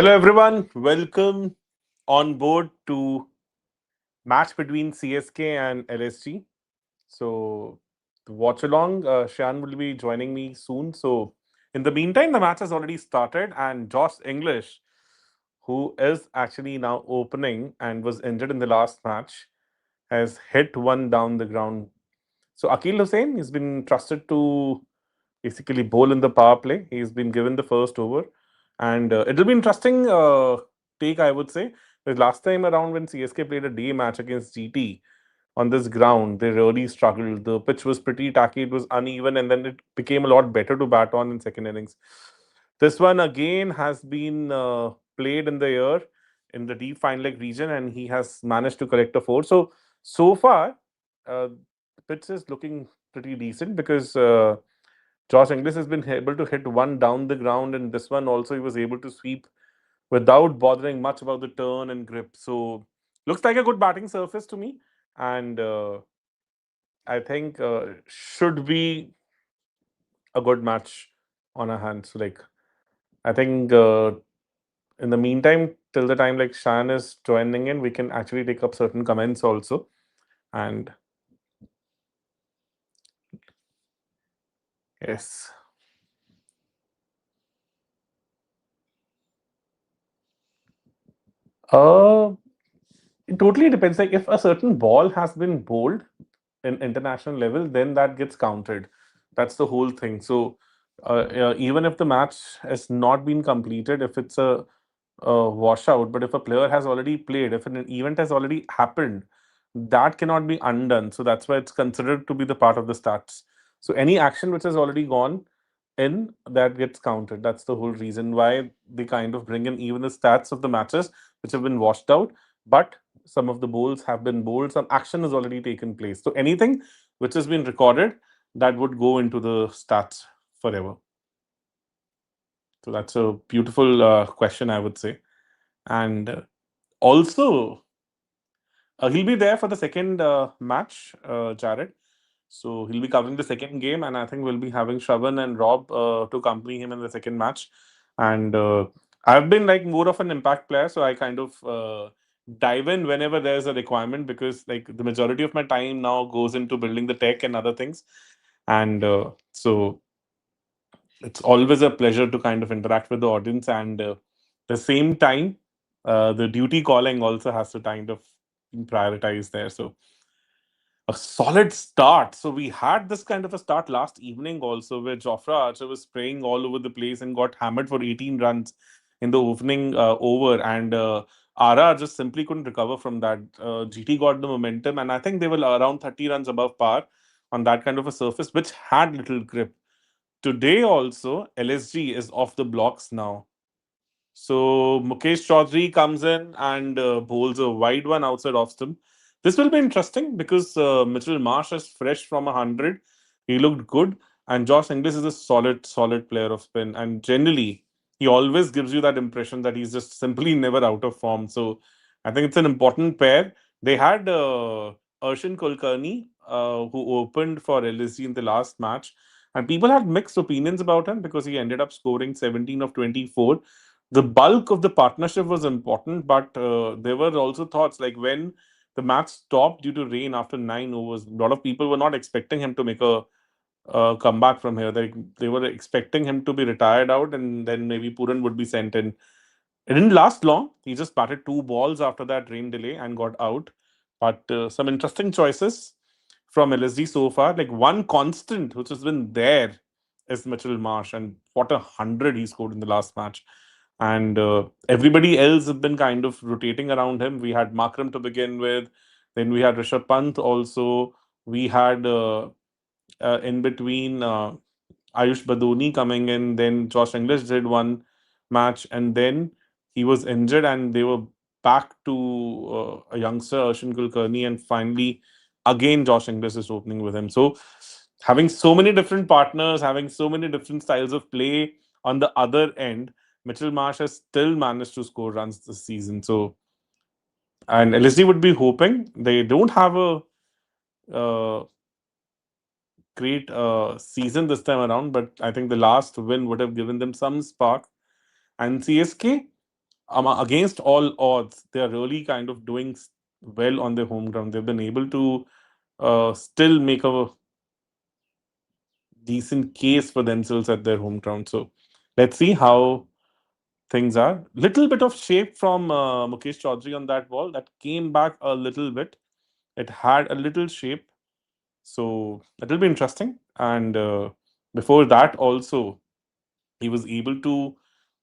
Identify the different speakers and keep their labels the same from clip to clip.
Speaker 1: Hello, everyone. Welcome on board to match between CSK and LSG. So, to watch along, Shan will be joining me soon. So, in the meantime, the match has already started, and Josh English, who is actually now opening and was injured in the last match, has hit one down the ground. So, Akil Hussain has been trusted to basically bowl in the power play. He's been given the first over, and it'll be interesting take, I would say. Because last time around when CSK played a day match against GT on this ground, they really struggled. The pitch was pretty tacky, it was uneven, and then it became a lot better to bat on in second innings. This one again has been played in the air in the deep fine leg region, and he has managed to collect a four. So far, the pitch is looking pretty decent because Josh Inglis has been able to hit one down the ground, and this one also he was able to sweep without bothering much about the turn and grip. So looks like a good batting surface to me, and I think should be a good match on our hands. Like I think in the meantime, till the time like Shan is joining in, we can actually take up certain comments also. And yes. Uh, it totally depends. Like if a certain ball has been bowled in international level, then that gets counted. That's the whole thing. So even if the match has not been completed, if it's a washout, but if a player has already played, if an event has already happened, that cannot be undone. So that's why it's considered to be the part of the stats. So any action which has already gone in, that gets counted. That's the whole reason why they kind of bring in even the stats of the matches which have been washed out. But some of the bowls have been bowled, some action has already taken place. So anything which has been recorded, that would go into the stats forever. So that's a beautiful question, I would say. And also, he'll be there for the second match, Jared. So he'll be covering the second game, and I think we'll be having Shravan and Rob to accompany him in the second match. And I've been like more of an impact player, so I kind of dive in whenever there's a requirement because like the majority of my time now goes into building the tech and other things. And so it's always a pleasure to kind of interact with the audience and the same time the duty calling also has to kind of prioritize there. So a solid start. So we had this kind of a start last evening also where Jofra Archer was spraying all over the place and got hammered for 18 runs in the opening over, and RR just simply couldn't recover from that. GT got the momentum, and I think they were around 30 runs above par on that kind of a surface which had little grip. Today also, LSG is off the blocks now. So Mukesh Choudhary comes in and bowls a wide one outside off stump. This will be interesting because Mitchell Marsh is fresh from 100. He looked good, and Josh Inglis is a solid player of spin. And generally, he always gives you that impression that he's just simply never out of form. So I think it's an important pair. They had Arshin Kulkarni, who opened for LSG in the last match, and people had mixed opinions about him because he ended up scoring 17 of 24. The bulk of the partnership was important, but there were also thoughts like when the match stopped due to rain after 9 overs, a lot of people were not expecting him to make a comeback from here. They were expecting him to be retired out and then maybe Puran would be sent in. It didn't last long. He just batted two balls after that rain delay and got out. But some interesting choices from LSD so far. Like one constant which has been there is Mitchell Marsh, and what 100 he scored in the last match. And everybody else have been kind of rotating around him. We had Makram to begin with, then we had Rishabh Pant also. We had in between Ayush Badoni coming in, then Josh English did one match, and then he was injured, and they were back to a youngster, Arshin Kulkarni, and finally, again, Josh English is opening with him. So, having so many different partners, having so many different styles of play on the other end, Mitchell Marsh has still managed to score runs this season. So, and LSD would be hoping they don't have a uh, great season this time around, but I think the last win would have given them some spark. And CSK, against all odds, they are really kind of doing well on their home ground. They've been able to still make a decent case for themselves at their home ground. So let's see how things are. Little bit of shape from Mukesh Chaudhary on that ball that came back a little bit. It had a little shape, so it'll be interesting. And before that, also he was able to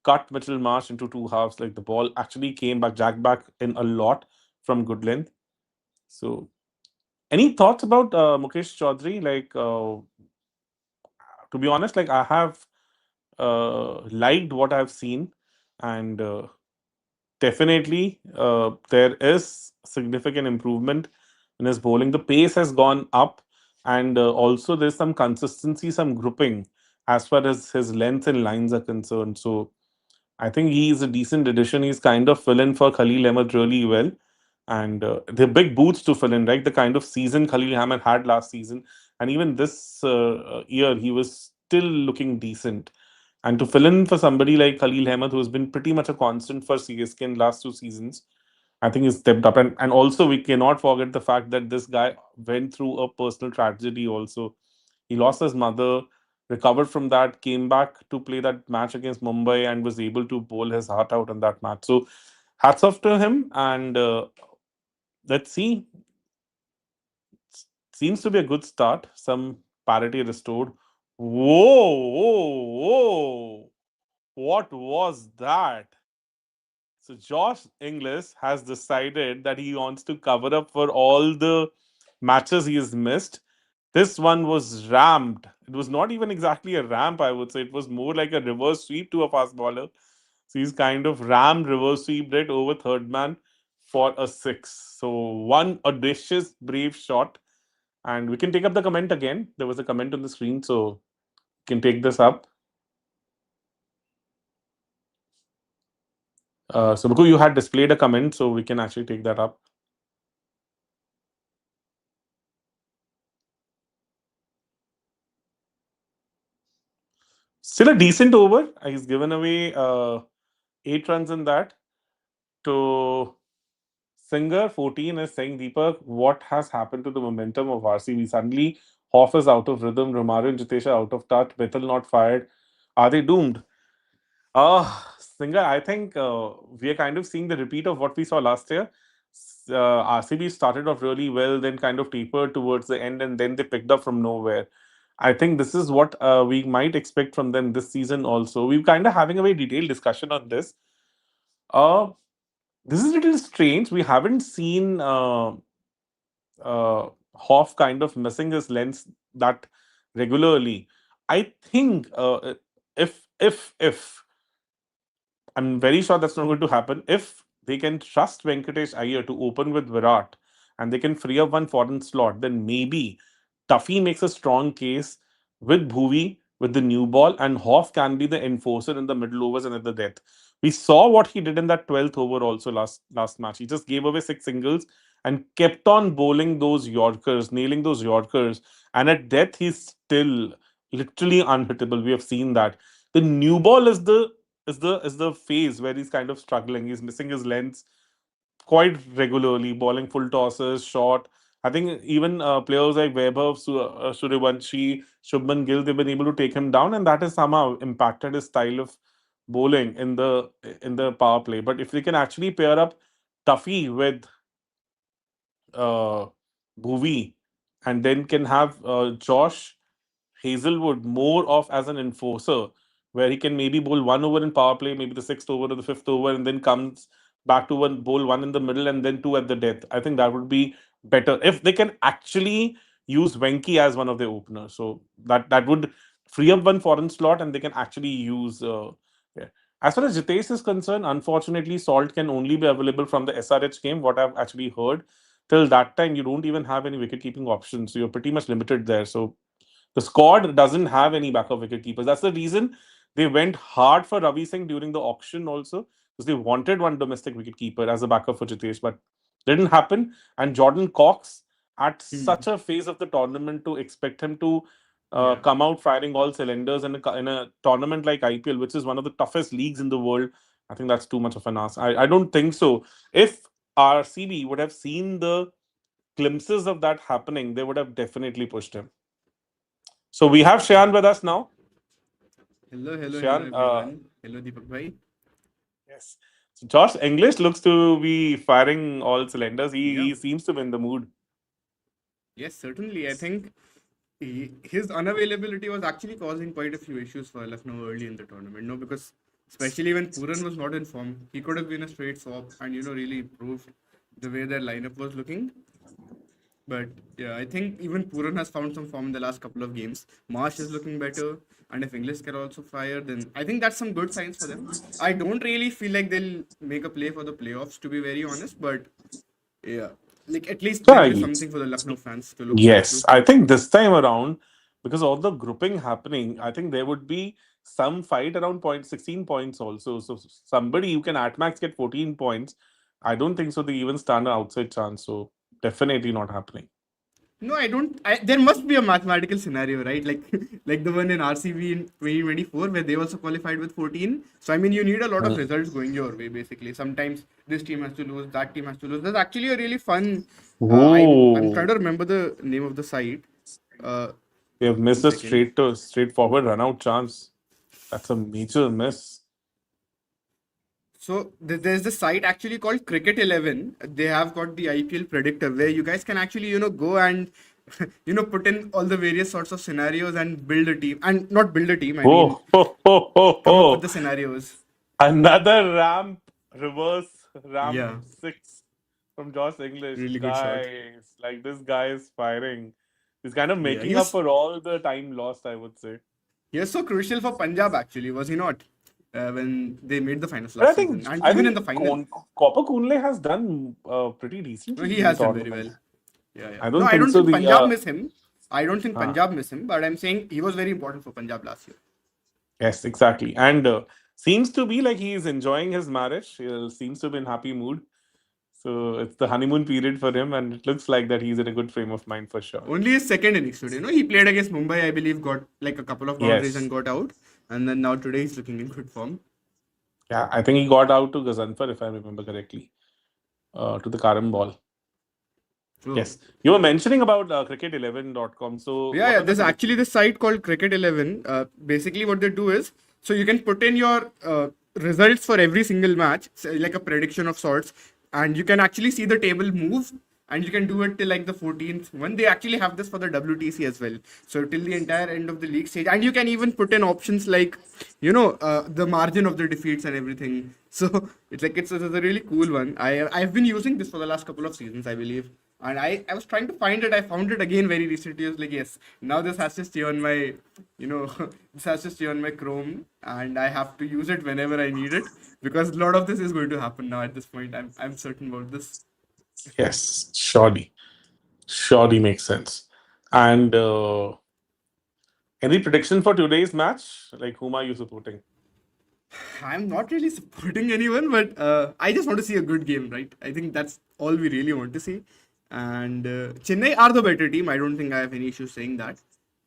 Speaker 1: cut Mitchell Marsh into two halves. Like the ball actually came back, jacked back in a lot from good length. So, any thoughts about Mukesh Chaudhary? Like, to be honest, like I have liked what I've seen, and definitely there is significant improvement in his bowling. The pace has gone up, and also there's some consistency, some grouping as far as his length and lines are concerned. So I think he's a decent addition. He's kind of fill in for Khalil Ahmed really well. And they're big boots to fill in, right? The kind of season Khalil Ahmed had last season. And even this year, he was still looking decent. And to fill in for somebody like Khalil Ahmed, who's been pretty much a constant for CSK in last two seasons, I think he's stepped up. And also, we cannot forget the fact that this guy went through a personal tragedy also. He lost his mother, recovered from that, came back to play that match against Mumbai, and was able to bowl his heart out in that match. So, hats off to him. And let's see. Seems to be a good start. Some parity restored. Whoa, whoa, whoa. What was that? So Josh Inglis has decided that he wants to cover up for all the matches he has missed. This one was rammed. It was not even exactly a ramp, I would say. It was more like a reverse sweep to a fast bowler. So he's kind of rammed, reverse sweeped it over third man for a six. So one audacious, brave shot. And we can take up the comment again. There was a comment on the screen, so we can take this up. So Buku, you had displayed a comment, so we can actually take that up. Still a decent over. He's given away 8 runs in that to Singer. 14 is saying, Deepak, what has happened to the momentum of RCB? Suddenly, Hoff is out of rhythm. Romario and Jitesh are out of touch. Bethel not fired. Are they doomed? Singer, I think we are kind of seeing the repeat of what we saw last year. RCB started off really well, then kind of tapered towards the end, and then they picked up from nowhere. I think this is what we might expect from them this season also. We're kind of having a very detailed discussion on this. Uh, this is a little strange. We haven't seen Hoff kind of missing his lens that regularly. I think if I'm very sure that's not going to happen. If they can trust Venkatesh Iyer to open with Virat and they can free up one foreign slot, then maybe Tuffy makes a strong case with Bhuvi with the new ball, and Hoff can be the enforcer in the middle overs and at the death. We saw what he did in that 12th over also last match. He just gave away 6 singles and kept on bowling those Yorkers, nailing those Yorkers. And at death, he's still literally unhittable. We have seen that. The new ball is the phase where he's kind of struggling. He's missing his lengths quite regularly, bowling full tosses, short. I think even players like Vaibhav, Suryavanshi, Shubman Gill, they've been able to take him down, and that has somehow impacted his style of bowling in the power play. But if they can actually pair up Tuffy with uh, Bhuvi, and then can have Josh Hazelwood more of as an enforcer, where he can maybe bowl one over in power play, maybe the sixth over or the fifth over, and then comes back to one bowl one in the middle and then two at the death. I think that would be better if they can actually use Venki as one of their openers. So that would free up one foreign slot, and they can actually use. Yeah. As far as Jitesh is concerned, unfortunately, Salt can only be available from the SRH game. What I've actually heard, till that time, you don't even have any wicket keeping options, so you're pretty much limited there. So the squad doesn't have any backup wicket keepers. That's the reason they went hard for Ravi Singh during the auction also, because they wanted one domestic wicket keeper as a backup for Jitesh, but didn't happen. And Jordan Cox, at
Speaker 2: Hmm.
Speaker 1: such a phase of the tournament, to expect him to
Speaker 2: Yeah.
Speaker 1: come out firing all cylinders in a tournament like IPL, which is one of the toughest leagues in the world, I think that's too much of an ask. I don't think so. If RCB would have seen the glimpses of that happening, they would have definitely pushed him. So we have Shayan with us now.
Speaker 2: Hello
Speaker 1: Shayan,
Speaker 2: everyone. Hello Deepak bhai.
Speaker 1: yes. So Josh English looks to be firing all cylinders.
Speaker 2: Yeah,
Speaker 1: He seems to be in the mood.
Speaker 2: yes, certainly. I think his unavailability was actually causing quite a few issues for Lucknow early in the tournament. No, because especially when Puran was not in form, he could have been a straight swap and really improved the way their lineup was looking. But yeah, I think even Puran has found some form in the last couple of games. Marsh is looking better, and if English can also fire, then I think that's some good signs for them. I don't really feel like they'll make a play for the playoffs, to be very honest, but yeah, like at least there'll be
Speaker 1: Right.
Speaker 2: something for the Lucknow fans to look forward
Speaker 1: Yes,
Speaker 2: to.
Speaker 1: I think this time around, because all the grouping happening, I think there would be some fight around 16 points also. So somebody you can at max get 14 points. I don't think so. They even stand an outside chance. So definitely not happening.
Speaker 2: No, I don't. There must be a mathematical scenario, right? Like, like the one in RCB in 2024 where they also qualified with 14. So I mean, you need a lot of
Speaker 1: Mm.
Speaker 2: results going your way. Basically, sometimes this team has to lose, that team has to lose. There's actually a really fun. I'm trying
Speaker 1: Ooh,
Speaker 2: to remember the name of the site. Uh,
Speaker 1: they have
Speaker 2: one
Speaker 1: missed a
Speaker 2: second.
Speaker 1: straightforward run out chance. That's a major miss.
Speaker 2: So there's the site actually called Cricket 11. They have got the IPL predictor where you guys can actually go and put in all the various sorts of scenarios and build a team, and not build a team. I mean,
Speaker 1: Oh, ho, ho, ho,
Speaker 2: come up with
Speaker 1: ho.
Speaker 2: the scenarios.
Speaker 1: Another ramp reverse ramp
Speaker 2: Yeah,
Speaker 1: six from Josh English.
Speaker 2: really good shot.
Speaker 1: Nice. Like this guy is firing. He's kind of
Speaker 2: Yeah,
Speaker 1: making up for all the time lost, I would say.
Speaker 2: he was so crucial for Punjab actually, was he not? When they made the finals
Speaker 1: But
Speaker 2: last season, and
Speaker 1: I
Speaker 2: even in
Speaker 1: think
Speaker 2: the final,
Speaker 1: Copper Kunle has done pretty
Speaker 2: no,
Speaker 1: decently
Speaker 2: he
Speaker 1: in the
Speaker 2: has done very
Speaker 1: tournament.
Speaker 2: well. Yeah, yeah.
Speaker 1: I
Speaker 2: No,
Speaker 1: don't
Speaker 2: I
Speaker 1: think
Speaker 2: don't
Speaker 1: so.
Speaker 2: think
Speaker 1: The
Speaker 2: Punjab miss him. I don't think
Speaker 1: uh,
Speaker 2: Punjab miss him, but I'm saying he was very important for Punjab last year.
Speaker 1: yes, exactly, and seems to be like he is enjoying his marriage. He seems to be in happy mood. So it's the honeymoon period for him, and it looks like that he's in a good frame of mind for sure.
Speaker 2: Only his second innings today. He played against Mumbai, I believe, got like a couple of boundaries and
Speaker 1: Yes.
Speaker 2: got out. And then now today he's looking in good form.
Speaker 1: Yeah, I think he got out to Gazanfar, if I remember correctly, to the Karam ball.
Speaker 2: So
Speaker 1: Yes. You were mentioning about cricket11.com. So,
Speaker 2: yeah,
Speaker 1: what
Speaker 2: yeah.
Speaker 1: are the
Speaker 2: There's actually
Speaker 1: predictions?
Speaker 2: this site called Cricket 11. Basically, what they do is so you can put in your results for every single match, so like a prediction of sorts, and you can actually see the table move. And you can do it till like the 14th one. They actually have this for the WTC as well. So till the entire end of the league stage, and you can even put in options like, the margin of the defeats and everything. So it's a really cool one. I've been using this for the last couple of seasons, I believe. And I was trying to find it. I found it again very recently. I was like, yes, now this has to stay on my, this has to stay on my Chrome, and I have to use it whenever I need it because a lot of this is going to happen now at this point. I'm certain about this.
Speaker 1: Yes, surely. Surely makes sense. And any prediction for today's match? Like, whom are you supporting?
Speaker 2: I'm not really supporting anyone, but I just want to see a good game, right? I think that's all we really want to see. And Chennai are the better team. I don't think I have any issue saying that.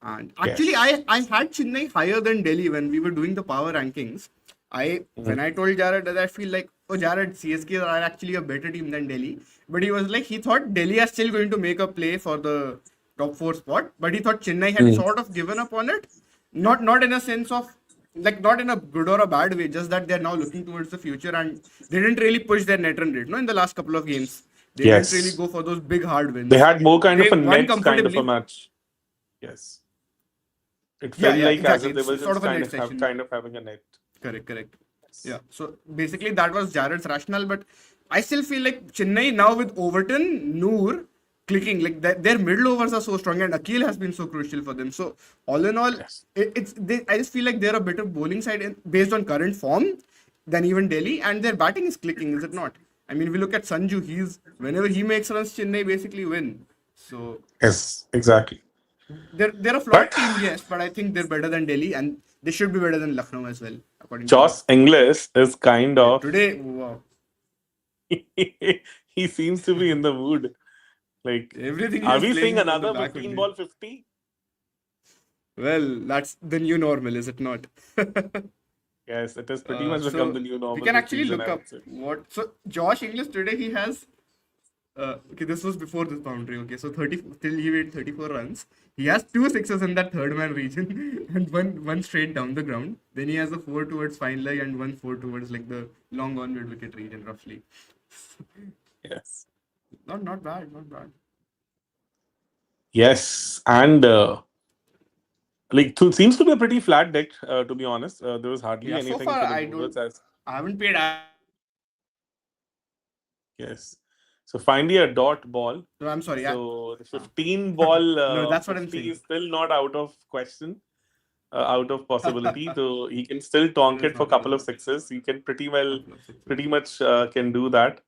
Speaker 2: And actually,
Speaker 1: Yes.
Speaker 2: I had Chennai higher than Delhi when we were doing the power rankings. When
Speaker 1: Mhm.
Speaker 2: I told Jared that I feel like, oh Jared, CSK are actually a better team than Delhi, but he was like he thought Delhi are still going to make a play for the top four spot, but he thought Chennai had
Speaker 1: Mm.
Speaker 2: sort of given up on it, not in a sense of like not in a good or a bad way, just that they're now looking towards the future and they didn't really push their net run rate. No, in the last couple of games, they didn't really
Speaker 1: Yes.
Speaker 2: go for those big hard
Speaker 1: They
Speaker 2: wins.
Speaker 1: had more kind of
Speaker 2: They
Speaker 1: a
Speaker 2: won
Speaker 1: nets kind of a
Speaker 2: comfortably.
Speaker 1: match. Yes. It
Speaker 2: Yeah,
Speaker 1: felt
Speaker 2: yeah,
Speaker 1: like as
Speaker 2: exactly.
Speaker 1: if they
Speaker 2: It's
Speaker 1: were
Speaker 2: sort
Speaker 1: just
Speaker 2: of a net session.
Speaker 1: kind of having a net.
Speaker 2: Correct, correct. Yeah.
Speaker 1: Yes.
Speaker 2: So basically, that was Jared's rationale. But I still feel like Chennai now with Overton, Noor clicking, like their middle overs are so strong, and Akil has been so crucial for them. So all in all,
Speaker 1: Yes.
Speaker 2: I just feel like they're a better bowling side based on current form than even Delhi, and their batting is clicking, is it not? I mean, if we look at Sanju, he's whenever he makes runs, Chennai basically win. So
Speaker 1: Yes, exactly.
Speaker 2: they're a
Speaker 1: But
Speaker 2: flawed team, yes, but I think they're better than Delhi, and they should be better than Lucknow as well, according to me.
Speaker 1: Josh English is kind
Speaker 2: Yeah,
Speaker 1: of
Speaker 2: today, wow,
Speaker 1: he seems to be in the mood. Like,
Speaker 2: everything he
Speaker 1: are
Speaker 2: is
Speaker 1: we seeing
Speaker 2: playing from the
Speaker 1: another
Speaker 2: back
Speaker 1: 15
Speaker 2: only.
Speaker 1: ball 50?
Speaker 2: Well, that's the new normal, is it not?
Speaker 1: Yes, it has pretty much become
Speaker 2: So
Speaker 1: the new
Speaker 2: we
Speaker 1: normal
Speaker 2: can
Speaker 1: this
Speaker 2: actually
Speaker 1: season,
Speaker 2: look
Speaker 1: I
Speaker 2: up
Speaker 1: would say.
Speaker 2: what. So Josh Inglis today he has. Okay, this was before this boundary. Okay, so 30 till he made 34 runs. He has two sixes in that third man region and one straight down the ground. Then he has a four towards fine leg and one four towards like the long on mid wicket region roughly.
Speaker 1: Yes.
Speaker 2: Not bad, not bad.
Speaker 1: Yes, and like seems to be a pretty flat deck. To be honest, there was hardly
Speaker 2: Yeah, so
Speaker 1: anything
Speaker 2: far
Speaker 1: for the bowlers. As
Speaker 2: I haven't paid as much attention to the decks as well.
Speaker 1: yes, so finally a dot ball.
Speaker 2: No, I'm sorry.
Speaker 1: So the 15 ball
Speaker 2: No, that's what I'm
Speaker 1: 50
Speaker 2: saying.
Speaker 1: is still not out of question, out of possibility. So he can still tonk
Speaker 2: It is
Speaker 1: it for a
Speaker 2: not. It is
Speaker 1: couple of
Speaker 2: not.
Speaker 1: sixes. He can
Speaker 2: Couple of
Speaker 1: pretty
Speaker 2: sixes.
Speaker 1: much can do that.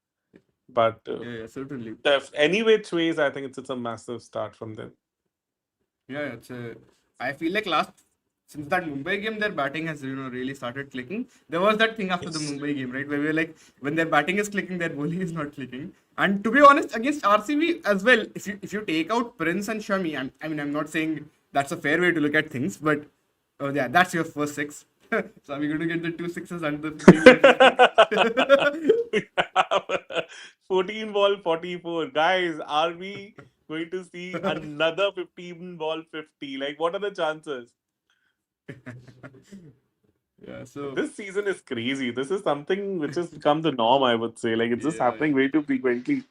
Speaker 1: But
Speaker 2: Yeah, certainly.
Speaker 1: any which ways, I think it's a massive start from them.
Speaker 2: Yeah, it's a. I feel like last since that Mumbai game, their batting has really started clicking. There was that thing after the
Speaker 1: Yes.
Speaker 2: Mumbai game, right, where we were like, when their batting is clicking, their bowling is not clicking. And to be honest, against RCB as well, if you take out Prince and Shami, I mean, I'm not saying that's a fair way to look at things, but oh yeah, that's your first six. So are we going to get the two sixes and the 15 ball 50?
Speaker 1: 14 ball 44. Guys, are we going to see another 15 ball 50? Like, what are the chances?
Speaker 2: Yeah, so
Speaker 1: This season is crazy. This is something which has become the norm, I would say. Like, it's just
Speaker 2: yeah,
Speaker 1: happening way too frequently.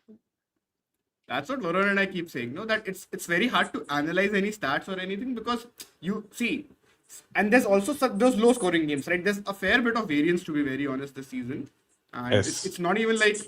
Speaker 2: that's what Varun and I keep saying. No, that it's very hard to analyze any stats or anything because you see, and there's also those low scoring games, right? There's a fair bit of variance to be very honest this season, and
Speaker 1: Yes.
Speaker 2: it's not even like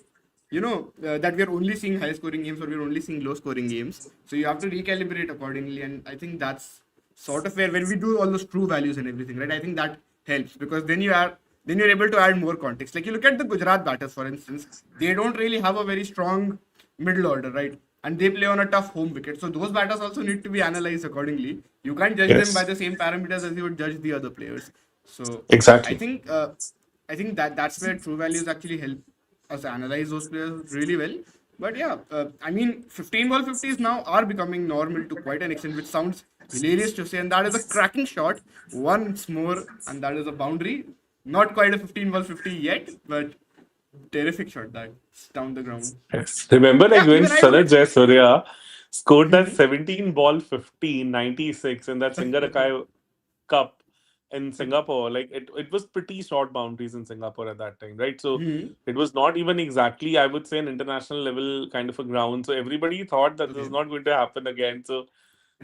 Speaker 2: that we're only seeing high scoring games or we're only seeing low scoring games. So you have to recalibrate accordingly, and I think that's sort of where when we do all those true values and everything, right? I think that helps because then you're able to add more context. Like you look at the Gujarat batters, for instance, they don't really have a very strong middle order, right? And they play on a tough home wicket. So those batters also need to be analyzed accordingly. You can't judge them by
Speaker 1: Yes.
Speaker 2: the same parameters as you would judge the other players. So I
Speaker 1: Exactly.
Speaker 2: think uh, I think that's where true values actually help us analyze those players really well. But yeah, I mean, 15 ball 50s now are becoming normal to quite an extent, which sounds hilarious to say. And that is a cracking shot once more, and that is a boundary. Not quite a 15 ball 50 yet, but terrific shot that's down the ground.
Speaker 1: Yes. Remember, like
Speaker 2: Yeah,
Speaker 1: when
Speaker 2: even I would.
Speaker 1: Sanat Jayasuriya scored that
Speaker 2: Mhm.
Speaker 1: 17 ball 50 in 96 in that Singarakai Cup in Singapore, like it was pretty short boundaries in Singapore at that time, right? So
Speaker 2: Mhm.
Speaker 1: it was not even exactly, I would say, an international level kind of a ground. So everybody thought that this is
Speaker 2: Okay.
Speaker 1: not going to happen again. So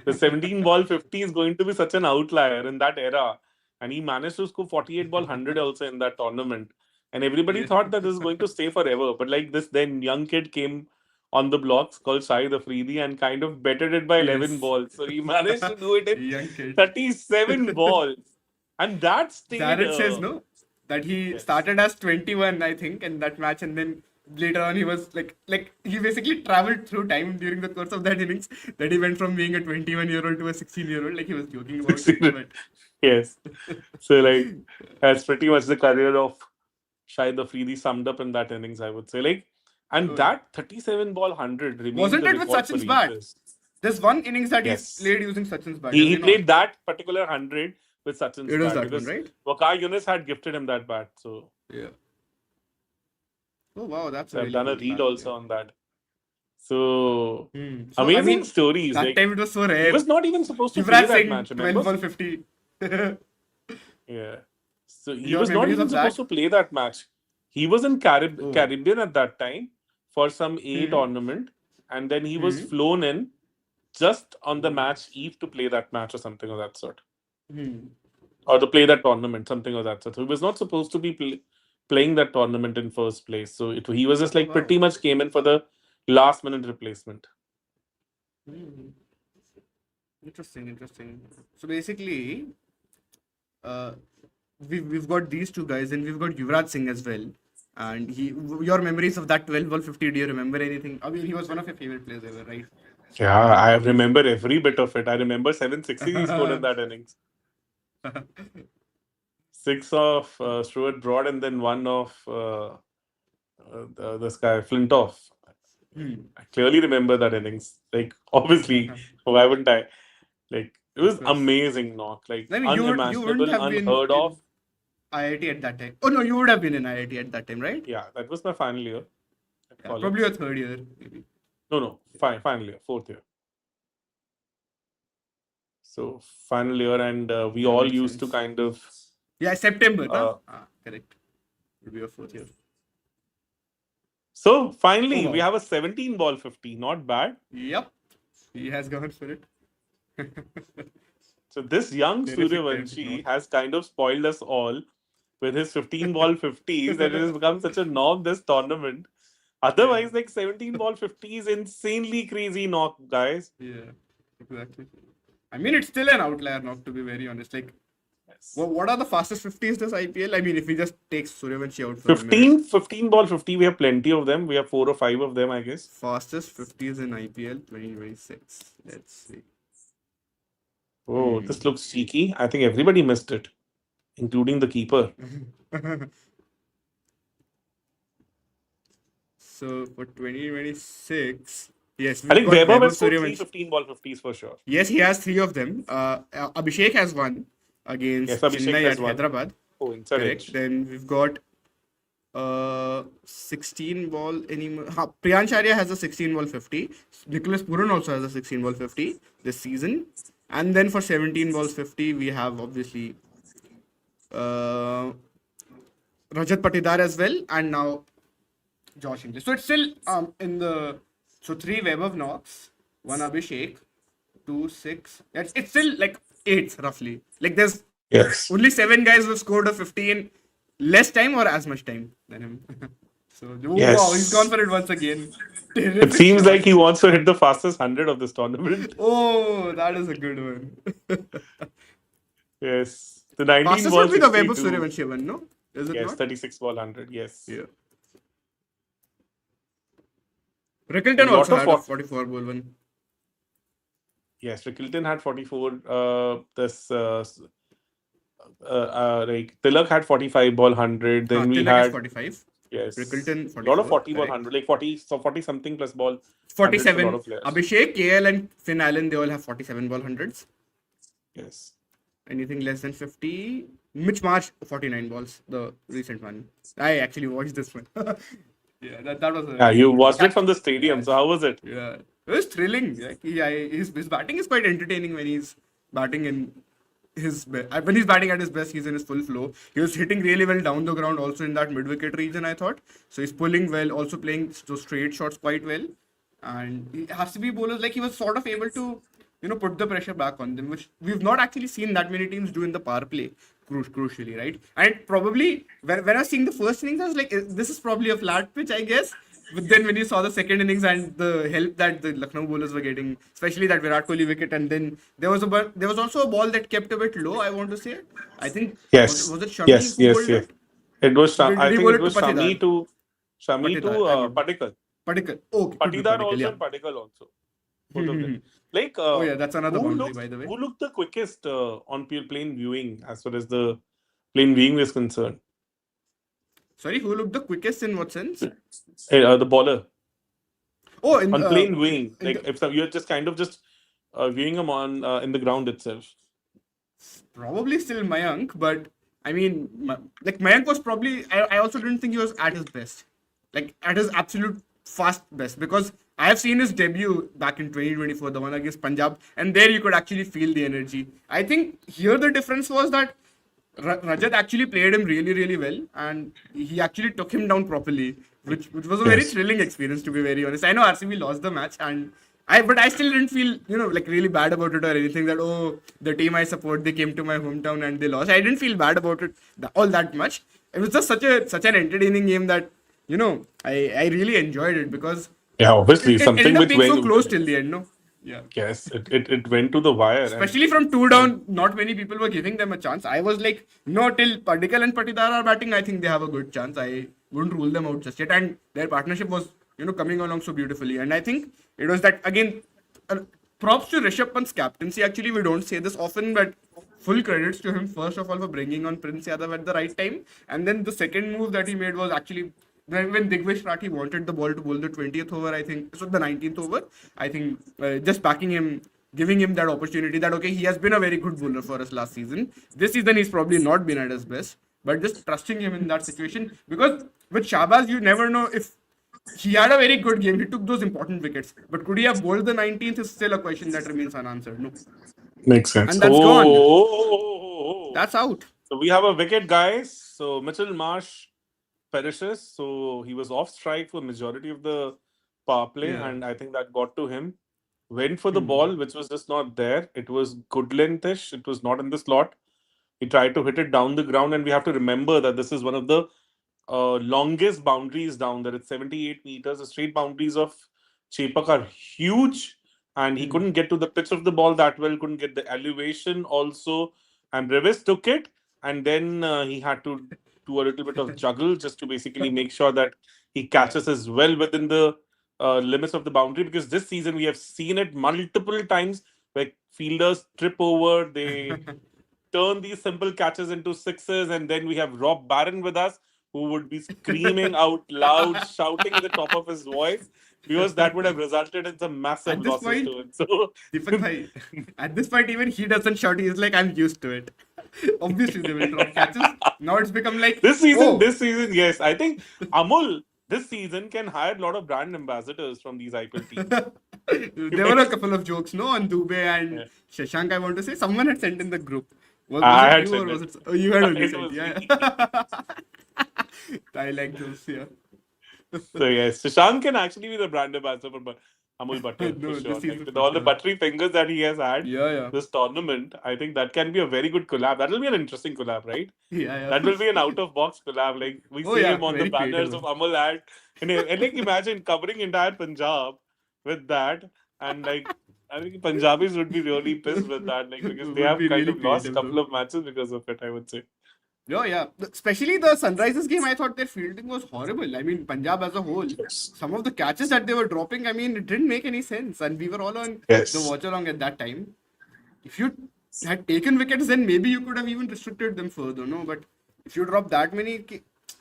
Speaker 1: the 17 ball 50 is going to be such an outlier in that era. And he managed to score 48 ball 100 also in that tournament. And everybody
Speaker 2: Yeah.
Speaker 1: thought that this is going to stay forever. But like this, then young kid came on the blocks called Shahid Afridi and kind of bettered it by 11
Speaker 2: Yes.
Speaker 1: balls. So he managed to do it in
Speaker 2: Young kid.
Speaker 1: 37 balls. And that stayed.
Speaker 2: Jared says no that he
Speaker 1: Yes.
Speaker 2: started as 21, I think, in that match, and then later on he was like he basically traveled through time during the course of that innings. That he went from being a 21-year-old to a 16-year-old, like he was joking about it, but
Speaker 1: Yes. So like that's pretty much the career of Shahid Afridi summed up in that innings, I would say. Like, and
Speaker 2: oh yeah.
Speaker 1: that 37 ball 100 remains
Speaker 2: Wasn't
Speaker 1: the
Speaker 2: it with
Speaker 1: record for
Speaker 2: Sachin's bat?
Speaker 1: ages.
Speaker 2: There's one innings that he's
Speaker 1: Yes.
Speaker 2: played using Sachin's bat, is
Speaker 1: He
Speaker 2: he not?
Speaker 1: played that particular 100 with Sachin's
Speaker 2: It was
Speaker 1: bat
Speaker 2: that one,
Speaker 1: because
Speaker 2: right?
Speaker 1: Waqar Yunus had gifted him that bat. So,
Speaker 2: Yeah. Oh wow, that's a
Speaker 1: so I've
Speaker 2: really
Speaker 1: done a
Speaker 2: cool
Speaker 1: reel
Speaker 2: fact. Yeah.
Speaker 1: also on that. So
Speaker 2: So I
Speaker 1: amazing
Speaker 2: mean,
Speaker 1: stories.
Speaker 2: that
Speaker 1: Like
Speaker 2: time it was so
Speaker 1: he
Speaker 2: rare.
Speaker 1: was not even supposed to play
Speaker 2: Yuvraj
Speaker 1: that
Speaker 2: Singh,
Speaker 1: match, remember?
Speaker 2: 12 ball 50.
Speaker 1: Yeah. So he
Speaker 2: Your
Speaker 1: was not
Speaker 2: memories
Speaker 1: even
Speaker 2: of
Speaker 1: supposed
Speaker 2: that?
Speaker 1: to play that match. He was in
Speaker 2: Oh.
Speaker 1: Caribbean at that time for some A
Speaker 2: Hmm.
Speaker 1: tournament, and then he was
Speaker 2: Hmm.
Speaker 1: flown in just on the
Speaker 2: Oh.
Speaker 1: match eve to play that match or something of that sort,
Speaker 2: Hmm.
Speaker 1: or to play that tournament, something of that sort. So he was not supposed to be playing that tournament in first place. So he was just
Speaker 2: Oh
Speaker 1: like
Speaker 2: wow.
Speaker 1: pretty much came in for the last minute replacement.
Speaker 2: Hmm. Interesting, interesting. So basically, uh, we've got these two guys, and we've got Yuvraj Singh as well. And your memories of that 12 ball 50, do you remember anything? I mean, he was one of your favorite players ever, right?
Speaker 1: Yeah, I remember every bit of it. I remember 7 sixes he scored in that innings. Six of Stuart Broad and then one of this guy Flintoff.
Speaker 2: Hmm.
Speaker 1: I clearly remember that innings. Like obviously, why wouldn't I? Like it
Speaker 2: Of
Speaker 1: was
Speaker 2: course.
Speaker 1: amazing knock, like
Speaker 2: I mean, you wouldn't
Speaker 1: unimaginable,
Speaker 2: have been
Speaker 1: unheard
Speaker 2: in.
Speaker 1: of.
Speaker 2: IIT at that time. Oh no, you would have been in IIT at that time, right?
Speaker 1: Yeah, that was my final year at
Speaker 2: Yeah,
Speaker 1: college.
Speaker 2: probably your third year, maybe.
Speaker 1: No, final year, fourth year. So final year, and we
Speaker 2: That
Speaker 1: all
Speaker 2: makes
Speaker 1: used to
Speaker 2: sense.
Speaker 1: kind of.
Speaker 2: Yeah, September,
Speaker 1: Uh,
Speaker 2: correct. Would be your fourth year.
Speaker 1: so
Speaker 2: Oh
Speaker 1: finally, we
Speaker 2: wow.
Speaker 1: have a 17 ball 50. Not bad.
Speaker 2: Yep. He has gone for it.
Speaker 1: So this young
Speaker 2: Terrific
Speaker 1: Suryavanshi
Speaker 2: note.
Speaker 1: has kind of spoiled us all with his 15 ball 50s, that it has become such a norm this tournament.
Speaker 2: Yeah.
Speaker 1: Otherwise, like 17 ball 50 is insanely crazy knock, guys.
Speaker 2: Yeah. Exactly. I mean, it's still an outlier knock, to be very honest. Like,
Speaker 1: Yes.
Speaker 2: what are the fastest 50s this IPL? I mean, if we just take Suryavanshi out for a minute.
Speaker 1: 15 ball 50, we have plenty of them. We have 4 or 5 of them, I guess.
Speaker 2: Fastest 50s in IPL 2026. Let's see.
Speaker 1: Oh, this looks cheeky. I think everybody missed it, including the keeper.
Speaker 2: So for 2026, yes,
Speaker 1: I
Speaker 2: we've
Speaker 1: think
Speaker 2: got
Speaker 1: Vaibhav
Speaker 2: Vaibhav
Speaker 1: has scored 3
Speaker 2: Suryavanshi.
Speaker 1: 15 ball 50s for sure.
Speaker 2: Yes, he has three of them. Abhishek has one
Speaker 1: Yes,
Speaker 2: against
Speaker 1: Abhishek
Speaker 2: Chennai
Speaker 1: has
Speaker 2: at
Speaker 1: one.
Speaker 2: Hyderabad.
Speaker 1: Oh, inside
Speaker 2: Correct.
Speaker 1: edge.
Speaker 2: Then we've got 16 ball anymore. Priyansh Arya has a 16 ball 50. Nicholas Puran also has a 16 ball 50 this season. And then for 17 balls 50, we have obviously uh, Rajat Patidar as well, and now Josh English. So it's still in the three Vaibhav knocks, one Abhishek, 2, 6. It's still like 8 roughly. Like there's
Speaker 1: Yes.
Speaker 2: only 7 guys who scored a 50 in less time or as much time than him. So wow, he's gone
Speaker 1: Yes.
Speaker 2: for it once again.
Speaker 1: It
Speaker 2: Terrific
Speaker 1: seems like
Speaker 2: shot.
Speaker 1: he wants to hit the fastest 100 of this tournament.
Speaker 2: Oh, that is a good one.
Speaker 1: Yes. The 19
Speaker 2: Fastest
Speaker 1: ball
Speaker 2: would be the Vaibhav
Speaker 1: 62.
Speaker 2: Suryavanshi one, no? Is it
Speaker 1: Yes,
Speaker 2: not?
Speaker 1: 36 ball 100. Yes.
Speaker 2: Yeah.
Speaker 1: A
Speaker 2: Rickleton
Speaker 1: lot
Speaker 2: also
Speaker 1: of
Speaker 2: had a
Speaker 1: what?
Speaker 2: 44 ball one.
Speaker 1: Yes, Rickleton had 44. Like Tilak had 45 ball 100. Then we
Speaker 2: Tilak is
Speaker 1: had,
Speaker 2: 45.
Speaker 1: yes,
Speaker 2: Rickleton
Speaker 1: a lot of
Speaker 2: 44,
Speaker 1: 40 ball
Speaker 2: correct.
Speaker 1: 100. Like 40, so 40 something plus ball 100 for a lot
Speaker 2: 47.
Speaker 1: of players.
Speaker 2: Abhishek, KL, and Finn Allen, they all have 47 ball hundreds.
Speaker 1: Yes.
Speaker 2: Anything less than 50. Mitch Marsh, 49 balls, the recent one. I actually watched this one. Yeah, that was a
Speaker 1: Yeah, you
Speaker 2: good one.
Speaker 1: watched it from the stadium. So how was it?
Speaker 2: Yeah, it was thrilling. Like, his batting is quite entertaining when he's batting in when he's batting at his best. He's in his full flow. He was hitting really well down the ground, also in that mid wicket region, I thought. So he's pulling well, also playing those straight shots quite well. And RCB bowlers, like, he was sort of able to put the pressure back on them, which we've not actually seen that many teams do in the power play, crucially, right? And probably when I was seeing the first innings, I was like, this is probably a flat pitch, I guess. But then when you saw the second innings and the help that the Lucknow bowlers were getting, especially that Virat Kohli wicket, and then there was also a ball that kept a bit low, I want to say. I think
Speaker 1: Yes.
Speaker 2: was it Shami
Speaker 1: Yes,
Speaker 2: who
Speaker 1: yes,
Speaker 2: bowled
Speaker 1: yes.
Speaker 2: it?
Speaker 1: It was,
Speaker 2: Did
Speaker 1: I
Speaker 2: he
Speaker 1: think
Speaker 2: bowl
Speaker 1: it
Speaker 2: it to
Speaker 1: was Shami
Speaker 2: Patidar?
Speaker 1: to
Speaker 2: Patidar, I mean.
Speaker 1: Padikkal.
Speaker 2: Padikkal. Okay, could be
Speaker 1: Patidar
Speaker 2: Padikkal,
Speaker 1: also
Speaker 2: yeah.
Speaker 1: and Padikkal also. Both of them. Like,
Speaker 2: Oh yeah, that's another boundary, by the way.
Speaker 1: who looked the quickest on plain viewing as far as the plain viewing is concerned?
Speaker 2: Sorry, who looked the quickest in what sense?
Speaker 1: The bowler
Speaker 2: Oh,
Speaker 1: on plain viewing.
Speaker 2: in
Speaker 1: Like, if you're just kind of just viewing them on in the ground itself.
Speaker 2: probably still Mayank, but I mean, like Mayank was probably. I also didn't think he was at his best, like at his absolute fast best, because I have seen his debut back in 2024, the one against Punjab, and there you could actually feel the energy. I think here the difference was that Rajat actually played him really, really well, and he actually took him down properly, which was a very
Speaker 1: Yes.
Speaker 2: thrilling experience, to be very honest. I know RCB lost the match, but I still didn't feel like really bad about it or anything. That the team I support, they came to my hometown and they lost. I didn't feel bad about it all that much. It was just such an entertaining game that I really enjoyed it, because
Speaker 1: Yeah, obviously
Speaker 2: it ended
Speaker 1: something
Speaker 2: up
Speaker 1: which
Speaker 2: being so
Speaker 1: went.
Speaker 2: close till the end. No, yeah.
Speaker 1: Yes, it went to the wire, and
Speaker 2: Especially from 2 down, not many people were giving them a chance. I was like, no, till Padikkal and Patidar are batting, I think they have a good chance. I wouldn't rule them out just yet. And their partnership was, coming along so beautifully. And I think it was that, again, props to Rishabh Pant's captaincy. Actually, we don't say this often, but full credits to him, first of all, for bringing on Prince Yadav at the right time. And then the second move that he made was actually when Digvish Rathi wanted the ball to bowl the 20th over, I think, so the 19th over, I think just backing him, giving him that opportunity that, okay, he has been a very good bowler for us last season. This season, he's probably not been at his best. but just trusting him in that situation, because with Shabazz you never know if he had a very good game. He took those important wickets, but could he have bowled the 19th is still a question that remains unanswered. No,
Speaker 1: Makes sense.
Speaker 2: and that's gone.
Speaker 1: Oh.
Speaker 2: That's out.
Speaker 1: So we have a wicket, guys. So Mitchell Marsh perishes. So he was off strike for majority of the power play,
Speaker 2: Yeah.
Speaker 1: and I think that got to him. Went for the
Speaker 2: Hmm.
Speaker 1: ball, which was just not there. It was good lengthish. It was not in the slot. He tried to hit it down the ground, and we have to remember that this is one of the longest boundaries down there. It's 78 meters. The straight boundaries of Chepak are huge, and he
Speaker 2: Hmm.
Speaker 1: couldn't get to the pitch of the ball that well, couldn't get the elevation also. And Revis took it, and then he had to do a little bit of juggle just to basically make sure that he
Speaker 2: Yeah.
Speaker 1: catches as well within the limits of the boundary. Because this season we have seen it multiple times where fielders trip over, they turn these simple catches into sixes, and then we have Rob Barron with us, who would be screaming out loud, shouting at the top of his voice, because that would have resulted in some massive
Speaker 2: At this
Speaker 1: losses
Speaker 2: point,
Speaker 1: to it. So,
Speaker 2: Deepak bhai, at this point, even he doesn't shout. He's like, I'm used to it. Obviously, they will drop catches. Now it's become like, oh,
Speaker 1: this season, yes, I think Amul this season can hire a lot of brand ambassadors from these IPL teams.
Speaker 2: there were a couple of jokes, no, on Dubey and
Speaker 1: Yeah.
Speaker 2: Shashank. I want to say someone had sent in the group. Was
Speaker 1: I
Speaker 2: it
Speaker 1: had
Speaker 2: you or
Speaker 1: said
Speaker 2: was
Speaker 1: it.
Speaker 2: it? Oh, you had only
Speaker 1: It
Speaker 2: sent.
Speaker 1: was
Speaker 2: Yeah.
Speaker 1: me.
Speaker 2: I like those. Yeah.
Speaker 1: So yes, Shashank can actually be the brand ambassador for Amul Butter for
Speaker 2: No,
Speaker 1: sure.
Speaker 2: this
Speaker 1: Like
Speaker 2: season
Speaker 1: with
Speaker 2: for
Speaker 1: all the
Speaker 2: sure.
Speaker 1: buttery fingers that he has had
Speaker 2: Yeah, yeah,
Speaker 1: this tournament, I think that can be a very good collab. That will be an interesting collab, right?
Speaker 2: yeah,
Speaker 1: That
Speaker 2: yeah.
Speaker 1: will be an out of box collab. Like we
Speaker 2: Oh
Speaker 1: see
Speaker 2: yeah,
Speaker 1: him on the
Speaker 2: very
Speaker 1: banners
Speaker 2: creative.
Speaker 1: of Amul ad, and like imagine covering entire Punjab with that, and like I think Punjabis would be really pissed with that, like because they
Speaker 2: Would
Speaker 1: have
Speaker 2: be
Speaker 1: kind
Speaker 2: really
Speaker 1: of lost
Speaker 2: creative
Speaker 1: couple
Speaker 2: though.
Speaker 1: of matches because of it. I would say.
Speaker 2: Yeah, yeah. Especially the Sunrisers game, I thought their fielding was horrible. I mean, Punjab as a whole,
Speaker 1: Yes.
Speaker 2: some of the catches that they were dropping, I mean, it didn't make any sense. And we were all on the
Speaker 1: Yes.
Speaker 2: watch along at that time. If you had taken wickets, then maybe you could have even restricted them further, no? But if you drop that many,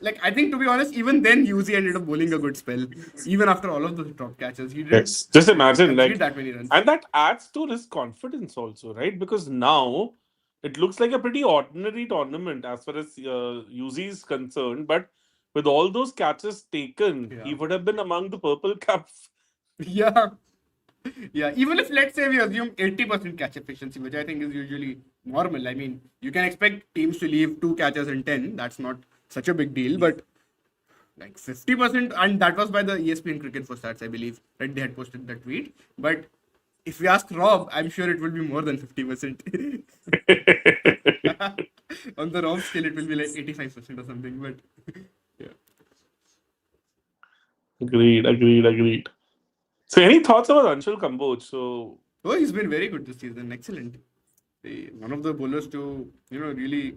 Speaker 2: like, I think to be honest, even then, UZ ended up bowling a good spell. Even after all of those drop catches, he didn't
Speaker 1: Yes. Just imagine,
Speaker 2: concede
Speaker 1: like,
Speaker 2: that many runs.
Speaker 1: and that adds to his confidence also, right? Because now it looks like a pretty ordinary tournament as far as UZ is concerned. But with all those catches taken, he
Speaker 2: Yeah.
Speaker 1: would have been among the purple caps.
Speaker 2: Yeah. Yeah, even if let's say we assume 80% catch efficiency, which I think is usually normal. I mean, you can expect teams to leave two catches in 10. That's not such a big deal, but like 50%, and that was by the ESPN Cricket for Stats, I believe, right? They had posted that tweet. But if we ask Rob, I'm sure it will be more than 50%. On the Rob scale, it will be like 85% or something. But yeah.
Speaker 1: Agreed. So, any thoughts about Anshul Kamboj? So,
Speaker 2: Oh, he's been very good this season. Excellent. One of the bowlers to really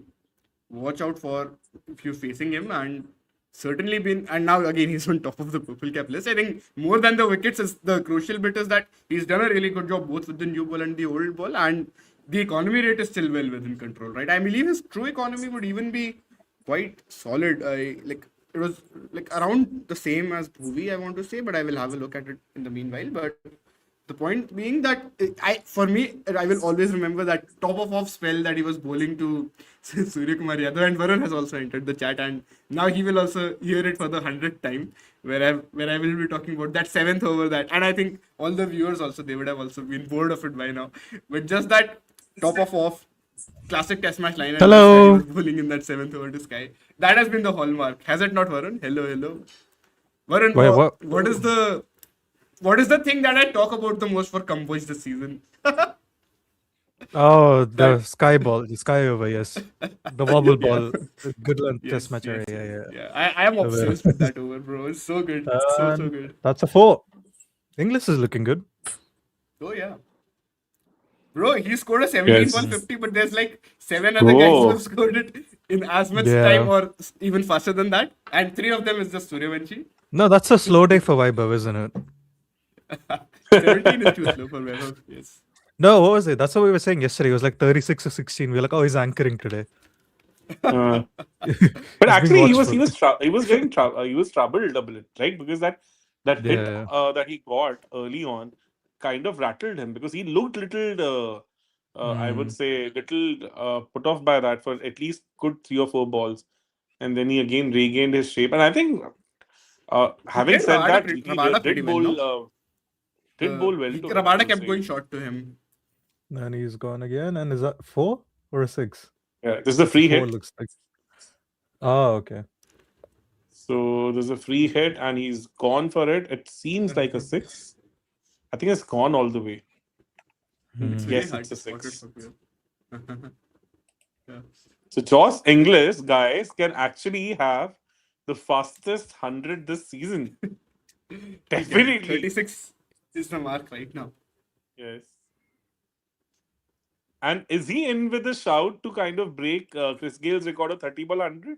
Speaker 2: watch out for if you're facing him, and certainly been, and now again he's on top of the purple cap list. I think more than the wickets is the crucial bit is that he's done a really good job both with the new ball and the old ball, and the economy rate is still well within control, right? I believe his true economy would even be quite solid. I like it was like around the same as Bhuvi, I want to say, but I will have a look at it in the meanwhile. But the point being that for me, I will always remember that top of off spell that he was bowling to Surya Kumar Yadav, and Varun has also entered the chat, and now he will also hear it for the 100th time, where I will be talking about that seventh over that, and I think all the viewers also they would have also been bored of it by now, but just that top of off classic test match line and miss where he was
Speaker 3: Hello.
Speaker 2: bowling in that seventh over to Sky. That has been the hallmark, has it not, Varun? Hello, hello. Varun,
Speaker 3: Wait, what?
Speaker 2: what is the thing that I talk about the most for Compose this season?
Speaker 3: Oh, the
Speaker 2: That
Speaker 3: sky ball, the sky over, yes. The wobble
Speaker 2: yeah,
Speaker 3: ball, the good length test
Speaker 2: yes,
Speaker 3: match area,
Speaker 2: yes, yes,
Speaker 3: yeah,
Speaker 2: yeah. I am
Speaker 3: yeah.
Speaker 2: obsessed with that over, bro. It's so good, so
Speaker 3: And
Speaker 2: good.
Speaker 3: that's a four. English is looking good.
Speaker 2: Oh yeah, bro. He scored a 17 ball
Speaker 1: yes.
Speaker 3: Mm.
Speaker 2: 50, but there's like seven other guys who have
Speaker 1: Oh,
Speaker 2: scored it in as much time
Speaker 3: Yeah.
Speaker 2: or even faster than that, and three of them is just Suryavanshi.
Speaker 3: No, that's a slow day for Vaibhav, isn't it?
Speaker 2: 17 is too slow for Vaibhav. Yes.
Speaker 3: No, what was it? That's what we were saying yesterday. It was like 36 or 16. We were like, oh, he's anchoring today.
Speaker 1: uh, but
Speaker 3: He's being
Speaker 1: actually,
Speaker 3: watchful.
Speaker 1: he was getting he was troubled a bit, right? Because that hit
Speaker 3: Yeah.
Speaker 1: that he got early on kind of rattled him because he looked little. I would
Speaker 3: Mm.
Speaker 1: say little put off by that for at least good 3 or 4 balls. and then he again regained his shape. And I think, having
Speaker 2: played
Speaker 1: said that, he
Speaker 2: Rabada pretty
Speaker 1: did
Speaker 2: well,
Speaker 1: bowl
Speaker 2: no?
Speaker 1: well to him, I
Speaker 2: Rabada
Speaker 1: would
Speaker 2: kept
Speaker 1: say.
Speaker 2: going short to him.
Speaker 3: And he's gone again. And is that 4 or a 6?
Speaker 1: Yeah, this is a free
Speaker 3: 4
Speaker 1: hit.
Speaker 3: looks like. Oh, okay.
Speaker 1: So there's a free hit, and he's gone for it. It seems like a 6. I think it's gone all the way.
Speaker 2: It's very
Speaker 1: Yes,
Speaker 2: hard
Speaker 1: it's
Speaker 2: to
Speaker 1: a
Speaker 2: spot it
Speaker 1: 6.
Speaker 2: from here. Yeah.
Speaker 1: So Josh Inglis, guys, can actually have the fastest 100 this season. Definitely.
Speaker 2: 36 is the mark right now.
Speaker 1: Yes. And is he in with a shout to kind of break Chris Gale's record of 30 ball 100?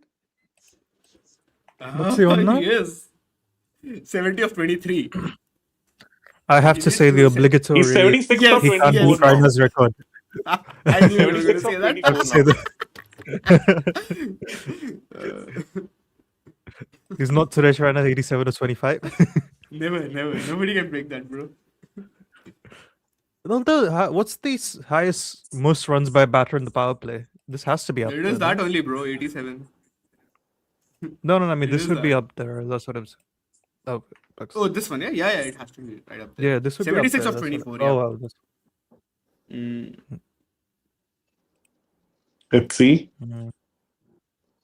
Speaker 3: What's he on now?
Speaker 2: He is 70 of 23.
Speaker 3: I have to say the
Speaker 1: He's
Speaker 3: obligatory.
Speaker 1: 76
Speaker 2: Yes,
Speaker 1: of
Speaker 3: He can't
Speaker 1: 24
Speaker 3: beat
Speaker 1: now.
Speaker 3: Raina's record.
Speaker 2: I knew you were going to
Speaker 1: 76
Speaker 2: say
Speaker 1: of
Speaker 2: that.
Speaker 1: 24
Speaker 3: Say
Speaker 1: now.
Speaker 3: the- He's not Suresh Raina 87 or 25.
Speaker 2: Never. Nobody can break that, bro.
Speaker 3: Although, what's the highest most runs by a batter in the power play? This has to be up
Speaker 2: It
Speaker 3: there.
Speaker 2: is that only, bro. 87.
Speaker 3: No, I mean,
Speaker 2: It
Speaker 3: this
Speaker 2: is
Speaker 3: would be
Speaker 2: that.
Speaker 3: up there. That's what I'm saying. Oh, Bucks.
Speaker 2: Oh, this one, yeah? Yeah, it has to be right up there.
Speaker 3: Yeah, this would be
Speaker 2: 76
Speaker 3: up there.
Speaker 2: of
Speaker 3: that's what-
Speaker 2: 24,
Speaker 3: Oh,
Speaker 2: yeah.
Speaker 3: wow.
Speaker 1: Let's see.
Speaker 3: Mm.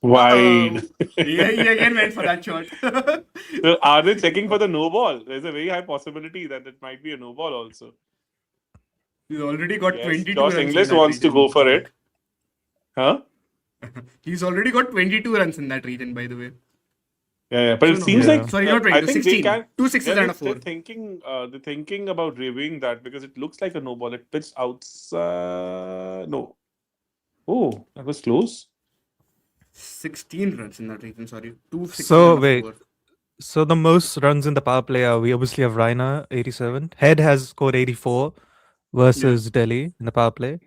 Speaker 1: Wide.
Speaker 2: Yeah, he again went for that shot.
Speaker 1: So are they checking for the no ball? There's a very high possibility that it might be a no ball also.
Speaker 2: He's already got
Speaker 1: Yes,
Speaker 2: 22
Speaker 1: Josh
Speaker 2: runs. in
Speaker 1: Inglis
Speaker 2: that
Speaker 1: wants to
Speaker 2: region.
Speaker 1: go for it. Huh?
Speaker 2: He's already got 22 runs in that region, by the way.
Speaker 1: Yeah. But
Speaker 2: So
Speaker 1: it
Speaker 2: no.
Speaker 1: seems
Speaker 3: Yeah.
Speaker 1: like
Speaker 2: Sorry, not
Speaker 1: I
Speaker 2: 22,
Speaker 1: think
Speaker 2: 16.
Speaker 1: they can.
Speaker 2: 2 sixes and a
Speaker 1: They're
Speaker 2: 4.
Speaker 1: thinking about reviewing that because it looks like a no ball. It pitched outside. No. Oh, that was close.
Speaker 2: 16 runs in that region, sorry. 2 sixes
Speaker 3: So,
Speaker 2: and a
Speaker 3: wait.
Speaker 2: 4.
Speaker 3: So the most runs in the power play are, we obviously have Raina 87. Head has scored 84 versus Delhi in the power play.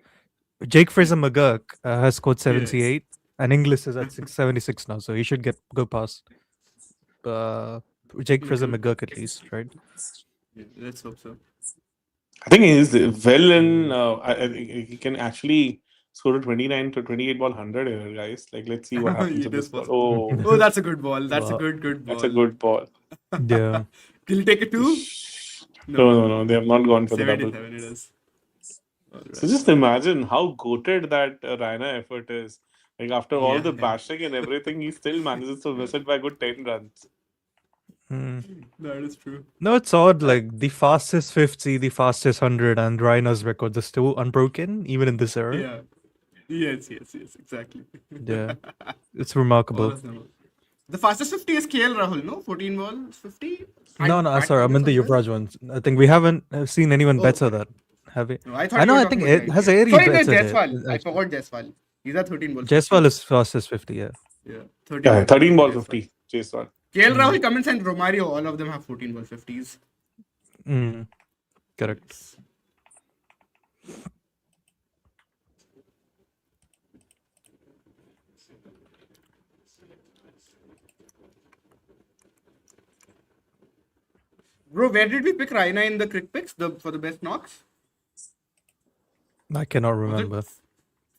Speaker 3: Jake Fraser McGurk has scored 78, and Inglis is at 76 now, so he should go past Jake Fraser McGurk at least, right?
Speaker 2: Yeah, let's hope so.
Speaker 1: I think he's well in. I think he can actually score a 29 to 28 ball 100 here, guys. Like, let's see what happens
Speaker 2: It
Speaker 1: with this
Speaker 2: is
Speaker 1: ball.
Speaker 2: possible.
Speaker 1: Oh,
Speaker 2: Oh, that's a good ball. That's a
Speaker 3: Wow.
Speaker 2: good ball.
Speaker 1: that's a good ball.
Speaker 3: Yeah.
Speaker 2: Will you take it too?
Speaker 1: No. They have not gone for the double.
Speaker 2: 77 it is.
Speaker 1: So just imagine how goated that Raina effort is. Like, after all the
Speaker 2: Yeah.
Speaker 1: bashing and everything, he still manages to miss it by a good 10 runs.
Speaker 2: That is true.
Speaker 3: No, it's odd. Like, the fastest 50, the fastest 100, and Raina's record is still unbroken, even in this era.
Speaker 2: Yeah. Yes, exactly.
Speaker 3: Yeah. It's
Speaker 2: All
Speaker 3: remarkable.
Speaker 2: of them. The fastest 50 is KL Rahul, no? 14 balls, 50?
Speaker 3: No, sorry, I'm in the Yuvraj ones. I think we haven't seen anyone better that, have we?
Speaker 2: No, I thought
Speaker 3: I
Speaker 2: you
Speaker 3: know,
Speaker 2: were
Speaker 3: I
Speaker 2: talking
Speaker 3: think
Speaker 2: about
Speaker 3: it has Airy
Speaker 2: Sorry, there's
Speaker 3: better.
Speaker 2: Jaiswal. I forgot Jaiswal. He's at 13 balls.
Speaker 3: Jaiswal is fastest 50, yeah.
Speaker 2: Yeah,
Speaker 1: 13 ball
Speaker 2: Jaiswal.
Speaker 1: 50. Jaiswal.
Speaker 2: KL Rahul, Cummins and Romario, all of them have 14 ball 50s.
Speaker 3: Correct.
Speaker 2: Bro, where did we pick Raina in the crick picks for the best knocks?
Speaker 3: I cannot remember.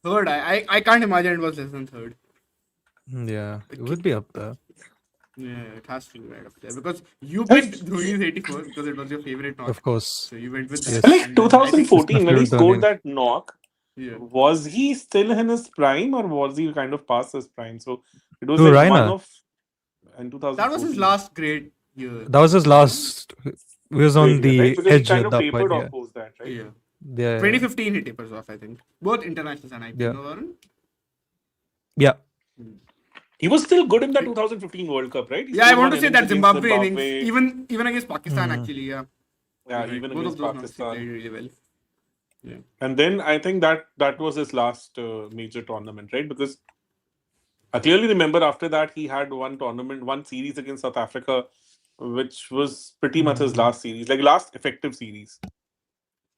Speaker 2: Third. I can't imagine it was less than third.
Speaker 3: Yeah, it would be up there.
Speaker 2: Yeah, it has to be right up there because you picked Dhoni's 84 because it was your favorite knock.
Speaker 3: Of course.
Speaker 2: So you went with
Speaker 3: Yes.
Speaker 2: that.
Speaker 1: Like 2014, when he
Speaker 3: Mr.
Speaker 1: scored
Speaker 3: Dhoni.
Speaker 1: that knock,
Speaker 2: Yeah.
Speaker 1: was he still in his prime or was he kind of past his prime? So it was
Speaker 3: Who,
Speaker 1: like one
Speaker 3: Raina?
Speaker 1: of in 2014.
Speaker 2: That was his last great year.
Speaker 3: That was his last. He was on
Speaker 1: Great year, right?
Speaker 3: the
Speaker 1: Because he
Speaker 3: edge
Speaker 1: kind
Speaker 3: at
Speaker 1: of
Speaker 3: that
Speaker 1: tapered
Speaker 3: point.
Speaker 1: off
Speaker 3: Yeah.
Speaker 1: post that, right?
Speaker 2: Yeah.
Speaker 3: Yeah.
Speaker 2: 2015 he tapers off, I think. Both internationals and IPL.
Speaker 3: Yeah.
Speaker 2: No, Varun?
Speaker 3: Yeah.
Speaker 1: He was still good in the 2015 World Cup, right? He
Speaker 2: Yeah, I
Speaker 1: scored
Speaker 2: want
Speaker 1: one
Speaker 2: to say
Speaker 1: innings
Speaker 2: that
Speaker 1: against
Speaker 2: Zimbabwe innings, even against Pakistan,
Speaker 3: Mhm.
Speaker 2: actually, yeah.
Speaker 1: Yeah,
Speaker 2: You're right.
Speaker 1: even
Speaker 2: Both
Speaker 1: against
Speaker 2: of those knocks he
Speaker 1: Pakistan.
Speaker 2: played really well. Yeah.
Speaker 1: And then I think that was his last major tournament, right? Because I clearly remember after that he had one series against South Africa, which was pretty much his last series, like last effective series.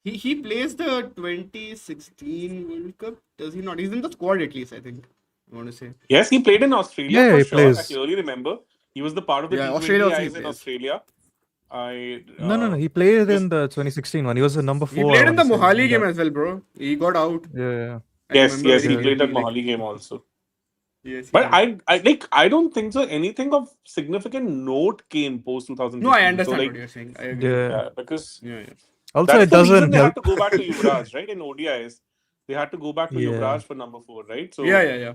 Speaker 2: He plays the 2016 World Cup, does he not? He's in the squad at least, I think. I want to say.
Speaker 1: Yes, he played in Australia
Speaker 3: Yeah,
Speaker 1: for
Speaker 3: he
Speaker 1: sure. I
Speaker 3: plays.
Speaker 1: clearly remember. He was the part of the
Speaker 2: Yeah,
Speaker 1: T20
Speaker 2: Australia also he
Speaker 1: guys in
Speaker 2: plays.
Speaker 1: Australia.
Speaker 3: No. He played in the 2016 one. He was the number 4.
Speaker 2: He played
Speaker 3: I
Speaker 2: in the
Speaker 3: wanna say,
Speaker 2: Mohali game as well, bro. He got out.
Speaker 3: Yeah.
Speaker 2: I
Speaker 1: Yes,
Speaker 2: remember
Speaker 1: he
Speaker 2: very
Speaker 1: played that
Speaker 2: clearly, like,
Speaker 1: Mohali game also.
Speaker 2: Yes, he
Speaker 1: But
Speaker 2: did.
Speaker 1: I don't think so. Anything of significant note came post
Speaker 2: No, I
Speaker 1: 2015. So
Speaker 2: understand what
Speaker 1: like,
Speaker 2: you're saying. I agree.
Speaker 3: Yeah.
Speaker 1: yeah, because
Speaker 2: Yeah, yeah.
Speaker 3: Also,
Speaker 1: that's
Speaker 3: it
Speaker 1: the reason
Speaker 3: doesn't
Speaker 1: they
Speaker 3: help.
Speaker 1: had to go back to Yuvraj, right? In ODIs, they had to go back to
Speaker 3: Yeah.
Speaker 1: Yuvraj for number four, right?
Speaker 2: Yeah,
Speaker 1: So
Speaker 2: yeah, yeah.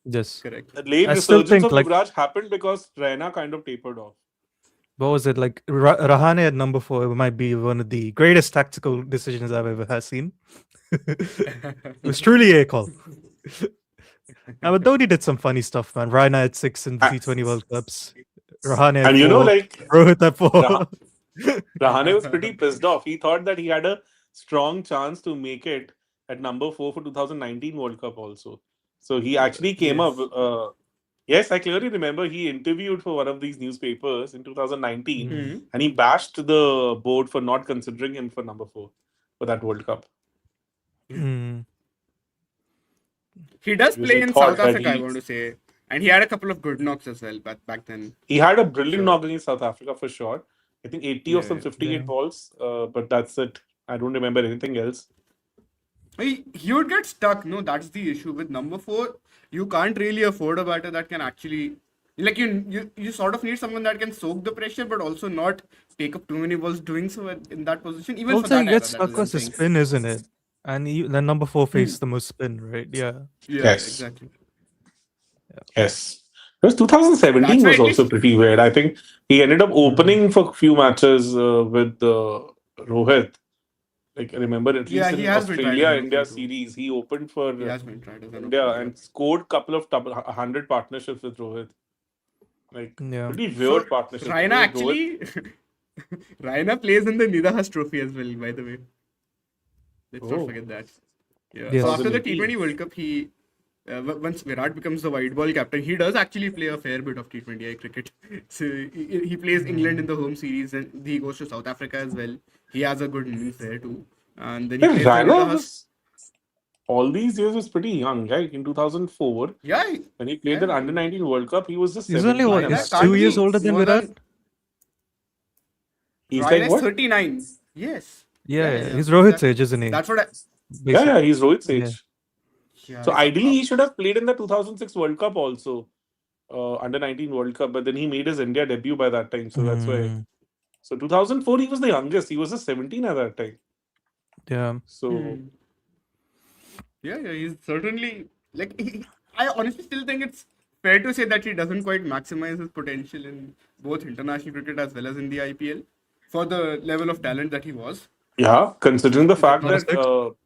Speaker 3: Just,
Speaker 2: Correct.
Speaker 1: the late
Speaker 3: I still
Speaker 1: resurgence
Speaker 3: think
Speaker 1: of
Speaker 3: like,
Speaker 1: Yuvraj happened because Raina kind of tapered off.
Speaker 3: what was it like? Rahane at number 4 might be one of the greatest tactical decisions I've ever has seen. It was truly a call. But Dhoni did some funny stuff, man. Raina at 6 in the
Speaker 1: Ah,
Speaker 3: T20 World Cups. Rahane at
Speaker 1: and
Speaker 3: 4.
Speaker 1: like
Speaker 3: Rohit at 4.
Speaker 1: Rahane was pretty pissed off. He thought that he had a strong chance to make it at number four for 2019 World Cup also. So he actually came up.
Speaker 2: Yes.
Speaker 1: Yes, I clearly remember he interviewed for one of these newspapers in 2019
Speaker 3: Mm.
Speaker 2: Hmm.
Speaker 1: and he bashed the board for not considering him for number four for that World Cup.
Speaker 3: Mm.
Speaker 2: He does
Speaker 1: Because
Speaker 2: play
Speaker 1: he
Speaker 2: in
Speaker 1: thought
Speaker 2: South
Speaker 1: that
Speaker 2: Africa, I want to say. And he had a couple of good knocks as well back then.
Speaker 1: he had a brilliant
Speaker 2: So,
Speaker 1: knock against South Africa for sure. I think 80 or
Speaker 2: yeah,
Speaker 1: some
Speaker 2: yeah.
Speaker 1: 58
Speaker 3: Yeah.
Speaker 1: balls, but that's it. I don't remember anything else.
Speaker 2: He would get stuck. No, that's the issue with number four. You can't really afford a batter that can actually, like you sort of need someone that can soak the pressure, but also not take up too many balls doing so in that position. Even for
Speaker 3: Also,
Speaker 2: that
Speaker 3: he
Speaker 2: era,
Speaker 3: gets
Speaker 2: that
Speaker 3: stuck
Speaker 2: is, I'm
Speaker 3: with the
Speaker 2: saying.
Speaker 3: spin, isn't it? And then number 4
Speaker 2: Hmm.
Speaker 3: faced the most spin, right? Yeah.
Speaker 2: Yeah, yeah,
Speaker 1: Yes.
Speaker 2: exactly.
Speaker 1: Yes. Because
Speaker 2: That's
Speaker 1: 2017
Speaker 2: why
Speaker 1: was
Speaker 2: at
Speaker 1: also
Speaker 2: least.
Speaker 1: pretty weird. I think he ended up
Speaker 3: Mm.
Speaker 1: opening for a few matches with Rohit. Like, I remember at
Speaker 2: Yeah,
Speaker 1: least
Speaker 2: he
Speaker 1: in
Speaker 2: has been tried as
Speaker 1: Australia
Speaker 2: an
Speaker 1: India
Speaker 2: opener too.
Speaker 1: series, he opened
Speaker 2: He
Speaker 1: for
Speaker 2: has been tried as an
Speaker 1: India
Speaker 2: opener. Yeah.
Speaker 1: and scored couple of 100 partnerships with Rohit. Like,
Speaker 3: Yeah.
Speaker 1: pretty
Speaker 2: So
Speaker 1: weird partnerships
Speaker 2: Raina
Speaker 1: because Rohit.
Speaker 2: actually, Raina plays in the Nidahas Trophy as well. By the way, let's not
Speaker 1: Oh,
Speaker 2: forget that. Yeah. So
Speaker 3: Yes.
Speaker 2: after the T20
Speaker 1: 2018.
Speaker 2: World Cup, once Virat becomes the white ball captain, he does actually play a fair bit of T20I cricket. So he plays England in
Speaker 3: Mm.
Speaker 2: the home series, and he goes to South Africa as well. He has a good innings there too, and then he
Speaker 1: Yeah,
Speaker 2: plays the
Speaker 1: Raina
Speaker 2: Nidahas.
Speaker 1: was all these years was pretty young, right? In 2004,
Speaker 2: Yeah,
Speaker 1: when he played the
Speaker 2: yeah.
Speaker 1: Under 19 World Cup, he was just
Speaker 3: He's only
Speaker 1: 17
Speaker 3: what?
Speaker 1: at
Speaker 2: Raina
Speaker 1: that
Speaker 3: He's
Speaker 1: time.
Speaker 3: 2 years
Speaker 2: can't be
Speaker 3: older than
Speaker 2: more
Speaker 3: Virat?
Speaker 2: than
Speaker 1: He's like
Speaker 2: Raina is
Speaker 1: what?
Speaker 2: 39. Yes. Yeah, yeah,
Speaker 3: Yeah.
Speaker 2: yeah.
Speaker 3: He's Rohit's
Speaker 2: Exactly.
Speaker 3: age, isn't he?
Speaker 2: That's what I.
Speaker 1: Yeah,
Speaker 3: Basic.
Speaker 1: yeah, he's Rohit's
Speaker 3: Yeah.
Speaker 1: age.
Speaker 2: Yeah.
Speaker 1: So
Speaker 2: So
Speaker 1: ideally, he should have played in the 2006 World Cup also, Under 19 World Cup, but then he made his India debut by that time. So that's why.
Speaker 3: Mm.
Speaker 1: So 2004, he was the youngest. He was just 17 at that time.
Speaker 3: Yeah.
Speaker 1: So
Speaker 2: yeah, yeah, he's certainly like. I honestly still think it's fair to say that he doesn't quite maximize his potential in both international cricket as well as in the IPL for the level of talent that he was.
Speaker 1: yeah, considering the
Speaker 2: Is it
Speaker 1: fact
Speaker 2: not?
Speaker 3: Number
Speaker 1: that
Speaker 3: 6.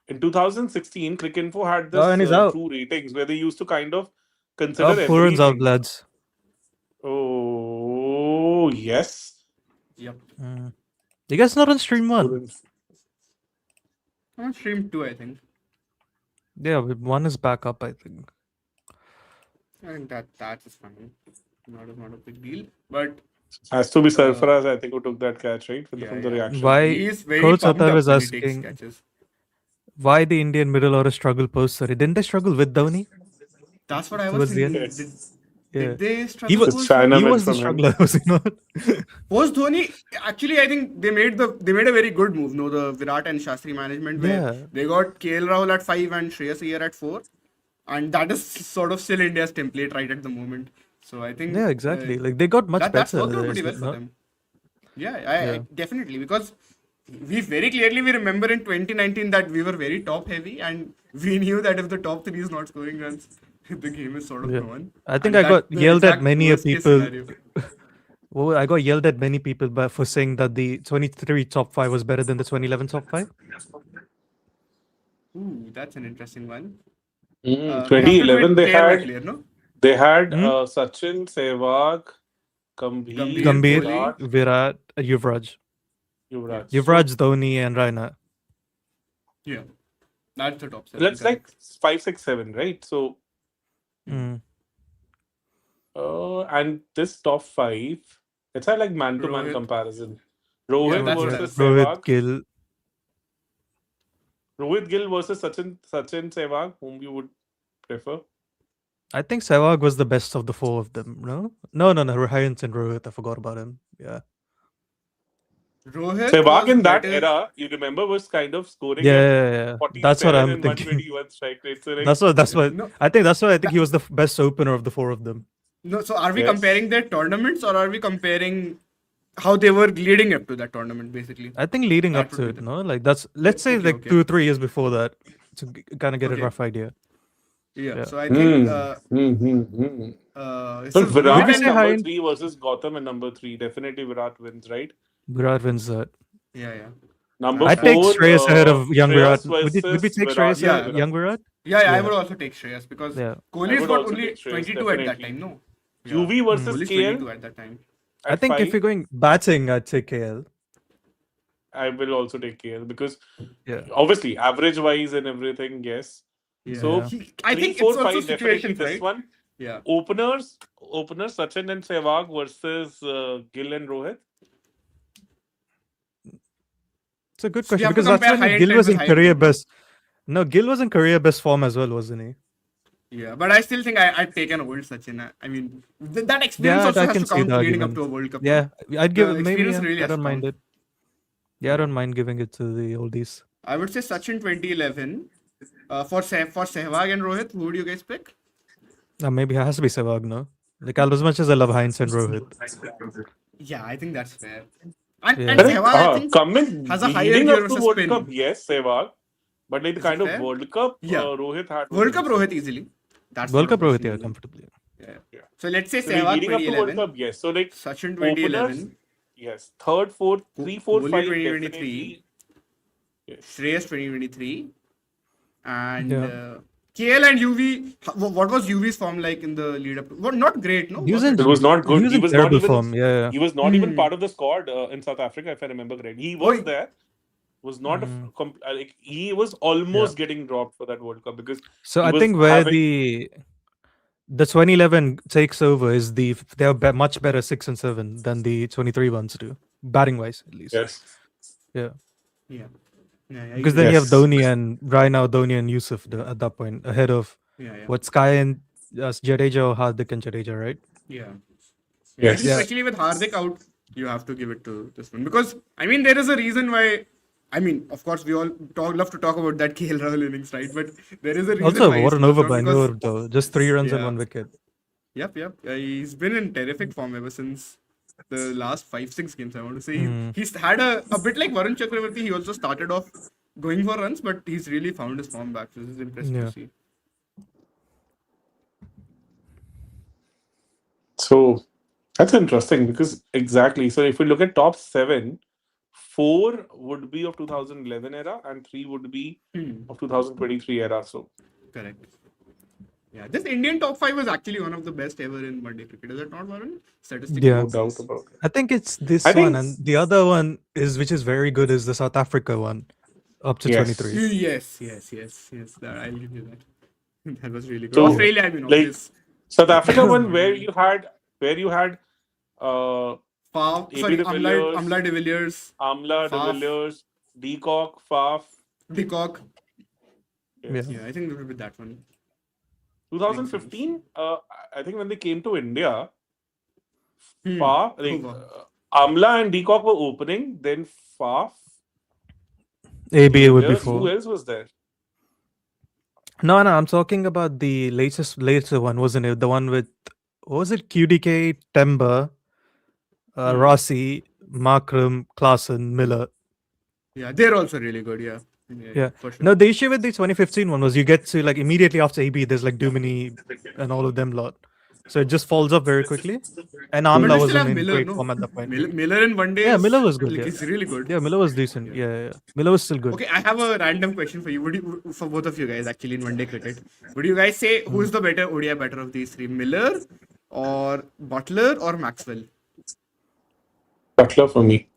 Speaker 1: in 2016, Cricinfo had
Speaker 3: Oh,
Speaker 1: this
Speaker 3: and he's out.
Speaker 1: true ratings where they used to kind of
Speaker 3: Oh,
Speaker 1: consider
Speaker 3: Puran's out,
Speaker 1: everything.
Speaker 3: lads.
Speaker 1: Oh yes.
Speaker 2: Yep.
Speaker 3: Mm. You guys not on stream 1?
Speaker 2: On stream two, I think.
Speaker 3: Yeah, but 1 is back up, I think.
Speaker 2: I think that is fine. Not a big deal. But
Speaker 1: Has to be
Speaker 2: uh,
Speaker 1: Sarfaraz, I think, who took that catch, right?
Speaker 2: yeah,
Speaker 1: from the
Speaker 2: yeah.
Speaker 1: reaction.
Speaker 3: Why?
Speaker 2: He is very
Speaker 3: Coach
Speaker 2: pumped
Speaker 3: Atar
Speaker 2: up
Speaker 3: was
Speaker 2: when he takes
Speaker 3: asking
Speaker 2: catches.
Speaker 3: why the Indian middle order struggle post Surrey. Didn't they struggle with Dhoni
Speaker 2: That's what I was
Speaker 3: towards the end?
Speaker 2: thinking.
Speaker 1: Yes.
Speaker 3: Yeah.
Speaker 2: Did they
Speaker 3: He
Speaker 2: struggle
Speaker 3: was
Speaker 1: Because
Speaker 2: post
Speaker 3: he
Speaker 1: China
Speaker 2: Dhoni?
Speaker 1: went
Speaker 3: was the
Speaker 1: from him.
Speaker 3: struggler, was he not?
Speaker 2: Post Dhoni, actually, I think they made a very good move. No, the Virat and Shastri management where
Speaker 3: Yeah.
Speaker 2: they got KL Rahul at 5 and Shreyas Iyer at 4, and that is sort of still India's template right at the moment. So I think
Speaker 3: Yeah, exactly. Like they got much
Speaker 2: that's
Speaker 3: better.
Speaker 2: worked out
Speaker 3: Is
Speaker 2: pretty well
Speaker 3: it
Speaker 2: for
Speaker 3: not?
Speaker 2: them. Yeah, I
Speaker 3: Yeah.
Speaker 2: definitely because we remember in 2019 that we were very top heavy and we knew that if the top three is not scoring runs, the game is sort of
Speaker 3: Yeah.
Speaker 2: gone.
Speaker 3: I think
Speaker 2: And
Speaker 3: I
Speaker 2: that's
Speaker 3: got
Speaker 2: the
Speaker 3: yelled at
Speaker 2: exact
Speaker 3: many a
Speaker 2: worst case
Speaker 3: people.
Speaker 2: scenario.
Speaker 3: Well, I got yelled at many people for saying that the 23 top 5 was better than the 2011 top 5.
Speaker 2: Ooh, that's an interesting one. We have to do
Speaker 1: 2011,
Speaker 2: it player by player, no?
Speaker 1: they had
Speaker 3: Hmm?
Speaker 1: Sachin, Sehwag, Gambhir,
Speaker 2: Gambhir,
Speaker 3: Gambhir,
Speaker 2: Kohli.
Speaker 1: Virat,
Speaker 3: Virat, Yuvraj.
Speaker 1: Yuvraj.
Speaker 2: Yes.
Speaker 1: So
Speaker 3: Yuvraj, Dhoni, and Raina.
Speaker 2: Yeah. That's the top seven,
Speaker 1: let's like
Speaker 2: correct.
Speaker 1: 5, 6, 7, right? So
Speaker 3: Mm.
Speaker 1: and this top five, let's have like man to man
Speaker 2: Rohit.
Speaker 1: comparison.
Speaker 2: Yeah,
Speaker 1: Rohit
Speaker 2: that's
Speaker 3: Rohit,
Speaker 2: fair.
Speaker 1: versus
Speaker 3: Rohit,
Speaker 1: Sehwag,
Speaker 3: Gill.
Speaker 1: Rohit Gill versus Sachin Sehwag, whom you would prefer?
Speaker 3: I think Sehwag was the best of the 4 of them. No, Hariant and Rohit. I forgot about him. Yeah.
Speaker 2: Rohit
Speaker 1: Sehwag
Speaker 2: was
Speaker 1: in that
Speaker 2: better.
Speaker 1: era, you remember, was kind of scoring
Speaker 3: Yeah,
Speaker 1: at
Speaker 3: yeah, yeah. That's what
Speaker 1: 47
Speaker 3: I'm
Speaker 1: and
Speaker 3: thinking.
Speaker 1: 121 strike rate. So like,
Speaker 3: That's what. That's
Speaker 2: Yeah.
Speaker 3: what.
Speaker 2: No,
Speaker 3: I think. That's why I think
Speaker 2: that,
Speaker 3: he was the best opener of the four of them.
Speaker 2: no. So are we
Speaker 1: yes.
Speaker 2: comparing their tournaments or are we comparing how they were leading up to that tournament? Basically,
Speaker 3: I think leading
Speaker 2: that
Speaker 3: up
Speaker 2: would
Speaker 3: to
Speaker 2: be
Speaker 3: it,
Speaker 2: the.
Speaker 3: no, like that's let's say
Speaker 2: Okay,
Speaker 3: like
Speaker 2: okay,
Speaker 3: 2 3 years before that to kind of get a
Speaker 2: okay.
Speaker 3: rough idea.
Speaker 2: Yeah.
Speaker 3: Yeah.
Speaker 2: So I think
Speaker 1: Hmm. Hmm. Hmm. Hmm.
Speaker 2: so
Speaker 1: But
Speaker 2: Rohit
Speaker 3: Would you
Speaker 1: Virat
Speaker 2: and
Speaker 3: say
Speaker 1: number
Speaker 3: high?
Speaker 1: three versus Gotham and number three. Definitely Virat wins, right?
Speaker 3: Virat wins that.
Speaker 2: yeah, yeah.
Speaker 1: Number
Speaker 3: I'd take
Speaker 2: That's
Speaker 1: four,
Speaker 3: Shreyas ahead of young Virat.
Speaker 1: Shreyas
Speaker 3: Would we
Speaker 1: versus
Speaker 3: take
Speaker 1: Virat.
Speaker 3: Shreyas
Speaker 1: Yeah,
Speaker 3: ahead
Speaker 2: yeah.
Speaker 1: Virat.
Speaker 3: young Virat?
Speaker 2: Yeah, yeah, I
Speaker 3: Yeah.
Speaker 2: would also take Shreyas because
Speaker 3: Yeah.
Speaker 1: I
Speaker 2: Kohli
Speaker 1: would
Speaker 2: got
Speaker 1: also
Speaker 2: only
Speaker 1: take Shreyas,
Speaker 2: 22 at that
Speaker 1: definitely.
Speaker 2: time, no? Yeah.
Speaker 1: UV versus
Speaker 2: Kohli's
Speaker 1: KL
Speaker 2: 22 at that time.
Speaker 3: I
Speaker 1: at
Speaker 3: think if
Speaker 1: five.
Speaker 3: you're going batting, I'd take KL.
Speaker 1: I will also take KL because
Speaker 3: Yeah.
Speaker 1: obviously average wise and everything, yes.
Speaker 2: Yeah.
Speaker 3: Yeah.
Speaker 1: So
Speaker 2: I
Speaker 1: three,
Speaker 2: think it's
Speaker 1: four,
Speaker 2: also
Speaker 1: five, definitely
Speaker 2: situations,
Speaker 1: this
Speaker 2: right?
Speaker 1: one.
Speaker 2: Yeah.
Speaker 1: Openers Sachin and Sehwag versus Gill and Rohit.
Speaker 3: It's a good
Speaker 2: So we
Speaker 3: question
Speaker 2: have to
Speaker 3: because that's
Speaker 2: compare
Speaker 3: when
Speaker 2: high end
Speaker 3: Gill
Speaker 2: trend
Speaker 3: was
Speaker 2: with
Speaker 3: in
Speaker 2: high end
Speaker 3: career
Speaker 2: trend, no?
Speaker 3: best. No, Gill was in career best form as well, wasn't he?
Speaker 2: Yeah, but I still think I'd take an old Sachin. I mean, that experience
Speaker 3: Yeah,
Speaker 2: also
Speaker 3: I
Speaker 2: has
Speaker 3: can
Speaker 2: to
Speaker 3: see
Speaker 2: count
Speaker 3: the
Speaker 2: leading up to
Speaker 3: argument.
Speaker 2: a World Cup, no?
Speaker 3: Yeah, I'd give
Speaker 2: The
Speaker 3: it maybe.
Speaker 2: experience
Speaker 3: Yeah,
Speaker 2: really
Speaker 3: I
Speaker 2: has to
Speaker 3: don't mind
Speaker 2: count.
Speaker 3: it. Yeah, I don't mind giving it to the oldies.
Speaker 2: I would say Sachin 2011. For Sehwag and Rohit, who would you guys pick?
Speaker 3: Maybe it has to be Sehwag, no? Like as much as I love Heinz and Rohit.
Speaker 2: Yeah, I think that's fair. And
Speaker 3: Yeah.
Speaker 1: Correct.
Speaker 2: Sehwag, I think,
Speaker 1: Coming
Speaker 2: has a higher
Speaker 1: leading
Speaker 2: gear
Speaker 1: up to
Speaker 2: versus
Speaker 1: World Cup,
Speaker 2: spin.
Speaker 1: yes, Sehwag. But like the
Speaker 2: Is it
Speaker 1: kind of
Speaker 2: fair?
Speaker 1: World Cup
Speaker 2: Yeah.
Speaker 1: Rohit had was
Speaker 2: World Cup
Speaker 1: insane.
Speaker 2: Rohit easily. That's
Speaker 3: World
Speaker 2: not a
Speaker 3: Cup Rohit,
Speaker 2: question
Speaker 3: yeah,
Speaker 2: even.
Speaker 3: comfortably.
Speaker 2: Yeah.
Speaker 1: Yeah.
Speaker 2: So let's say
Speaker 1: So like
Speaker 2: Sehwag
Speaker 1: leading up to World
Speaker 2: 2011,
Speaker 1: Cup, yes. So like
Speaker 2: Sachin
Speaker 1: openers,
Speaker 2: 2011,
Speaker 1: yes. Third, fourth, three, four,
Speaker 2: Kohli
Speaker 1: five,
Speaker 2: 2023,
Speaker 1: definitely. Yes.
Speaker 2: Shreyas 2023, and
Speaker 3: Yeah.
Speaker 2: KL and UV. What was UV's form like in the lead up to? Well, not great, no?
Speaker 3: He was
Speaker 2: Was
Speaker 3: in
Speaker 2: it?
Speaker 1: It was not
Speaker 3: he
Speaker 1: good.
Speaker 3: was in terrible form. Yeah.
Speaker 1: He was not even
Speaker 2: Hmm.
Speaker 1: part of the squad in South Africa, if I remember correctly. He
Speaker 2: Oh,
Speaker 1: was there, was not a
Speaker 3: Mm,
Speaker 1: like he was
Speaker 3: yeah.
Speaker 1: almost getting dropped for that World Cup because
Speaker 3: So
Speaker 1: he
Speaker 3: I
Speaker 1: was
Speaker 3: think where
Speaker 1: having
Speaker 3: the 2011 takes over is they're much better 6 and 7 than the 23 ones do, batting wise at least.
Speaker 1: yes,
Speaker 3: Yeah,
Speaker 2: yeah. Yeah, I
Speaker 3: because
Speaker 2: agree.
Speaker 3: then you have
Speaker 1: yes,
Speaker 3: Dhoni and right now Dhoni and Yusuf at that point ahead of
Speaker 2: Yeah, yeah.
Speaker 3: what Sky and Jadeja or Hardik and Jadeja, right?
Speaker 2: Yeah. Yeah, I think
Speaker 3: Yeah.
Speaker 1: yes.
Speaker 2: especially with Hardik out, you have to give it to this one because I mean there is a reason why. I mean, of course, we all love to talk about that KL Rahul innings, right? But there is a reason
Speaker 3: Also,
Speaker 2: why he
Speaker 3: what an
Speaker 2: sticks
Speaker 3: over
Speaker 2: out
Speaker 3: by
Speaker 2: because
Speaker 3: Noor though, just 3 runs and
Speaker 2: yeah,
Speaker 3: 1 wicket.
Speaker 2: yep. He's been in terrific form ever since the last 5 6 games. I want to say
Speaker 3: Mm,
Speaker 2: he's had a bit like Varun Chakravarti. He also started off going for runs, but he's really found his form back. So this is impressive to
Speaker 3: yeah.
Speaker 2: see.
Speaker 1: So that's interesting because exactly. So if we look at top seven, four would be of 2011 era and three would be
Speaker 2: Hmm.
Speaker 1: of 2023 era. So
Speaker 2: Correct. Yeah, this Indian top five was actually one of the best ever in one day cricket. Is that not, Varun? Statistically.
Speaker 3: Yeah.
Speaker 1: no doubt about it.
Speaker 3: I think it's
Speaker 1: I
Speaker 3: this one
Speaker 1: think
Speaker 3: and the other one is which is very good is the South Africa one up to 23.
Speaker 1: yes.
Speaker 2: Yes. That, I'll give you that. That was really good.
Speaker 1: So
Speaker 2: Australia, I mean,
Speaker 1: like
Speaker 2: obvious.
Speaker 1: South Africa
Speaker 2: Australia was
Speaker 1: one
Speaker 2: good.
Speaker 1: where you had AB
Speaker 2: Sorry,
Speaker 1: de
Speaker 2: Amla
Speaker 1: Villiers,
Speaker 2: de Villiers,
Speaker 1: Amla de
Speaker 2: Faf,
Speaker 1: Villiers, Deacock, Faf.
Speaker 2: Peacock.
Speaker 3: Yeah.
Speaker 1: Yes.
Speaker 2: Yeah, I think it would be that one. Big finish.
Speaker 1: 2015, I think when they came to India,
Speaker 2: Hmm.
Speaker 1: Faf, like
Speaker 2: Over.
Speaker 1: Amla and Deacock were opening, then Faf, de
Speaker 3: ABA would be
Speaker 1: Villiers. Who
Speaker 3: 4.
Speaker 1: else was there?
Speaker 3: No, I'm talking about the later one, wasn't it? The one with what was it? QDK, Temba,
Speaker 2: Hmm.
Speaker 3: Rossi, Markram, Klaassen, Miller.
Speaker 2: Yeah, they're also really good.
Speaker 3: Yeah.
Speaker 2: For sure.
Speaker 3: No, the issue with the 2015 one was you get to like immediately after AB, there's like Dumini and all of them lot. So it just falls up very quickly. And
Speaker 2: But
Speaker 3: Amla
Speaker 2: you still
Speaker 3: wasn't
Speaker 2: have
Speaker 3: in
Speaker 2: Miller,
Speaker 3: great
Speaker 2: no?
Speaker 3: form at that point.
Speaker 2: Miller in one day
Speaker 3: Yeah,
Speaker 2: is
Speaker 3: Miller was good.
Speaker 2: like
Speaker 3: Yeah,
Speaker 2: he's really good.
Speaker 3: yeah, Miller was decent. Yeah. Miller was still good.
Speaker 2: Okay, I have a random question for you. For both of you guys, actually, in one day cricket, would you guys say who is the better ODI batter of these three, Miller or Butler or Maxwell?
Speaker 1: Butler for me.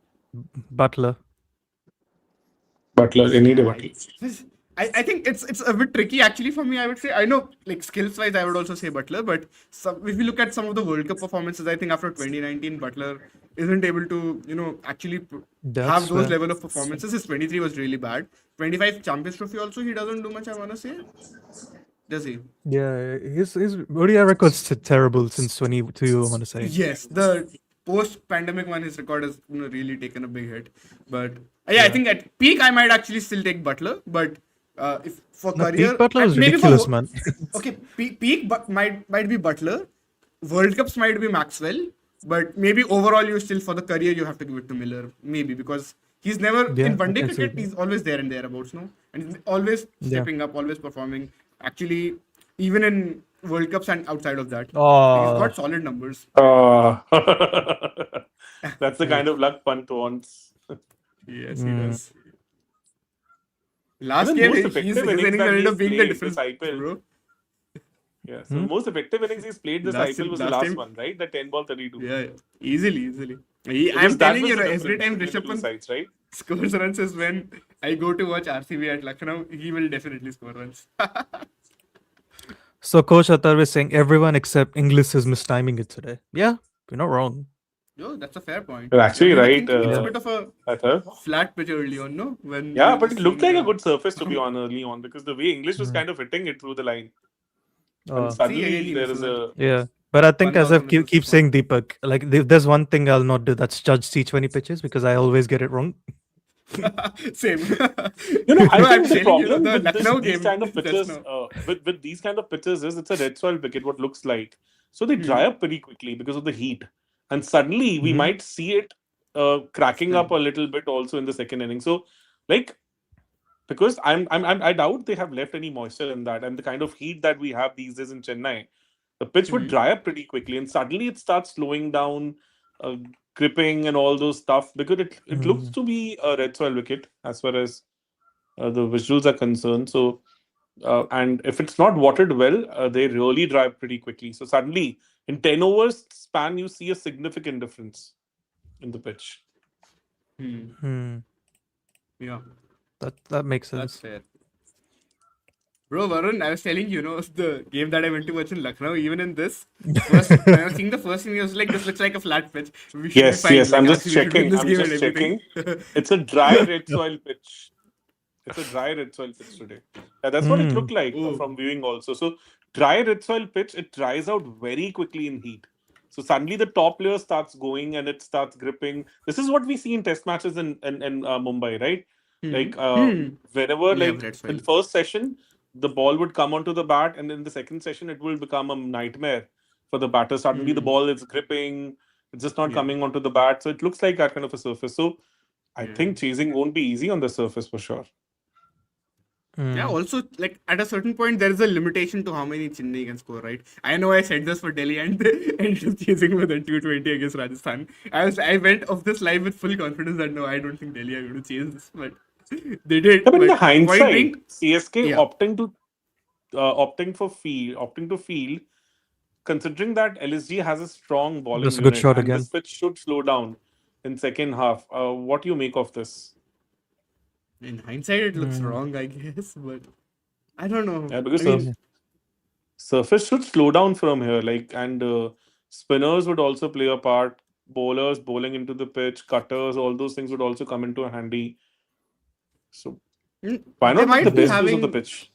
Speaker 3: Butler.
Speaker 1: Butler, any day
Speaker 2: Yeah,
Speaker 1: Butler.
Speaker 2: I think it's a bit tricky actually for me. I would say I know like skills wise I would also say Butler, but if you look at some of the World Cup performances, I think after 2019 Butler isn't able to actually
Speaker 3: That's
Speaker 2: have those
Speaker 3: fair.
Speaker 2: level of performances. His 23 was really bad. 25 Champions Trophy also he doesn't do much. I wanna say, does he?
Speaker 3: Yeah, his ODI record's terrible since 22. I want to say.
Speaker 2: Yes, the post-pandemic one, his record has really taken a big hit. But yeah, I think at peak I might actually still take Butler. But if for
Speaker 3: No,
Speaker 2: career,
Speaker 3: peak Butler
Speaker 2: and
Speaker 3: was
Speaker 2: maybe
Speaker 3: ridiculous,
Speaker 2: for
Speaker 3: man.
Speaker 2: okay, peak but might be Butler. World Cups might be Maxwell, but maybe overall you still for the career you have to give it to Miller, maybe because he's never
Speaker 3: Yeah,
Speaker 2: in
Speaker 3: I
Speaker 2: one day
Speaker 3: can see
Speaker 2: cricket.
Speaker 3: that.
Speaker 2: He's always there and thereabouts, no, and he's always
Speaker 3: Yeah.
Speaker 2: stepping up, always performing. Actually, even in World Cups and outside of that, like he's
Speaker 3: Oh,
Speaker 2: got solid numbers.
Speaker 1: Uh, that's the
Speaker 3: oof.
Speaker 1: kind of luck Pant wants.
Speaker 2: Yes, he
Speaker 3: Mm.
Speaker 2: does. Last
Speaker 1: Even
Speaker 2: game,
Speaker 1: most
Speaker 2: his
Speaker 1: effective innings
Speaker 2: innings
Speaker 1: that
Speaker 2: ended
Speaker 1: he's
Speaker 2: up being the
Speaker 1: played this
Speaker 2: difference,
Speaker 1: IPL.
Speaker 2: bro.
Speaker 1: Yeah, so
Speaker 3: Hmm?
Speaker 1: most effective innings he's played this IPL was the
Speaker 2: Last
Speaker 1: last
Speaker 2: time,
Speaker 1: one, right? The 10 ball 32.
Speaker 2: yeah, easily.
Speaker 1: Because
Speaker 2: I'm
Speaker 1: that
Speaker 2: telling
Speaker 1: was
Speaker 2: you,
Speaker 1: the
Speaker 2: every
Speaker 1: difference
Speaker 2: time
Speaker 1: between the
Speaker 2: Rishabh
Speaker 1: two
Speaker 2: Pant
Speaker 1: sides, right?
Speaker 2: scores runs is when I go to watch RCB at Lucknow, he will definitely score runs.
Speaker 3: So Coach Attar was saying everyone except Inglis is mistiming it today. Yeah, you're not wrong.
Speaker 2: Yo, that's a fair point.
Speaker 1: You're
Speaker 2: Yeah,
Speaker 1: actually
Speaker 2: we were
Speaker 1: right,
Speaker 2: thinking it's a
Speaker 3: Yeah.
Speaker 2: bit of a
Speaker 1: Athar.
Speaker 2: flat pitch early on, no? When we
Speaker 1: Yeah,
Speaker 2: were
Speaker 1: but
Speaker 2: just
Speaker 1: it looked
Speaker 2: seeing
Speaker 1: like a
Speaker 2: the.
Speaker 1: good surface to be on early on because the way English was
Speaker 3: Mm.
Speaker 1: kind of hitting it through the line. And
Speaker 2: See, again,
Speaker 1: suddenly
Speaker 2: he
Speaker 1: there
Speaker 2: misses
Speaker 1: is
Speaker 2: it.
Speaker 1: a.
Speaker 3: Yeah. But I think
Speaker 2: Pant
Speaker 3: as
Speaker 2: also
Speaker 3: I've
Speaker 2: misses
Speaker 3: keep
Speaker 2: this one.
Speaker 3: saying Deepak, like there's one thing I'll not do, that's judge T20 pitches because I always get it wrong.
Speaker 2: Same.
Speaker 1: I
Speaker 2: Bro, I'm
Speaker 1: think the
Speaker 2: telling you,
Speaker 1: problem
Speaker 2: the
Speaker 1: with
Speaker 2: Lucknow
Speaker 1: these
Speaker 2: game
Speaker 1: kind of
Speaker 2: just
Speaker 1: pitches,
Speaker 2: now.
Speaker 1: with these kind of pitches is it's a red soil wicket, what looks like. So they dry
Speaker 2: Hmm.
Speaker 1: up pretty quickly because of the heat. And suddenly we
Speaker 3: Hmm.
Speaker 1: might see it cracking
Speaker 2: Still.
Speaker 1: up a little bit also in the second inning. So, like, because I doubt they have left any moisture in that, and the kind of heat that we have these days in Chennai, the pitch would
Speaker 2: Hmm.
Speaker 1: dry up pretty quickly, and suddenly it starts slowing down, uh, gripping, and all those stuff because it looks
Speaker 3: Mm.
Speaker 1: to be a red soil wicket as far as the visuals are concerned. So, and if it's not watered well, they really dry up pretty quickly. So suddenly, in 10 overs span, you see a significant difference in the pitch.
Speaker 2: Hmm.
Speaker 3: Hmm.
Speaker 2: Yeah,
Speaker 3: That makes
Speaker 2: that's
Speaker 3: sense.
Speaker 2: fair. Bro, Varun, I was telling you, the game that I went to watch in Lucknow, even in this, first, when I was seeing the first thing, I was like, this looks like a flat pitch. We should be
Speaker 1: Yes,
Speaker 2: fine.
Speaker 1: yes.
Speaker 2: Like,
Speaker 1: I'm just
Speaker 2: RCB should win
Speaker 1: checking.
Speaker 2: this
Speaker 1: I'm
Speaker 2: game and
Speaker 1: just
Speaker 2: everything.
Speaker 1: checking. It's a dry red soil pitch. It's a dry red soil pitch today. Yeah, that's what it
Speaker 3: Hmm.
Speaker 1: looked like
Speaker 2: Oh.
Speaker 1: from viewing also. So dry red soil pitch, it dries out very quickly in heat. So suddenly the top layer starts going and it starts gripping. This is what we see in test matches in Mumbai, right?
Speaker 2: Hmm.
Speaker 1: Like
Speaker 2: Hmm.
Speaker 1: whenever
Speaker 2: We have
Speaker 1: like
Speaker 2: red
Speaker 1: in
Speaker 2: soil.
Speaker 1: first session the ball would come onto the bat, and in the second session it will become a nightmare for the batter. Suddenly the
Speaker 2: Hmm.
Speaker 1: ball is gripping, it's just not
Speaker 2: Yeah.
Speaker 1: coming onto the bat. So it looks like that kind of a surface. So I
Speaker 2: Yeah.
Speaker 1: think chasing won't be easy on the surface for sure.
Speaker 2: Yeah,
Speaker 3: Hmm.
Speaker 2: also, like, at a certain point, there is a limitation to how many Chennai can score, right? I know I said this for Delhi and ended up chasing with a 220 against Rajasthan. I went off this live with full confidence that no, I don't think Delhi are going to chase this, but they
Speaker 1: Yeah,
Speaker 2: did.
Speaker 1: but in the
Speaker 2: But point
Speaker 1: hindsight,
Speaker 2: being,
Speaker 1: CSK
Speaker 2: yeah.
Speaker 1: opting to field, considering that LSG has a strong bowling
Speaker 3: That's a good
Speaker 1: unit
Speaker 3: shot
Speaker 1: and this
Speaker 3: again.
Speaker 1: pitch should slow down in second half. What do you make of this?
Speaker 2: In hindsight, it looks
Speaker 3: Hmm.
Speaker 2: wrong, I guess, but I don't know.
Speaker 1: Yeah,
Speaker 2: I
Speaker 1: because
Speaker 2: mean,
Speaker 1: surface should slow down from here. Like, and spinners would also play a part. Bowlers bowling into the pitch, cutters, all those things would also come into handy. So why
Speaker 2: they
Speaker 1: not make the
Speaker 2: might be
Speaker 1: best use of the
Speaker 2: having
Speaker 1: pitch?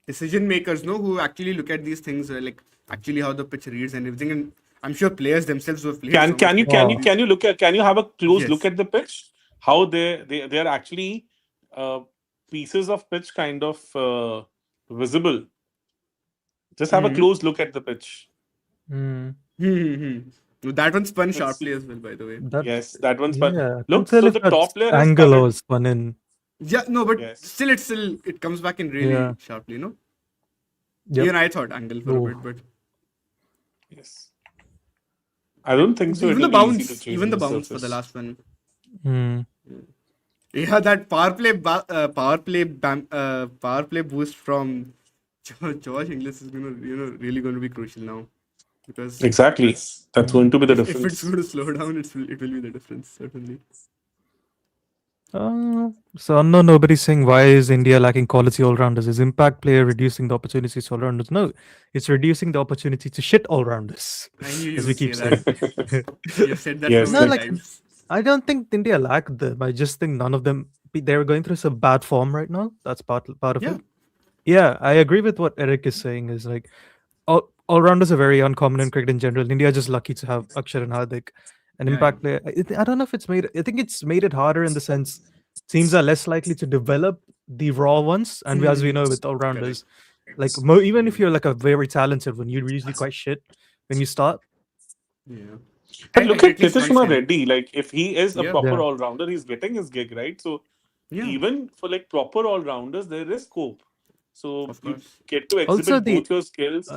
Speaker 2: decision makers, no, who actually look at these things, like actually how the pitch reads and everything. And I'm sure players themselves who have played
Speaker 1: Can
Speaker 2: so much
Speaker 1: can you
Speaker 2: cricket
Speaker 1: can
Speaker 2: in
Speaker 1: you
Speaker 3: Oh.
Speaker 1: can
Speaker 2: these.
Speaker 1: you look at can you have a close look
Speaker 2: Yes.
Speaker 1: at the pitch? How they are actually uh, pieces of pitch kind of visible. Just have a
Speaker 2: Hmm.
Speaker 1: close look at the pitch.
Speaker 3: Hmm.
Speaker 2: That one spun
Speaker 1: Let's
Speaker 2: sharply
Speaker 1: see.
Speaker 2: as well, by the way.
Speaker 3: That
Speaker 1: Yes, that one's fun.
Speaker 3: yeah. I can't
Speaker 1: Look,
Speaker 3: tell
Speaker 1: so
Speaker 3: if
Speaker 1: the
Speaker 3: that's
Speaker 1: top layer has
Speaker 3: angle or
Speaker 1: started.
Speaker 3: spun in.
Speaker 2: Yeah, no, but
Speaker 1: Yes,
Speaker 2: still it comes back in
Speaker 3: Yeah.
Speaker 2: really sharply, no?
Speaker 3: Yep.
Speaker 2: Even I thought angle for a
Speaker 3: Oh.
Speaker 2: bit, but
Speaker 1: yes. I
Speaker 2: like
Speaker 1: don't think so.
Speaker 2: even
Speaker 1: It'll
Speaker 2: the
Speaker 1: be easy to
Speaker 2: bounce,
Speaker 1: chase
Speaker 2: even
Speaker 1: on
Speaker 2: the
Speaker 1: the
Speaker 2: bounce for the
Speaker 1: surface.
Speaker 2: last one.
Speaker 3: Hmm.
Speaker 2: Yeah, that power play boost from George Inglis is gonna really gonna be crucial now, because
Speaker 1: Exactly. That's
Speaker 3: Hmm.
Speaker 1: going to be the
Speaker 2: if it's
Speaker 1: difference.
Speaker 2: going to slow down, it will be the difference, certainly.
Speaker 3: So I know nobody's saying why is India lacking quality all rounders? Is impact player reducing the opportunities to all rounders? No, it's reducing the opportunity to shit all rounders,
Speaker 2: I knew you
Speaker 3: as we
Speaker 2: would say
Speaker 3: keep
Speaker 2: that.
Speaker 3: saying.
Speaker 2: You've said that so
Speaker 1: Yes,
Speaker 3: No,
Speaker 2: many
Speaker 3: like
Speaker 2: times.
Speaker 3: I don't think India lacked them. I just think none of them. They're going through some bad form right now. That's part of
Speaker 2: Yeah.
Speaker 3: it. Yeah, I agree with what Eric is saying. Is like all rounders are very uncommon in cricket in general. India is just lucky to have Akshar and Hardik, an
Speaker 2: Yeah,
Speaker 3: impact player. I don't know if it's made. I think it's made it harder in the sense teams are less likely to develop the raw ones, and as we know with all
Speaker 2: correct.
Speaker 3: rounders, like even if you're like a very talented one, you're usually quite shit when you start.
Speaker 2: Yeah.
Speaker 1: But look
Speaker 2: At
Speaker 1: at
Speaker 2: least once
Speaker 1: Titishuma
Speaker 2: then.
Speaker 1: Reddy. Like, if he is a
Speaker 2: Yeah.
Speaker 1: proper
Speaker 3: Yeah.
Speaker 1: all rounder, he's getting his gig, right? So,
Speaker 2: Yeah.
Speaker 1: even for like proper all rounders, there is scope. So,
Speaker 2: Of
Speaker 1: you
Speaker 2: course.
Speaker 1: get to
Speaker 3: Also,
Speaker 1: exhibit
Speaker 3: the
Speaker 1: both your skills.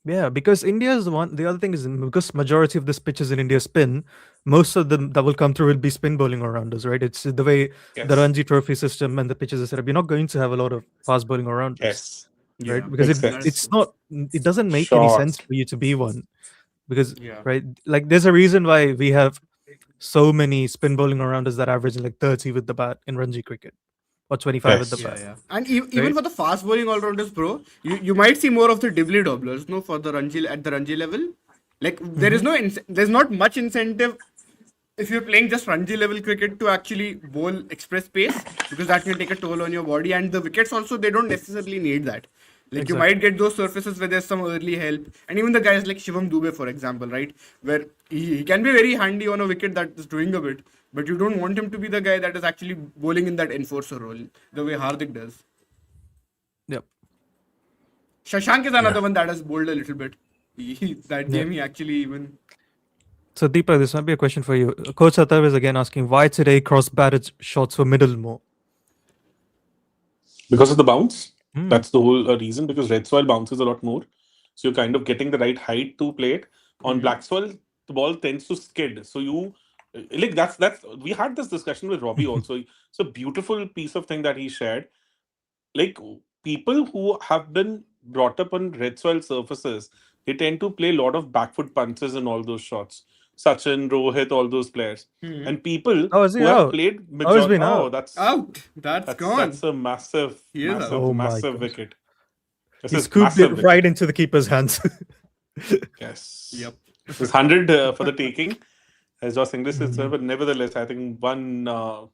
Speaker 3: yeah, because India is the one. The other thing is because majority of this pitches in India spin, most of them that will come through will be spin bowling all rounders, right? It's the way the
Speaker 1: Yes.
Speaker 3: Ranji Trophy system and the pitches are set up. You're not going to have a lot of fast bowling all rounders,
Speaker 1: Yes.
Speaker 3: right?
Speaker 2: Yeah.
Speaker 3: Because
Speaker 1: Makes
Speaker 2: That is
Speaker 1: sense.
Speaker 3: it's
Speaker 2: true.
Speaker 3: not it doesn't make any sense
Speaker 1: Short.
Speaker 3: for you to be one because
Speaker 2: Yeah.
Speaker 3: right, like there's a reason why we have so many spin bowling all rounders that average like 30 with the bat in Ranji cricket or 25 with the
Speaker 1: Yes.
Speaker 2: Yeah,
Speaker 3: bat,
Speaker 2: yeah. And even
Speaker 3: right?
Speaker 2: for the fast bowling all rounders, bro, you might see more of the dibbly doublers, no, for the Ranji at the Ranji level. Like there is
Speaker 3: Hmm.
Speaker 2: no there's not much incentive if you're playing just Ranji level cricket to actually bowl express pace, because that can take a toll on your body, and the wickets also they don't necessarily need that. Like you might
Speaker 3: Exactly.
Speaker 2: get those surfaces where there's some early help, and even the guys like Shivam Dube, for example, right, where he can be very handy on a wicket that is doing a bit, but you don't want him to be the guy that is actually bowling in that enforcer role the way Hardik does.
Speaker 3: Yep.
Speaker 2: Shashank is
Speaker 1: Yeah.
Speaker 2: another one that has bowled a little bit. That
Speaker 3: Yep.
Speaker 2: game he actually even.
Speaker 3: So Deepa, this might be a question for you. Coach Atar is again asking why today cross batted shots were middle more.
Speaker 1: Because of the bounce.
Speaker 3: Hmm.
Speaker 1: That's the whole reason. Because red soil bounces a lot more. So, you're kind of getting the right height to play it. On black soil, the ball tends to skid. So, like that's we had this discussion with Robbie also. It's a beautiful piece of thing that he shared. Like, people who have been brought up on red soil surfaces, they tend to play a lot of back foot punches in all those shots. Sachin, Rohit, all those players. And people
Speaker 3: Oh, is he
Speaker 1: who have
Speaker 3: out?
Speaker 1: played
Speaker 3: Oh, he's
Speaker 1: major
Speaker 3: been
Speaker 1: oh,
Speaker 3: out.
Speaker 2: Out. That's
Speaker 1: that's
Speaker 2: gone.
Speaker 1: a massive,
Speaker 2: He is out.
Speaker 1: massive,
Speaker 3: Oh my
Speaker 1: massive
Speaker 3: god.
Speaker 1: wicket. This
Speaker 3: He
Speaker 1: is
Speaker 3: scooped it
Speaker 1: massive
Speaker 3: right
Speaker 1: wicket.
Speaker 3: into the keeper's hands.
Speaker 1: Yes.
Speaker 2: Yep.
Speaker 1: This 100 for the taking, as Josh English said,
Speaker 3: Mhm.
Speaker 1: but nevertheless, I think one of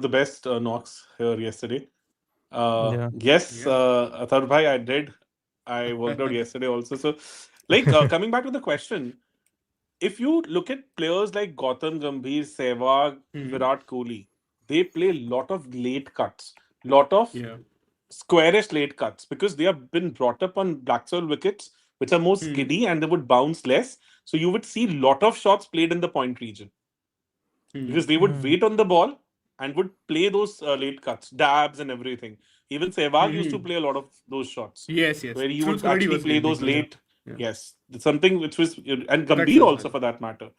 Speaker 1: the best knocks here yesterday.
Speaker 3: Yeah.
Speaker 1: Yes,
Speaker 2: Yeah.
Speaker 1: Athar bhai, I did. I worked out yesterday also. So, like, coming back to the question, if you look at players like Gautam Gambhir, Sehwag, Virat Kohli, they play a lot of late cuts, lot of
Speaker 2: Yeah.
Speaker 1: squarish late cuts because they have been brought up on black soil wickets, which are more skiddy and they would bounce less. So you would see a lot of shots played in the point region because they would
Speaker 3: Mm.
Speaker 1: wait on the ball and would play those late cuts, dabs, and everything. Even Sehwag used to play a lot of those shots
Speaker 2: Yes, yes.
Speaker 1: where he
Speaker 2: Through
Speaker 1: would
Speaker 2: third, he
Speaker 1: actually
Speaker 2: was
Speaker 1: play
Speaker 2: very big
Speaker 1: those
Speaker 2: on that.
Speaker 1: late.
Speaker 2: Yeah.
Speaker 1: Yes, something which was and
Speaker 2: Cuts
Speaker 1: Gambhir
Speaker 2: as
Speaker 1: also
Speaker 2: well.
Speaker 1: for that matter,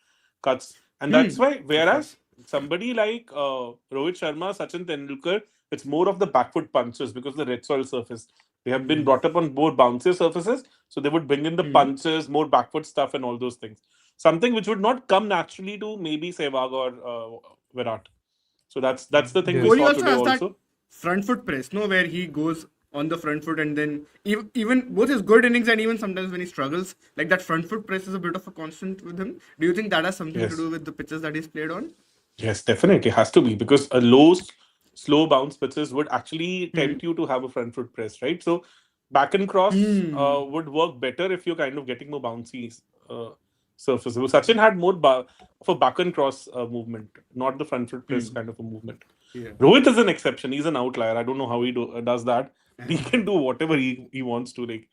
Speaker 1: cuts, and that's why.
Speaker 2: Of
Speaker 1: Whereas
Speaker 2: course.
Speaker 1: somebody like Rohit Sharma, Sachin Tendulkar, it's more of the back foot punches because of the red soil surface. They have been brought up on more bouncy surfaces, so they would bring in the punches, more back foot stuff, and all those things. Something which would not come naturally to maybe Sehwag or Virat. So that's the thing we
Speaker 3: Yeah.
Speaker 2: Kohli
Speaker 1: saw
Speaker 2: also
Speaker 1: today
Speaker 2: has that
Speaker 1: also.
Speaker 2: front foot press, no, where he goes on the front foot and then even both his good innings and even sometimes when he struggles, like that front foot press is a bit of a constant with him. Do you think that has something to
Speaker 1: Yes.
Speaker 2: do with the pitches that he's played on?
Speaker 1: Yes, definitely has to be because a slow bounce pitches would actually tempt you to have a front foot press, right? So back and cross would work better if you're kind of getting more bouncy uh, surfaces. So Sachin had more of a back and cross movement, not the front foot press kind of a movement.
Speaker 2: Yeah.
Speaker 1: Rohit is an exception; he's an outlier. I don't know how does that. But he can do whatever he wants to. Like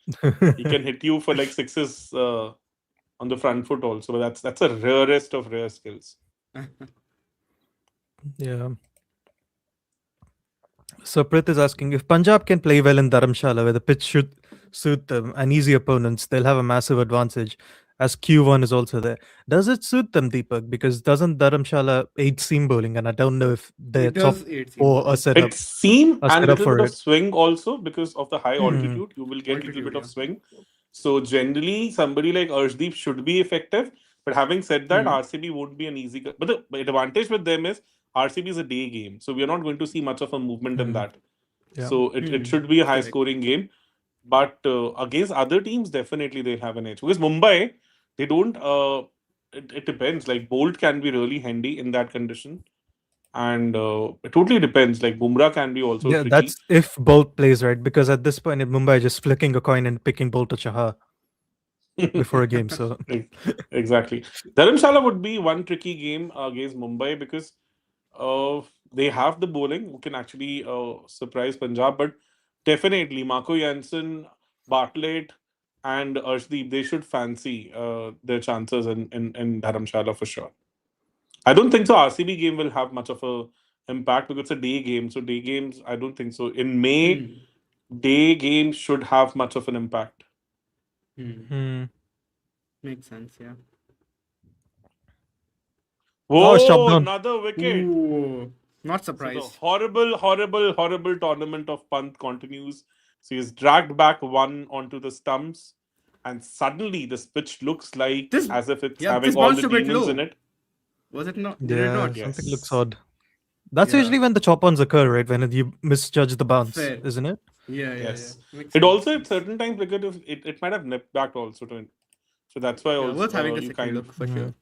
Speaker 1: he can hit you for like sixes on the front foot also. But that's a rarest of rare skills.
Speaker 3: Yeah. So Prith is asking if Punjab can play well in Dharamshala, where the pitch should suit them and easy opponents, they'll have a massive advantage. As Q1 is also there, does it suit them, Deepak? Because doesn't Dharamshala aid seam bowling, and I don't know if their
Speaker 2: It
Speaker 3: top
Speaker 2: does aid seam
Speaker 3: four
Speaker 2: bowling.
Speaker 1: It seam
Speaker 3: are
Speaker 1: and
Speaker 3: set up
Speaker 1: little bit
Speaker 3: for
Speaker 1: of
Speaker 3: it.
Speaker 1: swing also because of the high
Speaker 3: Hmm.
Speaker 1: altitude. You will get little
Speaker 2: Altitude,
Speaker 1: bit of
Speaker 2: yeah.
Speaker 1: swing. So generally, somebody like Arshdeep should be effective. But having said that, RCB won't be an easy. But the advantage with them is RCB is a day game, so we are not going to see much of a movement in
Speaker 3: Hmm.
Speaker 1: that.
Speaker 3: Yeah.
Speaker 1: So it should be a high
Speaker 2: Correct.
Speaker 1: scoring game. But against other teams, definitely they'll have an edge because Mumbai, they don't. It depends. Like Bolt can be really handy in that condition, and it totally depends. Like Bumrah can be also
Speaker 3: Yeah,
Speaker 1: tricky.
Speaker 3: that's if Bolt plays right. Because at this point in Mumbai, just flicking a coin and picking Bolt or Chahar. before a game. So
Speaker 1: Exactly. Dharamshala would be one tricky game against Mumbai because they have the bowling who can actually surprise Punjab, but definitely Marco Jansen, Bartlett, and Arshdeep, they should fancy their chances in Dharamshala for sure. I don't think so. RCB game will have much of a impact because it's a day game. So day games, I don't think so. In May,
Speaker 2: Hmm.
Speaker 1: day games should have much of an impact.
Speaker 2: Hmm.
Speaker 3: hmm.
Speaker 2: Makes sense. Yeah.
Speaker 3: Oh, it's chopped
Speaker 1: Whoa,
Speaker 3: down.
Speaker 1: another wicket.
Speaker 2: Ooh. Not
Speaker 1: So the
Speaker 2: surprised.
Speaker 1: horrible, horrible, horrible tournament of Pant continues. So he's dragged back one onto the stumps, and suddenly this pitch looks like
Speaker 2: This.
Speaker 1: as if it's
Speaker 2: Yeah.
Speaker 1: having
Speaker 2: This
Speaker 1: all the
Speaker 2: bounced a bit
Speaker 1: demons in
Speaker 2: low.
Speaker 1: it.
Speaker 2: Was it not? Did it
Speaker 3: Yeah,
Speaker 2: not?
Speaker 3: something looks
Speaker 1: Yes.
Speaker 3: odd. That's
Speaker 2: Yeah.
Speaker 3: usually when the chop-ons occur, right? When you misjudge the bounce,
Speaker 2: Fair.
Speaker 3: isn't it?
Speaker 2: Yeah. Yeah. Yeah.
Speaker 1: Yes.
Speaker 2: Makes
Speaker 1: It
Speaker 2: sense.
Speaker 1: also at certain times because it might have nipped back also to it. So that's why
Speaker 2: Yeah. Worth
Speaker 1: also
Speaker 2: having a
Speaker 1: you
Speaker 2: second
Speaker 1: kind of
Speaker 2: look for
Speaker 3: Mhm.
Speaker 2: sure.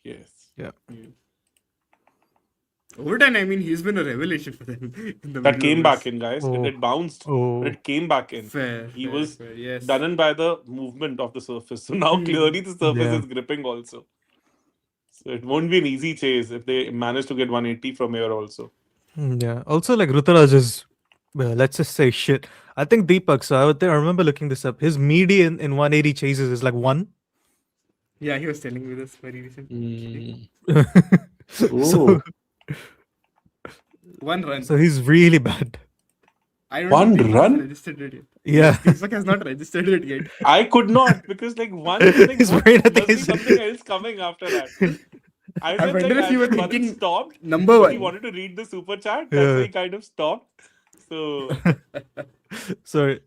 Speaker 1: yes.
Speaker 3: Yeah.
Speaker 2: Over time, I mean, he's been a revelation for them in the
Speaker 1: That
Speaker 2: middle
Speaker 1: came
Speaker 2: overs.
Speaker 1: back in, guys.
Speaker 3: Oh,
Speaker 1: It bounced, but
Speaker 3: oh,
Speaker 1: it came back in.
Speaker 2: Fair.
Speaker 1: He
Speaker 2: Fair.
Speaker 1: was
Speaker 2: Fair. Yes.
Speaker 1: done in by the movement of the surface. So now
Speaker 2: Hmm.
Speaker 1: clearly the surface
Speaker 3: yeah.
Speaker 1: is gripping also. So it won't be an easy chase if they manage to get 180 from here also.
Speaker 3: Yeah. Also, like Ruturaj is, well, let's just say shit. I think Deepak. So I remember looking this up. His median in 180 chases is like one.
Speaker 2: Yeah, he was telling me this very recently.
Speaker 3: so
Speaker 1: Oh,
Speaker 2: One run.
Speaker 3: so he's really bad.
Speaker 2: I don't
Speaker 1: one
Speaker 2: think Deepak has
Speaker 1: run?
Speaker 2: registered it yet.
Speaker 3: Yeah.
Speaker 2: Yes, Deepak has not registered it yet.
Speaker 1: I could not because like one like
Speaker 3: His
Speaker 1: what
Speaker 3: brain, I think,
Speaker 1: must be
Speaker 3: is-
Speaker 1: something else coming after that. I
Speaker 2: I
Speaker 1: said
Speaker 2: wonder
Speaker 1: like
Speaker 2: if
Speaker 1: I
Speaker 2: you were
Speaker 1: think Bharat
Speaker 2: thinking
Speaker 1: stopped,
Speaker 2: number
Speaker 1: but he
Speaker 2: one.
Speaker 1: wanted to read the super chat. That's why
Speaker 3: Yeah.
Speaker 1: he kind of stopped. So
Speaker 3: So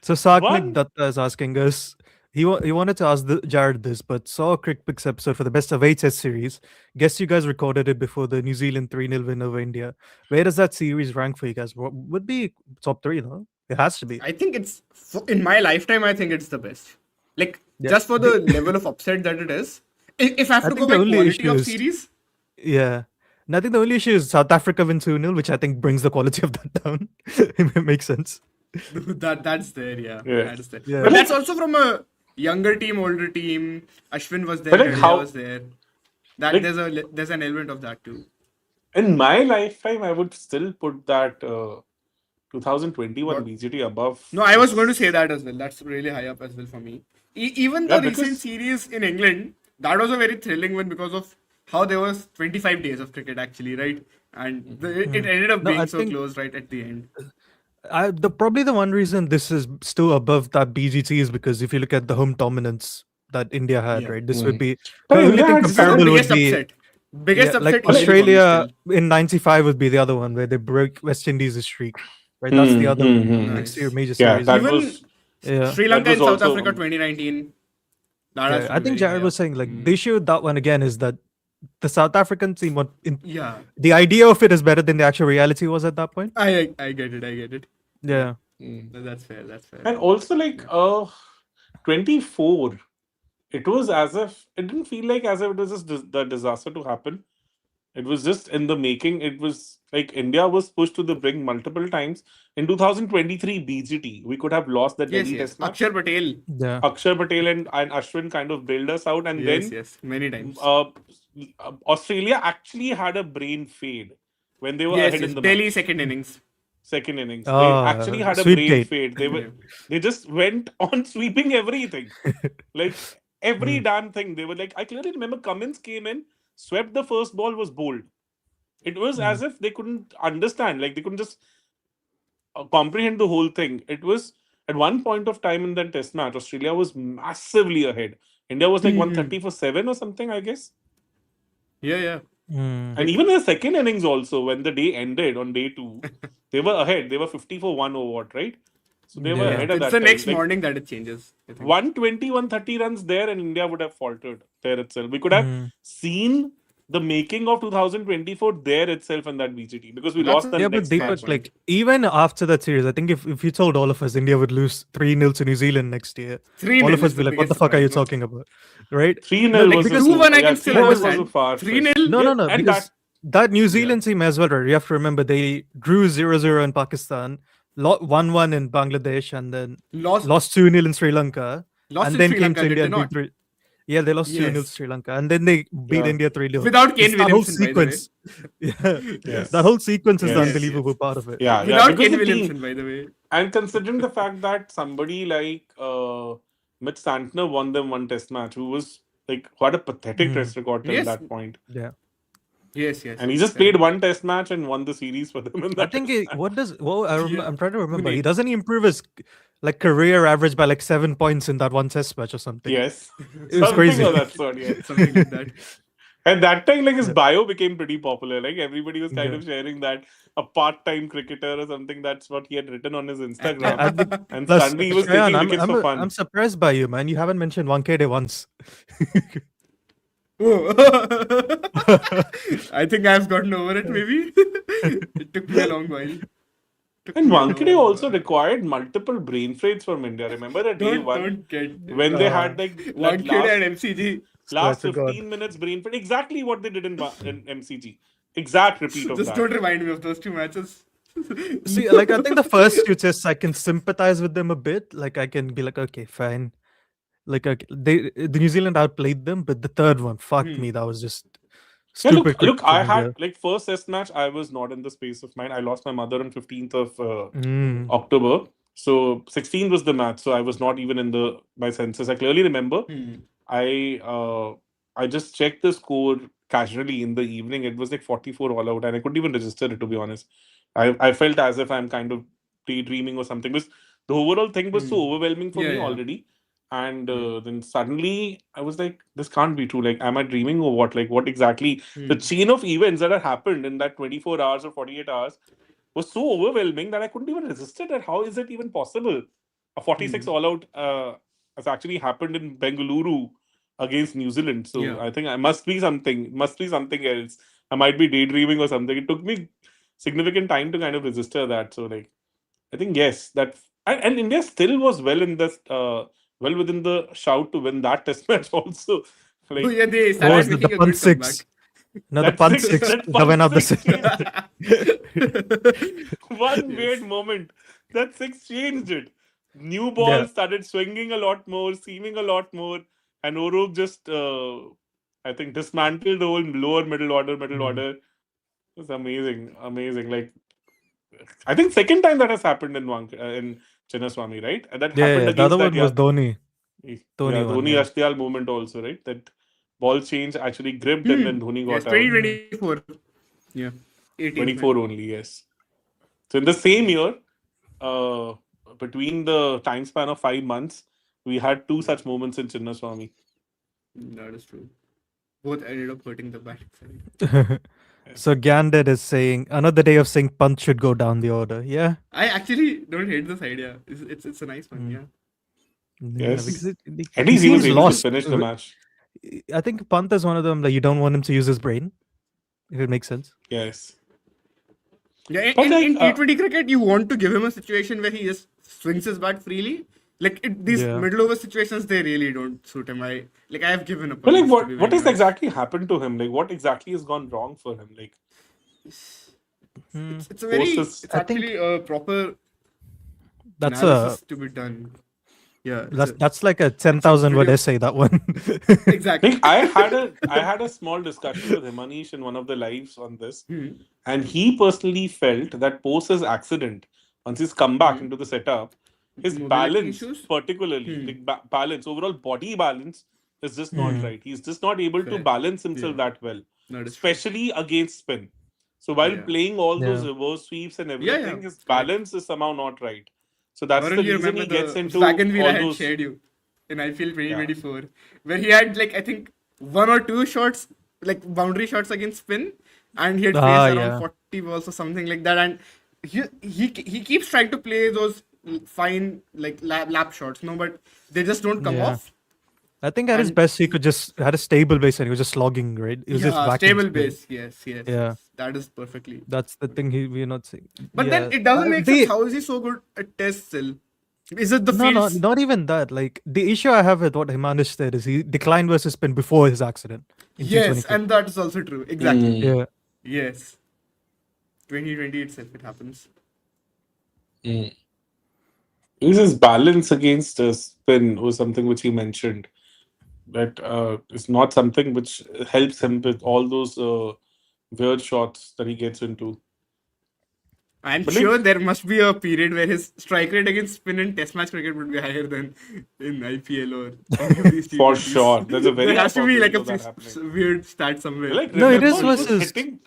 Speaker 3: so Sarknik
Speaker 1: one
Speaker 3: Datta is asking us. He wanted to ask Jared this, but saw a Crick Picks episode for the best of 8 test series. Guess you guys recorded it before the New Zealand 3-0 win over India. Where does that series rank for you guys? What would be top 3, no? It has to be.
Speaker 2: I think it's in my lifetime. I think it's the best. Like
Speaker 3: Yeah.
Speaker 2: just for the level of upset that it is. If I have
Speaker 3: I
Speaker 2: to go
Speaker 3: think the
Speaker 2: by
Speaker 3: only
Speaker 2: quality
Speaker 3: issue
Speaker 2: of
Speaker 3: is
Speaker 2: series,
Speaker 3: yeah. And I think the only issue is South Africa win 2-0, which I think brings the quality of that down. It makes sense.
Speaker 2: that's there. Yeah,
Speaker 1: yeah.
Speaker 2: that's there.
Speaker 3: Yeah.
Speaker 2: But
Speaker 1: But
Speaker 2: that's
Speaker 1: like
Speaker 2: also from a younger team, older team. Ashwin was there.
Speaker 1: but like
Speaker 2: Dalia
Speaker 1: how
Speaker 2: was there. That
Speaker 1: like
Speaker 2: there's an element of that too.
Speaker 1: in my lifetime I would still put that 2021
Speaker 2: What?
Speaker 1: BGT above
Speaker 2: No, I was going to
Speaker 1: this.
Speaker 2: say that as well. That's really high up as well for me. Even
Speaker 1: Yeah,
Speaker 2: the recent
Speaker 1: because
Speaker 2: series in England, that was a very thrilling one because of how there was 25 days of cricket actually, right? And it ended up
Speaker 3: No, I
Speaker 2: being so
Speaker 3: think
Speaker 2: close right at the end.
Speaker 3: probably the one reason this is still above that BGT is because if you look at the home dominance that India had,
Speaker 2: Yeah.
Speaker 3: right, this would be
Speaker 1: but
Speaker 3: the only
Speaker 1: India
Speaker 3: thing
Speaker 1: had
Speaker 2: This was the
Speaker 3: comparable
Speaker 1: some
Speaker 3: would
Speaker 2: biggest
Speaker 3: be
Speaker 2: upset. Biggest
Speaker 3: yeah, like
Speaker 2: upset easily for me
Speaker 3: Australia
Speaker 2: still.
Speaker 3: in '95 would be the other one where they broke West Indies' streak, right? That's the other next year
Speaker 2: Nice.
Speaker 3: major
Speaker 1: Yeah,
Speaker 3: series.
Speaker 1: that
Speaker 2: Even
Speaker 1: was
Speaker 3: Yeah,
Speaker 2: Sri
Speaker 1: that
Speaker 2: Lanka
Speaker 1: was
Speaker 2: and South
Speaker 1: also
Speaker 2: Africa 2019, that has
Speaker 3: yeah.
Speaker 2: to
Speaker 3: I
Speaker 2: be
Speaker 3: think
Speaker 2: very high
Speaker 3: Jared was
Speaker 2: up.
Speaker 3: saying like the issue with that one again is that the South African team,
Speaker 2: Yeah,
Speaker 3: the idea of it is better than the actual reality was at that point.
Speaker 2: I get it. I get it.
Speaker 3: Yeah.
Speaker 2: That's fair. That's fair.
Speaker 1: and also like 24 it was as if it didn't feel like as if it was just the disaster to happen. It was just in the making. It was like India was pushed to the brink multiple times. In 2023 BGT, we could have lost the
Speaker 2: Yes,
Speaker 1: Delhi
Speaker 2: yes.
Speaker 1: Test match.
Speaker 2: Akshar Patel.
Speaker 3: Yeah.
Speaker 1: Akshay Patel and Ashwin kind of bailed us out, and
Speaker 2: Yes,
Speaker 1: then
Speaker 2: yes. Many times.
Speaker 1: Australia actually had a brain fade when they were
Speaker 2: Yes,
Speaker 1: ahead
Speaker 2: yes.
Speaker 1: in the
Speaker 2: Delhi
Speaker 1: match.
Speaker 2: second innings.
Speaker 1: Second innings, they actually had a brain
Speaker 3: Sweepgate.
Speaker 1: fade.
Speaker 2: Yeah.
Speaker 1: They just went on sweeping everything, like every damn thing. They were like, I clearly remember Cummins came in, swept the first ball, was bowled. It was as if they couldn't understand, like they couldn't just comprehend the whole thing. It was at one point of time in that test match, Australia was massively ahead. India was like 130 for 7 or something, I guess.
Speaker 2: Yeah, yeah.
Speaker 1: And even in the second innings, also, when the day ended on day 2, they were ahead. They were 50 for 1 or what, right? So they were
Speaker 3: Yeah.
Speaker 1: ahead at
Speaker 2: It's
Speaker 1: that
Speaker 2: the
Speaker 1: time.
Speaker 2: next
Speaker 1: Like
Speaker 2: morning that it changes. I think.
Speaker 1: 120, 130 runs there, and India would have faltered there itself. We could have seen the making of 2024 there itself in that BGT because we
Speaker 2: That's
Speaker 1: lost the
Speaker 3: Yeah, but
Speaker 1: next match.
Speaker 3: Deepak, like even after that series, I think if you told all of us India would lose 3-0 to New Zealand next year,
Speaker 2: 3-0
Speaker 3: all of us
Speaker 2: is
Speaker 3: be
Speaker 2: the
Speaker 3: like, "What the
Speaker 2: biggest
Speaker 3: fuck are you
Speaker 2: surprise, no?
Speaker 3: talking about?" Right?
Speaker 1: 3-0
Speaker 3: No, like
Speaker 1: was
Speaker 3: because
Speaker 2: 2-1 I
Speaker 1: yeah,
Speaker 2: can still
Speaker 1: 3-0 was a
Speaker 2: understand.
Speaker 1: far
Speaker 2: 3-0.
Speaker 3: no,
Speaker 1: Yeah,
Speaker 3: no,
Speaker 1: and
Speaker 3: because that New Zealand team as well, right? You have to remember they drew 0-0 in Pakistan, 1-1 in Bangladesh, and then
Speaker 2: Lost.
Speaker 3: lost 2-0 in Sri Lanka.
Speaker 2: Lost
Speaker 3: and
Speaker 2: in
Speaker 3: then
Speaker 2: Sri
Speaker 3: came
Speaker 2: Lanka,
Speaker 3: to
Speaker 2: did
Speaker 3: India
Speaker 2: they
Speaker 3: and beat
Speaker 2: not?
Speaker 3: 3. Yeah, they lost 2-0 to
Speaker 2: Yes.
Speaker 3: Sri Lanka, and then they beat
Speaker 1: Yeah.
Speaker 3: India 3-0.
Speaker 2: Without Kane
Speaker 3: It's that whole
Speaker 2: Williamson, by the way.
Speaker 3: sequence. Yeah,
Speaker 1: Yes.
Speaker 3: that whole sequence is the
Speaker 1: Yes.
Speaker 3: unbelievable part of it.
Speaker 1: Yeah,
Speaker 2: Without
Speaker 1: because
Speaker 2: Kane
Speaker 1: the team,
Speaker 2: Williamson, by the way.
Speaker 1: and considering the fact that somebody like Mitch Santner won them one test match, who was like who had a pathetic test record till
Speaker 2: Yes.
Speaker 1: that point,
Speaker 3: Yeah.
Speaker 2: Yes.
Speaker 1: and he just played one test match and won the series for them in
Speaker 3: I
Speaker 1: that
Speaker 3: think
Speaker 1: test match.
Speaker 3: I'm trying to remember. He
Speaker 2: Pune.
Speaker 3: doesn't improve his like career average by like 7 points in that one test match or something.
Speaker 1: Yes,
Speaker 3: It was
Speaker 1: something
Speaker 3: crazy.
Speaker 1: of that sort. Yeah,
Speaker 2: Something like that.
Speaker 1: at that time, like his
Speaker 3: Yeah.
Speaker 1: bio became pretty popular. Like everybody was kind
Speaker 3: Yeah.
Speaker 1: of sharing that a part-time cricketer or something. That's what he had written on his
Speaker 3: I
Speaker 1: Instagram,
Speaker 3: think
Speaker 1: and
Speaker 3: plus
Speaker 1: suddenly he was
Speaker 3: Shayan,
Speaker 1: taking wickets for fun.
Speaker 3: I'm surprised by you, man. You haven't mentioned 1K day once.
Speaker 2: Oh. I think I've gotten over it, maybe. It took me a long while.
Speaker 1: And Wankhede also required multiple brain freights from India. Remember at day one
Speaker 2: Don't get
Speaker 1: when they had like that
Speaker 2: Wankhede and MCG.
Speaker 1: last
Speaker 3: Swear to God.
Speaker 1: 15 minutes brain freight, exactly what they did in MCG. Exact repeat of
Speaker 2: Just
Speaker 1: that.
Speaker 2: don't remind me of those two matches.
Speaker 3: See, like I think the first two tests I can sympathize with them a bit. Like I can be like, okay, fine. Like okay, the New Zealand outplayed them, but the third one, fuck me, that was just
Speaker 1: Yeah,
Speaker 3: stupid.
Speaker 1: look,
Speaker 3: cricket
Speaker 1: I
Speaker 3: from
Speaker 1: had
Speaker 3: India.
Speaker 1: like first test match. I was not in the space of mind. I lost my mother on 15th of
Speaker 3: Mm.
Speaker 1: October. So 16th was the match. So I was not even in my senses. I clearly remember. I I just checked the score casually in the evening. It was like 44 all out, and I couldn't even register it, to be honest. I felt as if I'm kind of daydreaming or something. Because the overall thing was so overwhelming for me
Speaker 2: Yeah.
Speaker 1: already. And then suddenly I was like, this can't be true. Like, am I dreaming or what? Like, what exactly? The chain of events that had happened in that 24 hours or 48 hours was so overwhelming that I couldn't even resist it. And how is it even possible? A 46 all out has actually happened in Bengaluru against New Zealand. So
Speaker 2: Yeah.
Speaker 1: I think I must be something else. I might be daydreaming or something. It took me significant time to kind of register that. So like I think yes, that and India still was well in this well within the shout to win that test match also. Like
Speaker 2: Oh, yeah, they
Speaker 3: What
Speaker 2: started
Speaker 3: was the
Speaker 2: making a
Speaker 3: punt
Speaker 2: good comeback.
Speaker 3: 6? No, the punt 6
Speaker 1: that
Speaker 3: that went out the
Speaker 1: six
Speaker 3: six.
Speaker 1: one weird moment. That six changed it. New ball
Speaker 3: Yeah.
Speaker 1: started swinging a lot more, seaming a lot more, and Orob just, I think, dismantled the whole lower middle order. It was amazing, amazing. Like, I think second time that has happened in Chinnaswamy, right? And that happened
Speaker 3: Yeah, the
Speaker 1: against
Speaker 3: other
Speaker 1: that
Speaker 3: one was Dhoni.
Speaker 1: yeah,
Speaker 3: Dhoni one,
Speaker 1: Dhoni
Speaker 3: yeah.
Speaker 1: Ashtial movement also, right? That ball change actually gripped and then Dhoni
Speaker 2: Yes,
Speaker 1: got out.
Speaker 2: 2024. Yeah. 18th
Speaker 1: 24 only, yes. So in the same year, uh, between the time span of 5 months, we had two such moments in Chinnaswamy.
Speaker 2: That is true. Both ended up hurting the batting side.
Speaker 3: So Ganded is saying another day of saying Pant should go down the order. Yeah.
Speaker 2: I actually don't hate this idea. It's a nice one. Yeah.
Speaker 3: Yeah,
Speaker 1: Yes.
Speaker 3: because
Speaker 1: At
Speaker 3: he
Speaker 1: least he was
Speaker 3: seems
Speaker 1: able to
Speaker 3: lost.
Speaker 1: finish the match.
Speaker 3: I think Pant is one of them that you don't want him to use his brain, if it makes sense.
Speaker 1: Yes.
Speaker 2: Yeah,
Speaker 1: But
Speaker 2: in
Speaker 1: like,
Speaker 2: T20 cricket, you want to give him a situation where he just swings his bat freely. Like these
Speaker 3: Yeah.
Speaker 2: middle over situations, they really don't suit him. I have given up.
Speaker 1: but
Speaker 2: on
Speaker 1: like,
Speaker 2: this, to be
Speaker 1: what
Speaker 2: very
Speaker 1: has
Speaker 2: honest.
Speaker 1: exactly happened to him? Like, what exactly has gone wrong for him? Like,
Speaker 2: It's a very
Speaker 1: Forces-
Speaker 2: it's
Speaker 3: I think
Speaker 2: actually a proper
Speaker 3: That's
Speaker 2: analysis to be done. Yeah,
Speaker 3: that's like a 10,000 word
Speaker 2: pretty-
Speaker 3: essay, that one.
Speaker 2: exactly.
Speaker 1: like I had a small discussion with Himanish in one of the lives on this, and he personally felt that post his accident, once he's come back into the setup, his
Speaker 2: Mobility
Speaker 1: balance,
Speaker 2: issues?
Speaker 1: particularly like balance, overall body balance, is just not right. He's just not able to
Speaker 2: Fair.
Speaker 1: balance himself
Speaker 2: Yeah.
Speaker 1: that well,
Speaker 2: That is true.
Speaker 1: especially against spin. So while
Speaker 2: Yeah.
Speaker 1: playing all those
Speaker 3: Yeah.
Speaker 1: reverse sweeps and
Speaker 2: Yeah,
Speaker 1: everything,
Speaker 2: yeah.
Speaker 1: his balance is somehow not right. So that's
Speaker 2: Varun,
Speaker 1: the
Speaker 2: you
Speaker 1: reason
Speaker 2: remember
Speaker 1: he gets
Speaker 2: the
Speaker 1: into
Speaker 2: wagon wheel I
Speaker 1: all
Speaker 2: had
Speaker 1: those.
Speaker 2: shared you in IPL 2024, where he had like I think one or two shots, like boundary shots against spin, and he had faced around
Speaker 3: yeah.
Speaker 2: 40 balls or something like that, and he keeps trying to play those fine like lap shots, no, but they just don't come
Speaker 3: Yeah.
Speaker 2: off.
Speaker 3: I think at his
Speaker 2: And-
Speaker 3: best, he could just had a stable base and he was just slogging, right? It was just
Speaker 2: Yeah,
Speaker 3: whacking
Speaker 2: stable
Speaker 3: spin.
Speaker 2: base. Yes.
Speaker 3: Yeah.
Speaker 2: Yes, that is perfectly.
Speaker 3: That's the thing we're not saying.
Speaker 2: But
Speaker 3: Yeah.
Speaker 2: then it doesn't make
Speaker 3: they-
Speaker 2: sense. How is he so good at test still? Is it the
Speaker 3: No,
Speaker 2: fields?
Speaker 3: not even that. Like the issue I have with what Himanish said is he declined versus spin before his accident. In
Speaker 2: Yes,
Speaker 3: T20 cricket.
Speaker 2: and that is also true. Exactly.
Speaker 3: Yeah.
Speaker 2: Yes. 2020 itself, it happens.
Speaker 1: It was his balance against spin was something which he mentioned. That is not something which helps him with all those weird shots that he gets into.
Speaker 2: I'm
Speaker 1: But
Speaker 2: sure
Speaker 1: like,
Speaker 2: there must be a period where his strike rate against spin in Test match cricket would be higher than in IPL or any of these
Speaker 1: for
Speaker 2: T20s.
Speaker 1: sure, there's a
Speaker 2: There
Speaker 1: very high
Speaker 2: has to be like
Speaker 1: probability
Speaker 2: a
Speaker 1: of that happening.
Speaker 2: weird stat somewhere.
Speaker 1: Like,
Speaker 3: No, it
Speaker 1: remember,
Speaker 3: is
Speaker 1: he was
Speaker 3: versus
Speaker 1: hitting.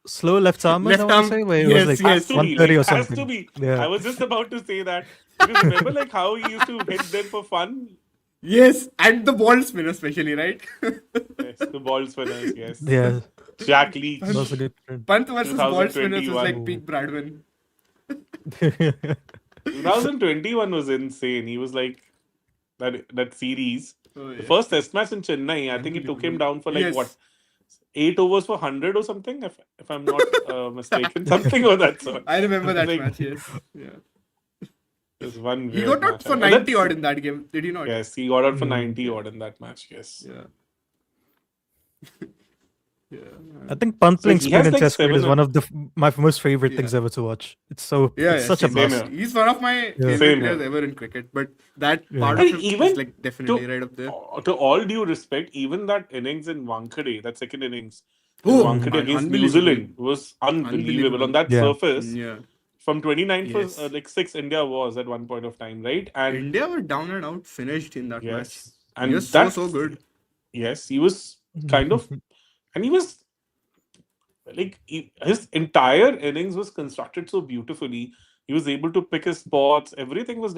Speaker 3: slow left armers, I
Speaker 2: Left
Speaker 3: want to
Speaker 2: arm,
Speaker 3: say, where it was
Speaker 2: yes,
Speaker 3: like
Speaker 1: Has
Speaker 2: yes.
Speaker 1: to be,
Speaker 3: 130
Speaker 1: like,
Speaker 3: or
Speaker 1: has to
Speaker 3: something.
Speaker 1: be.
Speaker 3: Yeah.
Speaker 1: I was just about to say that because remember, like, how he used to hit them for fun.
Speaker 2: Yes, and the ball spin especially, right?
Speaker 1: Yes, the ball spinners. Yes,
Speaker 3: Yeah.
Speaker 1: Jack
Speaker 3: That was
Speaker 1: Leach,
Speaker 3: a good trend.
Speaker 2: Pant versus ball spinners is like
Speaker 1: 2021.
Speaker 3: Oh.
Speaker 2: peak Bradman.
Speaker 1: 2021 was insane. He was like that series.
Speaker 2: Oh
Speaker 1: The
Speaker 2: yes,
Speaker 1: first
Speaker 2: yes.
Speaker 1: Test match in Chennai, I think it took him
Speaker 2: Unbelievable.
Speaker 1: down for like what,
Speaker 2: Yes,
Speaker 1: 8 overs for 100 or something, if I'm not mistaken, something of that sort.
Speaker 2: I remember
Speaker 1: It's
Speaker 2: that
Speaker 1: like
Speaker 2: match. Yes, yeah.
Speaker 1: there's one
Speaker 2: He
Speaker 1: weird
Speaker 2: got out
Speaker 1: match.
Speaker 2: for
Speaker 1: And
Speaker 2: 90
Speaker 1: that's
Speaker 2: odd in that game. Did he not?
Speaker 1: yes, he got out for
Speaker 3: Mm.
Speaker 1: 90
Speaker 2: Yeah,
Speaker 1: odd in that match. Yes.
Speaker 2: yeah, yeah.
Speaker 3: I think punt
Speaker 1: So
Speaker 3: playing
Speaker 1: he
Speaker 3: spin
Speaker 1: has
Speaker 3: in
Speaker 1: like
Speaker 3: Test cricket is
Speaker 1: seven.
Speaker 3: one of my most favorite
Speaker 2: Yeah.
Speaker 3: things ever to watch.
Speaker 2: Yeah,
Speaker 3: It's
Speaker 2: yeah,
Speaker 3: such a
Speaker 2: same
Speaker 1: Same
Speaker 2: here.
Speaker 3: blast.
Speaker 1: here.
Speaker 2: He's one of my
Speaker 3: Yeah.
Speaker 2: favorite
Speaker 1: Same
Speaker 2: players
Speaker 1: here.
Speaker 2: ever in cricket, but that part
Speaker 3: Yeah.
Speaker 2: of
Speaker 1: And
Speaker 2: him is
Speaker 1: even
Speaker 2: like definitely
Speaker 1: to
Speaker 2: right up there.
Speaker 1: to all due respect, even that innings in Wankhede, that second innings in
Speaker 2: Oh,
Speaker 3: Mm.
Speaker 1: Wankhede against New
Speaker 2: unbelievable.
Speaker 1: Zealand was unbelievable on
Speaker 2: Unbelievable.
Speaker 1: that
Speaker 3: Yeah.
Speaker 1: surface.
Speaker 2: Yeah.
Speaker 1: From 29 for
Speaker 2: Yes.
Speaker 1: like 6 India was at one point of time, right? And
Speaker 2: India were down and out, finished in that match.
Speaker 1: yes,
Speaker 2: He was
Speaker 1: and
Speaker 2: so,
Speaker 1: that
Speaker 2: so good.
Speaker 1: yes, he was kind of, and he was like his entire innings was constructed so beautifully. He was able to pick his spots. Everything was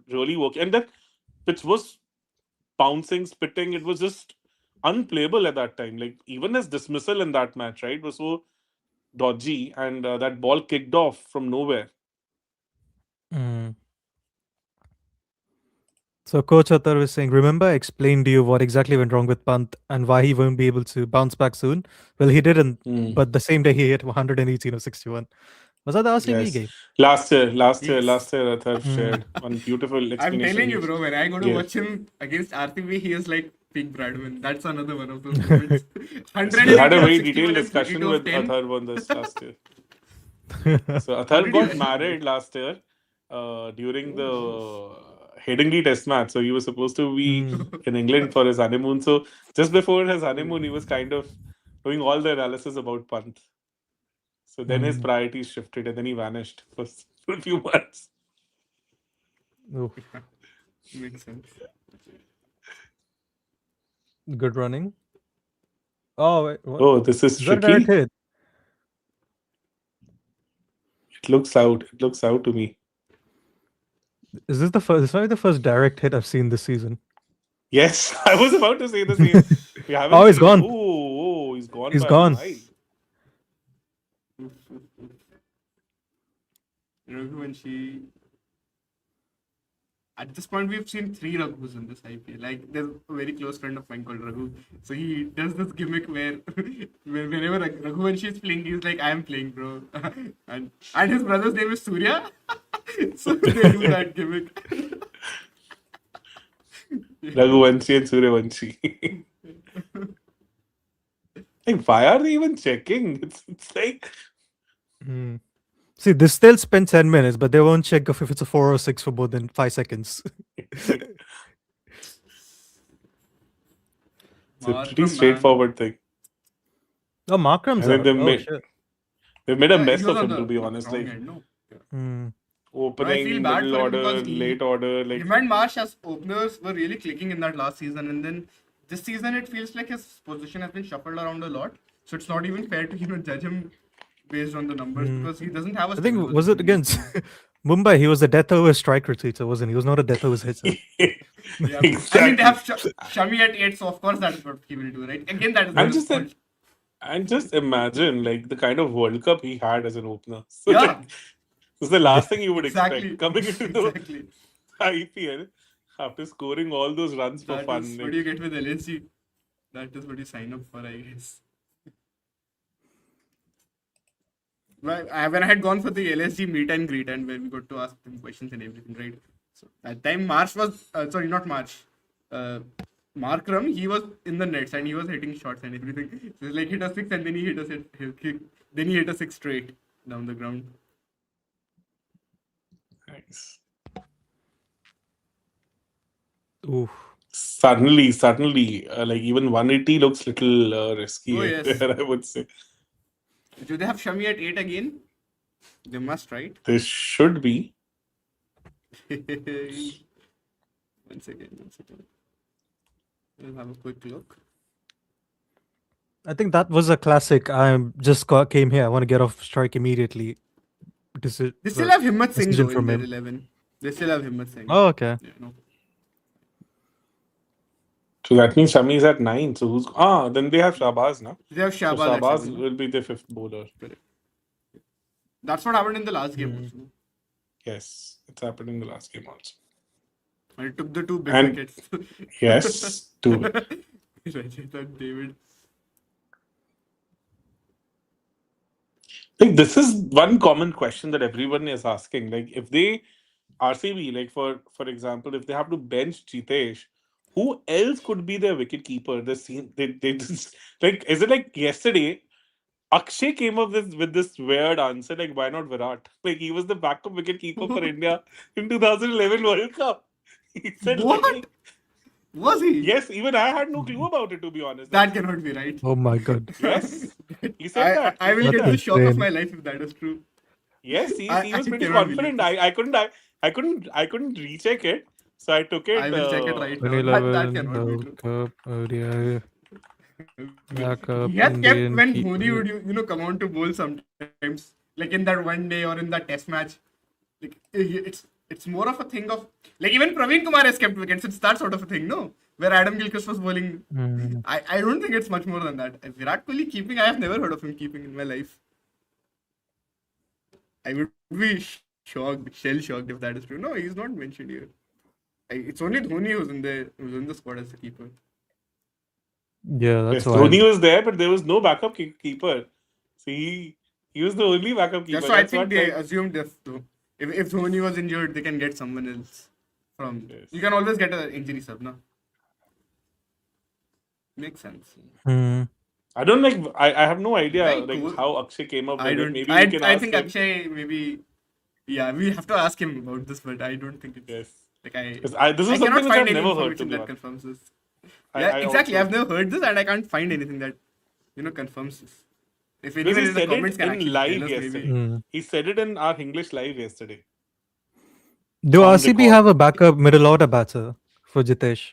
Speaker 1: really working, and that pitch was bouncing, spitting. It was just unplayable at that time. Like even his dismissal in that match, right, was so dodgy, and that ball kicked off from nowhere.
Speaker 3: Mm. So Coach Attar was saying, remember I explained to you what exactly went wrong with Pant and why he won't be able to bounce back soon? Well, he didn't,
Speaker 1: Mm.
Speaker 3: but the same day he hit 118 or 61. Was that the RCB
Speaker 1: Yes,
Speaker 3: game?
Speaker 1: last
Speaker 2: Yes.
Speaker 1: year, Athar
Speaker 3: Mm.
Speaker 1: shared one beautiful
Speaker 2: I'm
Speaker 1: explanation
Speaker 2: telling you,
Speaker 1: he
Speaker 2: bro, when I go to
Speaker 1: gave.
Speaker 2: watch him against RCB, he is like peak Bradman. That's another one of those moments.
Speaker 1: Yes, we had a
Speaker 2: 180 of
Speaker 1: very
Speaker 2: 61
Speaker 1: detailed
Speaker 2: and
Speaker 1: discussion
Speaker 2: 32 of
Speaker 1: with
Speaker 2: 10.
Speaker 1: Athar on this last year. So
Speaker 2: How
Speaker 1: Athar
Speaker 2: did you
Speaker 1: got
Speaker 2: end?
Speaker 1: married last year during
Speaker 2: Oh, nice.
Speaker 1: the Headingley Test match. So he was supposed to be
Speaker 3: Mm.
Speaker 1: in England for his honeymoon. So just before his honeymoon, he was kind of doing all the analysis about Pant. So then his
Speaker 3: Mm.
Speaker 1: priorities shifted, and then he vanished for a few months.
Speaker 3: Oof.
Speaker 2: Makes sense.
Speaker 3: Good running. Oh, wait, what?
Speaker 1: Oh, this is
Speaker 3: Is that a direct
Speaker 1: tricky.
Speaker 3: hit?
Speaker 1: It looks out. It looks out to me.
Speaker 3: Is this the first? This might be the first direct hit I've seen this season.
Speaker 1: Yes, I was about to say the same. We haven't
Speaker 3: Oh, he's
Speaker 1: seen.
Speaker 3: gone.
Speaker 1: Oh, he's gone
Speaker 3: He's
Speaker 1: by a
Speaker 3: gone.
Speaker 1: mile.
Speaker 2: Raghuvanshi. At this point, we've seen 3 Raghus in this IPL. Like, there's a very close friend of mine called Raghu. So he does this gimmick where whenever Raghuvanshi is playing, he's like, I am playing, bro. and his brother's name is Surya. So they do that gimmick.
Speaker 1: Raghuvanshi and Suryavanshi. Like, why are they even checking? It's like,
Speaker 3: Mm. See, this they'll spend 10 minutes, but they won't check if it's a 4 or 6 for more than 5 seconds.
Speaker 1: it's like it's a pretty
Speaker 2: Markram, man.
Speaker 1: straightforward thing.
Speaker 3: Oh, Markram's
Speaker 1: And then
Speaker 3: out. Oh, shit.
Speaker 1: they've made a
Speaker 2: Yeah, he
Speaker 1: mess
Speaker 2: was
Speaker 1: of
Speaker 2: on
Speaker 1: him, to
Speaker 2: the
Speaker 1: be honest.
Speaker 2: wrong
Speaker 1: Like
Speaker 2: end, no? Yeah.
Speaker 3: Mm.
Speaker 2: But I feel
Speaker 1: opening,
Speaker 2: bad
Speaker 1: middle
Speaker 2: for him
Speaker 1: order,
Speaker 2: because
Speaker 1: late order. Like
Speaker 2: him and Marsh as openers were really clicking in that last season, and then this season it feels like his position has been shuffled around a lot. So it's not even fair to judge him based on the numbers
Speaker 3: Mm.
Speaker 2: because he doesn't have a
Speaker 3: I
Speaker 2: stable
Speaker 3: think, was
Speaker 2: position
Speaker 3: it
Speaker 2: these
Speaker 3: against
Speaker 2: days.
Speaker 3: Mumbai? He was a death over strike rotator, wasn't he? He was not a death over hitter.
Speaker 2: Yeah, I mean they
Speaker 1: exactly.
Speaker 2: have Shami at 8, so of course that is what he will do, right? Again, that is not
Speaker 1: And
Speaker 2: his
Speaker 1: just
Speaker 2: fault.
Speaker 1: and just imagine like the kind of World Cup he had as an opener. So
Speaker 2: Yeah,
Speaker 1: like this is the
Speaker 3: Yeah.
Speaker 1: last thing you would expect
Speaker 2: exactly,
Speaker 1: coming into the
Speaker 2: exactly.
Speaker 1: IPL after scoring all those runs for
Speaker 2: That
Speaker 1: fun.
Speaker 2: is what
Speaker 1: Like,
Speaker 2: you get with LSG. That is what you sign up for, I guess. Well, when I had gone for the LSG meet and greet, and where we got to ask them questions and everything, right? So that time, Marsh was sorry, not Marsh. Uh, Markram, he was in the nets and he was hitting shots and everything. So it's like hit a six and then he hit a then he hit a six straight down the ground.
Speaker 1: nice.
Speaker 3: Oof.
Speaker 1: Suddenly, like even 180 looks little risky
Speaker 2: Oh,
Speaker 1: right
Speaker 2: yes.
Speaker 1: there, I would say.
Speaker 2: Do they have Shami at 8 again? They must, right?
Speaker 1: This should be.
Speaker 2: One second. We'll have a quick look.
Speaker 3: I think that was a classic. Came here. I want to get off strike immediately.
Speaker 2: They still have Himmat Singh
Speaker 3: decision
Speaker 2: though in
Speaker 3: from
Speaker 2: their
Speaker 3: him.
Speaker 2: 11. They still have Himmat Singh.
Speaker 3: Oh, okay.
Speaker 2: Yeah, no.
Speaker 1: So that means Shami is at 9. So who's then they have Shahbaz now.
Speaker 2: They have
Speaker 1: So
Speaker 2: Shahbaz at
Speaker 1: Shahbaz
Speaker 2: 7. No?
Speaker 1: will be the fifth bowler.
Speaker 2: That's what happened in the last game also.
Speaker 1: Yes, it's happened in the last game also.
Speaker 2: And it took the 2 big
Speaker 1: And-
Speaker 2: wickets.
Speaker 1: Yes, 2.
Speaker 2: Rajat David.
Speaker 1: Like this is one common question that everyone is asking. Like if they RCB, like for example, if they have to bench Jitesh, who else could be their wicket keeper? They just like is it like yesterday? Akshay came up with this weird answer like why not Virat? Like he was the backup wicket keeper for India in 2011 World Cup. He said
Speaker 2: What?
Speaker 1: like
Speaker 2: Was he?
Speaker 1: yes, even I had no clue about it to be honest.
Speaker 2: That cannot be right.
Speaker 3: Oh my god.
Speaker 1: Yes, he said that.
Speaker 2: I will
Speaker 1: He said
Speaker 2: get
Speaker 1: that.
Speaker 2: the shock of
Speaker 3: insane.
Speaker 2: my life if that is true.
Speaker 1: Yes, he
Speaker 2: I
Speaker 1: was pretty
Speaker 2: cannot believe
Speaker 1: confident. I couldn't recheck it, so I took it.
Speaker 2: I will check it right now.
Speaker 3: 2011
Speaker 2: That cannot be
Speaker 3: World
Speaker 2: true.
Speaker 3: Cup ODI backup
Speaker 2: He has kept
Speaker 3: Indian
Speaker 2: when
Speaker 3: keeper.
Speaker 2: Dhoni would come on to bowl sometimes, like in that one day or in that test match. Like it's more of a thing of like even Praveen Kumar has kept wickets. It's that sort of a thing, no? Where Adam Gilchrist was bowling. I don't think it's much more than that. Virat Kohli keeping, I have never heard of him keeping in my life. I would be shell shocked if that is true. No, he's not mentioned here. It's only Dhoni who's in the squad as the keeper.
Speaker 3: Yeah, that's
Speaker 1: Yes,
Speaker 3: why.
Speaker 1: Dhoni was there, but there was no backup keeper. So he was the only backup keeper.
Speaker 2: Yeah, so I
Speaker 1: That's
Speaker 2: think
Speaker 1: what,
Speaker 2: they
Speaker 1: like,
Speaker 2: assumed if Dhoni was injured, they can get someone else from.
Speaker 1: Yes.
Speaker 2: You can always get an injury sub, no? Makes sense.
Speaker 1: I don't like. I have no idea
Speaker 2: Very
Speaker 1: like
Speaker 2: cool.
Speaker 1: how Akshay came up
Speaker 2: I
Speaker 1: with it.
Speaker 2: don't.
Speaker 1: Maybe we can
Speaker 2: I
Speaker 1: ask
Speaker 2: think
Speaker 1: him.
Speaker 2: Akshay maybe. Yeah, we have to ask him about this, but I don't think it's
Speaker 1: Yes.
Speaker 2: like
Speaker 1: This is
Speaker 2: I
Speaker 1: something
Speaker 2: cannot
Speaker 1: which
Speaker 2: find
Speaker 1: I've
Speaker 2: any
Speaker 1: never heard to
Speaker 2: information
Speaker 1: be
Speaker 2: that
Speaker 1: honest.
Speaker 2: confirms this.
Speaker 1: I-
Speaker 2: Yeah,
Speaker 1: I
Speaker 2: exactly.
Speaker 1: also-
Speaker 2: I've never heard this, and I can't find anything that confirms this. If
Speaker 1: Because
Speaker 2: anyone
Speaker 1: he
Speaker 2: in the
Speaker 1: said
Speaker 2: comments
Speaker 1: it
Speaker 2: can
Speaker 1: in
Speaker 2: actually
Speaker 1: live
Speaker 2: tell us,
Speaker 1: yesterday.
Speaker 2: maybe.
Speaker 1: He said it in our English live yesterday.
Speaker 3: Do
Speaker 1: On
Speaker 3: RCB
Speaker 1: record.
Speaker 3: have a backup middle order batter for Jitesh?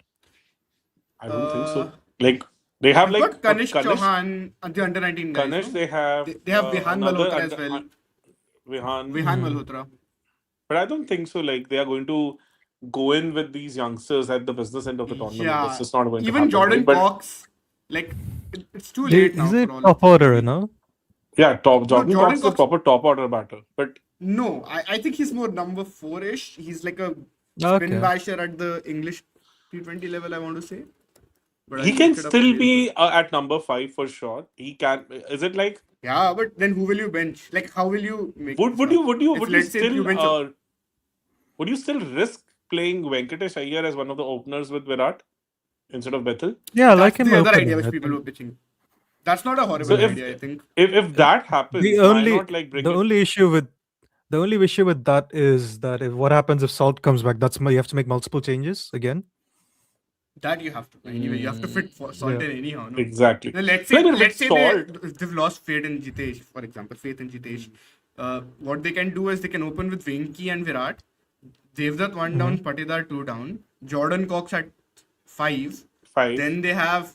Speaker 1: I don't think so.
Speaker 2: Uh,
Speaker 1: Like they have
Speaker 2: They've
Speaker 1: like
Speaker 2: got Kanish Chauhan, the under 19 guys.
Speaker 1: Kanish,
Speaker 2: no?
Speaker 1: they have
Speaker 2: They have Vihan
Speaker 1: another
Speaker 2: Malhotra as well.
Speaker 1: Vihan.
Speaker 2: Vihan Malhotra.
Speaker 1: But I don't think so. Like they are going to go in with these youngsters at the business end of the tournament.
Speaker 2: Yeah.
Speaker 1: That's just not going to
Speaker 2: Even
Speaker 1: happen.
Speaker 2: Jordan
Speaker 1: right? But
Speaker 2: Cox, like it's too late now
Speaker 3: Is it
Speaker 2: for all.
Speaker 3: top order, no?
Speaker 1: yeah, Jordan
Speaker 2: Jordan
Speaker 1: Cox is a
Speaker 2: Cox-
Speaker 1: proper top order batter. But
Speaker 2: No, I think he's more number 4-ish. He's like a spin
Speaker 3: Okay.
Speaker 2: basher at the English T20 level, I want to say. But
Speaker 1: he
Speaker 2: I'll
Speaker 1: can
Speaker 2: look it up
Speaker 1: still
Speaker 2: later.
Speaker 1: be at number 5 for sure. He can. Is it like
Speaker 2: Yeah, but then who will you bench? Like, how will you make?
Speaker 1: would
Speaker 2: this
Speaker 1: you
Speaker 2: up?
Speaker 1: would you
Speaker 2: If
Speaker 1: would you
Speaker 2: let's say
Speaker 1: still
Speaker 2: bench
Speaker 1: would you still risk playing Venkatesh Iyer as one of the openers with Virat instead of Bethel?
Speaker 3: Yeah, I like
Speaker 2: that's
Speaker 3: him
Speaker 2: the other
Speaker 3: opening.
Speaker 2: idea which
Speaker 3: I
Speaker 2: people
Speaker 3: think.
Speaker 2: were pitching. That's not a horrible
Speaker 1: So
Speaker 2: idea, I think.
Speaker 1: if that happens,
Speaker 3: The
Speaker 1: why
Speaker 3: only
Speaker 1: not like bring
Speaker 3: the
Speaker 1: it?
Speaker 3: only issue with that is that what happens if Salt comes back? You have to make multiple changes again.
Speaker 2: That you have to. Anyway, you have to fit Salt
Speaker 3: Yeah.
Speaker 2: in anyhow. No?
Speaker 1: Exactly.
Speaker 2: Now, let's
Speaker 1: Like,
Speaker 2: say
Speaker 1: with Salt,
Speaker 2: they've lost faith in Jitesh, for example, faith in Jitesh. What they can do is they can open with Venki and Virat. Devdutt 1 down, Patidar 2 down, Jordan Cox at 5.
Speaker 1: 5.
Speaker 2: Then they have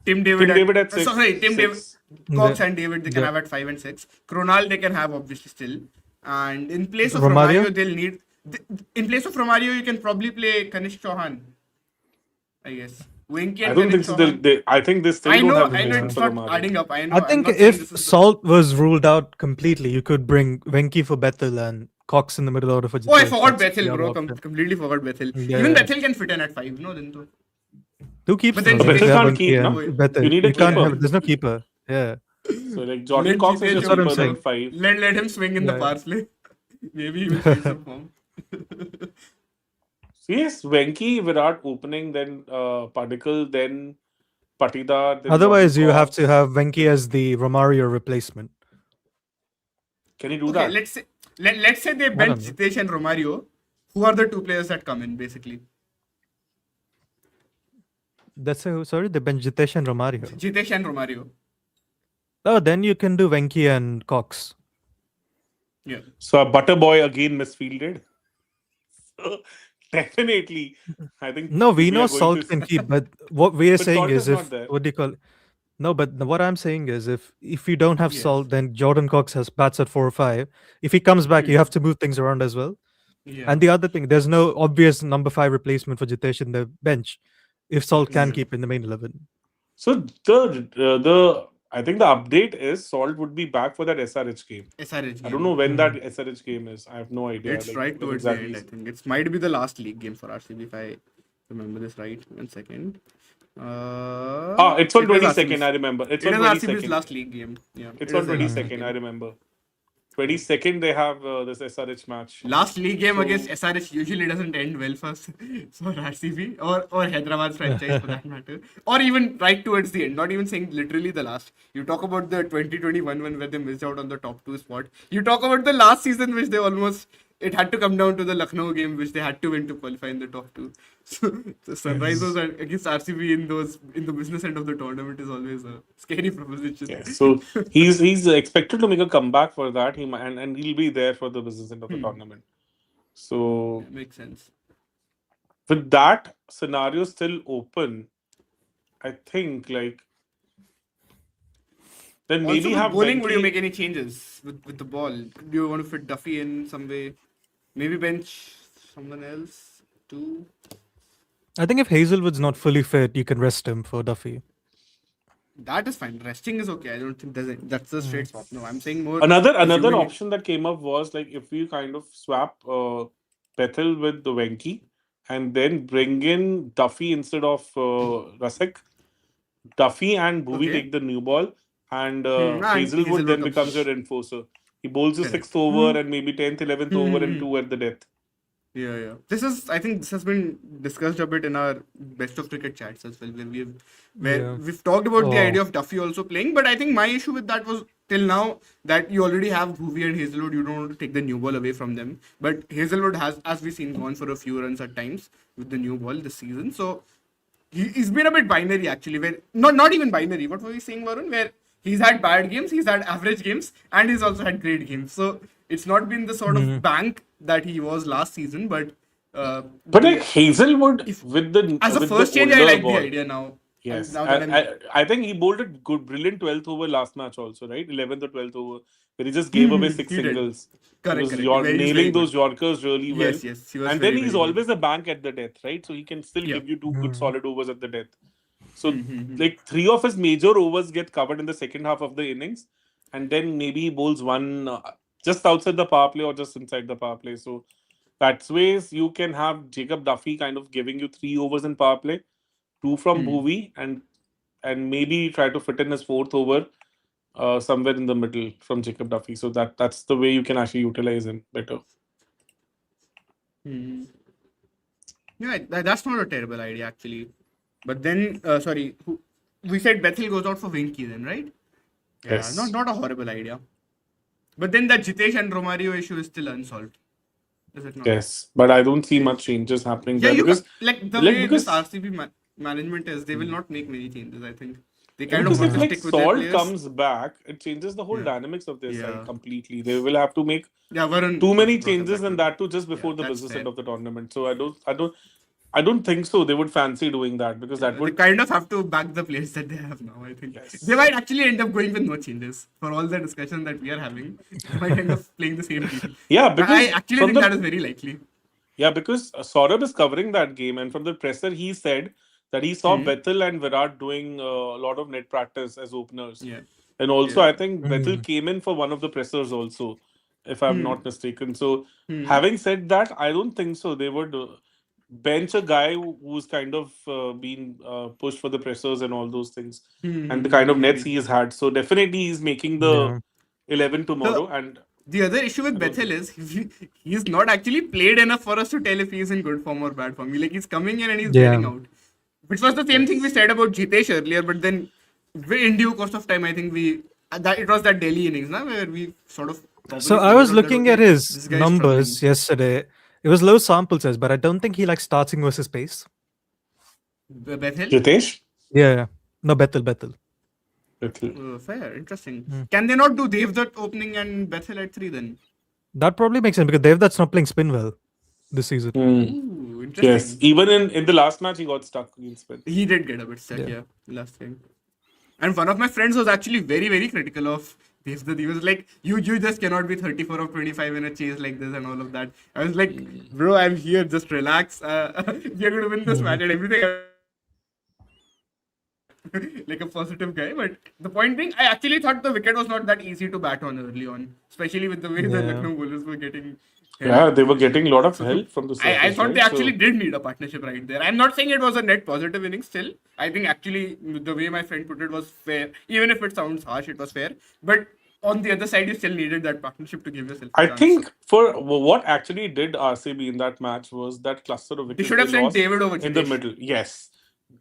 Speaker 2: Tim David
Speaker 1: at 6.
Speaker 2: sorry, Tim David,
Speaker 1: 6.
Speaker 2: Cox
Speaker 3: Yeah.
Speaker 2: and David they can
Speaker 3: Yeah.
Speaker 2: have at 5 and 6. Kronal they can have obviously still. And in place of
Speaker 3: Romario?
Speaker 2: Romario, they'll need. In place of Romario, you can probably play Kanish Chauhan. I guess. Winky
Speaker 1: I
Speaker 2: and
Speaker 1: don't
Speaker 2: Kanish
Speaker 1: think so.
Speaker 2: Chauhan.
Speaker 1: I think they still
Speaker 2: I
Speaker 1: don't
Speaker 2: know,
Speaker 1: have
Speaker 2: I know
Speaker 1: replacement
Speaker 2: it's
Speaker 1: for
Speaker 2: not
Speaker 1: Romario.
Speaker 2: adding up. I know.
Speaker 3: I
Speaker 2: I'm
Speaker 3: think
Speaker 2: not saying
Speaker 3: if
Speaker 2: this is the-
Speaker 3: Salt was ruled out completely, you could bring Venki for Bethel and Cox in the middle order for Jitesh.
Speaker 2: Oh, I forgot
Speaker 3: That's the
Speaker 2: Bethel,
Speaker 3: other
Speaker 2: bro.
Speaker 3: option.
Speaker 2: Completely forgot Bethel.
Speaker 3: Yeah.
Speaker 2: Even Bethel can fit in at 5, no? Then too.
Speaker 3: Who keeps
Speaker 2: But then
Speaker 3: them?
Speaker 2: Jitesh
Speaker 3: They have
Speaker 1: can't
Speaker 3: Venki
Speaker 1: keep,
Speaker 3: and
Speaker 2: no?
Speaker 3: Bethel.
Speaker 1: You need a
Speaker 3: can't
Speaker 1: keeper.
Speaker 3: have. There's no keeper. Yeah.
Speaker 1: So like Jordan
Speaker 2: Let
Speaker 1: Cox is
Speaker 2: Jitesh
Speaker 1: just
Speaker 3: That's what I'm
Speaker 1: cheaper than
Speaker 3: saying.
Speaker 1: 5.
Speaker 2: Let him swing in the
Speaker 3: Yeah.
Speaker 2: power play. Maybe he will find some form.
Speaker 1: So yes, Venki, Virat opening, then Padikkal, then Patidar. Then
Speaker 3: Otherwise,
Speaker 1: Jordan
Speaker 3: you have
Speaker 1: Cox.
Speaker 3: to have Venki as the Romario replacement.
Speaker 1: Can you do
Speaker 2: Okay,
Speaker 1: that?
Speaker 2: let's say they bench
Speaker 3: know.
Speaker 2: Jitesh and Romario. Who are the two players that come in basically?
Speaker 3: Sorry, they bench Jitesh and Romario.
Speaker 2: Jitesh and Romario.
Speaker 3: Oh, then you can do Venki and Cox.
Speaker 2: Yeah.
Speaker 1: So a Butterboy again misfielded. So definitely, I think
Speaker 3: No, we
Speaker 1: we
Speaker 3: know
Speaker 1: are going
Speaker 3: Salt
Speaker 1: to.
Speaker 3: can keep, but what we are
Speaker 1: But
Speaker 3: saying
Speaker 1: Salt
Speaker 3: is
Speaker 1: is not
Speaker 3: if
Speaker 1: there.
Speaker 3: what do you call? No, but what I'm saying is if you don't have
Speaker 2: Yes.
Speaker 3: Salt, then Jordan Cox has bats at 4 or 5. If he comes back, you have to move things around as well.
Speaker 2: Yeah.
Speaker 3: And the other thing, there's no obvious number 5 replacement for Jitesh in the bench if Salt can keep in the main 11.
Speaker 1: So the I think the update is Salt would be back for that SRH game.
Speaker 2: SRH
Speaker 1: I don't know
Speaker 2: game.
Speaker 1: when that SRH game is. I have no idea.
Speaker 2: It's
Speaker 1: Like
Speaker 2: right
Speaker 1: when
Speaker 2: towards the
Speaker 1: exactly.
Speaker 2: end, I think. It might be the last league game for RCB if I remember this right. 1 second.
Speaker 1: It's on
Speaker 2: It is
Speaker 1: 22nd. I
Speaker 2: RCB's.
Speaker 1: remember. It's
Speaker 2: It
Speaker 1: on
Speaker 2: is RCB's
Speaker 1: 22nd.
Speaker 2: last league game. Yeah,
Speaker 1: It's
Speaker 2: it
Speaker 1: on
Speaker 2: is their last league
Speaker 1: 22nd. I
Speaker 2: game.
Speaker 1: remember. 22nd they have this SRH match.
Speaker 2: Last league game
Speaker 1: So-
Speaker 2: against SRH usually doesn't end well for RCB or Hyderabad's franchise for that matter. Or even right towards the end. Not even saying literally the last. You talk about the 2021 one where they missed out on the top 2 spot. You talk about the last season which they almost it had to come down to the Lucknow game which they had to win to qualify in the top 2. So the Sunrisers against RCB in the business end of the tournament is always a scary proposition.
Speaker 1: Yeah, so he's expected to make a comeback for that. And he'll be there for the business end of the tournament. So
Speaker 2: Yeah, makes sense.
Speaker 1: with that scenario still open, I think like then
Speaker 2: Also,
Speaker 1: maybe
Speaker 2: with
Speaker 1: have
Speaker 2: bowling, would you
Speaker 1: Venki-
Speaker 2: make any changes with the ball? Do you want to fit Duffy in some way? Maybe bench someone else too?
Speaker 3: I think if Hazelwood's not fully fit, you can rest him for Duffy.
Speaker 2: That is fine. Resting is okay. I don't think that's a straight swap. No, I'm saying more.
Speaker 1: another
Speaker 2: if you
Speaker 1: another
Speaker 2: will-
Speaker 1: option that came up was like if we kind of swap Bethel with the Venki and then bring in Duffy instead of Rasek. Duffy and Bhuvi
Speaker 2: Okay.
Speaker 1: take the new ball, and
Speaker 2: and
Speaker 1: Hazelwood then
Speaker 2: comes
Speaker 1: becomes
Speaker 2: in.
Speaker 1: your enforcer. He bowls the
Speaker 2: Correct.
Speaker 1: 6th over and maybe 10th, 11th over and 2 at the death.
Speaker 2: Yeah. I think this has been discussed a bit in our best of cricket chats as well, where we've talked about the idea of Duffy also playing. But I think my issue with that was till now that you already have Bhuvi and Hazelwood, you don't want to take the new ball away from them. But Hazelwood has, as we've seen, gone for a few runs at times with the new ball this season. So he's been a bit binary actually, where not even binary. What were we saying, Varun? Where he's had bad games, he's had average games, and he's also had great games. So it's not been the sort of bank that he was last season, but
Speaker 1: But like Hazelwood with the
Speaker 2: as a
Speaker 1: with
Speaker 2: first
Speaker 1: the
Speaker 2: change, I
Speaker 1: older
Speaker 2: like
Speaker 1: ball.
Speaker 2: the idea now.
Speaker 1: Yes,
Speaker 2: Now that
Speaker 1: I think he bowled a brilliant 12th over last match also, right? 11th or 12th over, where he just gave away 6
Speaker 2: he did.
Speaker 1: singles.
Speaker 2: Correct,
Speaker 1: He was
Speaker 2: correct.
Speaker 1: nailing
Speaker 2: He's very
Speaker 1: those
Speaker 2: good.
Speaker 1: Yorkers really well.
Speaker 2: Yes, he was
Speaker 1: and
Speaker 2: very,
Speaker 1: then he's
Speaker 2: very good.
Speaker 1: always a bank at the death, right? So he can still give you 2 good solid overs at the death. So like 3 of his major overs get covered in the second half of the innings, and then maybe he bowls one just outside the power play or just inside the power play. So that's ways you can have Jacob Duffy kind of giving you 3 overs in power play, 2 from Bhuvi, and maybe try to fit in his 4th over somewhere in the middle from Jacob Duffy. So that's the way you can actually utilize him better.
Speaker 2: Yeah, that's not a terrible idea actually. But then, we said Bethel goes out for Winky then, right? Yeah,
Speaker 1: Yes.
Speaker 2: not a horrible idea. But then that Jitesh and Romario issue is still unsolved. Is it not?
Speaker 1: Yes, but I don't see much changes happening
Speaker 2: Yeah,
Speaker 1: there because
Speaker 2: way this RCB management is, they will not make many changes. I think they kind of
Speaker 1: because
Speaker 2: want
Speaker 1: if
Speaker 2: to
Speaker 1: like
Speaker 2: stick with their
Speaker 1: Salt
Speaker 2: players.
Speaker 1: comes back, it changes the whole dynamics of their
Speaker 2: Yeah.
Speaker 1: side completely. They will have to make
Speaker 2: Yeah, Varun
Speaker 1: too many
Speaker 2: also brought up
Speaker 1: changes
Speaker 2: that
Speaker 1: and
Speaker 2: too.
Speaker 1: that too just before the
Speaker 2: that's
Speaker 1: business
Speaker 2: fair.
Speaker 1: end of the tournament. So I don't think so. They would fancy doing that because that
Speaker 2: They
Speaker 1: would
Speaker 2: kind of have to back the players that they have now. I think
Speaker 1: Yes.
Speaker 2: they might actually end up going with no changes for all the discussion that we are having. They might end up playing the same team.
Speaker 1: Yeah, because
Speaker 2: I actually
Speaker 1: from
Speaker 2: think
Speaker 1: the-
Speaker 2: that is very likely.
Speaker 1: Yeah, because Saurabh is covering that game, and from the presser, he said that he saw Bethel and Virat doing a lot of net practice as openers.
Speaker 2: Yeah.
Speaker 1: And also,
Speaker 2: Yeah.
Speaker 1: I think Bethel came in for one of the pressers also, if I'm not mistaken. So, having said that, I don't think so. They would bench a guy who's kind of been pushed for the pressers and all those things, and the kind of nets
Speaker 2: Maybe.
Speaker 1: he's had. So, definitely, he's making the 11 tomorrow. And
Speaker 2: The other issue with Bethel is he's not actually played enough for us to tell if he's in good form or bad form. Like he's coming in and he's getting out. Which was the same thing we said about Jitesh earlier, but then in due course of time, I think it was that Delhi innings, where we sort of.
Speaker 3: So I was looking at his numbers yesterday, It was low sample size, but I don't think he likes starting versus pace.
Speaker 2: Bethel?
Speaker 1: Ritesh?
Speaker 3: Yeah. No, Bethel.
Speaker 2: Fair, interesting.
Speaker 3: Hmm.
Speaker 2: Can they not do Devdutt opening and Bethel at 3 then?
Speaker 3: That probably makes sense because Devdutt's not playing spin well this season.
Speaker 2: Ooh,
Speaker 1: Yes,
Speaker 2: interesting.
Speaker 1: even in the last match, he got stuck against spin.
Speaker 2: He did get a bit stuck,
Speaker 3: Yeah.
Speaker 2: yeah, last time. And one of my friends was actually very, very critical of Devdutt. He was like, you just cannot be 34 of 25 in a chase like this and all of that. I was like, bro, I'm here, just relax. We're going to win this match and everything. Like a positive guy, but the point being, I actually thought the wicket was not that easy to bat on early on, especially with the way the
Speaker 3: Yeah.
Speaker 2: Lucknow bowlers were getting help.
Speaker 1: Yeah, they were getting a lot of help from the surface.
Speaker 2: I thought they
Speaker 1: right?
Speaker 2: actually did need a partnership right there. I'm not saying it was a net positive inning still. I think actually the way my friend put it was fair. Even if it sounds harsh, it was fair. But on the other side, you still needed that partnership to give yourself a
Speaker 1: I
Speaker 2: chance.
Speaker 1: think for what actually did RCB in that match was that cluster of wickets
Speaker 2: should have sent
Speaker 1: lost
Speaker 2: David over
Speaker 1: in the
Speaker 2: Jitesh.
Speaker 1: middle. Yes,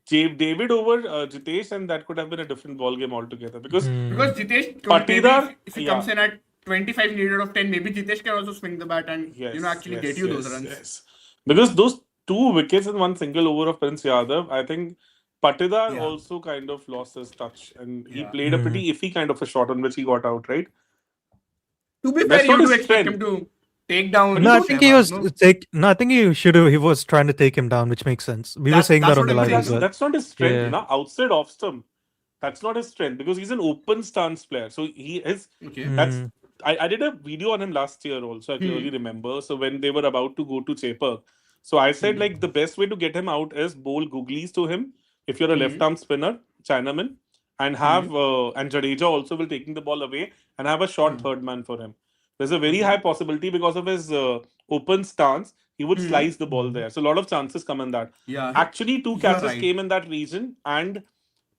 Speaker 1: David over Jitesh, and that could have been a different ball game altogether. Because
Speaker 2: Because Jitesh,
Speaker 1: Patidar,
Speaker 2: maybe if he
Speaker 1: yeah.
Speaker 2: comes in at 25 needed of 10, maybe Jitesh can also swing the bat and
Speaker 1: yes,
Speaker 2: actually get you those runs.
Speaker 1: Yes. Because those 2 wickets in one single over of Prince Yadav, I think Patidar
Speaker 2: Yeah.
Speaker 1: also kind of lost his touch, and he
Speaker 2: Yeah.
Speaker 1: played a pretty iffy kind of a shot on which he got out. Right?
Speaker 2: To be fair,
Speaker 1: That's
Speaker 2: you
Speaker 1: not
Speaker 2: do
Speaker 1: his
Speaker 2: expect him
Speaker 1: strength.
Speaker 2: to take down.
Speaker 3: No, I think he was
Speaker 2: Sehwag, no?
Speaker 3: I think he should have. He was trying to take him down, which makes sense. We were saying
Speaker 2: That's
Speaker 3: that on
Speaker 2: what
Speaker 3: the
Speaker 2: I'm
Speaker 3: live as
Speaker 2: saying.
Speaker 3: well.
Speaker 1: That's not his strength,
Speaker 3: Yeah.
Speaker 1: you know. Outside off stump, that's not his strength because he's an open stance player. So he is.
Speaker 2: Okay.
Speaker 1: That's. I did a video on him last year also. I clearly remember. So when they were about to go to Chepak, so I said like the best way to get him out is bowl googlies to him if you're a left arm spinner, Chinaman, and have and Jadeja also will taking the ball away and have a short third man for him. There's a very high possibility because of his open stance, he would slice the ball there. So a lot of chances come in that.
Speaker 2: Yeah.
Speaker 1: Actually, 2
Speaker 2: You're
Speaker 1: catches
Speaker 2: right.
Speaker 1: came in that region, and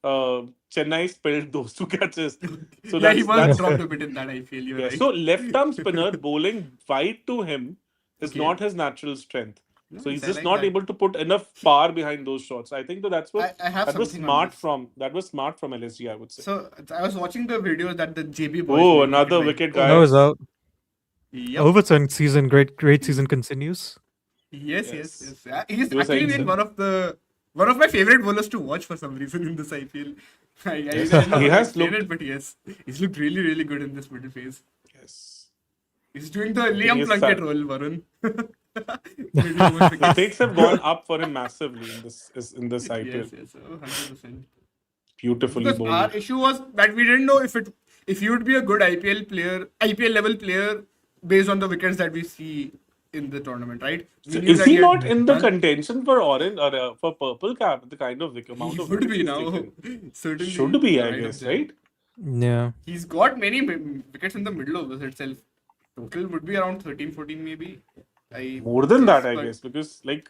Speaker 1: Chennai spilled those 2 catches. So
Speaker 2: Yeah, he was
Speaker 1: that's
Speaker 2: dropped a bit in that, I feel. You're
Speaker 1: yeah.
Speaker 2: right.
Speaker 1: So left arm spinner bowling wide to him is
Speaker 2: Okay.
Speaker 1: not his natural strength. So he's
Speaker 2: Nice, I
Speaker 1: just
Speaker 2: like
Speaker 1: not
Speaker 2: that.
Speaker 1: able to put enough power behind those shots. I think that's what
Speaker 2: I have
Speaker 1: that was
Speaker 2: something on
Speaker 1: smart
Speaker 2: this.
Speaker 1: from LSG, I would say.
Speaker 2: So I was watching the videos that the JB boys.
Speaker 1: Oh,
Speaker 2: made
Speaker 1: another
Speaker 2: cricket
Speaker 1: wicket
Speaker 2: by-
Speaker 1: guy.
Speaker 3: That was out.
Speaker 2: Yep.
Speaker 3: Overton season, great season continues.
Speaker 2: Yes.
Speaker 1: Yes.
Speaker 2: Yeah, he's
Speaker 1: He was
Speaker 2: actually been
Speaker 1: excellent.
Speaker 2: one of my favorite bowlers to watch for some reason in this IPL. I
Speaker 1: Yes.
Speaker 2: don't know
Speaker 1: He
Speaker 2: how to
Speaker 1: has
Speaker 2: explain
Speaker 1: looked-
Speaker 2: it, but yes, he's looked really, really good in this middle phase.
Speaker 1: Yes.
Speaker 2: He's doing the Liam
Speaker 1: is
Speaker 2: Plunkett
Speaker 1: fat.
Speaker 2: role, Varun.
Speaker 1: The stakes have gone up for him massively in this IPL.
Speaker 2: Yes, 100%.
Speaker 1: Beautifully
Speaker 2: Because
Speaker 1: bowled.
Speaker 2: our issue was that we didn't know if he would be a good IPL level player based on the wickets that we see in the tournament, right? We
Speaker 1: So
Speaker 2: knew
Speaker 1: is
Speaker 2: that
Speaker 1: he
Speaker 2: had
Speaker 1: not in the
Speaker 2: done-
Speaker 1: contention for orange or for purple cap? The kind of amount
Speaker 2: He
Speaker 1: of
Speaker 2: would
Speaker 1: wickets
Speaker 2: be
Speaker 1: he's
Speaker 2: now.
Speaker 1: taken?
Speaker 2: Certainly.
Speaker 1: Should be, I
Speaker 2: right up
Speaker 1: guess,
Speaker 2: there.
Speaker 1: right?
Speaker 3: Yeah.
Speaker 2: He's got many wickets in the middle overs itself. Total would be around 13, 14 maybe.
Speaker 1: More than that, I
Speaker 2: but
Speaker 1: guess, because like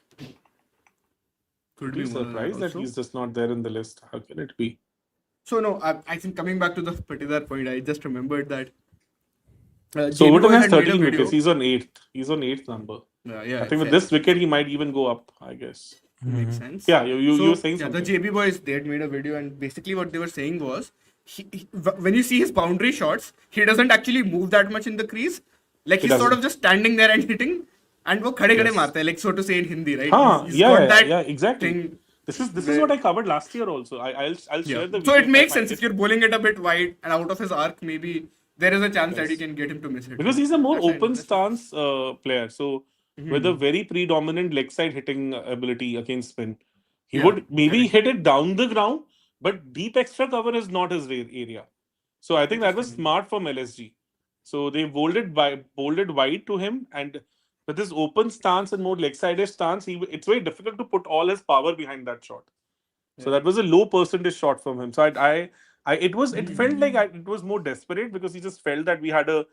Speaker 2: Could
Speaker 1: be
Speaker 2: be more
Speaker 1: surprised that
Speaker 2: also.
Speaker 1: he's just not there in the list. How can it be?
Speaker 2: So no, I think coming back to the Patidar point, I just remembered that.
Speaker 1: So
Speaker 2: JB
Speaker 1: Overton
Speaker 2: boys
Speaker 1: has
Speaker 2: had made a
Speaker 1: 13
Speaker 2: video.
Speaker 1: wickets. He's on 8th. He's on 8th number.
Speaker 2: Yeah,
Speaker 1: I think with
Speaker 2: fair.
Speaker 1: this wicket, he might even go up, I guess.
Speaker 2: Makes sense.
Speaker 1: Yeah, you were saying
Speaker 2: The
Speaker 1: something.
Speaker 2: JB boys, they had made a video, and basically what they were saying was, when you see his boundary shots, he doesn't actually move that much in the crease. Like
Speaker 1: He
Speaker 2: he's sort of
Speaker 1: doesn't.
Speaker 2: just standing there and hitting, and वो खड़े खड़े
Speaker 1: Yes.
Speaker 2: मारता है, like so to say in Hindi, right?
Speaker 1: Huh,
Speaker 2: He's
Speaker 1: yeah,
Speaker 2: got
Speaker 1: yeah,
Speaker 2: that
Speaker 1: yeah, exactly.
Speaker 2: thing.
Speaker 1: This is what I covered last year also. I'll share
Speaker 2: Yeah.
Speaker 1: the
Speaker 2: So
Speaker 1: video
Speaker 2: it
Speaker 1: if I
Speaker 2: makes
Speaker 1: find
Speaker 2: sense if
Speaker 1: it.
Speaker 2: you're bowling it a bit wide and out of his arc, maybe there is a chance that you
Speaker 1: Yes.
Speaker 2: can get him to miss it.
Speaker 1: Because he's a more
Speaker 2: That's
Speaker 1: open
Speaker 2: interesting.
Speaker 1: stance player. So with a very predominant leg side hitting ability against spin, he
Speaker 2: Yeah,
Speaker 1: would maybe hit it down the ground, but deep extra cover is not his area. So I think that was smart from LSG. So they bowled it wide to him, and with his open stance and more leg sided stance, it's very difficult to put all his power behind that shot. So that was a low percentage shot from him. So it felt like it was more desperate because he just felt that we had a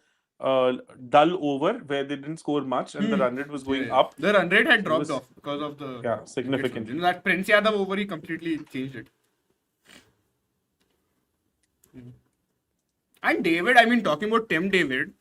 Speaker 1: dull over where they didn't score much and the run rate was going up.
Speaker 2: The run rate had dropped
Speaker 1: was-
Speaker 2: off because of the
Speaker 1: Yeah, significantly.
Speaker 2: You know, that Prince Yadav over, he completely changed it. And David, I mean, talking about Tim David,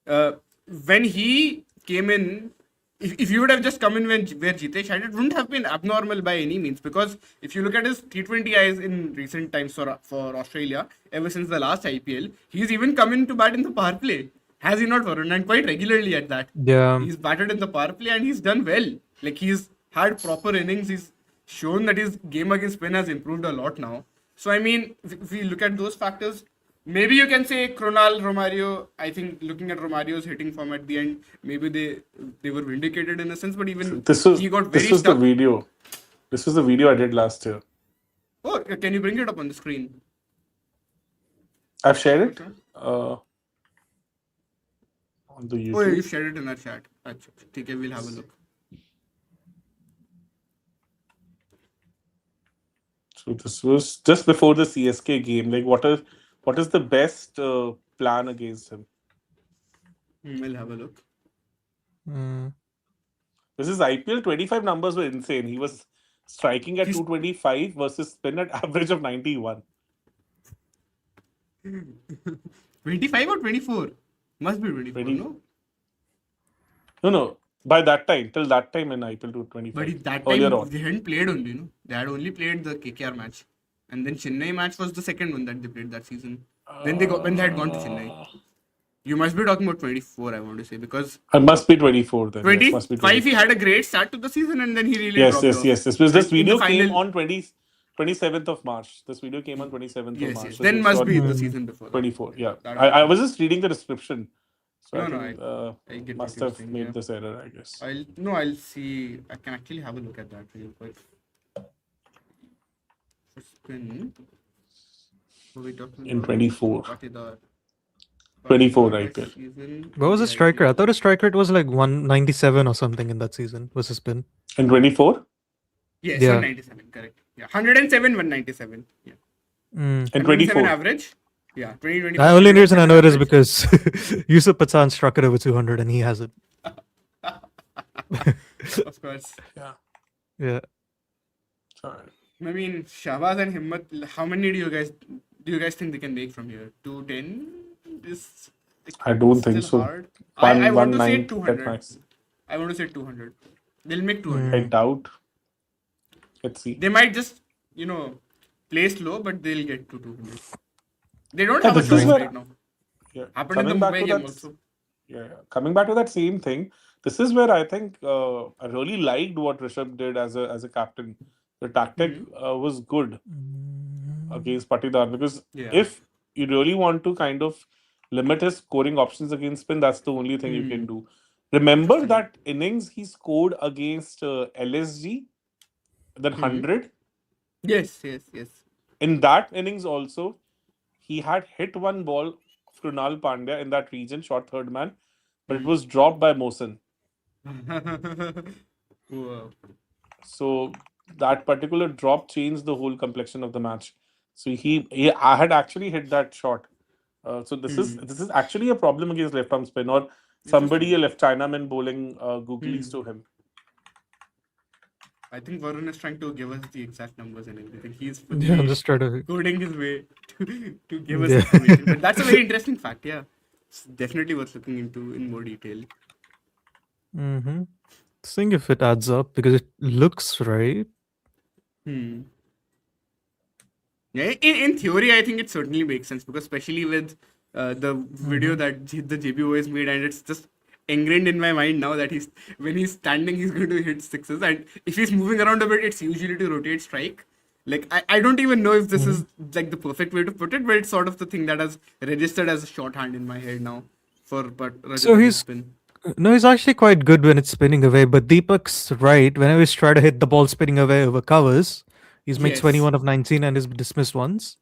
Speaker 2: when he came in, if you would have just come in where Jitesh had, it wouldn't have been abnormal by any means. Because if you look at his T20 eyes in recent times for Australia, ever since the last IPL, he's even come in to bat in the power play. Has he not, Varun? And quite regularly at that.
Speaker 3: Yeah.
Speaker 2: He's batted in the power play and he's done well. Like he's had proper innings. He's shown that his game against spin has improved a lot now. So I mean, if we look at those factors, maybe you can say Kronal, Romario. I think looking at Romario's hitting form at the end, maybe they were vindicated in a sense. But even he got very
Speaker 1: this was the
Speaker 2: stuck.
Speaker 1: video. This was the video I did last year.
Speaker 2: Oh, can you bring it up on the screen?
Speaker 1: I've shared it on the YouTube.
Speaker 2: Oh, yeah, you shared it in our chat. Okay, we'll have a look.
Speaker 1: So this was just before the CSK game. Like, what is the best plan against him?
Speaker 2: We'll have a look.
Speaker 1: This is IPL 25 numbers were insane. He was striking at 225 versus spin at average of 91.
Speaker 2: 25 or 24? Must be 24, no?
Speaker 1: No. By that time, till that time in IPL 225.
Speaker 2: But that
Speaker 1: earlier
Speaker 2: time
Speaker 1: on.
Speaker 2: they hadn't played only, no? They had only played the KKR match. And then Chennai match was the second one that they played that season. When they had gone to Chennai. You must be talking about 24, I want to say, because
Speaker 1: I must be 24 then.
Speaker 2: 25
Speaker 1: must be 24.
Speaker 2: he had a great start to the season and then he really
Speaker 1: Yes.
Speaker 2: dropped off.
Speaker 1: This was this
Speaker 2: And in the
Speaker 1: video came
Speaker 2: final-
Speaker 1: on 27th of March. This video came on 27th of
Speaker 2: Yes,
Speaker 1: March.
Speaker 2: yes.
Speaker 1: So
Speaker 2: Then
Speaker 1: this
Speaker 2: must
Speaker 1: got
Speaker 2: be the season before.
Speaker 1: 24. Yeah.
Speaker 2: That-
Speaker 1: I was just reading the description. So
Speaker 2: No,
Speaker 1: I
Speaker 2: no,
Speaker 1: think
Speaker 2: I get
Speaker 1: must
Speaker 2: what you're
Speaker 1: have
Speaker 2: saying,
Speaker 1: made
Speaker 2: yeah.
Speaker 1: this error, I guess.
Speaker 2: I'll see. I can actually have a look at that real quick. For spin. What are we talking
Speaker 1: In
Speaker 2: about?
Speaker 1: 24.
Speaker 2: Patidar.
Speaker 1: 24
Speaker 2: Patidar
Speaker 1: IPL.
Speaker 2: season,
Speaker 3: What was the
Speaker 2: the
Speaker 3: striker? I
Speaker 2: IPL.
Speaker 3: thought his strike rate was like 197 or something in that season. Was his spin?
Speaker 1: In 24?
Speaker 2: Yes,
Speaker 3: Yeah.
Speaker 2: 197, correct. Yeah, 107, 197. Yeah.
Speaker 3: Mm.
Speaker 1: In
Speaker 2: 107
Speaker 1: 24.
Speaker 2: average. Yeah, 2020.
Speaker 3: The only reason I know it is because Yusuf Pathan struck it over 200 and he hasn't.
Speaker 2: Of course.
Speaker 3: Yeah.
Speaker 1: Sorry.
Speaker 2: I mean, Shahbaz and Himmat, how many do you guys think they can make from here? 210? Is
Speaker 1: I don't
Speaker 2: still
Speaker 1: think so.
Speaker 2: hard. I want to say
Speaker 1: 119 at
Speaker 2: 200.
Speaker 1: max.
Speaker 2: I want to say 200. They'll make 200.
Speaker 1: I doubt. Let's see.
Speaker 2: They might just, play slow, but they'll get to 200. They don't
Speaker 1: Yeah,
Speaker 2: have a
Speaker 1: this is
Speaker 2: choice
Speaker 1: where-
Speaker 2: right now.
Speaker 1: Yeah.
Speaker 2: Happened in the
Speaker 1: Coming back
Speaker 2: Mumbai
Speaker 1: to
Speaker 2: game
Speaker 1: that,
Speaker 2: also.
Speaker 1: yeah. Coming back to that same thing, this is where I think I really liked what Rishabh did as a captain. The tactic was good against Patidar because
Speaker 2: Yeah.
Speaker 1: if you really want to kind of limit his scoring options against spin, that's the only thing you can do. Remember that innings he scored against LSG, that 100?
Speaker 2: Yes.
Speaker 1: In that innings also, he had hit one ball of Krunal Pandya in that region, short third man, but it was dropped by Mohsen.
Speaker 2: Wow.
Speaker 1: So that particular drop changed the whole complexion of the match. So I had actually hit that shot. So this is actually a problem against left arm spin or somebody a left Chinaman bowling googlies to him.
Speaker 2: I think Varun is trying to give us the exact numbers and everything. He's
Speaker 3: Yeah, I'm just trying to.
Speaker 2: coding his way to give us
Speaker 3: Yeah.
Speaker 2: information. But that's a very interesting fact, yeah. It's definitely worth looking into in more detail.
Speaker 3: Mm-hmm. Seeing if it adds up because it looks right.
Speaker 2: Yeah, in theory, I think it certainly makes sense because especially with the video that the JBOS made, and it's just ingrained in my mind now that when he's standing, he's going to hit sixes, and if he's moving around a bit, it's usually to rotate strike. Like I don't even know if this is like the perfect way to put it, but it's sort of the thing that has registered as a shorthand in my head now but
Speaker 3: So he's
Speaker 2: spin.
Speaker 3: No, he's actually quite good when it's spinning away. But Deepak's right. Whenever he's trying to hit the ball spinning away over covers, he's made
Speaker 2: Yes.
Speaker 3: 21 of 19 and is dismissed once.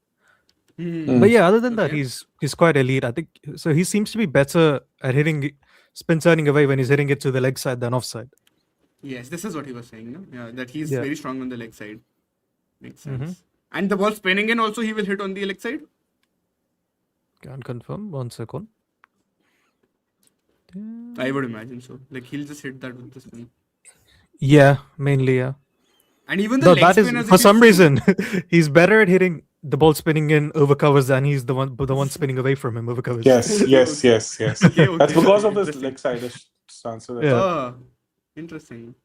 Speaker 2: Hmm.
Speaker 3: But yeah, other than that,
Speaker 2: Okay.
Speaker 3: he's quite elite. I think so. He seems to be better at hitting spin turning away when he's hitting it to the leg side than offside.
Speaker 2: Yes, this is what he was saying, no? Yeah, that he's
Speaker 3: Yeah.
Speaker 2: very strong on the leg side. Makes sense. And the ball spinning in also he will hit on the leg side?
Speaker 3: Can't confirm. 1 second.
Speaker 2: I would imagine so. Like he'll just hit that with the spin.
Speaker 3: Yeah, mainly yeah.
Speaker 2: And even the
Speaker 3: No,
Speaker 2: leg
Speaker 3: that is
Speaker 2: spinners,
Speaker 3: for
Speaker 2: if you
Speaker 3: some
Speaker 2: see-
Speaker 3: reason he's better at hitting the ball spinning in over covers than he's the one spinning away from him over covers.
Speaker 1: Yes.
Speaker 2: Okay,
Speaker 1: That's because of his
Speaker 2: interesting.
Speaker 1: leg side stance.
Speaker 3: Yeah.
Speaker 2: Oh, interesting.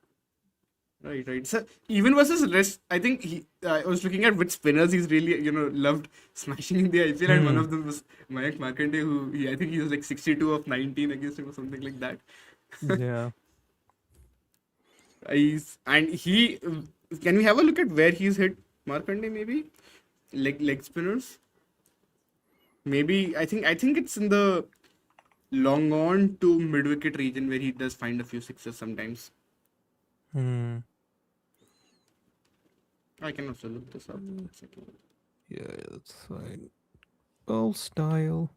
Speaker 2: Right. So even versus rest, I think I was looking at which spinners he's really loved smashing in the IPL, and one of them was Mayank Markande, who I think he was like 62 of 19 against him or something like that.
Speaker 3: Yeah.
Speaker 2: And he can we have a look at where he's hit Markande? Maybe leg spinners. Maybe I think it's in the long on to mid wicket region where he does find a few sixes sometimes. I can also look this up. 1 second.
Speaker 3: Yeah, that's fine. Ball style.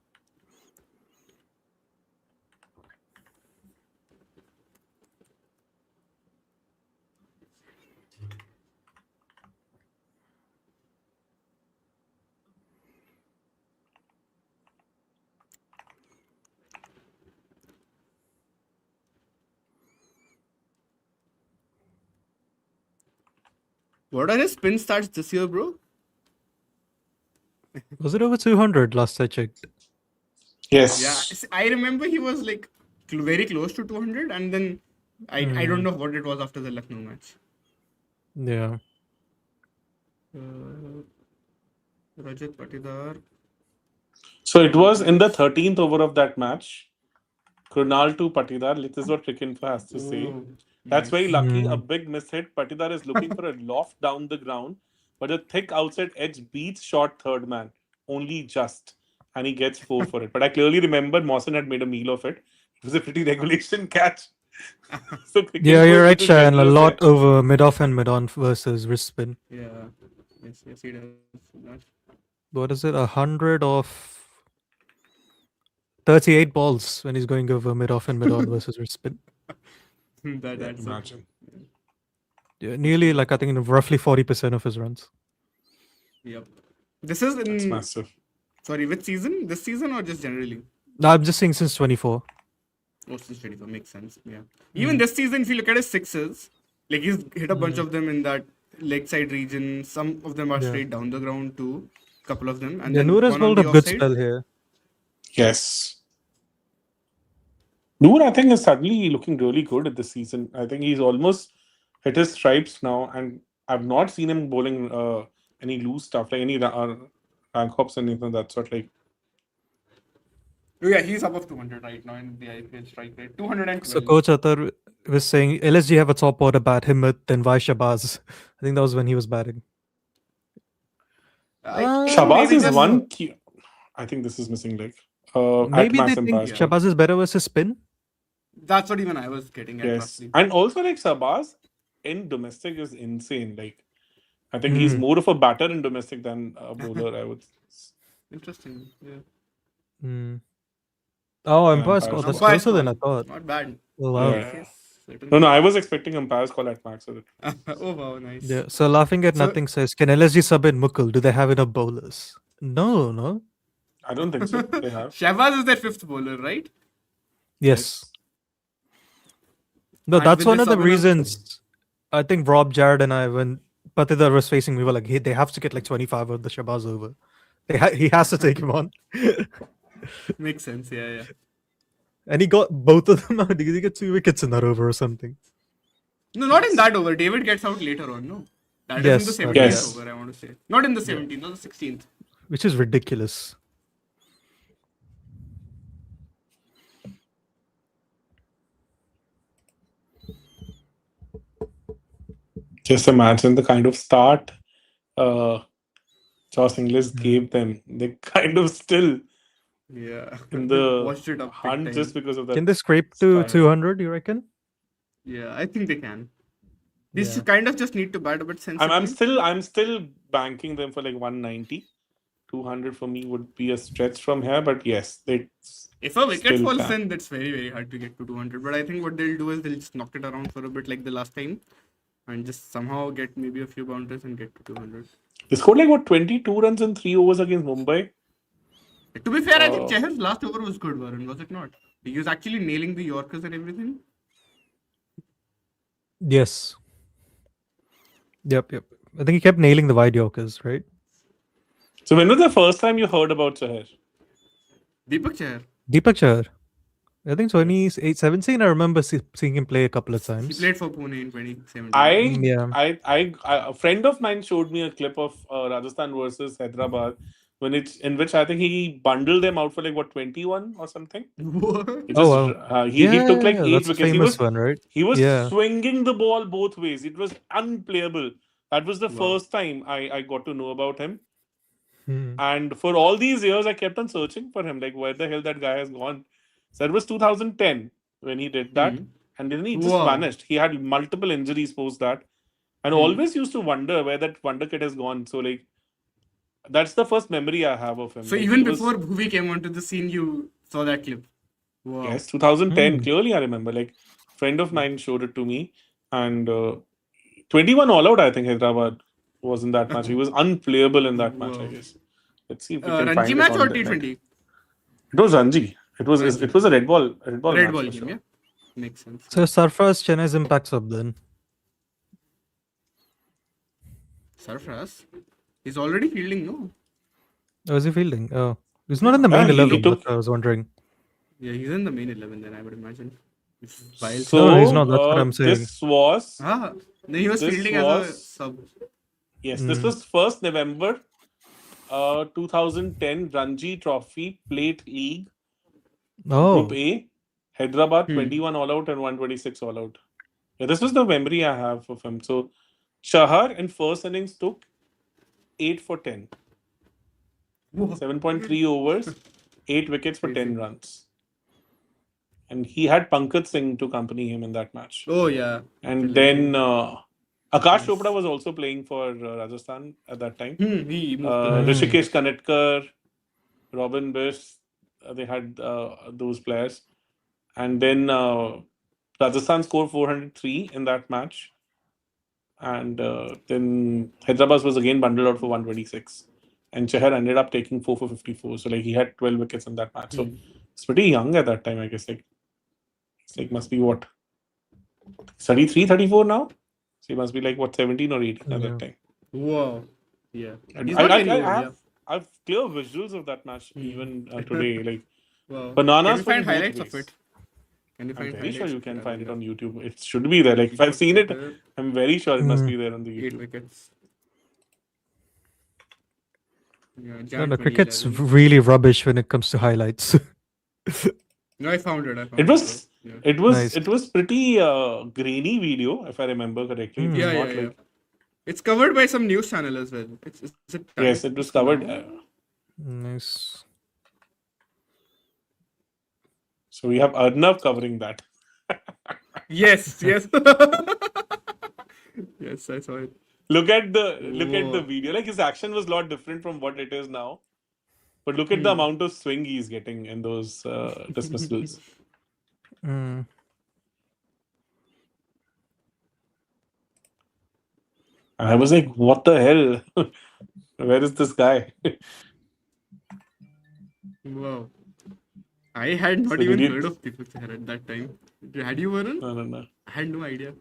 Speaker 2: What are his spin stats this year, bro?
Speaker 3: Was it over 200 last I checked?
Speaker 1: Yes.
Speaker 2: Yeah, I remember he was like very close to 200, and then I don't know what it was after the Lucknow match.
Speaker 3: Yeah.
Speaker 2: Rajat Patidar.
Speaker 1: So it was in the 13th over of that match. Krunal to Patidar. This is what Cricinfo has to say.
Speaker 2: Oh,
Speaker 1: That's very
Speaker 2: nice.
Speaker 1: lucky. A big miss hit. Patidar is looking for a loft down the ground, but a thick outside edge beats short third man. Only just. And he gets 4 for it. But I clearly remember Mawson had made a meal of it. It was a pretty regulation catch. So
Speaker 3: Yeah, you're right,
Speaker 1: is
Speaker 3: Shayan. A
Speaker 1: generous
Speaker 3: lot
Speaker 1: there.
Speaker 3: over mid-off and mid-on versus wrist spin.
Speaker 2: Yeah. Yes, he does.
Speaker 3: What is it? 100 of 38 balls when he's going over mid-off and mid-on versus wrist spin.
Speaker 2: That's
Speaker 1: Imagine.
Speaker 3: Yeah, nearly like I think roughly 40% of his runs.
Speaker 2: Yep. This is
Speaker 1: That's
Speaker 2: in
Speaker 1: massive.
Speaker 2: sorry, which season? This season or just generally?
Speaker 3: No, I'm just saying since 24.
Speaker 2: Oh, since 24 makes sense. Yeah. Even this season, if you look at his sixes, like he's hit a bunch of them in that leg side region. Some of them are
Speaker 3: Yeah.
Speaker 2: straight down the ground too. Couple of them, and
Speaker 3: Yeah,
Speaker 2: then
Speaker 3: Noor has
Speaker 2: one on
Speaker 3: bowled
Speaker 2: the
Speaker 3: a good
Speaker 2: offside.
Speaker 3: spell here.
Speaker 1: Yes. Noor, I think, is suddenly looking really good at this season. I think he's almost hit his stripes now, and I've not seen him bowling any loose stuff, like any rank hops and anything of that sort. Like,
Speaker 2: Oh, yeah, he's above 200 right now in the IPL strike rate. 212.
Speaker 3: So Coach Atar was saying LSG have a top order bat, Himmat, then Vai Shabazz. I think that was when he was batting.
Speaker 2: I think
Speaker 1: Shabazz
Speaker 2: maybe
Speaker 1: is
Speaker 2: just-
Speaker 1: one key. I think this is missing leg.
Speaker 3: Maybe
Speaker 1: at
Speaker 3: they
Speaker 1: Max and
Speaker 3: think
Speaker 1: Paz.
Speaker 3: Shabazz is better versus spin.
Speaker 2: That's what even I was getting at.
Speaker 1: Yes,
Speaker 2: Roughly.
Speaker 1: and also like Shabazz in domestic is insane. Like, I think he's more of a batter in domestic than a bowler. I would.
Speaker 2: Interesting. Yeah.
Speaker 3: Oh,
Speaker 1: Yeah,
Speaker 3: umpire's
Speaker 1: umpire's
Speaker 3: call. That's
Speaker 2: call.
Speaker 3: closer than I thought.
Speaker 2: Not bad.
Speaker 3: Oh, wow.
Speaker 1: Yeah.
Speaker 2: Yes,
Speaker 1: No, I was expecting umpire's call at Max.
Speaker 2: Oh wow, nice.
Speaker 3: Yeah. So laughing at
Speaker 2: So-
Speaker 3: nothing says, can LSG sub in Mukul? Do they have enough bowlers? No.
Speaker 1: I don't think so. They have.
Speaker 2: Shabazz is their fifth bowler, right?
Speaker 3: Yes. No,
Speaker 2: And
Speaker 3: that's
Speaker 2: will
Speaker 3: one
Speaker 2: they
Speaker 3: of the
Speaker 2: sub in a-
Speaker 3: reasons. I think Rob, Jared, and I, when Patidar was facing, we were like, hey, they have to get like 25 of the Shabazz over. He has to take him on.
Speaker 2: Makes sense. Yeah.
Speaker 3: And he got both of them out. Did he get 2 wickets in that over or something?
Speaker 2: No, not in that over. David gets out later on. No, that is
Speaker 3: Yes,
Speaker 2: in the
Speaker 3: that
Speaker 2: 17th
Speaker 1: is.
Speaker 2: over. I want to say, not in the 17th, not the 16th.
Speaker 3: Which is ridiculous.
Speaker 1: Just imagine the kind of start Josh Inglis gave them. They kind of still
Speaker 2: Yeah.
Speaker 1: in the
Speaker 2: Washed it up big
Speaker 1: hunt
Speaker 2: time.
Speaker 1: just because of that.
Speaker 3: Can they scrape to
Speaker 1: style.
Speaker 3: 200, you reckon?
Speaker 2: Yeah, I think they can. These
Speaker 3: Yeah.
Speaker 2: kind of just need to bat a bit sensibly.
Speaker 1: I'm still banking them for like 190. 200 for me would be a stretch from here, but yes, they.
Speaker 2: If a wicket
Speaker 1: still
Speaker 2: falls,
Speaker 1: can.
Speaker 2: then that's very, very hard to get to 200. But I think what they'll do is they'll just knock it around for a bit like the last time and just somehow get maybe a few boundaries and get to 200.
Speaker 1: They scored like what 22 runs in 3 overs against Mumbai.
Speaker 2: To be fair, I think Chahar's last over was good, Varun, was it not? He was actually nailing the Yorkers and everything.
Speaker 3: Yes. Yep. I think he kept nailing the wide Yorkers, right?
Speaker 1: So when was the first time you heard about Chahar?
Speaker 2: Deepak Chahar.
Speaker 3: Deepak Chahar. I think 2017. I remember seeing him play a couple of
Speaker 2: He
Speaker 3: times.
Speaker 2: played for Pune in 2017.
Speaker 3: Yeah.
Speaker 1: A friend of mine showed me a clip of Rajasthan versus Hyderabad in which I think he bundled them out for like what 21 or something.
Speaker 2: What?
Speaker 1: He
Speaker 3: Oh
Speaker 1: just
Speaker 3: wow.
Speaker 1: he took like eight
Speaker 3: That's a
Speaker 1: wickets.
Speaker 3: famous one, right?
Speaker 1: He was
Speaker 3: Yeah.
Speaker 1: swinging the ball both ways. It was unplayable. That was the
Speaker 2: Wow.
Speaker 1: first time I got to know about him.
Speaker 3: Hmm.
Speaker 1: And for all these years, I kept on searching for him. Like, where the hell that guy has gone? So it was 2010 when he did that.
Speaker 2: Hmm.
Speaker 1: And then he just
Speaker 2: Wow.
Speaker 1: vanished. He had multiple injuries post that. And
Speaker 2: Hmm.
Speaker 1: always used to wonder where that wonder kid has gone. So, like, that's the first memory I have of him.
Speaker 2: So
Speaker 1: Like,
Speaker 2: even
Speaker 1: he
Speaker 2: before
Speaker 1: was,
Speaker 2: Bhuvi came onto the scene, you saw that clip. Wow.
Speaker 1: yes, 2010.
Speaker 3: Hmm.
Speaker 1: Clearly, I remember. Like, friend of mine showed it to me. And 21 all out, I think Hyderabad was in that match. He was unplayable in that match, I
Speaker 2: Wow.
Speaker 1: guess. Let's see if we can
Speaker 2: Ranji
Speaker 1: find it
Speaker 2: match or
Speaker 1: on the net.
Speaker 2: T20?
Speaker 1: It was Ranji.
Speaker 2: Ranji.
Speaker 1: It was a red ball
Speaker 2: Red
Speaker 1: match
Speaker 2: ball
Speaker 1: for
Speaker 2: game,
Speaker 1: sure.
Speaker 2: yeah. Makes sense.
Speaker 3: So Sarfraz Chennai's impact sub then.
Speaker 2: Sarfraz is already fielding, no?
Speaker 3: Oh, is he fielding? Oh, he's not in the
Speaker 1: Yeah,
Speaker 3: main
Speaker 1: he
Speaker 3: 11.
Speaker 1: took.
Speaker 3: That's what I was wondering.
Speaker 2: Yeah, he's in the main 11 then, I would imagine. If Biles
Speaker 3: No,
Speaker 2: is
Speaker 3: no, he's
Speaker 1: So
Speaker 3: not. That's what I'm saying.
Speaker 2: then he was
Speaker 1: this
Speaker 2: fielding as a
Speaker 1: was
Speaker 2: sub.
Speaker 1: yes, this
Speaker 3: Hmm.
Speaker 1: was 1st November, 2010 Ranji Trophy Plate League Group
Speaker 3: Oh.
Speaker 1: A, Hyderabad
Speaker 2: Hmm.
Speaker 1: 21 all out and 126 all out. Yeah, this was the memory I have of him. So Shahar in first innings took 8 for 10,
Speaker 2: Whoa.
Speaker 1: 7.3 overs, 8 wickets for 10
Speaker 2: Crazy.
Speaker 1: runs. And he had Pankaj Singh to accompany him in that match.
Speaker 2: Oh, yeah.
Speaker 1: And
Speaker 2: The
Speaker 1: then
Speaker 2: legend.
Speaker 1: Akash
Speaker 2: Yes.
Speaker 1: Chopra was also playing for Rajasthan at that time.
Speaker 2: He moved to that.
Speaker 1: Rishikesh Kanetkar, Robin Biss, they had those players. And then Rajasthan scored 403 in that match. And then Hyderabad was again bundled out for 126. And Chahar ended up taking 4 for 54. So, like, he had 12 wickets in that match. So, it's pretty young at that time, I guess. Like, it's like, must be what? 33, 34 now? So, he must be like, what, 17 or 18 at
Speaker 3: Yeah.
Speaker 1: that time.
Speaker 2: Wow. Yeah.
Speaker 1: And
Speaker 2: He's not very old,
Speaker 1: I
Speaker 2: yeah.
Speaker 1: have clear visuals of that match even today. Like,
Speaker 2: Wow.
Speaker 1: bananas
Speaker 2: Can you
Speaker 1: for
Speaker 2: find
Speaker 1: both
Speaker 2: highlights
Speaker 1: ways.
Speaker 2: of it? Can you
Speaker 1: I'm
Speaker 2: find
Speaker 1: very sure
Speaker 2: highlights?
Speaker 1: you can
Speaker 2: Yeah,
Speaker 1: find it
Speaker 2: yeah.
Speaker 1: on YouTube. It should be there. Like if I've seen it, I'm very sure it must
Speaker 3: Hmm.
Speaker 1: be there on the
Speaker 2: 8
Speaker 1: YouTube.
Speaker 2: wickets. Yeah,
Speaker 3: No,
Speaker 2: Jan
Speaker 3: no, cricket's
Speaker 2: 2011.
Speaker 3: really rubbish when it comes to highlights.
Speaker 2: No, I found it.
Speaker 1: It was
Speaker 2: Yeah.
Speaker 3: Nice.
Speaker 1: it was pretty grainy video if I remember correctly. It was
Speaker 2: Yeah,
Speaker 1: not
Speaker 2: yeah, yeah.
Speaker 1: like
Speaker 2: It's covered by some news channel as well. Is it
Speaker 1: yes, it was covered.
Speaker 3: Nice.
Speaker 1: So we have Arnav covering that.
Speaker 2: Yes, yes. Yes, I saw it.
Speaker 1: Look at the
Speaker 2: Whoa.
Speaker 1: video. Like his action was a lot different from what it is now. But look at the amount of swing he's getting in those dismissals.
Speaker 3: Hmm.
Speaker 1: And I was like, what the hell? Where is this guy?
Speaker 2: Wow. I had not
Speaker 1: So
Speaker 2: even
Speaker 1: did you-
Speaker 2: heard of Deepak Chahar at that time. Had you, Varun?
Speaker 1: No.
Speaker 2: I had no idea.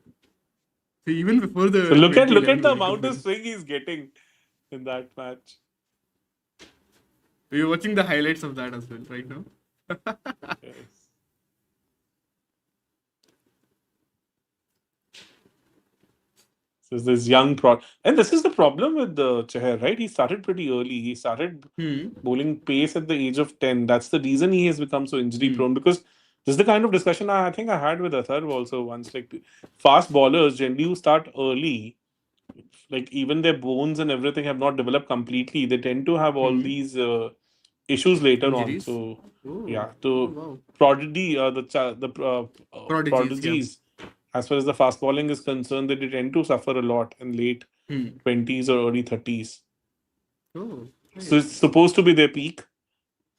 Speaker 2: So even before the
Speaker 1: So look at
Speaker 2: 2011
Speaker 1: the
Speaker 2: World Cup
Speaker 1: amount of
Speaker 2: win.
Speaker 1: swing he's getting in that match.
Speaker 2: We're watching the highlights of that as well right now.
Speaker 1: Yes. So this young and this is the problem with the Chahar, right? He started pretty early. He started bowling pace at the age of 10. That's the reason he has become so injury prone because this is the kind of discussion I think I had with Athar also once. Like fast bowlers generally who start early, like even their bones and everything have not developed completely. They tend to have all these issues later
Speaker 2: Injuries?
Speaker 1: on. So
Speaker 2: Oh.
Speaker 1: yeah,
Speaker 2: Oh,
Speaker 1: to
Speaker 2: wow.
Speaker 1: prodigy,
Speaker 2: Prodigies,
Speaker 1: prodigies, as far as the fast bowling is concerned, they tend to suffer a lot in late 20s or early 30s.
Speaker 2: Oh.
Speaker 1: So it's supposed to be their peak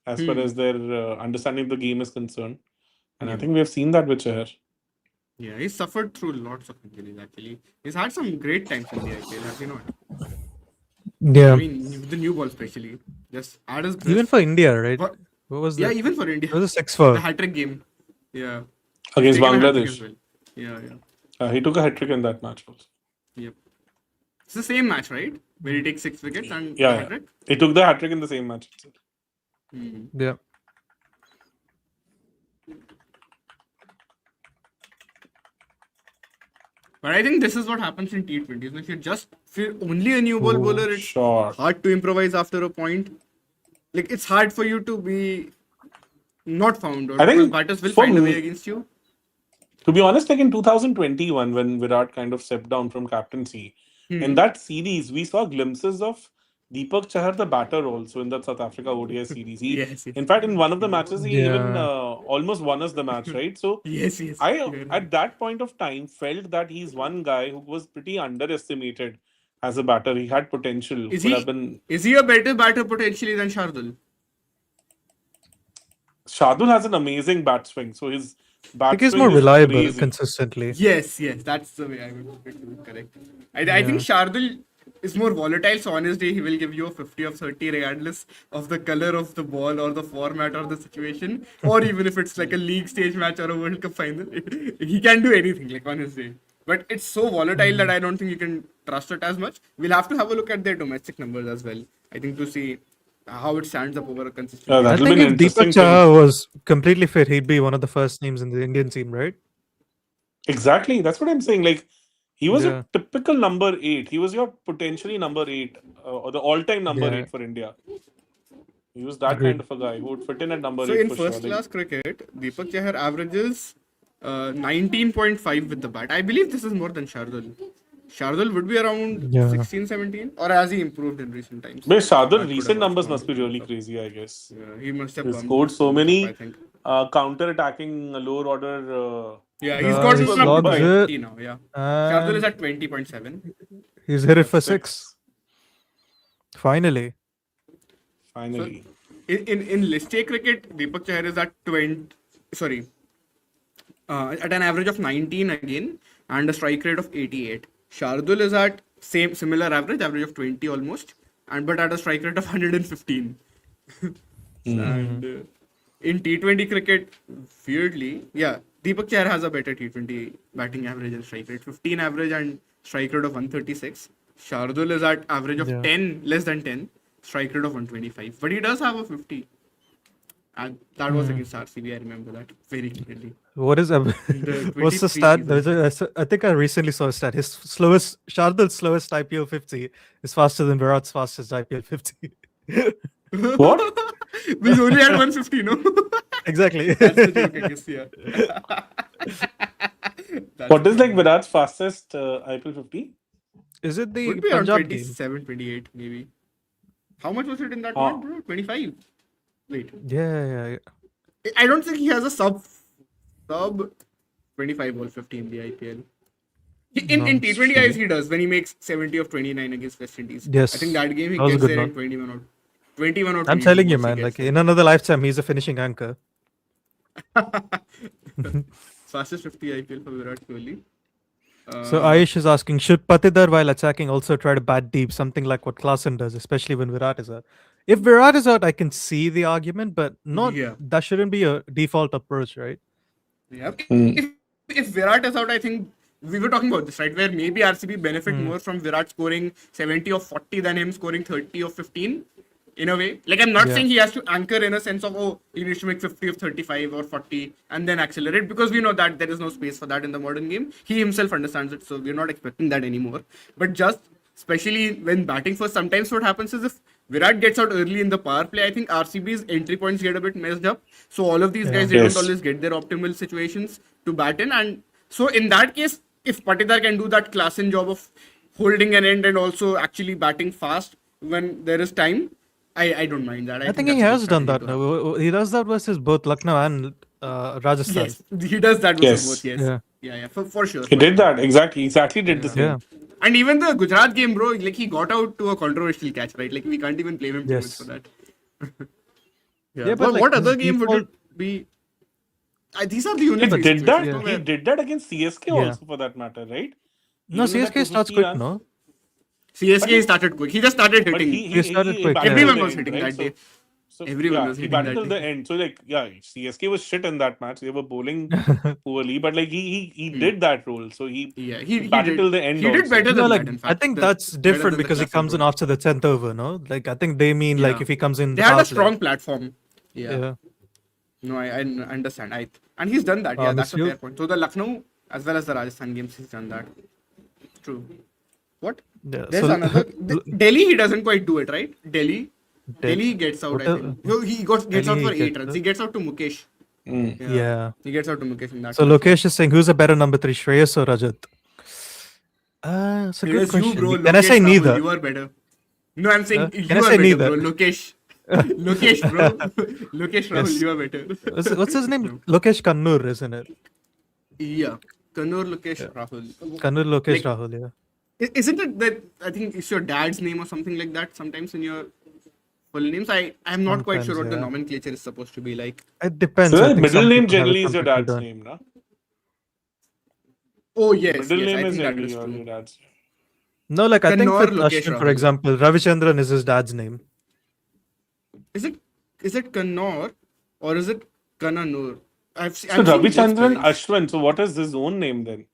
Speaker 1: as far as their understanding of the game is concerned. And I think we have seen that with Chahar.
Speaker 2: Yeah, he's suffered through lots of injuries actually. He's had some great times in the IPL, have you not?
Speaker 3: Yeah.
Speaker 2: I mean, with the new ball especially. Just at his best.
Speaker 3: Even for India, right?
Speaker 2: What-
Speaker 3: What was
Speaker 2: Yeah,
Speaker 3: that?
Speaker 2: even for India.
Speaker 3: What was the 6 for?
Speaker 2: The hat-trick game. Yeah.
Speaker 1: Against
Speaker 2: Taken a hat-trick
Speaker 1: Bangladesh.
Speaker 2: as well. Yeah.
Speaker 1: He took a hat trick in that match also.
Speaker 2: Yep. It's the same match, right? Where he takes 6 wickets and
Speaker 1: Yeah.
Speaker 2: hat-trick?
Speaker 1: He took the hat trick in the same match.
Speaker 3: Yeah.
Speaker 2: But I think this is what happens in T20s. If you're only a new ball bowler, it's
Speaker 1: Sure.
Speaker 2: hard to improvise after a point. Like, it's hard for you to be not found out
Speaker 1: I
Speaker 2: because
Speaker 1: think
Speaker 2: batters will
Speaker 1: for
Speaker 2: find a way
Speaker 1: me,
Speaker 2: against you.
Speaker 1: to be honest, like in 2021, when Virat kind of stepped down from captaincy, in that series, we saw glimpses of Deepak Chahar, the batter, also in that South Africa ODI series.
Speaker 2: Yes, yes.
Speaker 1: In fact, in one of the matches, he even
Speaker 3: Yeah.
Speaker 1: almost won us the match, right? So,
Speaker 2: Yes, yes.
Speaker 1: I,
Speaker 2: You're right.
Speaker 1: at that point of time, felt that he's one guy who was pretty underestimated as a batter. He had potential,
Speaker 2: Is
Speaker 1: could have
Speaker 2: he
Speaker 1: been.
Speaker 2: is he a better batter potentially than Shardul?
Speaker 1: Shardul has an amazing bat swing, so his
Speaker 3: I think
Speaker 1: bat
Speaker 3: he's
Speaker 1: swing
Speaker 3: more
Speaker 1: is
Speaker 3: reliable
Speaker 1: crazy.
Speaker 3: consistently.
Speaker 2: Yes, yes, that's the way I would put it to be correct. I think
Speaker 3: Yeah.
Speaker 2: Shardul is more volatile, so on his day he will give you a 50 of 30 regardless of the color of the ball or the format or the situation, or even if it's like a league stage match or a World Cup final. He can do anything like on his day. But it's so volatile that I don't think you can trust it as much. We'll have to have a look at their domestic numbers as well. I think to see how it stands up over a consistent
Speaker 3: I
Speaker 1: That'll
Speaker 2: basis.
Speaker 1: be
Speaker 3: think
Speaker 1: an
Speaker 3: if Deepak
Speaker 1: interesting thing.
Speaker 3: Chahar was completely fit, he'd be one of the first names in the Indian team, right?
Speaker 1: Exactly. That's what I'm saying. Like, he was a
Speaker 3: Yeah.
Speaker 1: typical number eight. He was your potentially number eight, or the all-time number
Speaker 3: Yeah.
Speaker 1: eight for India. He was that kind
Speaker 3: Agreed.
Speaker 1: of a guy who would fit in at number
Speaker 2: So
Speaker 1: eight
Speaker 2: in
Speaker 1: for sure.
Speaker 2: first
Speaker 1: Like,
Speaker 2: class cricket, Deepak Chahar averages 19.5 with the bat. I believe this is more than Shardul. Shardul would be around
Speaker 3: Yeah.
Speaker 2: 16, 17, or has he improved in recent times?
Speaker 1: but Shardul
Speaker 2: That could
Speaker 1: recent
Speaker 2: have also
Speaker 1: numbers must be really
Speaker 2: contributed.
Speaker 1: crazy, I guess.
Speaker 2: Yeah, he must have
Speaker 1: He
Speaker 2: bumped
Speaker 1: scored
Speaker 2: his
Speaker 1: so
Speaker 2: numbers up, I
Speaker 1: many
Speaker 2: think.
Speaker 1: counter-attacking lower order.
Speaker 2: Yeah, he's gotten
Speaker 3: He
Speaker 1: Sixes
Speaker 2: up to
Speaker 1: in
Speaker 3: slogs
Speaker 1: Mumbai.
Speaker 3: it,
Speaker 2: 20 now. Yeah, Shardul is
Speaker 3: and
Speaker 2: at 20.7.
Speaker 3: he's hit it for
Speaker 1: Six.
Speaker 3: six. Finally.
Speaker 2: So
Speaker 1: Finally.
Speaker 2: in list A cricket, Deepak Chahar is at 20. Sorry, at an average of 19 again and a strike rate of 88. Shardul is at similar average of 20 almost, and but at a strike rate of 115. And in T20 cricket, weirdly, yeah, Deepak Chahar has a better T20 batting average and strike rate, 15 average and strike rate of 136. Shardul is at average of
Speaker 3: Yeah.
Speaker 2: 10, less than 10, strike rate of 125, but he does have a 50. And that was against RCB. I remember that very clearly.
Speaker 3: What is
Speaker 2: The
Speaker 3: what's the
Speaker 2: 23
Speaker 3: stat?
Speaker 2: season.
Speaker 3: I think I recently saw a stat. His slowest Shardul's slowest IPL 50 is faster than Virat's fastest IPL 50.
Speaker 1: What?
Speaker 2: We only had 150, no?
Speaker 3: Exactly.
Speaker 2: That's the joke, I guess, yeah. That's
Speaker 1: What is
Speaker 2: the
Speaker 1: like
Speaker 2: joke.
Speaker 1: Virat's fastest IPL 50?
Speaker 3: Is it the
Speaker 2: Would be around
Speaker 3: Punjab game?
Speaker 2: 27, 28, maybe. How much was it in that
Speaker 1: Ah.
Speaker 2: one, bro? 25. Wait.
Speaker 3: Yeah.
Speaker 2: I don't think he has a sub 25 or 50 in the IPL. In T20 guys, he does when he makes 70 of 29 against West Indies.
Speaker 3: Yes.
Speaker 2: I think that game he
Speaker 3: That was a
Speaker 2: gets
Speaker 3: good
Speaker 2: there in
Speaker 3: one.
Speaker 2: 21 or
Speaker 3: I'm
Speaker 2: 22
Speaker 3: telling you,
Speaker 2: goals he
Speaker 3: man.
Speaker 2: gets
Speaker 3: Like
Speaker 2: there.
Speaker 3: in another lifetime, he's a finishing anchor.
Speaker 2: Fastest 50 IPL for Virat Kohli.
Speaker 3: So Ayush is asking, should Patidar while attacking also try to bat deep, something like what Klaasen does, especially when Virat is out? If Virat is out, I can see the argument, but not
Speaker 2: Yeah.
Speaker 3: that shouldn't be a default approach, right?
Speaker 2: Yeah. If Virat is out, I think we were talking about this, right? Where maybe RCB benefit more from Virat scoring 70 or 40 than him scoring 30 or 15. In a way, like I'm not
Speaker 3: Yeah.
Speaker 2: saying he has to anchor in a sense of, oh, he needs to make 50 of 35 or 40 and then accelerate, because we know that there is no space for that in the modern game. He himself understands it, so we're not expecting that anymore. But just especially when batting first, sometimes what happens is if Virat gets out early in the power play, I think RCB's entry points get a bit messed up. So all of these guys, they
Speaker 1: Yes.
Speaker 2: don't always get their optimal situations to bat in. And so in that case, if Patidar can do that Klaasen job of holding an end and also actually batting fast when there is time, I don't mind that.
Speaker 3: I think he
Speaker 2: that's a good
Speaker 3: has done
Speaker 2: strategy
Speaker 3: that
Speaker 2: to have.
Speaker 3: now. He does that versus both Lucknow and Rajasthan.
Speaker 2: Yes, he does that versus
Speaker 1: Yes.
Speaker 2: both. Yes,
Speaker 3: Yeah.
Speaker 2: yeah, for sure.
Speaker 1: He
Speaker 2: for
Speaker 1: did
Speaker 2: sure.
Speaker 1: that. Exactly did the same.
Speaker 3: Yeah.
Speaker 2: And even the Gujarat game, bro, like he got out to a controversial catch, right? Like we can't even blame him too much
Speaker 3: Yes.
Speaker 2: for that.
Speaker 3: Yeah, but, like,
Speaker 2: what
Speaker 3: his
Speaker 2: other game would
Speaker 3: default-
Speaker 2: it be? These are the only
Speaker 1: He
Speaker 2: three
Speaker 1: did that.
Speaker 2: situations, no,
Speaker 1: He
Speaker 2: where-
Speaker 1: did that against CSK
Speaker 3: Yeah.
Speaker 1: also, for that matter, right?
Speaker 3: No,
Speaker 1: Even in that
Speaker 3: CSK starts
Speaker 1: 250
Speaker 3: quick,
Speaker 1: run.
Speaker 3: no?
Speaker 2: CSK started quick. He just started
Speaker 1: But
Speaker 2: hitting.
Speaker 1: he
Speaker 3: started quick,
Speaker 1: batted
Speaker 3: yeah.
Speaker 2: Everyone
Speaker 1: till the
Speaker 2: was
Speaker 1: end,
Speaker 2: hitting
Speaker 1: right?
Speaker 2: that day.
Speaker 1: So
Speaker 2: Everyone was
Speaker 1: he
Speaker 2: hitting
Speaker 1: batted
Speaker 2: that
Speaker 1: till the
Speaker 2: day.
Speaker 1: end. So like, yeah, CSK was shit in that match. They were bowling poorly, but like he did that role. So
Speaker 2: Yeah,
Speaker 1: he
Speaker 2: he
Speaker 1: batted
Speaker 2: did.
Speaker 1: till the end.
Speaker 2: He did
Speaker 1: also.
Speaker 2: better
Speaker 3: No,
Speaker 2: than
Speaker 3: like
Speaker 2: that. In
Speaker 3: I
Speaker 2: fact,
Speaker 3: think
Speaker 2: The-
Speaker 3: that's
Speaker 2: better
Speaker 3: different
Speaker 2: than the
Speaker 3: because he
Speaker 2: Klaasen
Speaker 3: comes in
Speaker 2: role.
Speaker 3: after the 10th over, no? Like I think they mean like
Speaker 2: Yeah.
Speaker 3: if he comes in
Speaker 2: They
Speaker 3: the
Speaker 2: had
Speaker 3: power
Speaker 2: a
Speaker 3: play.
Speaker 2: strong platform. Yeah.
Speaker 3: Yeah.
Speaker 2: No, I understand. And he's done that. Yeah, that's a
Speaker 3: Miss you.
Speaker 2: fair point. So the Lucknow as well as the Rajasthan games, he's done that. true. What?
Speaker 3: Yeah,
Speaker 2: There's
Speaker 3: so
Speaker 2: another. Delhi, he doesn't quite do it, right? Delhi he gets out,
Speaker 3: what
Speaker 2: I
Speaker 3: the-
Speaker 2: think. No, he gets
Speaker 3: Delhi
Speaker 2: out for
Speaker 3: he
Speaker 2: 8
Speaker 3: gets
Speaker 2: runs.
Speaker 3: out?
Speaker 2: He gets out to Mukesh.
Speaker 3: Yeah.
Speaker 2: He gets out to Mukesh in that
Speaker 3: So
Speaker 2: match.
Speaker 3: Lokesh is saying, who's a better number 3, Shreyas or Rajat? It's a
Speaker 2: It
Speaker 3: good
Speaker 2: was you,
Speaker 3: question.
Speaker 2: bro.
Speaker 3: Can I
Speaker 2: Lokesh
Speaker 3: say
Speaker 2: Rahul,
Speaker 3: neither?
Speaker 2: you are better. No, I'm saying
Speaker 3: Can
Speaker 2: you
Speaker 3: I
Speaker 2: are
Speaker 3: say
Speaker 2: better,
Speaker 3: neither?
Speaker 2: bro. Lokesh. Lokesh, bro. Lokesh Rahul,
Speaker 3: Yes.
Speaker 2: you are better.
Speaker 3: What's his name? Lokesh Kannur, isn't it?
Speaker 2: Yeah. Kannur Lokesh Rahul.
Speaker 3: Kannur Lokesh
Speaker 2: Like,
Speaker 3: Rahul, yeah.
Speaker 2: Isn't it that I think it's your dad's name or something like that sometimes in your full names? I'm not quite sure
Speaker 3: Sometimes,
Speaker 2: what the
Speaker 3: yeah.
Speaker 2: nomenclature is supposed to be like.
Speaker 3: It depends.
Speaker 1: So
Speaker 3: I
Speaker 1: the
Speaker 3: think
Speaker 1: middle
Speaker 3: some
Speaker 1: name
Speaker 3: people have it,
Speaker 1: generally is
Speaker 3: some
Speaker 1: your
Speaker 3: people
Speaker 1: dad's
Speaker 3: don't.
Speaker 1: name, no?
Speaker 2: Oh, yes.
Speaker 1: Middle
Speaker 2: Yes,
Speaker 1: name
Speaker 2: I
Speaker 1: is
Speaker 2: think that
Speaker 1: generally
Speaker 2: is
Speaker 1: your
Speaker 2: true.
Speaker 1: dad's name.
Speaker 3: No, like I think
Speaker 2: Kannur
Speaker 3: with
Speaker 2: Lokesh
Speaker 3: Ashwin, for
Speaker 2: Rahul.
Speaker 3: example, Ravichandran is his dad's name.
Speaker 2: Is it Kannur or is it Kannanur?
Speaker 1: So
Speaker 2: I'm seeing both
Speaker 1: Ravichandran
Speaker 2: spellings.
Speaker 1: Ashwin. So what is his own name then?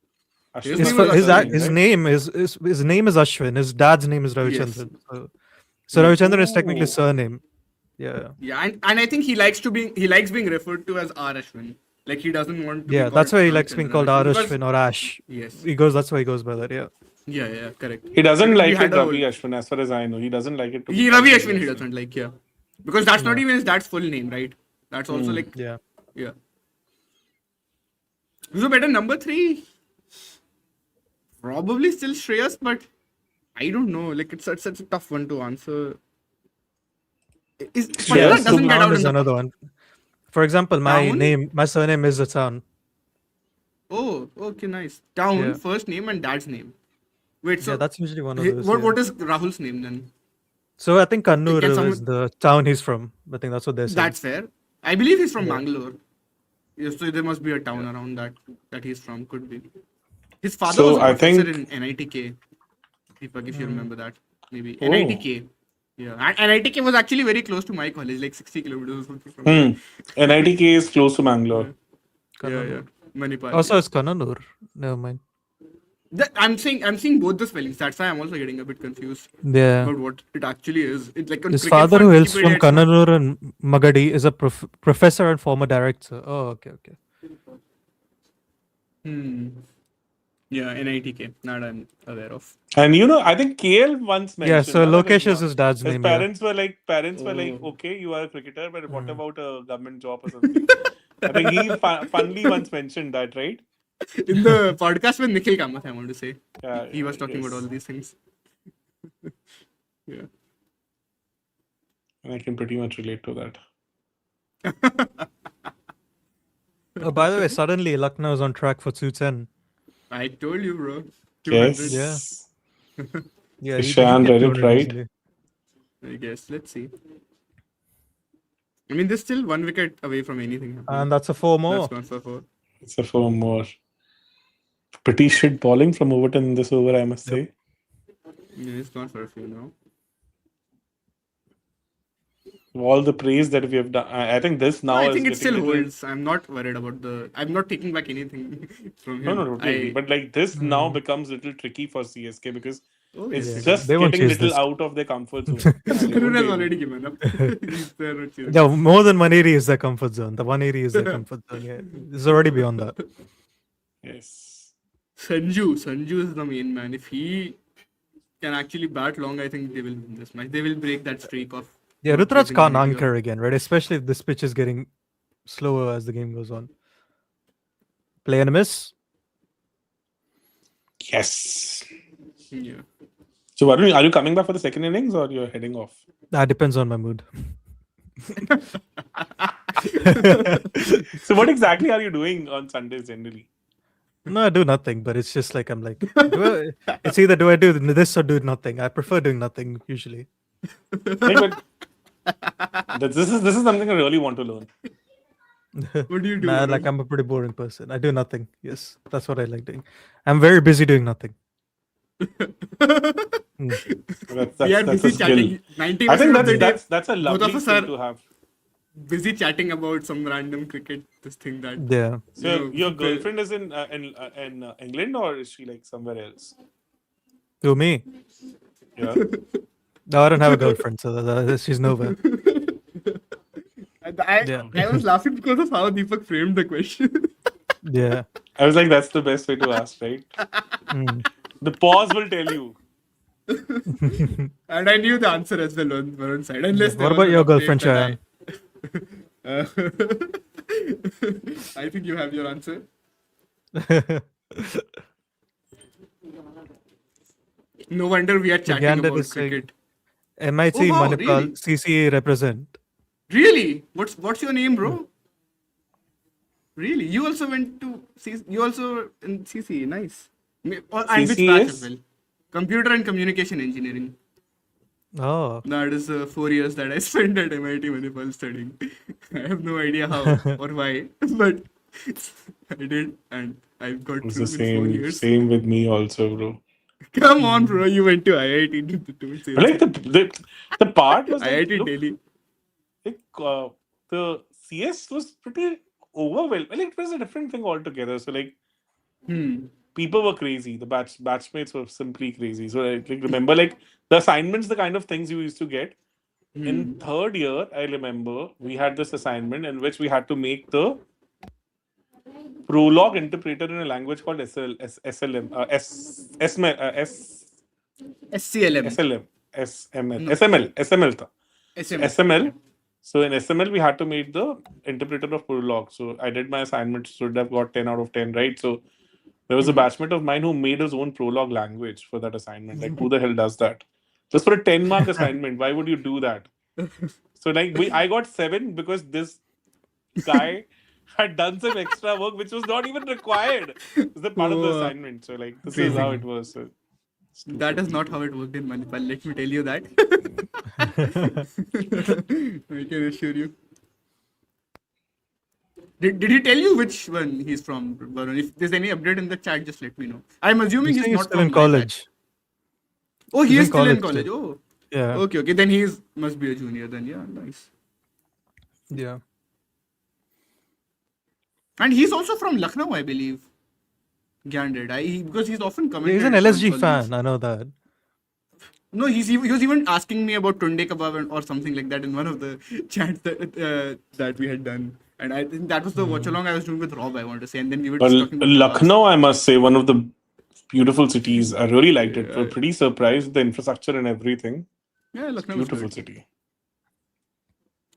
Speaker 1: Ashwin
Speaker 2: His
Speaker 3: His,
Speaker 2: name
Speaker 1: was
Speaker 2: is
Speaker 1: his
Speaker 3: his,
Speaker 2: Ashwin.
Speaker 3: his
Speaker 1: right?
Speaker 3: name his name is Ashwin. His dad's name is
Speaker 2: Yes.
Speaker 3: Ravichandran. So Ravichandran is technically
Speaker 1: Oh.
Speaker 3: surname. Yeah.
Speaker 2: Yeah, and I think he likes being referred to as R Ashwin. Like he doesn't want to be
Speaker 3: Yeah,
Speaker 2: called
Speaker 3: that's why he likes being
Speaker 2: Ravichandran
Speaker 3: called
Speaker 2: Ashwin because-
Speaker 3: Arashwin or Ash.
Speaker 2: Yes.
Speaker 3: That's why he goes by that, yeah.
Speaker 2: Yeah, correct.
Speaker 1: He doesn't
Speaker 2: Because we
Speaker 1: like
Speaker 2: had
Speaker 1: it,
Speaker 2: a
Speaker 1: Ravi Ashwin, as far as I know. He doesn't like it to be
Speaker 2: He
Speaker 1: called
Speaker 2: Ravi Ashwin he doesn't like, yeah. Because that's not even his dad's full name, right? That's also like
Speaker 3: Yeah.
Speaker 2: yeah. So better number 3. Probably still Shreyas, but I don't know. Like it's such a tough one to answer. Patna
Speaker 1: Shreyas
Speaker 2: doesn't get
Speaker 3: Town
Speaker 2: out
Speaker 3: is
Speaker 2: in the
Speaker 3: another one. For example,
Speaker 2: Town?
Speaker 3: my surname is Atan.
Speaker 2: Oh, okay, nice. Town,
Speaker 3: Yeah.
Speaker 2: first name and dad's name. Wait, so
Speaker 3: Yeah, that's usually one of those.
Speaker 2: what
Speaker 3: yeah.
Speaker 2: is Rahul's name then?
Speaker 3: So I think Kannur
Speaker 2: Can
Speaker 3: is
Speaker 2: someone-
Speaker 3: the town he's from. I think that's what they're saying.
Speaker 2: That's fair. I believe he's from Bangalore. Yes, so there must be a town around that he's from. Could be. His father
Speaker 1: So
Speaker 2: was a
Speaker 1: I
Speaker 2: professor
Speaker 1: think-
Speaker 2: in NITK. Deepak, if you remember that, maybe
Speaker 1: Oh.
Speaker 2: NITK. Yeah, and NITK was actually very close to my college, like 60 kilometers or something from
Speaker 1: NITK is close to Bangalore.
Speaker 2: Yeah. Manipal.
Speaker 3: Also, it's Kannur. Never mind.
Speaker 2: I'm seeing both the spellings. That's why I'm also getting a bit confused
Speaker 3: Yeah.
Speaker 2: about what it actually is. It's like on
Speaker 3: His
Speaker 2: cricket
Speaker 3: father,
Speaker 2: fund
Speaker 3: who hails
Speaker 2: Wikipedia,
Speaker 3: from
Speaker 2: it's not-
Speaker 3: Kannur and Magadi, is a professor and former director. Oh, okay.
Speaker 2: Yeah, NITK. Not I'm aware of.
Speaker 1: And I think KL once mentioned.
Speaker 3: Yeah, so
Speaker 1: that
Speaker 3: Lokesh is his dad's
Speaker 1: his
Speaker 3: name. Yeah.
Speaker 1: parents were like,
Speaker 2: Oh.
Speaker 1: okay, you are a cricketer, but what about a government job or something? I think he funnily once mentioned that, right?
Speaker 2: In the podcast with Nikhil Kamath, I want to say.
Speaker 1: Yeah,
Speaker 2: He was talking
Speaker 1: yes.
Speaker 2: about all these things. Yeah.
Speaker 1: And I can pretty much relate to that.
Speaker 3: Oh, by the way, suddenly Lucknow is on track for 210.
Speaker 2: I told you, bro. 200.
Speaker 1: Yes.
Speaker 3: Yeah,
Speaker 1: Ishan
Speaker 3: get
Speaker 1: read it
Speaker 3: 200
Speaker 1: right.
Speaker 3: easily.
Speaker 2: I guess. Let's see. I mean, there's still 1 wicket away from anything happening.
Speaker 3: And that's a 4 more.
Speaker 2: That's gone for 4.
Speaker 1: It's a 4 more. Pretty shit bowling from Overton in this over, I must say.
Speaker 2: Yeah, it's gone for a few now.
Speaker 1: All the praise that we have done. I think this now
Speaker 2: I
Speaker 1: is
Speaker 2: think it
Speaker 1: getting
Speaker 2: still
Speaker 1: little-
Speaker 2: holds. I'm not worried about I'm not taking back anything from him.
Speaker 1: No, totally. But like this now becomes a little tricky for CSK because
Speaker 2: Oh,
Speaker 1: it's
Speaker 2: yes.
Speaker 1: just
Speaker 3: They won't
Speaker 1: getting
Speaker 3: chase
Speaker 1: little
Speaker 3: this.
Speaker 1: out of their comfort zone. Yeah, they
Speaker 2: Karun
Speaker 1: won't be
Speaker 2: has
Speaker 1: able-
Speaker 2: already given up. He's there, not chasing.
Speaker 3: Yeah, more than 180 is their comfort zone. The 180 is their comfort zone. Yeah, it's already beyond that.
Speaker 1: Yes.
Speaker 2: Sanju is the main man. If he can actually bat long, I think they will win this match. They will break that streak of.
Speaker 3: Yeah,
Speaker 2: not
Speaker 3: Rutraj
Speaker 2: chasing
Speaker 3: can't
Speaker 2: 180
Speaker 3: anchor again, right? Especially if this pitch is getting slower as the game goes on. Play and a miss.
Speaker 1: Yes.
Speaker 2: Yeah.
Speaker 1: So Varun, are you coming back for the second innings or you're heading off?
Speaker 3: That depends on my mood.
Speaker 1: So what exactly are you doing on Sundays generally?
Speaker 3: No, I do nothing, but it's just like I'm like, it's either do I do this or do nothing. I prefer doing nothing usually.
Speaker 1: Like, but this is something I really want to learn.
Speaker 2: What do you do?
Speaker 3: Nah,
Speaker 2: Varun?
Speaker 3: like I'm a pretty boring person. I do nothing. Yes, that's what I like doing. I'm very busy doing nothing.
Speaker 1: That's
Speaker 2: We are
Speaker 1: a
Speaker 2: busy
Speaker 1: skill.
Speaker 2: chatting. 90%
Speaker 1: I think
Speaker 2: of the day,
Speaker 1: that's a
Speaker 2: both
Speaker 1: lovely
Speaker 2: of us
Speaker 1: skill
Speaker 2: are
Speaker 1: to have.
Speaker 2: busy chatting about some random cricket, this thing that.
Speaker 3: Yeah.
Speaker 1: So your girlfriend is in England or is she like somewhere else?
Speaker 3: Who, me?
Speaker 1: Yeah.
Speaker 3: No, I don't have a girlfriend, so she's nowhere.
Speaker 2: I was laughing because of how Deepak framed the question.
Speaker 3: Yeah.
Speaker 1: I was like, that's the best way to ask, right? The pause will tell you.
Speaker 2: And I knew the answer as well on one side, unless there
Speaker 3: What
Speaker 2: was
Speaker 3: about
Speaker 2: an
Speaker 3: your
Speaker 2: update
Speaker 3: girlfriend,
Speaker 2: that
Speaker 3: Shayan?
Speaker 2: Uh, I think you have your answer. No wonder we are
Speaker 3: So
Speaker 2: chatting
Speaker 3: Gander
Speaker 2: about
Speaker 3: is saying
Speaker 2: cricket. Oh
Speaker 3: MIT
Speaker 2: wow,
Speaker 3: Manipal
Speaker 2: really?
Speaker 3: CCA represent.
Speaker 2: Really? What's your name,
Speaker 3: Hmm.
Speaker 2: bro? Really? You also went to you also in CC, nice. And which batch as
Speaker 1: CCS?
Speaker 2: well? Computer and Communication Engineering.
Speaker 3: Oh.
Speaker 2: That is 4 years that I spent at MIT Manipal studying. I have no idea how or why, but I did, and I got
Speaker 1: It's the
Speaker 2: through in 4 years.
Speaker 1: same with me also, bro.
Speaker 2: Come on,
Speaker 3: Hmm.
Speaker 2: bro. You went to IIT. Don't say
Speaker 1: But like
Speaker 2: that.
Speaker 1: the part was like,
Speaker 2: IIT
Speaker 1: look,
Speaker 2: Delhi.
Speaker 1: like the CS was pretty overwhelming. Like it was a different thing altogether. So like
Speaker 2: Hmm.
Speaker 1: people were crazy. The batchmates were simply crazy. So like remember like the assignments, the kind of things you used to get in
Speaker 2: Hmm.
Speaker 1: third year. I remember we had this assignment in which we had to make the prologue interpreter in a language called SLM,
Speaker 2: SCLM.
Speaker 1: SLM, SML,
Speaker 2: No.
Speaker 1: SML, SML. Tha. So
Speaker 2: SML.
Speaker 1: SML.
Speaker 2: Okay.
Speaker 1: So in SML, we had to make the interpreter of prologue. So I did my assignment, should have got 10 out of 10, right? So there was a batchmate of mine who made his own prologue language for that assignment. Like, who the hell does that? Just for a 10-mark assignment, why would you do that? So like I got 7 because this guy had done some extra work which was not even required. It's the part of the
Speaker 2: Oh,
Speaker 1: assignment. So like this is how
Speaker 2: crazy.
Speaker 1: it was. So,
Speaker 2: That
Speaker 1: stupid
Speaker 2: is not
Speaker 1: people.
Speaker 2: how it worked in Manipal. Let me tell you that. I can assure you. Did he tell you which one he's from, Varun? If there's any update in the chat, just let me know. I'm assuming
Speaker 3: He's
Speaker 2: he's
Speaker 3: saying he's
Speaker 2: not
Speaker 3: still in
Speaker 2: from my batch.
Speaker 3: college.
Speaker 2: Oh, he
Speaker 3: He's
Speaker 2: is
Speaker 3: in
Speaker 2: still in
Speaker 3: college
Speaker 2: college.
Speaker 3: still.
Speaker 2: Oh,
Speaker 3: Yeah.
Speaker 2: okay, okay. Then he's must be a junior. Then yeah, nice.
Speaker 3: Yeah.
Speaker 2: And he's also from Lucknow, I believe. Ganded. Because he's often
Speaker 3: Yeah, he's an
Speaker 2: commented on
Speaker 3: LSG
Speaker 2: all these.
Speaker 3: fan. I know that.
Speaker 2: No, he was even asking me about Tunde Kebab or something like that in one of the chats that we had done. And I think that was the watch
Speaker 3: Hmm.
Speaker 2: along I was doing with Rob, I want to say. And then we were
Speaker 1: But
Speaker 2: just talking about kebabs.
Speaker 1: Lucknow, I must say, one of the beautiful cities. I really liked it. We're
Speaker 2: Yeah,
Speaker 1: pretty surprised with the infrastructure and everything.
Speaker 2: yeah,
Speaker 1: It's a
Speaker 2: Lucknow was
Speaker 1: beautiful
Speaker 2: good.
Speaker 1: city.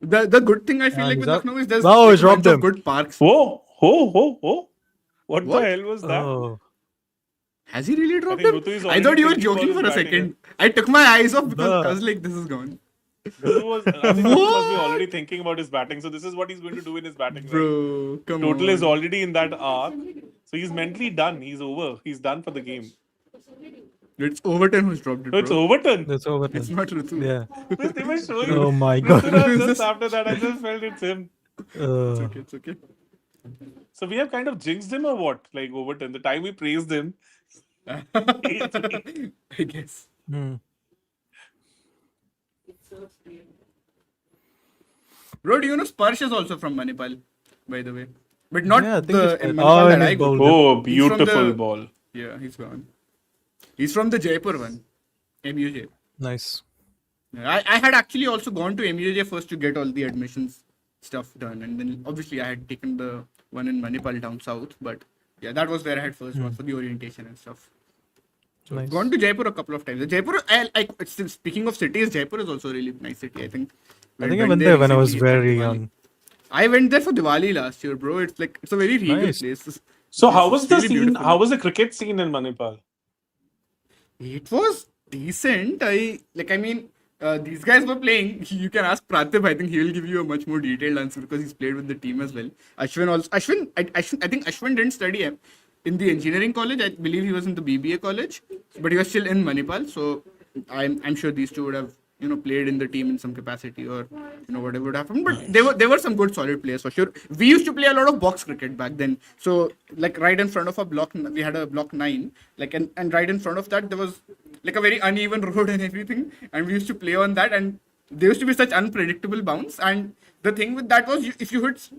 Speaker 2: The good thing I feel
Speaker 3: And
Speaker 2: like
Speaker 3: he's
Speaker 2: with
Speaker 3: up.
Speaker 2: Lucknow is there's
Speaker 3: Oh,
Speaker 2: like
Speaker 3: he's
Speaker 2: a bunch
Speaker 3: robbed
Speaker 2: of
Speaker 3: him.
Speaker 2: good parks.
Speaker 1: Whoa, whoa, whoa, whoa. What the
Speaker 2: What?
Speaker 1: hell was that?
Speaker 3: Oh.
Speaker 2: Has he really
Speaker 1: I
Speaker 2: dropped
Speaker 1: think
Speaker 2: him?
Speaker 1: Rutu is
Speaker 2: I
Speaker 1: already
Speaker 2: thought you were
Speaker 1: thinking about
Speaker 2: joking
Speaker 1: his
Speaker 2: for a
Speaker 1: batting.
Speaker 2: second. I took my eyes off because I
Speaker 3: The.
Speaker 2: was like, this is gone.
Speaker 1: I think Rutu must be
Speaker 2: What?
Speaker 1: already thinking about his batting. So this is what he's going to do in his batting, right?
Speaker 2: Bro, come
Speaker 1: Total is
Speaker 2: on.
Speaker 1: already in that arc. So he's mentally done. He's over. He's done for the game.
Speaker 2: It's Overton who's dropped it,
Speaker 1: So it's
Speaker 2: bro.
Speaker 1: Overton.
Speaker 3: That's
Speaker 2: It's
Speaker 3: Overton.
Speaker 2: not Ritu.
Speaker 3: Yeah.
Speaker 1: Because they were showing
Speaker 3: Oh my god.
Speaker 1: Ruturaj
Speaker 2: It's
Speaker 1: just
Speaker 2: just-
Speaker 1: after that. I just felt it's him.
Speaker 2: it's
Speaker 3: Uh,
Speaker 2: okay, it's okay.
Speaker 1: So we have kind of jinxed him or what? Like Overton. The time we praised him.
Speaker 2: I guess.
Speaker 3: hmm.
Speaker 2: Bro, do you know Sparsh is also from Manipal, by the way? But not
Speaker 3: Yeah, I think
Speaker 2: the
Speaker 3: he's
Speaker 2: in
Speaker 3: played.
Speaker 2: Manipal
Speaker 3: Oh,
Speaker 2: that
Speaker 3: and
Speaker 2: I
Speaker 3: he's
Speaker 2: go to.
Speaker 3: bowled it.
Speaker 1: Oh,
Speaker 2: He's from
Speaker 1: beautiful
Speaker 2: the
Speaker 1: ball.
Speaker 2: yeah, he's gone. He's from the Jaipur one, MUJ.
Speaker 3: Nice.
Speaker 2: Yeah, I had actually also gone to MUJ first to get all the admissions stuff done, and then obviously I had taken the one in Manipal down south. But yeah, that was where I had first gone for the orientation and stuff. So I've
Speaker 3: Nice.
Speaker 2: gone to Jaipur a couple of times. Jaipur, speaking of cities, Jaipur is also a really nice city. I think.
Speaker 3: I think I went there when I was
Speaker 2: recently at
Speaker 3: very
Speaker 2: Diwali.
Speaker 3: young.
Speaker 2: I went there for Diwali last year, bro. It's like it's a very regal
Speaker 3: Nice.
Speaker 2: place.
Speaker 1: So how was
Speaker 2: It's
Speaker 1: the
Speaker 2: really
Speaker 1: scene?
Speaker 2: beautiful.
Speaker 1: How was the cricket scene in Manipal?
Speaker 2: It was decent. I mean, these guys were playing. You can ask Pratip. I think he will give you a much more detailed answer because he's played with the team as well. Ashwin also. I think Ashwin didn't study in the engineering college. I believe he was in the BBA college, but he was still in Manipal. So I'm sure these two would have played in the team in some capacity or whatever would happen. But they were some good solid players for sure. We used to play a lot of box cricket back then. So like right in front of a block, we had a block 9. Like and right in front of that there was like a very uneven road and everything, and we used to play on that. And there used to be such unpredictable bounce. And the thing with that was if you hit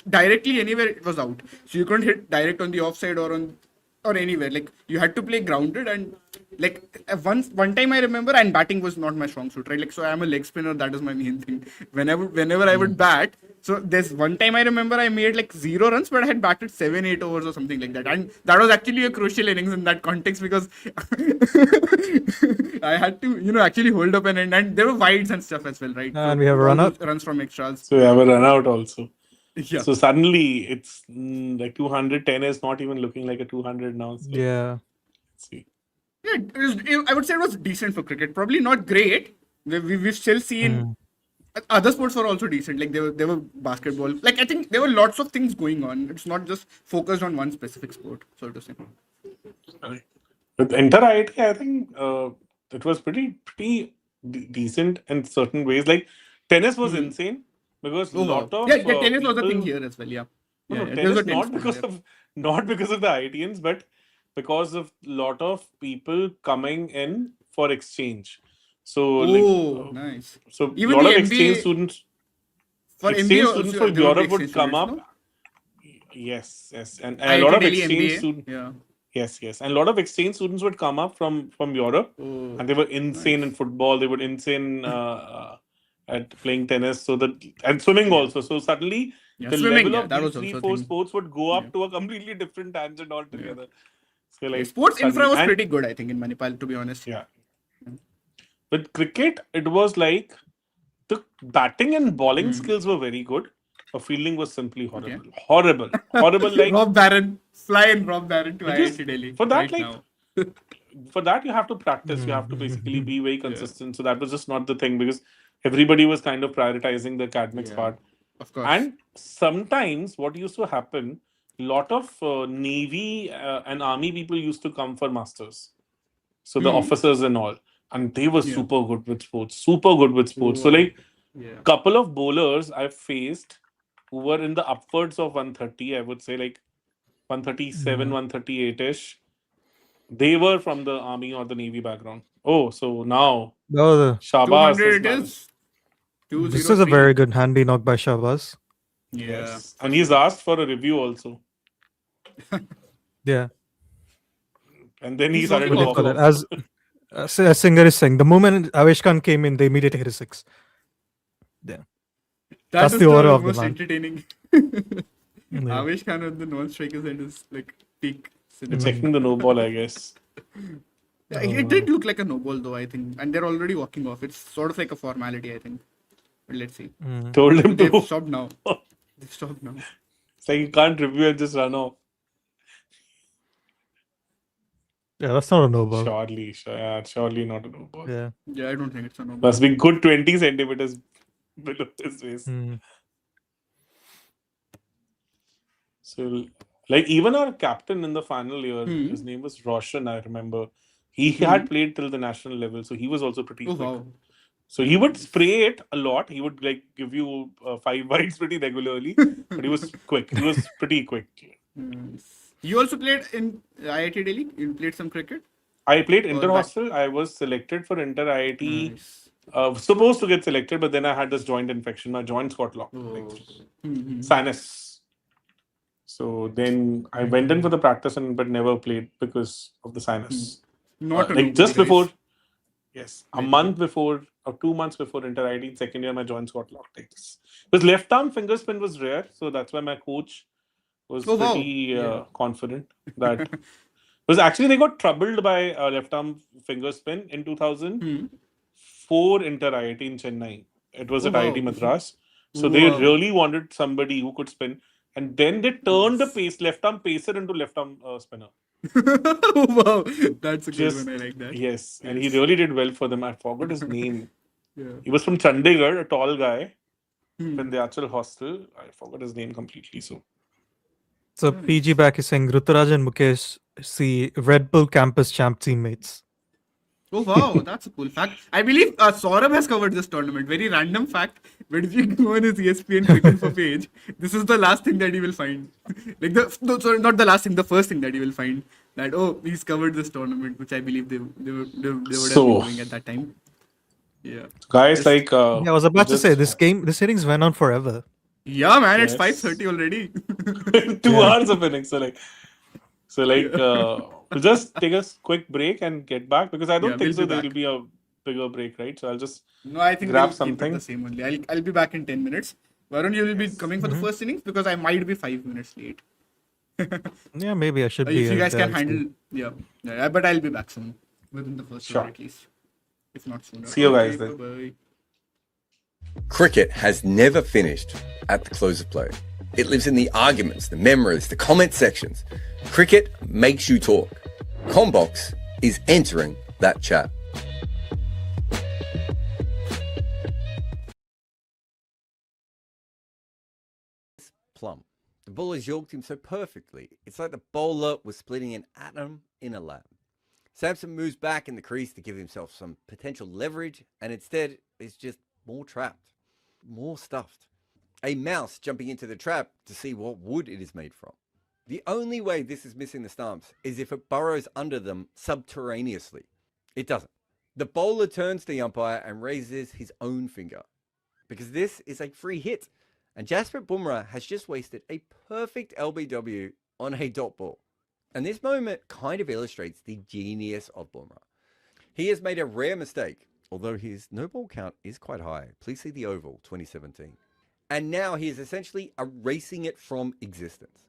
Speaker 2: directly anywhere, it was out. So you couldn't hit direct on the offside or on or anywhere. Like you had to play grounded, and like one time I remember, and batting was not my strong suit, right? Like so I am a leg spinner. That is my main thing. Whenever I would bat, so there's one time I remember I made like 0 runs, but I had batted 7-8 overs or something like that, and that was actually a crucial innings in that context because I had to actually hold up an end, and there were wides and stuff as well, right?
Speaker 3: And we have a run
Speaker 2: all
Speaker 3: out.
Speaker 2: those runs from extras.
Speaker 1: So we have a run out also.
Speaker 2: Yeah.
Speaker 1: So suddenly it's like 210 is not even looking like a 200 now. So
Speaker 3: Yeah.
Speaker 1: let's see.
Speaker 2: Yeah, I would say it was decent for cricket. Probably not great. We've still seen other sports were also decent. Like there were basketball. Like I think there were lots of things going on. It's not just focused on one specific sport, so to say.
Speaker 1: With inter-IT, I think it was pretty decent in certain ways. Like tennis was insane because a lot of
Speaker 2: yeah, tennis was a thing
Speaker 1: people-
Speaker 2: here as well. Yeah.
Speaker 1: No,
Speaker 2: Yeah,
Speaker 1: no,
Speaker 2: there was a
Speaker 1: tennis not
Speaker 2: tennis
Speaker 1: because
Speaker 2: tournament,
Speaker 1: of not because of the ITNs, but because of lot of people coming in for exchange. So
Speaker 2: yeah. Oh, nice.
Speaker 1: so
Speaker 2: Even
Speaker 1: lot
Speaker 2: the
Speaker 1: of
Speaker 2: MBA
Speaker 1: exchange students
Speaker 2: for
Speaker 1: exchange
Speaker 2: MBA
Speaker 1: students
Speaker 2: also,
Speaker 1: from
Speaker 2: there would be
Speaker 1: Europe would
Speaker 2: exchange
Speaker 1: come
Speaker 2: students,
Speaker 1: up.
Speaker 2: no?
Speaker 1: Yes, and a
Speaker 2: IIT
Speaker 1: lot of
Speaker 2: Delhi
Speaker 1: exchange
Speaker 2: MBA.
Speaker 1: students.
Speaker 2: Yeah.
Speaker 1: Yes, and a lot of exchange students would come up from Europe,
Speaker 2: Oh,
Speaker 1: and they were insane
Speaker 2: nice.
Speaker 1: in football. They were insane at playing tennis. So and swimming also. So suddenly
Speaker 2: Yeah,
Speaker 1: the
Speaker 2: swimming.
Speaker 1: level
Speaker 2: Yeah,
Speaker 1: of
Speaker 2: that
Speaker 1: these
Speaker 2: was
Speaker 1: three,
Speaker 2: also a
Speaker 1: four
Speaker 2: thing.
Speaker 1: sports would go up
Speaker 2: Yeah.
Speaker 1: to a completely different tangent altogether. So like
Speaker 2: Sports infra
Speaker 1: suddenly,
Speaker 2: was
Speaker 1: and
Speaker 2: pretty good, I think, in Manipal, to be honest.
Speaker 1: yeah, with cricket it was like the batting and bowling skills were very good. But fielding was simply
Speaker 2: Okay.
Speaker 1: horrible. Like
Speaker 2: Rob Barron, fly in Rob Barron to
Speaker 1: because
Speaker 2: IIT Delhi
Speaker 1: for that
Speaker 2: right
Speaker 1: like
Speaker 2: now.
Speaker 1: for that you have to practice. You have to basically be very
Speaker 2: Yeah.
Speaker 1: consistent. So that was just not the thing because everybody was kind of prioritizing the academics
Speaker 2: Yeah.
Speaker 1: part.
Speaker 2: Of course.
Speaker 1: And sometimes what used to happen, lot of navy and army people used to come for masters. So the officers and all, and they were super good with sports. Super good with sports. So like
Speaker 2: Yeah.
Speaker 1: couple of bowlers I've faced who were in the upwards of 130. I would say like 137, 138 ish. They were from the army or the navy background. Oh, so now
Speaker 3: Oh,
Speaker 1: Shabazz
Speaker 2: 200
Speaker 1: has
Speaker 2: it
Speaker 1: managed.
Speaker 2: is.
Speaker 3: this is a
Speaker 2: 203.
Speaker 3: very good handy knock by Shabazz.
Speaker 2: Yeah.
Speaker 1: Yes, and he's asked for a review also,
Speaker 3: Yeah.
Speaker 1: and then he
Speaker 2: He's
Speaker 1: started
Speaker 2: walking
Speaker 3: What
Speaker 2: off
Speaker 3: do you
Speaker 1: walking.
Speaker 3: call it? As Singer is saying, the moment Avesh Khan came in, they immediately hit a six. Yeah.
Speaker 2: That's
Speaker 3: the aura of the
Speaker 2: most
Speaker 3: man.
Speaker 2: entertaining.
Speaker 3: Yeah.
Speaker 2: Avesh Khan on the non-strikers end is like peak.
Speaker 1: They're checking the no ball, I guess.
Speaker 2: Yeah, it did look like a no ball though, I think, and they're already walking off. It's sort of like a formality, I think. But let's see.
Speaker 1: Told him
Speaker 2: They've
Speaker 1: to.
Speaker 2: stopped now. They've stopped now.
Speaker 1: It's like you can't review and just run off.
Speaker 3: Yeah, that's not a no ball.
Speaker 1: Surely not a no ball.
Speaker 3: Yeah.
Speaker 2: Yeah, I don't think it's a no ball.
Speaker 1: Must be good 20 centimeters below his waist. So, like, even our captain in the final year, his name was Roshan, I remember. He had played till the national level, so he was also pretty
Speaker 2: Oh
Speaker 1: quick.
Speaker 2: wow.
Speaker 1: So he would spray it a lot. He would like give you 5 wides pretty regularly, but he was quick. He was pretty quick.
Speaker 2: You also played in IIT Delhi? You played some cricket?
Speaker 1: I played inter
Speaker 2: that-
Speaker 1: hostel. I was selected for inter IIT.
Speaker 2: Nice.
Speaker 1: Supposed to get selected, but then I had this joint infection. My joints got locked. Like, sinus. So then I went in for the practice but never played because of the sinus.
Speaker 2: Not a
Speaker 1: like
Speaker 2: no
Speaker 1: just
Speaker 2: ball,
Speaker 1: before,
Speaker 2: guys.
Speaker 1: yes, a month before or 2 months before inter IIT in second year, my joints got locked like this. Because left arm finger spin was rare, so that's why my coach was
Speaker 2: Oh, wow.
Speaker 1: pretty confident that. Because actually they got troubled by left arm finger spin in 2004 inter IIT in Chennai. It was
Speaker 2: Oh,
Speaker 1: at
Speaker 2: wow.
Speaker 1: IIT Madras. So they
Speaker 2: Wow.
Speaker 1: really wanted somebody who could spin. And then they turned the left arm pacer into left arm spinner.
Speaker 2: Wow. That's a good
Speaker 1: Just,
Speaker 2: one. I like that.
Speaker 1: yes. And he really did well for them. I forgot his name.
Speaker 2: Yeah.
Speaker 1: He was from Chandigarh, a tall guy. In the actual hostel. I forgot his name completely.
Speaker 3: So PG back is saying Ruturaj and Mukesh see Red Bull campus champ teammates.
Speaker 2: Oh wow, that's a cool fact. I believe Saurabh has covered this tournament. Very random fact. But if you go on his ESPN Cricket for page, this is the last thing that he will find. Sorry, not the last thing, the first thing that he will find. That he's covered this tournament, which I believe they would have been doing at that time. Yeah.
Speaker 1: Guys, like.
Speaker 3: Yeah, I was about to say this innings went on forever.
Speaker 2: Yeah, man, it's
Speaker 1: Yes.
Speaker 2: 5:30 already.
Speaker 1: 2 hours of innings. So So like, we'll just take a quick break and get back because I
Speaker 2: Yeah,
Speaker 1: don't think
Speaker 2: we'll
Speaker 1: so
Speaker 2: be
Speaker 1: there will
Speaker 2: back.
Speaker 1: be a bigger break, right? So I'll just
Speaker 2: No, I think
Speaker 1: grab
Speaker 2: we'll keep it the
Speaker 1: something.
Speaker 2: same only. I'll be back in 10 minutes. Varun, you will be coming for the first innings because I might be 5 minutes late.
Speaker 3: Yeah, maybe I should
Speaker 2: If
Speaker 3: be
Speaker 2: you guys
Speaker 3: there
Speaker 2: can
Speaker 3: still.
Speaker 2: handle, yeah, but I'll be back soon within the first over
Speaker 1: Sure.
Speaker 2: at least, if not sooner.
Speaker 1: See you
Speaker 2: Okay,
Speaker 1: guys
Speaker 2: bye
Speaker 1: then.
Speaker 2: bye.
Speaker 4: Cricket has never finished at the close of play. It lives in the arguments, the memories, the comment sections. Cricket makes you talk. Combox is entering that chat. Plum. The bowler's yorked him so perfectly. It's like the bowler was splitting an atom in a lab. Samson moves back in the crease to give himself some potential leverage, and instead is just more trapped, more stuffed. A mouse jumping into the trap to see what wood it is made from. The only way this is missing the stumps is if it burrows under them subterraneously. It doesn't. The bowler turns to the umpire and raises his own finger because this is a free hit, and Jasprit Bumrah has just wasted a perfect LBW on a dot ball. And this moment kind of illustrates the genius of Bumrah. He has made a rare mistake, although his no ball count is quite high. Please see the Oval 2017. And now he is essentially erasing it from existence.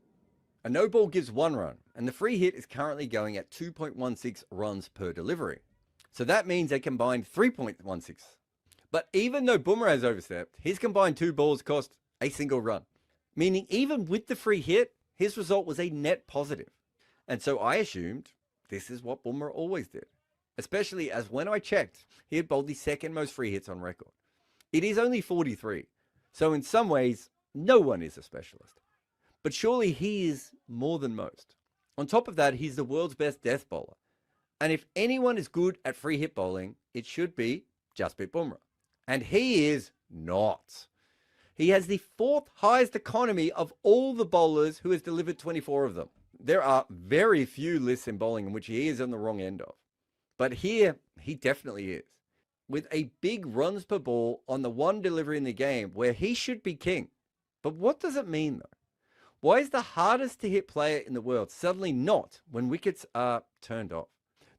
Speaker 4: A no ball gives 1 run, and the free hit is currently going at 2.16 runs per delivery. So that means a combined 3.16. But even though Bumrah has overstepped, his combined 2 balls cost a single run, meaning even with the free hit, his result was a net positive. And so I assumed this is what Bumrah always did, especially as when I checked, he had bowled the second most free hits on record. It is only 43, so in some ways, no one is a specialist. But surely he is more than most. On top of that, he's the world's best death bowler. And if anyone is good at free hit bowling, it should be Jasprit Bumrah. And he is not. He has the 4th highest economy of all the bowlers who has delivered 24 of them. There are very few lists in bowling in which he is on the wrong end of. But here, he definitely is. With a big runs per ball on the one delivery in the game where he should be king. But what does it mean though? Why is the hardest to hit player in the world suddenly not when wickets are turned off?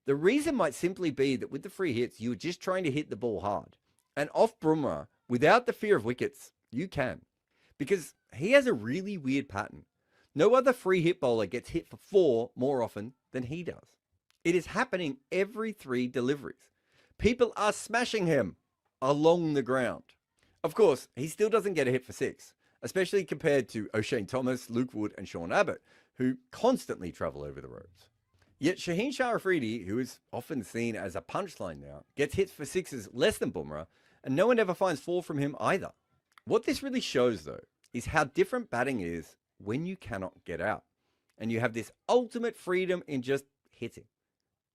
Speaker 4: The reason might simply be that with the free hits, you're just trying to hit the ball hard. And off Bumrah, without the fear of wickets, you can. Because he has a really weird pattern. No other free hit bowler gets hit for 4 more often than he does. It is happening every 3 deliveries. People are smashing him along the ground. Of course, he still doesn't get a hit for 6, especially compared to O'Shane Thomas, Luke Wood, and Sean Abbott, who constantly travel over the roads. Yet Shaheen Shah Afridi, who is often seen as a punchline now, gets hits for 6s less than Bumrah, and no one ever finds 4 from him either. What this really shows, though, is how different batting is when you cannot get out, and you have this ultimate freedom in just hitting.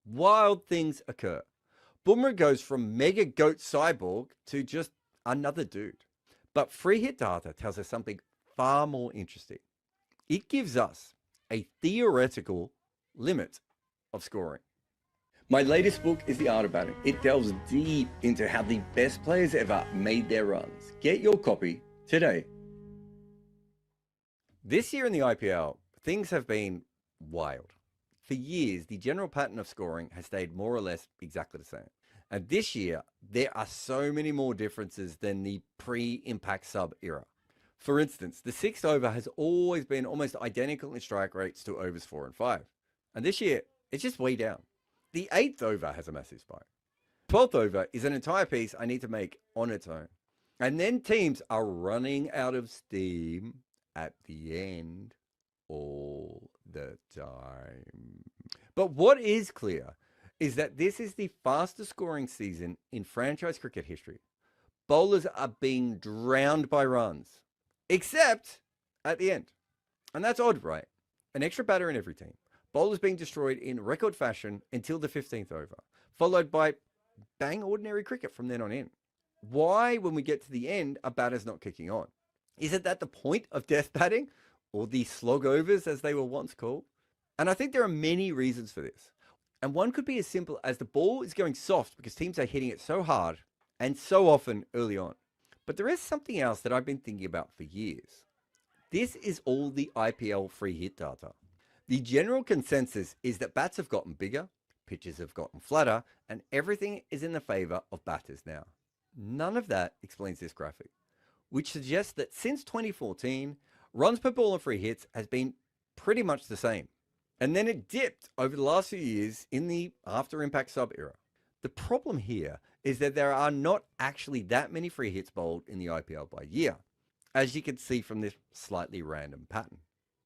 Speaker 4: Wild things occur. Bumrah goes from mega goat cyborg to just another dude. But free hit data tells us something far more interesting. It gives us a theoretical limit of scoring. My latest book is The Art of Batting. It delves deep into how the best players ever made their runs. Get your copy today. This year in the IPL, things have been wild. For years, the general pattern of scoring has stayed more or less exactly the same. And this year, there are so many more differences than the pre-impact sub era. For instance, the 6th over has always been almost identical in strike rates to overs 4 and 5. And this year, it's just way down. The 8th over has a massive spike. 12th over is an entire piece I need to make on its own. And then teams are running out of steam at the end all the time. But what is clear is that this is the fastest scoring season in franchise cricket history. Bowlers are being drowned by runs, except at the end. And that's odd, right? An extra batter in every team. Bowlers being destroyed in record fashion until the 15th over, followed by bang ordinary cricket from then on in. Why, when we get to the end, are batters not kicking on? Is it that the point of death batting, or the slog overs as they were once called? And I think there are many reasons for this. And one could be as simple as the ball is going soft because teams are hitting it so hard and so often early on. But there is something else that I've been thinking about for years. This is all the IPL free hit data. The general consensus is that bats have gotten bigger, pitches have gotten flatter, and everything is in the favor of batters now. None of that explains this graphic, which suggests that since 2014, runs per ball and free hits has been pretty much the same. And then it dipped over the last few years in the after impact sub era. The problem here is that there are not actually that many free hits bowled in the IPL by year, as you can see from this slightly random pattern.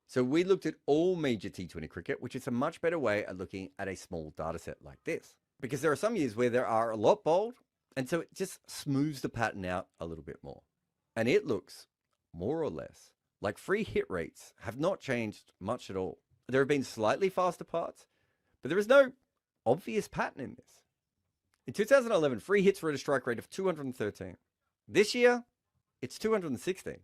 Speaker 4: So we looked at all major T20 cricket, which is a much better way of looking at a small data set like this, because there are some years where there are a lot bowled, and so it just smooths the pattern out a little bit more. And it looks more or less like free hit rates have not changed much at all. There have been slightly faster parts, but there is no obvious pattern in this. In 2011, free hits were at a strike rate of 213. This year, it's 216.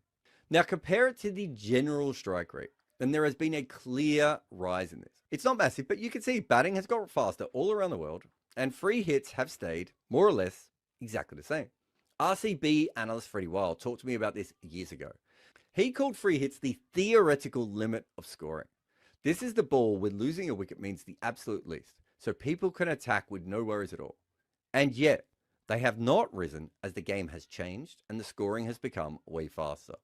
Speaker 4: Now compare it to the general strike rate, and there has been a clear rise in this. It's not massive, but you can see batting has got faster all around the world, and free hits have stayed more or less exactly the same. RCB analyst Freddie Wild talked to me about this years ago. He called free hits the theoretical limit of scoring. This is the ball where losing a wicket means the absolute least, so people can attack with no worries at all. And yet, they have not risen as the game has changed and the scoring has become way faster.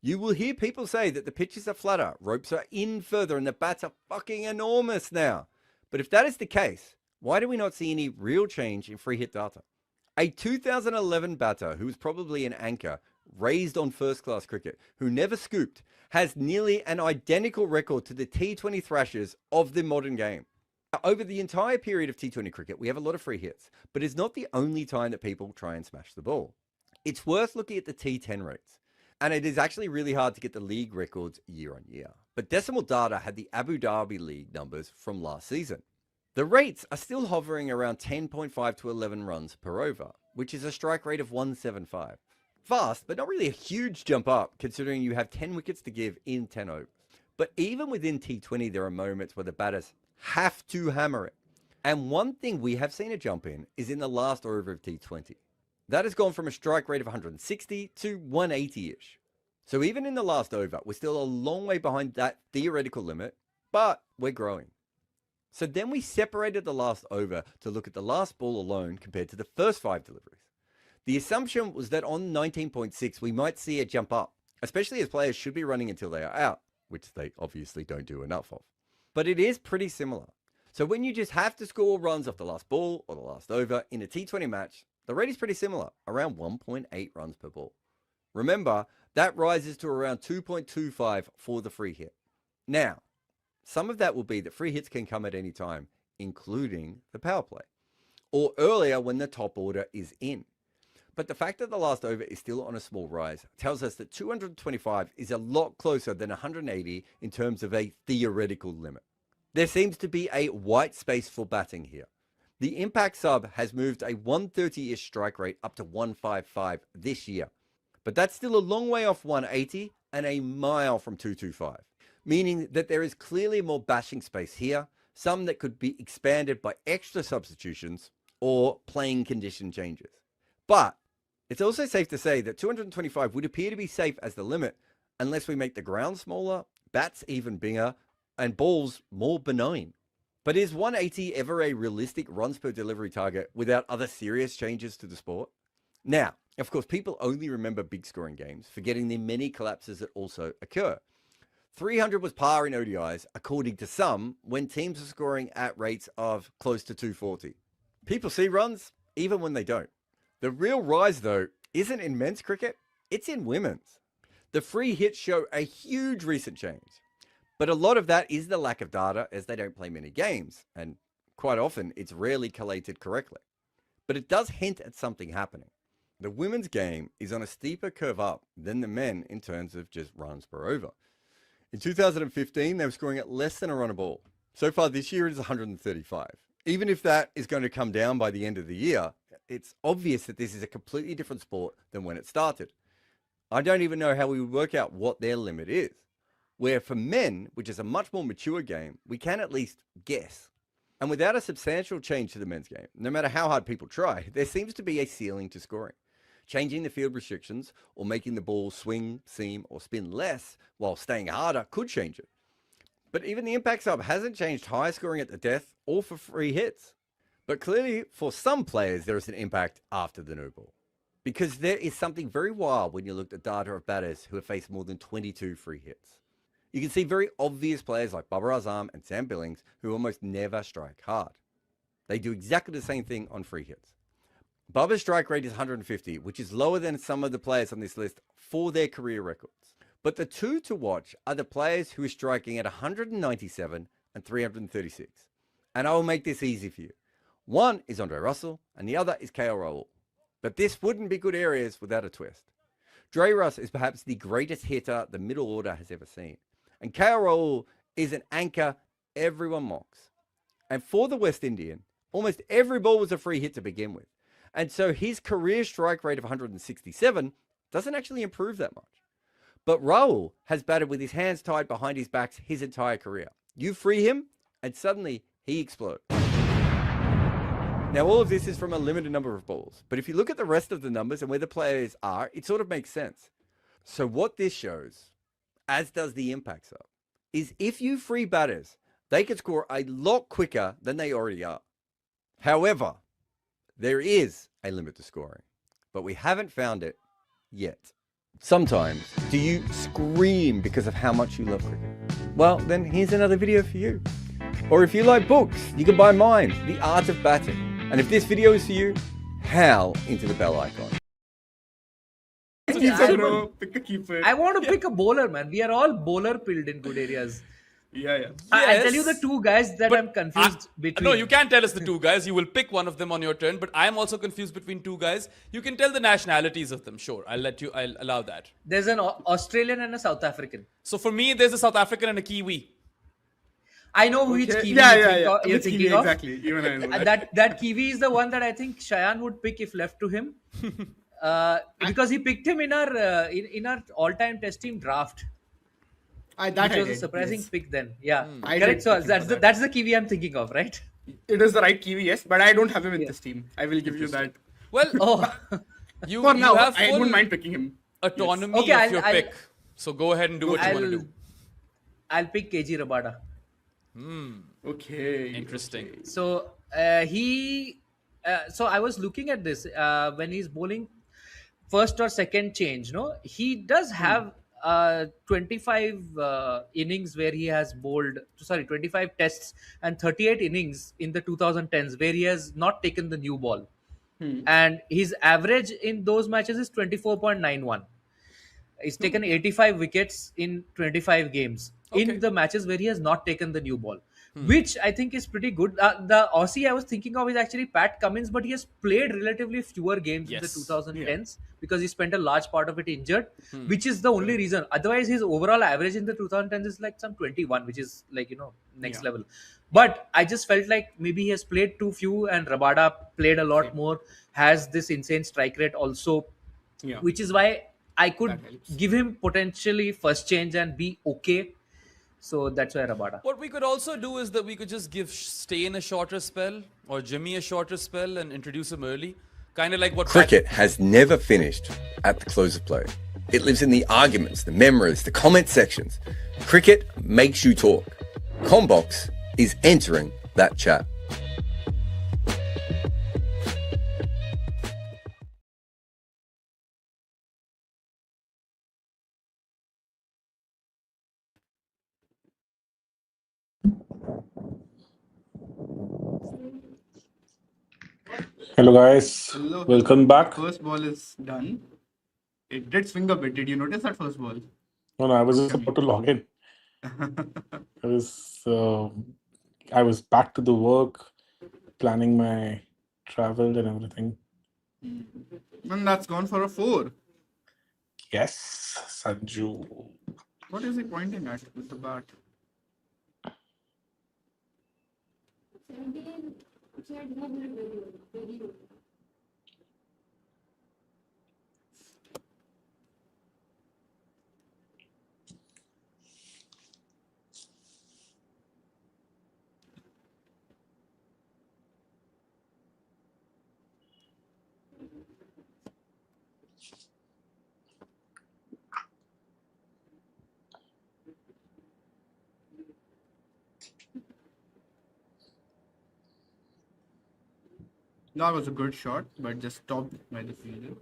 Speaker 4: You will hear people say that the pitches are flatter, ropes are in further, and the bats are fucking enormous now. But if that is the case, why do we not see any real change in free hit data? A 2011 batter who was probably an anchor, raised on first-class cricket, who never scooped, has nearly an identical record to the T20 thrashers of the modern game. Over the entire period of T20 cricket, we have a lot of free hits, but it's not the only time that people try and smash the ball. It's worth looking at the T10 rates, and it is actually really hard to get the league records year on year. But Decimal Data had the Abu Dhabi League numbers from last season. The rates are still hovering around 10.5 to 11 runs per over, which is a strike rate of 175. Fast, but not really a huge jump up, considering you have 10 wickets to give in 10 overs. But even within T20, there are moments where the batters have to hammer it. And one thing we have seen a jump in is in the last over of T20. That has gone from a strike rate of 160 to 180-ish. So even in the last over, we're still a long way behind that theoretical limit, but we're growing. So then we separated the last over to look at the last ball alone compared to the first 5 deliveries. The assumption was that on 19.6, we might see a jump up, especially as players should be running until they are out, which they obviously don't do enough of. But it is pretty similar. So when you just have to score runs off the last ball or the last over in a T20 match, the rate is pretty similar, around 1.8 runs per ball. Remember, that rises to around 2.25 for the free hit. Now, some of that will be that free hits can come at any time, including the power play, or earlier when the top order is in. But the fact that the last over is still on a small rise tells us that 225 is a lot closer than 180 in terms of a theoretical limit. There seems to be a white space for batting here. The impact sub has moved a 130-ish strike rate up to 155 this year. But that's still a long way off 180 and a mile from 225, meaning that there is clearly more bashing space here, some that could be expanded by extra substitutions or playing condition changes. But it's also safe to say that 225 would appear to be safe as the limit unless we make the ground smaller, bats even bigger, and balls more benign. But is 180 ever a realistic runs per delivery target without other serious changes to the sport? Now, of course, people only remember big scoring games, forgetting the many collapses that also occur. 300 was par in ODIs, according to some, when teams are scoring at rates of close to 240. People see runs, even when they don't. The real rise, though, isn't in men's cricket, it's in women's. The free hits show a huge recent change. But a lot of that is the lack of data, as they don't play many games, and quite often it's rarely collated correctly. But it does hint at something happening. The women's game is on a steeper curve up than the men in terms of just runs per over. In 2015, they were scoring at less than a run a ball. So far this year, it is 135. Even if that is going to come down by the end of the year, it's obvious that this is a completely different sport than when it started. I don't even know how we would work out what their limit is. Where for men, which is a much more mature game, we can at least guess. And without a substantial change to the men's game, no matter how hard people try, there seems to be a ceiling to scoring. Changing the field restrictions or making the ball swing, seam, or spin less while staying harder could change it. But even the impact sub hasn't changed high scoring at the death or for free hits. But clearly, for some players, there is an impact after the new ball. Because there is something very wild when you look at data of batters who have faced more than 22 free hits. You can see very obvious players like Bumrah Azam and Sam Billings who almost never strike hard. They do exactly the same thing on free hits. Bubba's strike rate is 150, which is lower than some of the players on this list for their career records. But the two to watch are the players who are striking at 197 and 336. And I will make this easy for you. One is Andre Russell and the other is KL Rahul. But this wouldn't be good areas without a twist. Dre Russ is perhaps the greatest hitter the middle order has ever seen. And KL Rahul is an anchor everyone mocks. And for the West Indian, almost every ball was a free hit to begin with. And so his career strike rate of 167 doesn't actually improve that much. But Rahul has batted with his hands tied behind his back his entire career. You free him, and suddenly he explodes. Now, all of this is from a limited number of balls. But if you look at the rest of the numbers and where the players are, it sort of makes sense. So what this shows, as does the impact sub, is if you free batters, they can score a lot quicker than they already are. However, there is a limit to scoring, but we haven't found it yet. Sometimes, do you scream because of how much you love cricket? Well, then here's another video for you. Or if you like books, you can buy mine, The Art of Batting. And if this video is for you, howl into the bell icon.
Speaker 2: Pick a keeper.
Speaker 5: I want to pick a bowler, man. We are all bowler pilled in good areas.
Speaker 2: Yeah.
Speaker 5: I'll tell you the
Speaker 6: Yes,
Speaker 5: two guys that
Speaker 6: but
Speaker 5: I'm confused between.
Speaker 6: No, you can't tell us the two guys. You will pick one of them on your turn. But I'm also confused between two guys. You can tell the nationalities of them. Sure, I'll allow that.
Speaker 5: There's an Australian and a South African.
Speaker 6: So for me, there's a South African and a Kiwi.
Speaker 5: I know which
Speaker 2: Okay.
Speaker 5: Kiwi
Speaker 2: Yeah.
Speaker 5: you're
Speaker 2: Which
Speaker 5: thinking
Speaker 2: Kiwi
Speaker 5: of.
Speaker 2: exactly? Even I know
Speaker 5: And that Kiwi is the one that I think Shayan would pick if left to him. Because he picked him in our all-time test team draft.
Speaker 2: that
Speaker 5: Which
Speaker 2: I
Speaker 5: was a
Speaker 2: did,
Speaker 5: surprising
Speaker 2: yes.
Speaker 5: pick then. Yeah.
Speaker 2: I
Speaker 5: Correct.
Speaker 2: did
Speaker 5: So
Speaker 2: pick him for that.
Speaker 5: that's the Kiwi I'm thinking of, right?
Speaker 2: It is the right Kiwi, yes, but I don't have him in this team. I will give you that.
Speaker 6: Well,
Speaker 5: Oh.
Speaker 6: you
Speaker 2: For now,
Speaker 6: have
Speaker 2: I
Speaker 6: full
Speaker 2: wouldn't mind picking him.
Speaker 6: autonomy
Speaker 5: Okay,
Speaker 6: of your pick. So go ahead and do what you want to do.
Speaker 5: I'll pick KG Rabada.
Speaker 2: Okay.
Speaker 6: Interesting.
Speaker 5: So so I was looking at this when he's bowling first or second change. No, he does have 25 innings where he has bowled. Sorry, 25 tests and 38 innings in the 2010s where he has not taken the new ball, and his average in those matches is 24.91. He's taken 85 wickets in 25 games
Speaker 6: Okay.
Speaker 5: in the matches where he has not taken the new ball, which I think is pretty good. The Aussie I was thinking of is actually Pat Cummins, but he has played relatively fewer games in the
Speaker 6: Yes.
Speaker 5: 2010s because he spent a large part of it injured, which is the only reason. Otherwise, his overall average in the 2010s is like some 21, which is like, next level. But I just felt like maybe he has played too few and Rabada played a lot more, has this insane strike rate also,
Speaker 2: Yeah.
Speaker 5: which is why I could
Speaker 2: That helps.
Speaker 5: give him potentially first change and be okay. So that's why Rabada.
Speaker 6: What we could also do is that we could just give Stain a shorter spell or Jimmy a shorter spell and introduce him early. Kind of like what
Speaker 4: Cricket has never finished at the close of play. It lives in the arguments, the memories, the comment sections. Cricket makes you talk. Combox is entering that chat.
Speaker 1: Hello, guys.
Speaker 2: Hello.
Speaker 1: Welcome back.
Speaker 2: First ball is done. It did swing a bit. Did you notice that first ball?
Speaker 1: No, I was just about to log in. I was back to the work, planning my travel and everything.
Speaker 2: And that's gone for a 4.
Speaker 1: Yes, Sanju.
Speaker 2: What is he pointing at with the bat? That was a good shot, but just stopped by the fielder.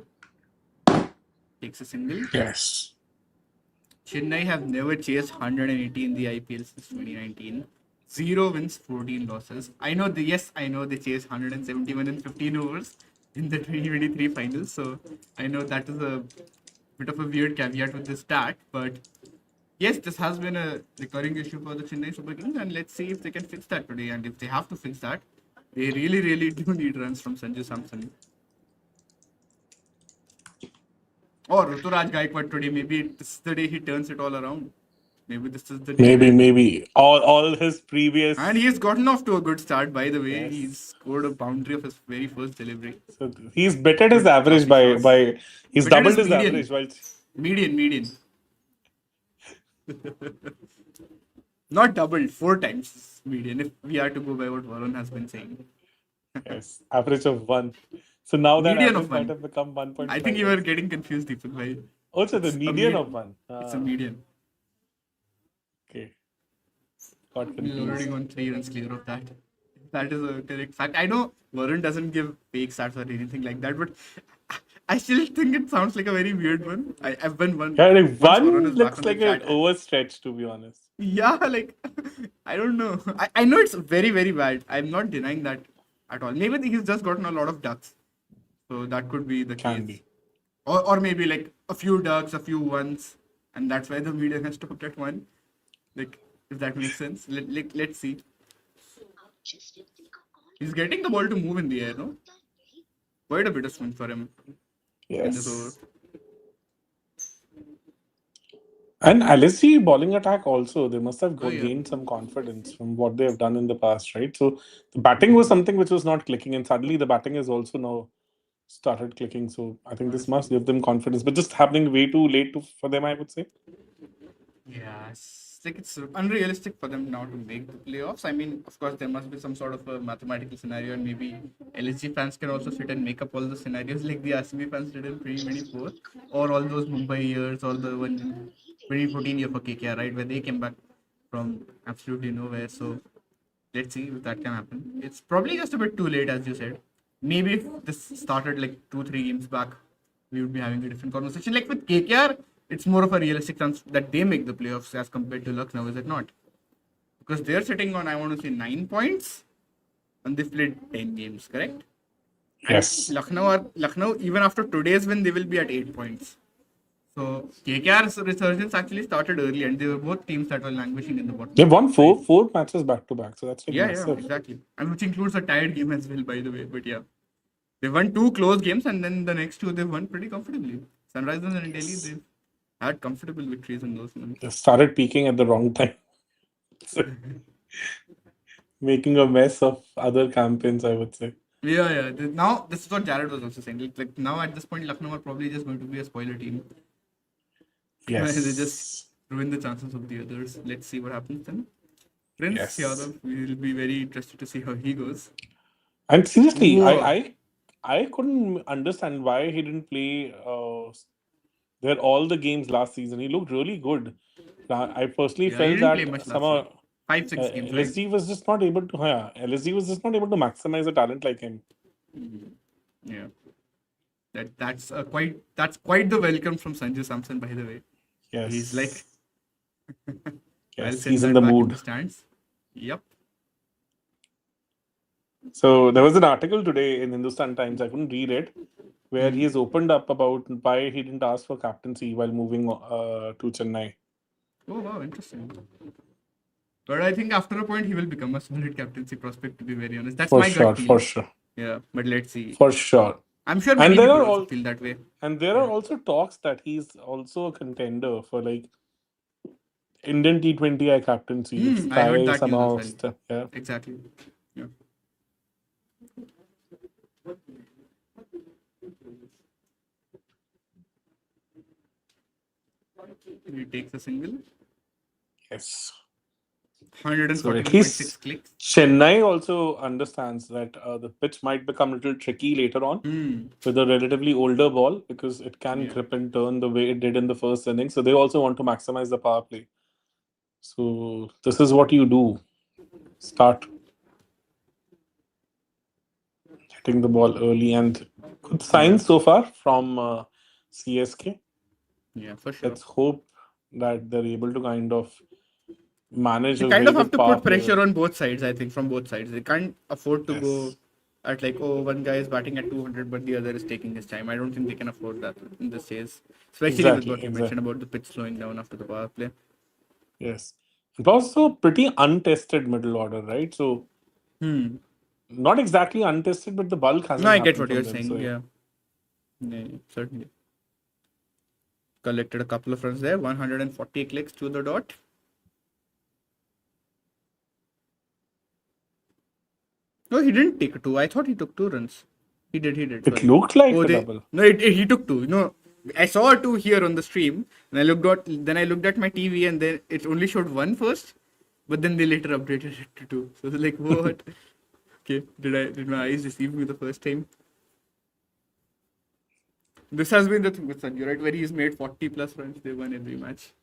Speaker 2: Takes a single.
Speaker 1: Yes.
Speaker 2: Chennai have never chased 180 in the IPL since 2019. 0 wins, 14 losses. I know they chased 171 in 15 overs in the 2023 finals. So I know that is a bit of a weird caveat with this stat, but yes, this has been a recurring issue for the Chennai Super Kings, and let's see if they can fix that today. And if they have to fix that, they really, really do need runs from Sanju Samson. Or Ruturaj Gaikwad today. Maybe this is the day he turns it all around. Maybe this is the day.
Speaker 1: Maybe. All his previous.
Speaker 2: And he has gotten off to a good start, by the way.
Speaker 1: Yes.
Speaker 2: He's scored a boundary of his very first delivery.
Speaker 1: So he's bettered his
Speaker 2: Good
Speaker 1: average
Speaker 2: classy
Speaker 1: by
Speaker 2: shots.
Speaker 1: he's
Speaker 2: Bettered
Speaker 1: doubled
Speaker 2: his
Speaker 1: his
Speaker 2: median.
Speaker 1: average while
Speaker 2: Median. Not doubled, 4 times median, if we are to go by what Varun has been saying.
Speaker 1: yes, average of 1. So now that
Speaker 2: Median
Speaker 1: average
Speaker 2: of
Speaker 1: might
Speaker 2: 1.
Speaker 1: have become 1.5.
Speaker 2: I think you are getting confused, Deepak bhai.
Speaker 1: Also the
Speaker 2: It's a
Speaker 1: median of 1.
Speaker 2: It's a median.
Speaker 1: Okay. Got
Speaker 2: We've
Speaker 1: confused.
Speaker 2: already gone 3 runs clear of that. That is a correct fact. I know Varun doesn't give fake stats or anything like that, but I still think it sounds like a very weird one. I've been one.
Speaker 1: Yeah, like
Speaker 2: once Varun
Speaker 1: 1
Speaker 2: is back
Speaker 1: looks
Speaker 2: on the
Speaker 1: like an
Speaker 2: chat.
Speaker 1: overstretch, to be honest.
Speaker 2: Yeah, like I don't know. I know it's very, very bad. I'm not denying that at all. Maybe he's just gotten a lot of ducks. So that could be the
Speaker 1: Can
Speaker 2: case.
Speaker 1: be.
Speaker 2: Or maybe like a few ducks, a few ones, and that's why the median has stopped at 1. Like, if that makes sense. Let's see. He's getting the ball to move in the air, no? Quite a bit of spin for him in this over.
Speaker 1: Yes. And LSG bowling attack also, they must have
Speaker 2: yeah.
Speaker 1: gained some confidence from what they have done in the past, right? So the batting was something which was not clicking, and suddenly the batting is also now started clicking. So I think this must give them confidence, but just happening way too late for them, I would say.
Speaker 2: Yeah, it's unrealistic for them now to make the playoffs. I mean, of course, there must be some sort of a mathematical scenario, and maybe LSG fans can also sit and make up all the scenarios like the RCB fans did in 2024, or all those Mumbai years, or the one in 2014 year for KKR, right, where they came back from absolutely nowhere. So let's see if that can happen. It's probably just a bit too late, as you said. Maybe if this started like 2-3 games back, we would be having a different conversation. Like with KKR, it's more of a realistic chance that they make the playoffs as compared to Lucknow, is it not? Because they're sitting on, I want to say, 9 points, and they've played 10 games, correct?
Speaker 1: Yes.
Speaker 2: Lucknow, even after today's win, they will be at 8 points. So KKR's resurgence actually started early, and they were both teams that were languishing in the bottom.
Speaker 1: They've won four matches back to back, so that's like
Speaker 2: Yeah,
Speaker 1: massive.
Speaker 2: exactly. And which includes a tired game as well, by the way. But yeah, they won 2 close games, and then the next 2 they've won pretty comfortably. Sunrisers and Delhi, they've had comfortable victories in those ones.
Speaker 1: They started peaking at the wrong time. Making a mess of other campaigns, I would say.
Speaker 2: Yeah. Now, this is what Jared was also saying. Like now, at this point, Lucknow are probably just going to be a spoiler team.
Speaker 1: Yes.
Speaker 2: They just ruin the chances of the others. Let's see what happens then. Prince
Speaker 1: Yes.
Speaker 2: Yadav, we will be very interested to see how he goes.
Speaker 1: And seriously,
Speaker 2: Whoa.
Speaker 1: I couldn't understand why he didn't play there all the games last season. He looked really good. I personally
Speaker 2: Yeah, he
Speaker 1: felt
Speaker 2: didn't
Speaker 1: that
Speaker 2: play much last
Speaker 1: somehow
Speaker 2: year. 5-6 games, right?
Speaker 1: LSG was just not able to. LSG was just not able to maximize a talent like him.
Speaker 2: Yeah. That's quite the welcome from Sanju Samson, by the way.
Speaker 1: Yes.
Speaker 2: He's like, I'll
Speaker 1: yes,
Speaker 2: send
Speaker 1: he's in
Speaker 2: that
Speaker 1: the
Speaker 2: back in
Speaker 1: mood.
Speaker 2: the stands. Yep.
Speaker 1: So there was an article today in Hindustan Times. I couldn't read it, where he has opened up about why he didn't ask for captaincy while moving to Chennai.
Speaker 2: Oh wow, interesting. But I think after a point he will become a solid captaincy prospect. To be very honest, that's my gut feeling.
Speaker 1: For sure.
Speaker 2: Yeah, but let's see.
Speaker 1: For sure.
Speaker 2: I'm sure
Speaker 1: And
Speaker 2: many
Speaker 1: there
Speaker 2: people
Speaker 1: are
Speaker 2: also feel that way.
Speaker 1: And there are also talks that he's also a contender for like Indian T20I captaincy. If
Speaker 2: I heard
Speaker 1: Sky
Speaker 2: that
Speaker 1: somehow
Speaker 2: news as well.
Speaker 1: yeah.
Speaker 2: Exactly. Yeah. He takes a single.
Speaker 1: Yes.
Speaker 2: 141.6 clicks.
Speaker 1: Chennai also understands that the pitch might become a little tricky later on with a relatively older ball because it can grip and turn the way it did in the first inning. So they also want to maximize the power play. So this is what you do. Start. hitting the ball early, and good signs so far from CSK.
Speaker 2: Yeah, for sure.
Speaker 1: Let's hope that they're able to kind of manage
Speaker 2: They
Speaker 1: a
Speaker 2: kind
Speaker 1: very
Speaker 2: of have
Speaker 1: good
Speaker 2: to
Speaker 1: power
Speaker 2: put
Speaker 1: play.
Speaker 2: pressure on both sides, I think, from both sides. They can't afford to go
Speaker 1: Yes.
Speaker 2: at like, oh, one guy is batting at 200, but the other is taking his time. I don't think they can afford that in this case, especially with what you mentioned about the pitch slowing down after the power play.
Speaker 1: Yes. And also pretty untested middle order, right? So not exactly untested, but the bulk
Speaker 2: No,
Speaker 1: hasn't
Speaker 2: I get
Speaker 1: happened
Speaker 2: what
Speaker 1: from
Speaker 2: you're
Speaker 1: them.
Speaker 2: saying.
Speaker 1: So
Speaker 2: Yeah. Yeah, certainly. Collected a couple of runs there, 140 clicks to the dot. No, he didn't take two. I thought he took 2 runs. He did.
Speaker 1: it
Speaker 2: Sorry.
Speaker 1: looked like
Speaker 2: Oh,
Speaker 1: a
Speaker 2: they
Speaker 1: double.
Speaker 2: no, he took two. No, I saw a two here on the stream, and then I looked at my TV, and then it only showed one first, but then they later updated it to two. So I was like, what? Okay, did my eyes deceive me the first time? This has been the thing with Sanju, right? Where he's made 40 plus runs, they won every match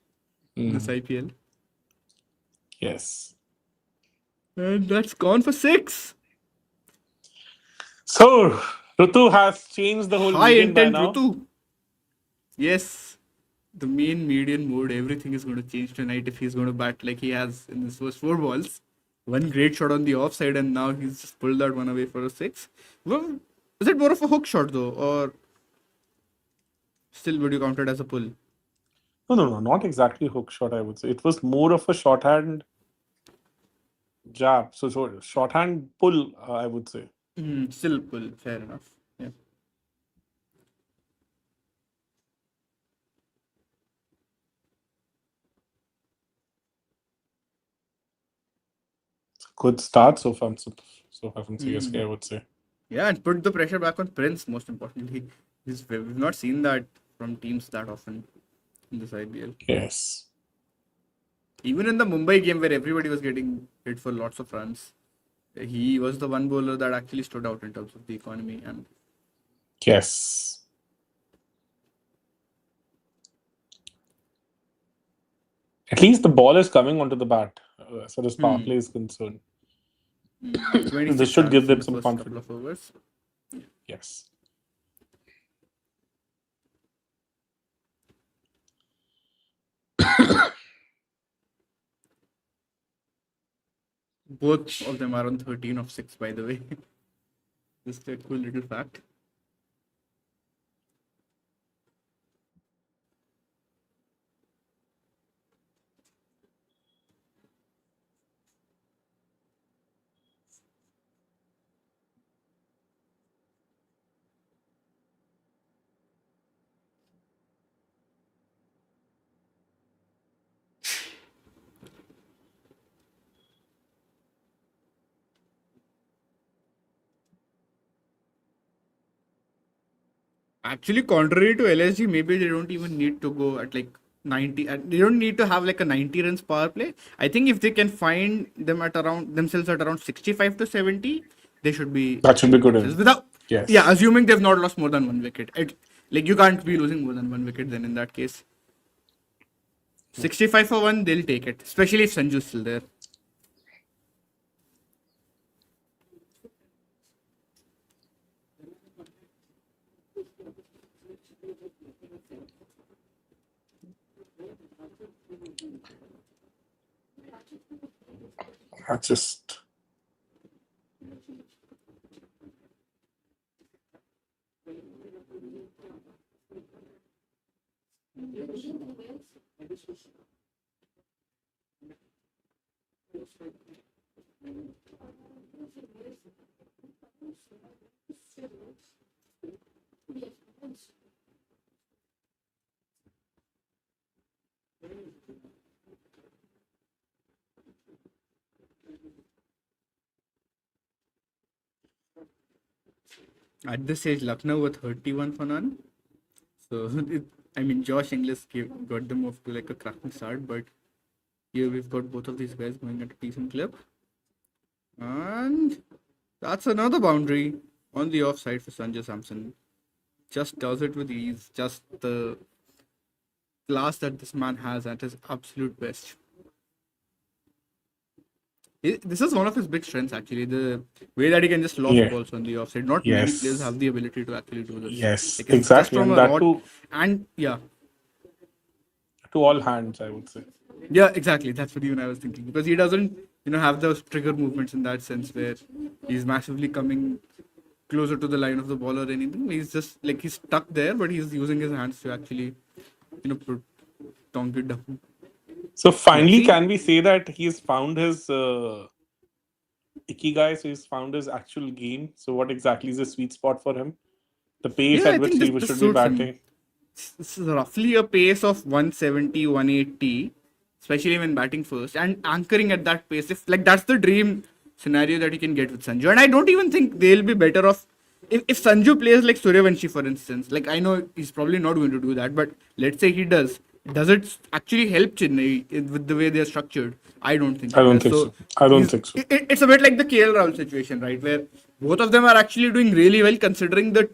Speaker 2: in this IPL,
Speaker 1: Yes.
Speaker 2: and that's gone for 6.
Speaker 1: So Rutu has changed the whole
Speaker 2: High
Speaker 1: median by
Speaker 2: intent
Speaker 1: now.
Speaker 2: Rutu. Yes, the main median mode, everything is going to change tonight if he's going to bat like he has in his first 4 balls. One great shot on the offside, and now he's just pulled that one away for a 6. Well, is it more of a hook shot though, or still would you count it as a pull?
Speaker 1: No, not exactly hook shot, I would say. It was more of a shorthand jab. So shorthand pull, I would say.
Speaker 2: Still pull, fair enough. Yeah.
Speaker 1: Good start so far from CSK, I would say.
Speaker 2: Yeah, and put the pressure back on Prince, most importantly. We've not seen that from teams that often in this IPL.
Speaker 1: Yes.
Speaker 2: Even in the Mumbai game where everybody was getting hit for lots of runs, he was the one bowler that actually stood out in terms of the economy. And
Speaker 1: Yes. At least the ball is coming onto the bat as far as power play is concerned.
Speaker 2: 26
Speaker 1: This should
Speaker 2: runs
Speaker 1: give
Speaker 2: in
Speaker 1: them
Speaker 2: the
Speaker 1: some
Speaker 2: first couple
Speaker 1: confidence.
Speaker 2: of overs.
Speaker 1: Yes.
Speaker 2: Both of them are on 13 of 6, by the way. Just a cool little fact. Actually, contrary to LSG, maybe they don't even need to go at like 90. They don't need to have like a 90 runs power play. I think if they can find themselves at around 65 to 70, they should be
Speaker 1: That should be
Speaker 2: saving
Speaker 1: good
Speaker 2: themselves
Speaker 1: enough.
Speaker 2: without.
Speaker 1: Yes.
Speaker 2: Yeah, assuming they've not lost more than one wicket. Like you can't be losing more than one wicket then in that case. 65 for one, they'll take it, especially if Sanju's still there.
Speaker 1: That's just.
Speaker 2: At this stage, Lucknow were 31 for none. So, Josh Inglis got them off to like a cracking start, but here we've got both of these guys going at a decent clip. And that's another boundary on the offside for Sanjay Samson. Just does it with ease. Just the class that this man has at his absolute best. This is one of his big strengths, actually. The way that he can just loft
Speaker 1: Yeah.
Speaker 2: balls on the offside. Not many players
Speaker 1: Yes.
Speaker 2: have the ability to actually do this.
Speaker 1: Yes.
Speaker 2: Like, it's just
Speaker 1: Exactly.
Speaker 2: from
Speaker 1: And
Speaker 2: a
Speaker 1: that
Speaker 2: rod.
Speaker 1: too
Speaker 2: And yeah,
Speaker 1: to all hands, I would say.
Speaker 2: yeah, exactly. That's what even I was thinking. Because he doesn't, have those trigger movements in that sense where he's massively coming closer to the line of the ball or anything. He's just like he's stuck there, but he's using his hands to actually, put donk it down.
Speaker 1: So
Speaker 2: Yeah,
Speaker 1: finally,
Speaker 2: see,
Speaker 1: can we say that he's found his ikigai? So he's found his actual game. So what exactly is the sweet spot for him? The pace
Speaker 2: yeah, I
Speaker 1: at which
Speaker 2: think
Speaker 1: he
Speaker 2: this
Speaker 1: should be
Speaker 2: suits him.
Speaker 1: batting.
Speaker 2: It's roughly a pace of 170, 180, especially when batting first and anchoring at that pace. If like that's the dream scenario that you can get with Sanju, and I don't even think they'll be better off if Sanju plays like Suryavanshi, for instance. Like I know he's probably not going to do that, but let's say he does. Does it actually help Chennai with the way they're structured? I don't think
Speaker 1: I
Speaker 2: it
Speaker 1: don't
Speaker 2: does.
Speaker 1: think
Speaker 2: So
Speaker 1: so. I don't think so.
Speaker 2: it's a bit like the KL Rahul situation, right? Where both of them are actually doing really well considering the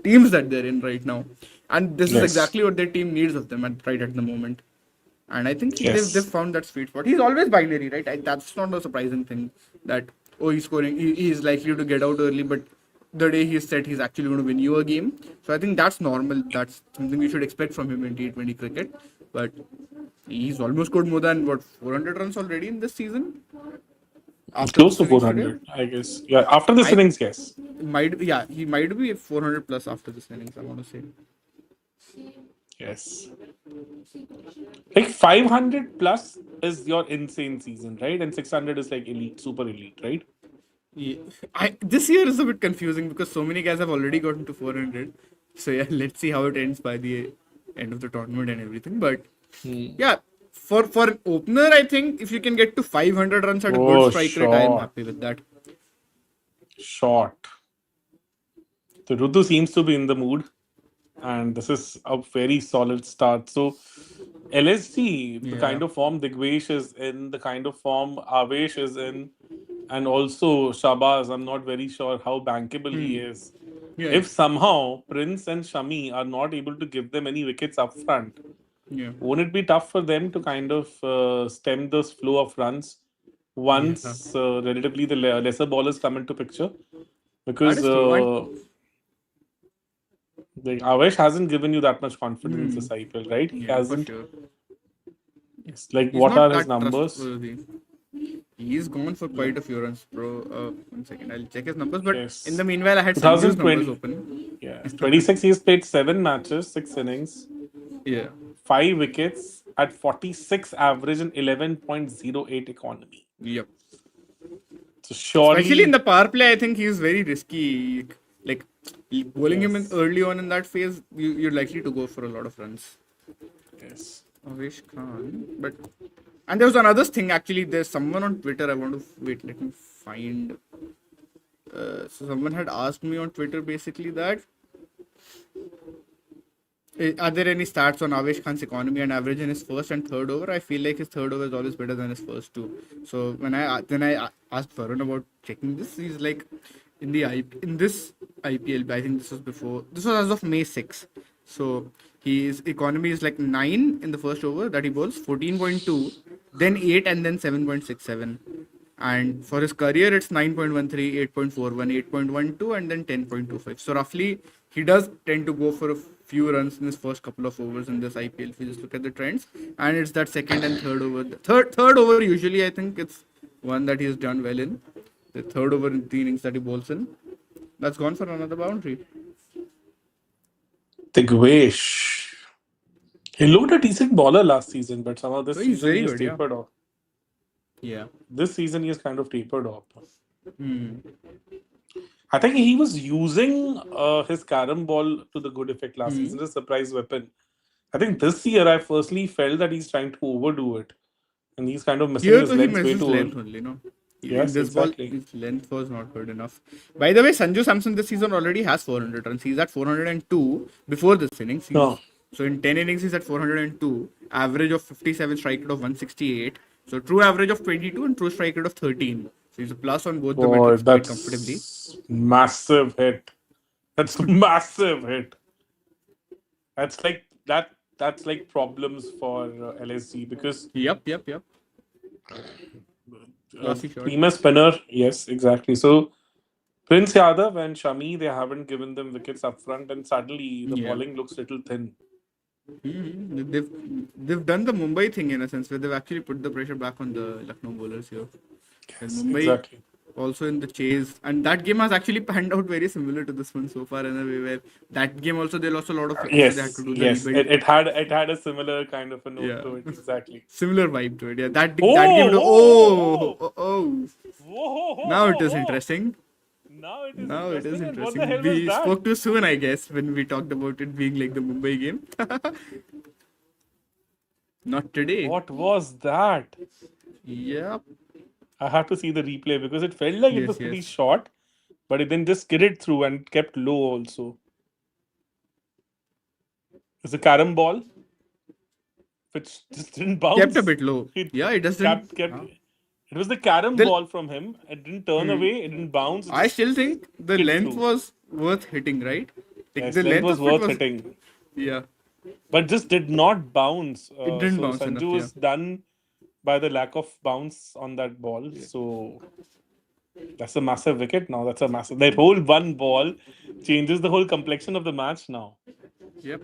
Speaker 2: teams that they're in right now. And this is
Speaker 1: Yes.
Speaker 2: exactly what their team needs of them right at the moment. And I think they've
Speaker 1: Yes.
Speaker 2: found that sweet spot. He's always binary, right? That's not a surprising thing that, oh, he's scoring, he's likely to get out early, but the day he's set, he's actually going to win you a game. So I think that's normal. That's something we should expect from him in T20 cricket. But he's almost scored more than, 400 runs already in this season? After
Speaker 1: Close
Speaker 2: this
Speaker 1: to
Speaker 2: innings today?
Speaker 1: 400, I guess. Yeah, after this
Speaker 2: I
Speaker 1: innings, yes.
Speaker 2: he might be 400 plus after this innings, I want to say.
Speaker 1: Yes. Like 500 plus is your insane season, right? And 600 is like elite, super elite, right?
Speaker 2: Yeah. This year is a bit confusing because so many guys have already gotten to 400. So yeah, let's see how it ends by the end of the tournament and everything. But yeah, for an opener, I think if you can get to 500 runs at a good
Speaker 1: Oh,
Speaker 2: strike rate, I am
Speaker 1: short.
Speaker 2: happy with that.
Speaker 1: Short. So Rudu seems to be in the mood, and this is a very solid start. So LSG, the
Speaker 2: Yeah.
Speaker 1: kind of form Digvesh is in, the kind of form Avesh is in, and also Shabazz, I'm not very sure how bankable he is.
Speaker 2: Yeah.
Speaker 1: If somehow Prince and Shami are not able to give them any wickets up front,
Speaker 2: Yeah.
Speaker 1: won't it be tough for them to kind of stem this flow of runs
Speaker 2: Yeah.
Speaker 1: once relatively the lesser ballers come into picture?
Speaker 2: That
Speaker 1: Because
Speaker 2: is true. And
Speaker 1: the Avesh hasn't given you that much confidence this IPL, right? He
Speaker 2: yeah, for
Speaker 1: hasn't.
Speaker 2: sure.
Speaker 1: It's like,
Speaker 2: He's
Speaker 1: what
Speaker 2: not
Speaker 1: are his
Speaker 2: that
Speaker 1: numbers?
Speaker 2: trustworthy. He's gone for quite a few runs, bro. 1 second, I'll check his numbers. But in the
Speaker 1: Yes.
Speaker 2: meanwhile, I had Sanju's numbers
Speaker 1: 2020.
Speaker 2: open.
Speaker 1: Yeah. 26, he's played 7 matches, 6 innings,
Speaker 2: Yeah.
Speaker 1: 5 wickets at 46 average and 11.08 economy.
Speaker 2: Yep.
Speaker 1: So
Speaker 2: Especially in
Speaker 1: surely,
Speaker 2: the power play, I think he's very risky. Like bowling him in
Speaker 1: yes.
Speaker 2: early on in that phase, you're likely to go for a lot of runs.
Speaker 1: Yes.
Speaker 2: Avesh Khan, but and there was another thing actually. There's someone on Twitter. I want to wait. Let me find. So someone had asked me on Twitter basically that are there any stats on Avesh Khan's economy and average in his first and third over? I feel like his third over is always better than his first two. So when I asked Varun about checking this, he's like in this IPL. I think this was before. This was as of May 6th. So his economy is like 9 in the first over that he bowls, 14.2, then 8, and then 7.67. And for his career, it's 9.13, 8.41, 8.12, and then 10.25. So roughly, he does tend to go for a few runs in his first couple of overs in this IPL. If you just look at the trends, and it's that second and third over. The third over usually, I think it's one that he has done well in. The third over in the innings that he bowls in, that's gone for another boundary.
Speaker 1: Digvesh. He looked a decent bowler last season, but somehow this
Speaker 2: So he's
Speaker 1: season he
Speaker 2: very
Speaker 1: has
Speaker 2: good, yeah.
Speaker 1: tapered off.
Speaker 2: Yeah.
Speaker 1: This season he has kind of tapered off.
Speaker 2: Hmm.
Speaker 1: I think he was using his carom ball to the good effect last season, a surprise weapon. I think this year I firstly felt that he's trying to overdo it. And he's kind of missing
Speaker 2: Here,
Speaker 1: his
Speaker 2: though, he
Speaker 1: legs
Speaker 2: missed
Speaker 1: way
Speaker 2: his
Speaker 1: too
Speaker 2: length
Speaker 1: early.
Speaker 2: only, no? In
Speaker 1: Yes,
Speaker 2: this ball,
Speaker 1: exactly.
Speaker 2: his length was not good enough. By the way, Sanju Samson this season already has 400 runs. He's at 402 before this innings.
Speaker 1: No.
Speaker 2: So in 10 innings, he's at 402. Average of 57, strike rate of 168. So true average of 22 and true strike rate of 13. So he's a plus on both the
Speaker 1: Boy,
Speaker 2: metrics quite comfortably.
Speaker 1: that's massive hit. That's a massive hit. That's like that. That's like problems for LSG because
Speaker 2: Yep. Glossy shot.
Speaker 1: Seamer spinner, yes, exactly. So Prince Yadav and Shami, they haven't given them wickets up front, and suddenly the
Speaker 2: Yeah.
Speaker 1: bowling looks little thin.
Speaker 2: They've done the Mumbai thing in a sense where they've actually put the pressure back on the Lucknow bowlers here. And
Speaker 1: Yes,
Speaker 2: Mumbai
Speaker 1: exactly.
Speaker 2: also in the chase, and that game has actually panned out very similar to this one so far in a way where that game also they lost a lot of wickets, so they had
Speaker 1: Yes,
Speaker 2: to do the
Speaker 1: yes.
Speaker 2: rebuild.
Speaker 1: It had a similar kind of a note
Speaker 2: Yeah.
Speaker 1: to it. Exactly.
Speaker 2: Similar vibe to it. Yeah, that
Speaker 1: Oh,
Speaker 2: game.
Speaker 1: whoa,
Speaker 2: Oh.
Speaker 1: whoa,
Speaker 2: Now it is
Speaker 1: whoa.
Speaker 2: interesting.
Speaker 1: Now it is
Speaker 2: Now it is
Speaker 1: interesting. And what the
Speaker 2: interesting.
Speaker 1: hell was
Speaker 2: We
Speaker 1: that?
Speaker 2: spoke too soon, I guess, when we talked about it being like the Mumbai game. Not today.
Speaker 1: What was that?
Speaker 2: Yep.
Speaker 1: I have to see the replay because it felt like it was
Speaker 2: Yes,
Speaker 1: pretty
Speaker 2: yes.
Speaker 1: short, but it then just skidded through and kept low also. It's a carom ball, which just didn't bounce.
Speaker 2: Kept a bit low.
Speaker 1: It
Speaker 2: Yeah, it doesn't.
Speaker 1: kept. It was the carom
Speaker 2: The-
Speaker 1: ball from him. It didn't turn away. It didn't bounce. It
Speaker 2: I
Speaker 1: just
Speaker 2: still think the
Speaker 1: skid
Speaker 2: length
Speaker 1: through.
Speaker 2: was worth hitting, right? Like
Speaker 1: Yes,
Speaker 2: the
Speaker 1: length was
Speaker 2: of it
Speaker 1: worth
Speaker 2: was.
Speaker 1: hitting,
Speaker 2: Yeah.
Speaker 1: but just did not bounce.
Speaker 2: It didn't
Speaker 1: So
Speaker 2: bounce
Speaker 1: Sanju
Speaker 2: enough,
Speaker 1: was done by the lack of bounce on that ball. So that's a massive wicket. Now that's a massive. That whole one ball changes the whole complexion of the match now.
Speaker 2: Yep.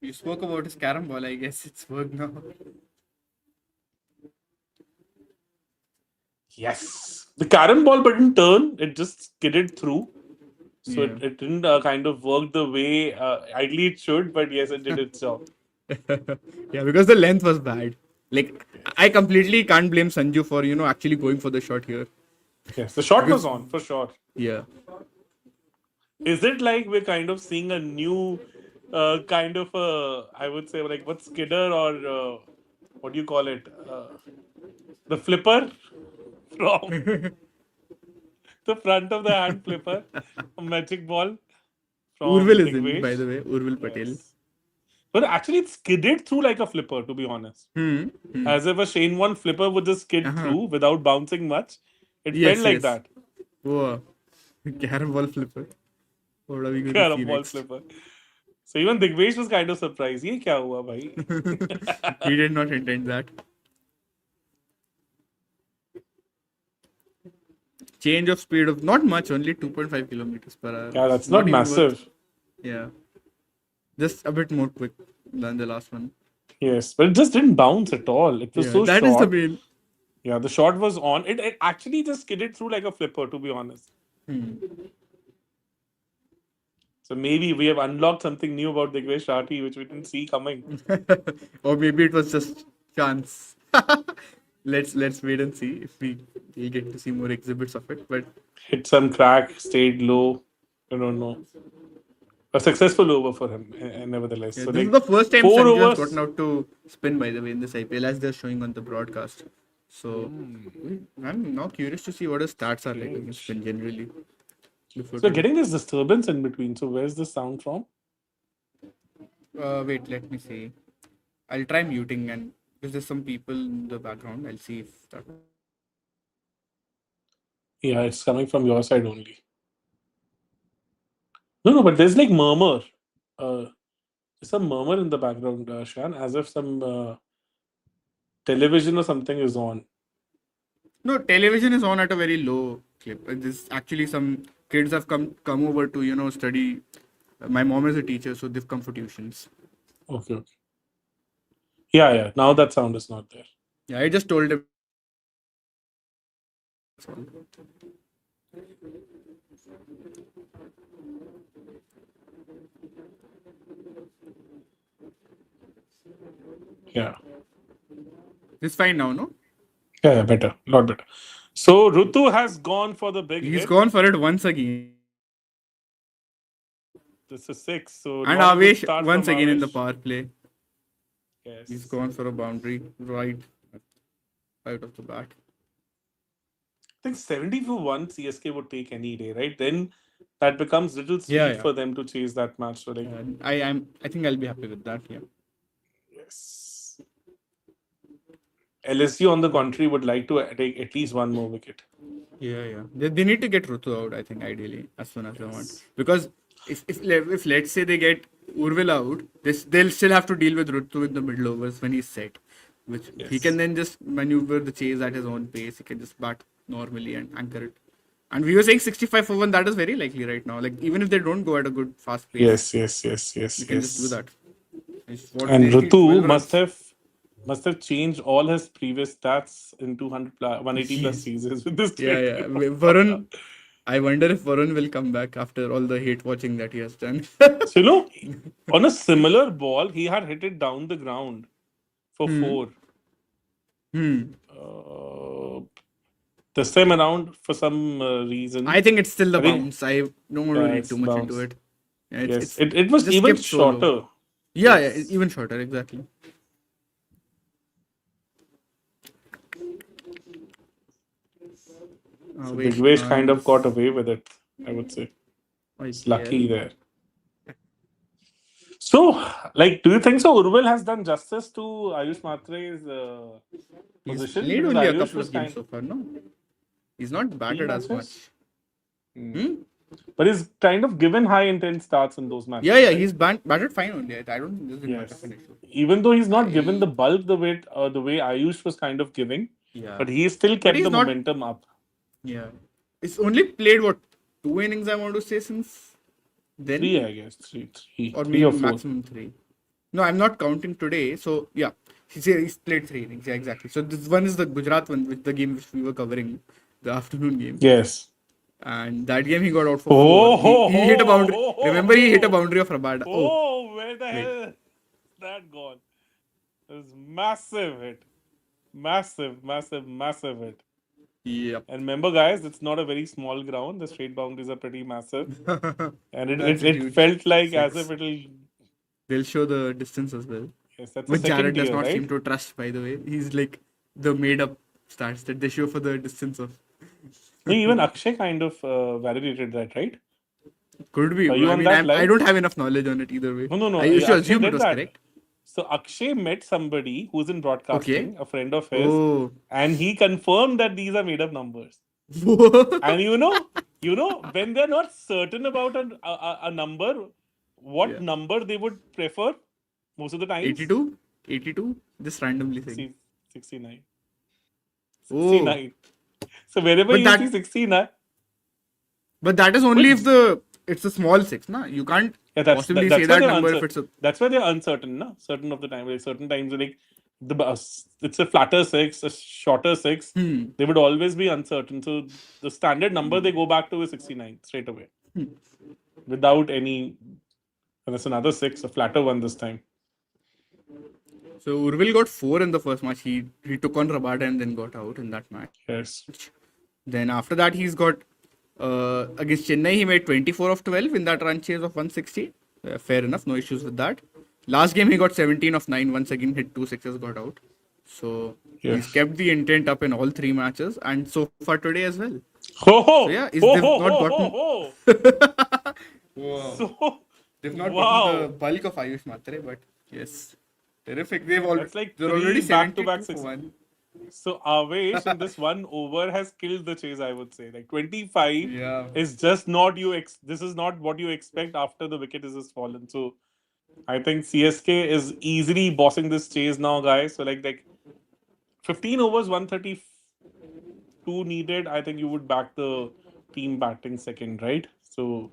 Speaker 2: You spoke about his carom ball. I guess it's worked now.
Speaker 1: Yes, the carom ball but didn't turn. It just skidded through. So
Speaker 2: Yeah.
Speaker 1: it didn't kind of work the way ideally it should, but yes, it did its job.
Speaker 2: Yeah, because the length was bad. Like I completely can't blame Sanju for actually going for the shot here.
Speaker 1: Yes, the shot was on for sure.
Speaker 2: Yeah.
Speaker 1: Is it like we're kind of seeing a new kind of I would say like what skidder or what do you call it? The flipper from the front of the hand flipper, a magic ball from
Speaker 2: Urvil is in, by
Speaker 1: Digvesh.
Speaker 2: the way. Urvil Patel.
Speaker 1: Yes. But actually, it skidded through like a flipper, to be honest. As if a Shane Warne flipper would just skid through without bouncing much. It felt like
Speaker 2: Yes.
Speaker 1: that.
Speaker 2: Whoa. Carom ball flipper. What are we going to see
Speaker 1: Carom ball
Speaker 2: next?
Speaker 1: flipper. So even Digvesh was kind of surprised. Ye kya hua, bhai?
Speaker 2: He did not intend that. Change of speed of not much, only 2.5 kilometers per hour.
Speaker 1: Yeah, that's not
Speaker 2: even worth-
Speaker 1: massive.
Speaker 2: Yeah. Just a bit more quick than the last one.
Speaker 1: Yes, but it just didn't bounce at all. It was so
Speaker 2: That
Speaker 1: short.
Speaker 2: is the main.
Speaker 1: Yeah, the shot was on. It actually just skidded through like a flipper, to be honest. So maybe we have unlocked something new about Digvesh Rathi, which we didn't see coming.
Speaker 2: Or maybe it was just chance. Let's wait and see if we'll get to see more exhibits of it. But
Speaker 1: Hit some crack, stayed low. I don't know. A successful over for him, nevertheless.
Speaker 2: yeah,
Speaker 1: So
Speaker 2: this
Speaker 1: like
Speaker 2: is the first time
Speaker 1: 4
Speaker 2: Sanju has
Speaker 1: overs.
Speaker 2: gotten out to spin, by the way, in this IPL, as they're showing on the broadcast. So I'm now curious to see what his stats are like in his spin generally. Before
Speaker 1: So getting this disturbance in between. So where's the sound from?
Speaker 2: wait, let me see. I'll try muting and because there's some people in the background. I'll see if that.
Speaker 1: Yeah, it's coming from your side only. No, but there's like murmur. There's some murmur in the background, Shan, as if some television or something is on.
Speaker 2: No, television is on at a very low clip. This actually some kids have come over to study. My mom is a teacher, so they've come for tuitions.
Speaker 1: Okay. Yeah. Now that sound is not there.
Speaker 2: Yeah, I just told him.
Speaker 1: Yeah.
Speaker 2: It's fine now, no?
Speaker 1: Yeah, better. A lot better. So Rutu has gone for the big
Speaker 2: He's
Speaker 1: hit.
Speaker 2: gone for it once again.
Speaker 1: This is 6. So
Speaker 2: And
Speaker 1: not a good
Speaker 2: Avesh
Speaker 1: start
Speaker 2: once
Speaker 1: from
Speaker 2: again in the
Speaker 1: Avesh.
Speaker 2: power play.
Speaker 1: Yes.
Speaker 2: He's gone for a boundary right out of the bat.
Speaker 1: I think 70 for 1 CSK would take any day, right? Then that becomes little sweet
Speaker 2: Yeah.
Speaker 1: for them to chase that match. So like,
Speaker 2: I think I'll be happy with that. Yeah.
Speaker 1: yes. LSU on the contrary would like to take at least one more wicket.
Speaker 2: Yeah. They need to get Rutu out, I think, ideally, as soon as they want. Because if let's say they get Urvil out, they'll still have to deal with Rutu in the middle overs when he's set. which he
Speaker 1: Yes.
Speaker 2: can then just maneuver the chase at his own pace. He can just bat normally and anchor it. And we were saying 65 for 1, that is very likely right now. Like, even if they don't go at a good fast pace,
Speaker 1: Yes, yes, yes, yes,
Speaker 2: they can just do
Speaker 1: yes.
Speaker 2: that. It's what
Speaker 1: And
Speaker 2: they need,
Speaker 1: Ritu
Speaker 2: 12
Speaker 1: must
Speaker 2: runs.
Speaker 1: have changed all his previous stats in 180 plus
Speaker 2: Yes.
Speaker 1: seasons with this
Speaker 2: Yeah,
Speaker 1: trade.
Speaker 2: yeah. Varun, I wonder if Varun will come back after all the hate watching that he has done.
Speaker 1: So on a similar ball, he had hit it down the ground for four.
Speaker 2: Hmm.
Speaker 1: This time around, for some reason,
Speaker 2: I think it's still the
Speaker 1: I think-
Speaker 2: bounce. I don't want to
Speaker 1: yeah,
Speaker 2: read
Speaker 1: it's
Speaker 2: too much into
Speaker 1: bounce.
Speaker 2: it. Yeah,
Speaker 1: Yes, it was
Speaker 2: just
Speaker 1: even
Speaker 2: skipped so low.
Speaker 1: shorter.
Speaker 2: Yeah,
Speaker 1: Yes.
Speaker 2: yeah, even shorter, exactly.
Speaker 1: So
Speaker 2: Wait,
Speaker 1: Digvesh kind of
Speaker 2: this-
Speaker 1: got away with it, I would say. It's lucky
Speaker 2: IPL.
Speaker 1: there. So, like, do you think so? Urval has done justice to Ayush Matre's
Speaker 2: He's
Speaker 1: position?
Speaker 2: played
Speaker 1: Because
Speaker 2: only a
Speaker 1: Ayush
Speaker 2: couple
Speaker 1: was
Speaker 2: of games so far, no? He's not batted as much.
Speaker 1: matches? But he's kind of given high intent starts in those matches.
Speaker 2: Yeah, yeah,
Speaker 1: right?
Speaker 2: he's batted fine only. I don't think there's been much
Speaker 1: Yes.
Speaker 2: of an issue.
Speaker 1: Even though he's not given the bulk the way Ayush was kind of giving,
Speaker 2: Yeah.
Speaker 1: but he still kept
Speaker 2: he's
Speaker 1: the
Speaker 2: not-
Speaker 1: momentum up.
Speaker 2: Yeah. It's only played, what, 2 innings, I want to say, since then?
Speaker 1: Three, I guess. Three
Speaker 2: Or
Speaker 1: three
Speaker 2: maybe
Speaker 1: or four.
Speaker 2: maximum 3. No, I'm not counting today. So, yeah. He's played 3 innings. Yeah, exactly. So, this one is the Gujarat one, the game which we were covering, the afternoon game.
Speaker 1: Yes.
Speaker 2: And that game he got out for
Speaker 1: Oh,
Speaker 2: 4. He hit a boundary.
Speaker 1: oh, oh,
Speaker 2: Remember, he hit a
Speaker 1: oh.
Speaker 2: boundary of Rabada. Oh,
Speaker 1: Oh, where the hell is that gone? It was massive hit. Massive, massive, massive hit.
Speaker 2: yep.
Speaker 1: And remember, guys, it's not a very small ground. The straight boundaries are pretty massive. And
Speaker 2: That's a
Speaker 1: it
Speaker 2: huge
Speaker 1: felt like as
Speaker 2: six.
Speaker 1: if it'll.
Speaker 2: They'll show the distance as well.
Speaker 1: Yes, that's
Speaker 2: Which
Speaker 1: a second
Speaker 2: Jared does
Speaker 1: tier,
Speaker 2: not
Speaker 1: right?
Speaker 2: seem to trust, by the way. He's like the made up stats that they show for the distance of.
Speaker 1: No, even Akshay kind of validated that, right?
Speaker 2: Could be.
Speaker 1: Are you
Speaker 2: I
Speaker 1: on
Speaker 2: mean,
Speaker 1: that
Speaker 2: I
Speaker 1: live?
Speaker 2: don't have enough knowledge on it either way.
Speaker 1: No.
Speaker 2: I used to
Speaker 1: Akshay
Speaker 2: assume it
Speaker 1: did
Speaker 2: was
Speaker 1: that.
Speaker 2: correct.
Speaker 1: So Akshay met somebody who's in broadcasting, a friend of his,
Speaker 2: Oh.
Speaker 1: and he confirmed that these are made up numbers. And you know, when they're not certain about a number, what number they would prefer most of the times?
Speaker 2: 82? 82? Just randomly saying.
Speaker 1: 69.
Speaker 2: Oh.
Speaker 1: 69. So wherever
Speaker 2: But
Speaker 1: you
Speaker 2: that-
Speaker 1: see 69,
Speaker 2: But that is only if it's a small 6, na? You can't
Speaker 1: yeah,
Speaker 2: possibly
Speaker 1: that's
Speaker 2: say
Speaker 1: why
Speaker 2: that
Speaker 1: they're
Speaker 2: number if it's a.
Speaker 1: that's why they're uncertain, no? Certain of the time, like certain times, like it's a flatter 6, a shorter 6. They would always be uncertain. So the standard number they go back to is 69 straight away, without any. And it's another 6, a flatter one this time.
Speaker 2: So Urvil got 4 in the first match. He took on Rabada and then got out in that match.
Speaker 1: Yes.
Speaker 2: Then after that, he's got against Chennai, he made 24 of 12 in that run chase of 160. Fair enough, no issues with that. Last game, he got 17 of 9. Once again, hit 2 sixes, got out. So he's
Speaker 1: Yes.
Speaker 2: kept the intent up in all 3 matches, and so far today as well.
Speaker 1: Ho ho!
Speaker 2: So, yeah, is
Speaker 1: ho,
Speaker 2: they've
Speaker 1: ho,
Speaker 2: not
Speaker 1: ho,
Speaker 2: gotten-
Speaker 1: ho,
Speaker 2: Wow.
Speaker 1: So
Speaker 2: They've not
Speaker 1: Wow.
Speaker 2: gotten the bulk of Ayush Matre, but yes, terrific.
Speaker 1: That's like
Speaker 2: they're
Speaker 1: 3
Speaker 2: already
Speaker 1: back-to-back
Speaker 2: 72 for
Speaker 1: sixes.
Speaker 2: 1.
Speaker 1: So Avesh in this one over has killed the chase, I would say. Like 25
Speaker 2: Yeah.
Speaker 1: is just not this is not what you expect after the wicket is fallen. So I think CSK is easily bossing this chase now, guys. So like 15 overs, 132 needed. I think you would back the team batting second, right? So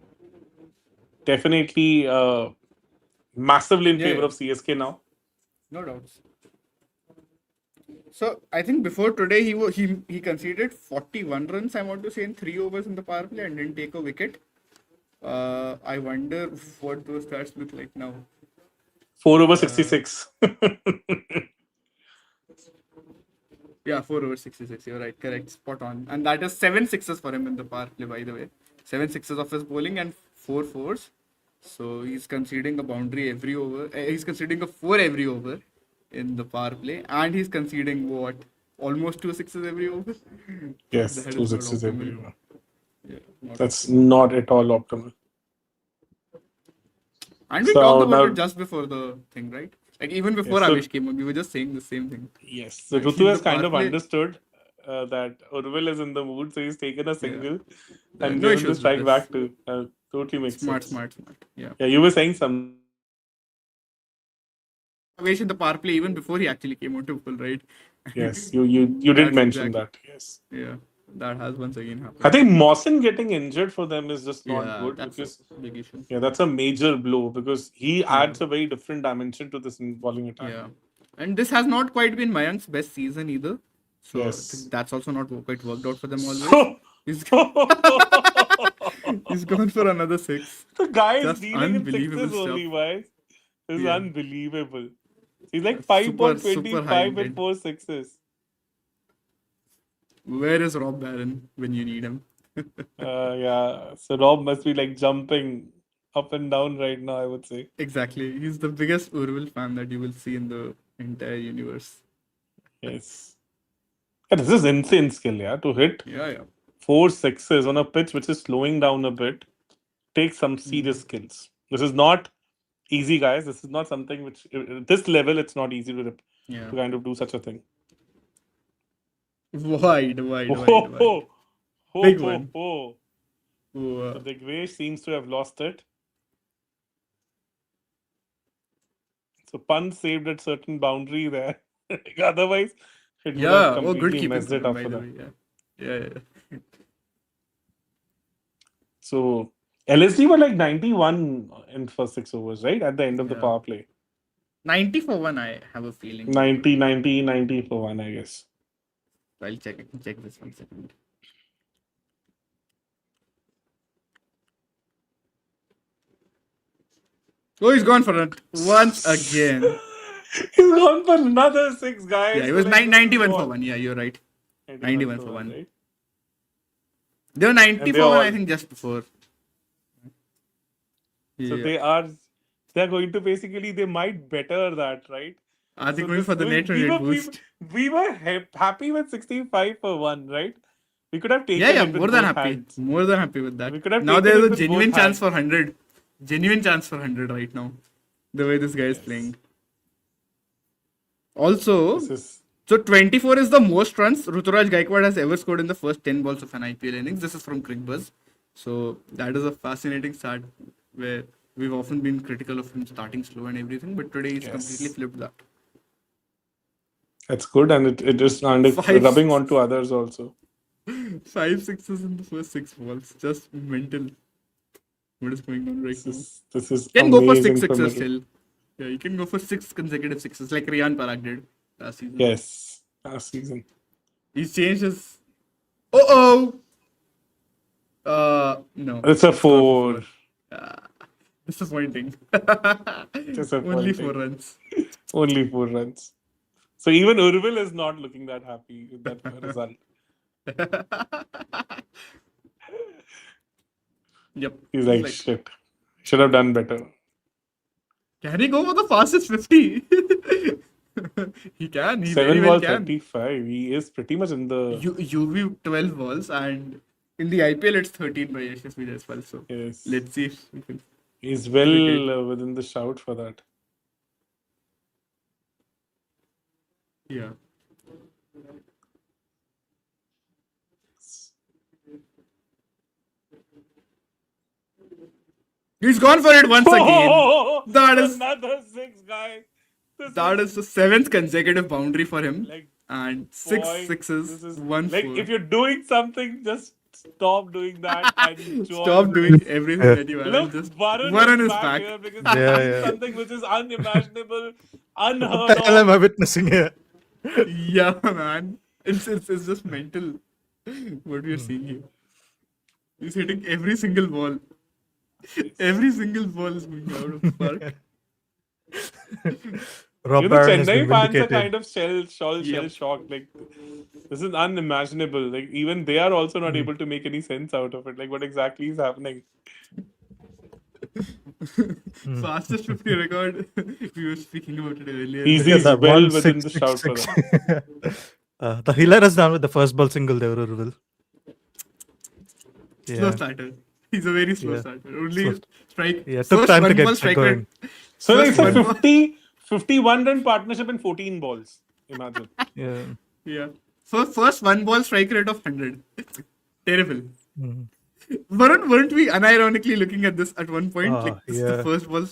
Speaker 1: definitely massively in
Speaker 2: Yeah,
Speaker 1: favor
Speaker 2: yeah.
Speaker 1: of CSK now.
Speaker 2: No doubts. So I think before today he conceded 41 runs, I want to say, in 3 overs in the power play and didn't take a wicket. I wonder what those stats look like now.
Speaker 1: 4 over 66.
Speaker 2: Yeah, 4 over 66. You're right, correct, spot on. And that is 7 sixes for him in the power play, by the way. 7 sixes of his bowling and 4 fours. So he's conceding a boundary every over. He's conceding a 4 every over in the power play, and he's conceding what, almost 2 sixes every over.
Speaker 1: Yes,
Speaker 2: That is
Speaker 1: 2
Speaker 2: not
Speaker 1: sixes
Speaker 2: optimal.
Speaker 1: every over.
Speaker 2: Yeah, not
Speaker 1: That's not at all optimal.
Speaker 2: And we
Speaker 1: So
Speaker 2: talked about
Speaker 1: now-
Speaker 2: it just before the thing, right? Like even before
Speaker 1: Yes, so-
Speaker 2: Avesh came on, we were just saying the same thing.
Speaker 1: Yes. So
Speaker 2: Like,
Speaker 1: Rutu
Speaker 2: in
Speaker 1: has
Speaker 2: the
Speaker 1: kind of
Speaker 2: power play-
Speaker 1: understood that Urvil is in the mood, so he's taken a single and
Speaker 2: no
Speaker 1: given
Speaker 2: issues
Speaker 1: the
Speaker 2: with
Speaker 1: strike
Speaker 2: this.
Speaker 1: back to. Totally makes
Speaker 2: Smart,
Speaker 1: sense.
Speaker 2: smart, smart. Yeah.
Speaker 1: Yeah, you were saying something.
Speaker 2: in the power play even before he actually came out to pull, right?
Speaker 1: Yes, you did
Speaker 2: That's
Speaker 1: mention
Speaker 2: exactly.
Speaker 1: that. Yes.
Speaker 2: Yeah, that has once again happened.
Speaker 1: I think Mawson getting injured for them is just not
Speaker 2: Yeah,
Speaker 1: good
Speaker 2: that's
Speaker 1: because
Speaker 2: a big issue.
Speaker 1: that's a major blow because he
Speaker 2: Yeah.
Speaker 1: adds a very different dimension to this bowling attack.
Speaker 2: Yeah, and this has not quite been Mayank's best season either. So I
Speaker 1: Yes.
Speaker 2: think that's also not quite worked out for them always.
Speaker 1: So
Speaker 2: He's, he's gone for another 6.
Speaker 1: the guy is
Speaker 2: Just
Speaker 1: dealing in
Speaker 2: unbelievable
Speaker 1: sixes only,
Speaker 2: stuff.
Speaker 1: why? This is
Speaker 2: Yeah.
Speaker 1: unbelievable. He's like 5
Speaker 2: Super,
Speaker 1: ball
Speaker 2: super
Speaker 1: 25
Speaker 2: high-ended.
Speaker 1: with 4 sixes.
Speaker 2: Where is Rob Barron when you need him?
Speaker 1: Yeah. So Rob must be like jumping up and down right now, I would say.
Speaker 2: Exactly. He's the biggest Urvil fan that you will see in the entire universe.
Speaker 1: Yes. And this is insane skill, yeah. To hit
Speaker 2: Yeah.
Speaker 1: 4 sixes on a pitch which is slowing down a bit takes some serious skills. This is not easy, guys. This is not something which, at this level, it's not easy to
Speaker 2: Yeah.
Speaker 1: kind of do such a thing.
Speaker 2: Wide.
Speaker 1: Oh,
Speaker 2: Big one.
Speaker 1: oh.
Speaker 2: Oh,
Speaker 1: So Digvesh seems to have lost it. So Pant saved at certain boundary there. Otherwise, it would have
Speaker 2: yeah. Oh, good
Speaker 1: completely
Speaker 2: keeping
Speaker 1: messed it
Speaker 2: from him,
Speaker 1: up
Speaker 2: by
Speaker 1: for
Speaker 2: the
Speaker 1: them.
Speaker 2: way. Yeah.
Speaker 1: So LSD were like 91 in first 6 overs, right? At the end of the
Speaker 2: Yeah.
Speaker 1: power play.
Speaker 2: 90 for 1, I have a feeling.
Speaker 1: 90 for 1, I guess.
Speaker 2: I'll check this 1 second. Oh, he's gone for it once again.
Speaker 1: He's gone for another 6, guys.
Speaker 2: Yeah, it was
Speaker 1: So, like,
Speaker 2: 91 for
Speaker 1: what?
Speaker 2: 1. Yeah, you're right.
Speaker 1: 91
Speaker 2: 91 for 1.
Speaker 1: right?
Speaker 2: They were 90
Speaker 1: And
Speaker 2: for
Speaker 1: they
Speaker 2: 1,
Speaker 1: all-
Speaker 2: I think, just before.
Speaker 1: So
Speaker 2: Yeah.
Speaker 1: they're going to basically, they might better that, right?
Speaker 2: Are they
Speaker 1: So
Speaker 2: going
Speaker 1: this
Speaker 2: for the
Speaker 1: was-
Speaker 2: net
Speaker 1: we
Speaker 2: rate
Speaker 1: were,
Speaker 2: boost?
Speaker 1: we were happy with 65 for 1, right? We could have taken
Speaker 2: Yeah,
Speaker 1: it with
Speaker 2: more than
Speaker 1: both
Speaker 2: happy.
Speaker 1: hands.
Speaker 2: More than happy with that.
Speaker 1: We could have
Speaker 2: Now
Speaker 1: taken
Speaker 2: there's
Speaker 1: it
Speaker 2: a
Speaker 1: with
Speaker 2: genuine
Speaker 1: both
Speaker 2: chance
Speaker 1: hands.
Speaker 2: for 100. Genuine chance for 100 right now. The way this guy is playing. Also,
Speaker 1: This is
Speaker 2: so 24 is the most runs Ruturaj Gaikwad has ever scored in the first 10 balls of an IPL innings. This is from Crickbuzz. So that is a fascinating stat where we've often been critical of him starting slow and everything, but today he's
Speaker 1: Yes.
Speaker 2: completely flipped that.
Speaker 1: It's good, and it is and it's
Speaker 2: Five,
Speaker 1: rubbing
Speaker 2: six.
Speaker 1: onto others also.
Speaker 2: 5 sixes in the first 6 balls. Just mental. What is going on right now?
Speaker 1: This is
Speaker 2: Can go for
Speaker 1: amazing
Speaker 2: 6
Speaker 1: from
Speaker 2: sixes
Speaker 1: middle.
Speaker 2: still. Yeah, you can go for 6 consecutive sixes like Riyan Parag did last season.
Speaker 1: Yes, last season.
Speaker 2: He's changed his. Oh! No.
Speaker 1: It's a
Speaker 2: not
Speaker 1: 4.
Speaker 2: Disappointing.
Speaker 1: Disappointing.
Speaker 2: Only 4 runs.
Speaker 1: Only 4 runs. So even Urvil is not looking that happy with that result.
Speaker 2: Yep.
Speaker 1: He's like, shit. Should have done better.
Speaker 2: Can he go for the fastest 50? He can. He
Speaker 1: 7
Speaker 2: very well
Speaker 1: ball
Speaker 2: can.
Speaker 1: 35. He is pretty much in the.
Speaker 2: UV 12 balls, and in the IPL it's 13 by Yashasvi as well. So
Speaker 1: Yes.
Speaker 2: let's see if we can.
Speaker 1: He's well within the shout for that.
Speaker 2: Yeah. He's gone for it once again. That is-
Speaker 1: another 6, guy.
Speaker 2: That is the 7th consecutive boundary for him.
Speaker 1: Like,
Speaker 2: And 6
Speaker 1: boy,
Speaker 2: sixes,
Speaker 1: this is
Speaker 2: 1
Speaker 1: like
Speaker 2: 4.
Speaker 1: if you're doing something, just stop doing that and enjoy.
Speaker 2: Stop doing everything that you have.
Speaker 1: Look,
Speaker 2: Just
Speaker 1: Varun is back
Speaker 2: back.
Speaker 1: here because
Speaker 3: Yeah,
Speaker 1: he's doing
Speaker 3: yeah.
Speaker 1: something which is unimaginable, unheard
Speaker 3: What the hell am
Speaker 1: of.
Speaker 3: I witnessing here?
Speaker 2: Yeah, man. It's just mental what we are seeing here. He's hitting every single ball. Every single ball is going out of the park.
Speaker 3: Rob
Speaker 1: You know,
Speaker 3: Barron has
Speaker 1: Chennai
Speaker 3: been
Speaker 1: fans are
Speaker 3: vindicated.
Speaker 1: kind of shell shocked. Like, this is unimaginable. Like, even they are also not able to make any sense out of it. Like, what exactly is happening?
Speaker 2: Fastest 50 record. We were speaking about it earlier.
Speaker 1: Easy.
Speaker 3: Look
Speaker 1: He's
Speaker 3: at that,
Speaker 1: well
Speaker 3: 1,
Speaker 1: within
Speaker 3: 6,
Speaker 1: the shout
Speaker 3: 6,
Speaker 1: for
Speaker 3: 6. He let us down with the first ball single there, Urvil.
Speaker 2: Slow
Speaker 3: Yeah.
Speaker 2: starter. He's a very slow
Speaker 3: Yeah.
Speaker 2: starter. Only
Speaker 3: Slow.
Speaker 2: strike.
Speaker 3: Yeah, took
Speaker 2: first
Speaker 3: time to
Speaker 2: one
Speaker 3: get
Speaker 2: ball strike
Speaker 3: going.
Speaker 2: rate.
Speaker 1: So
Speaker 2: First
Speaker 1: it's a
Speaker 2: one ball-
Speaker 1: 51 run partnership in 14 balls. Imagine.
Speaker 3: Yeah.
Speaker 2: Yeah. First 1 ball strike rate of 100. Terrible.
Speaker 3: Mhm.
Speaker 2: Weren't we unironically looking at this at one point?
Speaker 3: Ah,
Speaker 2: Like, this is
Speaker 3: yeah.
Speaker 2: the first ball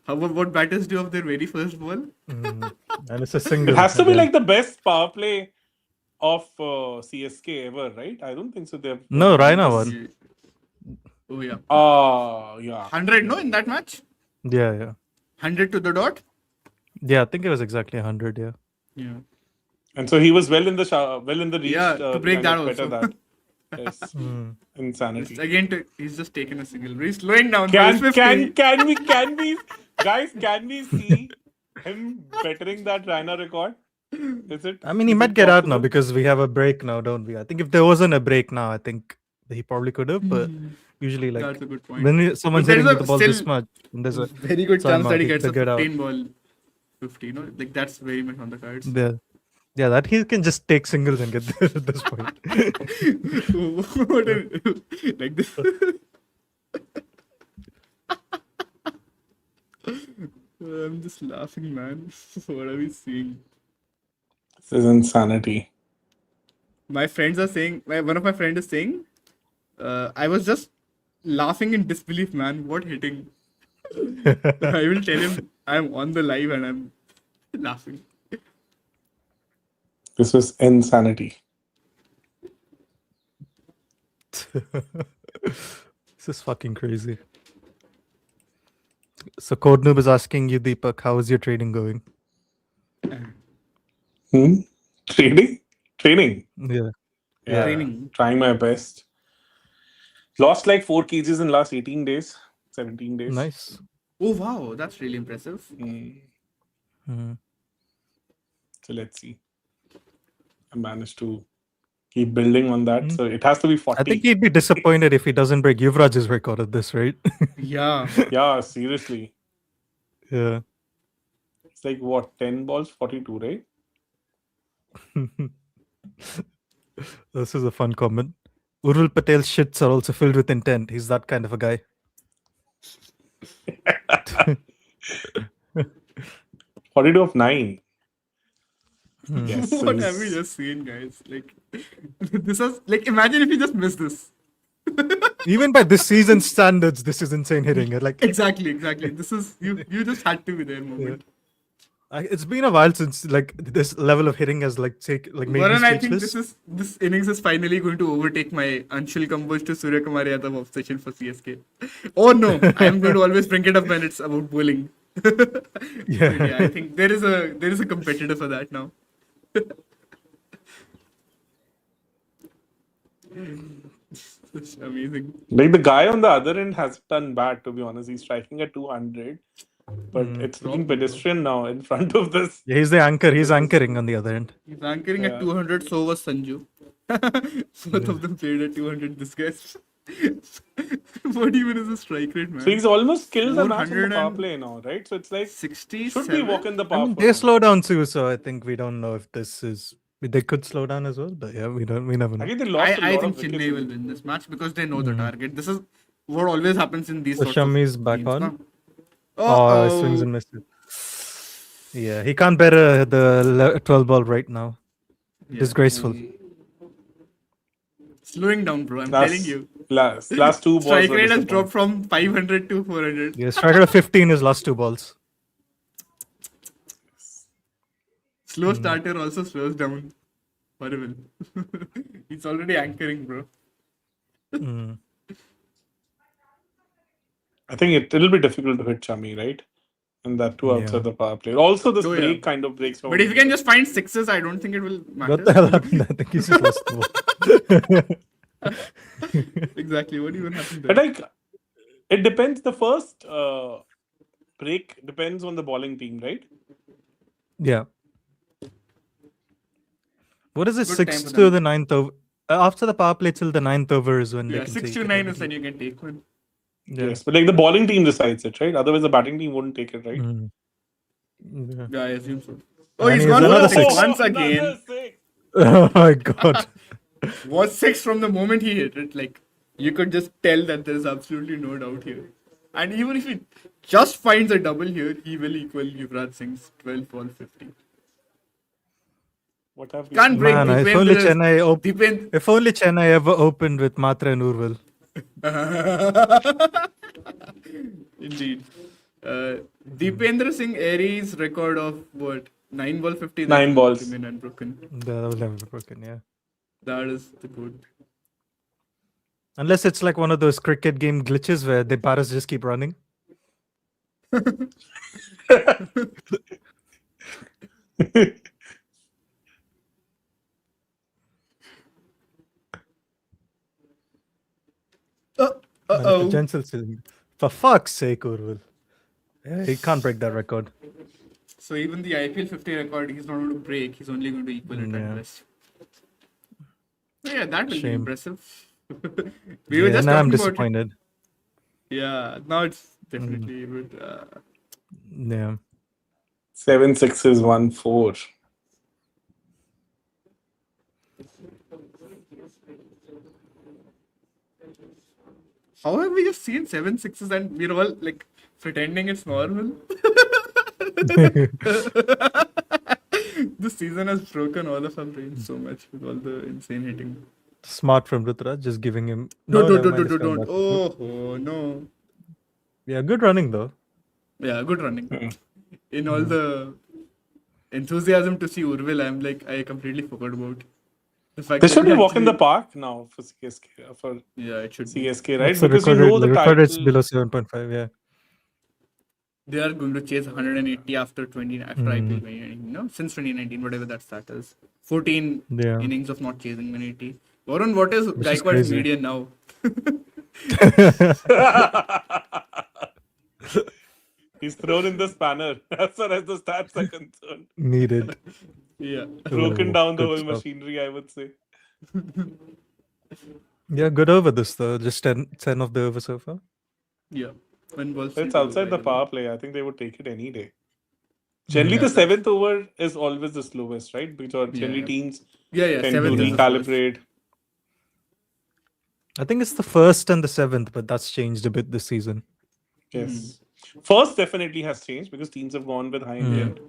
Speaker 2: How about what batters do of their very first ball?
Speaker 3: And it's a
Speaker 1: It
Speaker 3: single.
Speaker 1: has to be
Speaker 3: again.
Speaker 1: like the best power play of CSK ever, right? I don't think so. They've
Speaker 3: No,
Speaker 1: done
Speaker 3: Raina
Speaker 1: this.
Speaker 3: won.
Speaker 2: Oh yeah,
Speaker 1: Yeah.
Speaker 2: 100 no in that match.
Speaker 3: Yeah, yeah.
Speaker 2: 100 to the dot.
Speaker 3: Yeah, I think it was exactly 100, yeah.
Speaker 2: Yeah.
Speaker 1: And so he was well in the reach.
Speaker 2: Yeah, to break
Speaker 1: kind
Speaker 2: that
Speaker 1: of better
Speaker 2: also.
Speaker 1: that. Yes.
Speaker 3: Mm.
Speaker 1: Insanity.
Speaker 2: Again, he's just taken a single. He's slowing down.
Speaker 1: Can
Speaker 2: bro. It's 50.
Speaker 1: we guys, can we see him bettering that Raina record? Is it?
Speaker 3: I mean, he
Speaker 1: is
Speaker 3: might
Speaker 1: it
Speaker 3: get out now
Speaker 1: possible?
Speaker 3: because we have a break now, don't we? I think if there wasn't a break now, I think he probably could have. But usually, like
Speaker 2: That's a good point.
Speaker 3: when someone's
Speaker 2: But
Speaker 3: hitting
Speaker 2: there's
Speaker 3: with
Speaker 2: a
Speaker 3: the ball this
Speaker 2: still
Speaker 3: much, and there's a
Speaker 2: very good chance
Speaker 3: timeout,
Speaker 2: that he
Speaker 3: he
Speaker 2: gets a
Speaker 3: could get out.
Speaker 2: 15 ball 50. No, like that's very much on the cards.
Speaker 3: Yeah, that he can just take singles and get there at this point.
Speaker 2: What like this. I'm just laughing, man. What are we seeing?
Speaker 1: This is insanity.
Speaker 2: My friends are saying, one of my friends is saying, I was just laughing in disbelief, man. What hitting? I will tell him I'm on the live and I'm laughing.
Speaker 1: This was insanity.
Speaker 3: This is fucking crazy. So Codenoob is asking you, Deepak, how is your trading going?
Speaker 1: Training.
Speaker 3: Yeah.
Speaker 1: Yeah.
Speaker 2: Training.
Speaker 1: Trying my best. Lost like 4 kgs in last 18 days, 17 days.
Speaker 3: Nice.
Speaker 2: Oh wow, that's really impressive.
Speaker 3: Mhm.
Speaker 1: So let's see. I managed to keep building on that. So it has to be 40.
Speaker 3: I think he'd be disappointed if he doesn't break Yuvraj's record at this rate.
Speaker 2: Yeah.
Speaker 1: Yeah, seriously.
Speaker 3: Yeah.
Speaker 1: It's like what, 10 balls, 42, right?
Speaker 3: This is a fun comment. Urul Patel's shits are also filled with intent. He's that kind of a guy.
Speaker 1: 42 of 9. Yes. so
Speaker 2: What
Speaker 1: he's-
Speaker 2: have we just seen, guys? Like, this was like, imagine if you just missed this.
Speaker 3: Even by this season's standards, this is insane hitting. Like
Speaker 2: Exactly. This is you just had to be there moment.
Speaker 3: it's been a while since like this level of hitting has like made me
Speaker 2: Varun, I think
Speaker 3: speechless.
Speaker 2: this innings is finally going to overtake my Anshul Kamboj to Surya Kumar Yadav obsession for CSK. Oh no, I am going to always bring it up when it's about bowling. Yeah, I think there is a competitor for that now. It's amazing.
Speaker 1: Like the guy on the other end has done bad, to be honest. He's striking at 200. But it's looking pedestrian now in front of this.
Speaker 3: Yeah, he's the anchor. He's anchoring on the other end.
Speaker 2: He's anchoring at 200, so was Sanju. Both of them played at 200. This guy's. What even is the strike rate, man?
Speaker 1: So he's almost killed the match in the
Speaker 2: 400
Speaker 1: power
Speaker 2: and
Speaker 1: play now, right? So it's like,
Speaker 2: 67.
Speaker 1: should we walk in the power
Speaker 3: They
Speaker 1: first?
Speaker 3: slow down too, so I think we don't know if this is. They could slow down as well, but yeah, we never know.
Speaker 1: Again, they lost a
Speaker 2: I
Speaker 1: lot
Speaker 2: think
Speaker 1: of wickets.
Speaker 2: Chennai will win this match because they know the target. This is what always happens in these
Speaker 3: So
Speaker 2: sorts of
Speaker 3: Shami's back
Speaker 2: games,
Speaker 3: on.
Speaker 2: no?
Speaker 3: Oh, he swings and misses. Yeah, he can't better the 12 ball right now.
Speaker 2: Yeah.
Speaker 3: Disgraceful.
Speaker 2: Slowing down, bro. I'm telling you.
Speaker 1: Last two balls.
Speaker 2: Strike
Speaker 1: were
Speaker 2: rate has
Speaker 1: disappointing.
Speaker 2: dropped from 500 to 400.
Speaker 3: Yeah, striker of 15 his last 2 balls.
Speaker 2: Slow starter also slows down. Horrible. He's already anchoring, bro.
Speaker 3: Mm.
Speaker 1: I think it'll be difficult to hit Chami, right? And that too outside
Speaker 3: Yeah.
Speaker 1: the power play. Also, this
Speaker 2: Oh, yeah.
Speaker 1: break kind of breaks.
Speaker 2: But if you can just find sixes, I don't think it will matter.
Speaker 3: What the hell happened? I think he's just lost the ball.
Speaker 2: Exactly. What even happened
Speaker 1: But
Speaker 2: there?
Speaker 1: like, it depends. The first break depends on the bowling team, right?
Speaker 3: Yeah. What is it?
Speaker 2: Good
Speaker 3: 6
Speaker 2: time for
Speaker 3: to
Speaker 2: them.
Speaker 3: the 9th over. After the power play till the 9th over is when they
Speaker 2: Yeah,
Speaker 3: can
Speaker 2: 6
Speaker 3: take
Speaker 2: to
Speaker 3: it,
Speaker 2: 9
Speaker 3: I
Speaker 2: is when
Speaker 3: believe.
Speaker 2: you can take one.
Speaker 3: Yeah.
Speaker 1: Yes. But like the bowling team decides it, right? Otherwise, the batting team wouldn't take it, right?
Speaker 3: Mm. Yeah.
Speaker 2: Yeah, I assume so. Oh,
Speaker 3: And
Speaker 2: he's
Speaker 3: he's
Speaker 2: gone for
Speaker 3: another
Speaker 2: the six
Speaker 3: six.
Speaker 2: once again.
Speaker 1: Another six.
Speaker 3: Oh my god.
Speaker 2: Was 6 from the moment he hit it. Like, you could just tell that there's absolutely no doubt here. And even if he just finds a double here, he will equal Yuvraj Singh's 12 ball 50.
Speaker 1: What have we
Speaker 2: Can't
Speaker 1: seen?
Speaker 2: break
Speaker 3: Man, if only
Speaker 2: Deependra's-
Speaker 3: Chennai
Speaker 2: Deepen-
Speaker 3: if only Chennai ever opened with Matra and Urval.
Speaker 2: Indeed. Deependra Singh Airy's record of what 9 ball 50 that
Speaker 1: 9
Speaker 2: will
Speaker 1: balls.
Speaker 2: remain unbroken.
Speaker 3: That will never be broken, yeah.
Speaker 2: That is the good.
Speaker 3: Unless it's like one of those cricket game glitches where the batters just keep running.
Speaker 2: Uh-oh.
Speaker 3: Potential ceiling. For fuck's sake, Urval. Yeah, he can't break that record.
Speaker 2: So even the IPL 50 record, he's not going to break. He's only going to equal it
Speaker 3: Yeah.
Speaker 2: at best. Yeah, that will be
Speaker 3: Shame.
Speaker 2: impressive. We were
Speaker 3: Yeah,
Speaker 2: just
Speaker 3: now I'm
Speaker 2: talking about it.
Speaker 3: disappointed.
Speaker 2: Yeah, now it's definitely. But
Speaker 3: Yeah.
Speaker 1: 7 sixes, 1 4.
Speaker 2: how have we just seen 7 sixes and we're all like pretending it's normal? This season has broken all of our brains so much with all the insane hitting.
Speaker 3: Smart from Rutra, just giving him.
Speaker 2: Don't.
Speaker 3: never mind, it's gone back.
Speaker 2: Oh, no.
Speaker 3: Yeah, good running though.
Speaker 2: Yeah, good running.
Speaker 1: Mm.
Speaker 2: In all the enthusiasm to see Urvil, I'm like, I completely forgot about the fact
Speaker 1: They
Speaker 2: that
Speaker 1: should be
Speaker 2: we
Speaker 1: walking the
Speaker 2: actually-
Speaker 1: park now for CSK. For
Speaker 2: Yeah, it should be.
Speaker 1: CSK, right?
Speaker 3: What's the
Speaker 1: Because you
Speaker 3: record?
Speaker 1: know the
Speaker 3: record it's
Speaker 1: title.
Speaker 3: below 7.5, yeah.
Speaker 2: They are going to chase 180 after IPL 2019, since 2019, whatever that stat is. 14
Speaker 3: Yeah.
Speaker 2: innings of not chasing 180. Varun, what is
Speaker 3: Which is
Speaker 2: Gaikwad's
Speaker 3: crazy.
Speaker 2: median now?
Speaker 1: He's thrown in the spanner as far as the stats are concerned.
Speaker 3: Needed.
Speaker 2: Yeah.
Speaker 1: Broken
Speaker 3: Oh,
Speaker 1: down the
Speaker 3: good
Speaker 1: whole
Speaker 3: stuff.
Speaker 1: machinery, I would say.
Speaker 3: Yeah, good over this though. Just 10 of the over so far.
Speaker 2: Yeah. One ball.
Speaker 1: It's
Speaker 2: straight
Speaker 1: outside
Speaker 2: over,
Speaker 1: the
Speaker 2: by way.
Speaker 1: power play. I think they would take it any day. Generally,
Speaker 2: Yeah,
Speaker 1: the
Speaker 2: that's-
Speaker 1: 7th over is always the slowest, right? Because generally
Speaker 2: yeah.
Speaker 1: teams
Speaker 2: Yeah,
Speaker 1: tend to
Speaker 2: seventh is the slowest.
Speaker 1: recalibrate.
Speaker 3: I think it's the first and the 7th, but that's changed a bit this season.
Speaker 1: Yes. First definitely has changed because teams have gone with high intent.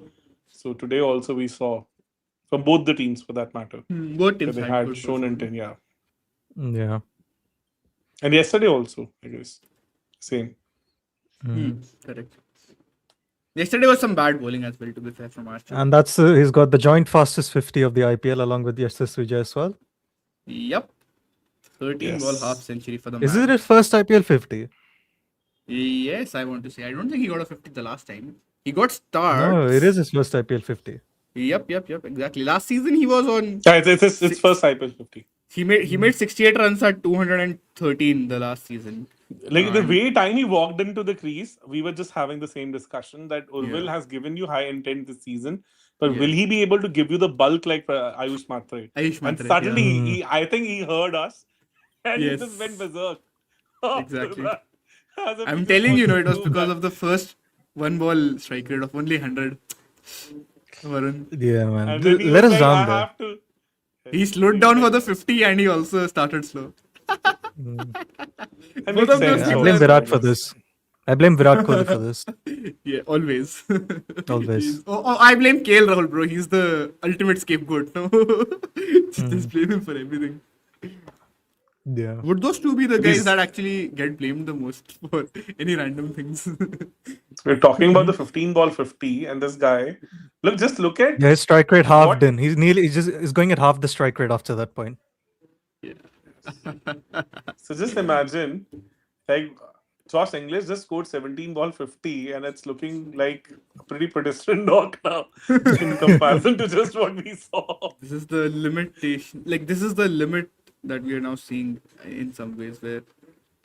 Speaker 1: So today also we saw from both the teams for that matter
Speaker 2: Both
Speaker 1: that
Speaker 2: teams
Speaker 1: they
Speaker 2: had
Speaker 1: had
Speaker 2: good
Speaker 1: shown
Speaker 2: performance.
Speaker 1: intent, yeah.
Speaker 3: Yeah.
Speaker 1: And yesterday also, I guess. Same.
Speaker 2: Correct. Yesterday was some bad bowling as well, to be fair, from Archer.
Speaker 3: And that's he's got the joint fastest 50 of the IPL along with Yashasvi Jaiswal.
Speaker 2: Yep. 13 ball
Speaker 1: Yes.
Speaker 2: half century for the
Speaker 3: Is
Speaker 2: man.
Speaker 3: it his first IPL 50?
Speaker 2: Yes, I want to say. I don't think he got a 50 the last time. He got starts.
Speaker 3: No, it is his first IPL 50.
Speaker 2: Yep, exactly. Last season he was on.
Speaker 1: Yeah, it's first IPL 50.
Speaker 2: He made 68 runs at 213 the last season.
Speaker 1: Like the way time he walked into the crease, we were just having the same discussion that Urvil has given you high intent this season, but will he be able to give you the bulk like Ayush Matre?
Speaker 2: Ayush
Speaker 1: And
Speaker 2: Matre,
Speaker 1: suddenly, I think he heard us and he
Speaker 2: Yes.
Speaker 1: just went berserk.
Speaker 2: Exactly.
Speaker 1: As if
Speaker 2: I'm
Speaker 1: he
Speaker 2: telling
Speaker 1: just
Speaker 2: you,
Speaker 1: wanted
Speaker 2: it was
Speaker 1: to
Speaker 2: because
Speaker 1: prove
Speaker 2: of the first one ball strike rate of only 100. Varun.
Speaker 3: Yeah,
Speaker 1: that.
Speaker 3: man.
Speaker 1: And then he
Speaker 3: Let
Speaker 1: was
Speaker 3: us
Speaker 1: like, I
Speaker 3: down there.
Speaker 1: have to.
Speaker 2: He slowed down for the 50 and he also started slow.
Speaker 1: That
Speaker 2: Both
Speaker 1: makes
Speaker 2: of those
Speaker 1: sense
Speaker 3: I
Speaker 2: things
Speaker 3: blame
Speaker 2: are-
Speaker 3: Virat for this. I blame Virat Kohli for this.
Speaker 2: Yeah, always.
Speaker 3: Always.
Speaker 2: I blame KL Rahul, bro. He's the ultimate scapegoat. No, just blame him for everything.
Speaker 3: Yeah.
Speaker 2: Would those two be the guys
Speaker 1: These-
Speaker 2: that actually get blamed the most for any random things?
Speaker 1: We're talking about the 15 ball 50 and this guy. Just look at.
Speaker 3: Yeah, his strike rate
Speaker 1: What-
Speaker 3: halved in. He's going at half the strike rate after that point.
Speaker 1: So just imagine, like, Josh English just scored 17 ball 50 and it's looking like a pretty pedestrian knock now in comparison to just what we saw.
Speaker 2: This is the limitation. Like, this is the limit that we are now seeing in some ways where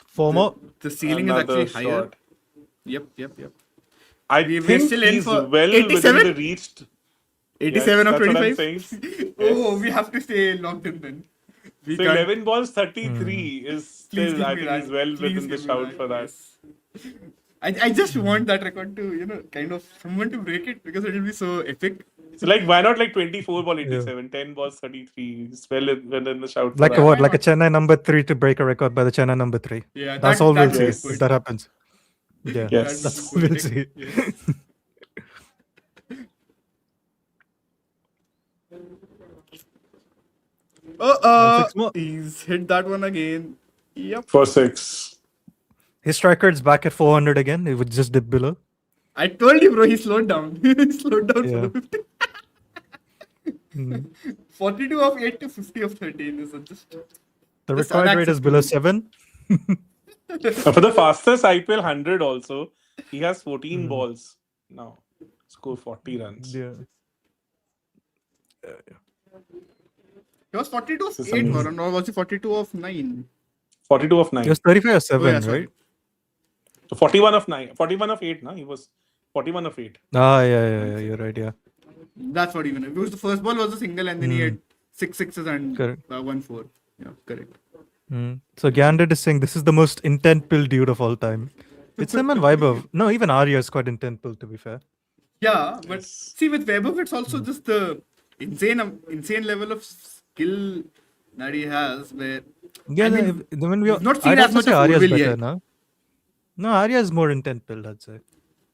Speaker 3: Four more.
Speaker 2: the ceiling
Speaker 1: Another
Speaker 2: is actually higher.
Speaker 1: shot.
Speaker 2: Yep.
Speaker 1: I
Speaker 2: We're
Speaker 1: think
Speaker 2: still in
Speaker 1: he's
Speaker 2: for
Speaker 1: well
Speaker 2: 87?
Speaker 1: within the reach.
Speaker 2: 87
Speaker 1: Yes,
Speaker 2: of
Speaker 1: that's what I'm
Speaker 2: 25?
Speaker 1: saying.
Speaker 2: Oh, we have to stay locked in then. We
Speaker 1: So
Speaker 2: can't.
Speaker 1: 11 balls 33 is
Speaker 2: Please
Speaker 1: still,
Speaker 2: give
Speaker 1: I
Speaker 2: me
Speaker 1: think
Speaker 2: that.
Speaker 1: he's well
Speaker 2: Please
Speaker 1: within the
Speaker 2: give me
Speaker 1: shout
Speaker 2: that,
Speaker 1: for that.
Speaker 2: yes. I just want that record to, kind of someone to break it because it will be so epic.
Speaker 1: So like, why not like 24 ball 87, 10 balls 33? It's well within the shout for
Speaker 3: Like a
Speaker 1: that.
Speaker 3: what?
Speaker 2: Why
Speaker 3: Like a
Speaker 2: not?
Speaker 3: Chennai number 3 to break a record by the Chennai number 3.
Speaker 2: Yeah,
Speaker 3: That's all we'll
Speaker 2: that
Speaker 3: see
Speaker 2: would be
Speaker 3: if
Speaker 2: good.
Speaker 3: that happens. Yeah,
Speaker 1: Yes.
Speaker 3: that's
Speaker 2: That
Speaker 3: all
Speaker 2: would be
Speaker 3: we'll see.
Speaker 2: poetic. Yes.
Speaker 3: Six more.
Speaker 2: He's hit that one again. Yep.
Speaker 1: For 6.
Speaker 3: His strike rate's back at 400 again. It would just dip below.
Speaker 2: I told you, bro. He slowed down. He slowed down for
Speaker 3: Yeah.
Speaker 2: the 50.
Speaker 3: Mm.
Speaker 2: 42 of 8 to 50 of 13 is just
Speaker 3: The
Speaker 2: Just
Speaker 3: required rate is below
Speaker 2: unacceptable.
Speaker 3: 7.
Speaker 1: For the fastest IPL 100 also, he has 14
Speaker 3: Mm.
Speaker 1: balls now. Score 40 runs.
Speaker 3: Yeah.
Speaker 2: He was 42 of
Speaker 1: This is
Speaker 2: 8,
Speaker 1: amazing.
Speaker 2: Varun, or was he 42 of 9?
Speaker 1: 42 of
Speaker 3: It
Speaker 1: 9.
Speaker 3: was 35 or
Speaker 2: Oh,
Speaker 3: 7,
Speaker 2: yeah, sorry.
Speaker 3: right?
Speaker 1: So 41 of 9. 41 of 8, no? He was 41 of 8.
Speaker 3: Ah, yeah, you're right, yeah.
Speaker 2: That's what even. Because the first ball was a single and then he had 6 sixes and
Speaker 3: Correct.
Speaker 2: 1 4. Yeah, correct.
Speaker 3: So Gandit is saying this is the most intent-built dude of all time. It's him and Vaibhav. No, even Arya is quite intent-built, to be fair.
Speaker 2: Yeah, but
Speaker 1: Yes.
Speaker 2: see, with Webber, it's also just the insane level of skill that he has. Where
Speaker 3: Yeah,
Speaker 2: I mean, we've not seen
Speaker 3: I'd
Speaker 2: as
Speaker 3: also
Speaker 2: much
Speaker 3: say
Speaker 2: of
Speaker 3: Arya's
Speaker 2: Urvil
Speaker 3: better,
Speaker 2: yet.
Speaker 3: no? No, Arya is more intent-built, I'd say.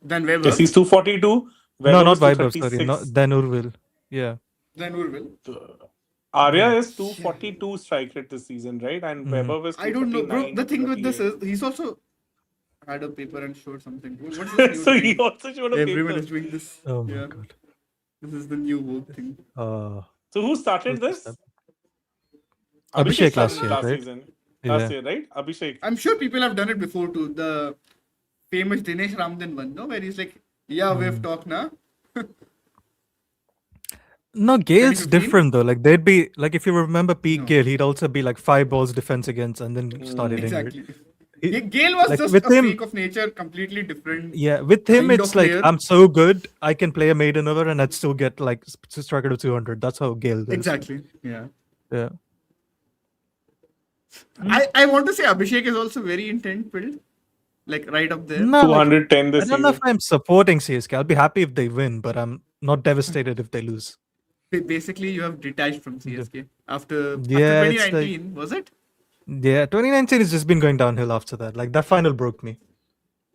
Speaker 2: Than Webber.
Speaker 1: Yes, he's 242.
Speaker 3: No,
Speaker 1: Weber
Speaker 3: not
Speaker 1: was
Speaker 3: Vaibhav, sorry.
Speaker 1: 236.
Speaker 3: Not than Urvil. Yeah.
Speaker 2: Than Urvil.
Speaker 1: Arya is 242 strike rate this season, right? And Weber was
Speaker 2: I don't know, bro.
Speaker 1: 239.
Speaker 2: The thing with this
Speaker 1: 238.
Speaker 2: is he's also had a paper and showed something. What's this new
Speaker 1: So he
Speaker 2: thing?
Speaker 1: also showed a
Speaker 2: Everyone
Speaker 1: paper.
Speaker 2: is doing this.
Speaker 3: Oh my
Speaker 2: Yeah,
Speaker 3: god.
Speaker 2: this is the new woke thing.
Speaker 3: Uh,
Speaker 1: So who started
Speaker 3: who's
Speaker 1: this?
Speaker 3: Abhishek
Speaker 1: started
Speaker 3: last
Speaker 1: it
Speaker 3: year,
Speaker 1: last
Speaker 3: right?
Speaker 1: season.
Speaker 3: Yeah.
Speaker 1: Last year, right? Abhishek.
Speaker 2: I'm sure people have done it before too. The famous Dinesh Ramdan one, no? Where he's like, yeah, we've talked now.
Speaker 3: No, Gale's
Speaker 2: 2015?
Speaker 3: different though. Like they'd be like if you remember peak Gale, he'd also be like 5 balls defense against and then start hitting it.
Speaker 2: Exactly.
Speaker 3: It-
Speaker 2: Gale was
Speaker 3: like,
Speaker 2: just
Speaker 3: with
Speaker 2: a
Speaker 3: him-
Speaker 2: freak of nature, completely different.
Speaker 3: Yeah, with him
Speaker 2: kind
Speaker 3: it's
Speaker 2: of
Speaker 3: like
Speaker 2: player.
Speaker 3: I'm so good, I can play a maiden over and I'd still get like strike rate of 200. That's how Gale is.
Speaker 2: Exactly. Yeah.
Speaker 3: Yeah.
Speaker 2: I want to say Abhishek is also very intent build. Like right up there.
Speaker 3: No, like,
Speaker 1: 210
Speaker 3: I
Speaker 1: this
Speaker 3: don't know if
Speaker 1: season.
Speaker 3: I'm supporting CSK. I'll be happy if they win, but I'm not devastated if they lose.
Speaker 2: Basically, you have detached from CSK after
Speaker 3: Yeah, it's
Speaker 2: 2019, was it?
Speaker 3: Yeah, 2019 has just been going downhill after that. Like that final broke me.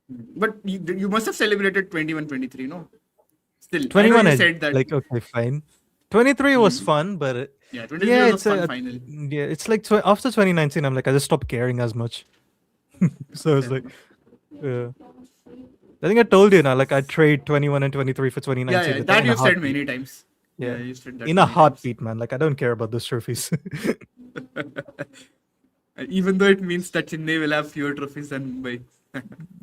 Speaker 2: But you must have celebrated 21-23, no? Still, I know
Speaker 3: 21
Speaker 2: you
Speaker 3: I
Speaker 2: said that.
Speaker 3: like okay, fine. 23 was fun, but
Speaker 2: Yeah, 23
Speaker 3: yeah,
Speaker 2: was
Speaker 3: it's
Speaker 2: a fun
Speaker 3: a,
Speaker 2: final.
Speaker 3: yeah, it's like after 2019 I'm like I just stopped caring as much. So it's like yeah. I think I told you now, like I trade 21 and 23 for 2019.
Speaker 2: Yeah,
Speaker 3: like,
Speaker 2: that
Speaker 3: in a
Speaker 2: you've said
Speaker 3: heartbeat.
Speaker 2: many times.
Speaker 3: Yeah.
Speaker 2: You said that
Speaker 3: In a
Speaker 2: many times.
Speaker 3: heartbeat, man. Like I don't care about those trophies.
Speaker 2: Even though it means that Chennai will have fewer trophies than Mumbai.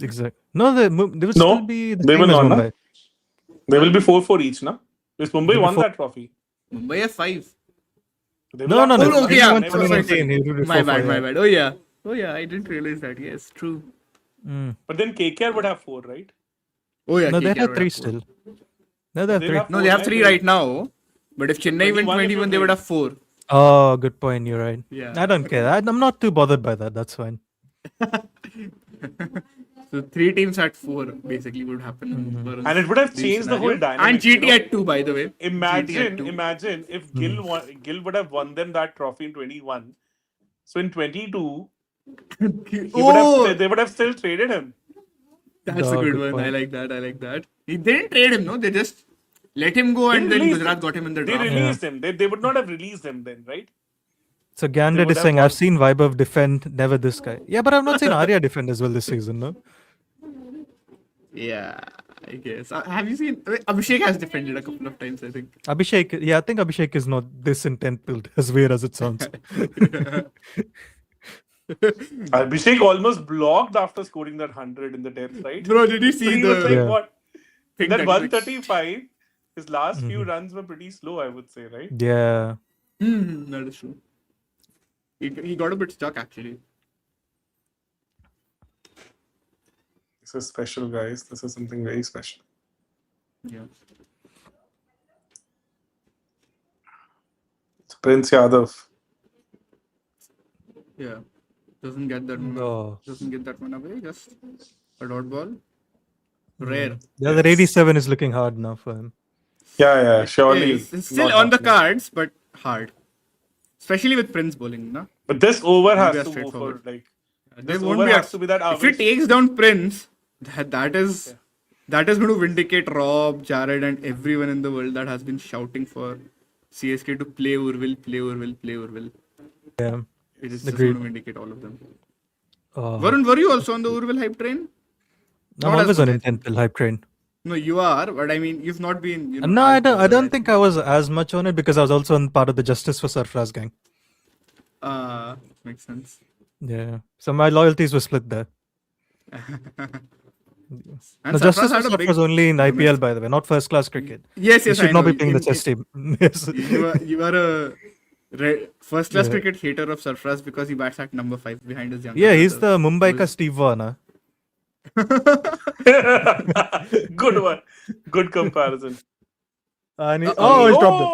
Speaker 3: Exactly. No, they will
Speaker 1: No,
Speaker 3: still be the
Speaker 1: they
Speaker 3: same
Speaker 1: will
Speaker 3: as
Speaker 1: not, na?
Speaker 3: Mumbai.
Speaker 1: There will be 4 each, na? Because Mumbai
Speaker 3: Will be
Speaker 1: won
Speaker 3: 4.
Speaker 1: that trophy.
Speaker 2: Mumbai have 5.
Speaker 1: They will
Speaker 3: No,
Speaker 1: have
Speaker 3: no, no.
Speaker 1: four.
Speaker 2: Oh, okay, yeah.
Speaker 3: Anyone
Speaker 1: Never
Speaker 2: Sorry,
Speaker 1: won.
Speaker 3: 2019, he will be
Speaker 2: My
Speaker 3: 4-4,
Speaker 2: bad, my
Speaker 3: yeah.
Speaker 2: bad. Oh, yeah. Oh, yeah, I didn't realize that. Yes, true.
Speaker 1: But then KKR would have 4, right?
Speaker 2: Oh, yeah.
Speaker 3: No, they
Speaker 2: KKR
Speaker 3: have
Speaker 2: would
Speaker 3: 3
Speaker 2: have 4.
Speaker 3: still. No, they have
Speaker 1: They'll
Speaker 3: 3.
Speaker 1: have
Speaker 2: No,
Speaker 1: 4,
Speaker 2: they have
Speaker 1: right?
Speaker 2: 3 right now. But if Chennai win
Speaker 1: 21 if you
Speaker 2: 21, they would
Speaker 1: trade.
Speaker 2: have 4.
Speaker 3: Oh, good point. You're right.
Speaker 2: Yeah.
Speaker 3: I don't care. I'm not too bothered by that. That's fine.
Speaker 2: So 3 teams at 4 basically would happen.
Speaker 1: And it would have changed the whole dynamic.
Speaker 2: And GT
Speaker 1: you know?
Speaker 2: at 2, by the way.
Speaker 1: Imagine if Gill would have won them that trophy in 21. So in 22, they would have still traded him.
Speaker 2: That's a
Speaker 3: No,
Speaker 2: good
Speaker 3: good
Speaker 2: one. I
Speaker 3: point.
Speaker 2: like that. I like that. They didn't trade him, no? They just let him go and then
Speaker 1: released
Speaker 2: Gujarat
Speaker 1: him.
Speaker 2: got him in the
Speaker 1: They
Speaker 2: draft.
Speaker 1: released him. They would not have released him then, right?
Speaker 3: So Gandit
Speaker 1: would
Speaker 3: is
Speaker 1: have
Speaker 3: saying,
Speaker 1: won.
Speaker 3: I've seen Vaibhav defend, never this guy. Yeah, but I've not seen Arya defend as well this season, no?
Speaker 2: Yeah, I guess. Have you seen? Abhishek has defended a couple of times, I think.
Speaker 3: Abhishek, yeah, I think Abhishek is not this intent build, as weird as it sounds.
Speaker 1: Abhishek almost blocked after scoring that 100 in the death, right?
Speaker 2: Bro, did you
Speaker 1: So
Speaker 2: see
Speaker 1: he was like,
Speaker 2: the
Speaker 3: Yeah.
Speaker 1: what?
Speaker 2: thing
Speaker 1: That
Speaker 2: that
Speaker 1: 135, his last few runs were pretty slow, I would say, right?
Speaker 3: Yeah.
Speaker 2: That is true. He got a bit stuck actually.
Speaker 1: This is special, guys. This is something very special.
Speaker 2: Yeah.
Speaker 1: It's Prince Yadav.
Speaker 2: Yeah. Doesn't get that one.
Speaker 3: No.
Speaker 2: Doesn't get that one away. Just a dot ball. Rare.
Speaker 3: Yeah, that 87 is looking hard now for him.
Speaker 1: Yeah, surely.
Speaker 2: It's still
Speaker 1: not
Speaker 2: on the
Speaker 1: happening.
Speaker 2: cards, but hard. Especially with Prince bowling, no?
Speaker 1: But this over has
Speaker 2: Maybe a
Speaker 1: to go for
Speaker 2: straightforward.
Speaker 1: like.
Speaker 2: They
Speaker 1: This
Speaker 2: won't
Speaker 1: over
Speaker 2: be
Speaker 1: has to be that
Speaker 2: if he
Speaker 1: average.
Speaker 2: takes down Prince, that is going to vindicate Rob, Jared, and everyone in the world that has been shouting for CSK to play Urvil, play Urvil, play Urvil.
Speaker 3: Yeah.
Speaker 2: It is just
Speaker 3: Agreed.
Speaker 2: going to vindicate all of them.
Speaker 3: Oh.
Speaker 2: Varun, were you also on the Urvil hype train?
Speaker 3: I'm
Speaker 2: Not as
Speaker 3: always on
Speaker 2: good, I
Speaker 3: intent build hype train.
Speaker 2: No, you are, but I mean, you've not been,
Speaker 3: No,
Speaker 2: as
Speaker 3: I
Speaker 2: bothered,
Speaker 3: don't think I was as much on it because I was also on part of the Justice for Surfraz gang.
Speaker 2: Makes sense.
Speaker 3: Yeah, so my loyalties were split there.
Speaker 2: And
Speaker 3: No,
Speaker 2: Sarfraz
Speaker 3: Justice for
Speaker 2: had a big
Speaker 3: Surfraz only in IPL,
Speaker 2: tournament.
Speaker 3: by the way, not first class cricket.
Speaker 2: Yes,
Speaker 3: He
Speaker 2: yes,
Speaker 3: should
Speaker 2: I
Speaker 3: not
Speaker 2: know.
Speaker 3: be playing the chess team. Yes.
Speaker 2: You are a first class
Speaker 3: Yeah.
Speaker 2: cricket hater of Sarfraz because he bats at number 5 behind his younger
Speaker 3: Yeah, he's
Speaker 2: brother.
Speaker 3: the Mumbai
Speaker 2: who
Speaker 3: ka
Speaker 2: is-
Speaker 3: Steve Vaughan.
Speaker 1: Good one. Good comparison.
Speaker 3: And he,
Speaker 2: Uh-oh.
Speaker 3: he's dropped it.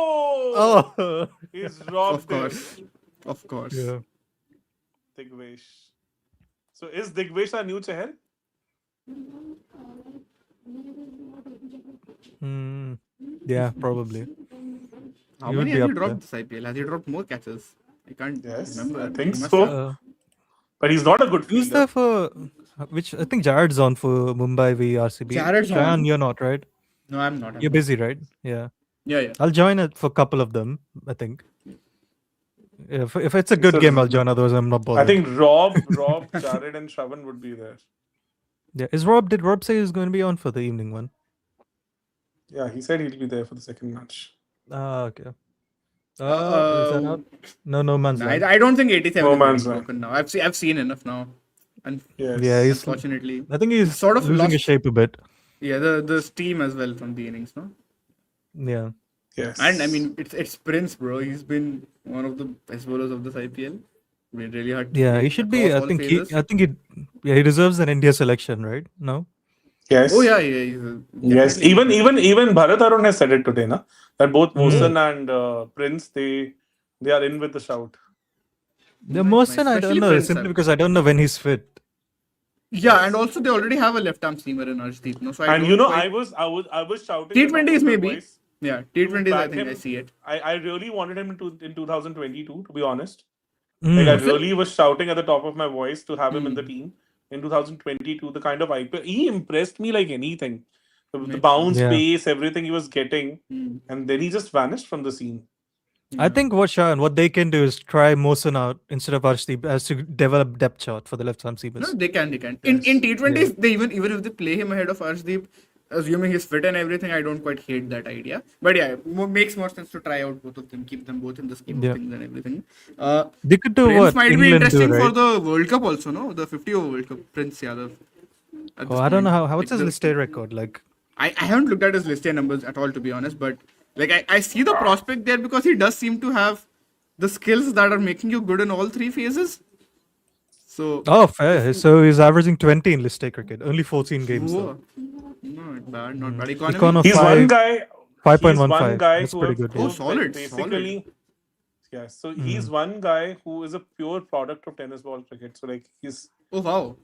Speaker 1: Oh,
Speaker 3: Oh,
Speaker 1: he's
Speaker 2: Of
Speaker 1: robbed him.
Speaker 2: course. Of course.
Speaker 3: yeah.
Speaker 1: Digvesh. So is Digvesh our new Chahal?
Speaker 3: Hmm. Yeah, probably.
Speaker 2: How
Speaker 3: He
Speaker 2: many
Speaker 3: would be
Speaker 2: has he
Speaker 3: up
Speaker 2: dropped this IPL? Has he dropped more catches? I can't
Speaker 1: Yes,
Speaker 2: remember.
Speaker 1: I think
Speaker 2: He must
Speaker 1: so.
Speaker 2: have.
Speaker 3: there.
Speaker 1: But he's not a good
Speaker 3: Who's
Speaker 1: fielder.
Speaker 3: there for which? I think Jared's on for Mumbai v RCB.
Speaker 2: Jared's
Speaker 3: Shayan,
Speaker 2: on.
Speaker 3: you're not, right?
Speaker 2: No, I'm not.
Speaker 3: You're busy, right? Yeah.
Speaker 2: Yeah.
Speaker 3: I'll join it for a couple of them, I think. If it's a good
Speaker 1: So,
Speaker 3: game, I'll join. Otherwise, I'm not bothered.
Speaker 1: I think Rob, Jared, and Shravan would be there.
Speaker 3: Yeah. Did Rob say he's going to be on for the evening one?
Speaker 1: Yeah, he said he'll be there for the second match.
Speaker 3: Okay. Is that out? No man's
Speaker 2: No,
Speaker 3: land.
Speaker 2: I don't think 87
Speaker 1: No
Speaker 2: is
Speaker 1: man's
Speaker 2: getting
Speaker 1: land.
Speaker 2: broken now. I've seen enough now. And
Speaker 1: Yes.
Speaker 3: Yeah,
Speaker 2: unfortunately,
Speaker 3: I think he's
Speaker 2: sort of
Speaker 3: losing his
Speaker 2: lost-
Speaker 3: shape a bit.
Speaker 2: yeah, the steam as well from the innings, no?
Speaker 3: Yeah.
Speaker 1: Yes.
Speaker 2: And I mean, it's Prince, bro. He's been one of the best bowlers of this IPL. Been really hard to
Speaker 3: Yeah, he
Speaker 2: beat
Speaker 3: should be.
Speaker 2: across
Speaker 3: I
Speaker 2: all
Speaker 3: think
Speaker 2: phases.
Speaker 3: he deserves an India selection, right? No.
Speaker 1: yes.
Speaker 2: Oh yeah, he's
Speaker 1: Yes.
Speaker 2: definitely
Speaker 1: Even Bharat Arun has said it today, na? That both
Speaker 3: Mm.
Speaker 1: Mohsen and Prince they are in with the shout.
Speaker 3: The
Speaker 2: Nice,
Speaker 3: Mohsen,
Speaker 2: nice.
Speaker 3: I don't
Speaker 2: Especially
Speaker 3: know,
Speaker 2: Prince,
Speaker 3: simply
Speaker 2: I-
Speaker 3: because I don't know when he's fit.
Speaker 2: Yeah, and also they already have a left arm seamer in Arshdeep, no? So I
Speaker 1: And
Speaker 2: don't
Speaker 1: you know,
Speaker 2: quite...
Speaker 1: I was shouting. at the top
Speaker 2: T20s
Speaker 1: of my
Speaker 2: maybe.
Speaker 1: voice
Speaker 2: Yeah,
Speaker 1: to
Speaker 2: T20s I
Speaker 1: back
Speaker 2: think
Speaker 1: him.
Speaker 2: I see it.
Speaker 1: I really wanted him in 2022, to be honest.
Speaker 3: Mm.
Speaker 1: Like I
Speaker 2: Mohsen?
Speaker 1: really was shouting at the top of my voice to have him in the
Speaker 2: Hmm.
Speaker 1: team in 2022. The kind of IPL he impressed me like anything. The
Speaker 2: Makes
Speaker 1: bounce,
Speaker 3: sense. Yeah.
Speaker 1: pace, everything he was getting,
Speaker 2: Hmm.
Speaker 1: and then he just vanished from the scene.
Speaker 3: I think what they can do is try Mohsen out instead of Arshdeep as to develop depth chart for the left arm
Speaker 2: No,
Speaker 3: seamers.
Speaker 2: they can. In
Speaker 1: Yes.
Speaker 2: T20s, they even if they play him ahead of Arshdeep, assuming he's fit and everything, I don't quite hate that idea. But yeah, makes more sense to try out both of them, keep them both in the scheme
Speaker 3: Yeah.
Speaker 2: of things and everything.
Speaker 3: They could do
Speaker 2: Prince
Speaker 3: what
Speaker 2: might be
Speaker 3: England do,
Speaker 2: interesting for
Speaker 3: right?
Speaker 2: the World Cup also, no? The 50 over World Cup, Prince Yadav. At this
Speaker 3: I don't know
Speaker 2: point.
Speaker 3: how what's
Speaker 2: Like
Speaker 3: his list A record like.
Speaker 2: I haven't looked at his list A numbers at all, to be honest, but like I see the prospect there because he does seem to have the skills that are making you good in all three phases. So
Speaker 3: Oh, fair. So he's averaging 20 in list A cricket, only 14 games though.
Speaker 2: whoa, not bad, not bad.
Speaker 3: Econ
Speaker 2: Economy.
Speaker 3: of
Speaker 1: He's one
Speaker 3: five,
Speaker 1: guy.
Speaker 3: 5.15.
Speaker 1: He's one guy
Speaker 3: That's
Speaker 1: who
Speaker 3: pretty
Speaker 1: have,
Speaker 3: good.
Speaker 2: Oh,
Speaker 3: Yeah.
Speaker 2: solid,
Speaker 1: basically. Yeah, so he's one guy who is a pure product of tennis ball cricket. So like he's
Speaker 2: Oh wow.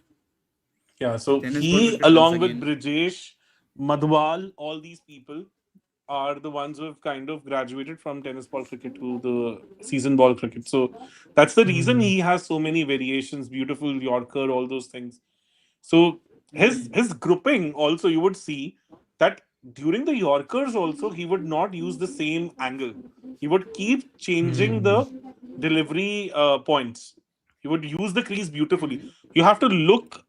Speaker 1: so
Speaker 2: Tennis ball
Speaker 1: he
Speaker 2: cricket
Speaker 1: along
Speaker 2: once
Speaker 1: with
Speaker 2: again.
Speaker 1: Brijesh, Madhwal, all these people are the ones who have kind of graduated from tennis ball cricket to the season ball cricket. So that's the reason he has so many variations, beautiful Yorker, all those things. So his grouping also you would see that during the Yorkers also he would not use the same angle. He would keep changing the delivery points. He would use the crease beautifully. You have to look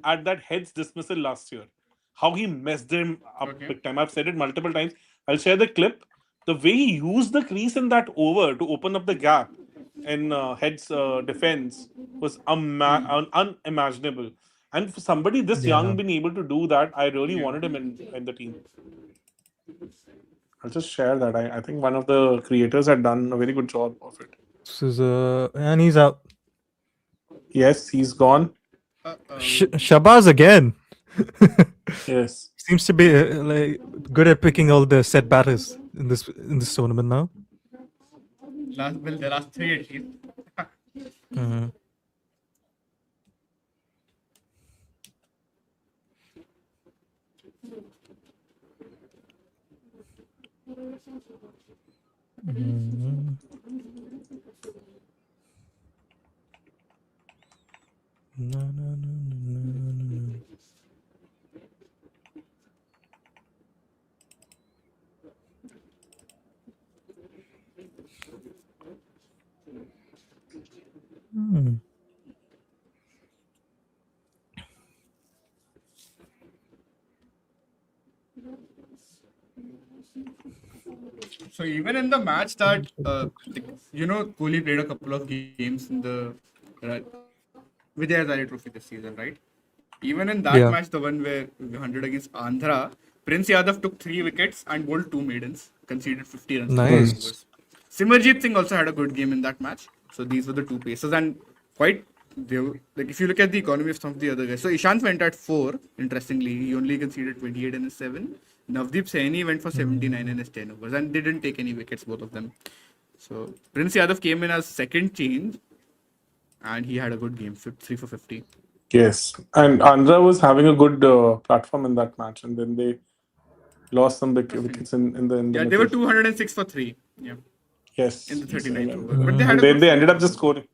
Speaker 1: at that heads dismissal last year. How he messed him up
Speaker 2: Okay.
Speaker 1: big time. I've said it multiple times. I'll share the clip. The way he used the crease in that over to open up the gap in Head's defense was unimaginable. And for somebody this
Speaker 3: Yeah.
Speaker 1: young being able to do that, I really wanted him in the team. I'll just share that. I think one of the creators had done a very good job of it.
Speaker 3: This is and he's out.
Speaker 1: Yes, he's gone.
Speaker 3: Shabazz again.
Speaker 1: Yes.
Speaker 3: Seems to be like good at picking all the set batters in this tournament now.
Speaker 2: The last three at least.
Speaker 3: Mhm. Mhm. No, no, no, no, no, no, no. Hmm.
Speaker 2: So even in the match that Kohli played a couple of games in the Vijay Hazare Trophy this season, right? Even in that
Speaker 3: Yeah.
Speaker 2: match, the one where 100 against Andhra, Prince Yadav took 3 wickets and bowled 2 maidens, conceded 50 runs in 5
Speaker 3: Nice.
Speaker 2: overs. Simarjeet Singh also had a good game in that match. So these were the two paces and quite. Like if you look at the economy of some of the other guys, so Ishant went at 4. Interestingly, he only conceded 28 in his 7. Navdeep Saini went for 79 in his 10 overs, and they didn't take any wickets, both of them. So Prince Yadav came in as second change, and he had a good game, 3 for 50.
Speaker 1: Yes, and Andhra was having a good platform in that match, and then they lost some wickets in the
Speaker 2: Yeah, they were 206 for 3. Yeah,
Speaker 1: yes,
Speaker 2: in the
Speaker 1: yes, I
Speaker 2: 39th
Speaker 1: remember.
Speaker 2: over, but they had
Speaker 1: And
Speaker 2: a
Speaker 1: then
Speaker 2: good
Speaker 1: they
Speaker 2: finish
Speaker 1: ended up
Speaker 2: also.
Speaker 1: just scoring.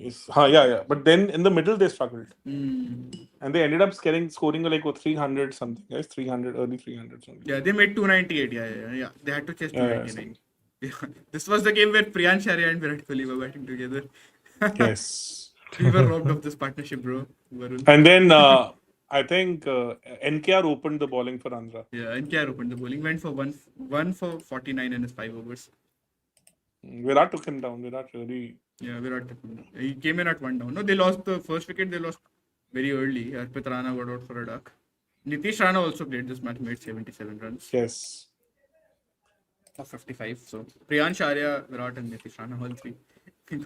Speaker 1: Yes. Yeah. But then in the middle they struggled,
Speaker 2: Mm.
Speaker 1: and they ended up scoring like 300 something, guys. 300, early 300s only.
Speaker 2: Yeah, they made 298. Yeah. They had to chase
Speaker 1: Yeah,
Speaker 2: 299. This was the game where Priyansh Arya and Virat Kohli were batting together.
Speaker 1: Yes.
Speaker 2: We were robbed of this partnership, bro. Varun.
Speaker 1: And then I think NKR opened the bowling for Andhra.
Speaker 2: Yeah, and KR opened the bowling. Went for one for 49 in his 5 overs.
Speaker 1: Virat took him down. Virat really.
Speaker 2: Yeah, Virat. He came in at 1 down. No, they lost the first wicket. They lost very early. Arpit Rana got out for a duck. Nitish Rana also played this match, made 77 runs
Speaker 1: Yes.
Speaker 2: of 55. So Priyansh Arya, Virat, and Nitish Rana all 3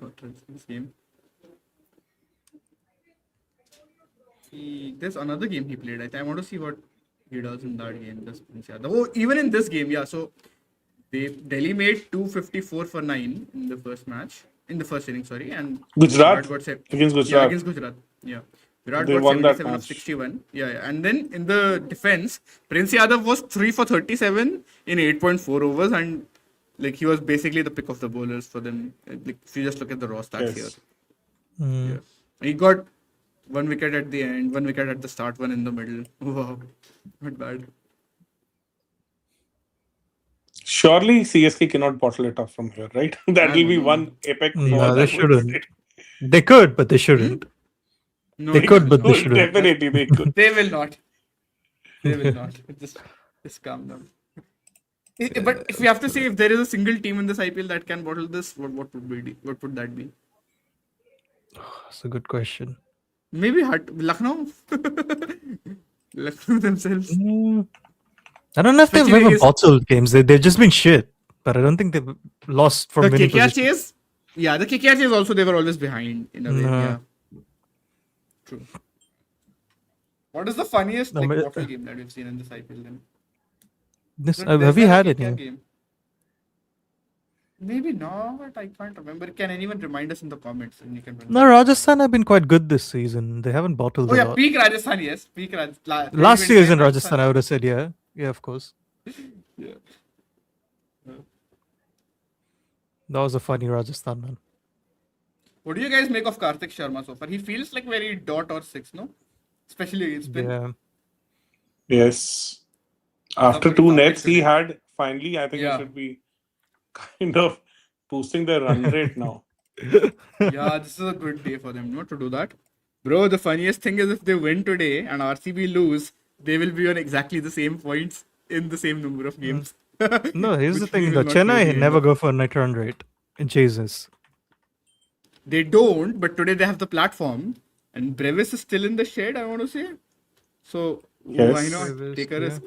Speaker 2: got runs in this game. There's another game he played. I want to see what he does in that game. Even in this game, yeah. So Delhi made 254 for 9 in the first match, in the first inning, sorry, and
Speaker 1: Gujarat
Speaker 2: got
Speaker 1: against Gujarat.
Speaker 2: Yeah, against Gujarat. Yeah. Virat
Speaker 1: They
Speaker 2: got
Speaker 1: won that
Speaker 2: 77 of
Speaker 1: match.
Speaker 2: 61. Yeah. And then in the defense, Prince Yadav was 3 for 37 in 8.4 overs, and like he was basically the pick of the bowlers for them. Like if you just look at the raw stats
Speaker 1: Yes.
Speaker 2: here. Yeah. He got 1 wicket at the end, 1 wicket at the start, 1 in the middle. Wow. Not bad.
Speaker 1: Surely CSK cannot bottle it up from here, right? That will be one epic ball.
Speaker 3: No, they
Speaker 1: that would
Speaker 3: shouldn't.
Speaker 1: sit.
Speaker 3: They could, but they shouldn't.
Speaker 2: No,
Speaker 3: They could, but they
Speaker 1: Could,
Speaker 3: shouldn't.
Speaker 1: definitely they could.
Speaker 2: They will not. They will not. Just calm down. But if we have to say if there is a single team in this IPL that can bottle this, what would that be?
Speaker 3: That's a good question.
Speaker 2: Maybe Lucknow. Lucknow themselves.
Speaker 3: I don't know if they've
Speaker 2: Especially
Speaker 3: ever
Speaker 2: against-
Speaker 3: bottled games. They've just been shit. But I don't think they've lost from
Speaker 2: The
Speaker 3: winning
Speaker 2: KKR
Speaker 3: position.
Speaker 2: chase. Yeah, the KKR chase also they were always behind in a way.
Speaker 3: No.
Speaker 2: Yeah. True. What is the funniest
Speaker 3: No,
Speaker 2: like,
Speaker 3: but-
Speaker 2: bottle game that we've seen in this IPL then?
Speaker 3: This,
Speaker 2: There's
Speaker 3: have we
Speaker 2: not a
Speaker 3: had
Speaker 2: KKR
Speaker 3: any?
Speaker 2: game. Maybe not. I can't remember. Can anyone remind us in the comments? And you can
Speaker 3: No, Rajasthan have been quite good this season. They haven't bottled
Speaker 2: Oh
Speaker 3: a
Speaker 2: yeah,
Speaker 3: lot.
Speaker 2: peak Rajasthan, yes. Peak Rajasthan.
Speaker 3: Last season, Rajasthan, I would have said, yeah. Yeah, of course.
Speaker 2: Yeah.
Speaker 3: That was a funny Rajasthan, man.
Speaker 2: What do you guys make of Karthik Sharma so far? He feels like very dot or 6, no? Especially against spin.
Speaker 3: Yeah.
Speaker 1: Yes. After
Speaker 2: Somebody
Speaker 1: 2
Speaker 2: found it
Speaker 1: nets he
Speaker 2: today.
Speaker 1: had, finally, I think
Speaker 2: Yeah.
Speaker 1: he should be kind of boosting their run rate now.
Speaker 2: Yeah, this is a good day for them, no, to do that. Bro, the funniest thing is if they win today and RCB lose, they will be on exactly the same points in the same number of games.
Speaker 3: No, here's the
Speaker 2: Which we
Speaker 3: thing.
Speaker 2: will
Speaker 3: The
Speaker 2: not really
Speaker 3: Chennai
Speaker 2: end
Speaker 3: never
Speaker 2: up.
Speaker 3: go for net run rate in chases.
Speaker 2: They don't, but today they have the platform. And Brevis is still in the shed, I want to say. So
Speaker 1: Yes.
Speaker 2: why not
Speaker 3: Brevis,
Speaker 2: take a
Speaker 3: yeah.
Speaker 2: risk?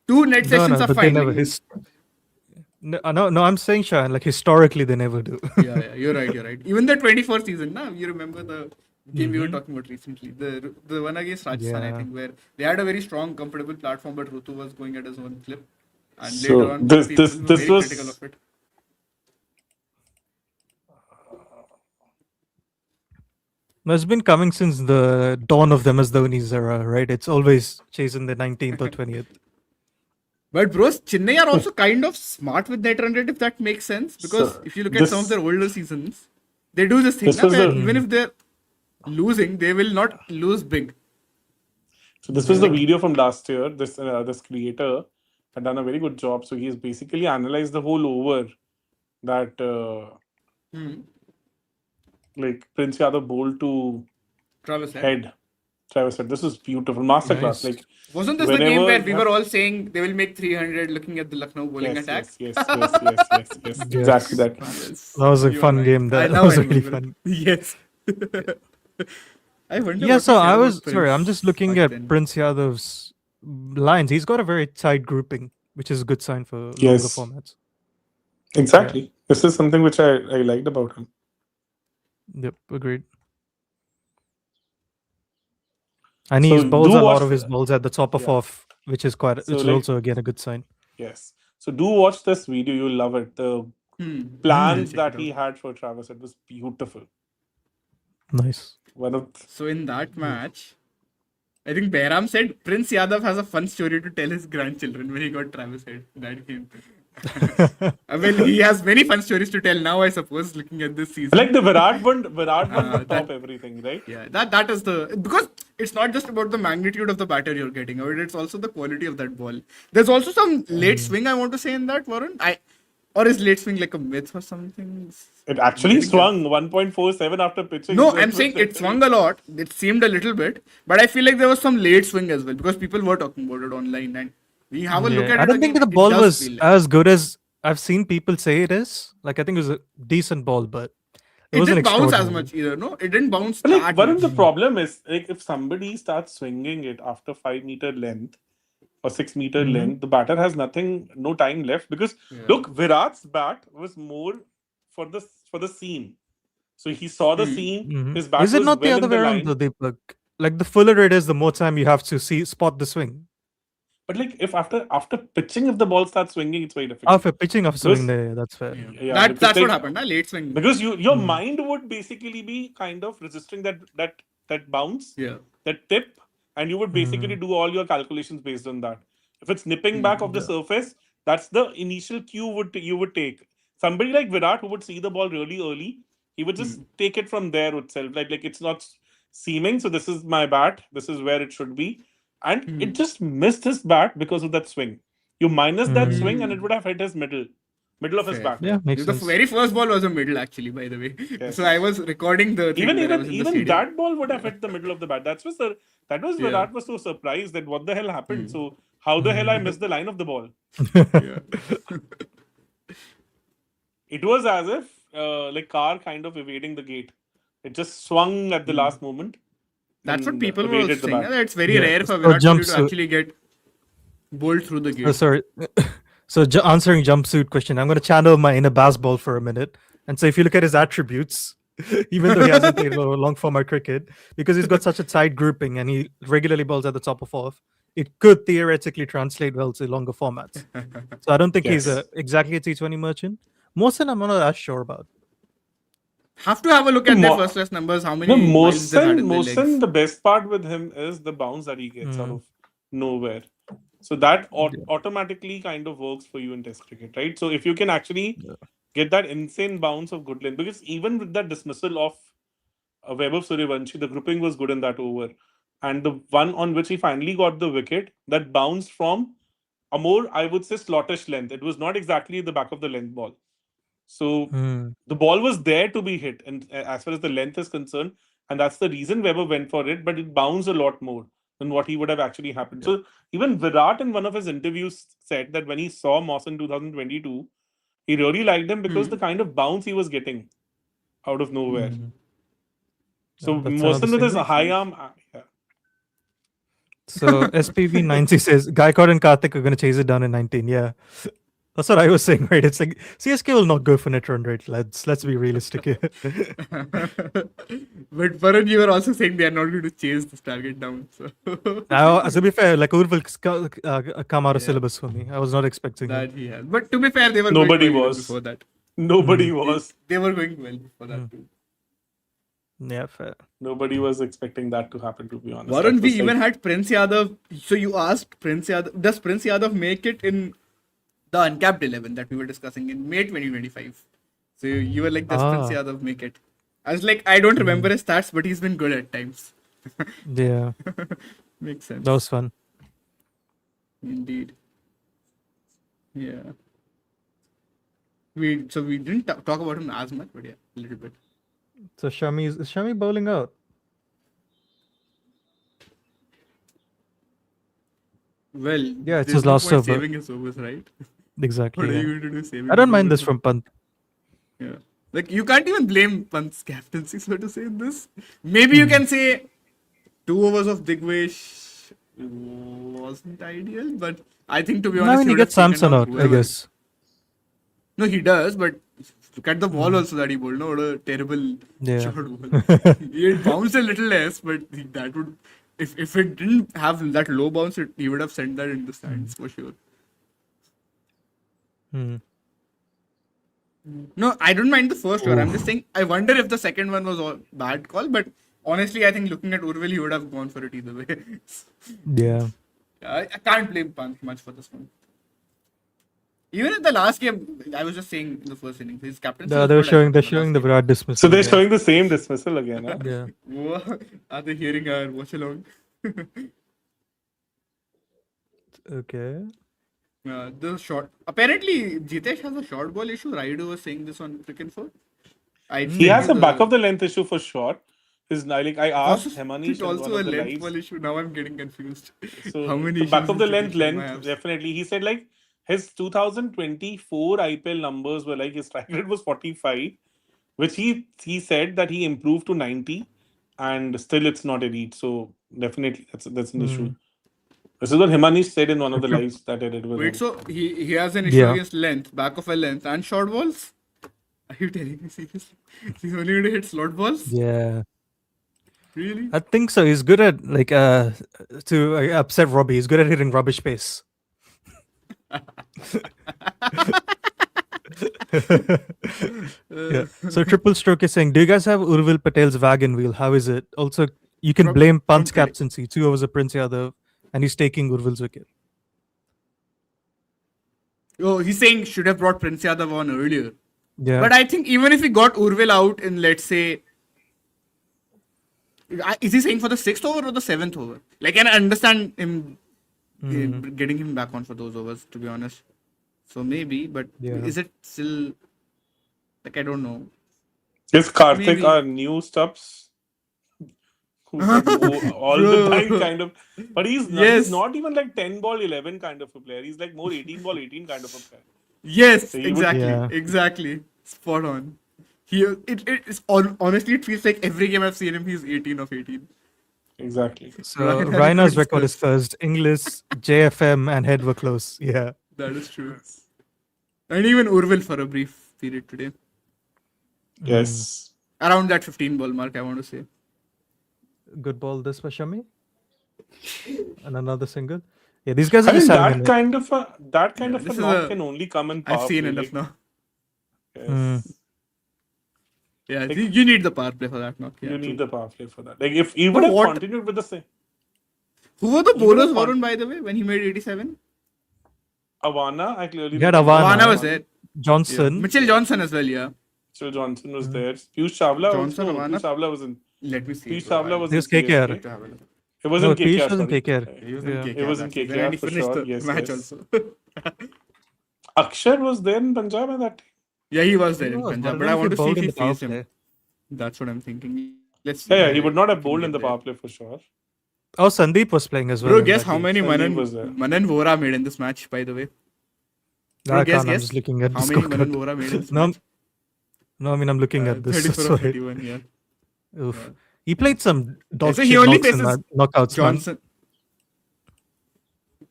Speaker 2: 2 net
Speaker 3: No,
Speaker 2: sessions
Speaker 3: no,
Speaker 2: are
Speaker 3: but they
Speaker 2: fine.
Speaker 3: never.
Speaker 2: like-
Speaker 3: No, I'm saying, Shahan, like historically, they never do.
Speaker 2: yeah, you're right. Even the 24th season, now you remember the game we were talking about recently, the one against Rajasthan, I
Speaker 3: Yeah.
Speaker 2: think, where they had a very strong, comfortable platform, but Rutu was going at his own clip, and
Speaker 1: So,
Speaker 2: later on,
Speaker 1: this-
Speaker 2: people
Speaker 1: this-
Speaker 2: were
Speaker 1: this
Speaker 2: very
Speaker 1: was-
Speaker 2: critical of it.
Speaker 3: It's been coming since the dawn of the MS Dhoni's era, right? It's always chasing the 19th or 20th.
Speaker 2: But bros, Chennai are also kind of smart with net run rate, if that makes sense. Because
Speaker 1: So,
Speaker 2: if you look at some of
Speaker 1: this-
Speaker 2: their older seasons, they do this thing,
Speaker 1: This
Speaker 2: na,
Speaker 1: was
Speaker 2: where
Speaker 1: the-
Speaker 2: even if they're losing, they will not lose big.
Speaker 1: So this was the video from last year. This creator had done a very good job. So he's basically analyzed the whole over that like Prince Yadav bowled to
Speaker 2: Travis
Speaker 1: head Travis Head. This was beautiful. Masterclass.
Speaker 3: Nice.
Speaker 1: Like,
Speaker 2: Wasn't this the game
Speaker 1: whenever
Speaker 2: where we
Speaker 1: you
Speaker 2: were
Speaker 1: have-
Speaker 2: all saying they will make 300 looking at the Lucknow bowling attack?
Speaker 1: Yes. Exactly that.
Speaker 2: Yes.
Speaker 3: That was a
Speaker 2: You are
Speaker 3: fun
Speaker 2: right.
Speaker 3: game. That
Speaker 2: Now
Speaker 3: was
Speaker 2: I
Speaker 3: really
Speaker 2: remember.
Speaker 3: fun.
Speaker 2: Yes. I wonder
Speaker 3: Yeah,
Speaker 2: what
Speaker 3: so
Speaker 2: we said
Speaker 3: I
Speaker 2: about
Speaker 3: was sorry. I'm
Speaker 2: Prince
Speaker 3: just looking
Speaker 2: back
Speaker 3: at
Speaker 2: then.
Speaker 3: Prince Yadav's lines. He's got a very tight grouping, which is a good sign for longer
Speaker 1: Yes.
Speaker 3: formats.
Speaker 1: Exactly. This is something which I liked about him.
Speaker 3: Yep, agreed. And
Speaker 1: So
Speaker 3: he bowls
Speaker 1: do
Speaker 3: a lot
Speaker 1: watch
Speaker 3: of his
Speaker 1: the-
Speaker 3: balls at the top of
Speaker 1: yeah.
Speaker 3: off, which is quite,
Speaker 1: So,
Speaker 3: which is
Speaker 1: like-
Speaker 3: also again a good sign.
Speaker 1: Yes. So do watch this video. You'll love it. The plans
Speaker 2: check
Speaker 1: that
Speaker 2: it
Speaker 1: he had for Travis, it was beautiful.
Speaker 3: Nice.
Speaker 1: One of
Speaker 2: So in that match, I think Behram said Prince Yadav has a fun story to tell his grandchildren when he got Travis Head in that game. Well, he has many fun stories to tell now, I suppose, looking at this season.
Speaker 1: like the Virat one would top
Speaker 2: that-
Speaker 1: everything, right?
Speaker 2: Yeah, that is the, because it's not just about the magnitude of the batter you're getting out, it's also the quality of that ball. There's also some late swing I want to say in that, Warren. Or is late swing like a myth or something?
Speaker 1: It actually swung 1.47 after pitching.
Speaker 2: No, I'm saying it swung a lot. It seemed a little bit, but I feel like there was some late swing as well because people were talking about it online, and we have a look at it.
Speaker 3: I don't think
Speaker 2: again,
Speaker 3: the
Speaker 2: it
Speaker 3: ball
Speaker 2: does
Speaker 3: was
Speaker 2: feel like-
Speaker 3: as good as I've seen people say it is. Like I think it was a decent ball, but it
Speaker 2: It
Speaker 3: wasn't
Speaker 2: didn't bounce as
Speaker 3: extraordinary.
Speaker 2: much either. No, it didn't bounce
Speaker 1: But like
Speaker 2: that
Speaker 1: one
Speaker 2: much.
Speaker 1: of the problem is like if somebody starts swinging it after 5 meter length or 6 meter length, the batter has no time left because look, Virat's bat was more for the seam. So he saw the seam. His bat
Speaker 3: Is it
Speaker 1: was
Speaker 3: not
Speaker 1: well
Speaker 3: the other
Speaker 1: in
Speaker 3: way
Speaker 1: the
Speaker 3: around
Speaker 1: line.
Speaker 3: though, Deepak? Like the fuller it is, the more time you have to spot the swing.
Speaker 1: But like if after pitching, if the ball starts swinging, it's very difficult.
Speaker 3: After pitching off swing, there, that's fair.
Speaker 1: Yeah, because
Speaker 2: That's
Speaker 1: like-
Speaker 2: what happened. Late swing.
Speaker 1: Because your mind would basically be kind of resisting that bounce, that tip, and you would basically do all your calculations based on that. If it's nipping back off the surface, that's the initial cue you would take. Somebody like Virat who would see the ball really early, he would just take it from there itself. Like it's not seaming. So this is my bat. This is where it should be, and it just missed his bat because of that swing. You minus that swing, and it would have hit his middle of his bat.
Speaker 3: Yeah, makes
Speaker 2: The
Speaker 3: sense.
Speaker 2: very first ball was a middle, actually, by the way.
Speaker 1: Yes.
Speaker 2: So I was recording the thing
Speaker 1: Even
Speaker 2: when I was in the
Speaker 1: even
Speaker 2: stadium.
Speaker 1: that ball would have hit the middle of the bat. That was Virat was so surprised that what the hell happened. So how the hell I missed the line of the ball? It was as if like car kind of evading the gate. It just swung at the last moment.
Speaker 2: That's
Speaker 1: and
Speaker 2: what people were
Speaker 1: evaded the
Speaker 2: saying.
Speaker 1: bat.
Speaker 2: It's very rare for
Speaker 3: So
Speaker 2: Virat Kohli to
Speaker 3: jumpsuit.
Speaker 2: actually get bowled through the gate.
Speaker 3: Oh, sorry. So answering jumpsuit question, I'm going to channel my inner baseball for a minute and say if you look at his attributes, even though he hasn't played a long format cricket, because he's got such a tight grouping and he regularly bowls at the top of off, it could theoretically translate well to longer formats. So I don't think he's
Speaker 1: Yes.
Speaker 3: exactly a T20 merchant. Mohsin, I'm not as sure about.
Speaker 2: Have to have a look at their
Speaker 1: Mo-
Speaker 2: first class numbers, how many
Speaker 1: No,
Speaker 2: miles they've had in their
Speaker 1: Mohsin,
Speaker 2: legs.
Speaker 1: the best part with him is the bounce that he gets out of nowhere. So that automatically kind of works for you in Test cricket, right? So if you can actually get that insane bounce of good length, because even with that dismissal of Vaibhav Suryavanshi, the grouping was good in that over. And the one on which he finally got the wicket, that bounced from a more, I would say, slottish length. It was not exactly the back of the length ball. So the ball was there to be hit, and as far as the length is concerned, and that's the reason Weber went for it, but it bounced a lot more than what he would have actually happened. So even Virat in one of his interviews said that when he saw Moss in 2022, he really liked him because the kind of bounce he was getting out of nowhere. So
Speaker 3: That's
Speaker 1: Mohsin
Speaker 3: another
Speaker 1: with his
Speaker 3: thing.
Speaker 1: high arm,
Speaker 3: So SPV 90 says Gaikwad and Karthik are going to chase it down in 19. Yeah. That's what I was saying, right? It's like CSK will not go for net run rate. Let's be realistic here.
Speaker 2: But Varun, you were also saying they are not going to chase this target down. So
Speaker 3: Now, to be fair, like Ur will come out of syllabus for me. I was not expecting
Speaker 2: that
Speaker 3: it.
Speaker 2: he has. But to be fair, they were
Speaker 1: Nobody
Speaker 2: going well
Speaker 1: was.
Speaker 2: before that.
Speaker 1: nobody was.
Speaker 2: They were going well before that too.
Speaker 3: Yeah, fair.
Speaker 1: Nobody was expecting that to happen, to be honest.
Speaker 2: Varun,
Speaker 1: That
Speaker 2: we
Speaker 1: was
Speaker 2: even
Speaker 1: like-
Speaker 2: had Prince Yadav. So you asked Prince Yadav, does Prince Yadav make it in the uncapped 11 that we were discussing in May 2025? So you were like, does Prince Yadav make it? I was like, I don't remember his stats, but he's been good at times.
Speaker 3: Yeah,
Speaker 2: Makes sense.
Speaker 3: that was fun.
Speaker 2: Indeed. Yeah. We didn't talk about him as much, but yeah, a little bit.
Speaker 3: So is Shami bowling out?
Speaker 2: Well,
Speaker 3: Yeah, it's
Speaker 2: there's
Speaker 3: his
Speaker 2: no
Speaker 3: last
Speaker 2: point
Speaker 3: over.
Speaker 2: saving his overs, right?
Speaker 3: Exactly.
Speaker 2: What are
Speaker 3: Yeah.
Speaker 2: you going to do saving?
Speaker 3: I don't
Speaker 2: his
Speaker 3: mind
Speaker 2: overs?
Speaker 3: this from Pant.
Speaker 2: Yeah. Like, you can't even blame Pant's captaincy, so to say, in this. Maybe you can say 2 overs of Digwesh wasn't ideal, but I think, to be
Speaker 3: I
Speaker 2: honest,
Speaker 3: mean,
Speaker 2: he
Speaker 3: he
Speaker 2: would have
Speaker 3: gets
Speaker 2: taken
Speaker 3: Samson
Speaker 2: down
Speaker 3: out, I
Speaker 2: whoever.
Speaker 3: guess.
Speaker 2: No, he does, but look at the ball also that he bowled. No, what a terrible
Speaker 3: Yeah.
Speaker 2: short ball. It bounced a little less, but that would, if it didn't have that low bounce, he would have sent that in the stands for sure.
Speaker 3: Hmm.
Speaker 2: No, I don't mind the first one. I'm just saying, I wonder if the second one was a bad call, but honestly, I think looking at Urvil, he would have gone for it either way.
Speaker 3: Yeah.
Speaker 2: I can't blame Pant much for this one. Even in the last game, I was just saying in the first inning, his captaincy was
Speaker 3: They're
Speaker 2: good, I
Speaker 3: showing
Speaker 2: thought,
Speaker 3: they're
Speaker 2: in
Speaker 3: showing
Speaker 2: the
Speaker 3: the
Speaker 2: last
Speaker 3: Virat dismissal.
Speaker 1: So they're
Speaker 3: yeah.
Speaker 1: showing the same dismissal again, huh?
Speaker 3: Yeah.
Speaker 2: game. Whoa, are they hearing our watch along?
Speaker 3: Okay.
Speaker 2: The short. Apparently, Jitesh has a short ball issue. Raidu was saying this on Cricket 4. I
Speaker 1: He has a back of the length issue for sure. His like I asked
Speaker 2: Was
Speaker 1: Hemanish
Speaker 2: it
Speaker 1: in one
Speaker 2: also a
Speaker 1: of the
Speaker 2: length
Speaker 1: lives.
Speaker 2: ball issue? Now I'm getting confused.
Speaker 1: So
Speaker 2: How many
Speaker 1: the back
Speaker 2: issues
Speaker 1: of the
Speaker 2: does Jitesh
Speaker 1: length
Speaker 2: have?
Speaker 1: definitely. He said like his 2024 IPL numbers were like his strike rate was 45, which he said that he improved to 90, and still it's not elite. So definitely that's an issue. This is what Hemanish said in one of the lives that I did with
Speaker 2: Wait,
Speaker 1: him.
Speaker 2: so he has an issue
Speaker 3: Yeah.
Speaker 2: against length, back of a length, and short balls? Are you telling me seriously? He's only going to hit slot balls?
Speaker 3: Yeah.
Speaker 2: Really?
Speaker 3: I think so. He's good at like to upset Robbie. He's good at hitting rubbish pace. Yeah. So Triple Stroke is saying, do you guys have Urvil Patel's wagon wheel? How is it? Also, you can blame Pant's
Speaker 2: from
Speaker 3: captaincy. 2 overs of Prince Yadav, and he's taking Urvil's wicket.
Speaker 2: Oh, he's saying should have brought Prince Yadav on earlier.
Speaker 3: Yeah.
Speaker 2: But I think even if he got Urvil out in, let's say, is he saying for the 6th over or the 7th over? Like, and I understand him getting him back on for those overs, to be honest. So maybe, but
Speaker 3: Yeah.
Speaker 2: is it still, like, I don't know.
Speaker 1: Is Karthik
Speaker 2: Maybe.
Speaker 1: our new Stubbs? Who's like all the time kind of, but he's
Speaker 2: Yes.
Speaker 1: not even like 10 ball 11 kind of a player. He's like more 18 ball 18 kind of a player.
Speaker 2: Yes,
Speaker 1: So he would-
Speaker 2: exactly,
Speaker 3: Yeah.
Speaker 2: exactly. Spot on. Honestly, it feels like every game I've seen him, he's 18 of 18.
Speaker 1: Exactly.
Speaker 3: So
Speaker 2: Ryan has
Speaker 3: Raina's
Speaker 2: good
Speaker 3: record is
Speaker 2: skills.
Speaker 3: first. English, JFM, and Head were close. Yeah.
Speaker 2: That is true. And even Urvil for a brief period today.
Speaker 1: Yes.
Speaker 2: Around that 15 ball mark, I want to say.
Speaker 3: Good ball this for Shami. And another single. Yeah, these guys
Speaker 1: I
Speaker 3: are
Speaker 1: mean
Speaker 3: just having
Speaker 1: that kind of a
Speaker 2: this is
Speaker 1: knock
Speaker 2: a-
Speaker 1: can only come in power
Speaker 2: I've seen
Speaker 1: play,
Speaker 2: enough
Speaker 1: like,
Speaker 2: now.
Speaker 1: yes.
Speaker 2: Yeah, you need the power play for that knock. Yeah,
Speaker 1: You
Speaker 2: true.
Speaker 1: need the power play for that. Like if he would have
Speaker 2: what-
Speaker 1: continued with the same
Speaker 2: Who were the
Speaker 1: You would have
Speaker 2: bowlers,
Speaker 1: won.
Speaker 2: Varun, by the way, when he made 87?
Speaker 1: Avana, I clearly
Speaker 3: You had
Speaker 1: remember
Speaker 3: Avana.
Speaker 2: Avana was there.
Speaker 3: Johnson.
Speaker 2: Mitchell Johnson as well, yeah.
Speaker 1: Mitchell Johnson was there. Piyush Chawla
Speaker 2: Johnson,
Speaker 1: also.
Speaker 2: Avana.
Speaker 1: Piyush Chawla was in.
Speaker 2: Let me see.
Speaker 1: Piyush
Speaker 2: bro.
Speaker 1: Chawla was
Speaker 3: He
Speaker 1: in
Speaker 3: was KKR.
Speaker 1: CSK.
Speaker 2: To have a look.
Speaker 1: It was
Speaker 3: No,
Speaker 1: in
Speaker 3: Piyush
Speaker 1: KKR.
Speaker 3: was in
Speaker 1: sorry.
Speaker 3: KKR.
Speaker 2: He was
Speaker 3: Yeah.
Speaker 2: in KKR.
Speaker 1: It was in
Speaker 2: actually.
Speaker 1: KKR
Speaker 2: And he
Speaker 1: for
Speaker 2: finished
Speaker 1: sure.
Speaker 2: the
Speaker 1: Yes,
Speaker 2: match
Speaker 1: yes.
Speaker 2: also.
Speaker 1: Akshar was there in Punjab at that time.
Speaker 2: Yeah, he was there
Speaker 3: He
Speaker 2: in
Speaker 3: was,
Speaker 2: Punjab,
Speaker 3: I
Speaker 2: but
Speaker 3: don't
Speaker 2: I
Speaker 3: know
Speaker 2: want
Speaker 3: he
Speaker 2: to see
Speaker 3: bowled
Speaker 2: if
Speaker 3: in
Speaker 2: he
Speaker 3: the power
Speaker 2: faced him.
Speaker 3: play.
Speaker 2: That's what I'm thinking. Let's.
Speaker 1: Yeah, he would not have
Speaker 2: We'll
Speaker 1: bowled
Speaker 2: get
Speaker 1: in the
Speaker 2: there.
Speaker 1: power play for sure.
Speaker 3: Oh, Sandeep was playing as well.
Speaker 2: Bro,
Speaker 3: in
Speaker 2: guess
Speaker 3: that
Speaker 2: how
Speaker 3: game.
Speaker 2: many
Speaker 1: Sandeep was there.
Speaker 2: Manan Vora made in this match, by the way. Bro,
Speaker 3: I
Speaker 2: guess,
Speaker 3: can't. I'm
Speaker 2: guess.
Speaker 3: just looking at the
Speaker 2: How many Manan
Speaker 3: scorecard.
Speaker 2: Vora made in this
Speaker 3: No,
Speaker 2: match?
Speaker 3: no, I mean I'm looking at this.
Speaker 2: 34
Speaker 3: so
Speaker 2: of 31, yeah.
Speaker 3: Oof. He played some dog
Speaker 2: So
Speaker 3: shit
Speaker 2: he only
Speaker 3: knocks in
Speaker 2: faces
Speaker 3: that knockouts, man.
Speaker 2: Johnson.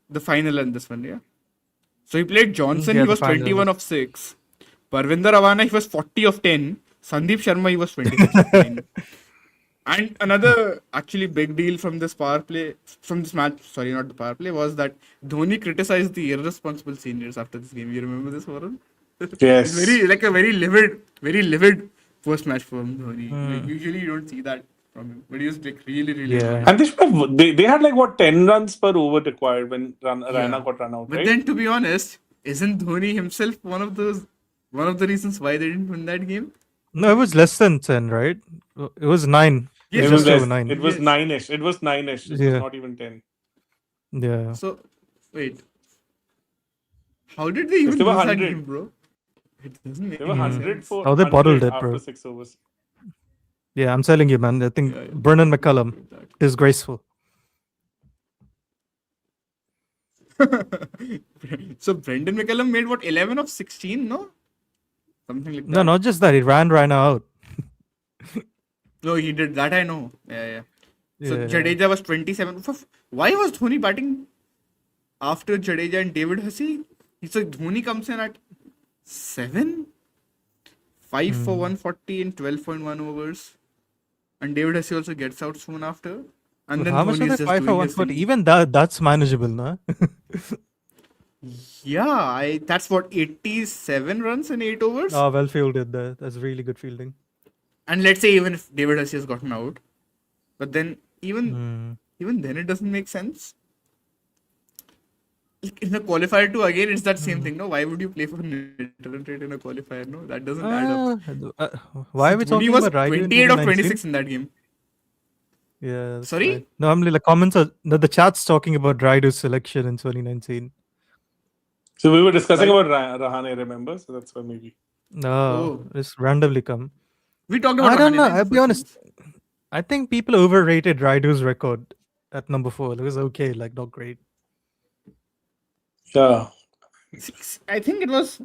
Speaker 2: The final in this one, yeah. So he played Johnson,
Speaker 3: Yeah,
Speaker 2: he
Speaker 3: the
Speaker 2: was
Speaker 3: final.
Speaker 2: 21 of 6. Parvinder Ravana, he was 40 of 10. Sandeep Sharma, he was 26 of 9. And another actually big deal from this power play, from this match, sorry, not the power play, was that Dhoni criticized the irresponsible seniors after this game. You remember this, Varun?
Speaker 1: Yes.
Speaker 2: It's very livid post match from Dhoni. Like, usually you don't see that from him, but he was like really
Speaker 3: Yeah.
Speaker 2: annoyed.
Speaker 1: And they had like what 10 runs per over required when Raina got run out,
Speaker 2: But
Speaker 1: right?
Speaker 2: then, to be honest, isn't Dhoni himself one of the reasons why they didn't win that game?
Speaker 3: No, it was less than 10, right? It was 9.
Speaker 2: Yes,
Speaker 3: It
Speaker 1: it
Speaker 3: was
Speaker 1: was
Speaker 3: just
Speaker 1: less,
Speaker 3: over 9.
Speaker 1: it was
Speaker 2: Yes.
Speaker 1: 9ish. It was 9ish. It was
Speaker 3: Yeah.
Speaker 1: not even 10.
Speaker 3: Yeah.
Speaker 2: So wait, how did they even
Speaker 1: they were
Speaker 2: lose that
Speaker 1: 100.
Speaker 2: game, bro? It doesn't make
Speaker 1: They were
Speaker 2: any
Speaker 1: 100
Speaker 2: sense.
Speaker 1: for
Speaker 3: Oh, they
Speaker 1: 100
Speaker 3: bottled it,
Speaker 1: after
Speaker 3: bro.
Speaker 1: 6 overs.
Speaker 3: Yeah, I'm telling you, man. I think
Speaker 2: Yeah.
Speaker 3: Brennan McCullum, disgraceful.
Speaker 2: So Brendan McCullum made what, 11 of 16, no? Something like that.
Speaker 3: No, not just that. He ran Raina out.
Speaker 2: No, he did that. I know. Yeah. So
Speaker 3: Yeah.
Speaker 2: Jadeja was 27. Why was Dhoni batting after Jadeja and David Hussey? So Dhoni comes in at 7, 5 for 140 in 12.1 overs, and David Hussey also gets out soon after. And then
Speaker 3: How much
Speaker 2: Dhoni
Speaker 3: was
Speaker 2: is
Speaker 3: it?
Speaker 2: just
Speaker 3: 5 for
Speaker 2: doing his
Speaker 3: 140.
Speaker 2: thing.
Speaker 3: Even that's manageable, no?
Speaker 2: Yeah, that's what, 87 runs in 8 overs.
Speaker 3: Oh, well fielded there. That's really good fielding.
Speaker 2: And let's say even if David Hussey has gotten out, but then even then it doesn't make sense. Like, in a qualifier too, again, it's that same thing. No, why would you play for net run rate in a qualifier? No, that doesn't add up.
Speaker 3: Why are we
Speaker 2: Dhoni
Speaker 3: talking
Speaker 2: was
Speaker 3: about Raidu in
Speaker 2: 28 of
Speaker 3: 2019?
Speaker 2: 26 in that game.
Speaker 3: Yeah. that's
Speaker 2: Sorry?
Speaker 3: right. No, I'm like comments are the chat's talking about Raidu's selection in 2019.
Speaker 1: So we were discussing about Rahane, remember? So that's why maybe.
Speaker 3: No,
Speaker 2: Oh.
Speaker 3: it's randomly come.
Speaker 2: We talked about
Speaker 3: I don't
Speaker 2: Rahane
Speaker 3: know.
Speaker 2: in the
Speaker 3: I'll be
Speaker 2: first
Speaker 3: honest. I think people overrated Raidu's record at number 4. It was okay, like not great.
Speaker 1: Yeah.
Speaker 2: innings. I think it was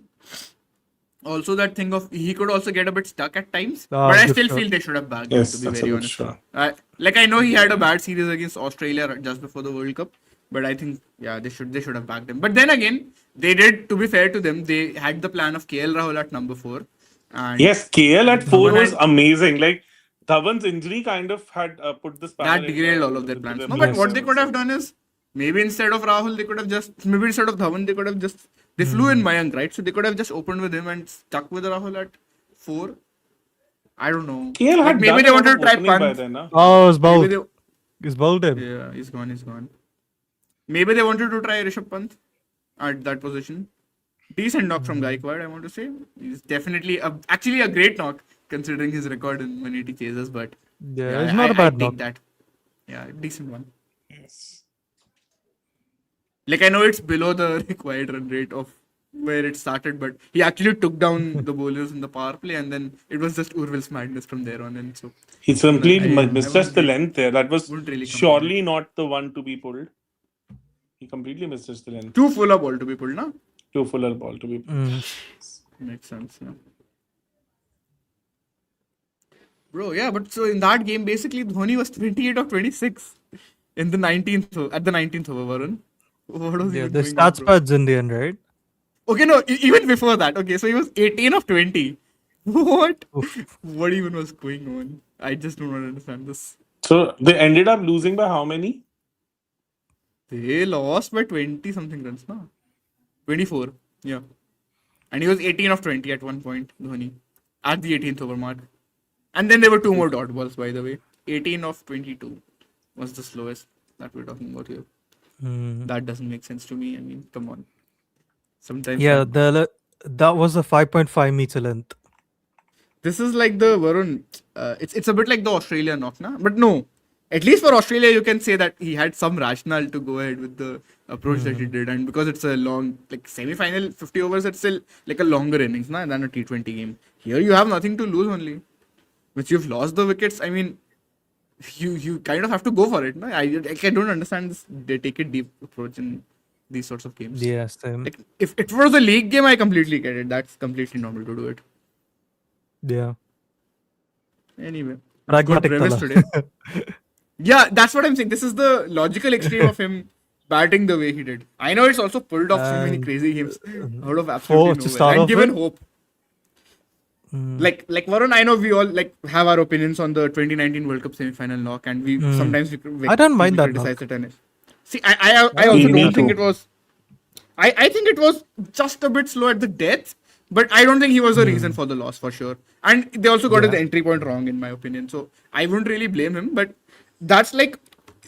Speaker 2: also that thing of he could also get a bit stuck at times.
Speaker 3: Ah,
Speaker 2: but I
Speaker 3: good
Speaker 2: still
Speaker 3: shot.
Speaker 2: feel they should have bagged him,
Speaker 1: Yes,
Speaker 2: to be
Speaker 1: that's a
Speaker 2: very
Speaker 1: good
Speaker 2: honest.
Speaker 1: shot.
Speaker 2: I know he had a bad series against Australia just before the World Cup, but I think they should have bagged him. But then again, they did, to be fair to them, they had the plan of KL Rahul at number 4. And
Speaker 1: Yes, KL at 4
Speaker 2: Dhawan
Speaker 1: was
Speaker 2: had-
Speaker 1: amazing. Like, Dhawan's injury kind of had put the spanner
Speaker 2: that
Speaker 1: in,
Speaker 2: derailed all of their
Speaker 1: into
Speaker 2: plans.
Speaker 1: their
Speaker 2: No, but
Speaker 1: plans,
Speaker 2: what
Speaker 1: I
Speaker 2: they
Speaker 1: would
Speaker 2: could
Speaker 1: say.
Speaker 2: have done is maybe instead of Rahul, they could have just maybe instead of Dhawan, they could have just they flew in Mayank, right? So they could have just opened with him and stuck with Rahul at 4. I don't know.
Speaker 1: KL
Speaker 2: Like,
Speaker 1: had
Speaker 2: maybe
Speaker 1: done
Speaker 2: they
Speaker 1: a lot
Speaker 2: wanted
Speaker 1: of
Speaker 2: to try
Speaker 1: opening by
Speaker 2: Pant.
Speaker 1: then, huh?
Speaker 3: Oh, it's
Speaker 2: Maybe
Speaker 3: bold.
Speaker 2: they,
Speaker 3: It's bold him.
Speaker 2: yeah, he's gone. Maybe they wanted to try Rishabh Pant at that position. Decent knock from Gaikwad, I want to say. He's definitely actually a great knock considering his record in 180 chases, but
Speaker 3: Yeah, it's not a bad
Speaker 2: I
Speaker 3: knock.
Speaker 2: take that. Yeah, decent one.
Speaker 1: Yes.
Speaker 2: Like, I know it's below the required run rate of where it started, but he actually took down the bowlers in the power play, and then it was just Urvil's madness from there on. And so
Speaker 1: He simply
Speaker 2: I
Speaker 1: misjudged the
Speaker 2: wouldn't
Speaker 1: length there. That was
Speaker 2: wouldn't really complain.
Speaker 1: surely not the one to be pulled. He completely misjudged the length.
Speaker 2: Too full a ball to be pulled, na?
Speaker 1: Too fuller ball to be pulled.
Speaker 2: Makes sense, yeah. Bro, yeah, but so in that game, basically, Dhoni was 28 of 26 in the 19th, at the 19th over, Varun. What was
Speaker 3: Yeah,
Speaker 2: even
Speaker 3: the
Speaker 2: going on,
Speaker 3: stats
Speaker 2: bro?
Speaker 3: pads in the end, right?
Speaker 2: Okay, no, even before that. Okay, so he was 18 of 20. What? What even was going on? I just don't understand this.
Speaker 1: So they ended up losing by how many?
Speaker 2: They lost by 20 something runs, no? 24, yeah. And he was 18 of 20 at one point, Dhoni, at the 18th over mark. And then there were 2 more dot balls, by the way. 18 of 22 was the slowest that we're talking about here. That doesn't make sense to me. I mean, come on. Sometimes.
Speaker 3: Yeah, that was a 5.5 meter length.
Speaker 2: This is like the Varun. It's a bit like the Australia knock, na? But no. At least for Australia, you can say that he had some rationale to go ahead with the approach that he did. And because it's a long, like semi-final, 50 overs, it's still like a longer innings, na, than a T20 game. Here you have nothing to lose only. Which you've lost the wickets. I mean, you kind of have to go for it. No? I don't understand this. They take a deep approach in these sorts of games.
Speaker 3: Yeah, same.
Speaker 2: Like, if it was a league game, I completely get it. That's completely normal to do it.
Speaker 3: Yeah.
Speaker 2: Anyway,
Speaker 3: Pragmatic
Speaker 2: good premise
Speaker 3: Tala.
Speaker 2: today. Yeah, that's what I'm saying. This is the logical extreme of him batting the way he did. I know it's also pulled off so many
Speaker 3: And,
Speaker 2: crazy games out of
Speaker 3: to
Speaker 2: absolutely nowhere
Speaker 3: start
Speaker 2: and
Speaker 3: off
Speaker 2: given
Speaker 3: with?
Speaker 2: hope. Like Varun, I know we all like have our opinions on the 2019 World Cup semi-final knock, and we sometimes
Speaker 3: I don't mind that
Speaker 2: criticize
Speaker 3: knock.
Speaker 2: it. And see, I also
Speaker 1: Me
Speaker 2: don't think
Speaker 1: too.
Speaker 2: it was. I think it was just a bit slow at the death, but I don't think he was the reason for the loss for sure. And they also got the entry point wrong, in my opinion. So I wouldn't really blame him. But that's like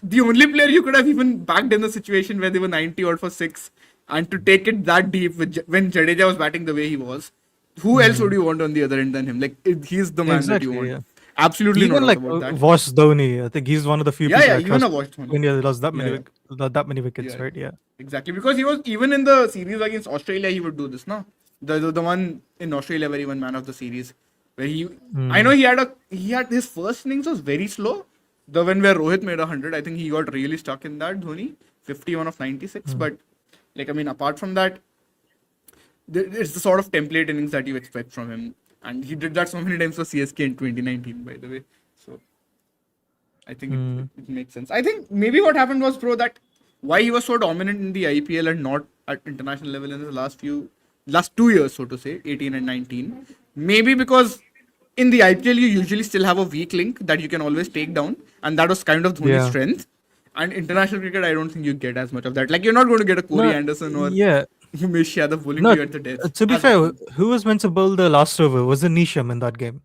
Speaker 2: the only player you could have even backed in the situation where they were 90 odd for 6, and to take it that deep when Jadeja was batting the way he was. Who else would you want on the other end than him? Like, he's the man
Speaker 3: Exactly,
Speaker 2: that you want.
Speaker 3: yeah.
Speaker 2: Absolutely
Speaker 3: Even
Speaker 2: no
Speaker 3: like
Speaker 2: doubt about that.
Speaker 3: Vosh Dhoni, I think he's one of the few
Speaker 2: Yeah,
Speaker 3: people
Speaker 2: yeah,
Speaker 3: I
Speaker 2: even
Speaker 3: trust
Speaker 2: a Vosh Dhoni.
Speaker 3: when he lost that many,
Speaker 2: Yeah,
Speaker 3: not that many wickets,
Speaker 2: Yeah.
Speaker 3: right? Yeah.
Speaker 2: Exactly, because he was even in the series against Australia, he would do this, no? The one in Australia where he won man of the series, where I know he had his first innings was very slow. The one where Rohit made 100, I think he got really stuck in that. Dhoni 51 of 96, but Like, I mean, apart from that, it's the sort of template innings that you expect from him. And he did that so many times for CSK in 2019, by the way. So I think it makes sense. I think maybe what happened was, bro, that why he was so dominant in the IPL and not at international level in the last 2 years, so to say, 18 and 19. Maybe because in the IPL you usually still have a weak link that you can always take down, and that was kind of Dhoni's
Speaker 3: Yeah.
Speaker 2: strength. And international cricket, I don't think you get as much of that. Like, you're not going to get a Corey
Speaker 3: No,
Speaker 2: Anderson or
Speaker 3: yeah.
Speaker 2: Umesh Yadav bowling
Speaker 3: No,
Speaker 2: to you at the death.
Speaker 3: to be
Speaker 2: as
Speaker 3: fair,
Speaker 2: often.
Speaker 3: who was meant to bowl the last over? Was it Nisham in that game?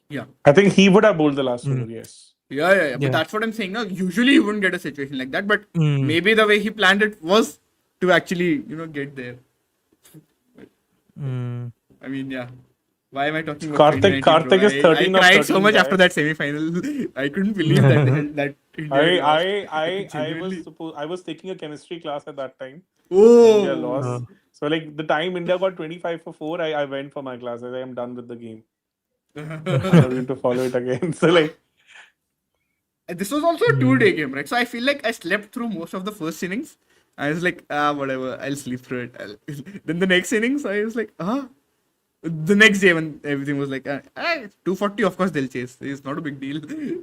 Speaker 2: Yeah.
Speaker 1: I think he would have bowled the last over, yes.
Speaker 2: Yeah. But
Speaker 3: Yeah.
Speaker 2: that's what I'm saying. No? Usually you wouldn't get a situation like that, but
Speaker 3: Mm.
Speaker 2: maybe the way he planned it was to actually, get there.
Speaker 3: Mm.
Speaker 2: I mean, yeah. Why am I talking about
Speaker 1: Karthik
Speaker 2: 2019, bro?
Speaker 1: is 13
Speaker 2: I
Speaker 1: of
Speaker 2: cried so
Speaker 1: 13
Speaker 2: much after
Speaker 1: guys.
Speaker 2: that semi-final. I couldn't believe that India lost.
Speaker 1: I was taking a chemistry class at that time.
Speaker 2: Oh.
Speaker 1: India lost.
Speaker 3: Oh.
Speaker 1: So like the time India got 25 for 4, I went for my class. I am done with the game. I'm not going to follow it again. So like
Speaker 2: This was also a 2-day game, right? So I feel like I slept through most of the first innings. I was like, whatever, I'll sleep through it. Then the next innings, I was like, The next day when everything was like, 240, of course they'll chase. It's not a big deal.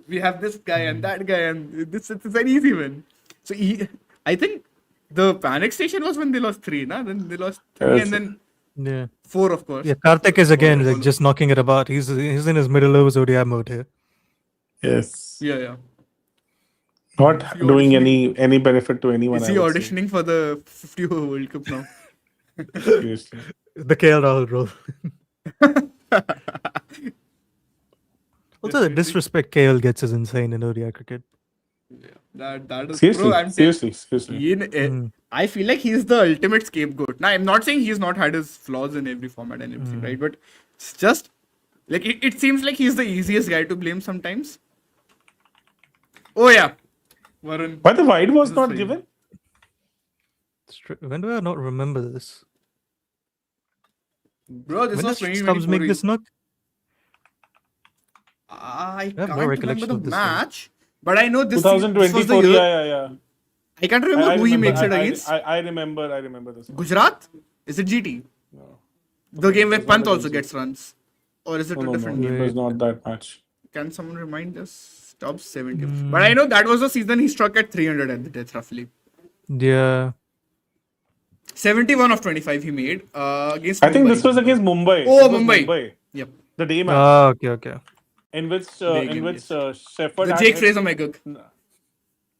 Speaker 2: We have this guy and that guy, and it's an easy win. So I think the panic station was when they lost 3, nah? Then they lost 3
Speaker 1: Yes.
Speaker 2: and then
Speaker 3: Yeah.
Speaker 2: 4, of course.
Speaker 3: Yeah, Karthik is again
Speaker 2: All-
Speaker 3: like just knocking it about. He's in his middle overs ODI mode here.
Speaker 1: yes.
Speaker 2: Yeah.
Speaker 1: Not
Speaker 2: he
Speaker 1: doing
Speaker 2: auditioning?
Speaker 1: any benefit to anyone.
Speaker 2: Is he
Speaker 1: I would say.
Speaker 2: auditioning for the 50 over World Cup now?
Speaker 1: Seriously.
Speaker 3: The KL Rahul role. Also, the disrespect KL gets is insane in ODI cricket.
Speaker 2: That is
Speaker 1: Seriously,
Speaker 2: bro, I'm
Speaker 1: seriously.
Speaker 2: I feel like he's the ultimate scapegoat. Now, I'm not saying he's not had his flaws in every format and everything, right? But it's just like it seems like he's the easiest guy to blame sometimes. Oh yeah, Varun.
Speaker 1: Why the wide was
Speaker 2: This is
Speaker 1: not
Speaker 2: for you.
Speaker 1: given?
Speaker 3: When do I not remember this?
Speaker 2: Bro, this
Speaker 3: When
Speaker 2: was
Speaker 3: does Stubbs
Speaker 2: 2024.
Speaker 3: make this knock?
Speaker 2: I
Speaker 3: have
Speaker 2: can't
Speaker 3: no
Speaker 2: remember
Speaker 3: recollection
Speaker 2: the
Speaker 3: of this one.
Speaker 2: match, but I know this was the
Speaker 1: 2024.
Speaker 2: year.
Speaker 1: Yeah.
Speaker 2: I can't remember who he makes it against.
Speaker 1: I remember this.
Speaker 2: Gujarat? Is it GT?
Speaker 1: No.
Speaker 2: The game where
Speaker 1: It was not
Speaker 2: Pant also
Speaker 1: against
Speaker 2: gets runs, or is it
Speaker 1: No,
Speaker 2: a
Speaker 1: no,
Speaker 2: different
Speaker 1: no.
Speaker 2: game?
Speaker 1: It was not that much.
Speaker 2: Can someone remind us? Stubbs 70. But I know that was the season he struck at 300 at the death, roughly.
Speaker 3: Yeah.
Speaker 2: 71 of 25 he made against
Speaker 1: I think
Speaker 2: Mumbai.
Speaker 1: this was against Mumbai.
Speaker 2: Oh,
Speaker 1: It was
Speaker 2: Mumbai. Yep.
Speaker 1: The day match.
Speaker 3: Okay.
Speaker 1: In which
Speaker 2: Day game, yes.
Speaker 1: Shepherd
Speaker 2: The
Speaker 1: had
Speaker 2: Jake
Speaker 1: hit-
Speaker 2: Fraser Meguk.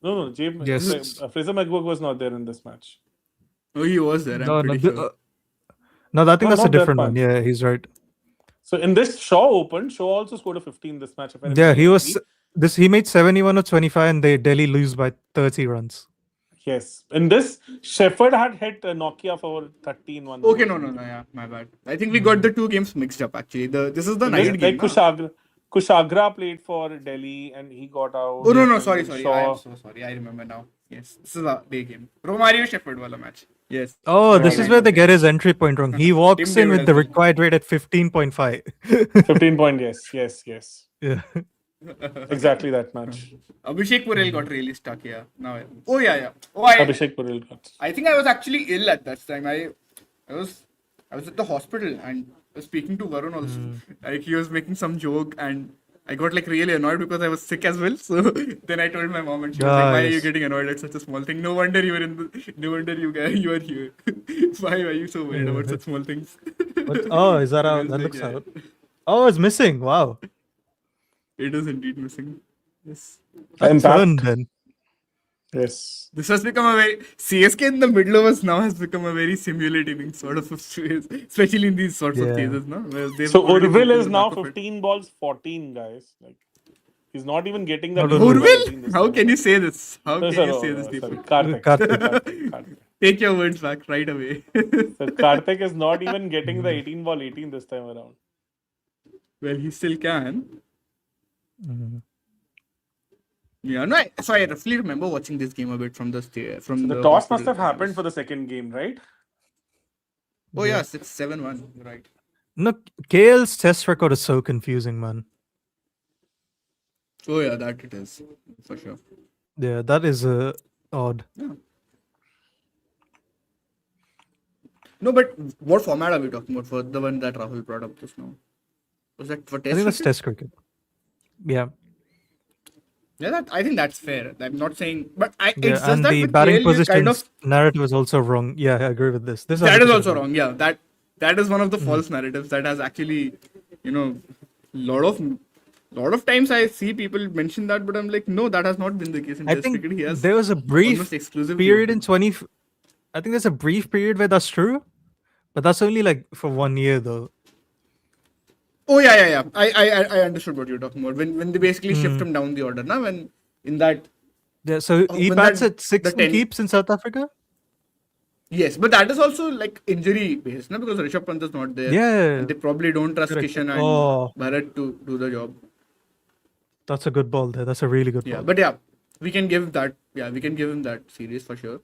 Speaker 1: No,
Speaker 3: Yes.
Speaker 1: Fraser McGurk was not there in this match.
Speaker 2: Oh, he was there. I'm
Speaker 3: No,
Speaker 2: pretty sure.
Speaker 3: no, I think
Speaker 1: No,
Speaker 3: that's a
Speaker 1: not that
Speaker 3: different one.
Speaker 1: much.
Speaker 3: Yeah, he's right.
Speaker 1: So in this, Shaw opened. Shaw also scored a 15 this match. If I
Speaker 3: Yeah,
Speaker 1: remember
Speaker 3: he was
Speaker 1: correctly.
Speaker 3: he made 71 or 25 and they Delhi lose by 30 runs.
Speaker 1: Yes. In this, Shepherd had hit Nokia for 13 1.
Speaker 2: Okay, no. Yeah, my bad. I think we got the two games mixed up, actually. This is the
Speaker 1: In
Speaker 2: night
Speaker 1: this,
Speaker 2: game.
Speaker 1: like Kushagra played for Delhi and he got out.
Speaker 2: Oh, no.
Speaker 1: And
Speaker 2: Sorry.
Speaker 1: Shaw-
Speaker 2: I am so sorry. I remember now. Yes, this is a day game. Romario Shepherd wala match. Yes.
Speaker 3: Oh, this is
Speaker 1: Right.
Speaker 3: where they get his entry point wrong. He walks
Speaker 2: Tim
Speaker 3: in with
Speaker 2: David
Speaker 3: the
Speaker 2: as well.
Speaker 3: required rate at 15.5.
Speaker 1: 15 point, yes.
Speaker 3: Yeah.
Speaker 1: Exactly that match.
Speaker 2: Abhishek Purel got really stuck here. Now, oh yeah. Oh, I
Speaker 1: Abhishek Purel got.
Speaker 2: think I was actually ill at that time. I was at the hospital and I was speaking to Varun also. Like, he was making some joke and I got like really annoyed because I was sick as well. So then I told my mom and she was like, "Why are you
Speaker 3: Nice.
Speaker 2: getting annoyed at such a small thing? No wonder you are here. Why are you so worried about such small things?"
Speaker 3: Oh, is that
Speaker 2: I
Speaker 3: out?
Speaker 2: was
Speaker 3: That
Speaker 2: like,
Speaker 3: looks
Speaker 2: yeah.
Speaker 3: out. Oh, it's missing. Wow.
Speaker 2: It is indeed missing. Yes.
Speaker 3: That's
Speaker 1: Impact.
Speaker 3: earned then.
Speaker 1: Yes.
Speaker 2: This has become a very CSK in the middle overs now has become a very simulating sort of phase, especially in these sorts of
Speaker 3: Yeah.
Speaker 2: cases, no? Where they've
Speaker 1: So
Speaker 2: already
Speaker 1: Urvil
Speaker 2: broken
Speaker 1: is
Speaker 2: the
Speaker 1: now
Speaker 2: back of it.
Speaker 1: 15 balls, 14 guys. Like he's not even getting that.
Speaker 3: No, no, no.
Speaker 2: Urvil? How can you say this? How can
Speaker 1: Sorry,
Speaker 2: you say this,
Speaker 1: sorry.
Speaker 2: Deepak?
Speaker 1: Karthik.
Speaker 2: Take your words back right away.
Speaker 1: So Karthik is not even getting the 18 ball 18 this time around.
Speaker 2: Well, he still can.
Speaker 3: Mhm.
Speaker 2: Yeah, no. So I roughly remember watching this game a bit from the
Speaker 1: The toss must have happened for the second game, right?
Speaker 2: Oh yes, it's 7-1. Right.
Speaker 3: No, KL's test record is so confusing, man.
Speaker 2: Oh yeah, that it is for sure.
Speaker 3: Yeah, that is odd.
Speaker 2: No, but what format are we talking about for the one that Rahul brought up just now? Was that for
Speaker 3: I
Speaker 2: Test
Speaker 3: think that's
Speaker 2: cricket?
Speaker 3: Test cricket. Yeah.
Speaker 2: Yeah, I think that's fair. I'm not saying, but
Speaker 3: Yeah,
Speaker 2: it's just
Speaker 3: and
Speaker 2: that
Speaker 3: the
Speaker 2: with
Speaker 3: batting
Speaker 2: KL, you kind of
Speaker 3: positions narrative is also wrong. Yeah, I agree with this. This
Speaker 2: that is
Speaker 3: 100%
Speaker 2: also
Speaker 3: agree.
Speaker 2: wrong. Yeah, that is one of the false narratives that has actually, lot of times I see people mention that, but I'm like, no, that has not been the case in
Speaker 3: I
Speaker 2: Test
Speaker 3: think
Speaker 2: cricket. He has
Speaker 3: there was a brief
Speaker 2: almost exclusively
Speaker 3: period in
Speaker 2: opened.
Speaker 3: 20. I think there's a brief period where that's true, but that's only like for 1 year though.
Speaker 2: Oh yeah. I understood what you're talking about when they basically shift him down the order. Now when in that
Speaker 3: Yeah, so he
Speaker 2: when
Speaker 3: bats
Speaker 2: that
Speaker 3: at
Speaker 2: the
Speaker 3: 6 and
Speaker 2: 10.
Speaker 3: keeps in South Africa.
Speaker 2: Yes, but that is also like injury based, no? Because Rishabh Pant is not there,
Speaker 3: Yeah,
Speaker 2: and they probably don't trust
Speaker 3: correct.
Speaker 2: Kishan and
Speaker 3: Oh,
Speaker 2: Bharat to do the job.
Speaker 3: that's a good ball there. That's a really good
Speaker 2: Yeah,
Speaker 3: ball.
Speaker 2: but yeah, we can give that. Yeah, we can give him that series for sure.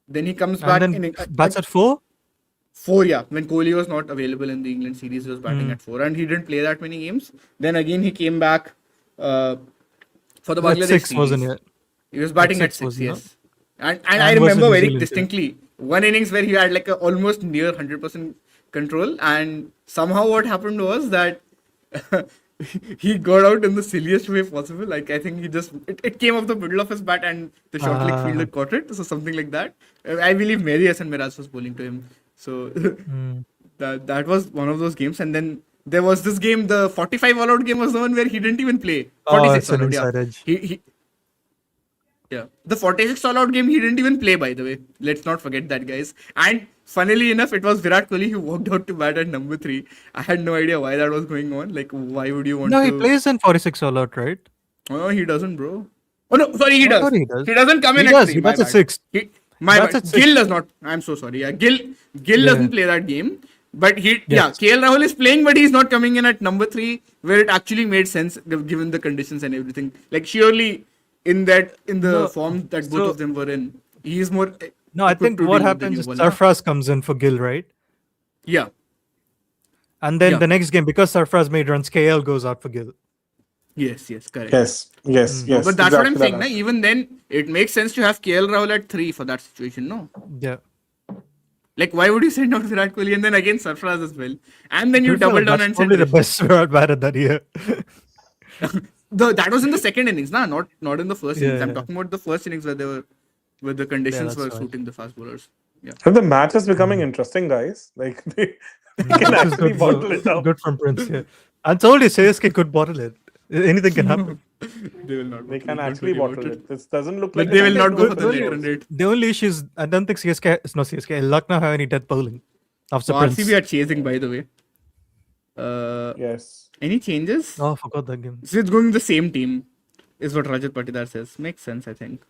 Speaker 2: Then he comes
Speaker 3: And
Speaker 2: back
Speaker 3: then
Speaker 2: in
Speaker 3: bats at 4.
Speaker 2: 4. Yeah, when Kohli was not available in the England series, he was batting at 4, and he didn't play that many games. Then again, he came back uh, for the
Speaker 3: At
Speaker 2: Bangladesh
Speaker 3: 6
Speaker 2: series.
Speaker 3: wasn't it?
Speaker 2: He was batting at
Speaker 3: 6
Speaker 2: six,
Speaker 3: wasn't it?
Speaker 2: yes. And I
Speaker 3: And was in
Speaker 2: remember
Speaker 3: New
Speaker 2: very
Speaker 3: Zealand too.
Speaker 2: distinctly one innings where he had like a almost near 100% control, and somehow what happened was that he got out in the silliest way possible. Like I think it came off the middle of his bat and the short leg fielder caught it, so something like that. I believe Mary and Miraj was bowling to him, so that was one of those games. And then there was this game, the 45 all out game was the one where he didn't even play.
Speaker 3: Oh,
Speaker 2: 46
Speaker 3: it's an
Speaker 2: all out, yeah.
Speaker 3: inside edge.
Speaker 2: Yeah, the 46 all out game he didn't even play, by the way. Let's not forget that, guys. And funnily enough, it was Virat Kohli who walked out to bat at number 3. I had no idea why that was going on. Like, why would you want
Speaker 3: No,
Speaker 2: to?
Speaker 3: he plays in 46 all out, right?
Speaker 2: Oh, he doesn't, bro. Oh no, sorry, he
Speaker 3: I
Speaker 2: does.
Speaker 3: thought he does.
Speaker 2: He doesn't come in
Speaker 3: He
Speaker 2: at
Speaker 3: does.
Speaker 2: 3.
Speaker 3: He
Speaker 2: My
Speaker 3: bats at
Speaker 2: bad.
Speaker 3: 6.
Speaker 2: My
Speaker 3: Bats
Speaker 2: bad.
Speaker 3: at 6.
Speaker 2: Gill does not. I'm so sorry. Yeah, Gill
Speaker 3: Yeah.
Speaker 2: doesn't play that game. But
Speaker 3: Yes.
Speaker 2: KL Rahul is playing, but he's not coming in at number 3, where it actually made sense given the conditions and everything. Like surely in the
Speaker 3: No,
Speaker 2: form that both
Speaker 3: so-
Speaker 2: of them were in, he is more.
Speaker 3: No, I
Speaker 2: equipped
Speaker 3: think
Speaker 2: to
Speaker 3: what
Speaker 2: deal with the
Speaker 3: happens
Speaker 2: new
Speaker 3: is
Speaker 2: ball.
Speaker 3: Sarfraz comes in for Gill, right?
Speaker 2: Yeah,
Speaker 3: And then
Speaker 2: Yeah.
Speaker 3: the next game, because Sarfraz made runs, KL goes out for Gill.
Speaker 2: yes, correct.
Speaker 1: Yes.
Speaker 2: No, but that's what I'm
Speaker 1: exactly
Speaker 2: saying.
Speaker 1: that.
Speaker 2: Na? Even then, it makes sense to have KL Rahul at 3 for that situation. No,
Speaker 3: Yeah.
Speaker 2: like why would you send out Virat Kohli and then again Sarfaraz as well, and then you
Speaker 3: To be fair,
Speaker 2: double down
Speaker 3: that's
Speaker 2: and send
Speaker 3: probably the
Speaker 2: Rishabh.
Speaker 3: best Virat batter that year.
Speaker 2: That was in the second innings, not in the first innings. I'm
Speaker 3: Yeah.
Speaker 2: talking about the first innings where the conditions
Speaker 3: that's
Speaker 2: were
Speaker 3: right.
Speaker 2: suiting the fast bowlers. Yeah.
Speaker 1: And the match is becoming interesting, guys. Like they can
Speaker 3: Which is
Speaker 1: actually
Speaker 3: good,
Speaker 1: bottle it up.
Speaker 3: good from Prince. Yeah. I told you, CSK could bottle it. Anything can happen.
Speaker 2: They will not.
Speaker 1: They can
Speaker 2: don't
Speaker 1: actually
Speaker 2: worry about
Speaker 1: bottle it. This doesn't look
Speaker 2: But
Speaker 1: like
Speaker 2: they
Speaker 1: a
Speaker 2: will not go
Speaker 1: match
Speaker 2: for the
Speaker 1: over
Speaker 2: late
Speaker 1: the
Speaker 2: run
Speaker 1: years.
Speaker 2: rate.
Speaker 3: The only issue is I don't think CSK, Lucknow have any death bowling after
Speaker 2: So
Speaker 3: Prince.
Speaker 2: RCB are chasing, by the way.
Speaker 1: Yes.
Speaker 2: Any changes?
Speaker 3: Oh, I forgot that game.
Speaker 2: So it's going the same team, is what Rajat Patidar says. Makes sense, I think.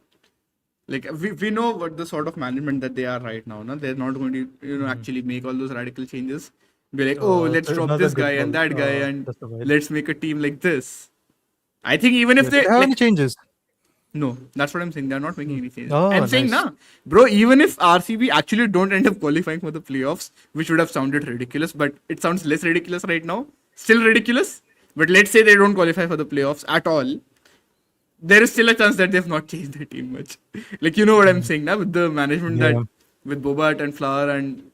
Speaker 2: Like we know what the sort of management that they are right now. No? They're not going to actually make all those radical changes. Be like, oh, let's drop
Speaker 3: another
Speaker 2: this
Speaker 3: good
Speaker 2: guy and
Speaker 3: ball.
Speaker 2: that guy and
Speaker 3: That's the vibe.
Speaker 2: let's make a team like this. I think even if
Speaker 3: Yeah,
Speaker 2: they
Speaker 3: did they have
Speaker 2: like,
Speaker 3: any changes?
Speaker 2: no, that's what I'm saying. They're not making any changes.
Speaker 3: Oh,
Speaker 2: I'm saying,
Speaker 3: nice.
Speaker 2: nah, bro, even if RCB actually don't end up qualifying for the playoffs, which would have sounded ridiculous, but it sounds less ridiculous right now. Still ridiculous, but let's say they don't qualify for the playoffs at all. There is still a chance that they've not changed their team much. Like, you know what I'm saying now with the management
Speaker 3: Yeah.
Speaker 2: that with Bobat and Flower and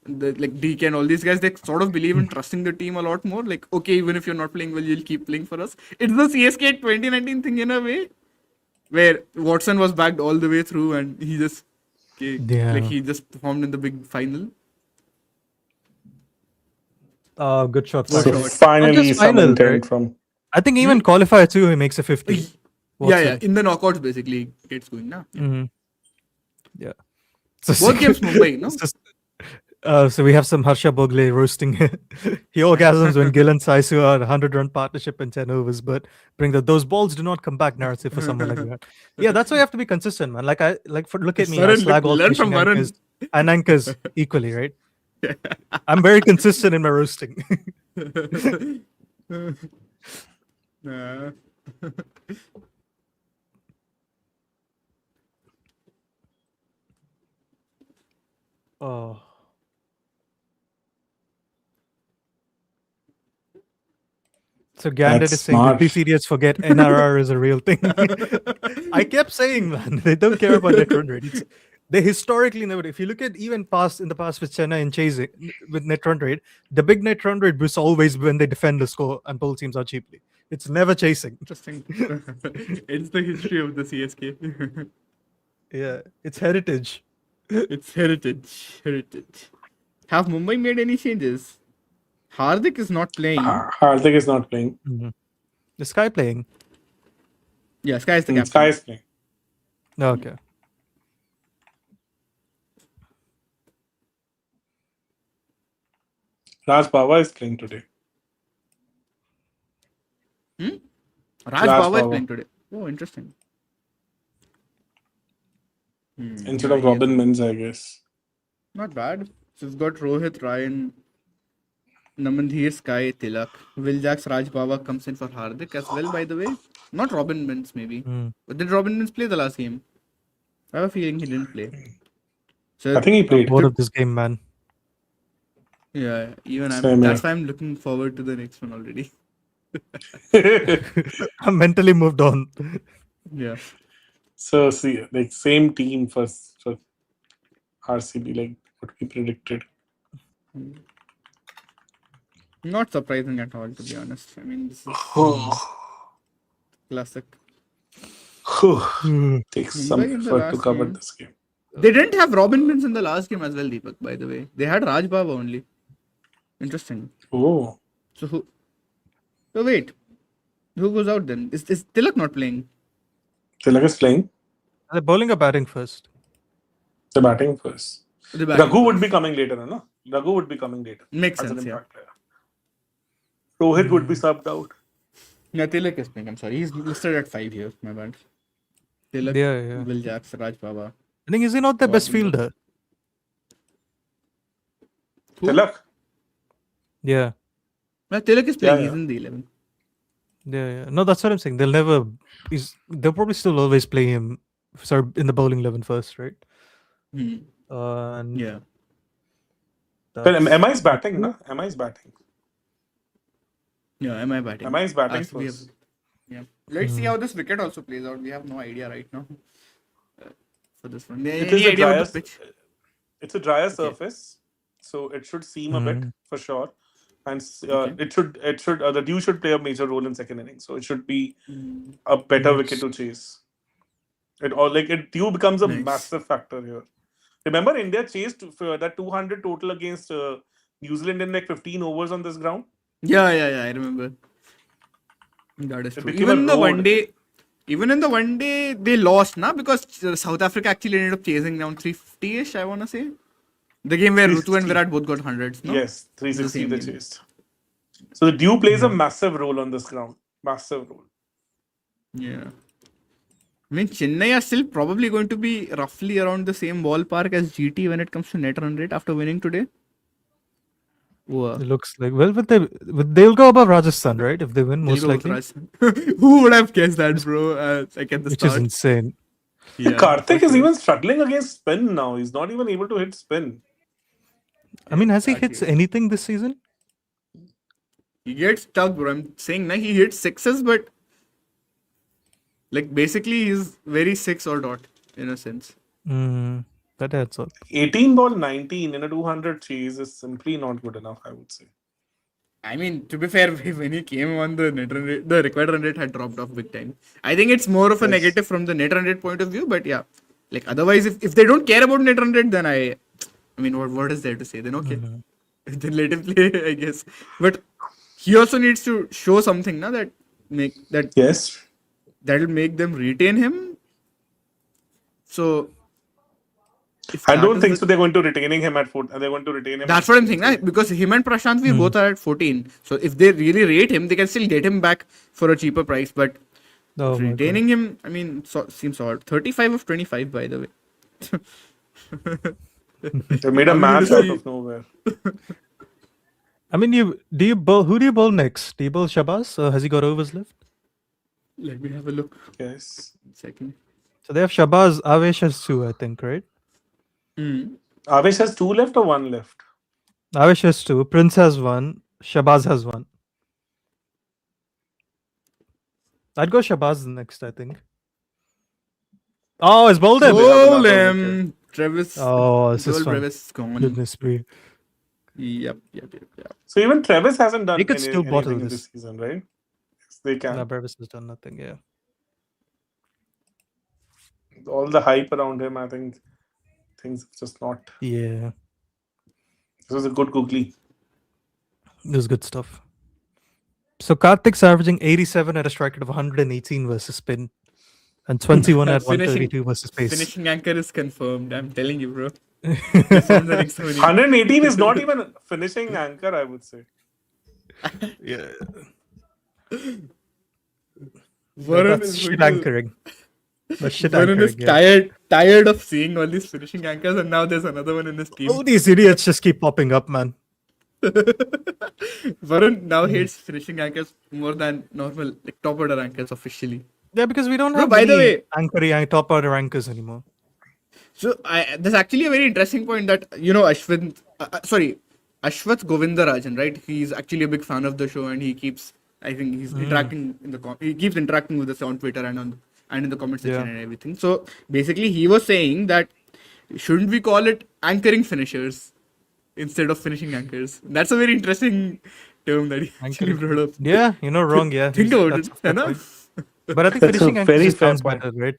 Speaker 2: the like DK and all these guys, they sort of believe in trusting the team a lot more. Like, okay, even if you're not playing well, you'll keep playing for us. It's the CSK 2019 thing in a way, where Watson was backed all the way through and he just
Speaker 3: Yeah.
Speaker 2: he just performed in the big final.
Speaker 3: Good shot.
Speaker 2: Good
Speaker 1: So
Speaker 2: shot.
Speaker 1: finally,
Speaker 3: Not just
Speaker 1: some
Speaker 3: final,
Speaker 1: intent
Speaker 3: right?
Speaker 1: from.
Speaker 3: I think even qualifier too, he makes a 50.
Speaker 2: Yeah. In the knockouts, basically, gets going now.
Speaker 3: Yeah. So
Speaker 2: Both games Mumbai, no?
Speaker 3: it's just- so we have some Harsha Bogle roasting. He orgasms when Gill and Saisu are 100-run partnership in 10 overs, but bring those balls do not come back narrative for someone like that. Yeah, that's why you have to be consistent, man. Look at me, I
Speaker 2: Varun,
Speaker 3: slag all
Speaker 2: learn from
Speaker 3: fishing
Speaker 2: Varun.
Speaker 3: anchors and anchors equally, right? I'm very consistent in my roasting.
Speaker 2: Nah.
Speaker 3: Oh. So Gandit
Speaker 1: That's
Speaker 3: is saying
Speaker 1: smart.
Speaker 3: these idiots forget NRR is a real thing. I kept saying, man, they don't care about net run rate. They historically never. If you look at even past in the past with Chennai and chasing with net run rate, the big net run rate was always when they defend the score and pull teams out cheaply. It's never chasing.
Speaker 2: Interesting. It's the history of the CSK.
Speaker 3: Yeah, it's heritage.
Speaker 2: It's heritage. Heritage. Have Mumbai made any changes? Hardik is not playing.
Speaker 1: Hardik is not playing.
Speaker 3: The Sky playing.
Speaker 2: Yeah, Sky is the captain.
Speaker 1: Sky is playing.
Speaker 3: Okay.
Speaker 1: Raj Bawa is playing today.
Speaker 2: Raj
Speaker 1: Raj
Speaker 2: Bawa is
Speaker 1: Bawa.
Speaker 2: playing today. Oh, interesting.
Speaker 1: Instead of Robin Mins, I guess.
Speaker 2: Not bad. So it's got Rohit, Ryan, Namandhir, Sky, Tilak. Will Jacks, Raj Bawa comes in for Hardik as well, by the way. Not Robin Mins, maybe. But did Robin Mins play the last game? I have a feeling he didn't play. So
Speaker 1: I think he played.
Speaker 3: Bored of this game, man.
Speaker 2: yeah, even
Speaker 1: Same
Speaker 2: that's
Speaker 1: here.
Speaker 2: why I'm looking forward to the next one already.
Speaker 3: I'm mentally moved on.
Speaker 2: Yeah.
Speaker 1: So see, like same team for RCB, like what we predicted.
Speaker 2: Not surprising at all, to be honest. I mean, this is classic.
Speaker 1: Takes
Speaker 2: Mumbai
Speaker 1: some
Speaker 2: in the
Speaker 1: effort to
Speaker 2: last
Speaker 1: cover
Speaker 2: game.
Speaker 1: this game.
Speaker 2: They didn't have Robin Mins in the last game as well, Deepak, by the way. They had Raj Bawa only. Interesting.
Speaker 1: Oh,
Speaker 2: So who? So wait. Who goes out then? Is Tilak not playing?
Speaker 1: Tilak is playing.
Speaker 3: They're bowling or batting first.
Speaker 1: The batting first.
Speaker 2: The batting
Speaker 1: Raghu would
Speaker 2: first.
Speaker 1: be coming later, no? Raghu would be coming later.
Speaker 2: Makes
Speaker 1: as an
Speaker 2: sense, yeah.
Speaker 1: impact player. Rohit would be subbed out.
Speaker 2: Yeah, Tilak is playing. I'm sorry. He's listed at 5 here. My bad. Tilak,
Speaker 3: Yeah.
Speaker 2: Will Jacks, Raj Bawa.
Speaker 3: I think is he not the best
Speaker 2: Robin
Speaker 3: fielder?
Speaker 2: Who?
Speaker 1: Tilak.
Speaker 3: Yeah.
Speaker 2: Yeah, Tilak is playing.
Speaker 1: Yeah,
Speaker 2: He's
Speaker 1: yeah.
Speaker 2: in the 11.
Speaker 3: Yeah. No, that's what I'm saying. They'll never. They'll probably still always play him. Sorry, in the bowling 11 first, right? And
Speaker 2: Yeah.
Speaker 1: But
Speaker 3: that's-
Speaker 1: MI is batting, no? MI is batting.
Speaker 2: Yeah, am I batting?
Speaker 1: MI is batting
Speaker 2: RCB
Speaker 1: first.
Speaker 2: Yeah. Let's see how this wicket also plays out. We have no idea right now for this one.
Speaker 1: It
Speaker 2: Any
Speaker 1: is a
Speaker 2: idea
Speaker 1: drier,
Speaker 2: about the pitch?
Speaker 1: it's a drier surface, so it should seam a bit for sure. And it should the dew should play a major role in second innings, so it should be a better wicket to chase. Dew becomes a
Speaker 2: Nice.
Speaker 1: massive factor here. Remember, India chased that 200 total against New Zealand in like 15 overs on this ground.
Speaker 2: Yeah, I remember. That is true.
Speaker 1: became
Speaker 2: Even
Speaker 1: a
Speaker 2: in the one
Speaker 1: road.
Speaker 2: day, they lost, na, because South Africa actually ended up chasing down 350-ish, I want to say. The game where Rutu and
Speaker 1: 360.
Speaker 2: Virat both got hundreds, no?
Speaker 1: Yes, 360
Speaker 2: same
Speaker 1: they
Speaker 2: game.
Speaker 1: chased. So the dew plays a massive role on this ground. Massive role.
Speaker 2: Yeah. I mean, Chennai are still probably going to be roughly around the same ballpark as GT when it comes to net run rate after winning today. Wow.
Speaker 3: It looks like they'll go above Rajasthan, right? If they win, most
Speaker 2: They'll go
Speaker 3: likely.
Speaker 2: with Rajasthan. Who would have guessed that, bro? Like at the
Speaker 3: Which is
Speaker 2: start.
Speaker 3: insane.
Speaker 2: Yeah,
Speaker 1: Karthik
Speaker 2: for
Speaker 1: is
Speaker 2: sure.
Speaker 1: even struggling against spin now. He's not even able to hit spin.
Speaker 3: I mean, has he
Speaker 2: that
Speaker 3: hit
Speaker 2: is-
Speaker 3: anything this season?
Speaker 2: He gets stuck, bro. I'm saying, he hits sixes, but like basically he's very six or dot in a sense.
Speaker 3: That adds up.
Speaker 1: 18 ball 19 in a 200 chase is simply not good enough, I would say.
Speaker 2: I mean, to be fair, when he came on, the net run rate, the required run rate had dropped off big time. I think it's more of a
Speaker 1: Yes.
Speaker 2: negative from the net run rate point of view, but yeah. Like otherwise, if they don't care about net run rate, then I mean, what is there to say? Then okay. Then let him play, I guess. But he also needs to show something, na,
Speaker 1: Yes.
Speaker 2: that'll make them retain him. So if
Speaker 1: I
Speaker 2: that
Speaker 1: don't
Speaker 2: is
Speaker 1: think
Speaker 2: the-
Speaker 1: so. They're going to retaining him at 4. They're going to retain him.
Speaker 2: That's what I'm saying, na? Because him and Prashant we both are at 14. So if they really rate him, they can still get him back for a cheaper price. But
Speaker 3: Oh my God.
Speaker 2: retaining him, I mean, seems odd. 35 of 25, by the way.
Speaker 1: They made a
Speaker 2: I'm
Speaker 1: match
Speaker 2: gonna
Speaker 1: out
Speaker 2: see-
Speaker 1: of nowhere.
Speaker 3: I mean, who do you bowl next? Do you bowl Shabazz? Or has he got overs left?
Speaker 2: Let me have a look.
Speaker 1: Yes.
Speaker 2: Second.
Speaker 3: So they have Shabazz, Avesh has 2, I think, right?
Speaker 1: Avesh has 2 left or 1 left?
Speaker 3: Avesh has 2, Prince has 1, Shabazz has 1. I'd go Shabazz next, I think. Oh, it's bowled him.
Speaker 1: They have
Speaker 2: Roll
Speaker 1: another
Speaker 2: him.
Speaker 1: wicket.
Speaker 2: Travis.
Speaker 3: Oh, this is
Speaker 2: Joel
Speaker 3: fun.
Speaker 2: Brevis is gone.
Speaker 3: Goodness me.
Speaker 2: Yep.
Speaker 1: So even Travis hasn't done
Speaker 3: They could still bottle
Speaker 1: anything in this
Speaker 3: this.
Speaker 1: season, right? Yes, they can.
Speaker 3: No, Brevis has done nothing. Yeah.
Speaker 1: All the hype around him, I think things have just not.
Speaker 3: Yeah.
Speaker 1: This was a good googly.
Speaker 3: This is good stuff. So Karthik's averaging 87 at a strike rate of 118 versus spin, and 21 at 132 versus pace.
Speaker 2: Finishing anchor is confirmed. I'm telling you, bro. Confirmed the next one.
Speaker 1: 118 is not even finishing anchor, I would say.
Speaker 3: Yeah.
Speaker 2: Varun
Speaker 3: That's
Speaker 2: is
Speaker 3: shit
Speaker 2: going to-
Speaker 3: anchoring. That's shit
Speaker 2: Varun is
Speaker 3: anchoring. Yeah.
Speaker 2: tired of seeing all these finishing anchors, and now there's another one in his team.
Speaker 3: All these idiots just keep popping up, man.
Speaker 2: Varun now hates finishing anchors more than normal, like top order anchors officially.
Speaker 3: Yeah, because we don't
Speaker 2: Bro,
Speaker 3: have
Speaker 2: by the
Speaker 3: many
Speaker 2: way-
Speaker 3: anchoring top order anchors anymore.
Speaker 2: So there's actually a very interesting point that Ashwat Govindarajan, right? He's actually a big fan of the show, and he keeps, I think he's interacting he keeps interacting with us on Twitter and in the comment section
Speaker 3: Yeah.
Speaker 2: and everything. So basically, he was saying that shouldn't we call it anchoring finishers instead of finishing anchors? That's a very interesting term that he actually
Speaker 3: Anchoring.
Speaker 2: brought up.
Speaker 3: Yeah, you're not wrong. Yeah.
Speaker 2: Think
Speaker 3: He's-
Speaker 2: about
Speaker 3: that's
Speaker 2: it,
Speaker 3: a fair
Speaker 2: you know?
Speaker 3: point. But I think
Speaker 1: That's a
Speaker 3: finishing anchors
Speaker 1: very
Speaker 3: just
Speaker 1: fair
Speaker 3: sounds
Speaker 1: point.
Speaker 3: better, right?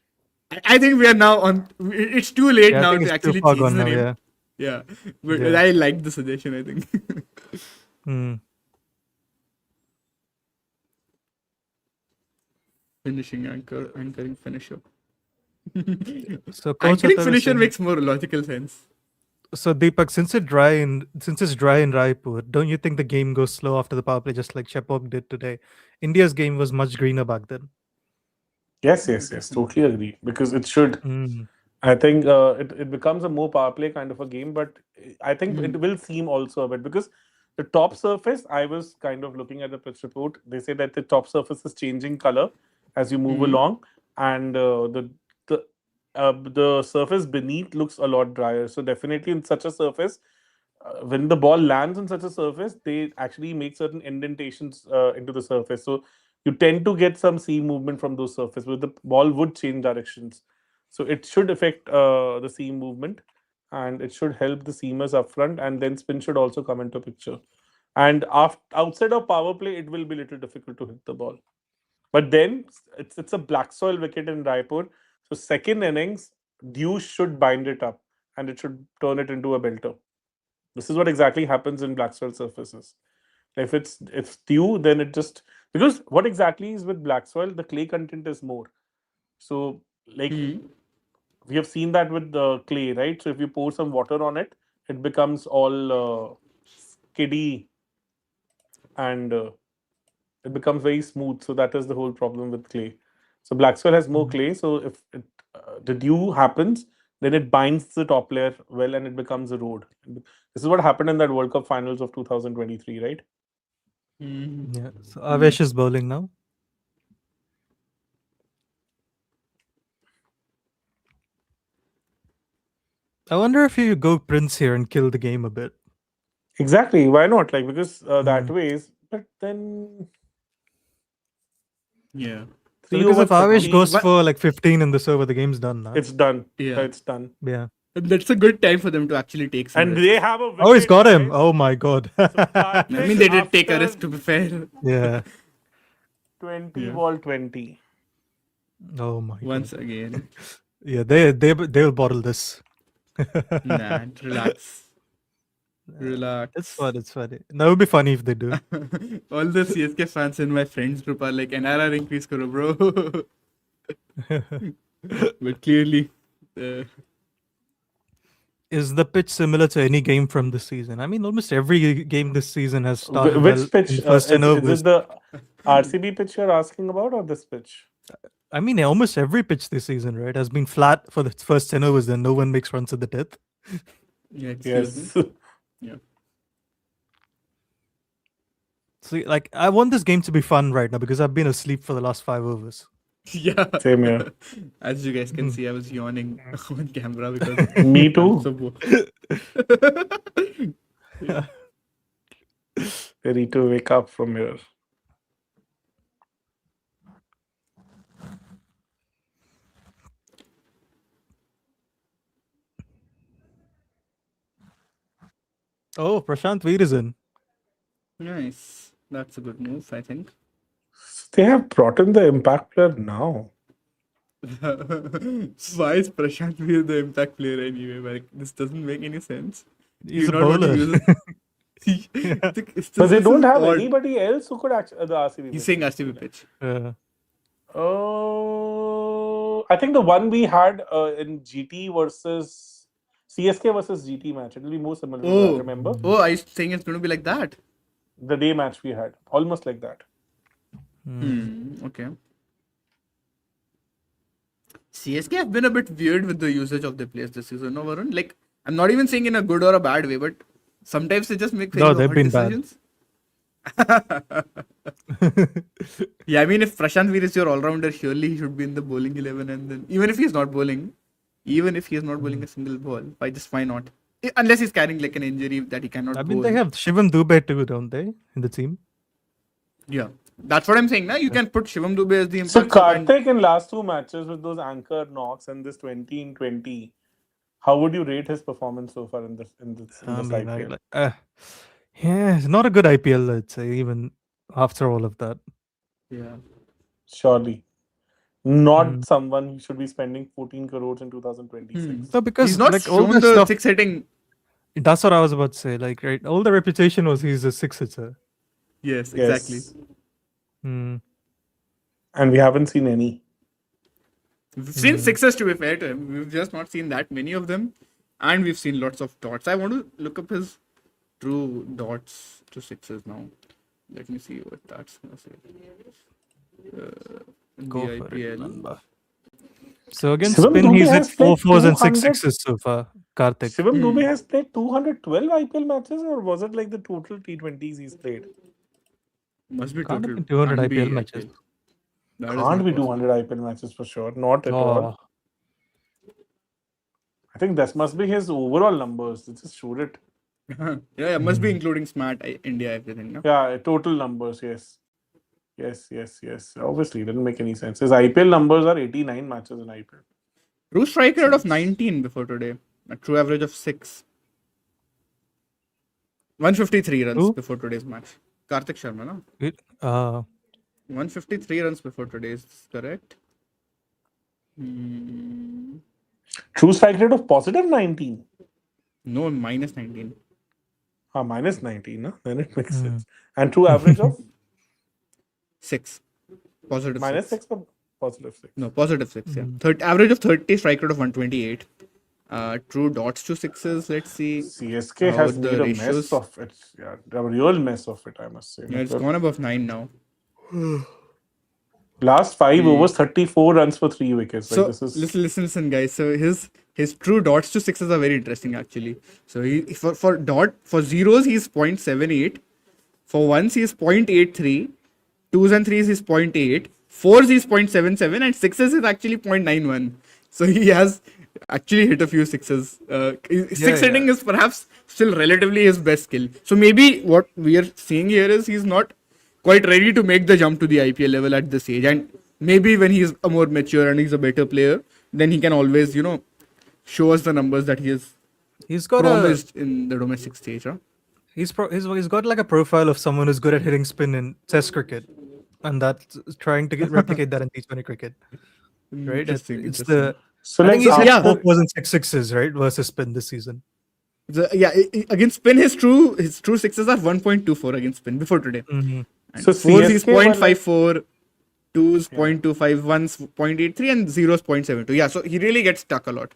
Speaker 2: I think we are now on. It's too late
Speaker 3: Yeah, I
Speaker 2: now
Speaker 3: think
Speaker 2: to
Speaker 3: it's too
Speaker 2: actually
Speaker 3: far
Speaker 2: change
Speaker 3: gone
Speaker 2: the
Speaker 3: now,
Speaker 2: name.
Speaker 3: yeah.
Speaker 2: Yeah, but
Speaker 3: Yeah.
Speaker 2: I like the suggestion. I think.
Speaker 3: Hmm.
Speaker 2: Finishing anchoring finisher.
Speaker 3: So Coach
Speaker 2: Anchoring
Speaker 3: Atal is
Speaker 2: finisher
Speaker 3: saying-
Speaker 2: makes more logical sense.
Speaker 3: So Deepak, since it's dry in Raipur, don't you think the game goes slow after the power play, just like Shepok did today? India's game was much greener back then.
Speaker 1: Yes, totally agree. Because it should.
Speaker 3: Mm.
Speaker 1: I think it becomes a more power play kind of a game, but I think it will seem also a bit because the top surface, I was kind of looking at the pitch report. They say that the top surface is changing color as you move along, and the surface beneath looks a lot drier. So definitely in such a surface, when the ball lands on such a surface, they actually make certain indentations into the surface. So you tend to get some seam movement from those surfaces, where the ball would change directions. So it should affect the seam movement, and it should help the seamers up front, and then spin should also come into picture. And outside of power play, it will be a little difficult to hit the ball. But then it's a black soil wicket in Raipur. So second innings, dew should bind it up, and it should turn it into a belter. This is what exactly happens in black soil surfaces. If it's dew, then it just, because what exactly is with black soil, the clay content is more. So like we have seen that with the clay, right? So if you pour some water on it, it becomes all skiddy, and it becomes very smooth. So that is the whole problem with clay. So black soil has more clay. So if the dew happens, then it binds the top layer well, and it becomes a road. This is what happened in that World Cup finals of 2023, right?
Speaker 3: Yeah. So Avesh is bowling now. I wonder if you go Prince here and kill the game a bit.
Speaker 1: Exactly. Why not? Like, because that ways, but then
Speaker 2: Yeah.
Speaker 3: So
Speaker 1: three
Speaker 3: because
Speaker 1: over
Speaker 3: if Avesh
Speaker 1: 30,
Speaker 3: goes for like 15 in this over, the game's done now.
Speaker 1: it's done.
Speaker 2: Yeah.
Speaker 1: It's done.
Speaker 3: Yeah.
Speaker 2: And that's a good time for them to actually take some
Speaker 1: And
Speaker 2: risks.
Speaker 1: they have a wicket,
Speaker 3: Oh, he's got him.
Speaker 1: guys.
Speaker 3: Oh my god.
Speaker 2: I mean, they did take a risk, to be fair.
Speaker 3: Yeah.
Speaker 1: 20 ball 20.
Speaker 3: Oh my
Speaker 2: Once
Speaker 3: god.
Speaker 2: again.
Speaker 3: Yeah, they'll bottle this.
Speaker 2: Nah, relax. Relax.
Speaker 3: It's fun. It's funny. That would be funny if they do.
Speaker 2: All the CSK fans in my friends group are like, NRR increase karo, bro. But clearly,
Speaker 3: Is the pitch similar to any game from this season? I mean, almost every game this season has started
Speaker 1: Which
Speaker 3: well
Speaker 1: pitch?
Speaker 3: in the first 10
Speaker 1: Is
Speaker 3: overs.
Speaker 1: it the RCB pitch you're asking about, or this pitch?
Speaker 3: I mean, almost every pitch this season, right, has been flat for the first 10 overs, then no one makes runs at the 10th.
Speaker 2: yeah, excuse
Speaker 1: Yes.
Speaker 2: me. Yeah.
Speaker 3: See, like, I want this game to be fun right now because I've been asleep for the last 5 overs.
Speaker 2: Yeah.
Speaker 1: Same here.
Speaker 2: As you guys can see, I was yawning on camera because
Speaker 1: Me too.
Speaker 2: I'm so bored.
Speaker 1: Ready to wake up from here.
Speaker 3: Oh, Prashant Veer is in.
Speaker 2: Nice. That's a good move, I think.
Speaker 1: They have brought in the impact player now.
Speaker 2: Why is Prashant Veer the impact player anyway? Like, this doesn't make any sense.
Speaker 3: He's
Speaker 2: You
Speaker 3: a
Speaker 2: not want to
Speaker 3: bowler.
Speaker 2: use it.
Speaker 3: Yeah.
Speaker 1: But they
Speaker 2: This
Speaker 1: don't
Speaker 2: is
Speaker 1: have
Speaker 2: odd.
Speaker 1: anybody else who could actually the RCB.
Speaker 2: He's
Speaker 1: pitch.
Speaker 2: saying RCB pitch.
Speaker 1: Oh, I think the one we had in GT versus CSK versus GT match. It will be more similar to that. Remember
Speaker 2: I was saying it's going to be like that.
Speaker 1: the day match we had, almost like that.
Speaker 2: Okay. CSK have been a bit weird with the usage of their players this season, no, Varun? Like, I'm not even saying in a good or a bad way, but sometimes they just make very
Speaker 3: No, they've
Speaker 2: odd
Speaker 3: been bad.
Speaker 2: decisions. Yeah, I mean, if Prashant Veer is your all-rounder, surely he should be in the bowling 11, and then even if he's not bowling a single ball, why not? Unless he's carrying like an injury that he cannot
Speaker 3: I mean,
Speaker 2: bowl.
Speaker 3: they have Shivam Dubey too, don't they, in the team?
Speaker 2: Yeah, that's what I'm saying. Now you can put Shivam Dubey as the
Speaker 1: So
Speaker 2: impact. and-
Speaker 1: Karthik in last two matches with those anchor knocks and this 20 in 20, how would you rate his performance so far in this
Speaker 3: I mean,
Speaker 1: IPL?
Speaker 3: yeah, it's not a good IPL, I'd say, even after all of that.
Speaker 2: Yeah.
Speaker 1: Surely. Not someone who should be spending 14 crores in 2026.
Speaker 3: So because
Speaker 2: He's not
Speaker 3: like all
Speaker 2: shown
Speaker 3: the
Speaker 2: the
Speaker 3: stuff,
Speaker 2: six hitting.
Speaker 3: that's what I was about to say. Like, right, all the reputation was he's a six hitter.
Speaker 2: Yes,
Speaker 1: Yes.
Speaker 2: exactly.
Speaker 1: And we haven't seen any.
Speaker 2: We've seen sixes, to be fair to him. We've just not seen that many of them. And we've seen lots of dots. I want to look up his true dots to sixes now. Let me see what that's going to say. In
Speaker 3: Go
Speaker 2: the
Speaker 3: for it,
Speaker 2: IPL.
Speaker 3: Nanda. So against
Speaker 1: Shivam
Speaker 3: spin,
Speaker 1: Dubey
Speaker 3: he's hit
Speaker 1: has played
Speaker 3: 4 4s and 6
Speaker 1: 200
Speaker 3: 6s so far. Karthik.
Speaker 1: Shivam Dubey has played 212 IPL matches, or was it like the total T20s he's played?
Speaker 2: Must be
Speaker 3: Can't have
Speaker 2: total.
Speaker 3: been 200
Speaker 2: Can't be
Speaker 3: IPL matches.
Speaker 2: That is
Speaker 1: Can't
Speaker 2: not
Speaker 1: be
Speaker 2: possible.
Speaker 1: 200 IPL matches for sure. Not at all. I think this must be his overall numbers. Let's just shoot it.
Speaker 2: Yeah, must be including Smart, India, everything. No?
Speaker 1: Yeah, total numbers, yes. Yes. Obviously, it didn't make any sense. His IPL numbers are 89 matches in IPL.
Speaker 2: True strike rate of 19 before today. A true average of 6. 153 runs
Speaker 3: Who?
Speaker 2: before today's match. Karthik Sharma, no? 153 runs before today, is this correct?
Speaker 1: True strike rate of positive 19.
Speaker 2: No, minus 19.
Speaker 1: Minus 19, no? Then it makes sense. And true average of
Speaker 2: 6. Positive
Speaker 1: minus
Speaker 2: 6.
Speaker 1: 6 or positive 6?
Speaker 2: No, positive 6, yeah. Average of 30, strike rate of 128. True dots to sixes, let's see.
Speaker 1: CSK
Speaker 2: how
Speaker 1: has
Speaker 2: the
Speaker 1: made a
Speaker 2: ratios.
Speaker 1: mess of it. Yeah, a real mess of it, I must say.
Speaker 2: Yeah, it's gone above 9 now.
Speaker 1: Last 5 overs, 34 runs for 3 wickets.
Speaker 2: So
Speaker 1: Like, this is...
Speaker 2: listen, guys. So his true dots to sixes are very interesting, actually. So he for zeros he's 0.78, for ones he's 0.83, twos and threes he's 0.8, fours he's 0.77, and sixes is actually 0.91. So he has actually hit a few sixes. Six hitting is perhaps still relatively his best skill. So maybe what we are seeing here is he's not quite ready to make the jump to the IPL level at this age, and maybe when he's a more mature and he's a better player, then he can always, show us the numbers that he has
Speaker 3: He's got
Speaker 2: promised in the domestic stage. Huh?
Speaker 3: he's got like a profile of someone who's good at hitting spin in Test cricket, and that's trying to replicate that in T20 cricket. Right?
Speaker 2: Interesting.
Speaker 1: So
Speaker 3: I think he's hit
Speaker 2: yeah.
Speaker 3: 4 4s and 6 6s, right, versus spin this season.
Speaker 2: Against spin, his true sixes are 1.24 against spin before today. And
Speaker 1: So
Speaker 2: fours is
Speaker 1: CSK were
Speaker 2: 0.54, twos 0.25, ones 0.83, and zeros 0.72. Yeah, so he really gets stuck a lot.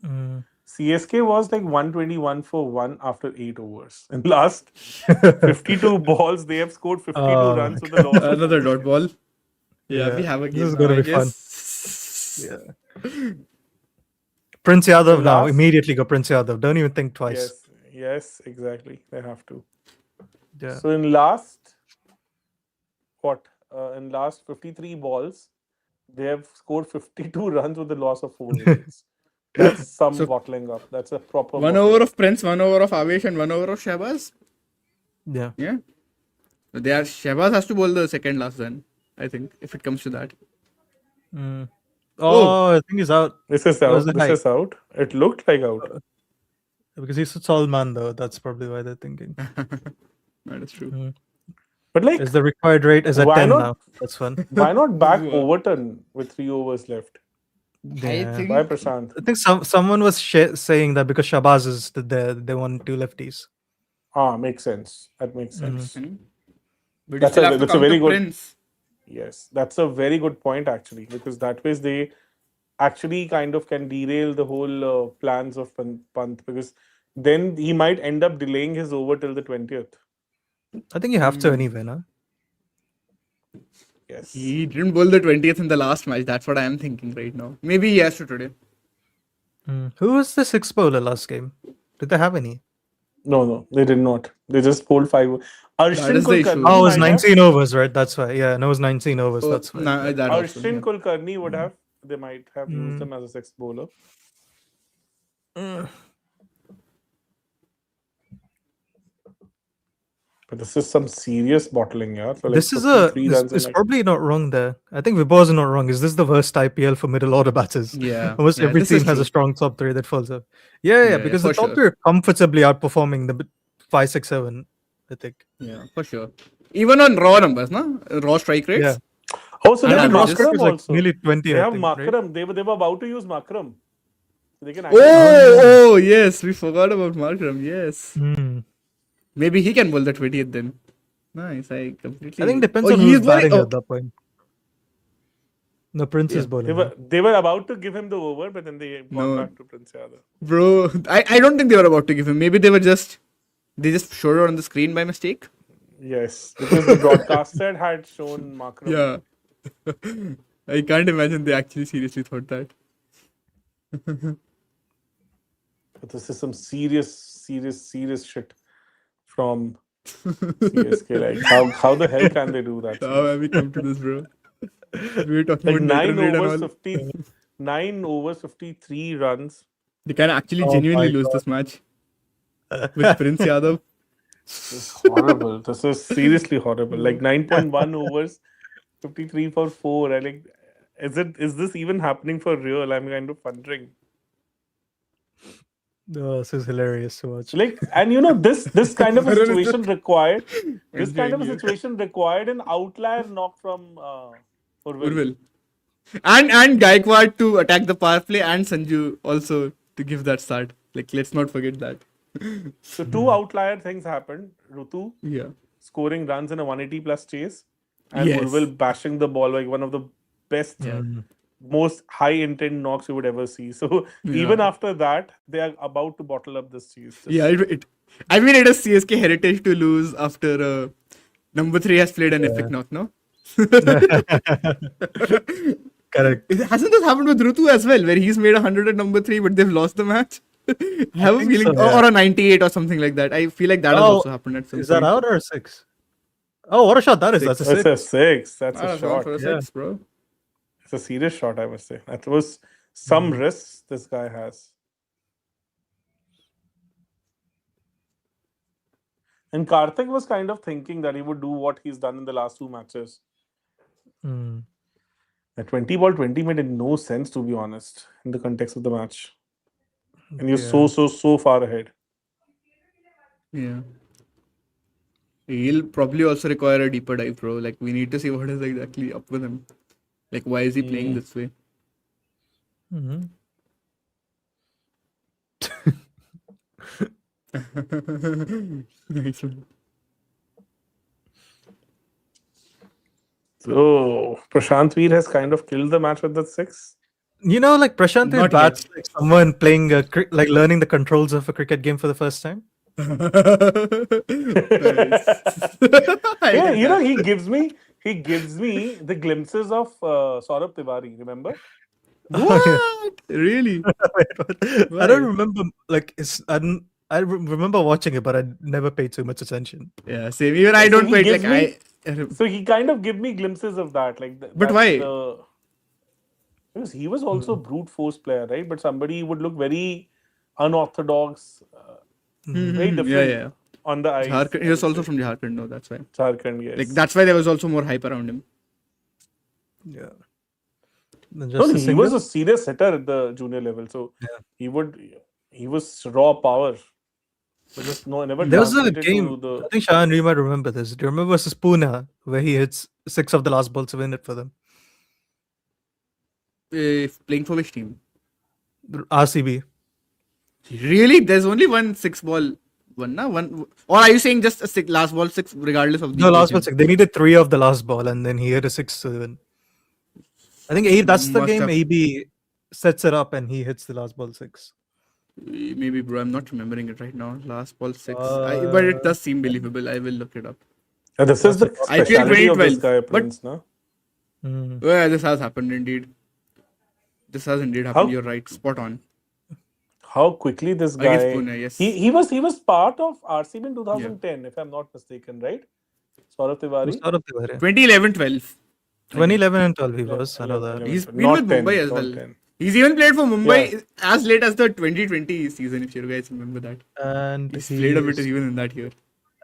Speaker 1: CSK was like 121 for 1 after 8 overs. In last 52 balls, they have scored 52 runs with a loss of
Speaker 2: Another
Speaker 1: 4
Speaker 2: dot ball. Yeah,
Speaker 3: Yeah,
Speaker 2: we have a game.
Speaker 3: this is
Speaker 2: now,
Speaker 3: gonna
Speaker 2: I
Speaker 3: be fun.
Speaker 2: guess.
Speaker 3: Yeah. Prince Yadav now.
Speaker 1: last-
Speaker 3: Immediately go Prince Yadav. Don't even think twice.
Speaker 1: Yes, exactly. They have to.
Speaker 3: Yeah.
Speaker 1: So in last 53 balls, they have scored 52 runs with a loss of 4 wickets. That's some bottling up. That's a proper
Speaker 2: 1
Speaker 1: bottling
Speaker 2: over
Speaker 1: up.
Speaker 2: of Prince, 1 over of Avesh, and 1 over of Shahbaz.
Speaker 3: Yeah.
Speaker 2: Yeah. So Shahbaz has to bowl the second last then, I think, if it comes to that.
Speaker 3: Oh, I think he's out.
Speaker 1: This is
Speaker 3: Was
Speaker 1: out.
Speaker 3: it
Speaker 1: This
Speaker 3: high?
Speaker 1: is out. It looked like out.
Speaker 3: Because he's a tall man, though. That's probably why they're thinking.
Speaker 2: That is true.
Speaker 3: Mm.
Speaker 1: But like,
Speaker 3: Is the required rate is at
Speaker 1: why
Speaker 3: 10
Speaker 1: not?
Speaker 3: now? That's fun.
Speaker 1: Why not back
Speaker 2: Wow.
Speaker 1: Overton with 3 overs left?
Speaker 3: Yeah.
Speaker 2: think-
Speaker 1: Why Prashant?
Speaker 3: I think someone was saying that because Shabazz is there, they want 2 lefties.
Speaker 1: Makes sense. That makes sense.
Speaker 2: But you
Speaker 1: That's
Speaker 2: still
Speaker 1: a-
Speaker 2: have to
Speaker 1: that's a
Speaker 2: come
Speaker 1: very
Speaker 2: to
Speaker 1: good-
Speaker 2: Prince.
Speaker 1: Yes, that's a very good point actually, because that way they actually kind of can derail the whole plans of Pant, because then he might end up delaying his over till the 20th.
Speaker 3: I think you have to anyway, no?
Speaker 1: Yes.
Speaker 2: He didn't bowl the 20th in the last match. That's what I am thinking right now. Maybe he has to today.
Speaker 3: Who was the 6th bowler last game? Did they have any?
Speaker 1: No, they did not. They just pulled 5. Arshin
Speaker 2: is the issue.
Speaker 1: Kulkarni
Speaker 3: Oh, it was
Speaker 1: might have.
Speaker 3: 19 overs, right? That's why. Yeah, no, it was 19 overs.
Speaker 2: Oh,
Speaker 3: That's why.
Speaker 2: nah, that also,
Speaker 1: Arshin
Speaker 2: yeah.
Speaker 1: Kulkarni would have. They might have used him as a 6th bowler. But this is some serious bottling, yeah. So like
Speaker 3: This is
Speaker 1: 53 runs in
Speaker 3: it's
Speaker 1: like-
Speaker 3: probably not wrong there. I think Vibors are not wrong. Is this the worst IPL for middle order batters?
Speaker 2: Yeah.
Speaker 3: Almost
Speaker 2: Yeah,
Speaker 3: every
Speaker 2: this is
Speaker 3: team has
Speaker 2: true.
Speaker 3: a strong top 3 that falls off. Yeah,
Speaker 2: Yeah,
Speaker 3: because
Speaker 2: for
Speaker 3: the top
Speaker 2: sure.
Speaker 3: 3 are comfortably outperforming the 5, 6, 7, I think.
Speaker 2: Yeah, for sure. Even on raw numbers, no? Raw strike rates.
Speaker 3: Yeah.
Speaker 1: Oh, so they
Speaker 2: And
Speaker 1: have
Speaker 2: averages.
Speaker 3: Roster
Speaker 1: Makram
Speaker 3: is like
Speaker 1: also.
Speaker 3: nearly 20,
Speaker 1: They
Speaker 3: I
Speaker 1: have
Speaker 3: think, right?
Speaker 1: Makram. They were about to use Makram. So they can actually.
Speaker 2: Oh, yes. We forgot about Markram. Yes.
Speaker 3: Hmm.
Speaker 2: Maybe he can bowl the 20th then. Nice. I completely.
Speaker 3: I think depends
Speaker 2: Oh,
Speaker 3: on
Speaker 2: he's
Speaker 3: who's batting
Speaker 2: bowling-
Speaker 3: at that point. No, Prince is bowling.
Speaker 1: They were about to give him the over, but then they gone
Speaker 2: No.
Speaker 1: back to Prince Yadav.
Speaker 2: Bro, I don't think they were about to give him. Maybe they just showed it on the screen by mistake.
Speaker 1: Yes, because the broadcaster had shown Makram.
Speaker 2: Yeah. I can't imagine they actually seriously thought that.
Speaker 1: But this is some serious shit from CSK. Like, how the hell can they do that?
Speaker 2: How have we come to this, bro? We were talking
Speaker 1: Like
Speaker 2: about
Speaker 1: 9
Speaker 2: net run rate and
Speaker 1: overs,
Speaker 2: all.
Speaker 1: 9 overs, 53 runs.
Speaker 2: They can actually
Speaker 3: Oh
Speaker 2: genuinely
Speaker 3: my
Speaker 2: lose
Speaker 3: God.
Speaker 2: this match with Prince Yadav.
Speaker 1: This is horrible. This is seriously horrible. Like 9.1 overs, 53 for 4. I like, is this even happening for real? I'm kind of wondering.
Speaker 3: Oh, this is hilarious to watch.
Speaker 1: Like, and you know, this kind of a
Speaker 2: Varun is
Speaker 1: situation required
Speaker 2: Enjoying it.
Speaker 1: an outlier knock from Urvil.
Speaker 2: Urvil. And Gaikwad to attack the power play, and Sanju also to give that start. Like, let's not forget that.
Speaker 1: So 2 outlier things happened. Rutu
Speaker 2: Yeah.
Speaker 1: scoring runs in a 180 plus chase, and
Speaker 2: Yes.
Speaker 1: Urvil bashing the ball like one of the best, most high intent knocks you would ever see. So even after that, they are about to bottle up this chase. Just-
Speaker 2: Yeah, I mean, it is CSK heritage to lose after number 3 has played an epic knock, no?
Speaker 3: Correct.
Speaker 2: Hasn't this happened with Rutu as well, where he's made 100 at number 3, but they've lost the match? I have a
Speaker 3: think
Speaker 2: feeling,
Speaker 3: so, yeah.
Speaker 2: or a 98 or something like that. I feel like that has
Speaker 3: Oh,
Speaker 2: also happened at some
Speaker 3: Is
Speaker 2: point.
Speaker 3: that out or a 6? Oh, what a shot that is. That's a
Speaker 1: That's
Speaker 3: 6.
Speaker 1: a 6. That's
Speaker 2: Ah,
Speaker 1: a
Speaker 2: that's one
Speaker 1: shot.
Speaker 2: for a
Speaker 3: Yeah.
Speaker 2: 6, bro.
Speaker 1: It's a serious shot, I must say. That was some risks this guy has. And Karthik was kind of thinking that he would do what he's done in the last 2 matches.
Speaker 3: Hmm.
Speaker 1: The 20 ball 20 made no sense, to be honest, in the context of the match. And you're so far ahead.
Speaker 2: Yeah. He'll probably also require a deeper dive, bro. Like, we need to see what is exactly up with him. Like, why is he playing this way?
Speaker 3: Mhm.
Speaker 2: Nice one.
Speaker 1: So Prashant Veer has kind of killed the match with that 6.
Speaker 3: You know, like Prashant
Speaker 2: Not
Speaker 3: bats like someone playing like learning the controls of a cricket game for the first time.
Speaker 1: Yeah, you know, he gives me the glimpses of Saurabh Tiwari, remember?
Speaker 2: What? Really?
Speaker 3: I don't remember. Like, I remember watching it, but I never paid too much attention.
Speaker 2: Yeah, same. Even I
Speaker 1: So
Speaker 2: don't
Speaker 1: he
Speaker 2: wait.
Speaker 1: gives
Speaker 2: Like,
Speaker 1: me- So he kind of give me glimpses of that. Like,
Speaker 2: But
Speaker 1: that's
Speaker 2: why?
Speaker 1: Because he was also a brute force player, right? But somebody would look very unorthodox, very different
Speaker 2: yeah.
Speaker 1: on the ice.
Speaker 2: Jharkhand, he was also from Jharkhand, no, that's why.
Speaker 1: Jharkhand, yes.
Speaker 2: Like, that's why there was also more hype around him.
Speaker 3: Yeah.
Speaker 1: No, he was a serious hitter at the junior level, so he would. He was raw power. But just never
Speaker 3: There was a
Speaker 1: translated to
Speaker 3: game.
Speaker 1: the.
Speaker 3: I think Shahan, you might remember this. Do you remember versus Pune where he hits 6 of the last balls to win it for them?
Speaker 2: Playing for which team?
Speaker 3: RCB.
Speaker 2: Really? There's only one 6-ball one, na? One. Or are you saying just a last ball 6 regardless of the
Speaker 3: No, last ball
Speaker 2: occasion?
Speaker 3: 6. They needed 3 of the last ball and then he hit a 6 to win. I think that's the
Speaker 2: Must
Speaker 3: game
Speaker 2: have-
Speaker 3: AB sets it up and he hits the last ball 6.
Speaker 2: Maybe, bro. I'm not remembering it right now. Last ball 6. But it does seem believable. I will look it up.
Speaker 1: This is the
Speaker 2: IPL
Speaker 1: speciality of this
Speaker 2: 2012,
Speaker 1: guy,
Speaker 2: but-
Speaker 1: Prince, no?
Speaker 2: Well, this has happened indeed. This has indeed happened.
Speaker 1: How-
Speaker 2: You're right. Spot on.
Speaker 1: How quickly this guy.
Speaker 2: Against Pune, yes.
Speaker 1: He was part of RCB in 2010, if I'm not mistaken, right? Saurav Tiwari.
Speaker 3: Out of the way.
Speaker 2: 2011-12.
Speaker 3: 2011 and 12 he was. I know that.
Speaker 1: 11,
Speaker 2: He's been
Speaker 1: not
Speaker 2: with
Speaker 1: 10,
Speaker 2: Mumbai as
Speaker 1: not
Speaker 2: well.
Speaker 1: 10.
Speaker 2: He's even played for Mumbai
Speaker 1: Yeah.
Speaker 2: as late as the 2020 season, if you guys remember that.
Speaker 3: And
Speaker 2: He's played a bit
Speaker 3: he's-
Speaker 2: even in that year.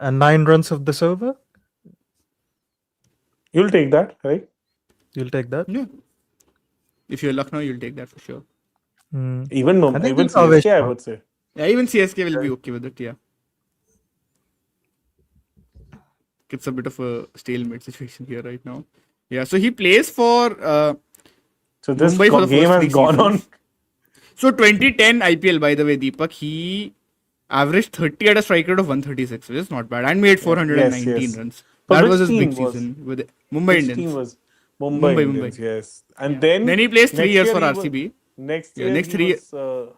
Speaker 3: and 9 runs of this over.
Speaker 1: You'll take that, right?
Speaker 3: You'll take that.
Speaker 2: Yeah. If you're Lucknow, you'll take that for sure.
Speaker 1: Even
Speaker 3: I
Speaker 1: Mumbai,
Speaker 3: think
Speaker 1: even
Speaker 3: it's always
Speaker 1: CSK, I
Speaker 3: fun.
Speaker 1: would say.
Speaker 2: Yeah, even CSK will be okay with it, yeah. It's a bit of a stalemate situation here right now. Yeah, so he plays for
Speaker 1: So this
Speaker 2: Mumbai for the
Speaker 1: game
Speaker 2: first
Speaker 1: has
Speaker 2: 3
Speaker 1: gone on.
Speaker 2: seasons. So 2010 IPL, by the way, Deepak, he averaged 30 at a strike rate of 136, which is not bad, and made 419
Speaker 1: yes.
Speaker 2: runs.
Speaker 1: But
Speaker 2: That
Speaker 1: which
Speaker 2: was his big
Speaker 1: team was-
Speaker 2: season with Mumbai
Speaker 1: Which
Speaker 2: Indians.
Speaker 1: team was Mumbai
Speaker 2: Mumbai.
Speaker 1: Indians, yes. And
Speaker 2: Then he plays 3
Speaker 1: next
Speaker 2: years
Speaker 1: year
Speaker 2: for
Speaker 1: he was-
Speaker 2: RCB,
Speaker 1: Next
Speaker 2: Yeah,
Speaker 1: year,
Speaker 2: next
Speaker 1: he
Speaker 2: 3
Speaker 1: was,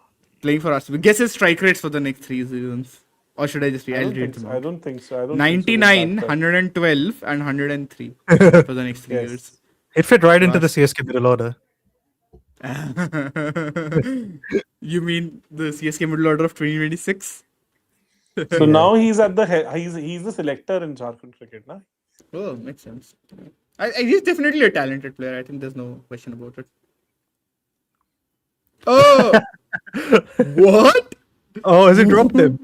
Speaker 2: playing for RCB. Guess his strike rates for the next 3 seasons. Or should I just read?
Speaker 1: I
Speaker 2: I'll
Speaker 1: don't
Speaker 2: read
Speaker 1: think
Speaker 2: them
Speaker 1: so.
Speaker 2: out.
Speaker 1: I don't think so. I don't
Speaker 2: 99,
Speaker 1: think so.
Speaker 2: 112, and 103 for the next 3
Speaker 1: Yes.
Speaker 2: years.
Speaker 3: It fit right into the CSK middle order.
Speaker 2: You mean the CSK middle order of 2026?
Speaker 1: So now he's at the he's the selector in Jharkhand cricket, na?
Speaker 2: Oh, makes sense. He's definitely a talented player. I think there's no question about it. Oh, what?
Speaker 3: Oh, has he dropped him?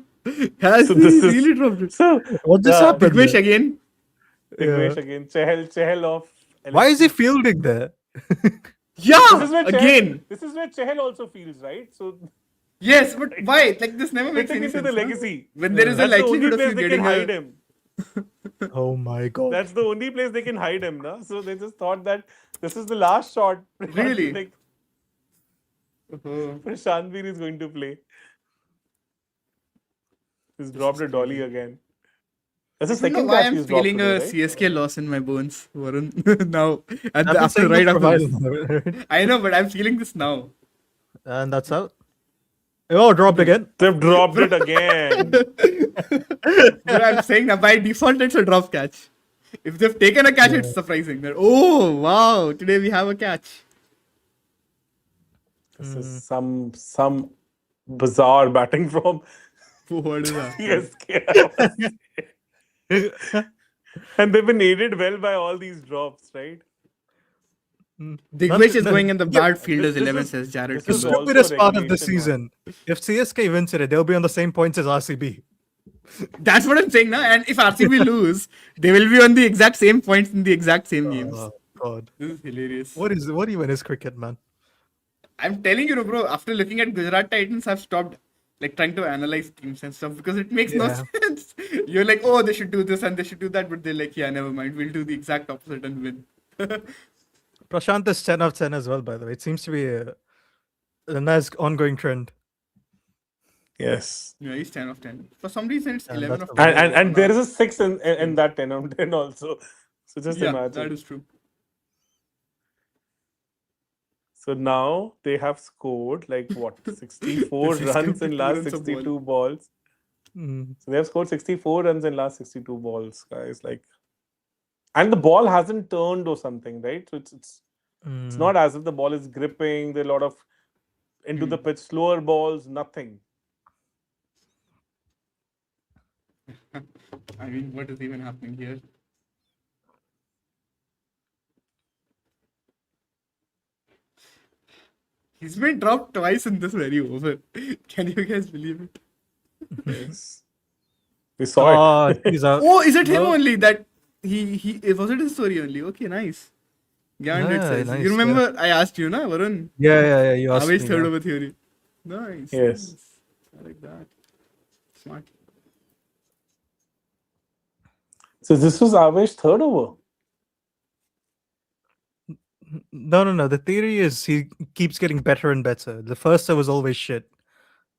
Speaker 2: Has
Speaker 1: So
Speaker 2: he
Speaker 1: this is-
Speaker 2: really dropped it?
Speaker 1: So
Speaker 3: What just happened?
Speaker 2: Digvesh
Speaker 3: there?
Speaker 2: again.
Speaker 1: Digvesh again. Chehel off.
Speaker 3: Why is he fielding there?
Speaker 2: Yeah,
Speaker 1: This is where
Speaker 2: again.
Speaker 1: This is where Chehel also feels, right? So
Speaker 2: Yes, but why? Like this never makes
Speaker 1: fitting
Speaker 2: any
Speaker 1: into
Speaker 2: sense.
Speaker 1: the
Speaker 2: no?
Speaker 1: legacy.
Speaker 2: When there is a
Speaker 1: That's the only
Speaker 2: likelihood of
Speaker 1: place
Speaker 2: you
Speaker 1: they can
Speaker 2: getting
Speaker 1: hide
Speaker 2: a...
Speaker 1: him.
Speaker 3: Oh my god.
Speaker 1: That's the only place they can hide him, na? So they just thought that this is the last shot.
Speaker 2: Really?
Speaker 1: Like
Speaker 2: Oh.
Speaker 1: Shanbir is going to play. He's dropped a dolly again. That's the
Speaker 2: I don't know
Speaker 1: second
Speaker 2: why
Speaker 1: catch
Speaker 2: I'm
Speaker 1: he's dropped
Speaker 2: feeling
Speaker 1: today,
Speaker 2: a
Speaker 1: right?
Speaker 2: CSK loss in my bones, Varun. Now,
Speaker 3: I've been
Speaker 2: after
Speaker 3: saying
Speaker 2: right
Speaker 3: this for
Speaker 2: after
Speaker 3: a
Speaker 2: this.
Speaker 3: while.
Speaker 2: I know, but I'm feeling this now.
Speaker 3: And that's out. Oh, dropped again.
Speaker 1: They've dropped it again.
Speaker 2: But I'm saying that by default it's a drop catch. If they've taken a catch, it's surprising. That oh wow, today we have a catch.
Speaker 1: This is some bizarre batting from
Speaker 2: What is that?
Speaker 1: CSK. And they've been aided well by all these drops, right?
Speaker 2: Digvesh is going in the bad
Speaker 1: this
Speaker 2: fielders
Speaker 1: is-
Speaker 2: 11, says Jared.
Speaker 1: this
Speaker 3: The
Speaker 1: is
Speaker 2: Kilmer.
Speaker 1: also
Speaker 3: stupidest part of the
Speaker 1: regulation
Speaker 3: season. If CSK wins it, they'll be on the same points as RCB.
Speaker 2: That's what I'm saying now. And if RCB lose, they will be on the exact same points in the exact same games.
Speaker 3: Oh god.
Speaker 2: This is hilarious.
Speaker 3: What even is cricket, man?
Speaker 2: I'm telling you, bro, after looking at Gujarat Titans, I've stopped like trying to analyze teams and stuff because it makes no
Speaker 3: Yeah.
Speaker 2: sense. You're like, oh, they should do this and they should do that, but they're like, yeah, never mind, we'll do the exact opposite and win.
Speaker 3: Prashant is 10 out of 10 as well, by the way. It seems to be a nice ongoing trend.
Speaker 1: Yes.
Speaker 2: Yeah, he's 10 of 10. For some reason, it's
Speaker 3: And
Speaker 2: 11
Speaker 3: that's
Speaker 2: of
Speaker 3: the
Speaker 2: 10.
Speaker 1: And there is a 6 in that 10 out of 10 also. So just
Speaker 2: Yeah,
Speaker 1: imagine.
Speaker 2: that is true.
Speaker 1: So now they have scored like what 64 runs in
Speaker 2: 62
Speaker 1: last
Speaker 2: runs of
Speaker 1: 62 balls.
Speaker 3: Mm.
Speaker 1: So they have scored 64 runs in last 62 balls, guys. Like, and the ball hasn't turned or something, right? So it's not as if the ball is gripping. There are a lot of into the pitch slower balls. Nothing.
Speaker 2: I mean, what is even happening here? He's been dropped twice in this very over. Can you guys believe it?
Speaker 1: Yes. We saw it.
Speaker 3: Oh, he's out.
Speaker 2: Oh, is it him
Speaker 3: No.
Speaker 2: only that he was it his story only? Okay, nice. Gyan
Speaker 3: Yeah,
Speaker 2: says.
Speaker 3: nice,
Speaker 2: You remember I asked you, na, Varun?
Speaker 3: Yeah. You asked
Speaker 2: Average
Speaker 3: me,
Speaker 2: third
Speaker 3: yeah.
Speaker 2: over theory. Nice.
Speaker 1: Yes.
Speaker 2: nice. I like that. Smart.
Speaker 1: So this was Avesh's third over.
Speaker 3: No. The theory is he keeps getting better and better. The first over was always shit.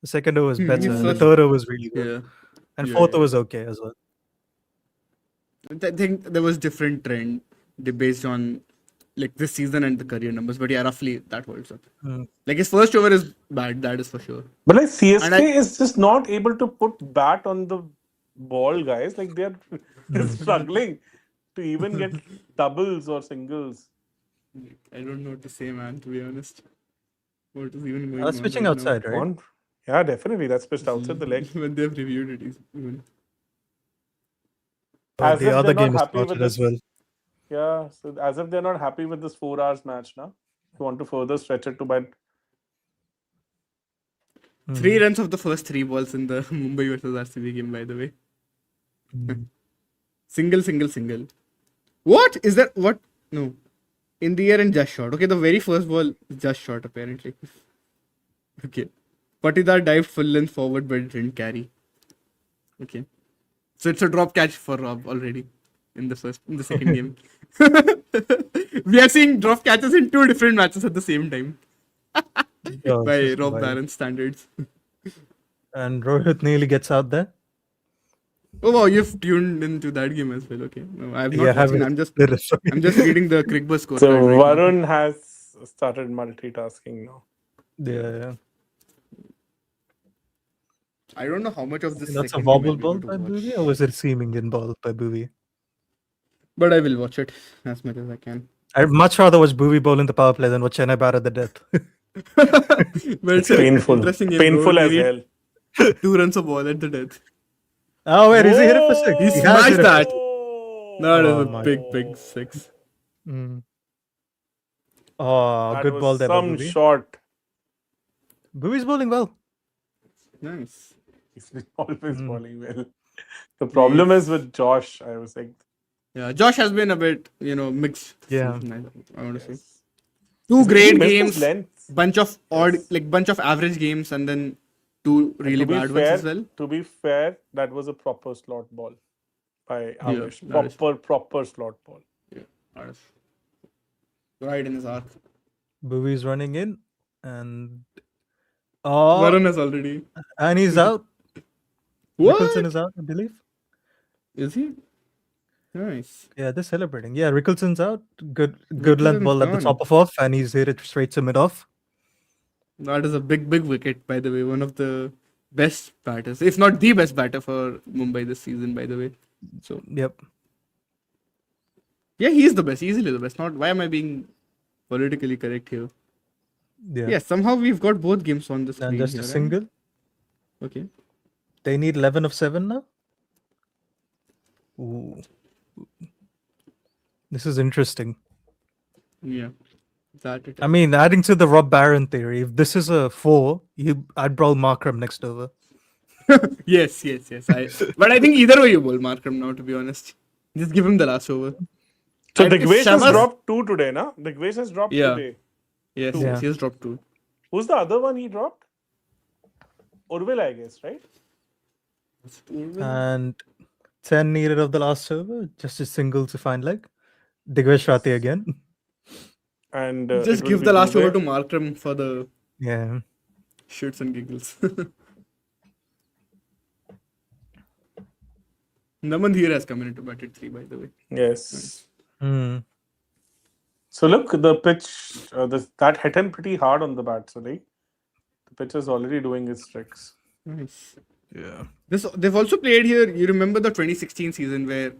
Speaker 3: The second over was better. And the
Speaker 2: first-
Speaker 3: third over was really good.
Speaker 2: Yeah.
Speaker 3: And
Speaker 2: Yeah,
Speaker 3: fourth
Speaker 2: yeah.
Speaker 3: over was okay as well.
Speaker 2: I think there was different trend based on like this season and the career numbers, but yeah, roughly that holds up. Like his first over is bad, that is for sure.
Speaker 1: But like CSK
Speaker 2: And I-
Speaker 1: is just not able to put bat on the ball, guys. Like they're struggling to even get doubles or singles.
Speaker 2: I don't know what to say, man. To be honest, what is even going on?
Speaker 3: Switching
Speaker 2: right
Speaker 3: outside, right?
Speaker 1: On, yeah, definitely. That's pitched outside the leg.
Speaker 2: now? When they've reviewed it, even.
Speaker 1: As
Speaker 3: The
Speaker 1: if
Speaker 3: other
Speaker 1: they're not
Speaker 3: game is
Speaker 1: happy with
Speaker 3: started as
Speaker 1: this.
Speaker 3: well.
Speaker 1: Yeah, so as if they're not happy with this 4 hours match now. They want to further stretch it to by
Speaker 2: 3 runs of the first 3 balls in the Mumbai versus RCB game, by the way. Single. What is that? What? No. In the air and just shot. Okay, the very first ball is just shot apparently. Okay. Patidar dived full length forward but didn't carry. Okay. So it's a drop catch for Rob already in the second game. We are seeing drop catches in 2 different matches at the same time
Speaker 3: Oh,
Speaker 2: by
Speaker 3: it's just
Speaker 2: Rob
Speaker 3: wild.
Speaker 2: Barron's standards.
Speaker 3: And Rohit nearly gets out there.
Speaker 2: Oh wow, you've tuned into that game as well. Okay, no, I have not
Speaker 3: Yeah,
Speaker 2: watched it.
Speaker 3: have
Speaker 2: I'm
Speaker 3: it.
Speaker 2: just
Speaker 3: There is-
Speaker 2: reading the Crickbus score.
Speaker 1: So
Speaker 2: right now.
Speaker 1: Varun has started multitasking now.
Speaker 3: Yeah.
Speaker 2: I don't know how much of this.
Speaker 3: That's a
Speaker 2: second game
Speaker 3: wobble
Speaker 2: I'll be
Speaker 3: ball
Speaker 2: able to
Speaker 3: by
Speaker 2: watch.
Speaker 3: Bowie, or was it seaming in ball by Bowie?
Speaker 2: But I will watch it as much as I can.
Speaker 3: I'd much rather watch Bowie bowl in the power play than watch Chennai bat at the death.
Speaker 2: But
Speaker 1: It's painful.
Speaker 2: interesting game,
Speaker 1: Painful
Speaker 2: bro.
Speaker 1: as
Speaker 2: He
Speaker 1: hell.
Speaker 2: hit 2 runs a ball at the death.
Speaker 3: Oh, wait, is he hit it for six?
Speaker 2: He
Speaker 3: has
Speaker 2: smashed
Speaker 3: hit it for
Speaker 2: that.
Speaker 3: six.
Speaker 2: That is
Speaker 3: Oh
Speaker 2: a
Speaker 3: my
Speaker 2: big 6.
Speaker 3: Mm. Oh,
Speaker 1: That
Speaker 3: good
Speaker 1: was
Speaker 3: ball there by
Speaker 1: some
Speaker 3: Bowie.
Speaker 1: shot.
Speaker 3: Bowie's bowling well.
Speaker 2: Nice.
Speaker 1: He's been always bowling well. The problem is with Josh, I was like,
Speaker 2: Yeah, Josh has been a bit, mixed.
Speaker 3: Yeah.
Speaker 2: I want to say. 2 great
Speaker 1: he missed his
Speaker 2: games,
Speaker 1: length.
Speaker 2: bunch of bunch of average games, and then 2 really bad ones as well.
Speaker 1: To be fair, that was a proper slot ball by Avish.
Speaker 2: that is-
Speaker 1: Proper slot ball.
Speaker 2: Yeah, that is right in his arc.
Speaker 3: Bowie's running in. And oh,
Speaker 2: Varun is already.
Speaker 3: and he's out.
Speaker 2: What?
Speaker 3: Rickleson is out, I believe.
Speaker 2: Is he? Nice.
Speaker 3: Yeah, they're celebrating. Yeah, Rickelson's out. Good length
Speaker 2: Rickelson's
Speaker 3: ball at the
Speaker 2: gone.
Speaker 3: top of off, and he's hit it straight to mid off.
Speaker 2: That is a big wicket, by the way. One of the best batters, if not the best batter for Mumbai this season, by the way. So
Speaker 3: Yep.
Speaker 2: yeah, he's the best, easily the best. Not why am I being politically correct here?
Speaker 3: Yeah.
Speaker 2: Yeah, somehow we've got both games on the screen.
Speaker 3: And just
Speaker 2: here,
Speaker 3: a
Speaker 2: right?
Speaker 3: single.
Speaker 2: Okay.
Speaker 3: They need 11 of 7 now. Ooh. This is interesting.
Speaker 2: Yeah. That it
Speaker 3: I mean, adding to the Rob Barron theory, if this is a 4, I'd brawl Markram next over.
Speaker 2: Yes. But I think either way you bowl Markram now, to be honest. Just give him the last over.
Speaker 1: So
Speaker 2: And if
Speaker 1: Digvesh has
Speaker 2: Shabazz-
Speaker 1: dropped 2 today, na? Digvesh has dropped
Speaker 2: Yeah.
Speaker 1: today.
Speaker 2: Yes,
Speaker 3: Yeah.
Speaker 2: he has dropped 2.
Speaker 1: Who's the other one he dropped? Urvil, I guess, right?
Speaker 3: And 10 needed of the last over. Just a single to find leg. Digvesh Rati again.
Speaker 1: And
Speaker 2: Just
Speaker 1: it will
Speaker 2: give
Speaker 1: be
Speaker 2: the last over
Speaker 1: Dubey.
Speaker 2: to Markram for the
Speaker 3: Yeah.
Speaker 2: shits and giggles. Naman Dheer has come in to bat at 3, by the way.
Speaker 1: Yes.
Speaker 3: Hmm.
Speaker 1: So look, the pitch that hit him pretty hard on the bat. So like, the pitch is already doing its tricks.
Speaker 2: Nice.
Speaker 3: Yeah.
Speaker 2: They've also played here. You remember the 2016 season where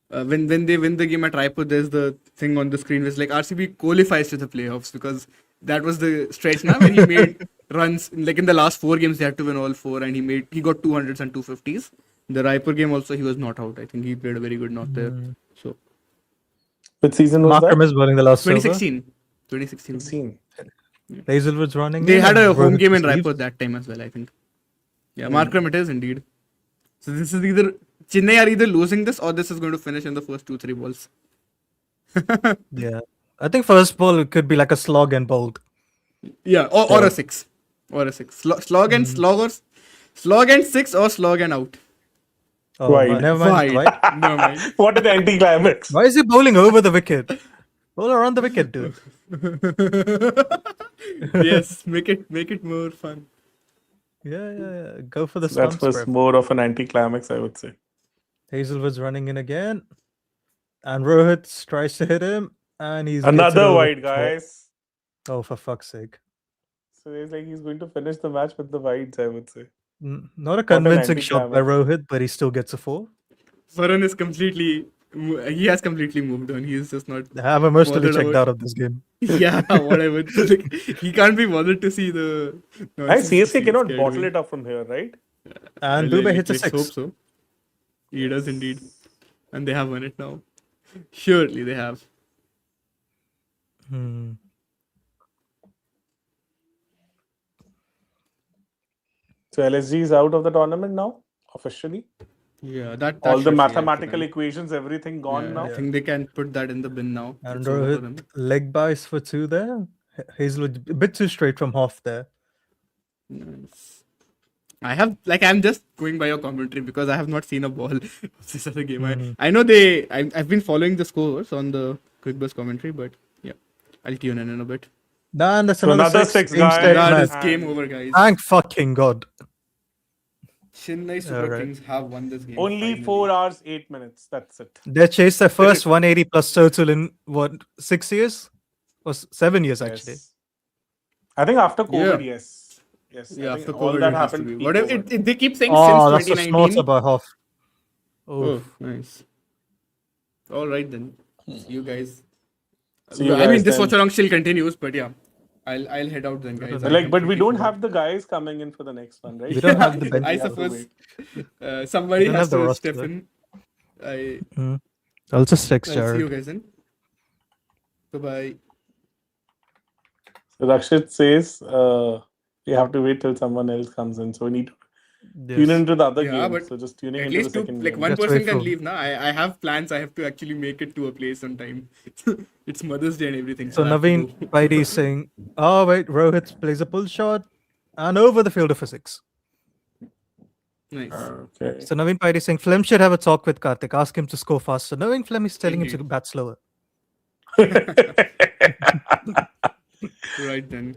Speaker 2: when they win the game at Raipur, there's the thing on the screen where it's like RCB qualifies to the playoffs because that was the stretch now when he made runs. Like in the last 4 games, they had to win all 4, and he got 200s and 250s. The Raipur game also, he was not out. I think he played a very good knock there. So
Speaker 1: Which season was
Speaker 3: Markram
Speaker 1: that?
Speaker 3: is bowling the last over.
Speaker 2: 2016.
Speaker 1: 16.
Speaker 3: Hazelwood's running.
Speaker 2: They
Speaker 3: in
Speaker 2: had
Speaker 3: and
Speaker 2: a home
Speaker 3: Rohit
Speaker 2: game in
Speaker 3: receives.
Speaker 2: Raipur that time as well, I think. Yeah, Markram it is indeed. So this is either Chennai are either losing this or this is going to finish in the first 2-3 balls.
Speaker 3: Yeah. I think first ball it could be like a slog and bowled.
Speaker 2: Yeah, or a 6. Or a 6. Slog and sloggers. Slog and 6 or slog and out?
Speaker 3: Oh,
Speaker 1: Wide.
Speaker 3: never mind. It's
Speaker 2: Wide.
Speaker 3: wide.
Speaker 2: Never mind.
Speaker 1: What an anti-climax.
Speaker 3: Why is he bowling over the wicket? Bowl around the wicket, dude.
Speaker 2: Yes, make it more fun.
Speaker 3: Yeah. Go for the
Speaker 1: That
Speaker 3: stumps,
Speaker 1: was
Speaker 3: bro.
Speaker 1: more of an anti-climax, I would say.
Speaker 3: Hazelwood's running in again. And Rohit tries to hit him. And he's
Speaker 1: Another wide, guys.
Speaker 3: Oh, for fuck's sake.
Speaker 1: So it's like he's going to finish the match with the wides, I would say.
Speaker 3: Not a
Speaker 1: an
Speaker 3: convincing shot by
Speaker 1: anticlimax.
Speaker 3: Rohit, but he still gets a 4.
Speaker 2: Varun is completely. He has completely moved on. He's just not.
Speaker 3: I'm emotionally
Speaker 2: bothered
Speaker 3: checked
Speaker 2: about-
Speaker 3: out of this game.
Speaker 2: Yeah, whatever. Like, he can't be bothered to see the.
Speaker 1: Guys, CSK cannot
Speaker 2: scared
Speaker 1: bottle
Speaker 2: me.
Speaker 1: it up from here, right?
Speaker 3: And
Speaker 2: Well,
Speaker 3: Dubey hits a
Speaker 2: let's
Speaker 3: 6.
Speaker 2: hope so. He does indeed. And they have won it now. Surely they have.
Speaker 3: Hmm.
Speaker 1: So LSG is out of the tournament now, officially.
Speaker 2: Yeah, that
Speaker 1: All the
Speaker 2: should free up for
Speaker 1: mathematical
Speaker 2: them.
Speaker 1: equations, everything gone
Speaker 2: Yeah,
Speaker 1: now.
Speaker 2: I think they can put that in the bin now.
Speaker 3: And
Speaker 2: It's over for them.
Speaker 3: Rohit leg buys for 2 there. Hazelwood a bit too straight from half there.
Speaker 2: Nice. I'm just going by your commentary because I have not seen a ball of this other game. I know I've been following the scores on the Quick Bus commentary, but yeah, I'll tune in a bit.
Speaker 3: And that's
Speaker 1: So another 6,
Speaker 3: Game
Speaker 1: guys.
Speaker 3: state
Speaker 2: That
Speaker 3: match.
Speaker 2: is game over, guys.
Speaker 3: Thank fucking God.
Speaker 2: Chennai Super
Speaker 3: Alright.
Speaker 2: Kings have won this game.
Speaker 1: Only
Speaker 2: finally.
Speaker 1: 4 hours, 8 minutes. That's it.
Speaker 3: They chased their first 180 plus total in what, 6 years? Or 7 years actually.
Speaker 1: Yes. I think after COVID,
Speaker 2: Yeah.
Speaker 1: yes. Yes.
Speaker 2: Yeah,
Speaker 1: I think
Speaker 2: after
Speaker 1: all
Speaker 2: COVID,
Speaker 1: that
Speaker 2: it has to
Speaker 1: happened.
Speaker 2: be.
Speaker 1: peak
Speaker 2: Whatever
Speaker 1: COVID.
Speaker 2: they keep saying
Speaker 3: Oh, that's
Speaker 2: since
Speaker 3: a
Speaker 2: 2019.
Speaker 3: snorter by half.
Speaker 2: Oh,
Speaker 3: Oof.
Speaker 2: nice. All right then. See you guys.
Speaker 1: See you
Speaker 2: I mean,
Speaker 1: guys
Speaker 2: this
Speaker 1: then.
Speaker 2: watch along still continues, but yeah, I'll head out then, guys.
Speaker 3: But
Speaker 1: But but we
Speaker 2: completely
Speaker 1: don't
Speaker 2: forgot.
Speaker 1: have the guys coming in for the next one, right?
Speaker 3: We don't have the bench.
Speaker 2: I
Speaker 1: We have to
Speaker 2: suppose
Speaker 1: wait.
Speaker 2: somebody
Speaker 3: We don't
Speaker 2: has
Speaker 3: have the
Speaker 2: to
Speaker 3: roster.
Speaker 2: step in.
Speaker 3: I'll just text
Speaker 2: I'll see you
Speaker 3: Jared.
Speaker 2: guys then. Bye bye.
Speaker 1: So Rakshit says we have to wait till someone else comes in. So we need to tune
Speaker 3: Yes.
Speaker 1: into the other
Speaker 2: Yeah,
Speaker 1: game.
Speaker 2: but
Speaker 1: So just tuning
Speaker 2: At
Speaker 1: into the
Speaker 2: least two,
Speaker 1: second
Speaker 2: like
Speaker 1: game.
Speaker 2: one
Speaker 3: Let's
Speaker 2: person
Speaker 3: wait
Speaker 2: can
Speaker 3: for-
Speaker 2: leave now. I have plans. I have to actually make it to a place on time. It's Mother's Day and everything.
Speaker 3: So
Speaker 2: I have to
Speaker 3: Naveen
Speaker 2: go.
Speaker 3: Paidi is saying, oh wait, Rohit plays a pull shot and over the fielder for 6.
Speaker 2: Nice.
Speaker 1: Okay.
Speaker 3: So Naveen Paidi is saying Flem should have a talk with Karthik, ask him to score faster. Knowing Flem is telling him to
Speaker 2: Indeed.
Speaker 3: bat slower.
Speaker 2: Right then.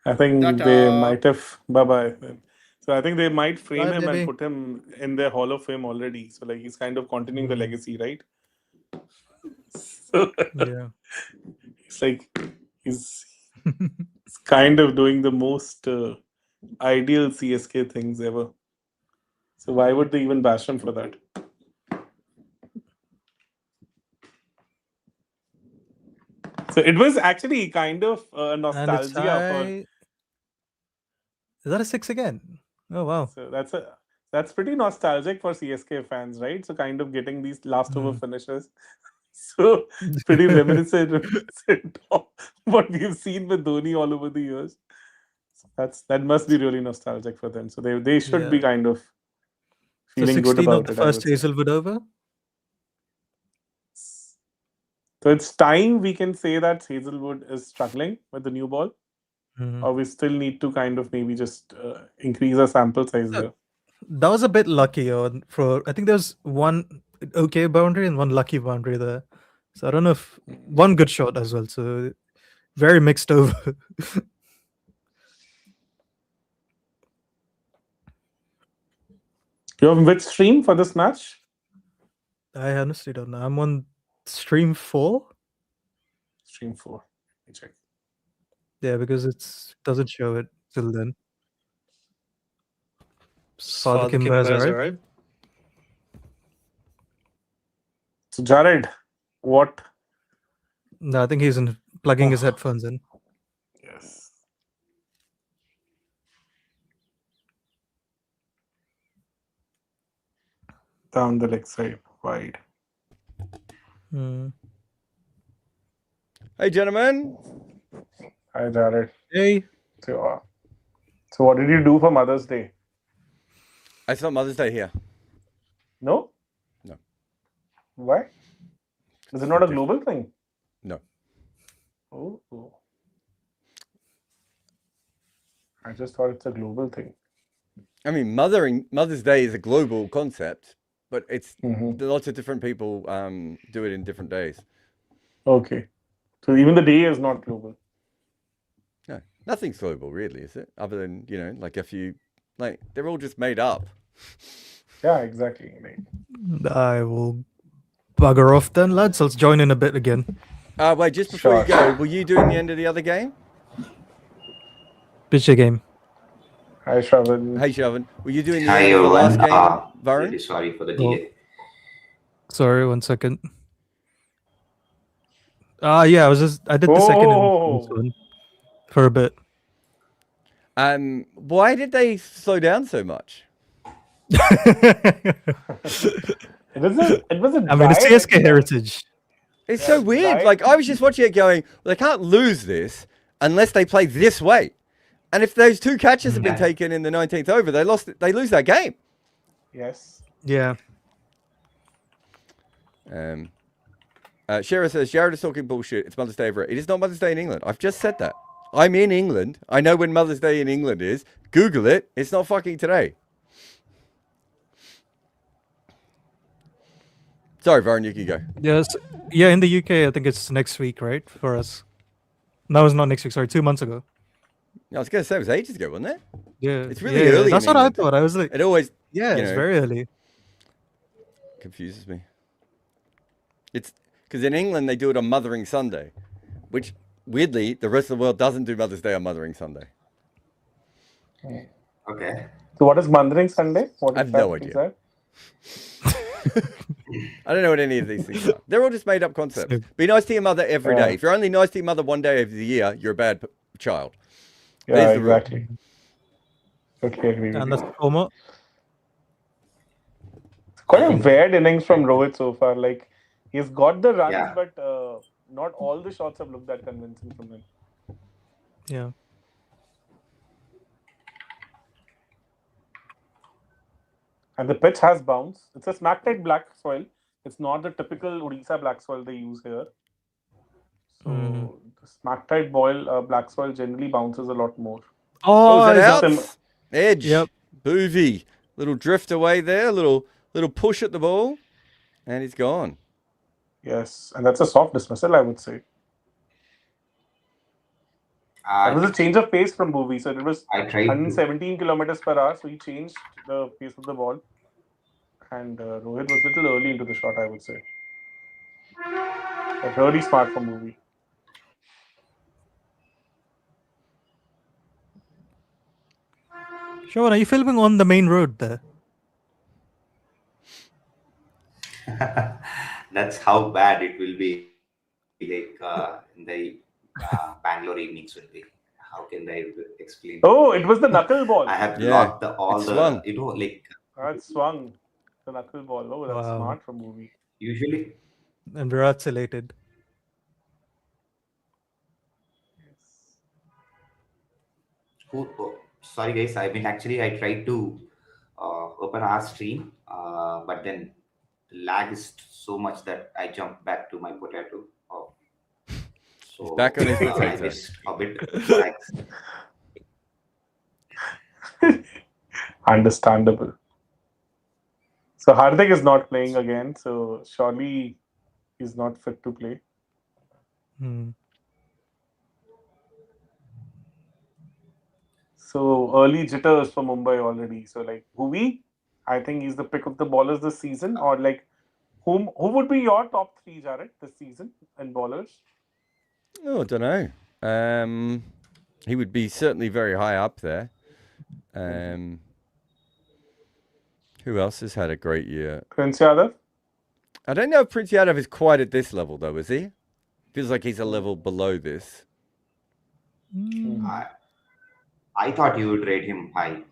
Speaker 1: I think
Speaker 2: Tata.
Speaker 1: they might have. Bye bye. So I think they might frame
Speaker 3: Bye,
Speaker 1: him
Speaker 3: baby.
Speaker 1: and put him in their Hall of Fame already. So like he's kind of continuing the legacy, right? So
Speaker 3: Yeah.
Speaker 1: it's like he's kind of doing the most ideal CSK things ever. So why would they even bash him for that? So it was actually kind of
Speaker 3: And it's
Speaker 1: nostalgia for.
Speaker 3: high. Is that a 6 again? Oh wow.
Speaker 1: So that's pretty nostalgic for CSK fans, right? So kind of getting these last over finishes. So pretty reminiscent of what we've seen with Dhoni all over the years. So that must be really nostalgic for them. So they should be
Speaker 3: Yeah.
Speaker 1: kind of
Speaker 3: So
Speaker 1: feeling good
Speaker 3: 16 of
Speaker 1: about
Speaker 3: the
Speaker 1: it. I
Speaker 3: first
Speaker 1: would say.
Speaker 3: Hazelwood over.
Speaker 1: So it's time we can say that Hazelwood is struggling with the new ball, or we still need to kind of maybe just increase our sample size here.
Speaker 3: That was a bit lucky for I think there was one okay boundary and one lucky boundary there. So I don't know if one good shot as well. So very mixed over.
Speaker 1: You're on which stream for this match?
Speaker 3: I honestly don't know. I'm on stream 4.
Speaker 1: Stream 4. Let me check.
Speaker 3: Yeah, because it doesn't show it till then. Father Kimber has arrived.
Speaker 1: So Jared, what?
Speaker 3: No, I think he's plugging his headphones in.
Speaker 1: Yes. Down the leg side, wide.
Speaker 4: Hey, gentlemen.
Speaker 1: Hi, Jared.
Speaker 3: Hey.
Speaker 1: So what did you do for Mother's Day?
Speaker 4: It's not Mother's Day here.
Speaker 1: No?
Speaker 4: No.
Speaker 1: Why? Is it not a global thing?
Speaker 4: No.
Speaker 1: Oh. I just thought it's a global thing.
Speaker 4: I mean, Mother's Day is a global concept, but it's
Speaker 1: Mhm.
Speaker 4: lots of different people do it in different days.
Speaker 1: Okay. So even the day is not global.
Speaker 4: No, nothing's global, really, is it? Other than like a few, like they're all just made up.
Speaker 1: Yeah, exactly. Right.
Speaker 3: I will bugger off then, lads. I'll join in a bit again.
Speaker 4: Wait, just before you
Speaker 1: Sure.
Speaker 4: go, were you doing the end of the other game?
Speaker 3: Pitch your game.
Speaker 1: Hi, Shravan.
Speaker 4: Hey, Shavan, were you doing the
Speaker 7: Hi
Speaker 4: end of the last
Speaker 7: everyone.
Speaker 4: game,
Speaker 7: Really
Speaker 4: Varun?
Speaker 7: sorry for the
Speaker 3: Oh.
Speaker 7: delay.
Speaker 3: Sorry, 1 second. Yeah, I did the second and
Speaker 1: Oh.
Speaker 3: first one for a bit.
Speaker 4: Why did they slow down so much?
Speaker 1: It was a
Speaker 3: I mean, it's
Speaker 1: dry
Speaker 3: CSK
Speaker 1: red
Speaker 3: heritage.
Speaker 4: It's
Speaker 1: Yeah,
Speaker 4: so weird.
Speaker 1: right.
Speaker 4: Like I was just watching it, going, well, they can't lose this unless they play this way. And if those 2 catches have been taken in the 19th over, they lose that game.
Speaker 1: Yes.
Speaker 3: Yeah.
Speaker 4: Shara says, Jared is talking bullshit. It's Mother's Day over it. It is not Mother's Day in England. I've just said that. I'm in England. I know when Mother's Day in England is. Google it. It's not fucking today. Sorry, Varun, you can go.
Speaker 3: Yes. Yeah, in the UK, I think it's next week, right? For us. No, it's not next week. Sorry, 2 months ago.
Speaker 4: I was going to say, it was ages ago, wasn't it?
Speaker 3: Yeah.
Speaker 4: It's really
Speaker 3: yeah,
Speaker 4: early in
Speaker 3: That's what I
Speaker 4: England.
Speaker 3: thought. I was like,
Speaker 4: It always
Speaker 3: yeah,
Speaker 4: you
Speaker 3: it's
Speaker 4: know.
Speaker 3: very early.
Speaker 4: confuses me. It's because in England they do it on Mothering Sunday, which weirdly the rest of the world doesn't do Mother's Day on Mothering Sunday.
Speaker 7: Okay.
Speaker 1: So what is Mothering Sunday? What
Speaker 4: I
Speaker 1: is
Speaker 4: have
Speaker 1: that
Speaker 4: no idea.
Speaker 1: exact?
Speaker 4: I don't know what any of these things are. They're all just made up concepts.
Speaker 3: Same.
Speaker 4: Be nice to your mother every
Speaker 1: Yeah.
Speaker 4: day. If you're only nice to your mother one day of the year, you're a bad child.
Speaker 1: Yeah,
Speaker 4: There's the rule.
Speaker 1: exactly. Totally agree with
Speaker 3: And
Speaker 1: you.
Speaker 3: that's Como.
Speaker 1: It's quite a weird innings from Rohit so far. Like he's got the runs,
Speaker 7: Yeah.
Speaker 1: but not all the shots have looked that convincing from him.
Speaker 3: Yeah.
Speaker 1: And the pitch has bounce. It's a smack-tight black soil. It's not the typical Odisha black soil they use here. So the smack-tight black soil generally bounces a lot more.
Speaker 4: Oh, is
Speaker 3: is
Speaker 4: it
Speaker 3: that-
Speaker 4: out? Edge.
Speaker 3: Yep.
Speaker 4: Boovy. Little drift away there. Little push at the ball. And he's gone.
Speaker 1: Yes, and that's a soft dismissal, I would say. That was a change of pace from Bhuvi. So it was
Speaker 7: I tried to.
Speaker 1: 117 kilometers per hour. So he changed the pace of the ball. And Rohit was a little early into the shot, I would say. But really smart from Bhuvi.
Speaker 3: Sean, are you filming on the main road there?
Speaker 7: That's how bad it will be. Like in the Bangalore evenings will be. How can I explain?
Speaker 1: Oh, it was the knuckle ball.
Speaker 7: I have
Speaker 4: Yeah,
Speaker 7: locked
Speaker 4: it
Speaker 7: all
Speaker 4: swung.
Speaker 7: the like
Speaker 1: That swung. The knuckle ball. Oh, that's
Speaker 3: Wow.
Speaker 1: smart from Bhuvi.
Speaker 7: usually.
Speaker 3: And Virat's elated.
Speaker 7: Oh, sorry guys, I tried to open our stream, but then the lag is so much that I jumped back to my potato. Oh. So
Speaker 4: back on his
Speaker 7: I
Speaker 4: potato.
Speaker 7: missed a bit. Lags.
Speaker 1: Understandable. So Hardik is not playing again. So surely he's not fit to play.
Speaker 3: Hmm.
Speaker 1: So early jitters for Mumbai already. So like Bhuvi, I think he's the pick of the ballers this season. Or like who would be your top 3, Jared, this season in ballers?
Speaker 4: Oh, I don't know. He would be certainly very high up there. Who else has had a great year?
Speaker 1: Prince Yadav?
Speaker 4: I don't know if Prince Yadav is quite at this level, though, is he? Feels like he's a level below this.
Speaker 7: I thought you would rate him high.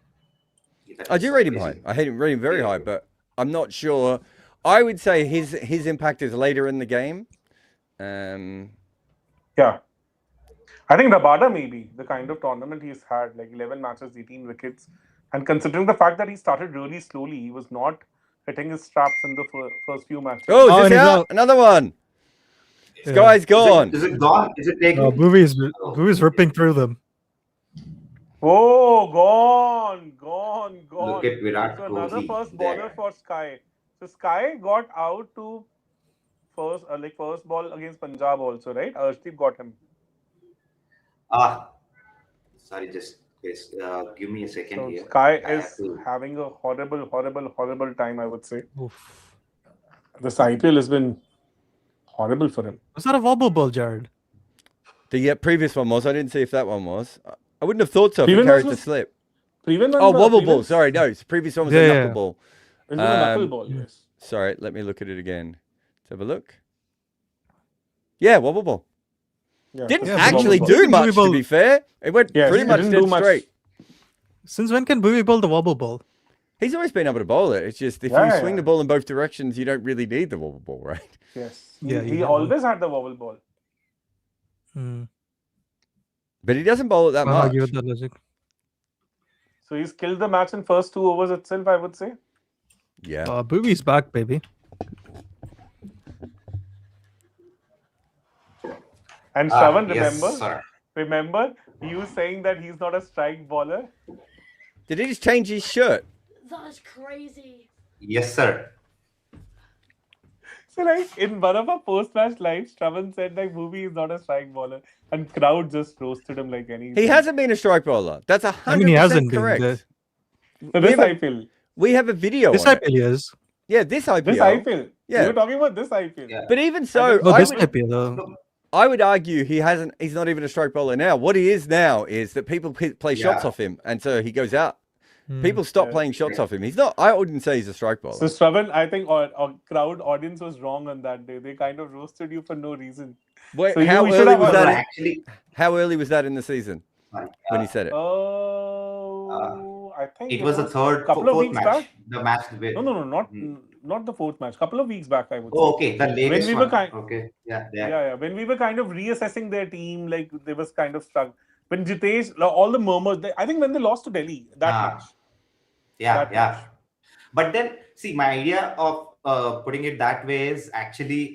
Speaker 4: I do rate him high. I rate him very high, but I'm not sure. I would say his impact is later in the game.
Speaker 1: Yeah. I think Rabada maybe, the kind of tournament he's had, like 11 matches, 18 wickets. And considering the fact that he started really slowly, he was not hitting his straps in the first few matches.
Speaker 4: Oh,
Speaker 3: Oh,
Speaker 4: is
Speaker 3: and
Speaker 4: this
Speaker 3: he's
Speaker 4: out?
Speaker 3: out.
Speaker 4: Another one. This guy's gone.
Speaker 7: Is it gone? Is it taken?
Speaker 3: Bhuvi is ripping through them.
Speaker 1: Oh, gone.
Speaker 7: Look at Virat
Speaker 1: So another
Speaker 7: Kohli
Speaker 1: first
Speaker 7: there.
Speaker 1: baller for Sky. So Sky got out to first ball against Punjab also, right? Arshdeep got him.
Speaker 7: Sorry, just give me a second
Speaker 1: So
Speaker 7: here.
Speaker 1: Sky
Speaker 7: I have
Speaker 1: is
Speaker 7: to.
Speaker 1: having a horrible time, I would say.
Speaker 3: Oof.
Speaker 1: This IPL has been horrible for him.
Speaker 3: Was that a wobble ball, Jared?
Speaker 4: The previous one was. I didn't see if that one was. I wouldn't have thought so if it
Speaker 1: Previous
Speaker 4: carried
Speaker 1: was-
Speaker 4: the slip.
Speaker 1: Previous
Speaker 4: Oh,
Speaker 1: one,
Speaker 4: wobble ball.
Speaker 1: previous-
Speaker 4: Sorry, no. The previous one was a
Speaker 3: Yeah,
Speaker 4: knuckle
Speaker 3: yeah.
Speaker 4: ball.
Speaker 1: This was a knuckle
Speaker 4: Um,
Speaker 1: ball, yes.
Speaker 4: Sorry, let me look at it again. Let's have a look. Yeah, wobble ball.
Speaker 1: Yeah,
Speaker 4: Didn't
Speaker 1: this is
Speaker 4: actually
Speaker 1: wobble ball.
Speaker 4: do much,
Speaker 3: Ball.
Speaker 4: to be fair. It went
Speaker 1: Yes,
Speaker 4: pretty
Speaker 1: it
Speaker 4: much
Speaker 1: didn't
Speaker 4: dead
Speaker 1: do much.
Speaker 4: straight.
Speaker 3: Since when can Booby bowl the wobble ball?
Speaker 4: He's always been able to bowl it. It's just if
Speaker 1: Yeah,
Speaker 4: you
Speaker 1: yeah,
Speaker 4: swing
Speaker 1: yeah.
Speaker 4: the ball in both directions, you don't really need the wobble ball, right?
Speaker 1: Yes.
Speaker 3: Yeah,
Speaker 1: He
Speaker 3: you
Speaker 1: always had the wobble ball.
Speaker 3: Hmm.
Speaker 4: But he doesn't bowl it that
Speaker 3: Can't
Speaker 4: much.
Speaker 3: argue with that logic.
Speaker 1: So he's killed the match in first 2 overs itself, I would say.
Speaker 4: Yeah.
Speaker 3: Booby's back, baby.
Speaker 1: And Shravan,
Speaker 7: Yes, sir.
Speaker 1: remember you saying that he's not a strike bowler?
Speaker 4: Did he just change his shirt?
Speaker 8: That is crazy.
Speaker 7: Yes, sir.
Speaker 1: So like in one of our post-match lives, Shravan said like Bhuvi is not a strike bowler, and crowd just roasted him like anything.
Speaker 4: He hasn't been a strike bowler. That's 100%
Speaker 3: I mean, he hasn't been.
Speaker 4: correct.
Speaker 1: So this
Speaker 4: we have a-
Speaker 1: IPL.
Speaker 4: We have a video
Speaker 3: This
Speaker 4: on it.
Speaker 3: IPL is.
Speaker 4: Yeah, this IPL.
Speaker 1: This IPL.
Speaker 4: Yeah.
Speaker 1: We were talking about this IPL.
Speaker 7: Yeah.
Speaker 4: But even so,
Speaker 3: Oh,
Speaker 4: I
Speaker 3: this
Speaker 4: would,
Speaker 3: IPL though.
Speaker 4: I would argue he's not even a strike bowler now. What he is now is that people play shots
Speaker 7: Yeah.
Speaker 4: off him, and so he goes out.
Speaker 3: Hmm.
Speaker 4: People stop
Speaker 1: Yeah.
Speaker 4: playing shots off him. He's not. I wouldn't say he's a strike bowler.
Speaker 1: So Shravan, I think our crowd audience was wrong on that day. They kind of roasted you for no reason.
Speaker 4: Wait,
Speaker 1: so you-
Speaker 4: how
Speaker 1: we should
Speaker 4: early
Speaker 1: have
Speaker 4: was
Speaker 1: a-
Speaker 4: that?
Speaker 7: Actually,
Speaker 4: How early was that in the season when he said it?
Speaker 1: Oh, I think
Speaker 7: it was the third,
Speaker 1: couple of
Speaker 7: fourth
Speaker 1: weeks
Speaker 7: match.
Speaker 1: back.
Speaker 7: The match with.
Speaker 1: No,
Speaker 7: Hmm.
Speaker 1: not the fourth match. Couple of weeks back, I would say.
Speaker 7: Oh, okay, the latest
Speaker 1: we were
Speaker 7: one.
Speaker 1: kind-
Speaker 7: Okay, yeah, there.
Speaker 1: Yeah. When we were kind of reassessing their team, like they was kind of struck. When Jitesh, all the murmurs. I think when they lost to Delhi, that
Speaker 7: Ah.
Speaker 1: match.
Speaker 7: Yeah,
Speaker 1: That
Speaker 7: yeah.
Speaker 1: match.
Speaker 7: But then, see, my idea of putting it that way is actually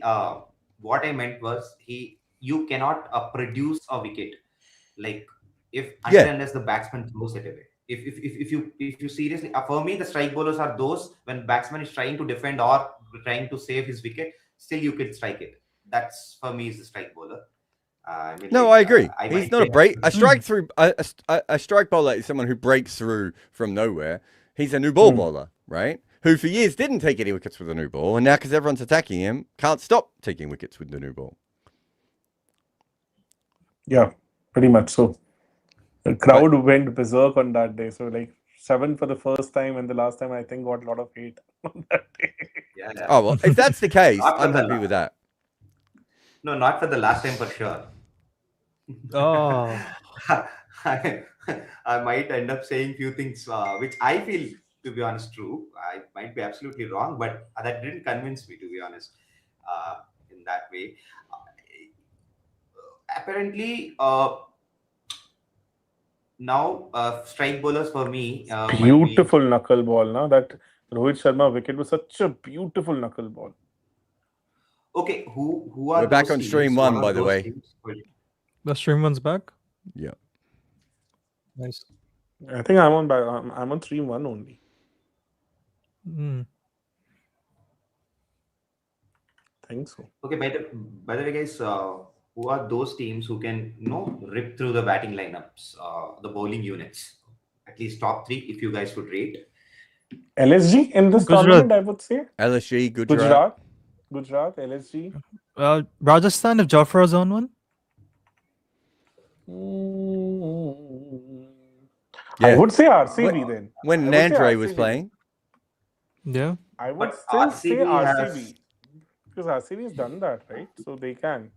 Speaker 7: what I meant was you cannot produce a wicket like if
Speaker 4: Yeah.
Speaker 7: unless the batsman throws it away. If you seriously for me the strike bowlers are those when batsman is trying to defend or trying to save his wicket, still you can strike it. That's for me is the strike bowler. I mean,
Speaker 4: No,
Speaker 7: like,
Speaker 4: I agree.
Speaker 7: I
Speaker 4: He's
Speaker 7: might
Speaker 4: not a
Speaker 7: say-
Speaker 4: break. A strike through a strike bowler is someone who breaks through from nowhere. He's a new ball bowler, right? Who for years didn't take any wickets with a new ball, and now because everyone's attacking him, can't stop taking wickets with the new ball.
Speaker 1: Yeah, pretty much so. The crowd went berserk on that day. So like 7 for the first time, and the last time I think got a lot of hate on that day.
Speaker 7: Yeah, yeah.
Speaker 4: Oh well, if that's the case,
Speaker 7: Not
Speaker 4: I'm
Speaker 7: for the
Speaker 4: happy with that.
Speaker 7: No, not for the last time for sure.
Speaker 3: Oh.
Speaker 7: I might end up saying few things which I feel, to be honest, true. I might be absolutely wrong, but that didn't convince me, to be honest, in that way. Apparently, now strike bowlers for me. might be-
Speaker 1: Beautiful knuckle ball, now that Rohit Sharma wicket was such a beautiful knuckle ball.
Speaker 7: Okay, who are
Speaker 4: We're back
Speaker 7: those
Speaker 4: on
Speaker 7: teams?
Speaker 4: stream
Speaker 7: What
Speaker 4: one,
Speaker 7: are
Speaker 4: by the
Speaker 7: those
Speaker 4: way.
Speaker 7: teams?
Speaker 3: The stream one's back.
Speaker 4: Yeah.
Speaker 3: Nice.
Speaker 1: I think I'm on 3-1 only.
Speaker 3: Hmm.
Speaker 1: think so.
Speaker 7: Okay, by the way, guys, who are those teams who can rip through the batting lineups, the bowling units? At least top 3, if you guys would rate.
Speaker 1: LSG in this
Speaker 3: Gujarat.
Speaker 1: tournament, I would say.
Speaker 4: LSG, Gujarat.
Speaker 1: Gujarat, LSG.
Speaker 3: Rajasthan, if Jafra's on one.
Speaker 1: I
Speaker 4: Yeah.
Speaker 1: would say RCB then.
Speaker 4: When
Speaker 1: I would say
Speaker 4: Nandre was
Speaker 1: RCB.
Speaker 4: playing.
Speaker 3: Yeah.
Speaker 1: I would
Speaker 7: But
Speaker 1: still say
Speaker 7: RCB has-
Speaker 1: RCB. Because RCB has done that, right? So they can.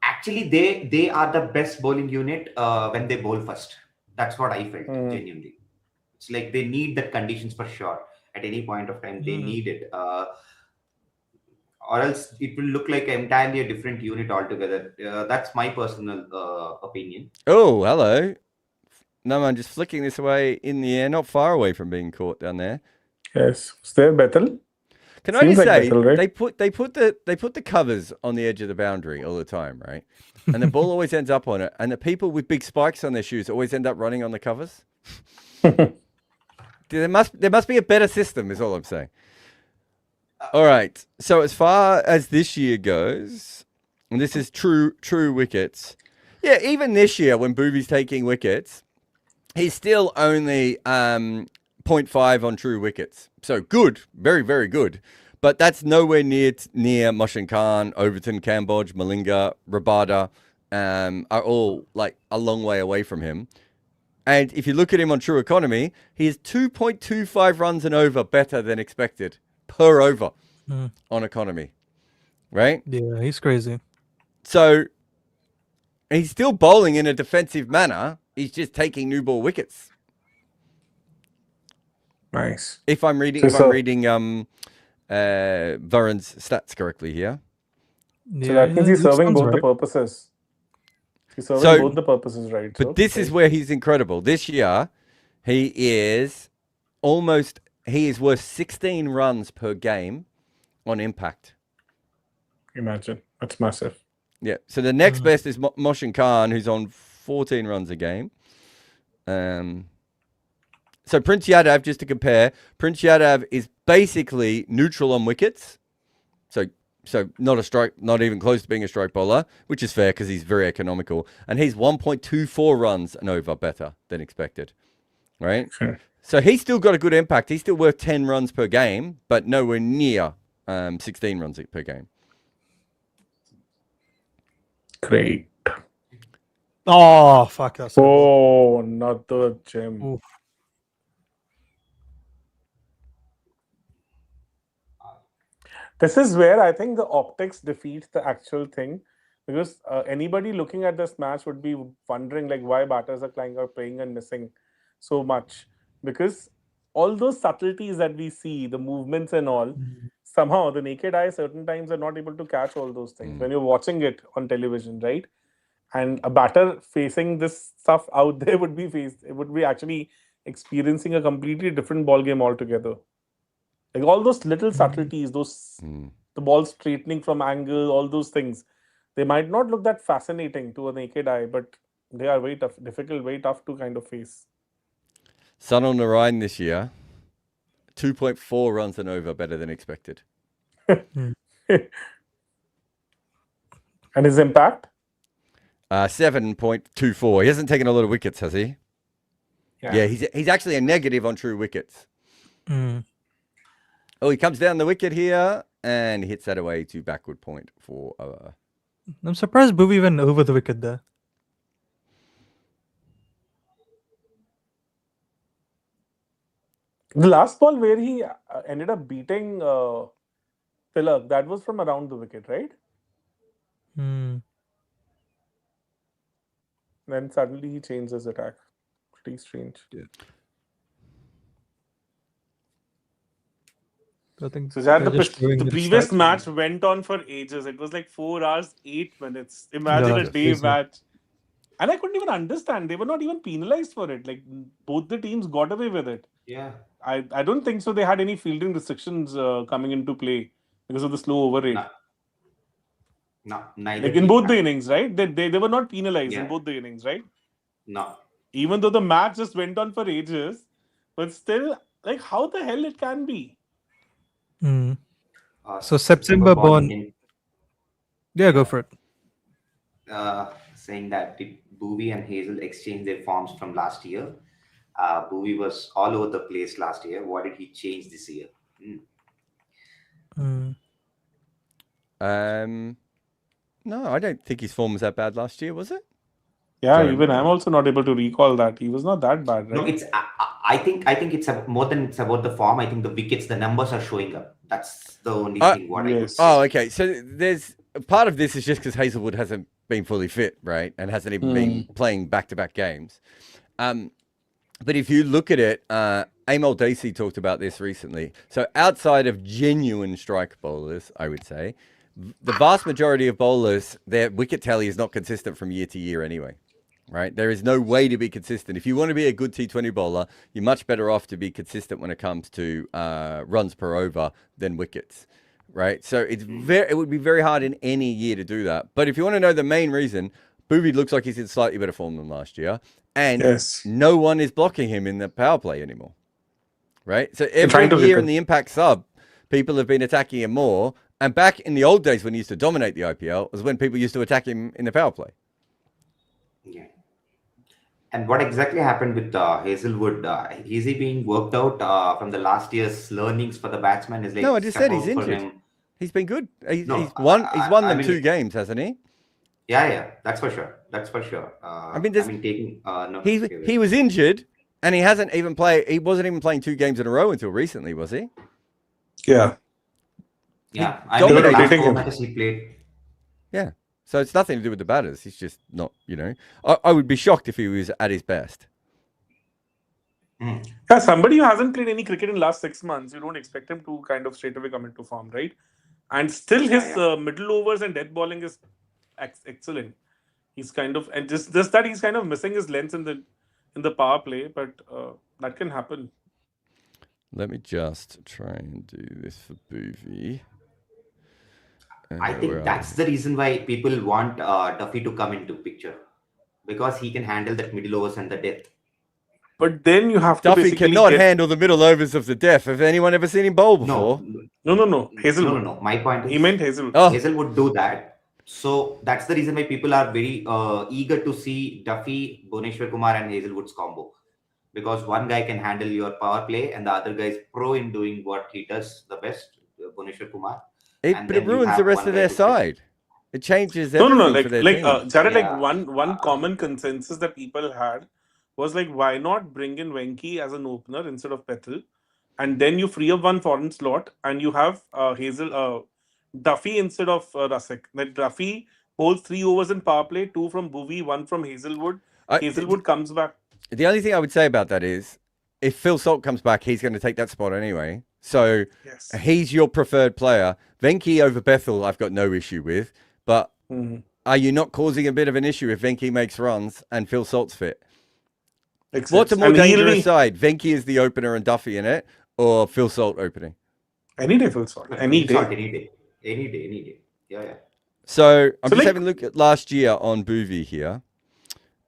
Speaker 7: Actually, they are the best bowling unit when they bowl first. That's what I felt genuinely. It's like they need that conditions for sure. At any point of time, they need it. Or else it will look like entirely a different unit altogether. That's my personal opinion.
Speaker 4: Oh, hello. No, I'm just flicking this away in the air, not far away from being caught down there.
Speaker 1: Yes. Is there Bethel?
Speaker 4: Can I
Speaker 1: Seems
Speaker 4: just
Speaker 1: like
Speaker 4: say
Speaker 1: Bethel, right?
Speaker 4: they put the covers on the edge of the boundary all the time, right? And the ball always ends up on it, and the people with big spikes on their shoes always end up running on the covers. There must be a better system, is all I'm saying. All right. So as far as this year goes, and this is true wickets. Yeah, even this year when Boovy's taking wickets, he's still only 0.5 on true wickets. So good, very, very good. But that's nowhere near Moshin Khan, Overton, Cambodge, Malinga, Rabada, are all like a long way away from him. And if you look at him on true economy, he is 2.25 runs and over better than expected per over on economy, right?
Speaker 3: Yeah, he's crazy.
Speaker 4: So he's still bowling in a defensive manner. He's just taking new ball wickets.
Speaker 1: Nice.
Speaker 4: If I'm reading Varun's stats correctly here.
Speaker 1: So that means he's
Speaker 3: looks
Speaker 1: serving
Speaker 3: sounds
Speaker 1: both the
Speaker 3: right.
Speaker 1: purposes. He's serving both the purposes, right?
Speaker 4: But this is where he's incredible. This year, he is worth 16 runs per game on impact.
Speaker 1: Imagine. That's massive.
Speaker 4: Yeah. So the next best is Moshin Khan, who's on 14 runs a game. So Prince Yadav, just to compare, Prince Yadav is basically neutral on wickets. So not a strike, not even close to being a strike bowler, which is fair because he's very economical. And he's 1.24 runs and over better than expected, right?
Speaker 1: Sure.
Speaker 4: So he's still got a good impact. He's still worth 10 runs per game, but nowhere near 16 runs per game.
Speaker 1: Great.
Speaker 3: Oh, fuck. That's so
Speaker 1: Oh, not the gem.
Speaker 3: Oof.
Speaker 1: This is where I think the optics defeats the actual thing, because anybody looking at this match would be wondering like why batters are playing and missing so much, because all those subtleties that we see, the movements and all, somehow the naked eye certain times are not able to catch all those things when you're watching it on television, right? And a batter facing this stuff out there would be actually experiencing a completely different ball game altogether. Like all those little subtleties, the ball straightening from angle, all those things, they might not look that fascinating to a naked eye, but they are very tough, difficult, very tough to kind of face.
Speaker 4: Sunil Narayan this year, 2.4 runs and over better than expected.
Speaker 1: And his impact?
Speaker 4: 7.24. He hasn't taken a lot of wickets, has he? Yeah, he's actually a negative on true wickets. Oh, he comes down the wicket here and hits that away to backward point for.
Speaker 3: I'm surprised Booby went over the wicket there.
Speaker 1: The last ball where he ended up beating Tilak, that was from around the wicket, right? Then suddenly he changed his attack. Pretty strange.
Speaker 3: Yeah. I think
Speaker 1: So Jad,
Speaker 3: they're just showing
Speaker 1: the
Speaker 3: their
Speaker 1: previous
Speaker 3: stats.
Speaker 1: match went on for ages. It was like 4 hours, 8 minutes. Imagine
Speaker 3: Yeah,
Speaker 1: a day
Speaker 3: crazy.
Speaker 1: match. And I couldn't even understand. They were not even penalized for it. Like both the teams got away with it.
Speaker 7: Yeah.
Speaker 1: I don't think so. They had any fielding restrictions coming into play because of the slow over rate.
Speaker 7: No, neither.
Speaker 1: Like in both the innings, right? They were not penalized in both the innings, right?
Speaker 7: No.
Speaker 1: Even though the match just went on for ages, but still, like how the hell it can be?
Speaker 3: So September born. Yeah, go for it.
Speaker 7: Saying that did Bowie and Hazel exchange their forms from last year? Bowie was all over the place last year. What did he change this year?
Speaker 4: No, I don't think his form was that bad last year, was it?
Speaker 1: Yeah,
Speaker 4: Sorry,
Speaker 1: even I'm also not able to recall that. He was not that bad, right?
Speaker 7: No, it's. I think it's more than it's about the form. I think the wickets, the numbers are showing up. That's the only thing. What I could say.
Speaker 4: Oh, okay. So there's part of this is just because Hazelwood hasn't been fully fit, right, and hasn't even been playing back-to-back games. But if you look at it, Amol Dacey talked about this recently. So outside of genuine strike bowlers, I would say, the vast majority of bowlers, their wicket tally is not consistent from year to year anyway, right? There is no way to be consistent. If you want to be a good T20 bowler, you're much better off to be consistent when it comes to runs per over than wickets, right? So it would be very hard in any year to do that. But if you want to know the main reason, Booby looks like he's in slightly better form than last year, and
Speaker 1: Yes.
Speaker 4: no one is blocking him in the power play anymore, right? So
Speaker 1: trying
Speaker 4: every
Speaker 1: to hit
Speaker 4: year in
Speaker 1: him.
Speaker 4: the impact sub, people have been attacking him more. And back in the old days when he used to dominate the IPL was when people used to attack him in the power play.
Speaker 7: Yeah. And what exactly happened with Hazelwood? Is he being worked out from the last year's learnings for the batsman? Is like
Speaker 4: No, I just
Speaker 7: step
Speaker 4: said he's
Speaker 7: out for
Speaker 4: injured.
Speaker 7: him?
Speaker 4: He's been good. He's
Speaker 7: No,
Speaker 4: won. He's won
Speaker 7: I
Speaker 4: them
Speaker 7: mean,
Speaker 4: 2 games, hasn't he?
Speaker 7: yeah, that's for sure. That's for sure.
Speaker 4: I mean,
Speaker 7: taking no,
Speaker 4: he was injured, and he hasn't even played. He wasn't even playing 2 games in a row until recently, was he?
Speaker 1: Yeah.
Speaker 7: yeah.
Speaker 4: he
Speaker 7: The
Speaker 4: dominated
Speaker 7: last
Speaker 1: him.
Speaker 7: 4 matches he played.
Speaker 4: Yeah. So it's nothing to do with the batters. He's just not. I would be shocked if he was at his best.
Speaker 1: Yeah, somebody who hasn't played any cricket in last 6 months, you don't expect him to kind of straight away come into form, right? And still his middle overs and death bowling is excellent. He's kind of, and just that he's kind of missing his length in the power play, but that can happen.
Speaker 4: Let me just try and do this for Boovy.
Speaker 7: I think that's the reason why people want Duffy to come into picture, because he can handle that middle overs and the death.
Speaker 1: But then you have to
Speaker 4: Duffy
Speaker 1: basically
Speaker 4: cannot handle the middle overs of the death. Have anyone ever seen him bowl before?
Speaker 1: No. Hazelwood.
Speaker 7: No. My point is,
Speaker 1: He meant Hazelwood.
Speaker 4: Oh,
Speaker 7: Hazel would do that. So that's the reason why people are very eager to see Duffy, Bhuvneshwar Kumar, and Hazelwood's combo. Because one guy can handle your power play, and the other guy is pro in doing what he does the best, Bhuvneshwar Kumar.
Speaker 4: but it ruins the rest of their side. It changes
Speaker 1: No.
Speaker 4: everything for their team.
Speaker 1: Jared,
Speaker 7: Yeah.
Speaker 1: one common consensus that people had was like, why not bring in Venki as an opener instead of Pethel, and then you free up one foreign slot, and you have Duffy instead of Rasek. That Duffy holds 3 overs in power play, 2 from Bhuvi, 1 from Hazelwood. Hazelwood comes back.
Speaker 4: The only thing I would say about that is, if Phil Salt comes back, he's going to take that spot anyway. So
Speaker 1: Yes.
Speaker 4: he's your preferred player. Venki over Bethel, I've got no issue with. But are you not causing a bit of an issue if Venki makes runs and Phil Salt's fit? What's a more dangerous side? Venki is the opener and Duffy in it, or Phil Salt opening?
Speaker 1: Any day, Phil Salt. Any day.
Speaker 7: Any day. Yeah.
Speaker 4: So I'm just having a look at last year on Boovy here.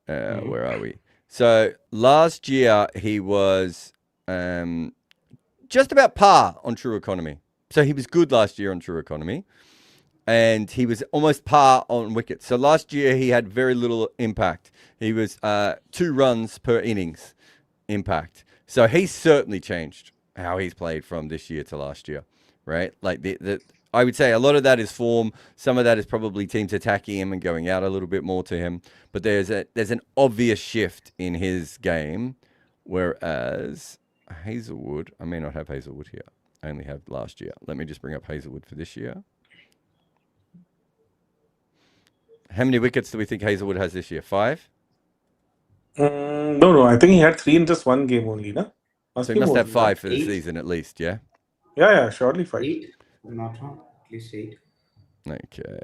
Speaker 4: Where are we? So last year he was just about par on True Economy. So he was good last year on True Economy. And he was almost par on wickets. So last year he had very little impact. He was 2 runs per innings impact. So he's certainly changed how he's played from this year to last year, right? Like I would say a lot of that is form. Some of that is probably teams attacking him and going out a little bit more to him. But there's an obvious shift in his game, whereas Hazelwood, I may not have Hazelwood here. I only have last year. Let me just bring up Hazelwood for this year. How many wickets do we think Hazelwood has this year? 5?
Speaker 1: No. I think he had 3 in just one game only, no?
Speaker 4: So he must have 5 for the
Speaker 7: 8.
Speaker 4: season at least, yeah?
Speaker 1: Yeah, surely 5.
Speaker 7: 8. I'm not wrong. At least 8.
Speaker 4: Okay.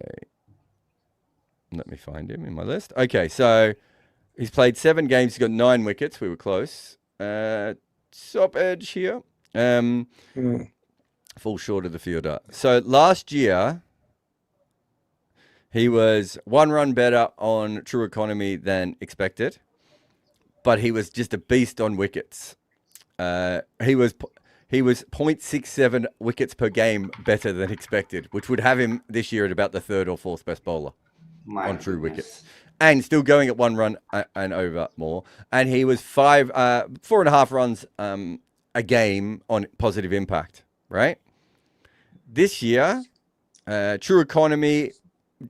Speaker 4: Let me find him in my list. Okay, so he's played 7 games. He's got 9 wickets. We were close. Top edge here. Fall short of the fielder. So last year, he was 1 run better on True Economy than expected, but he was just a beast on wickets. He was 0.67 wickets per game better than expected, which would have him this year at about the 3rd or 4th best bowler on true wickets. And still going at 1 run and over more. And he was 4.5 runs a game on positive impact, right? This year, True Economy,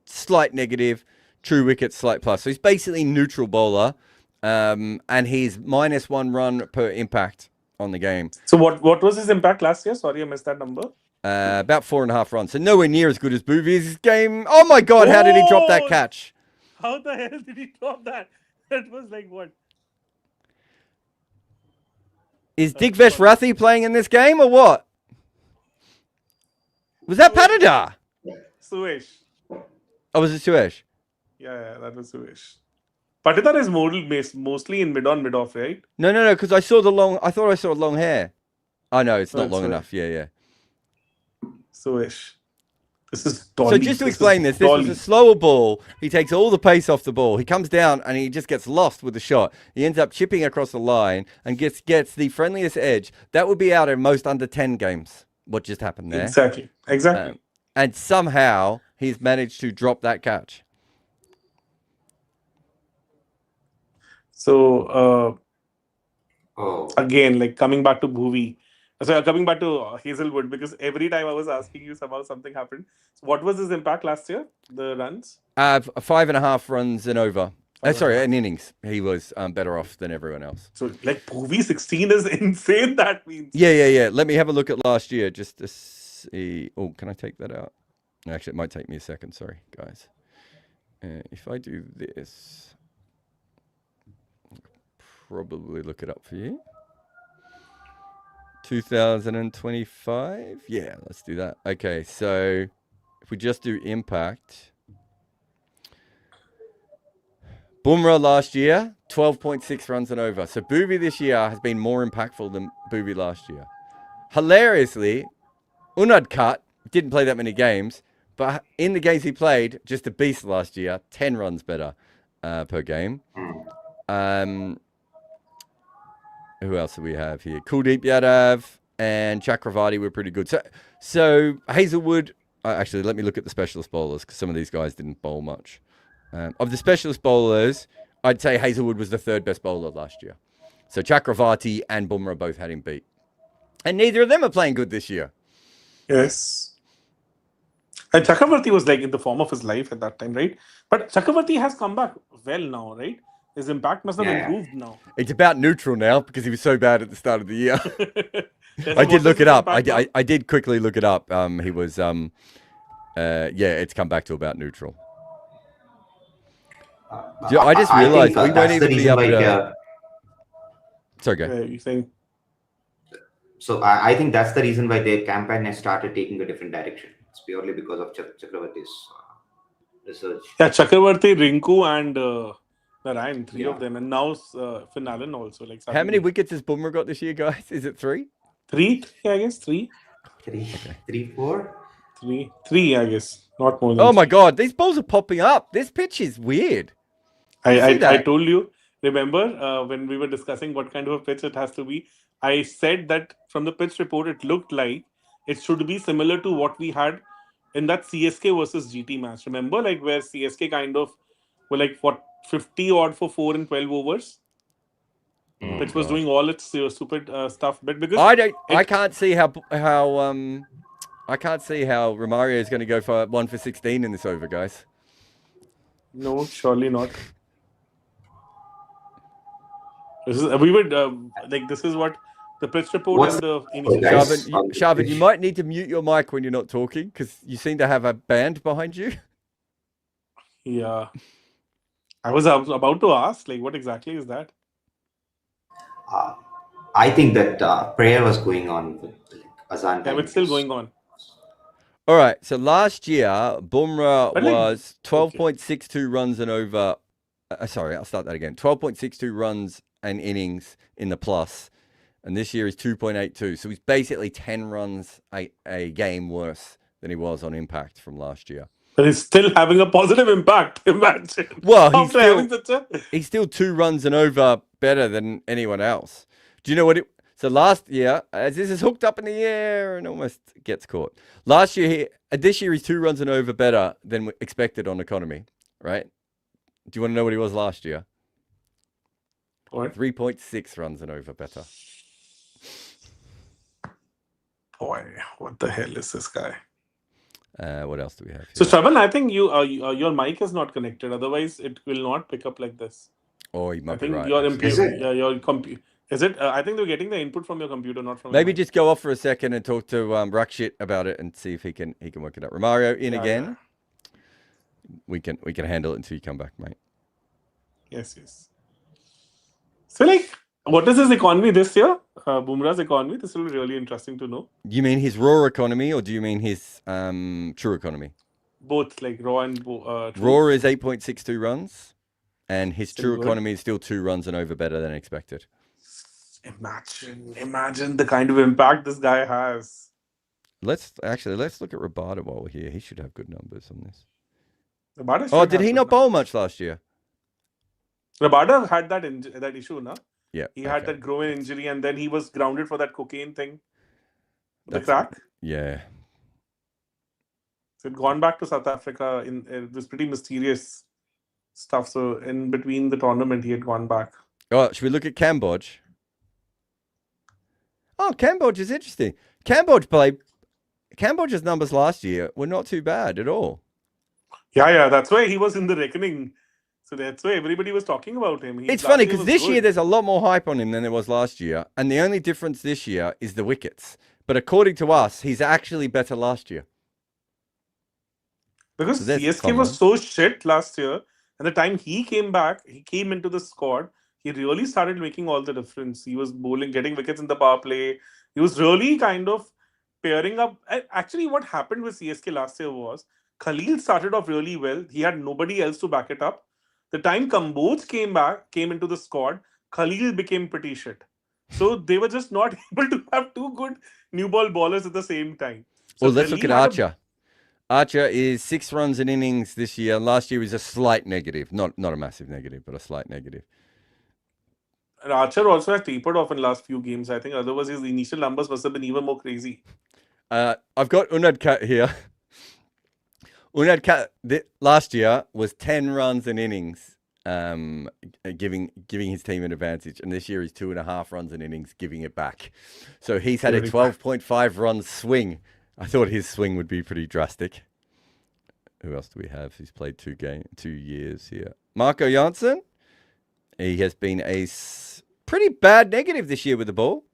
Speaker 4: slight negative, true wickets, slight plus. So he's basically neutral bowler, and he's -1 run per impact on the game.
Speaker 1: So what was his impact last year? Sorry, I missed that number.
Speaker 4: About 4.5 runs. So nowhere near as good as Boovy's game. Oh my God, how did he drop that catch?
Speaker 1: How the hell did he drop that? That was like what?
Speaker 4: Is Digvesh Rathi playing in this game or what? Was that Patidar?
Speaker 1: Suesh.
Speaker 4: Oh, was it Suesh?
Speaker 1: Yeah, that was Suesh. Patidar is mostly in mid-off, right?
Speaker 4: No, because I thought I saw long hair. Oh no, it's not
Speaker 1: That's
Speaker 4: long
Speaker 1: right.
Speaker 4: enough. Yeah.
Speaker 1: So ish. This is Dolly.
Speaker 4: So just to explain this was a slower ball. He takes all the pace off the ball. He comes down and he just gets lost with the shot. He ends up chipping across the line and gets the friendliest edge. That would be out in most under 10 games. What just happened there?
Speaker 1: Exactly.
Speaker 4: And somehow he's managed to drop that catch.
Speaker 1: So
Speaker 7: Oh,
Speaker 1: again, like coming back to Bhuvi. So coming back to Hazelwood, because every time I was asking you somehow something happened. So what was his impact last year? The runs?
Speaker 4: 5.5 runs and over. Sorry, an innings. He was better off than everyone else.
Speaker 1: So like Bhuvi 16 is insane. That means.
Speaker 4: Yeah. Let me have a look at last year just to see. Oh, can I take that out? Actually, it might take me a second. Sorry, guys. If I do this, I'll probably look it up for you. 2025. Yeah, let's do that. Okay, so if we just do impact. Bumrah last year, 12.6 runs and over. So Booby this year has been more impactful than Booby last year. Hilariously, Unadkat didn't play that many games, but in the games he played, just a beast last year, 10 runs better per game. Who else do we have here? Kuldeep Yadav and Chakravarti were pretty good. So Hazelwood, actually, let me look at the specialist bowlers because some of these guys didn't bowl much. Of the specialist bowlers, I'd say Hazelwood was the third best bowler last year. So Chakravarti and Bumrah both had him beat. And neither of them are playing good this year.
Speaker 1: Yes. And Chakravarti was like in the form of his life at that time, right? But Chakravarti has come back well now, right? His impact must have improved now.
Speaker 4: It's about neutral now because he was so bad at the start of the year. I did look it up. I did quickly look it up. He was, it's come back to about neutral. I just realized we won't even be up to... Sorry, go.
Speaker 1: You saying?
Speaker 7: So I think that's the reason why their campaign has started taking a different direction. It's purely because of Chakravarti's research.
Speaker 1: Yeah, Chakravarti, Rinku, and Narayan, three of them, and now Finn Allen also. Like
Speaker 4: how many wickets has Bumrah got this year, guys? Is it 3?
Speaker 1: 3, I guess. 3,
Speaker 7: 4.
Speaker 1: 3, I guess. Not more than.
Speaker 4: Oh my God, these balls are popping up. This pitch is weird.
Speaker 1: I told you. Remember when we were discussing what kind of a pitch it has to be? I said that from the pitch report, it looked like it should be similar to what we had in that CSK versus GT match. Remember, like where CSK kind of were like 50 odd for 4 and 12 overs. Which was doing all its stupid stuff, but because
Speaker 4: I can't see how Romario is going to go for 1 for 16 in this over, guys.
Speaker 1: No, surely not. This is this is what the pitch report and the
Speaker 4: Sharvin, you might need to mute your mic when you're not talking because you seem to have a band behind you.
Speaker 1: Yeah, I was about to ask, like, what exactly is that?
Speaker 7: I think that prayer was going on with Azan.
Speaker 1: Yeah, it's still going on.
Speaker 4: All right. So last year, Bumrah was 12.62 runs and over. Sorry, I'll start that again. 12.62 runs and innings in the plus. And this year is 2.82. So he's basically 10 runs a game worse than he was on impact from last year.
Speaker 1: But he's still having a positive impact. Imagine.
Speaker 4: Well, he's still 2 runs and over better than anyone else. Do you know what so last year, as this is hooked up in the air and almost gets caught. This year he's 2 runs and over better than expected on economy, right? Do you want to know what he was last year? 3.6 runs and over better.
Speaker 1: Boy, what the hell is this guy?
Speaker 4: What else do we have here?
Speaker 1: So, Shravan, I think your mic is not connected. Otherwise, it will not pick up like this.
Speaker 4: Oh, you might
Speaker 1: be
Speaker 4: right.
Speaker 1: Your computer. Is it? I think they're getting the input from your computer, not from.
Speaker 4: Maybe just go off for a second and talk to Rakshit about it and see if he can work it out. Romario in again. Yeah. We can handle it until you come back, mate.
Speaker 1: Yes. So, like, what is his economy this year? Bumrah's economy. This will be really interesting to know.
Speaker 4: You mean his raw economy, or do you mean his true economy?
Speaker 1: Both, like raw and true.
Speaker 4: Raw is 8.62 runs, And his
Speaker 1: Still
Speaker 4: true
Speaker 1: good.
Speaker 4: economy is still 2 runs and over better than expected.
Speaker 1: Imagine the kind of impact this guy has.
Speaker 4: Let's look at Rabada while we're here. He should have good numbers on this.
Speaker 1: Rabada
Speaker 4: Oh,
Speaker 1: should
Speaker 4: did
Speaker 1: have
Speaker 4: he
Speaker 1: good
Speaker 4: not bowl
Speaker 1: numbers.
Speaker 4: much last year?
Speaker 1: Rabada had that issue, no?
Speaker 4: Yeah.
Speaker 1: He had
Speaker 4: okay.
Speaker 1: that groin injury, and then he was grounded for that cocaine thing. The
Speaker 4: That's-
Speaker 1: crack.
Speaker 4: Yeah.
Speaker 1: So he'd gone back to South Africa. It was pretty mysterious stuff. So in between the tournament, he had gone back.
Speaker 4: Oh, should we look at Cambodge? Oh, Cambodge is interesting. Cambodge's numbers last year were not too bad at all.
Speaker 1: Yeah. That's why he was in the reckoning. So that's why everybody was talking about him.
Speaker 4: It's funny because this year there's a lot more hype on him than there was last year. And the only difference this year is the wickets. But according to us, he's actually better last year.
Speaker 1: Because
Speaker 4: So
Speaker 1: CSK was so shit last year. And the time he came back, he came into the squad. He really started making all the difference. He was bowling, getting wickets in the power play. He was really kind of pairing up. Actually, what happened with CSK last year was Khalil started off really well. He had nobody else to back it up. The time Kamboj came into the squad, Khalil became pretty shit. So they were just not able to have two good new ball ballers at the same time. So
Speaker 4: well, let's look at
Speaker 1: Khalil had
Speaker 4: Archer. Archer is 6 runs in innings this year. Last year was a slight negative. Not a massive negative, but a slight negative.
Speaker 1: And Archer also has tapered off in the last few games. I think otherwise his initial numbers must have been even more crazy.
Speaker 4: I've got Unad Kat here. Unad Kat last year was 10 runs in innings, giving his team an advantage. And this year he's 2.5 runs in innings, giving it back. So he's had a 12.5 run swing. I thought his swing would be pretty drastic. Who else do we have? He's played 2 years here. Marco Janssen. He has been a pretty bad negative this year with the ball.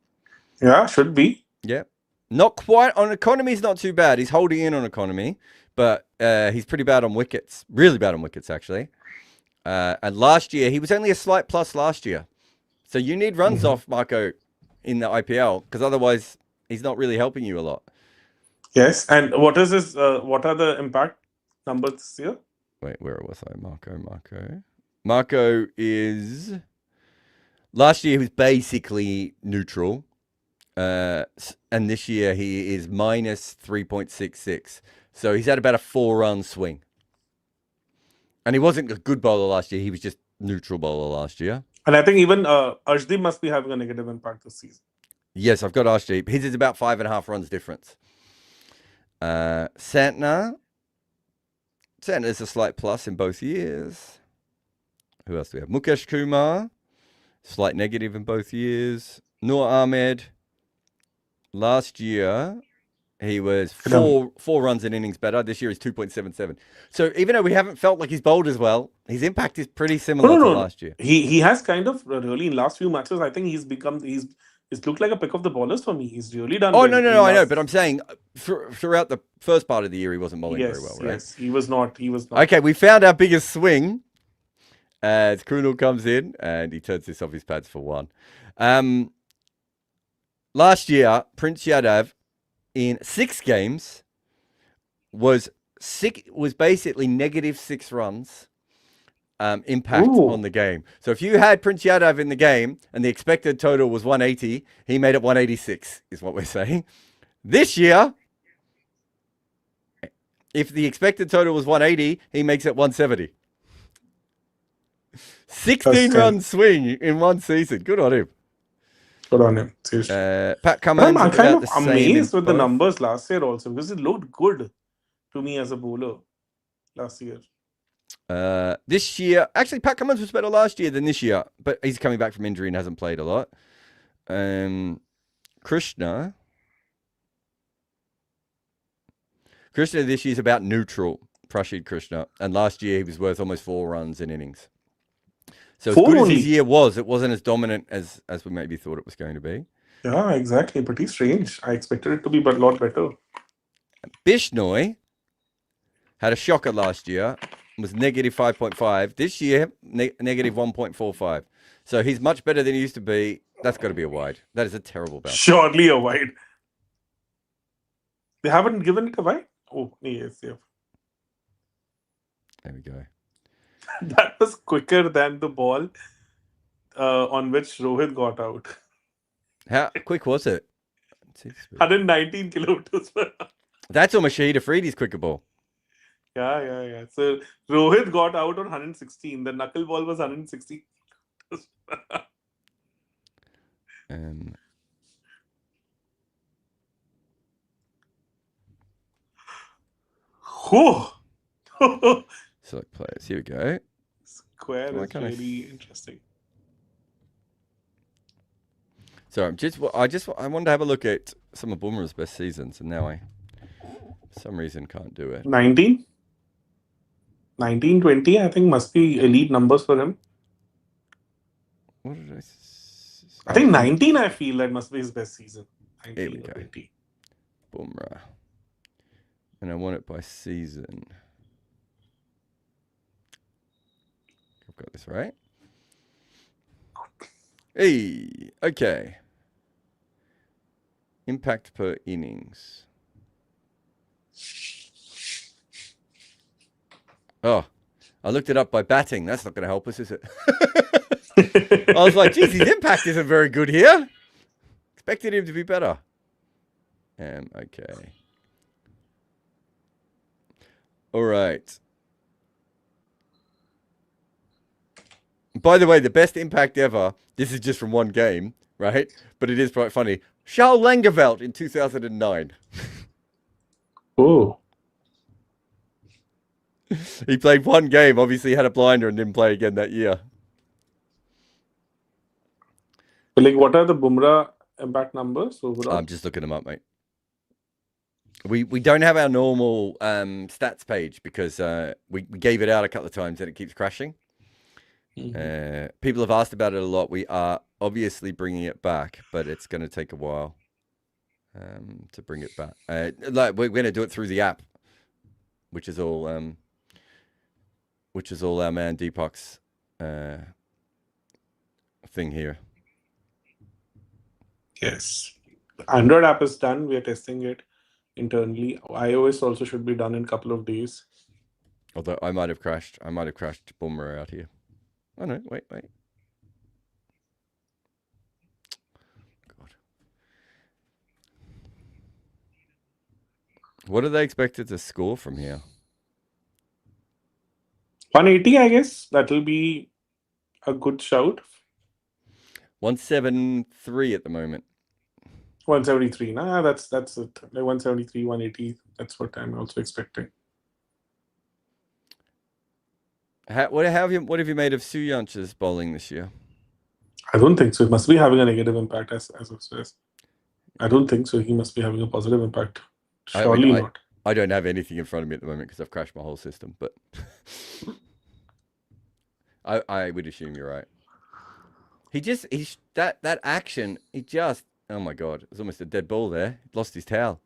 Speaker 1: Yeah, should be.
Speaker 4: Yeah. Not quite. On economy, he's not too bad. He's holding in on economy, but he's pretty bad on wickets. Really bad on wickets, actually. And last year, he was only a slight plus last year. So you need runs off Marco in the IPL, because otherwise he's not really helping you a lot.
Speaker 1: Yes. And what is his? What are the impact numbers this year?
Speaker 4: Wait, where was I? Marco is... Last year, he was basically neutral. And this year, he is minus 3.66. So he's had about a 4-run swing. And he wasn't a good bowler last year. He was just neutral bowler last year.
Speaker 1: And I think even Arshdeep must be having a negative impact this season.
Speaker 4: Yes, I've got Arshdeep. His is about 5.5 runs difference. Santner is a slight plus in both years. Who else do we have? Mukesh Kumar, slight negative in both years. Noor Ahmed, last year he was 4 runs in innings better. This year is 2.77. So even though we haven't felt like he's bowled as well, his impact is pretty similar to last year.
Speaker 1: He has kind of really in last few matches. I think he's looked like a pick of the ballers for me. He's really done.
Speaker 4: Oh
Speaker 1: well
Speaker 4: no, I know, but I'm saying throughout the first part of the year he wasn't bowling very well, right?
Speaker 1: Yes, he was not.
Speaker 4: Okay, we found our biggest swing. As Krunal comes in and he turns this off his pads for 1. Last year, Prince Yadav in 6 games was basically negative 6 runs impact on the game. So if you had Prince Yadav in the game and the expected total was 180, he made it 186, is what we're saying. This year, if the expected total was 180, he makes it 170. 16-run swing in one season. Good on him.
Speaker 1: Good on him. Seriously.
Speaker 4: Pat Cummins.
Speaker 1: I'm kind of amazed with the numbers last year also, because it looked good to me as a bowler last year.
Speaker 4: This year, actually, Pat Cummins was better last year than this year, but he's coming back from injury and hasn't played a lot. Krishna this year is about neutral. Prashid Krishna, and last year he was worth almost 4 runs in innings. So as good as his year was, it wasn't as dominant as we maybe thought it was going to be.
Speaker 1: Yeah, exactly. Pretty strange. I expected it to be a lot better.
Speaker 4: Bishnoi had a shocker last year, was negative 5.5. This year, negative 1.45. So he's much better than he used to be. That's got to be a wide. That is a terrible bounce.
Speaker 1: Surely a wide. They haven't given it a wide? Oh, yes.
Speaker 4: There we go.
Speaker 1: That was quicker than the ball on which Rohit got out.
Speaker 4: How quick was it? Let's see the speed.
Speaker 1: 119 kilometers per hour.
Speaker 4: That's almost Shahid Afridi's quicker ball.
Speaker 1: Yeah. So Rohit got out on 116. The knuckle ball was 160. Whew.
Speaker 4: Select players. Here we go.
Speaker 1: Square
Speaker 4: So I
Speaker 1: is
Speaker 4: kinda
Speaker 1: really interesting.
Speaker 4: So I wanted to have a look at some of Bumrah's best seasons, and now I, for some reason, can't do it.
Speaker 1: 19? 19, 20, I think must be elite numbers for him.
Speaker 4: What did
Speaker 1: I think 19, I feel that must be his best season. 19
Speaker 4: Here we
Speaker 1: or
Speaker 4: go.
Speaker 1: 20.
Speaker 4: Bumrah. And I want it by season. I've got this right. Hey, okay. Impact per innings. Oh, I looked it up by batting. That's not going to help us, is it? I was like, geez, his impact isn't very good here. Expected him to be better. Okay. All right. By the way, the best impact ever, this is just from one game, right? But it is quite funny. Charles Langeveld in 2009.
Speaker 1: Oh.
Speaker 4: He played one game, obviously had a blinder and didn't play again that year.
Speaker 1: But like, what are the Bumrah impact numbers overall?
Speaker 4: I'm just looking them up, mate. We don't have our normal stats page because we gave it out a couple of times and it keeps crashing. People have asked about it a lot. We are obviously bringing it back, but it's going to take a while to bring it back. Like we're going to do it through the app, which is all our man Deepak's thing here.
Speaker 1: Yes. Android app is done. We are testing it internally. iOS also should be done in a couple of days.
Speaker 4: Although I might have crashed Bumrah out here. Oh no, wait. God. What are they expected to score from here?
Speaker 1: 180, I guess. That will be a good shout.
Speaker 4: 173 at the moment.
Speaker 1: 173. Nah, that's it. Like 173, 180. That's what I'm also expecting.
Speaker 4: What have you made of Suyanch's bowling this year?
Speaker 1: I don't think so. It must be having a negative impact as of says. I don't think so. He must be having a positive impact. Surely not.
Speaker 4: I don't have anything in front of me at the moment because I've crashed my whole system, but I would assume you're right. That action, oh my God, it was almost a dead ball there. He lost his towel.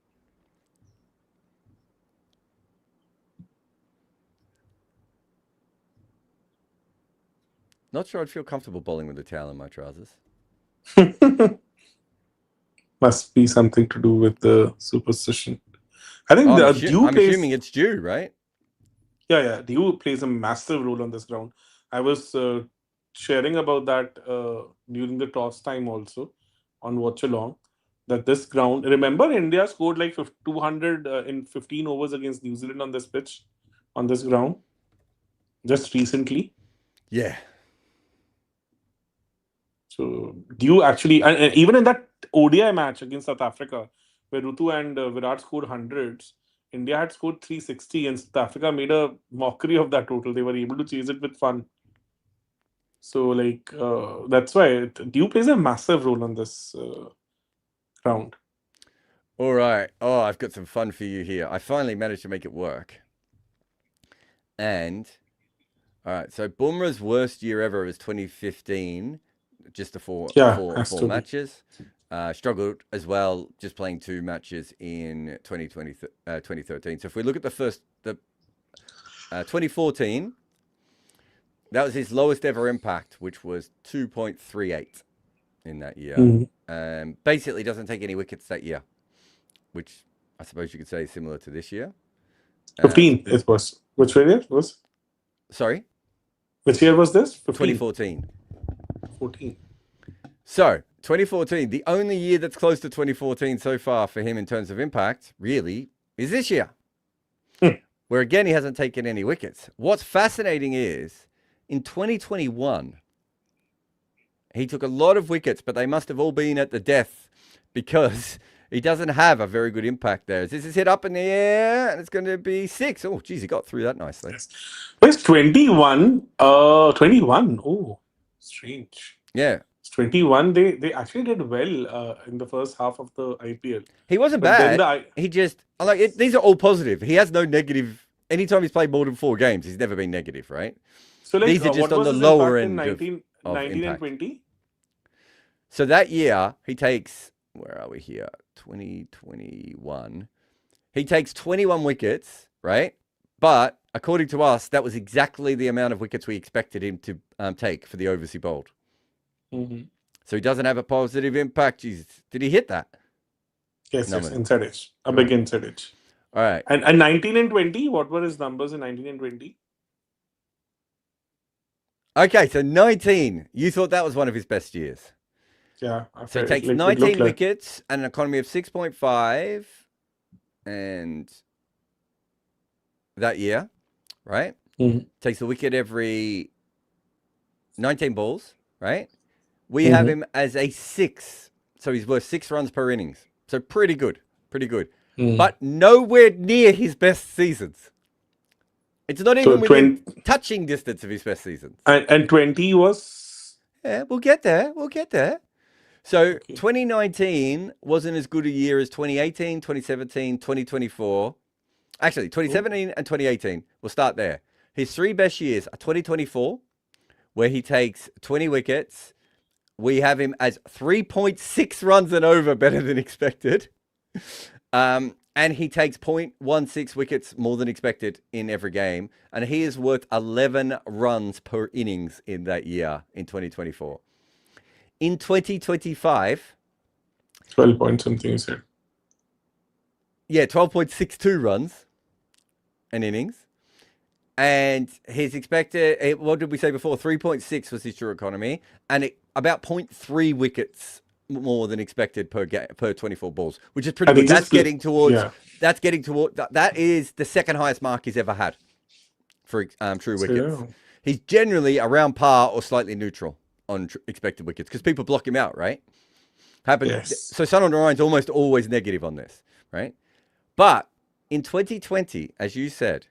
Speaker 4: Not sure I'd feel comfortable bowling with a towel in my trousers.
Speaker 1: Must be something to do with the superstition. I think
Speaker 4: I'm
Speaker 1: plays,
Speaker 4: assuming it's due, right?
Speaker 1: Yeah. Dew plays a massive role on this ground. I was sharing about that during the toss time also on Watch Along. That this ground, remember India scored like 200 in 15 overs against New Zealand on this pitch, on this ground, just recently.
Speaker 4: Yeah.
Speaker 1: So Dew actually, and even in that ODI match against South Africa, where Rutu and Virat scored hundreds, India had scored 360 and South Africa made a mockery of that total. They were able to chase it with fun. So like that's why Dew plays a massive role on this round.
Speaker 4: All right. Oh, I've got some fun for you here. I finally managed to make it work. And all right, so Bumrah's worst year ever is 2015, just the four matches. Struggled as well, just playing 2 matches in 2013. So if we look at the 2014, that was his lowest ever impact, which was 2.38 in that year. Basically doesn't take any wickets that year, which I suppose you could say is similar to this year.
Speaker 1: 15 it was. Which variant was?
Speaker 4: Sorry?
Speaker 1: Which year was this? 15?
Speaker 4: 2014.
Speaker 1: 14.
Speaker 4: So, 2014, the only year that's close to 2014 so far for him in terms of impact, really, is this year. Where again, he hasn't taken any wickets. What's fascinating is in 2021, he took a lot of wickets, but they must have all been at the death because he doesn't have a very good impact there. This is hit up in the air and it's going to be 6. Oh, geez, he got through that nicely.
Speaker 1: Where's 21? 21. Oh, strange.
Speaker 4: Yeah.
Speaker 1: 21. They actually did well in the first half of the IPL.
Speaker 4: He wasn't
Speaker 1: But then
Speaker 4: bad. He just, like, these are all positive. He has no negative. Anytime he's played more than 4 games, he's never been negative, right?
Speaker 1: So, like,
Speaker 4: These are just
Speaker 1: what
Speaker 4: on
Speaker 1: was
Speaker 4: the
Speaker 1: his
Speaker 4: lower
Speaker 1: impact in
Speaker 4: end
Speaker 1: 19
Speaker 4: of
Speaker 1: 19 and
Speaker 4: impact.
Speaker 1: 20?
Speaker 4: So that year, he takes, where are we here? 2021. He takes 21 wickets, right? But according to us, that was exactly the amount of wickets we expected him to take for the overseas bowled.
Speaker 1: Mm-hmm.
Speaker 4: So he doesn't have a positive impact. Jeez, did he hit that?
Speaker 1: Yes,
Speaker 4: No,
Speaker 1: yes,
Speaker 4: man.
Speaker 1: inside edge. A big inside edge.
Speaker 4: All right.
Speaker 1: And 19 and 20, what were his numbers in 19 and 20?
Speaker 4: Okay, so 19. You thought that was one of his best years.
Speaker 1: Yeah.
Speaker 4: So he takes
Speaker 1: it
Speaker 4: 19
Speaker 1: looked like-
Speaker 4: wickets and an economy of 6.5 and that year, right?
Speaker 1: Mhm.
Speaker 4: Takes a wicket every 19 balls, right? We have him as a 6. So he's worth 6 runs per innings. So pretty good. Pretty good. But nowhere near his best seasons. It's not even within touching distance of his best seasons.
Speaker 1: And 20 was...
Speaker 4: Yeah, we'll get there. We'll get there. So 2019 wasn't as good a year as 2018, 2017, 2024. Actually, 2017 and 2018. We'll start there. His 3 best years are 2024, where he takes 20 wickets. We have him as 3.6 runs and over better than expected. And he takes 0.16 wickets more than expected in every game. And he is worth 11 runs per innings in that year in 2024. In 2025...
Speaker 1: 12 point something, you said.
Speaker 4: Yeah, 12.62 runs an innings. And his expected, what did we say before? 3.6 was his true economy. And about 0.3 wickets more than expected per 24 balls, which is pretty good. That's getting towards, that is the second highest mark he's ever had for true wickets. He's generally around par or slightly neutral on expected wickets because people block him out, right? So Sunil Narayan's almost always negative on this, right? But in 2020, as you said,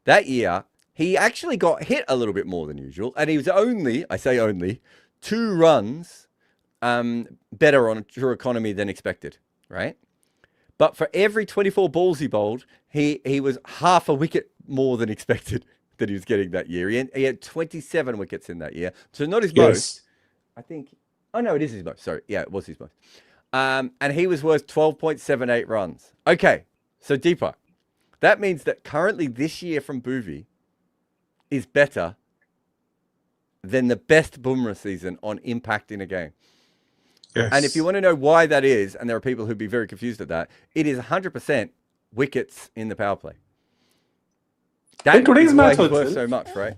Speaker 4: that year, he actually got hit a little bit more than usual. And he was only, I say only, 2 runs better on true economy than expected, right? But for every 24 balls he bowled, he was half a wicket more than expected that he was getting that year. He had 27 wickets in that year. So not his most. I think, oh no, it is his most. Sorry. Yeah, it was his most. And he was worth 12.78 runs. Okay, so Deepak, that means that currently this year from Bhuvi is better than the best Bumrah season on impact in a game.
Speaker 1: Yes.
Speaker 4: And if you want to know why that is, and there are people who'd be very confused at that, it is 100% wickets in the power play. That
Speaker 1: in today's
Speaker 4: is why
Speaker 1: match
Speaker 4: he's worth
Speaker 1: also,
Speaker 4: so much, right?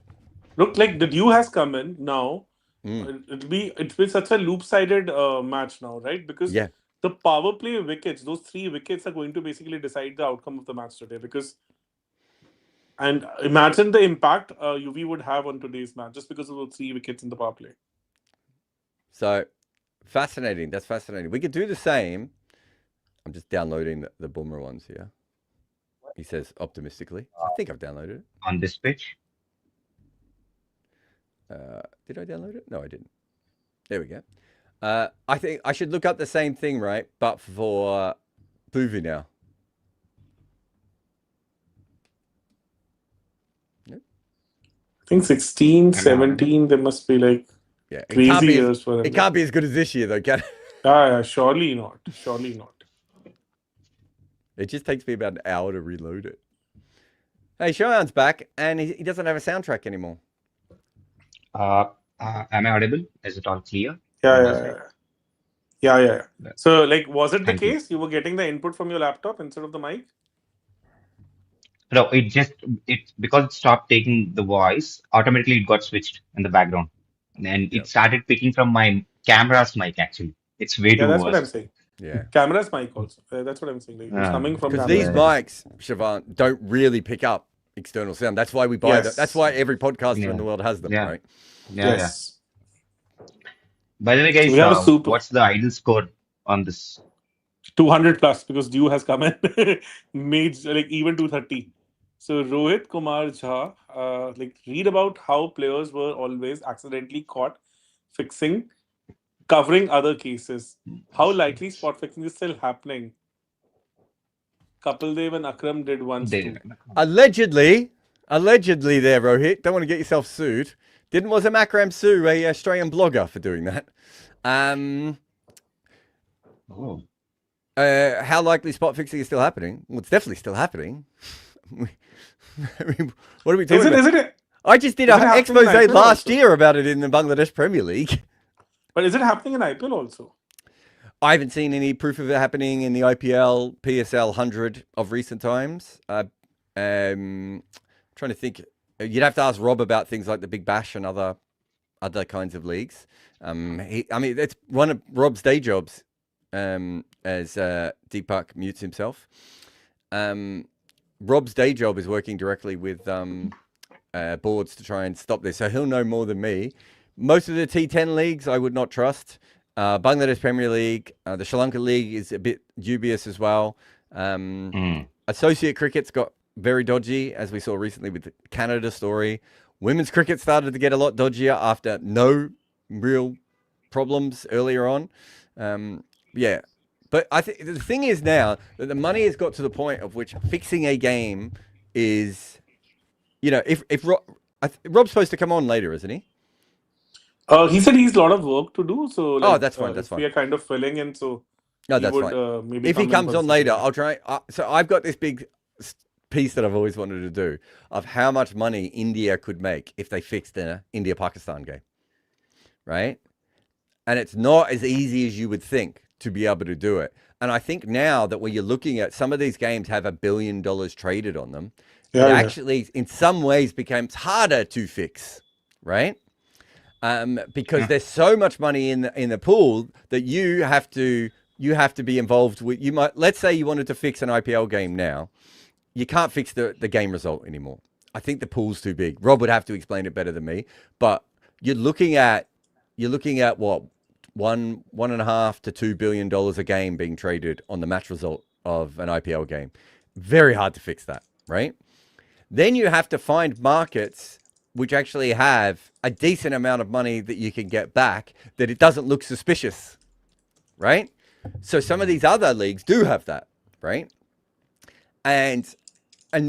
Speaker 1: Look, like the dew has come in now. It's been such a loop-sided match now, right? Because the power play wickets, those 3 wickets are going to basically decide the outcome of the match today. And imagine the impact UV would have on today's match just because of those 3 wickets in the power play.
Speaker 4: So fascinating. That's fascinating. We could do the same. I'm just downloading the Bumrah ones here. He says optimistically. I think I've downloaded it.
Speaker 9: On this pitch?
Speaker 4: Did I download it? No, I didn't. There we go. I think I should look up the same thing, right? But for Bhuvi now.
Speaker 1: I think 16, 17, there must be like crazy years for him.
Speaker 4: It can't be as good as this year, though, can it?
Speaker 1: Yeah, surely not. Surely not.
Speaker 4: It just takes me about an hour to reload it. Hey, Shayan's back, and he doesn't have a soundtrack anymore.
Speaker 9: Am I audible? Is it all clear?
Speaker 1: Yeah. So, like, was it the case? You were getting the input from your laptop instead of the mic?
Speaker 9: No, it because it stopped taking the voice, automatically it got switched in the background. And
Speaker 4: Yep.
Speaker 9: it started picking from my camera's mic actually. It's way
Speaker 1: Yeah,
Speaker 9: too
Speaker 1: that's what I'm
Speaker 9: worse.
Speaker 1: saying.
Speaker 4: Yeah.
Speaker 1: Camera's mic also. That's what I'm saying. Like, it was coming from
Speaker 4: Because
Speaker 9: Yeah,
Speaker 4: these
Speaker 1: camera's
Speaker 9: yeah,
Speaker 1: mic.
Speaker 4: mics, Siobhan, don't really pick up external sound. That's why we buy them. That's
Speaker 1: Yes.
Speaker 4: why every podcaster in
Speaker 9: yeah,
Speaker 4: the world has them,
Speaker 9: yeah,
Speaker 4: right?
Speaker 9: yeah, yeah.
Speaker 1: Yes.
Speaker 9: By the way,
Speaker 1: So we
Speaker 9: guys,
Speaker 1: have a super
Speaker 9: what's the idle score on this?
Speaker 1: 200 plus because Dew has come in, made like even 230. So Rohit Kumar Jha, like read about how players were always accidentally caught fixing, covering other cases. How likely spot fixing is still happening. Kapil Dev and Akram did once
Speaker 9: They,
Speaker 1: too.
Speaker 4: Allegedly, there, Rohit. Don't want to get yourself sued. Wasn't Makram sue a Australian blogger for doing that?
Speaker 9: oh,
Speaker 4: How likely spot fixing is still happening? Well, it's definitely still happening. I mean, what are we talking about?
Speaker 1: Is it?
Speaker 4: I just did
Speaker 1: is
Speaker 4: an
Speaker 1: it happening in
Speaker 4: expose
Speaker 1: IPL
Speaker 4: last
Speaker 1: also?
Speaker 4: year about it in the Bangladesh Premier League.
Speaker 1: But is it happening in IPL also?
Speaker 4: I haven't seen any proof of it happening in the IPL, PSL 100 of recent times. Trying to think. You'd have to ask Rob about things like the Big Bash and other kinds of leagues. It's one of Rob's day jobs. As Deepak mutes himself, Rob's day job is working directly with boards to try and stop this. So he'll know more than me. Most of the T10 leagues I would not trust. Bangladesh Premier League, the Sri Lanka League is a bit dubious as well. Associate cricket's got very dodgy, as we saw recently with the Canada story. Women's cricket started to get a lot dodgier after no real problems earlier on. Yeah. But I think the thing is now that the money has got to the point of which fixing a game is, if Rob's supposed to come on later, isn't he?
Speaker 1: He said he's a lot of work to do. So like,
Speaker 4: That's fine. That's
Speaker 1: if
Speaker 4: fine.
Speaker 1: we are kind of filling in, so
Speaker 4: No,
Speaker 1: he
Speaker 4: that's
Speaker 1: would
Speaker 4: fine.
Speaker 1: maybe
Speaker 4: If he
Speaker 1: come in
Speaker 4: comes
Speaker 1: for
Speaker 4: on
Speaker 1: the
Speaker 4: later,
Speaker 1: second
Speaker 4: I'll try. So I've got this big piece that I've always wanted to do of how much money India could make if they fixed an India-Pakistan game, right? And it's not as easy as you would think to be able to do it. And I think now that when you're looking at some of these games have $1 billion traded on them, it actually in some ways becomes harder to fix, right? Because there's so much money in the pool that you have to be involved with. Let's say you wanted to fix an IPL game now, you can't fix the game result anymore. I think the pool's too big. Rob would have to explain it better than me, but you're looking at what, $1.5 to $2 billion a game being traded on the match result of an IPL game. Very hard to fix that, right? Then you have to find markets which actually have a decent amount of money that you can get back, that it doesn't look suspicious, right? So some of these other leagues do have that, right? And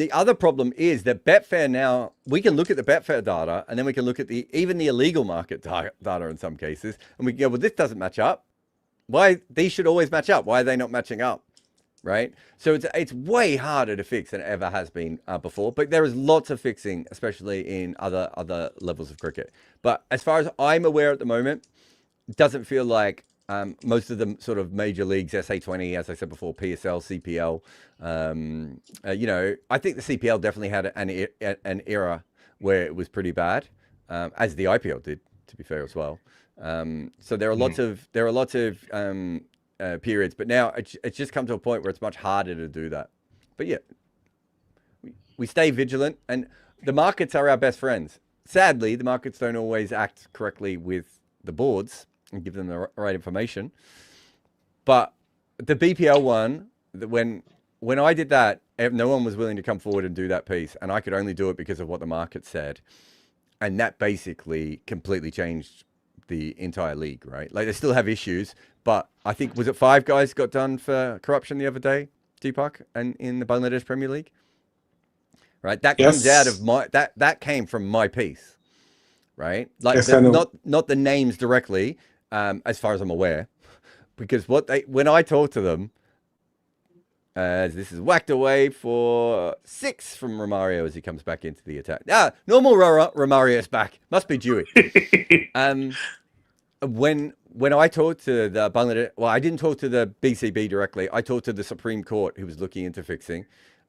Speaker 4: the other problem is that Betfair now, we can look at the Betfair data and then we can look at even the illegal market data in some cases, and we can go, well, this doesn't match up. Why? These should always match up. Why are they not matching up? Right? So it's way harder to fix than it ever has been before. But there is lots of fixing, especially in other levels of cricket. But as far as I'm aware at the moment, it doesn't feel like most of the sort of major leagues, SA20, as I said before, PSL, CPL. I think the CPL definitely had an era where it was pretty bad, as the IPL did, to be fair as well. So there are lots of periods, but now it's just come to a point where it's much harder to do that. But yeah, we stay vigilant, and the markets are our best friends. Sadly, the markets don't always act correctly with the boards and give them the right information. But the BPL one, when I did that, no one was willing to come forward and do that piece, and I could only do it because of what the market said, and that basically completely changed the entire league, right? Like, they still have issues, but I think, was it 5 guys got done for corruption the other day, Deepak, and in the Bangladesh Premier League? Right? That comes out of that came from my piece, right? Like, not the names directly, as far as I'm aware, because when I talk to them, this is whacked away for 6 from Romario as he comes back into the attack. Normal Romario's back. Must be Dewey. When I talked to the Bangladesh, well, I didn't talk to the BCB directly. I talked to the Supreme Court, who was looking into fixing.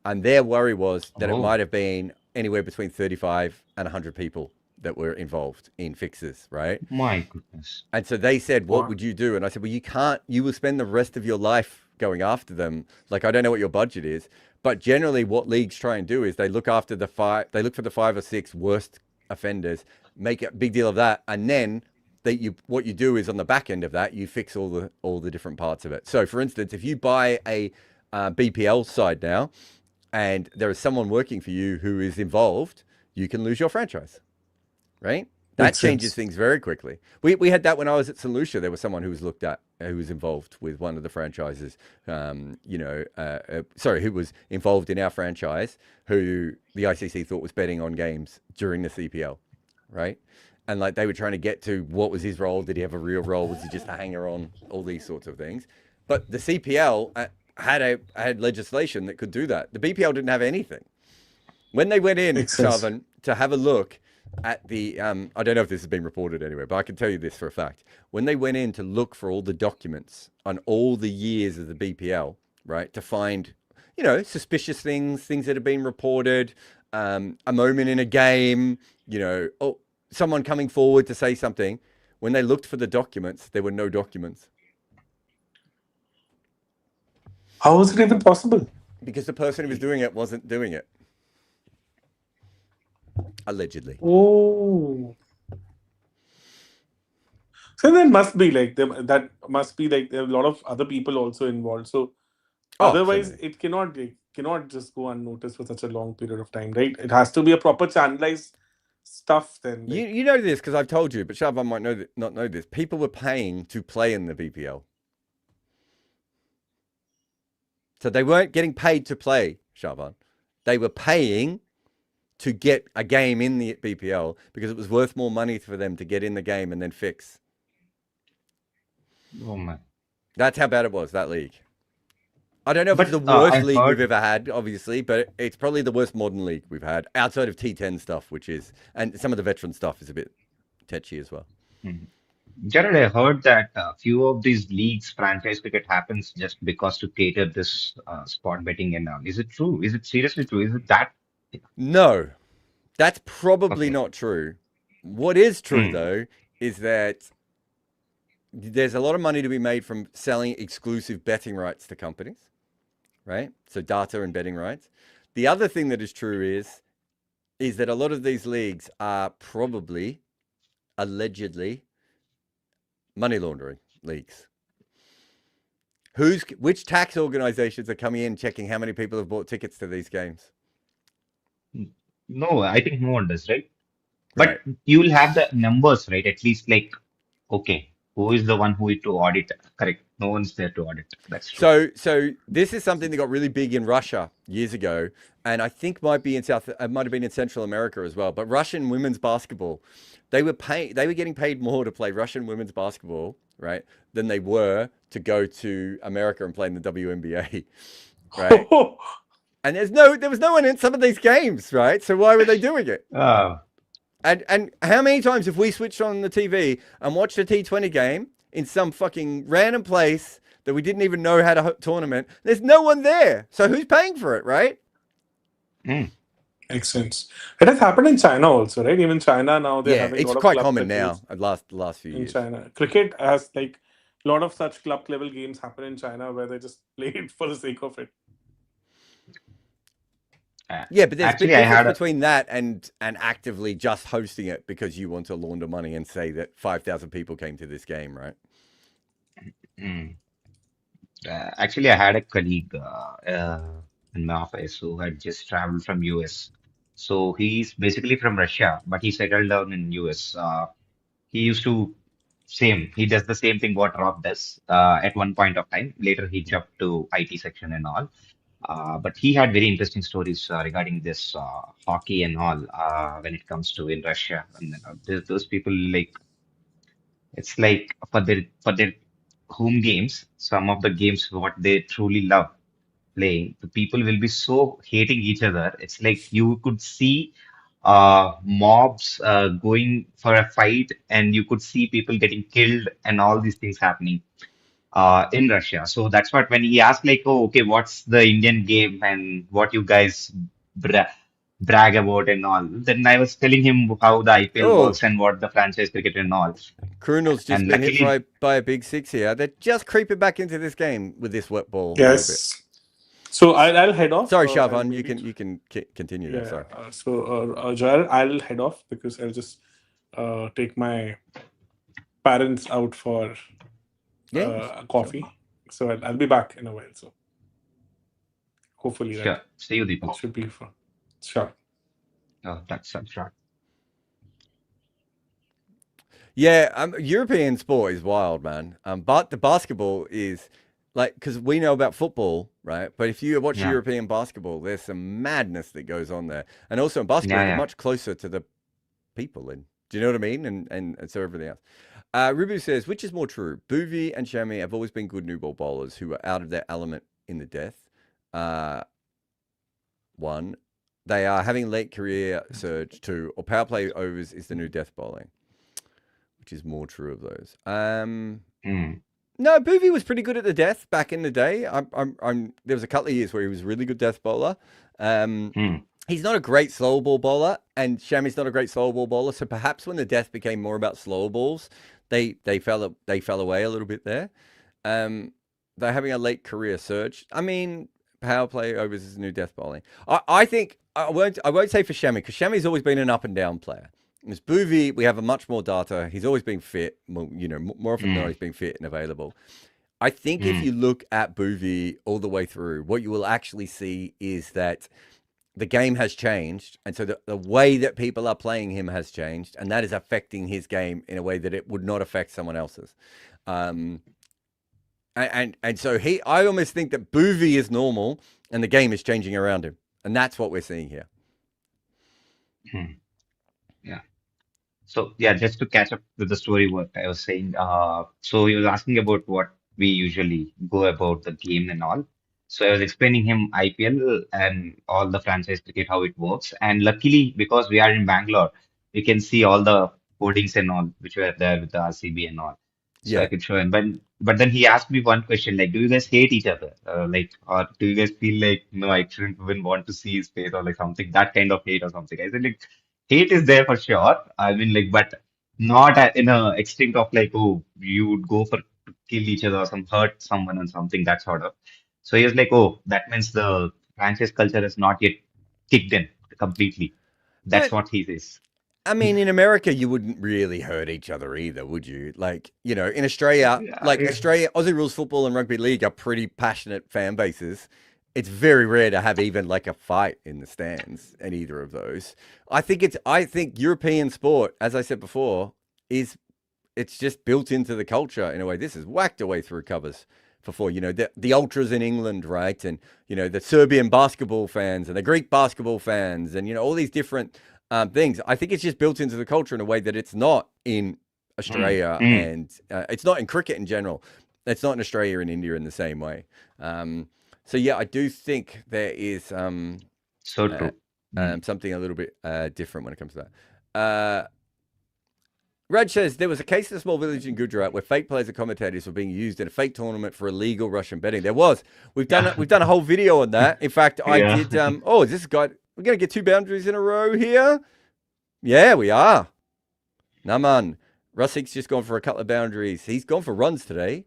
Speaker 4: And their worry was that it
Speaker 9: Oh,
Speaker 4: might have been anywhere between 35 and 100 people that were involved in fixes, right?
Speaker 9: my goodness.
Speaker 4: And so they said, what
Speaker 1: Wow.
Speaker 4: would you do? And I said, well, you can't, you will spend the rest of your life going after them. Like, I don't know what your budget is, but generally what leagues try and do is they look after they look for the 5 or 6 worst offenders, make a big deal of that. And then what you do is on the back end of that, you fix all the different parts of it. So for instance, if you buy a BPL side now and there is someone working for you who is involved, you can lose your franchise, right? That
Speaker 1: Makes
Speaker 4: changes
Speaker 1: sense.
Speaker 4: things very quickly. We had that when I was at St. Lucia. There was someone who was looked at, who was involved with one of the franchises, who was involved in our franchise, who the ICC thought was betting on games during the CPL, right? And like they were trying to get to what was his role? Did he have a real role? Was he just a hanger on? All these sorts of things. But the CPL had legislation that could do that. The BPL didn't have anything. When they went in,
Speaker 1: Makes sense.
Speaker 4: Sharvan, to have a look at the, I don't know if this has been reported anywhere, but I can tell you this for a fact. When they went in to look for all the documents on all the years of the BPL, right, to find, suspicious things that have been reported, a moment in a game, someone coming forward to say something, when they looked for the documents, there were no documents.
Speaker 1: How is it even possible?
Speaker 4: Because the person who was doing it wasn't doing it. Allegedly.
Speaker 1: Oh. So there must be like there are a lot of other people also involved. So otherwise
Speaker 4: Absolutely.
Speaker 1: it cannot just go unnoticed for such a long period of time, right? It has to be a proper channelized stuff then.
Speaker 4: You know this because I've told you, but Shaban might not know this. People were paying to play in the BPL. So they weren't getting paid to play, Shaban. They were paying to get a game in the BPL because it was worth more money for them to get in the game and then fix.
Speaker 9: Oh my.
Speaker 4: That's how bad it was, that league. I don't know if
Speaker 9: But
Speaker 4: it's the worst
Speaker 9: I've
Speaker 4: league we've
Speaker 9: heard.
Speaker 4: ever had, obviously, but it's probably the worst modern league we've had outside of T10 stuff, and some of the veteran stuff is a bit tetchy as well.
Speaker 9: Mhm. Jared, I heard that a few of these leagues, franchise cricket happens just because to cater this sport betting and all. Is it true? Is it seriously true? Is it that?
Speaker 4: No, that's probably
Speaker 9: Okay.
Speaker 4: not true. What is true,
Speaker 9: Mm.
Speaker 4: though, is that there's a lot of money to be made from selling exclusive betting rights to companies, right? So data and betting rights. The other thing that is true is that a lot of these leagues are probably, allegedly, money laundering leagues. Which tax organizations are coming in checking how many people have bought tickets to these games?
Speaker 9: No, I think no one does, right? But
Speaker 4: Right.
Speaker 9: you will have the numbers, right? At least like, okay, who is the one who is to audit? Correct. No one's there to audit. That's true.
Speaker 4: So this is something that got really big in Russia years ago, and I think might have been in Central America as well. But Russian women's basketball, they were getting paid more to play Russian women's basketball, right, than they were to go to America and play in the WNBA, right? And there was no one in some of these games, right? So why were they doing it?
Speaker 9: Uh,
Speaker 4: And how many times have we switched on the TV and watched a T20 game in some fucking random place that we didn't even know had a tournament? There's no one there. So who's paying for it, right?
Speaker 9: mm.
Speaker 1: Makes sense. It has happened in China also, right? Even China now they're
Speaker 4: Yeah,
Speaker 1: having a
Speaker 4: it's
Speaker 1: lot of
Speaker 4: quite
Speaker 1: club
Speaker 4: common
Speaker 1: crickets
Speaker 4: now the last few
Speaker 1: in
Speaker 4: years.
Speaker 1: China. Cricket has like a lot of such club level games happen in China where they just play it for the sake of it.
Speaker 4: Yeah, but there's a big
Speaker 9: Actually, I
Speaker 4: difference
Speaker 9: had a.
Speaker 4: between that and actively just hosting it because you want to launder money and say that 5,000 people came to this game, right?
Speaker 9: Mm. Actually, I had a colleague in my office who had just traveled from US. So he's basically from Russia, but he settled down in US. He used to same. He does the same thing what Rob does at one point of time. Later, he jumped to IT section and all. But he had very interesting stories regarding this hockey and all when it comes to in Russia. And those people like it's like for their home games, some of the games what they truly love playing, the people will be so hating each other. It's like you could see mobs going for a fight, and you could see people getting killed and all these things happening. in Russia. So that's what when he asked like, oh, okay, what's the Indian game and what you guys bra brag about and all. Then I was telling him how the IPL
Speaker 4: Oh,
Speaker 9: works and what the franchise cricket and all.
Speaker 4: Krunel's just
Speaker 9: And
Speaker 4: been hit
Speaker 9: luckily,
Speaker 4: by a big six here. They're just creeping back into this game with this wet ball a little bit.
Speaker 1: Yes. So I'll head off.
Speaker 4: Sorry,
Speaker 1: I'll
Speaker 4: Shavan, you
Speaker 1: maybe
Speaker 4: can continue there.
Speaker 1: yeah.
Speaker 4: Sorry.
Speaker 1: Joel, I'll head off because I'll just take my parents out for
Speaker 4: Yeah.
Speaker 1: coffee. So I'll be back in a while. So hopefully
Speaker 9: sure.
Speaker 1: that
Speaker 9: See you, Deepak.
Speaker 1: should be fun. Sure.
Speaker 9: Oh, that's sure.
Speaker 4: Yeah, European sport is wild, man. But the basketball is like, because we know about football, right? But if you watch
Speaker 9: Yeah,
Speaker 4: European basketball, there's some madness that goes on there. And also in basketball,
Speaker 9: yeah,
Speaker 4: you're
Speaker 9: yeah.
Speaker 4: much closer to the people. And do you know what I mean? And so everything else. Rubu says, which is more true? Bouvi and Shami have always been good new ball bowlers who are out of their element in the death. One, they are having late career surge. Two, or power play overs is the new death bowling. Which is more true of those.
Speaker 9: Mm,
Speaker 4: No, Bouvi was pretty good at the death back in the day. There was a couple of years where he was really good death bowler.
Speaker 9: mm,
Speaker 4: He's not a great slow ball bowler, and Shami's not a great slow ball bowler. So perhaps when the death became more about slow balls, they fell away a little bit there. They're having a late career surge. I mean, power play overs is new death bowling. I think I won't say for Shami because Shami's always been an up and down player. As Bouvi, we have a much more data. He's always been fit. More often than not,
Speaker 9: mm,
Speaker 4: he's been fit and available. I think if you
Speaker 9: mm,
Speaker 4: look at Bouvi all the way through, what you will actually see is that the game has changed. And so the way that people are playing him has changed. And that is affecting his game in a way that it would not affect someone else's. And so I almost think that Bouvi is normal and the game is changing around him. And that's what we're seeing here.
Speaker 9: mm. Yeah. So yeah, just to catch up with the story, what I was saying. So he was asking about what we usually go about the game and all. So I was explaining him IPL and all the franchise cricket how it works. And luckily, because we are in Bangalore, we can see all the codings and all which were there with the RCB and all. So I
Speaker 4: Yeah.
Speaker 9: could show him. But then he asked me one question like, do you guys hate each other? Like, or do you guys feel like no, I shouldn't even want to see his face or like something that kind of hate or something? I said like hate is there for sure. I mean, like, but not in a extent of like, oh, you would go for to kill each other or some hurt someone or something that sort of. So he was like, oh, that means the franchise culture is not yet kicked in completely. That's
Speaker 4: But
Speaker 9: what he says.
Speaker 4: I mean, in America, you wouldn't really hurt each other either, would you? Like, in Australia,
Speaker 9: Yeah,
Speaker 4: like Australia, Aussie rules football and rugby league are pretty passionate fan bases. It's very rare to have even like a fight in the stands in either of those. I think European sport, as I said before, it's just built into the culture in a way. This is whacked away through covers before, the ultras in England, right? And, the Serbian basketball fans and the Greek basketball fans and, all these different things. I think it's just built into the culture in a way that it's not in
Speaker 9: mm,
Speaker 4: Australia
Speaker 9: mm,
Speaker 4: and it's not in cricket in general. It's not in Australia and India in the same way. So yeah, I do think there is
Speaker 9: so true. Mm.
Speaker 4: something a little bit different when it comes to that. Raj says there was a case in a small village in Gujarat where fake players and commentators were being used in a fake tournament for illegal Russian betting. There was. We've done a whole video on that. In fact, I
Speaker 9: Yeah.
Speaker 4: did. Is this guy? We're gonna get 2 boundaries in a row here. Yeah, we are. Naman. Russik's just gone for a couple of boundaries. He's gone for runs today.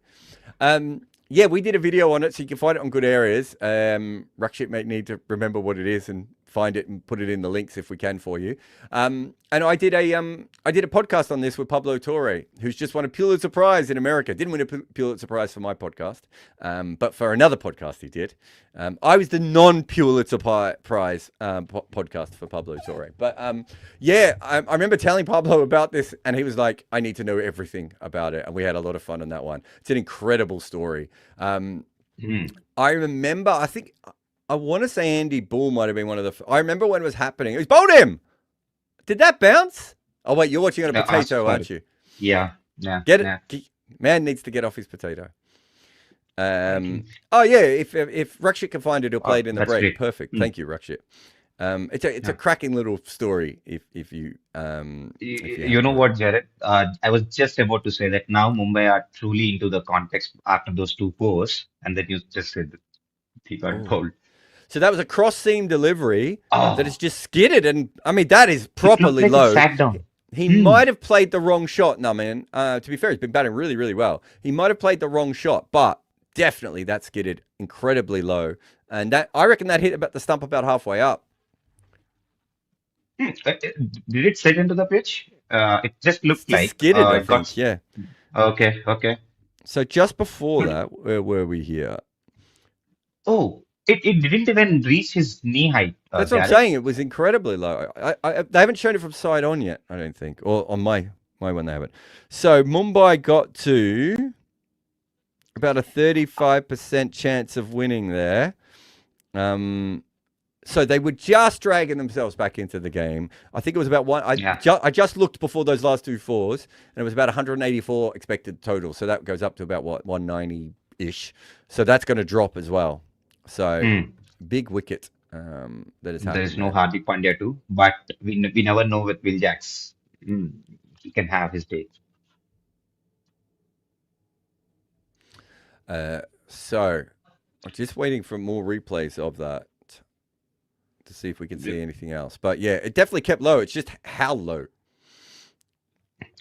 Speaker 4: Yeah, we did a video on it, so you can find it on Good Areas. Rakshit may need to remember what it is and find it and put it in the links if we can for you. And I did a podcast on this with Pablo Torre, who's just won a Pulitzer Prize in America. Didn't win a Pulitzer Prize for my podcast, but for another podcast he did. I was the non-Pulitzer Prize podcast for Pablo Torre. But yeah, I remember telling Pablo about this, and he was like, "I need to know everything about it." And we had a lot of fun on that one. It's an incredible story.
Speaker 9: Mm.
Speaker 4: I remember, I want to say Andy Bull might have been one of the. I remember when it was happening. He's bowled him. Did that bounce? Oh wait, you're watching on a
Speaker 9: Yeah, ask
Speaker 4: potato,
Speaker 9: for
Speaker 4: aren't
Speaker 9: it.
Speaker 4: you?
Speaker 9: Yeah, yeah,
Speaker 4: Get
Speaker 9: yeah.
Speaker 4: it? Man needs to get off his potato.
Speaker 9: I can.
Speaker 4: Oh yeah, if Rakshit can find it, he'll play it in the
Speaker 9: That's
Speaker 4: break.
Speaker 9: great.
Speaker 4: Perfect.
Speaker 9: Mm.
Speaker 4: Thank you, Rakshit. It's a cracking little story if you
Speaker 9: You know what, Jared? I was just about to say that now Mumbai are truly into the context after those two fours, and then you just said that he got bowled.
Speaker 4: So that was a cross seam delivery that is
Speaker 9: Oh,
Speaker 4: just skidded, and I mean that is
Speaker 9: it looked
Speaker 4: properly
Speaker 9: like it
Speaker 4: low.
Speaker 9: sat down.
Speaker 4: He
Speaker 9: Hmm.
Speaker 4: might have played the wrong shot, Naman. To be fair, he's been batting really, really well. He might have played the wrong shot, but definitely that skidded incredibly low, and that I reckon that hit about the stump about halfway up.
Speaker 9: Did it sit into the pitch? It just
Speaker 4: It's
Speaker 9: looked
Speaker 4: just
Speaker 9: like
Speaker 4: skidded, I
Speaker 9: it got.
Speaker 4: think. Yeah.
Speaker 9: Okay, okay.
Speaker 4: So just before that, where were we here?
Speaker 9: Oh, it didn't even reach his knee height,
Speaker 4: That's what I'm
Speaker 9: Gareth.
Speaker 4: saying. It was incredibly low. They haven't shown it from side on yet, I don't think, or on my one they haven't. So Mumbai got to about a 35% chance of winning there. So they were just dragging themselves back into the game. I think it was about one.
Speaker 9: Yeah.
Speaker 4: I just looked before those last two fours, and it was about 184 expected total. So that goes up to about what 190 ish. So that's going to drop as well. So big wicket that is happening.
Speaker 9: There is no
Speaker 4: there.
Speaker 9: Hardik Pandya too, but we never know with Will Jacks. He can have his day.
Speaker 4: So I'm just waiting for more replays of that to see if we can see anything else. But yeah, it definitely kept low. It's just how low.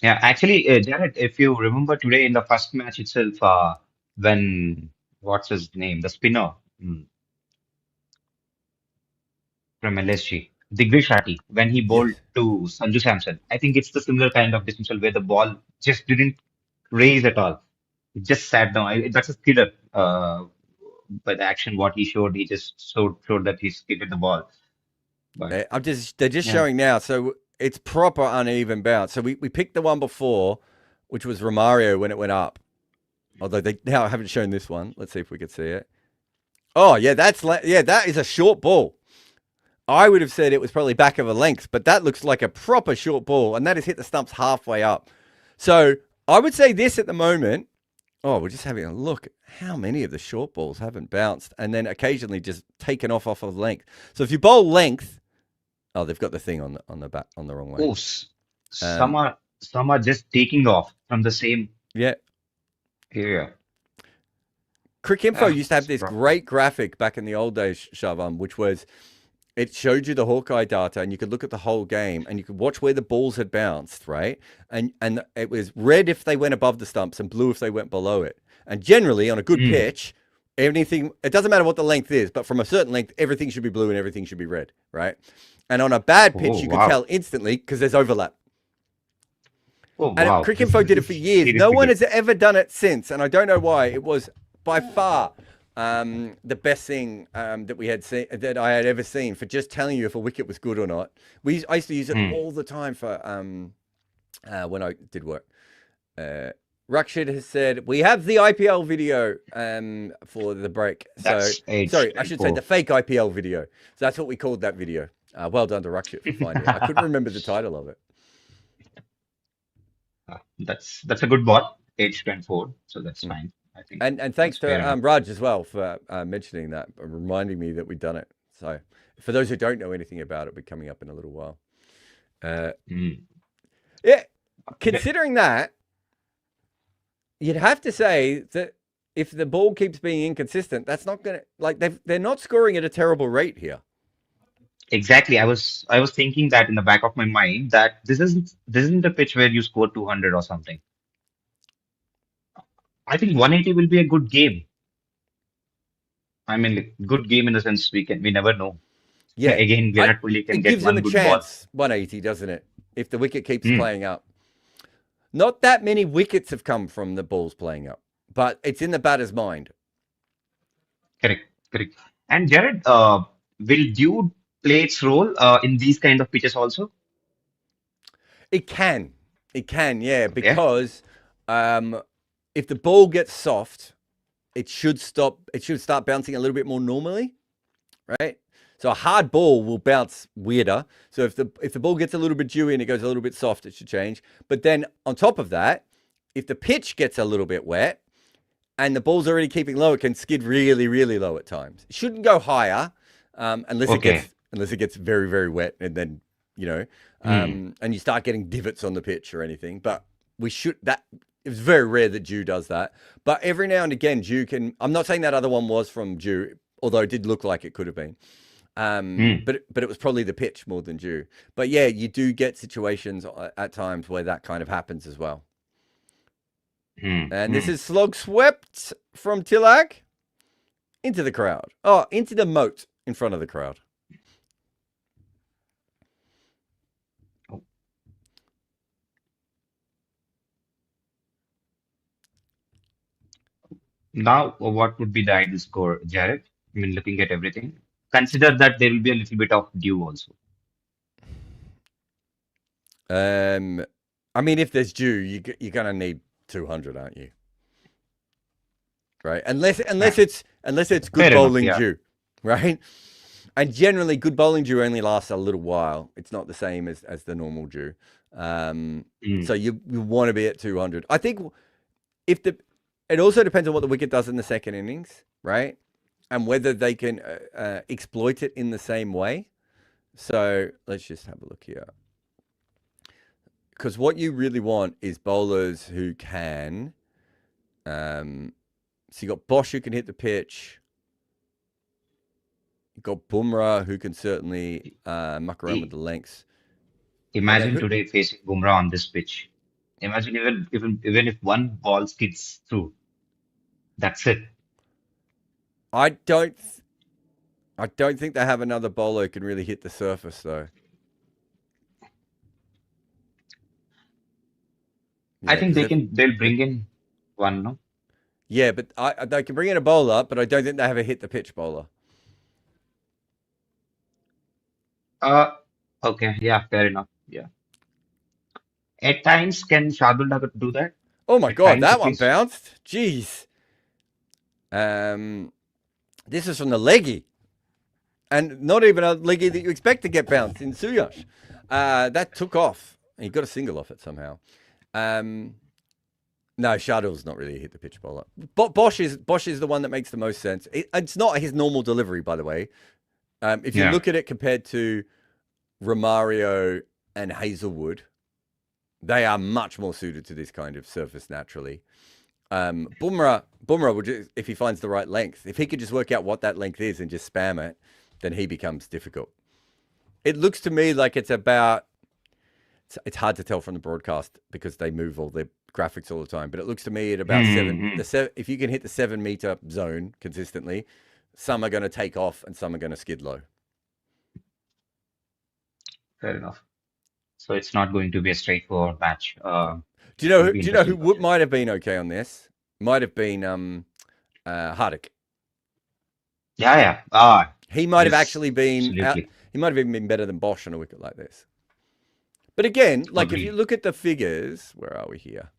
Speaker 9: Yeah, actually, Jared, if you remember today in the first match itself, when what's his name, the spinner from LSG, Digvish Shetty, when he bowled
Speaker 4: Yes.
Speaker 9: to Sanju Samson, I think it's the similar kind of dismissal where the ball just didn't raise at all. It just sat down. That's a skidder. By the action, what he showed, he just showed that he skidded the ball. But
Speaker 4: They're just
Speaker 9: yeah.
Speaker 4: showing now. So it's proper uneven bounce. So we picked the one before, which was Romario when it went up. Although they now haven't shown this one. Let's see if we could see it. Oh yeah, that is a short ball. I would have said it was probably back of a length, but that looks like a proper short ball, and that has hit the stumps halfway up. So I would say this at the moment. Oh, we're just having a look at how many of the short balls haven't bounced and then occasionally just taken off of length. So if you bowl length, oh, they've got the thing on the back on the wrong way.
Speaker 9: Oh, some are just taking off from the same
Speaker 4: Yeah.
Speaker 9: area.
Speaker 4: Crick Info used to have
Speaker 9: it's
Speaker 4: this
Speaker 9: rough.
Speaker 4: great graphic back in the old days, Shavam, which was it showed you the Hawkeye data and you could look at the whole game and you could watch where the balls had bounced, right? And it was red if they went above the stumps and blue if they went below it. And generally on a good pitch, anything, it doesn't matter what the length is, but from a certain length, everything should be blue and everything should be red, right? And on a bad pitch, you could tell instantly because there's overlap.
Speaker 9: Oh,
Speaker 4: And
Speaker 9: wow.
Speaker 4: Crick Info did it for years. No one has ever done it since, and I don't know why. It was by far the best thing that we had seen, that I had ever seen, for just telling you if a wicket was good or not. I used to use it all the time for when I did work. Rakshid has said we have the IPL video for the break.
Speaker 9: That's age
Speaker 4: sorry, I should say
Speaker 9: 24.
Speaker 4: the fake IPL video. So that's what we called that video. Well done to Rakshid for finding it. I couldn't remember the title of it.
Speaker 9: That's a good ball, age 24, so that's fine. I think.
Speaker 4: And thanks
Speaker 9: That's fair
Speaker 4: to
Speaker 9: enough.
Speaker 4: Raj as well for mentioning that, and reminding me that we'd done it. So for those who don't know anything about it, we're coming up in a little while. Yeah, considering that, you'd have to say that if the ball keeps being inconsistent, that's not going to they're not scoring at a terrible rate here.
Speaker 9: Exactly. I was thinking that in the back of my mind that this isn't a pitch where you score 200 or something. I think 180 will be a good game. I mean, like, good game in the sense we never know.
Speaker 4: Yeah,
Speaker 9: Again, Virat Kohli can
Speaker 4: it
Speaker 9: get
Speaker 4: gives them
Speaker 9: one
Speaker 4: a
Speaker 9: good
Speaker 4: chance. 180, doesn't it? If the wicket keeps playing up. Not that many wickets have come from the balls playing up, but it's in the batter's mind.
Speaker 9: ball. Correct. And Jared, will Dude play its role in these kind of pitches also?
Speaker 4: It can, yeah,
Speaker 9: Okay.
Speaker 4: because if the ball gets soft, it should stop. It should start bouncing a little bit more normally, right? So a hard ball will bounce weirder. So if the ball gets a little bit dewy and it goes a little bit soft, it should change. But then on top of that, if the pitch gets a little bit wet and the ball's already keeping low, it can skid really, really low at times. It shouldn't go higher unless it gets unless it gets very, very wet, and then and you start getting divots on the pitch or anything. But it's very rare that Dew does that. But every now and again, Dew can. I'm not saying that other one was from Dew, although it did look like it could have been. But it was probably the pitch more than Dew. But yeah, you do get situations at times where that kind of happens as well. And this is slog swept from Tilak into the crowd. Oh, into the moat in front of the crowd.
Speaker 9: Now, what would be the ideal score, Jared? I mean, looking at everything, consider that there will be a little bit of dew also.
Speaker 4: I mean, if there's Dew, you're gonna need 200, aren't you? Right, unless it's good
Speaker 9: Fair
Speaker 4: bowling
Speaker 9: enough, yeah.
Speaker 4: Dew, right? And generally, good bowling Dew only lasts a little while. It's not the same as the normal Dew. So you want to be at 200. I think it also depends on what the wicket does in the second innings, right? And whether they can exploit it in the same way. So let's just have a look here. Because what you really want is bowlers who can. So you got Bosch who can hit the pitch. You've got Bumrah who can certainly muck around with the lengths.
Speaker 9: Imagine today facing Bumrah on this pitch. Imagine even if one ball skids through, that's it.
Speaker 4: I don't think they have another bowler who can really hit the surface though.
Speaker 9: I think they'll bring in one, no?
Speaker 4: Yeah, but they can bring in a bowler, but I don't think they have a hit the pitch bowler.
Speaker 9: Okay, yeah, fair enough. Yeah. At times, can Shardul do that?
Speaker 4: Oh my
Speaker 9: At
Speaker 4: god,
Speaker 9: times,
Speaker 4: that
Speaker 9: at
Speaker 4: one
Speaker 9: least.
Speaker 4: bounced. Jeez. This is from the leggy. And not even a leggy that you expect to get bounced in Suyash. That took off. He got a single off it somehow. No, Shardul's not really a hit the pitch bowler. Bosch is the one that makes the most sense. It's not his normal delivery, by the way. If you look at it compared to Romario and Hazelwood, they are much more suited to this kind of surface naturally. Bumrah would just, if he finds the right length, if he could just work out what that length is and just spam it, then he becomes difficult. It looks to me like it's about. It's hard to tell from the broadcast because they move all their graphics all the time, but it looks to me at about if you can hit the 7 meter zone consistently, some are going to take off and some are going to skid low.
Speaker 9: Fair enough. So it's not going to be a straightforward match.
Speaker 4: Do you know who might have been okay on this? Might have been Hardik.
Speaker 9: Yeah.
Speaker 4: He might have actually been. He might have even been better than Bosch on a wicket like this. But again, like if you look at the figures, where are we here?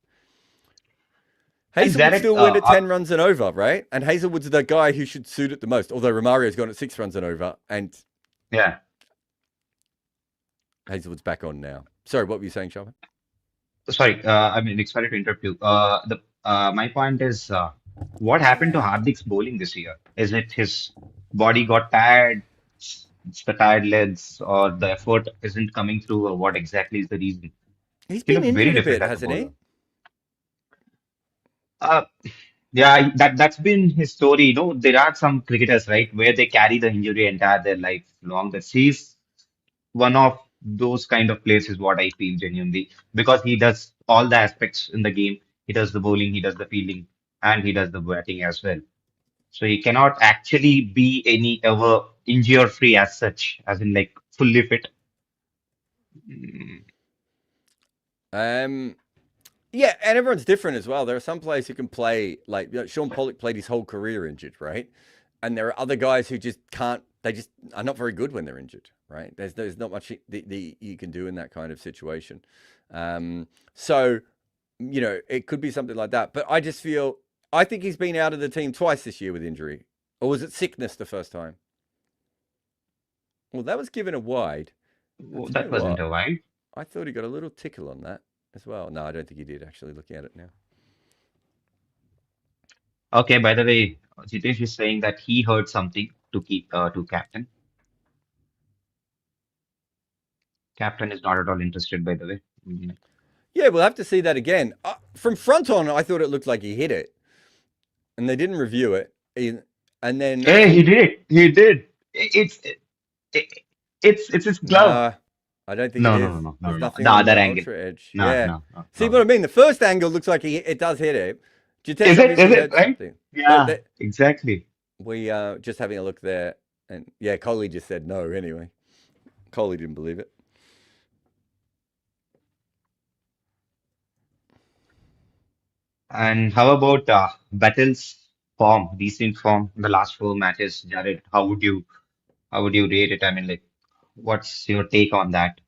Speaker 4: Hazelwood still went at 10 runs and over, right? And Hazelwood's the guy who should suit it the most. Although Romario's gone at 6 runs and over, and Hazelwood's back on now. Sorry, what were you saying, Sharma?
Speaker 9: Sorry, sorry to interrupt you. My point is, what happened to Hardik's bowling this year? Is it his body got tired? It's the tired legs, or the effort isn't coming through, or what exactly is the reason?
Speaker 4: He's been injured a bit, hasn't he?
Speaker 9: Yeah, that's been his story. You know, there are some cricketers, right, where they carry the injury entire their life long. That he's one of those kind of players is what I feel genuinely, because he does all the aspects in the game. He does the bowling, he does the fielding, and he does the batting as well. So he cannot actually be any ever injury free as such, as in like fully fit.
Speaker 4: Yeah, and everyone's different as well. There are some players who can play, like Sean Pollock played his whole career injured, right? And there are other guys who just can't. They just are not very good when they're injured, right? There's not much you can do in that kind of situation. So, it could be something like that. But I think he's been out of the team twice this year with injury. Or was it sickness the first time? Well, that was given a wide.
Speaker 9: Well, that wasn't a wide.
Speaker 4: I thought he got a little tickle on that as well. No, I don't think he did, actually, looking at it now.
Speaker 9: Okay, by the way, Jitesh is saying that he heard something to keep to captain. Captain is not at all interested, by the way.
Speaker 4: Yeah, we'll have to see that again. From front on, I thought it looked like he hit it, and they didn't review it. And then
Speaker 9: Hey, he did it. He did. It, it's his glove.
Speaker 4: nah, I don't think it
Speaker 9: No, no,
Speaker 4: is.
Speaker 9: no, no, no,
Speaker 4: There's
Speaker 9: no.
Speaker 4: nothing
Speaker 9: The
Speaker 4: on
Speaker 9: other
Speaker 4: the
Speaker 9: angle.
Speaker 4: ultra edge.
Speaker 9: No,
Speaker 4: Yeah.
Speaker 9: no, no,
Speaker 4: See
Speaker 9: no.
Speaker 4: what I mean? The first angle looks like it does hit it. Jitesh
Speaker 9: Is
Speaker 4: obviously
Speaker 9: it
Speaker 4: heard
Speaker 9: right?
Speaker 4: something.
Speaker 9: Yeah, exactly.
Speaker 4: We just having a look there, and yeah, Coley just said no. Anyway, Coley didn't believe it.
Speaker 9: And how about Battle's form, recent form in the last 4 matches, Jared? How would you rate it? I mean, like, what's your take on that?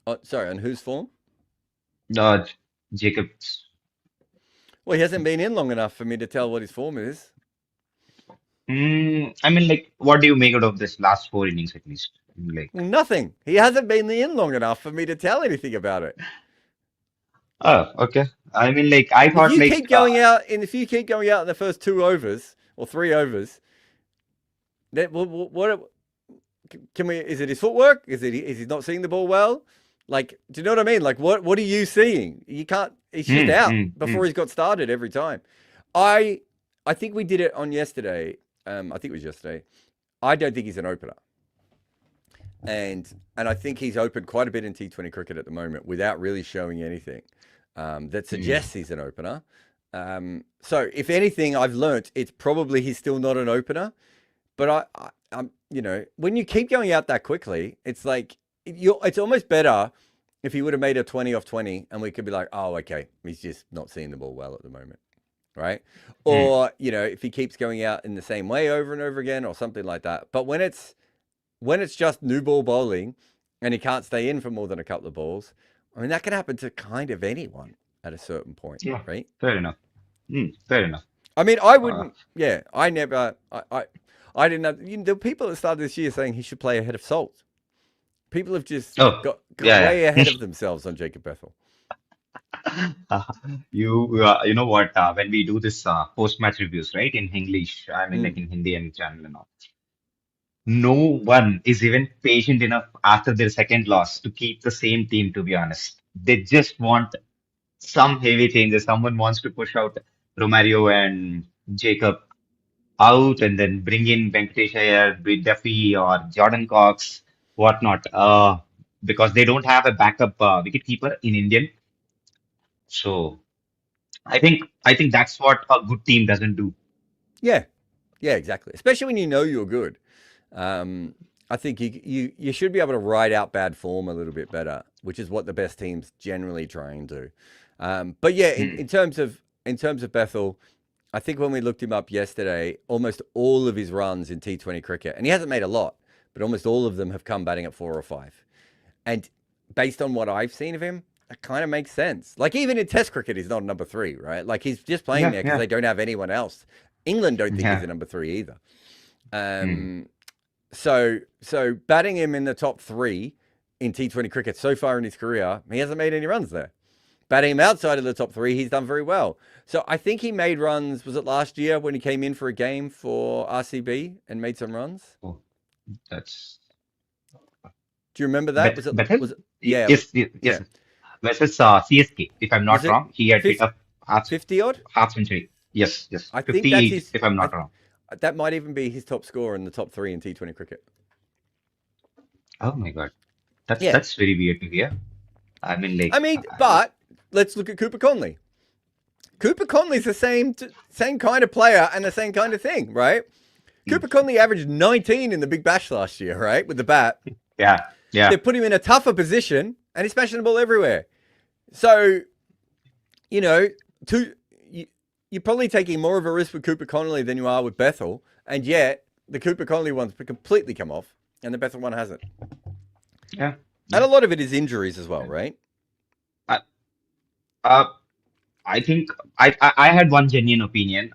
Speaker 4: Oh, sorry, on whose form?
Speaker 9: Uh, Jacobs.
Speaker 4: Well, he hasn't been in long enough for me to tell what his form is.
Speaker 9: I mean, like, what do you make out of this last 4 innings at least? Like,
Speaker 4: Well, nothing. He hasn't been in long enough for me to tell anything about it.
Speaker 9: oh, okay. I mean, like, I
Speaker 4: If
Speaker 9: thought,
Speaker 4: you
Speaker 9: like,
Speaker 4: keep going out, and if you keep going out in the first 2 overs or 3 overs, then what can we? Is it his footwork? Is he not seeing the ball well? Like, do you know what I mean? Like, what are you seeing? You can't. He's just out before he's got started every time. I think we did it on yesterday. I think it was yesterday. I don't think he's an opener. And I think he's opened quite a bit in T20 cricket at the moment without really showing anything that suggests he's an opener. So if anything, I've learnt it's probably he's still not an opener. But I'm, when you keep going out that quickly, it's like it's almost better if he would have made a 20 off 20 and we could be like, oh, okay, he's just not seeing the ball well at the moment. Right. Or, if he keeps going out in the same way over and over again or something like that. But when it's just new ball bowling and he can't stay in for more than a couple of balls, I mean, that can happen to kind of anyone at a certain point.
Speaker 9: yeah,
Speaker 4: Right.
Speaker 9: fair enough. Fair enough.
Speaker 4: I mean, I wouldn't. I never. I didn't have. The people that started this year saying he should play ahead of Salt. People have just
Speaker 9: Oh,
Speaker 4: got
Speaker 9: yeah,
Speaker 4: way
Speaker 9: yeah.
Speaker 4: ahead of themselves on Jacob Bethel.
Speaker 9: You know what? When we do this post-match reviews, right, in English, I mean, like in Hindi and channel and all, no one is even patient enough after their second loss to keep the same team, to be honest. They just want some heavy changes. Someone wants to push out Romario and Jacob out and then bring in Venkatesh Iyer, Duffy or Jordan Cox, whatnot, because they don't have a backup wicketkeeper in Indian. So I think that's what a good team doesn't do.
Speaker 4: Yeah, exactly. Especially when you know you're good. I think you should be able to ride out bad form a little bit better, which is what the best teams generally try and do. But yeah, in terms of Bethel, I think when we looked him up yesterday, almost all of his runs in T20 cricket, and he hasn't made a lot, but almost all of them have come batting at 4 or 5. And based on what I've seen of him, that kind of makes sense. Like even in Test cricket, he's not a number 3, right? Like he's just playing there because they don't have anyone else. England don't think he's a number 3 either. So batting him in the top 3 in T20 cricket so far in his career, he hasn't made any runs there. Batting him outside of the top 3, he's done very well. So I think he made runs, was it last year when he came in for a game for RCB and made some runs?
Speaker 9: Oh, that's...
Speaker 4: Do you remember that?
Speaker 9: Was it?
Speaker 4: Yeah.
Speaker 9: Yes. Versus CSK, if I'm not wrong. He had hit up
Speaker 4: 50 odd?
Speaker 9: half century. Yes.
Speaker 4: I
Speaker 9: 58,
Speaker 4: think that's his,
Speaker 9: if I'm not wrong.
Speaker 4: That might even be his top score in the top 3 in T20 cricket.
Speaker 9: Oh my God. That's very weird to hear. I mean,
Speaker 4: but let's look at Cooper Conley. Cooper Conley's the same kind of player and the same kind of thing, right? Cooper Conley averaged 19 in the Big Bash last year, right, with the bat.
Speaker 9: Yeah.
Speaker 4: They put him in a tougher position, and he's smashing the ball everywhere. So, you're probably taking more of a risk with Cooper Conley than you are with Bethel, and yet the Cooper Conley one's completely come off, and the Bethel one hasn't.
Speaker 9: Yeah.
Speaker 4: And a lot of it is injuries as well, right?
Speaker 9: I think I had one genuine opinion.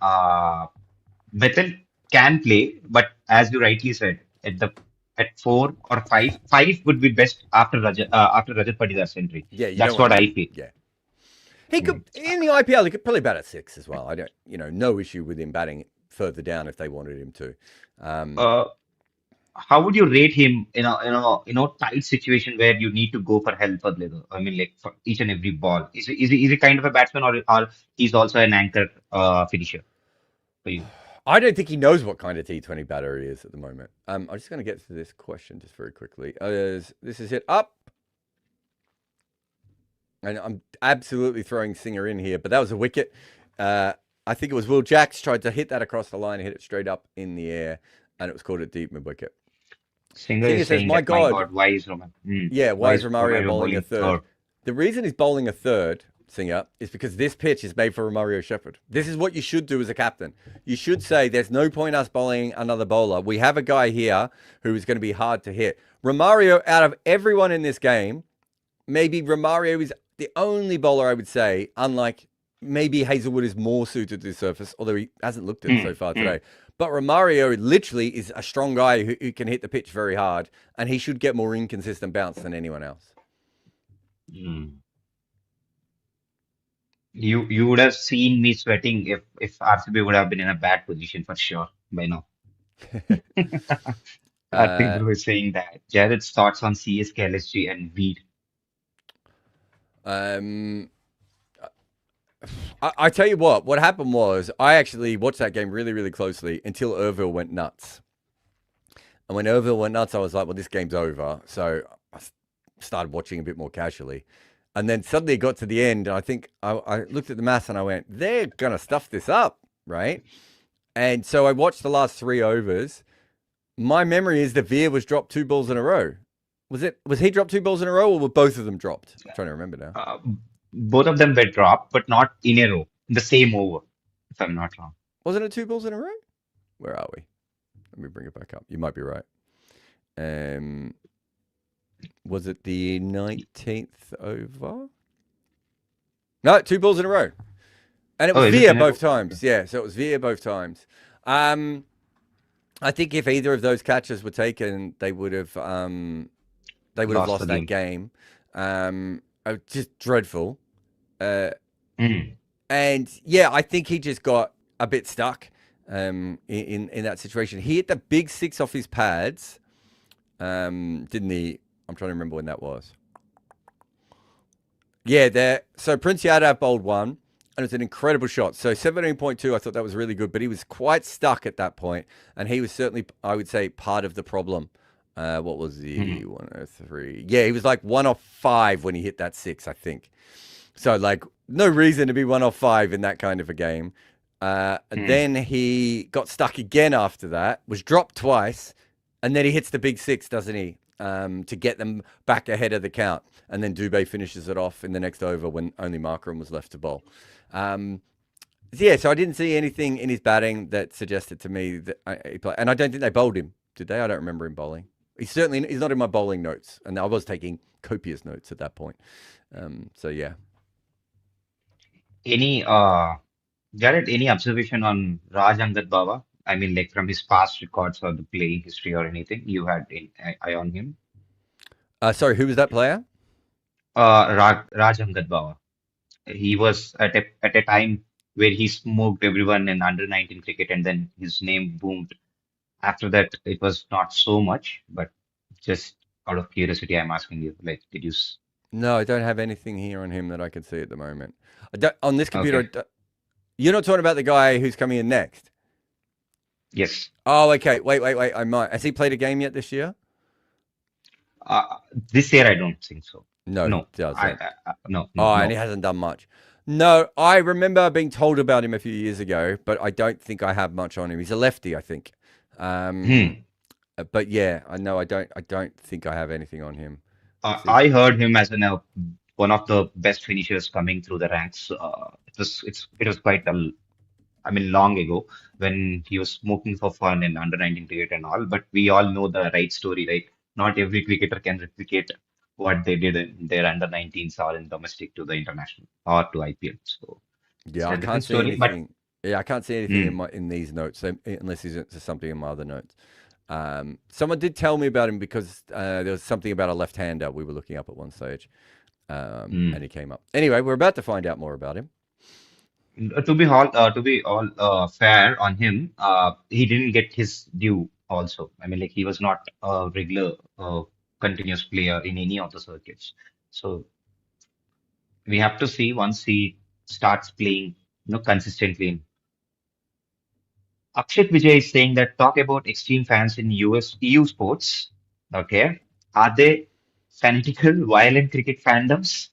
Speaker 9: Bethel can play, but as you rightly said, at 4 or 5, 5 would be best after Rajat Patidar's century.
Speaker 4: Yeah,
Speaker 9: that's what I feel.
Speaker 4: Yeah, he could in the IPL. He could probably bat at 6 as well. I don't, no issue with him batting further down if they wanted him to.
Speaker 9: how would you rate him in a tight situation where you need to go for help or leather? I mean, like for each and every ball. Is he kind of a batsman, or he's also an anchor finisher for you?
Speaker 4: I don't think he knows what kind of T20 batter he is at the moment. I'm just going to get to this question just very quickly. This is it up. And I'm absolutely throwing Singer in here, but that was a wicket. I think it was Will Jacks tried to hit that across the line, hit it straight up in the air, and it was called a deep mid wicket.
Speaker 9: Singer
Speaker 4: Singer
Speaker 9: is
Speaker 4: says,
Speaker 9: saying
Speaker 4: "My
Speaker 9: that, my
Speaker 4: God,
Speaker 9: God, why is Roman?
Speaker 4: yeah, why is Romario
Speaker 9: Romario
Speaker 4: bowling a third?
Speaker 9: third?
Speaker 4: The reason he's bowling a third, Singer, is because this pitch is made for Romario Shepherd. This is what you should do as a captain. You should say, there's no point us bowling another bowler. We have a guy here who is going to be hard to hit. Romario, out of everyone in this game, maybe Romario is the only bowler I would say, unlike maybe Hazelwood is more suited to the surface, although he hasn't looked at it so far today. But Romario literally is a strong guy who can hit the pitch very hard, and he should get more inconsistent bounce than anyone else.
Speaker 9: You would have seen me sweating if RCB would have been in a bad position for sure by now. Karthik Bro is saying that. Jared's thoughts on CSK, LSG, and Weed.
Speaker 4: I tell you what happened was I actually watched that game really, really closely until Irville went nuts. And when Irville went nuts, I was like, well, this game's over. So I started watching a bit more casually. And then suddenly it got to the end, and I think I looked at the maths and I went, they're going to stuff this up, right? And so I watched the last 3 overs. My memory is that Veer was dropped 2 balls in a row. Was he dropped 2 balls in a row, or were both of them dropped? I'm trying to remember now.
Speaker 9: Both of them were dropped, but not in a row, in the same over, if I'm not wrong.
Speaker 4: Wasn't it 2 balls in a row? Where are we? Let me bring it back up. You might be right. Was it the 19th over? No, 2 balls in a row. And it was Veer both times. Yeah, so it was Veer both times. I think if either of those catches were taken, they would have lost that game. Just dreadful. And yeah, I think he just got a bit stuck in that situation. He hit the big 6 off his pads, didn't he? I'm trying to remember when that was. Yeah, so Prince Yadav bowled 1, and it was an incredible shot. So 17.2, I thought that was really good, but he was quite stuck at that point, and he was certainly, I would say, part of the problem. What was the 103? Yeah, he was like 1 off 5 when he hit that 6, I think. So, like, no reason to be 1 off 5 in that kind of a game. Then he got stuck again after that, was dropped twice, and then he hits the big 6, doesn't he? To get them back ahead of the count. And then Dubé finishes it off in the next over when only Markram was left to bowl. Yeah, so I didn't see anything in his batting that suggested to me that he played. And I don't think they bowled him, did they? I don't remember him bowling. He's not in my bowling notes. And I was taking copious notes at that point. So, yeah.
Speaker 9: Jared, any observation on Raj Angad Baba? I mean, like from his past records or the playing history or anything you had eye on him?
Speaker 4: Sorry, who was that player?
Speaker 9: Raj Angad Baba. He was at a time where he smoked everyone in under 19 cricket, and then his name boomed. After that, it was not so much, but just out of curiosity, I'm asking you, like, did you?
Speaker 4: No, I don't have anything here on him that I can see at the moment. On this computer, you're not talking about the guy who's coming in next?
Speaker 9: Yes.
Speaker 4: Oh, okay. Wait. I might. Has he played a game yet this year?
Speaker 9: This year, I don't think so.
Speaker 4: No.
Speaker 9: No.
Speaker 4: And he hasn't done much. No, I remember being told about him a few years ago, but I don't think I have much on him. He's a lefty, I think. But yeah, I know I don't think I have anything on him.
Speaker 9: I heard him as one of the best finishers coming through the ranks. It was quite long ago when he was smoking for fun in under 19 cricket and all. But we all know the right story, right? Not every cricketer can replicate what they did in their under 19s or in domestic to the international or to IPL. So
Speaker 4: yeah, I can't see anything. I can't see anything in these notes unless it's something in my other notes. Someone did tell me about him because there was something about a left-hander we were looking up at one stage, and he came up. Anyway, we're about to find out more about him.
Speaker 9: To be all fair on him, he didn't get his due also. I mean, like he was not a regular, continuous player in any of the circuits. So we have to see once he starts playing, consistently. Akshat Vijay is saying that talk about extreme fans in EU sports. Okay. Are they fanatical, violent cricket fandoms?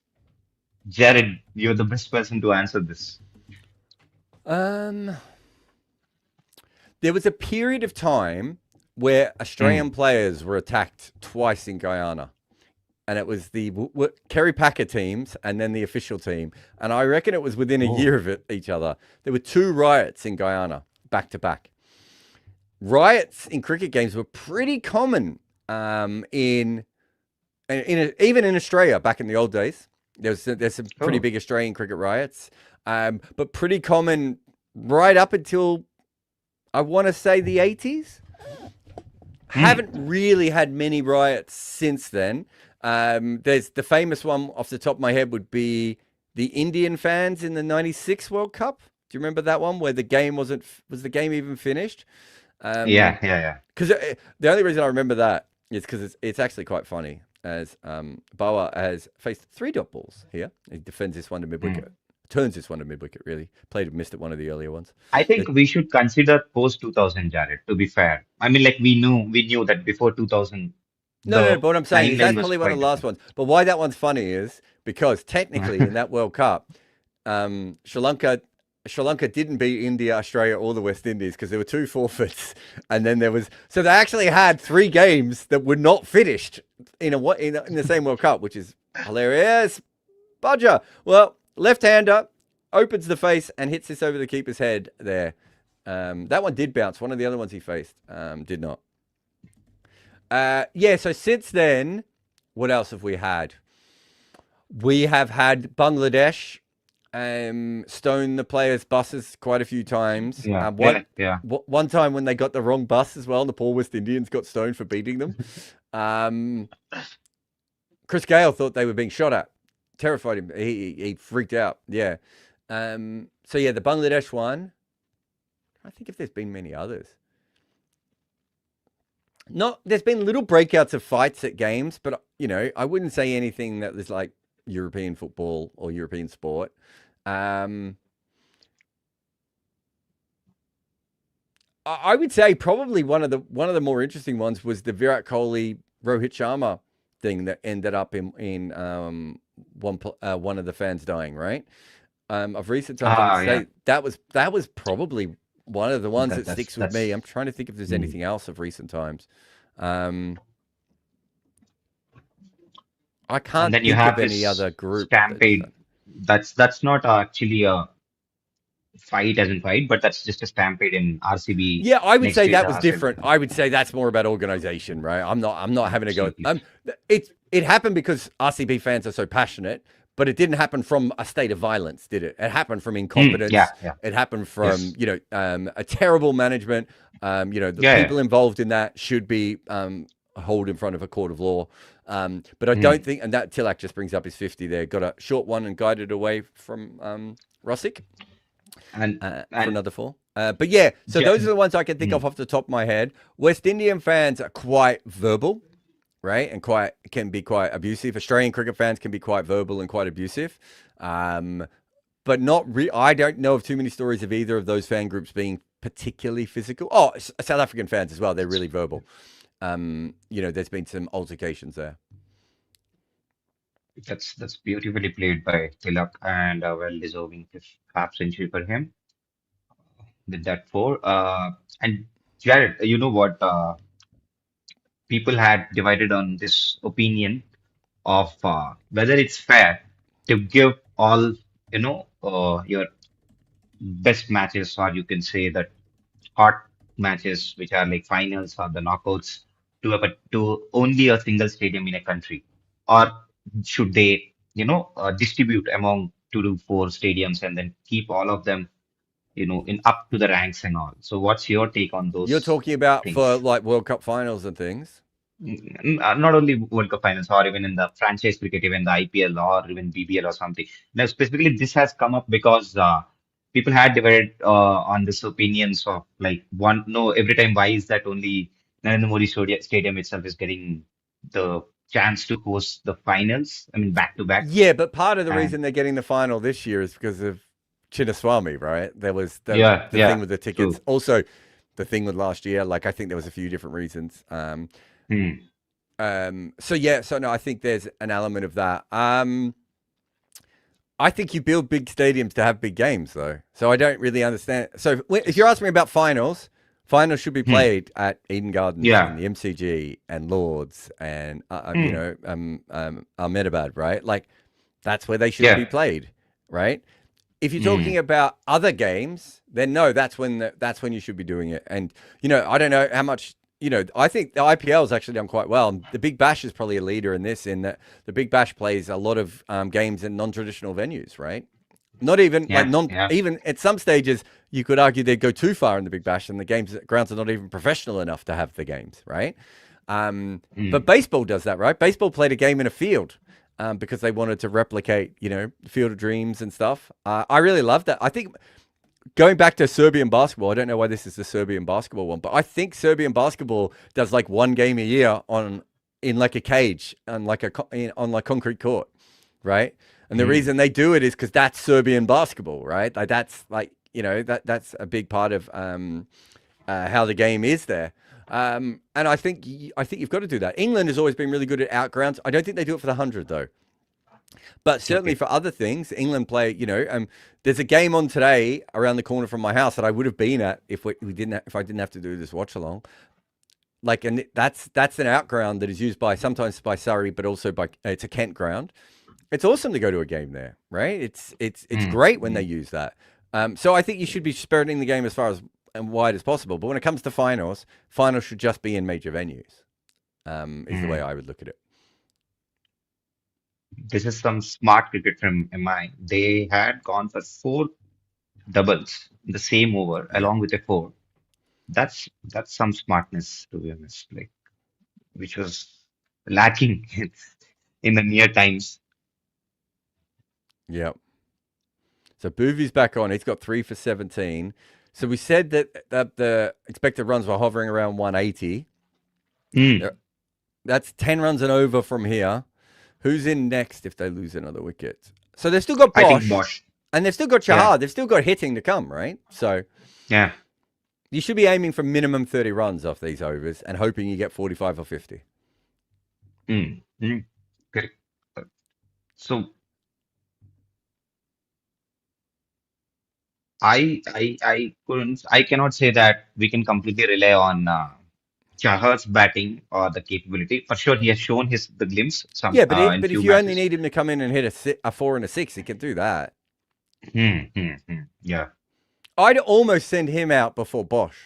Speaker 9: Jared, you're the best person to answer this.
Speaker 4: Um, there was a period of time where Australian
Speaker 9: Mm.
Speaker 4: players were attacked twice in Guyana. And it was the Kerry Packer teams and then the official team. And I reckon it was within a
Speaker 9: Oh.
Speaker 4: year of each other. There were two riots in Guyana, back to back. Riots in cricket games were pretty common even in Australia back in the old days. There's some pretty
Speaker 9: Oh.
Speaker 4: big Australian cricket riots, but pretty common right up until I want to say the 80s. Haven't really had many riots since then. There's the famous one off the top of my head would be the Indian fans in the '96 World Cup. Do you remember that one where the game was the game even finished?
Speaker 9: Yeah.
Speaker 4: Because the only reason I remember that is because it's actually quite funny. As Boa has faced 3 dot balls here, he defends this one to mid wicket, turns this one to mid wicket. Really missed at one of the earlier ones.
Speaker 9: I think we should consider post 2000, Jared, to be fair. I mean, like we knew that before 2000,
Speaker 4: No.
Speaker 9: the
Speaker 4: But what I'm saying is
Speaker 9: timeline
Speaker 4: that's
Speaker 9: was
Speaker 4: probably one of
Speaker 9: quite
Speaker 4: the last
Speaker 9: different.
Speaker 4: ones. But why that one's funny is because technically in that World Cup, Sri Lanka didn't beat India, Australia, or the West Indies because there were 2 forfeits, and then so they actually had 3 games that were not finished in the same World Cup, which is hilarious. Budger, well, left-hander opens the face and hits this over the keeper's head there. That one did bounce. One of the other ones he faced did not. So since then, what else have we had? We have had Bangladesh stone the players' buses quite a few times.
Speaker 9: Yeah.
Speaker 4: One time when they got the wrong bus as well, and the poor West Indians got stoned for beating them. Chris Gale thought they were being shot at. Terrified him. He freaked out. Yeah. The Bangladesh one. I think if there's been many others. There's been little breakouts of fights at games, but I wouldn't say anything that was like European football or European sport. I would say probably one of the more interesting ones was the Virat Kohli Rohit Sharma thing that ended up in one of the fans dying. Right. Of recent times, I would say that was probably one of the ones that sticks with me. I'm trying to think if there's anything else of recent times. I can't
Speaker 9: then you
Speaker 4: think
Speaker 9: have
Speaker 4: of any
Speaker 9: this
Speaker 4: other group.
Speaker 9: stampede. That's not actually a fight as in fight, but that's just a stampede in RCB.
Speaker 4: Yeah, I would
Speaker 9: next
Speaker 4: say
Speaker 9: to
Speaker 4: that
Speaker 9: the
Speaker 4: was
Speaker 9: RCB.
Speaker 4: different. I would say that's more about organization, right? I'm not having to go.
Speaker 9: Absolutely.
Speaker 4: It happened because RCB fans are so passionate, but it didn't happen from a state of violence, did it? It happened from incompetence.
Speaker 9: Yeah.
Speaker 4: It happened from
Speaker 9: Yes.
Speaker 4: a terrible management. The people involved in that should be hauled in front of a court of law. But I don't think, and that Tilak just brings up his 50 there. Got a short one and guided away from Rosick.
Speaker 9: And
Speaker 4: For another 4. But yeah, so those are the ones I can think of off the top of my head. West Indian fans are quite verbal, right? And can be quite abusive. Australian cricket fans can be quite verbal and quite abusive. But I don't know of too many stories of either of those fan groups being particularly physical. Oh, South African fans as well. They're really verbal. There's been some altercations there.
Speaker 9: That's beautifully played by Tilak and a well-deserving half century for him with that 4. And Jared, you know what? People had divided on this opinion of whether it's fair to give all your best matches, or you can say that hot matches, which are like finals or the knockouts, to only a single stadium in a country, or should they distribute among 2 to 4 stadiums and then keep all of them in up to the ranks and all? So what's your take on
Speaker 4: You're
Speaker 9: those
Speaker 4: talking about for
Speaker 9: things?
Speaker 4: like World Cup finals and things.
Speaker 9: Not only World Cup finals, or even in the franchise cricket, even the IPL or even BBL or something. Now, specifically, this has come up because people had divided on this opinions of like one. No, every time, why is that only Narendra Modi Stadium itself is getting the chance to host the finals. I mean, back to back.
Speaker 4: Yeah, but part of the
Speaker 9: And
Speaker 4: reason they're getting the final this year is because of Chinnaswamy, right? There was the
Speaker 9: yeah,
Speaker 4: thing with the
Speaker 9: true.
Speaker 4: tickets. Also, the thing with last year. Like, I think there was a few different reasons. So yeah, so no, I think there's an element of that. I think you build big stadiums to have big games, though. So I don't really understand. So if you're asking me about finals, finals should be played at Eden Gardens
Speaker 9: Yeah.
Speaker 4: and the MCG and Lords and Ahmedabad, right? Like that's where they should be played, right? If you're talking about other games, then no, that's when you should be doing it. And I don't know how much. I think the IPL has actually done quite well. The Big Bash is probably a leader in this, in that the Big Bash plays a lot of games in non-traditional venues, right? Not even even at some stages, you could argue they'd go too far in the Big Bash, and the grounds are not even professional enough to have the games, right? But baseball does that, right? Baseball played a game in a field because they wanted to replicate, Field of Dreams and stuff. I really love that. I think. Going back to Serbian basketball, I don't know why this is the Serbian basketball one, but I think Serbian basketball does like one game a year in like a cage on like concrete court, right? And the reason they do it is because that's Serbian basketball, right? Like that's like that's a big part of how the game is there. And I think you've got to do that. England has always been really good at outgrounds. I don't think they do it for the 100 though. But certainly for other things, England play. There's a game on today around the corner from my house that I would have been at if I didn't have to do this watch along. Like, and that's an outground that is used sometimes by Surrey, but also it's a Kent ground. It's awesome to go to a game there, right? It's great when they use that. So I think you should be spiriting the game as far as and wide as possible. But when it comes to finals should just be in major venues. Is the way I would look at it.
Speaker 9: This is some smart cricket from MI. They had gone for 4 doubles in the same over along with a 4. That's some smartness, to be honest, like which was lacking in the near times.
Speaker 4: Yep. So Boovy's back on. He's got 3 for 17. So we said that the expected runs were hovering around 180. That's 10 runs and over from here. Who's in next if they lose another wicket? So they've still got Bosch.
Speaker 9: I think Bosch.
Speaker 4: And they've still got Chahar. Yeah. They've still got hitting to come, right? So
Speaker 9: yeah,
Speaker 4: you should be aiming for minimum 30 runs off these overs and hoping you get 45 or 50.
Speaker 9: Correct. So I cannot say that we can completely rely on Chahar's batting or the capability. For sure, he has shown the glimpse.
Speaker 4: But if you only need him to come in and hit a 4 and a 6, he can do that.
Speaker 9: Yeah.
Speaker 4: I'd almost send him out before Bosch.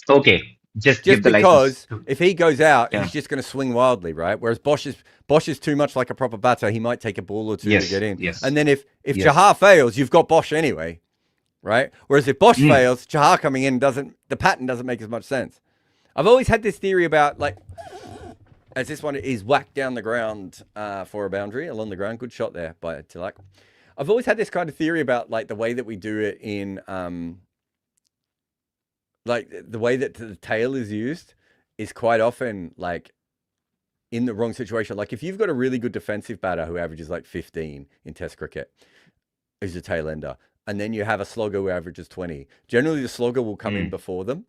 Speaker 9: Okay. Just give the
Speaker 4: because if he goes out, he's just going to swing wildly, right? Whereas Bosch is too much like a proper batter. He might take a ball or two to get in.
Speaker 9: Yes.
Speaker 4: And then if Chahar fails, you've got Bosch anyway, right? Whereas if Bosch fails, Chahar coming in the pattern doesn't make as much sense. I've always had this theory about as this one is whacked down the ground for a boundary along the ground. Good shot there by Tilak. I've always had this kind of theory about the way that we do it in the way that the tail is used is quite often in the wrong situation. Like if you've got a really good defensive batter who averages 15 in Test cricket, who's a tail ender, and then you have a slogger who averages 20. Generally, the slogger will come in before them.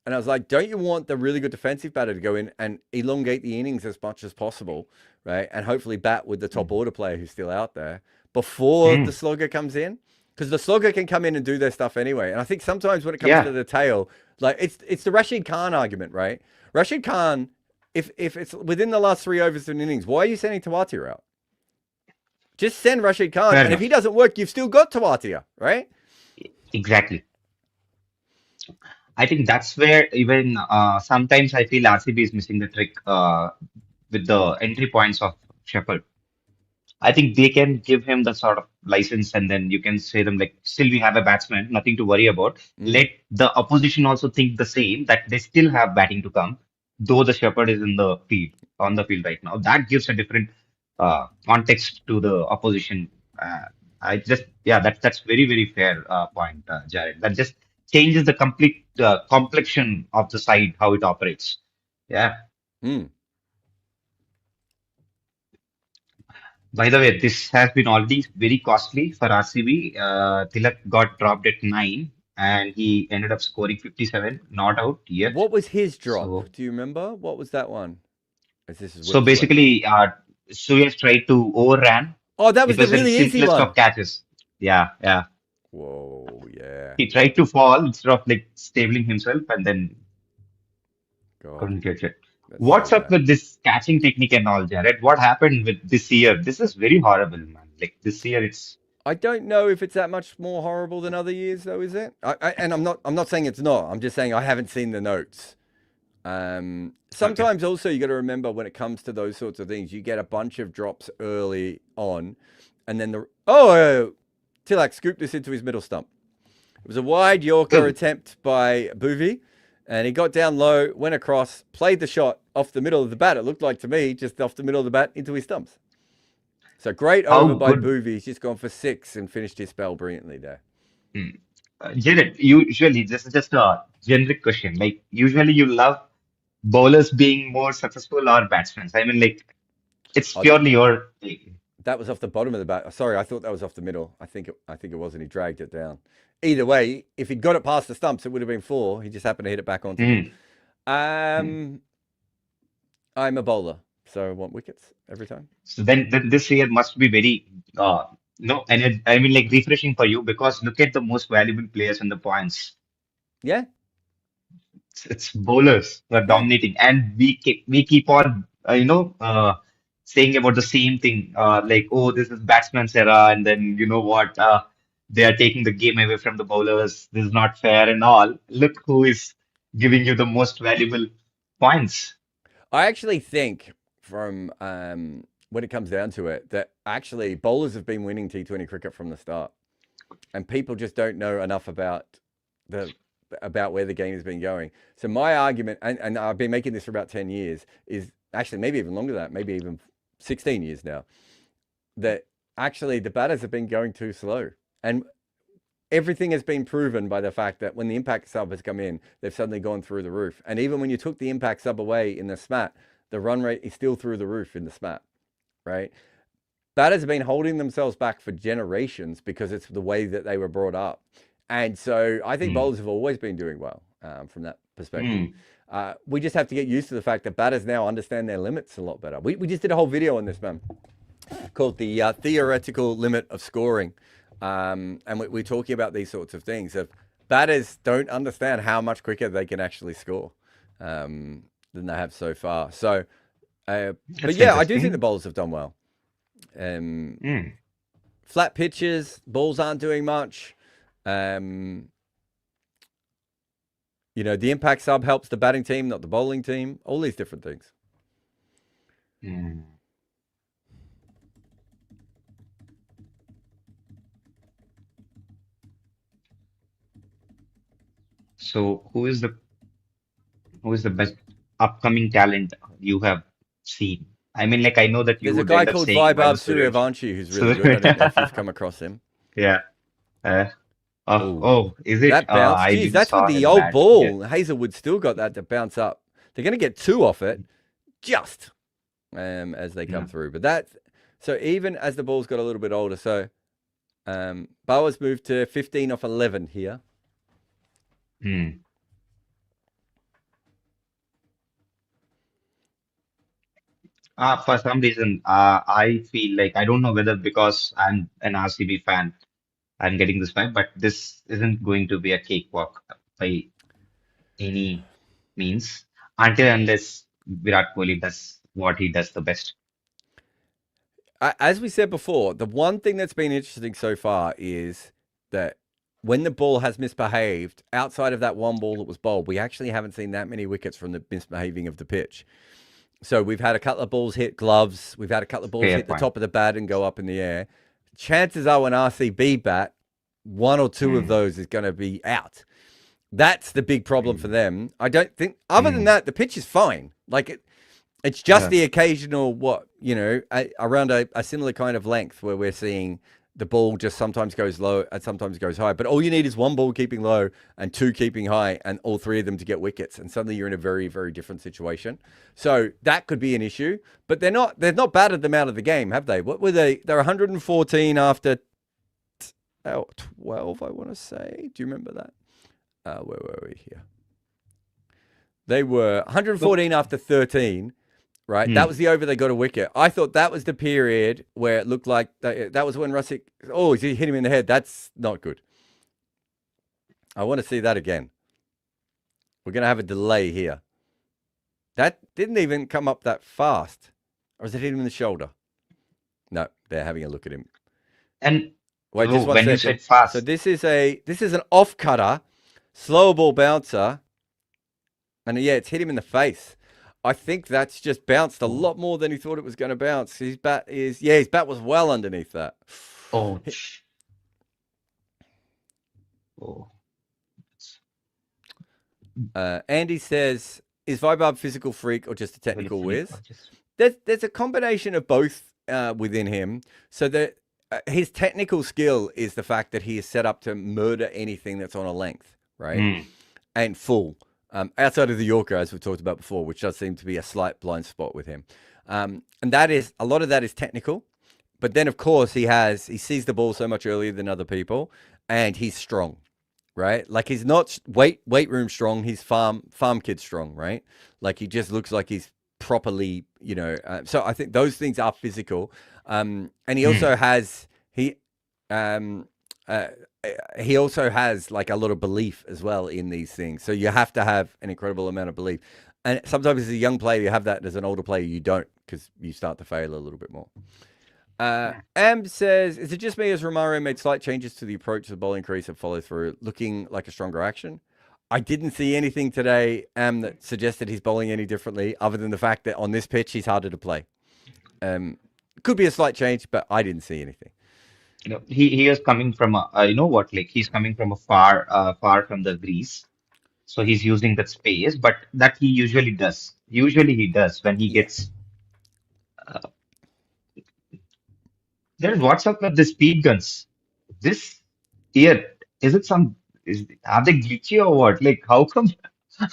Speaker 4: And I was like, don't you want the really good defensive batter to go in and elongate the innings as much as possible, right? And hopefully bat with the top order player who's still out there before the slogger comes in? Because the slogger can come in and do their stuff anyway. And I think sometimes when it comes to the tail, it's the Rashid Khan argument, right? Rashid Khan, if it's within the last 3 overs of an innings, why are you sending Tawatia out? Just send Rashid Khan. And if he doesn't work, you've still got Tawatia, right?
Speaker 9: Exactly. I think that's where even sometimes I feel RCB is missing the trick with the entry points of Shepherd. I think they can give him the sort of license, and then you can say them still we have a batsman, nothing to worry about. Let the opposition also think the same, that they still have batting to come, though the Shepherd is on the field right now. That gives a different context to the opposition. That's very, very fair point, Jared. That just changes the complete complexion of the side, how it operates. Yeah.
Speaker 4: Mm.
Speaker 9: By the way, this has been already very costly for RCB. Tilak got dropped at 9 and he ended up scoring 57, not out yet.
Speaker 4: What was his drop?
Speaker 9: So,
Speaker 4: Do you remember? What was that one? As this is
Speaker 9: so
Speaker 4: weeks away.
Speaker 9: basically, Suyas tried to overran.
Speaker 4: Oh, that was
Speaker 9: It
Speaker 4: the
Speaker 9: was the
Speaker 4: really easy
Speaker 9: simplest
Speaker 4: one.
Speaker 9: of catches. Yeah, yeah.
Speaker 4: Whoa, yeah.
Speaker 9: He tried to fall instead of like stabling himself and then
Speaker 4: God,
Speaker 9: couldn't catch it.
Speaker 4: that's so
Speaker 9: What's up
Speaker 4: bad.
Speaker 9: with this catching technique and all, Jared? What happened with this year? This is very horrible, man. Like this year, it's
Speaker 4: I don't know if it's that much more horrible than other years, though, is it? And I'm not saying it's not. I'm just saying I haven't seen the notes.
Speaker 9: okay.
Speaker 4: Sometimes also you got to remember when it comes to those sorts of things, you get a bunch of drops early on, and then Tilak scooped this into his middle stump. It was a wide Yorker
Speaker 9: Oh,
Speaker 4: attempt by Boovy, and he got down low, went across, played the shot off the middle of the bat. It looked like to me just off the middle of the bat into his stumps. So great
Speaker 9: how
Speaker 4: over by
Speaker 9: good,
Speaker 4: Boovy. He's just gone for 6 and finished his spell brilliantly there.
Speaker 9: hmm. Jared, usually this is just a generic question. Like usually you love bowlers being more successful or batsmen. I mean, like it's
Speaker 4: Oh,
Speaker 9: purely your take.
Speaker 4: that was off the bottom of the bat. Sorry, I thought that was off the middle. I think it was, and he dragged it down. Either way, if he'd got it past the stumps, it would have been 4. He just happened to hit it back onto them.
Speaker 9: Hmm, hmm.
Speaker 4: I'm a bowler, so I want wickets every time.
Speaker 9: So then this year must be very no, and I mean like refreshing for you because look at the most valuable players in the points.
Speaker 4: Yeah,
Speaker 9: It's bowlers who are
Speaker 4: yeah.
Speaker 9: dominating, and we keep on saying about the same thing. Like, oh, this is batsman's era, and then you know what? They are taking the game away from the bowlers. This is not fair and all. Look who is giving you the most valuable points.
Speaker 4: I actually think from when it comes down to it, that actually bowlers have been winning T20 cricket from the start, and people just don't know enough about where the game has been going. So my argument, and I've been making this for about 10 years, is actually maybe even longer than that, maybe even 16 years now, that actually the batters have been going too slow. And everything has been proven by the fact that when the impact sub has come in, they've suddenly gone through the roof. And even when you took the impact sub away in the SMAT, the run rate is still through the roof in the SMAT, right? Batters have been holding themselves back for generations because it's the way that they were brought up. And so I think
Speaker 9: Hmm.
Speaker 4: bowlers have always been doing well from that perspective.
Speaker 9: Hmm.
Speaker 4: We just have to get used to the fact that batters now understand their limits a lot better. We just did a whole video on this, man, called the theoretical limit of scoring. And we're talking about these sorts of things. If batters don't understand how much quicker they can actually score than they have so far. So, but
Speaker 9: That's
Speaker 4: yeah, I do think the
Speaker 9: interesting.
Speaker 4: bowlers have done well.
Speaker 9: Hmm.
Speaker 4: Flat pitches, balls aren't doing much. The impact sub helps the batting team, not the bowling team. All these different things.
Speaker 9: Hmm. So who is the best upcoming talent you have seen? I mean, like I know that you
Speaker 4: There's a
Speaker 9: would
Speaker 4: guy
Speaker 9: end up
Speaker 4: called
Speaker 9: saying
Speaker 4: Vaibhav
Speaker 9: Vaibhav Suryaj.
Speaker 4: Suryavanshi who's really
Speaker 9: So
Speaker 4: good. I don't know if you've come across him.
Speaker 9: yeah. Uh,
Speaker 4: Oh,
Speaker 9: oh, is it?
Speaker 4: that bounce.
Speaker 9: I
Speaker 4: Geez,
Speaker 9: didn't
Speaker 4: that's with
Speaker 9: saw
Speaker 4: the
Speaker 9: him
Speaker 4: old
Speaker 9: bat. Yeah.
Speaker 4: ball. Hazelwood still got that to bounce up. They're going to get 2 off it just as they come
Speaker 9: Yeah.
Speaker 4: through. But so even as the ball's got a little bit older, so Bauer's moved to 15 off 11 here.
Speaker 9: Hmm. For some reason, I feel like I don't know whether because I'm an RCB fan, I'm getting this vibe, but this isn't going to be a cakewalk by any means until unless Virat Kohli does what he does the best.
Speaker 4: As we said before, the one thing that's been interesting so far is that when the ball has misbehaved, outside of that one ball that was bowled, we actually haven't seen that many wickets from the misbehaving of the pitch. So we've had a couple of balls hit gloves. We've had a couple of balls
Speaker 9: Fair
Speaker 4: hit the
Speaker 9: point.
Speaker 4: top of the bat and go up in the air. Chances are when RCB bat, 1 or 2 of
Speaker 9: Hmm.
Speaker 4: those is going to be out. That's the big problem
Speaker 9: Hmm.
Speaker 4: for them. I don't think, other than
Speaker 9: Hmm.
Speaker 4: that, the pitch is fine. Like it's just
Speaker 9: Yeah.
Speaker 4: the occasional, around a similar kind of length where we're seeing the ball just sometimes goes low and sometimes goes high. But all you need is one ball keeping low and two keeping high, and all three of them to get wickets. And suddenly you're in a very, very different situation. So that could be an issue. But they've not batted them out of the game, have they? What were they? They're 114 after 12, I want to say. Do you remember that? Where were we here? They were 114 after 13. Right, that was the over they got a wicket. I thought that was the period where it looked like that was when Russick. Oh, he hit him in the head. That's not good. I want to see that again. We're going to have a delay here. That didn't even come up that fast, or is it hit him in the shoulder? No, they're having a look at him.
Speaker 9: And
Speaker 4: wait, just one
Speaker 9: when
Speaker 4: second.
Speaker 9: you said fast,
Speaker 4: So this is an off cutter, slow ball bouncer, and yeah, it's hit him in the face. I think that's just bounced a lot more than he thought it was going to bounce. His bat was well underneath that.
Speaker 9: oh, oh.
Speaker 4: Andy says, is Vibab physical freak or just a technical whiz? There's a combination of both within him. So that his technical skill is the fact that he is set up to murder anything that's on a length, right? And full. Outside of the Yorker, as we've talked about before, which does seem to be a slight blind spot with him. And that is, a lot of that is technical. But then, of course, he sees the ball so much earlier than other people, and he's strong, right? Like, he's not weight room strong, he's farm kid strong, right? Like, he just looks like he's properly, so I think those things are physical. And he also has, he also has like a lot of belief as well in these things. So you have to have an incredible amount of belief. And sometimes as a young player, you have that. As an older player, you don't, because you start to fail a little bit more. Am says, is it just me as Romario made slight changes to the approach to the bowling crease and follow through, looking like a stronger action? I didn't see anything today, that suggested he's bowling any differently, other than the fact that on this pitch, he's harder to play. Could be a slight change, but I didn't see anything.
Speaker 9: He is coming from he's coming from a far from the grease, so he's using that space, but that he usually does. Usually he does when he gets. There's what's up with the speed guns. This year, are they glitchy or what? Like, how come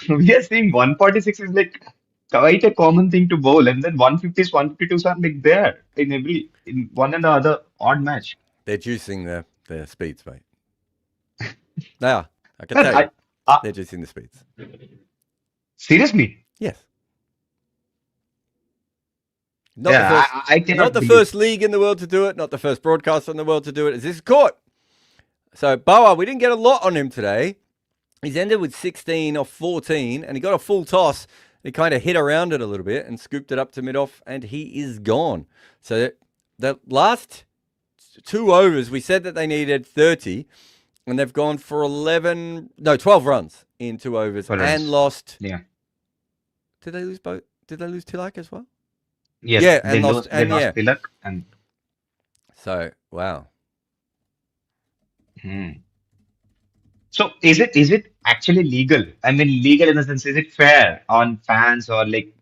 Speaker 9: we are seeing 146 is like quite a common thing to bowl, and then 150s, 152s are like there in one and the other odd match.
Speaker 4: They're juicing the speeds, mate. They are. I can tell you. They're juicing the speeds.
Speaker 9: Seriously?
Speaker 4: Yes.
Speaker 9: I cannot
Speaker 4: not the first league in the world to do it, not the first broadcaster in the world to do it. This is caught. So, Boa, we didn't get a lot on him today. He's ended with 16 off 14, and he got a full toss. He kind of hit around it a little bit and scooped it up to mid-off, and he is gone. So, the last 2 overs, we said that they needed 30, and they've gone for 12 runs in 2 overs and lost.
Speaker 9: Yeah.
Speaker 4: Did they lose both? Did they lose Tilak as well?
Speaker 9: Yes.
Speaker 4: Yeah,
Speaker 9: they lost Tilak. And
Speaker 4: so, wow.
Speaker 9: So is it actually legal? I mean, legal in the sense, is it fair on fans or like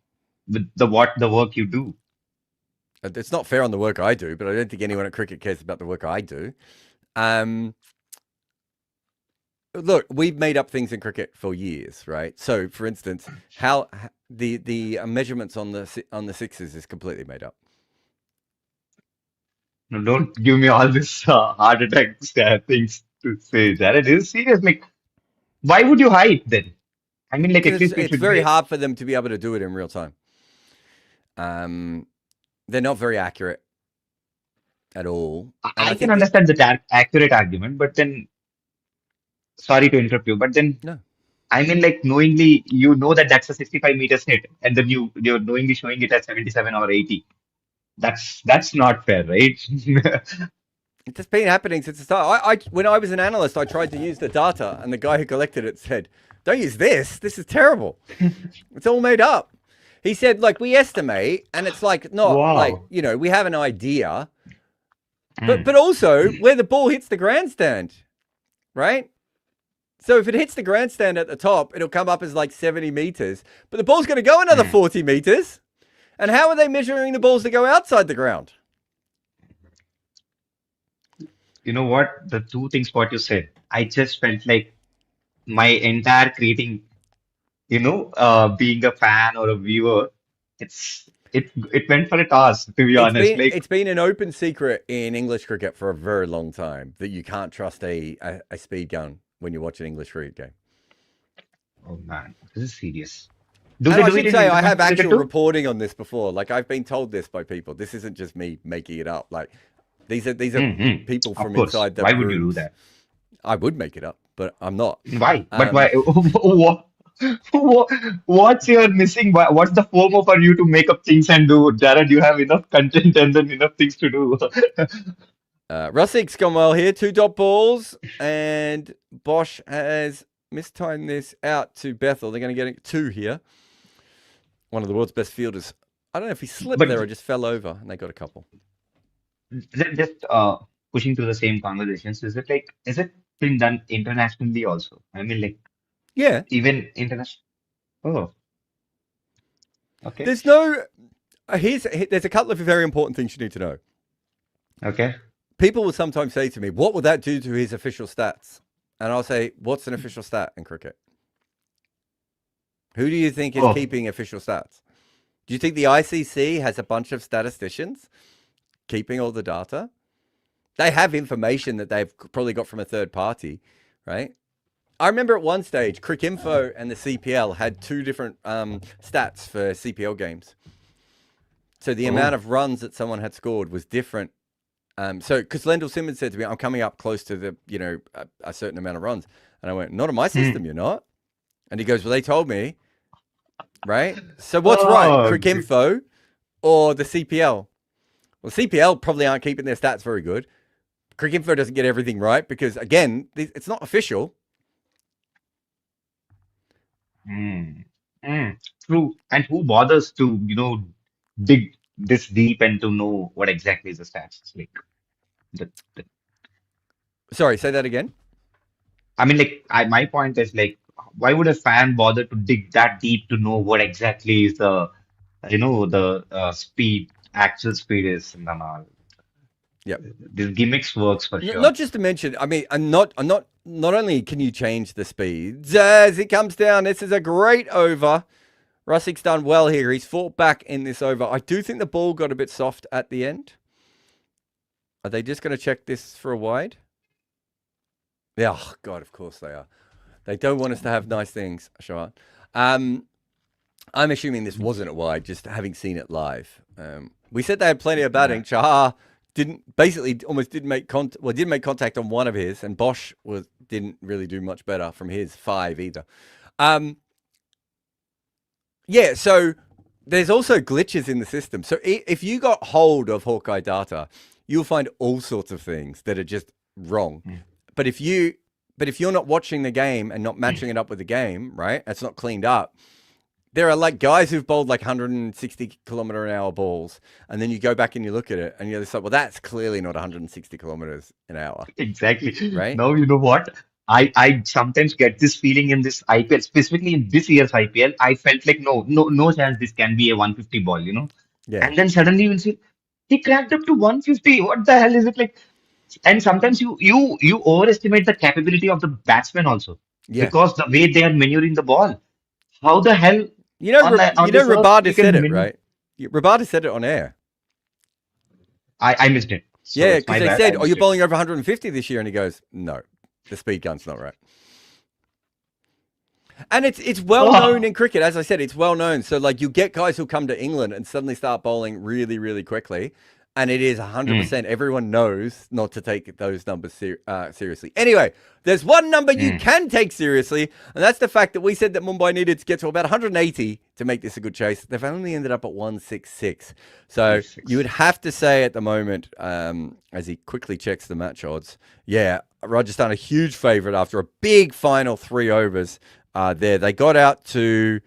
Speaker 9: with the work you do?
Speaker 4: It's not fair on the work I do, but I don't think anyone at cricket cares about the work I do. Look, we've made up things in cricket for years, right? So, for instance, how the measurements on the sixes is completely made up.
Speaker 9: No, don't give me all this heart attack things to say. Jared, it is serious. Like, why would you hide then? I mean, like, at least
Speaker 4: it's very hard for them to be able to do it in real time. They're not very accurate at all.
Speaker 9: I can understand the accurate argument, but then, sorry to interrupt you, but then,
Speaker 4: no.
Speaker 9: I mean, like, knowingly, you know that that's a 65 meters hit, and then you're knowingly showing it at 77 or 80. That's not fair, right?
Speaker 4: It's been happening since the start. When I was an analyst, I tried to use the data, and the guy who collected it said, "Don't use this. This is terrible. It's all made up." He said, "Like, we estimate, and it's like not like we have an idea, but also where the ball hits the grandstand, right? So if it hits the grandstand at the top, it'll come up as like 70 meters, but the ball's going to go another 40 meters. And how are they measuring the balls to go outside the ground?"
Speaker 9: you know what? The two things what you said, I just felt like my entire creating, being a fan or a viewer, it went for a toss, to be honest. Like,
Speaker 4: It's been an open secret in English cricket for a very long time that you can't trust a speed gun when you watch an English cricket game.
Speaker 9: oh man, this is serious. Do
Speaker 4: And
Speaker 9: they
Speaker 4: I
Speaker 9: do it
Speaker 4: should
Speaker 9: in
Speaker 4: say, I have
Speaker 9: international cricket
Speaker 4: actual
Speaker 9: too?
Speaker 4: reporting on this before. Like, I've been told this by people. This isn't just me making it up. Like, these are
Speaker 9: Mm-hmm.
Speaker 4: people
Speaker 9: Of
Speaker 4: from
Speaker 9: course.
Speaker 4: inside the
Speaker 9: Why would you do
Speaker 4: rooms.
Speaker 9: that?
Speaker 4: I would make it up, but I'm not.
Speaker 9: Why? But why? What's your missing? What's the FOMO for you to make up things and do? Jared, you have enough content and then enough things to do.
Speaker 4: Russik's gone well here. 2 dot balls, and Bosch has mistimed this out to Bethel. They're going to get it 2 here. One of the world's best fielders. I don't know if he slipped
Speaker 9: But
Speaker 4: there or just fell over, and they got a couple.
Speaker 9: just pushing to the same conversations, is it been done internationally also? I mean, like,
Speaker 4: Yeah.
Speaker 9: even international. Oh, okay.
Speaker 4: There's no. There's a couple of very important things you need to know.
Speaker 9: Okay.
Speaker 4: People will sometimes say to me, "What will that do to his official stats?" And I'll say, "What's an official stat in cricket? Who do you think is
Speaker 9: Oh,
Speaker 4: keeping official stats? Do you think the ICC has a bunch of statisticians keeping all the data? They have information that they've probably got from a third party, right?" I remember at one stage, Cricinfo and the CPL had 2 different stats for CPL games. So the amount
Speaker 9: oh.
Speaker 4: of runs that someone had scored was different. So because Lendl Simmons said to me, "I'm coming up close to the, a certain amount of runs," and I went, "Not on my system, you're not." And he goes, "Well, they told me, right? So what's right,
Speaker 9: Oh,
Speaker 4: Cricinfo or the CPL?" Well, CPL probably aren't keeping their stats very good. Cricinfo doesn't get everything right because, again, it's not official.
Speaker 9: mm, true. And who bothers to, dig this deep and to know what exactly is the stats? It's like, the
Speaker 4: Sorry, say that again.
Speaker 9: I mean, like, my point is like, why would a fan bother to dig that deep to know what exactly is the speed, actual speed is and all.
Speaker 4: Yep.
Speaker 9: This gimmicks works for sure.
Speaker 4: Not just to mention, I mean, not only can you change the speeds as it comes down. This is a great over. Russik's done well here. He's fought back in this over. I do think the ball got a bit soft at the end. Are they just going to check this for a wide? Yeah, oh God, of course they are. They don't want us to have nice things, Sean. I'm assuming this wasn't a wide, just having seen it live. We said they had plenty of batting. Chahar didn't make contact on one of his, and Bosch didn't really do much better from his 5 either. Yeah, so there's also glitches in the system. So if you got hold of Hawkeye data, you'll find all sorts of things that are just wrong. But if you're not watching the game and not matching it up with the game, right? It's not cleaned up. There are like guys who've bowled like 160 kilometer an hour balls, and then you go back and you look at it, and you're just like, well, that's clearly not 160 kilometers an hour.
Speaker 9: Exactly.
Speaker 4: Right?
Speaker 9: Now, you know what? I sometimes get this feeling in this IPL, specifically in this year's IPL. I felt like no chance this can be a 150 ball,
Speaker 4: Yeah.
Speaker 9: And then suddenly you'll see he cracked up to 150. What the hell is it like? And sometimes you overestimate the capability of the batsman also.
Speaker 4: Yeah.
Speaker 9: Because the way they are maneuvering the ball. How the hell on this earth
Speaker 4: Rabada
Speaker 9: you
Speaker 4: said
Speaker 9: can
Speaker 4: it, right? Rabada said it on air.
Speaker 9: I missed it. So
Speaker 4: Yeah,
Speaker 9: it's my
Speaker 4: because they
Speaker 9: bad.
Speaker 4: said,
Speaker 9: I
Speaker 4: "Oh,
Speaker 9: missed
Speaker 4: you're
Speaker 9: it.
Speaker 4: bowling over 150 this year," and he goes, "No, the speed gun's not right." And it's well known in cricket, as I said, it's well known. So like you get guys who come to England and suddenly start bowling really, really quickly, and it is 100%. Everyone knows not to take those numbers seriously. Anyway, there's one number you can take seriously, and that's the fact that we said that Mumbai needed to get to about 180 to make this a good chase. They've only ended up at 166. So you would have to say at the moment, as he quickly checks the match odds, yeah, Rajasthan a huge favourite after a big final 3 overs. There they got out to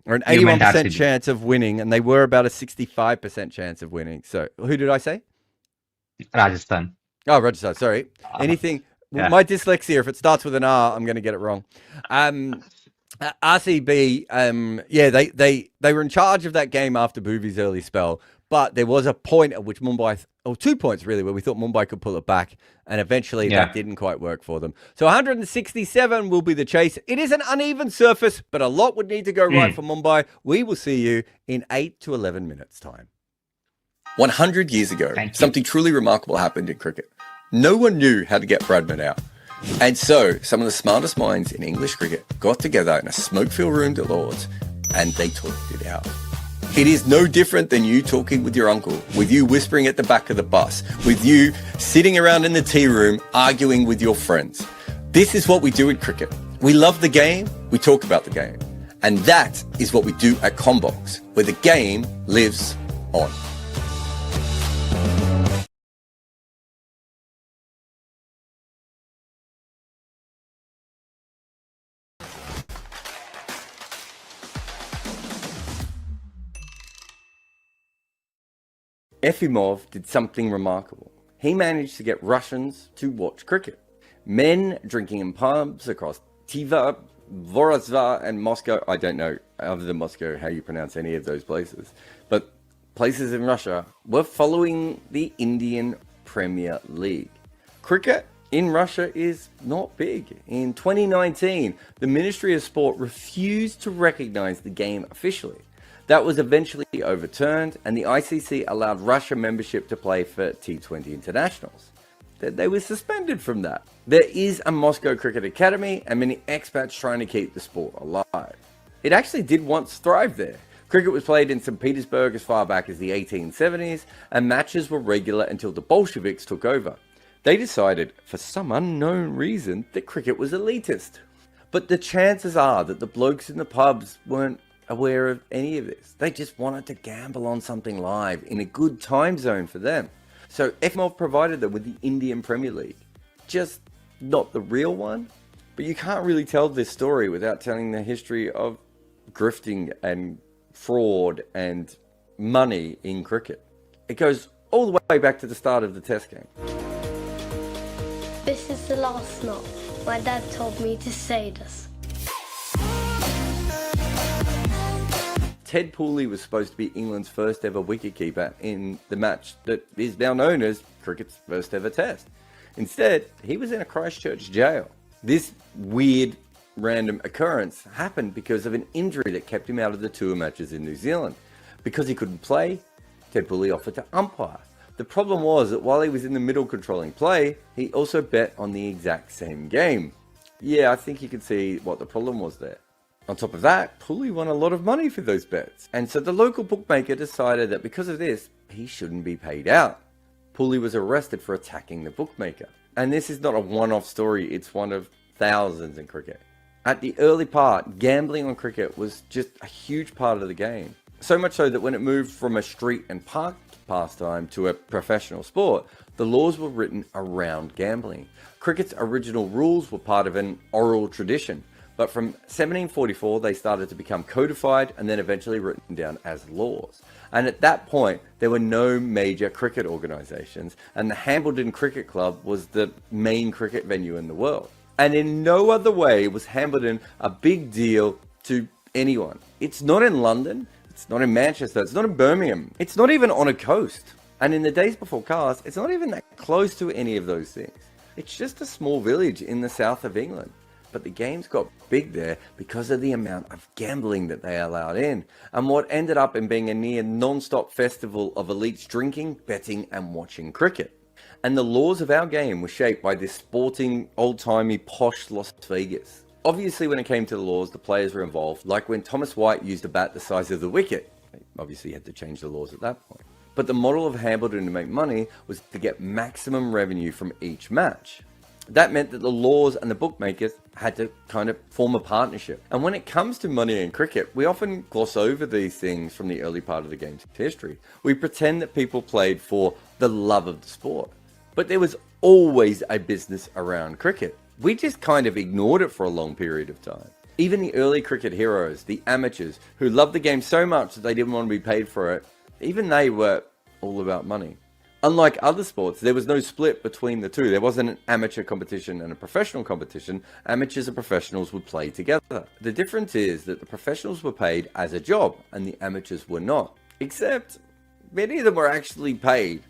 Speaker 4: an 81% chance of winning, and they were about a 65% chance of winning. So who did I say?
Speaker 9: Rajasthan.
Speaker 4: Oh, Rajasthan. Sorry. Anything?
Speaker 9: Yeah.
Speaker 4: My dyslexia. If it starts with an R, I'm going to get it wrong. RCB. Yeah, they were in charge of that game after Bhuvi's early spell, But there was a point at which Mumbai, or 2 points really, where we thought Mumbai could pull it back. And eventually that didn't quite work for them. So 167 will be the chase. It is an uneven surface, but a lot would need to go right for Mumbai. We will see you in 8 to 11 minutes time. 100 years ago, something truly remarkable happened in cricket. No one knew how to get Bradman out. And so some of the smartest minds in English cricket got together in a smoke-filled room at Lords and they talked it out. It is no different than you talking with your uncle, with you whispering at the back of the bus, with you sitting around in the tea room arguing with your friends. This is what we do in cricket. We love the game, we talk about the game. And that is what we do at Combox, where the game lives on. Efimov did something remarkable. He managed to get Russians to watch cricket. Men drinking in pubs across Tiva, Voronezh and Moscow. I don't know, other than Moscow, how you pronounce any of those places. But places in Russia were following the Indian Premier League. Cricket in Russia is not big. In 2019, the Ministry of Sport refused to recognize the game officially. That was eventually overturned, and the ICC allowed Russia membership to play for T20 internationals. They were suspended from that. There is a Moscow Cricket Academy and many expats trying to keep the sport alive. It actually did once thrive there. Cricket was played in St. Petersburg as far back as the 1870s, and matches were regular until the Bolsheviks took over. They decided, for some unknown reason, that cricket was elitist. But the chances are that the blokes in the pubs weren't aware of any of this. They just wanted to gamble on something live in a good time zone for them. So Efimov provided them with the Indian Premier League. Just not the real one. But you can't really tell this story without telling the history of grifting and fraud and money in cricket. It goes all the way back to the start of the Test game.
Speaker 8: This is the last knot. My dad told me to say this.
Speaker 4: Ted Pooley was supposed to be England's first ever wicketkeeper in the match that is now known as cricket's first ever test. Instead, he was in a Christchurch jail. This weird random occurrence happened because of an injury that kept him out of the tour matches in New Zealand. Because he couldn't play, Ted Pooley offered to umpire. The problem was that while he was in the middle controlling play, he also bet on the exact same game. Yeah, I think you can see what the problem was there. On top of that, Pooley won a lot of money for those bets. And so the local bookmaker decided that because of this, he shouldn't be paid out. Pooley was arrested for attacking the bookmaker. And this is not a one-off story, it's one of thousands in cricket. At the early part, gambling on cricket was just a huge part of the game. So much so that when it moved from a street and park pastime to a professional sport, the laws were written around gambling. Cricket's original rules were part of an oral tradition. But from 1744, they started to become codified and then eventually written down as laws. And at that point, there were no major cricket organisations, and the Hambledon Cricket Club was the main cricket venue in the world. And in no other way was Hambledon a big deal to anyone. It's not in London, it's not in Manchester, it's not in Birmingham, it's not even on a coast. And in the days before cars, it's not even that close to any of those things. It's just a small village in the south of England. But the games got big there because of the amount of gambling that they allowed in, and what ended up in being a near non-stop festival of elites drinking, betting and watching cricket. And the laws of our game were shaped by this sporting, old-timey, posh Las Vegas. Obviously when it came to the laws, the players were involved, like when Thomas White used a bat the size of the wicket. They obviously had to change the laws at that point. But the model of Hambledon to make money was to get maximum revenue from each match. That meant that the laws and the bookmakers had to kind of form a partnership. And when it comes to money in cricket, we often gloss over these things from the early part of the game's history. We pretend that people played for the love of the sport. But there was always a business around cricket. We just kind of ignored it for a long period of time. Even the early cricket heroes, the amateurs, who loved the game so much that they didn't want to be paid for it, even they were all about money. Unlike other sports, there was no split between the two. There wasn't an amateur competition and a professional competition. Amateurs and professionals would play together. The difference is that the professionals were paid as a job and the amateurs were not. Except many of them were actually paid,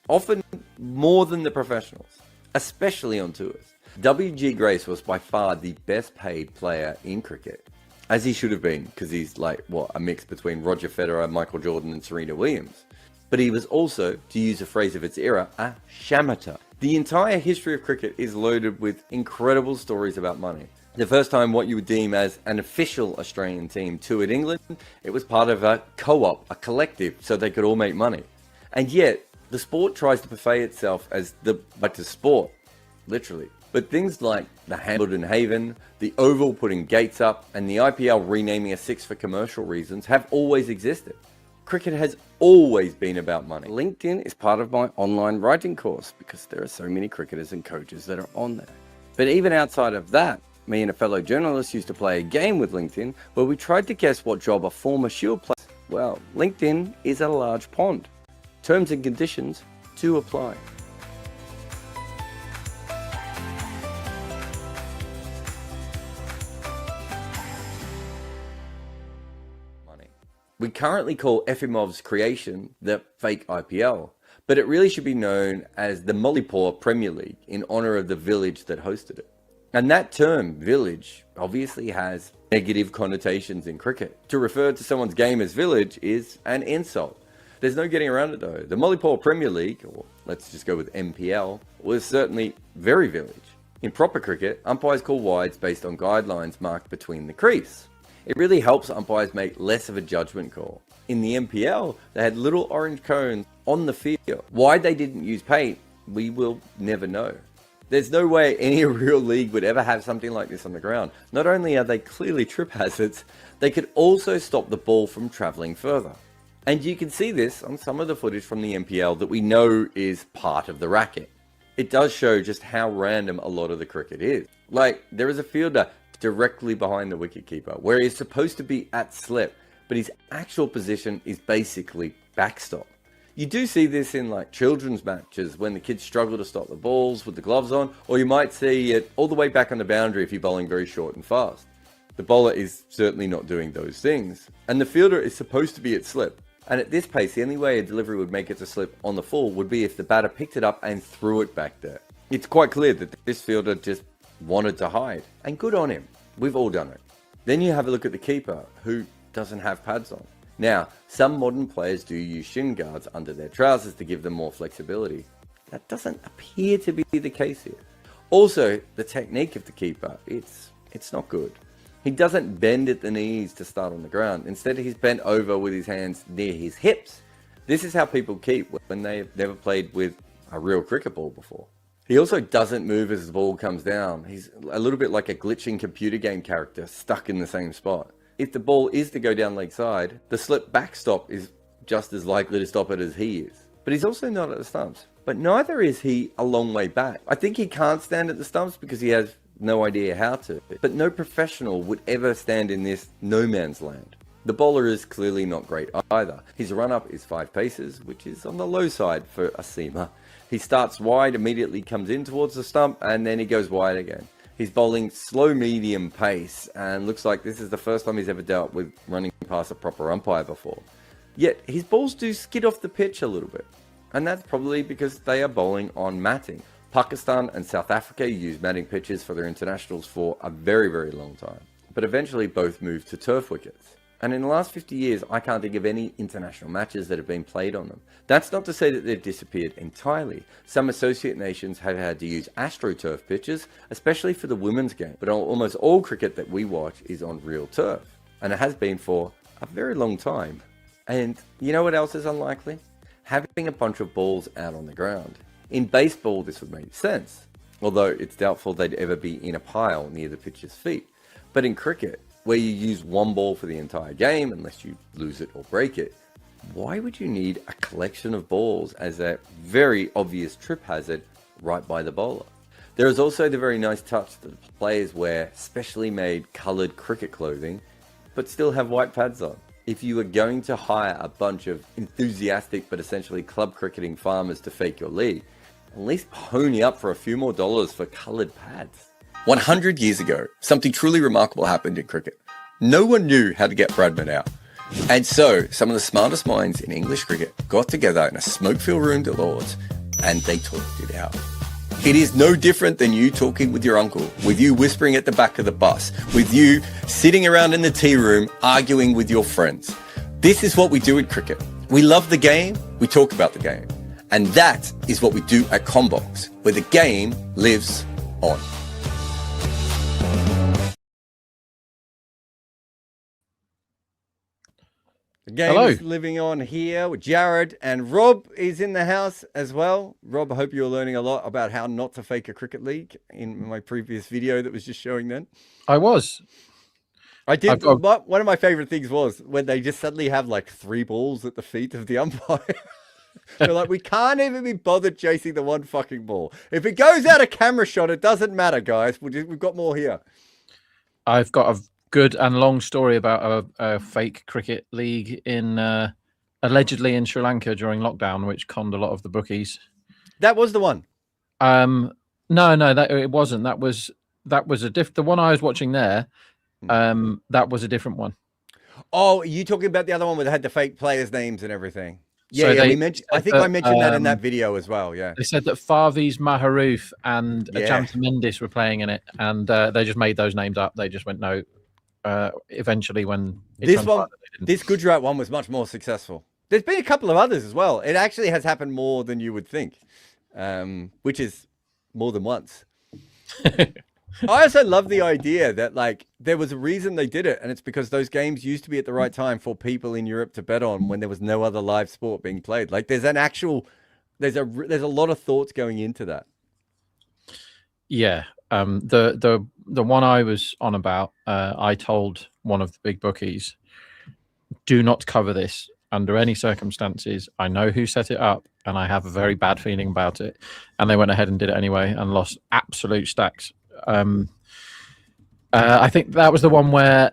Speaker 4: often more than the professionals, especially on tours. W.G. Grace was by far the best paid player in cricket, as he should have been, because he's like, a mix between Roger Federer, Michael Jordan and Serena Williams. But he was also, to use a phrase of its era, a shamateur. The entire history of cricket is loaded with incredible stories about money. The first time what you would deem as an official Australian team toured England, it was part of a co-op, a collective, so they could all make money. And yet, the sport tries to portray itself as the sport, literally. But things like the Hambledon Haven, the Oval putting gates up, and the IPL renaming a six for commercial reasons have always existed. Cricket has always been about money. LinkedIn is part of my online writing course because there are so many cricketers and coaches that are on there. But even outside of that, me and a fellow journalist used to play a game with LinkedIn where we tried to guess what job a former Shield player. Well, LinkedIn is a large pond. Terms and conditions do apply. We currently call Efimov's creation the fake IPL, but it really should be known as the Mollypore Premier League in honour of the village that hosted it. And that term, village, obviously has negative connotations in cricket. To refer to someone's game as village is an insult. There's no getting around it though. The Mollypore Premier League, or let's just go with MPL, was certainly very village. In proper cricket, umpires call wides based on guidelines marked between the crease. It really helps umpires make less of a judgment call. In the MPL, they had little orange cones on the field. Why they didn't use paint, we will never know. There's no way any real league would ever have something like this on the ground. Not only are they clearly trip hazards, they could also stop the ball from travelling further. And you can see this on some of the footage from the MPL that we know is part of the racket. It does show just how random a lot of the cricket is. Like, there is a fielder directly behind the wicketkeeper, where he's supposed to be at slip, but his actual position is basically backstop. You do see this in like children's matches when the kids struggle to stop the balls with the gloves on, or you might see it all the way back on the boundary if you're bowling very short and fast. The bowler is certainly not doing those things, and the fielder is supposed to be at slip. And at this pace, the only way a delivery would make it to slip on the full would be if the batter picked it up and threw it back there. It's quite clear that this fielder just wanted to hide, and good on him. We've all done it. Then you have a look at the keeper, who doesn't have pads on. Now, some modern players do use shin guards under their trousers to give them more flexibility. That doesn't appear to be the case here. Also, the technique of the keeper, it's not good. He doesn't bend at the knees to start on the ground. Instead, he's bent over with his hands near his hips. This is how people keep when they've never played with a real cricket ball before. He also doesn't move as the ball comes down. He's a little bit like a glitching computer game character stuck in the same spot. If the ball is to go down leg side, the slip backstop is just as likely to stop it as he is. But he's also not at the stumps. But neither is he a long way back. I think he can't stand at the stumps because he has no idea how to. But no professional would ever stand in this no man's land. The bowler is clearly not great either. His run-up is 5 paces, which is on the low side for a seamer. He starts wide, immediately comes in towards the stump, and then he goes wide again. He's bowling slow medium pace, and looks like this is the first time he's ever dealt with running past a proper umpire before. Yet his balls do skid off the pitch a little bit, and that's probably because they are bowling on matting. Pakistan and South Africa use matting pitches for their internationals for a very, very long time, but eventually both moved to turf wickets. And in the last 50 years, I can't think of any international matches that have been played on them. That's not to say that they've disappeared entirely. Some associate nations have had to use AstroTurf pitches, especially for the women's game. But almost all cricket that we watch is on real turf. And it has been for a very long time. And you know what else is unlikely? Having a bunch of balls out on the ground. In baseball, this would make sense, although it's doubtful they'd ever be in a pile near the pitcher's feet. But in cricket, where you use one ball for the entire game, unless you lose it or break it, why would you need a collection of balls as a very obvious trip hazard right by the bowler? There is also the very nice touch that players wear specially made coloured cricket clothing, but still have white pads on. If you are going to hire a bunch of enthusiastic but essentially club cricketing farmers to fake your league, at least pony up for a few more dollars for coloured pads. 100 years ago, something truly remarkable happened in cricket. No one knew how to get Bradman out. And so, some of the smartest minds in English cricket got together in a smoke-filled room at Lords, and they talked it out. It is no different than you talking with your uncle, with you whispering at the back of the bus, with you sitting around in the tea room arguing with your friends. This is what we do in cricket. We love the game, we talk about the game. And that is what we do at Combox, where the game lives on. The game is living on here with Jared, and Rob is in the house as well. Rob, I hope you're learning a lot about how not to fake a cricket league in my previous video that was just showing then.
Speaker 10: I was.
Speaker 4: I did. One of my favorite things was when they just suddenly have like 3 balls at the feet of the umpire. They're like, we can't even be bothered chasing the one fucking ball. If it goes out of camera shot, it doesn't matter, guys. We've got more here.
Speaker 10: I've got a good and long story about a fake cricket league in allegedly in Sri Lanka during lockdown, which conned a lot of the bookies.
Speaker 4: That was the one.
Speaker 10: No, that it wasn't. That was the one I was watching there. That was a different one.
Speaker 4: Oh, are you talking about the other one where they had the fake players' names and everything?
Speaker 10: So
Speaker 4: Yeah, we mentioned. I think I mentioned that in that video as well. Yeah,
Speaker 10: they said that Farviz Maharoof and Jamta Mendis were playing in it, and they just made those names up. They just went no. Eventually, when
Speaker 4: this Gujarat one was much more successful. There's been a couple of others as well. It actually has happened more than you would think, which is more than once. I also love the idea that like there was a reason they did it, and it's because those games used to be at the right time for people in Europe to bet on when there was no other live sport being played. Like there's a lot of thoughts going into that.
Speaker 10: Yeah, the one I was on about, I told one of the big bookies, do not cover this under any circumstances. I know who set it up, and I have a very bad feeling about it. And they went ahead and did it anyway and lost absolute stacks. I think that was the one where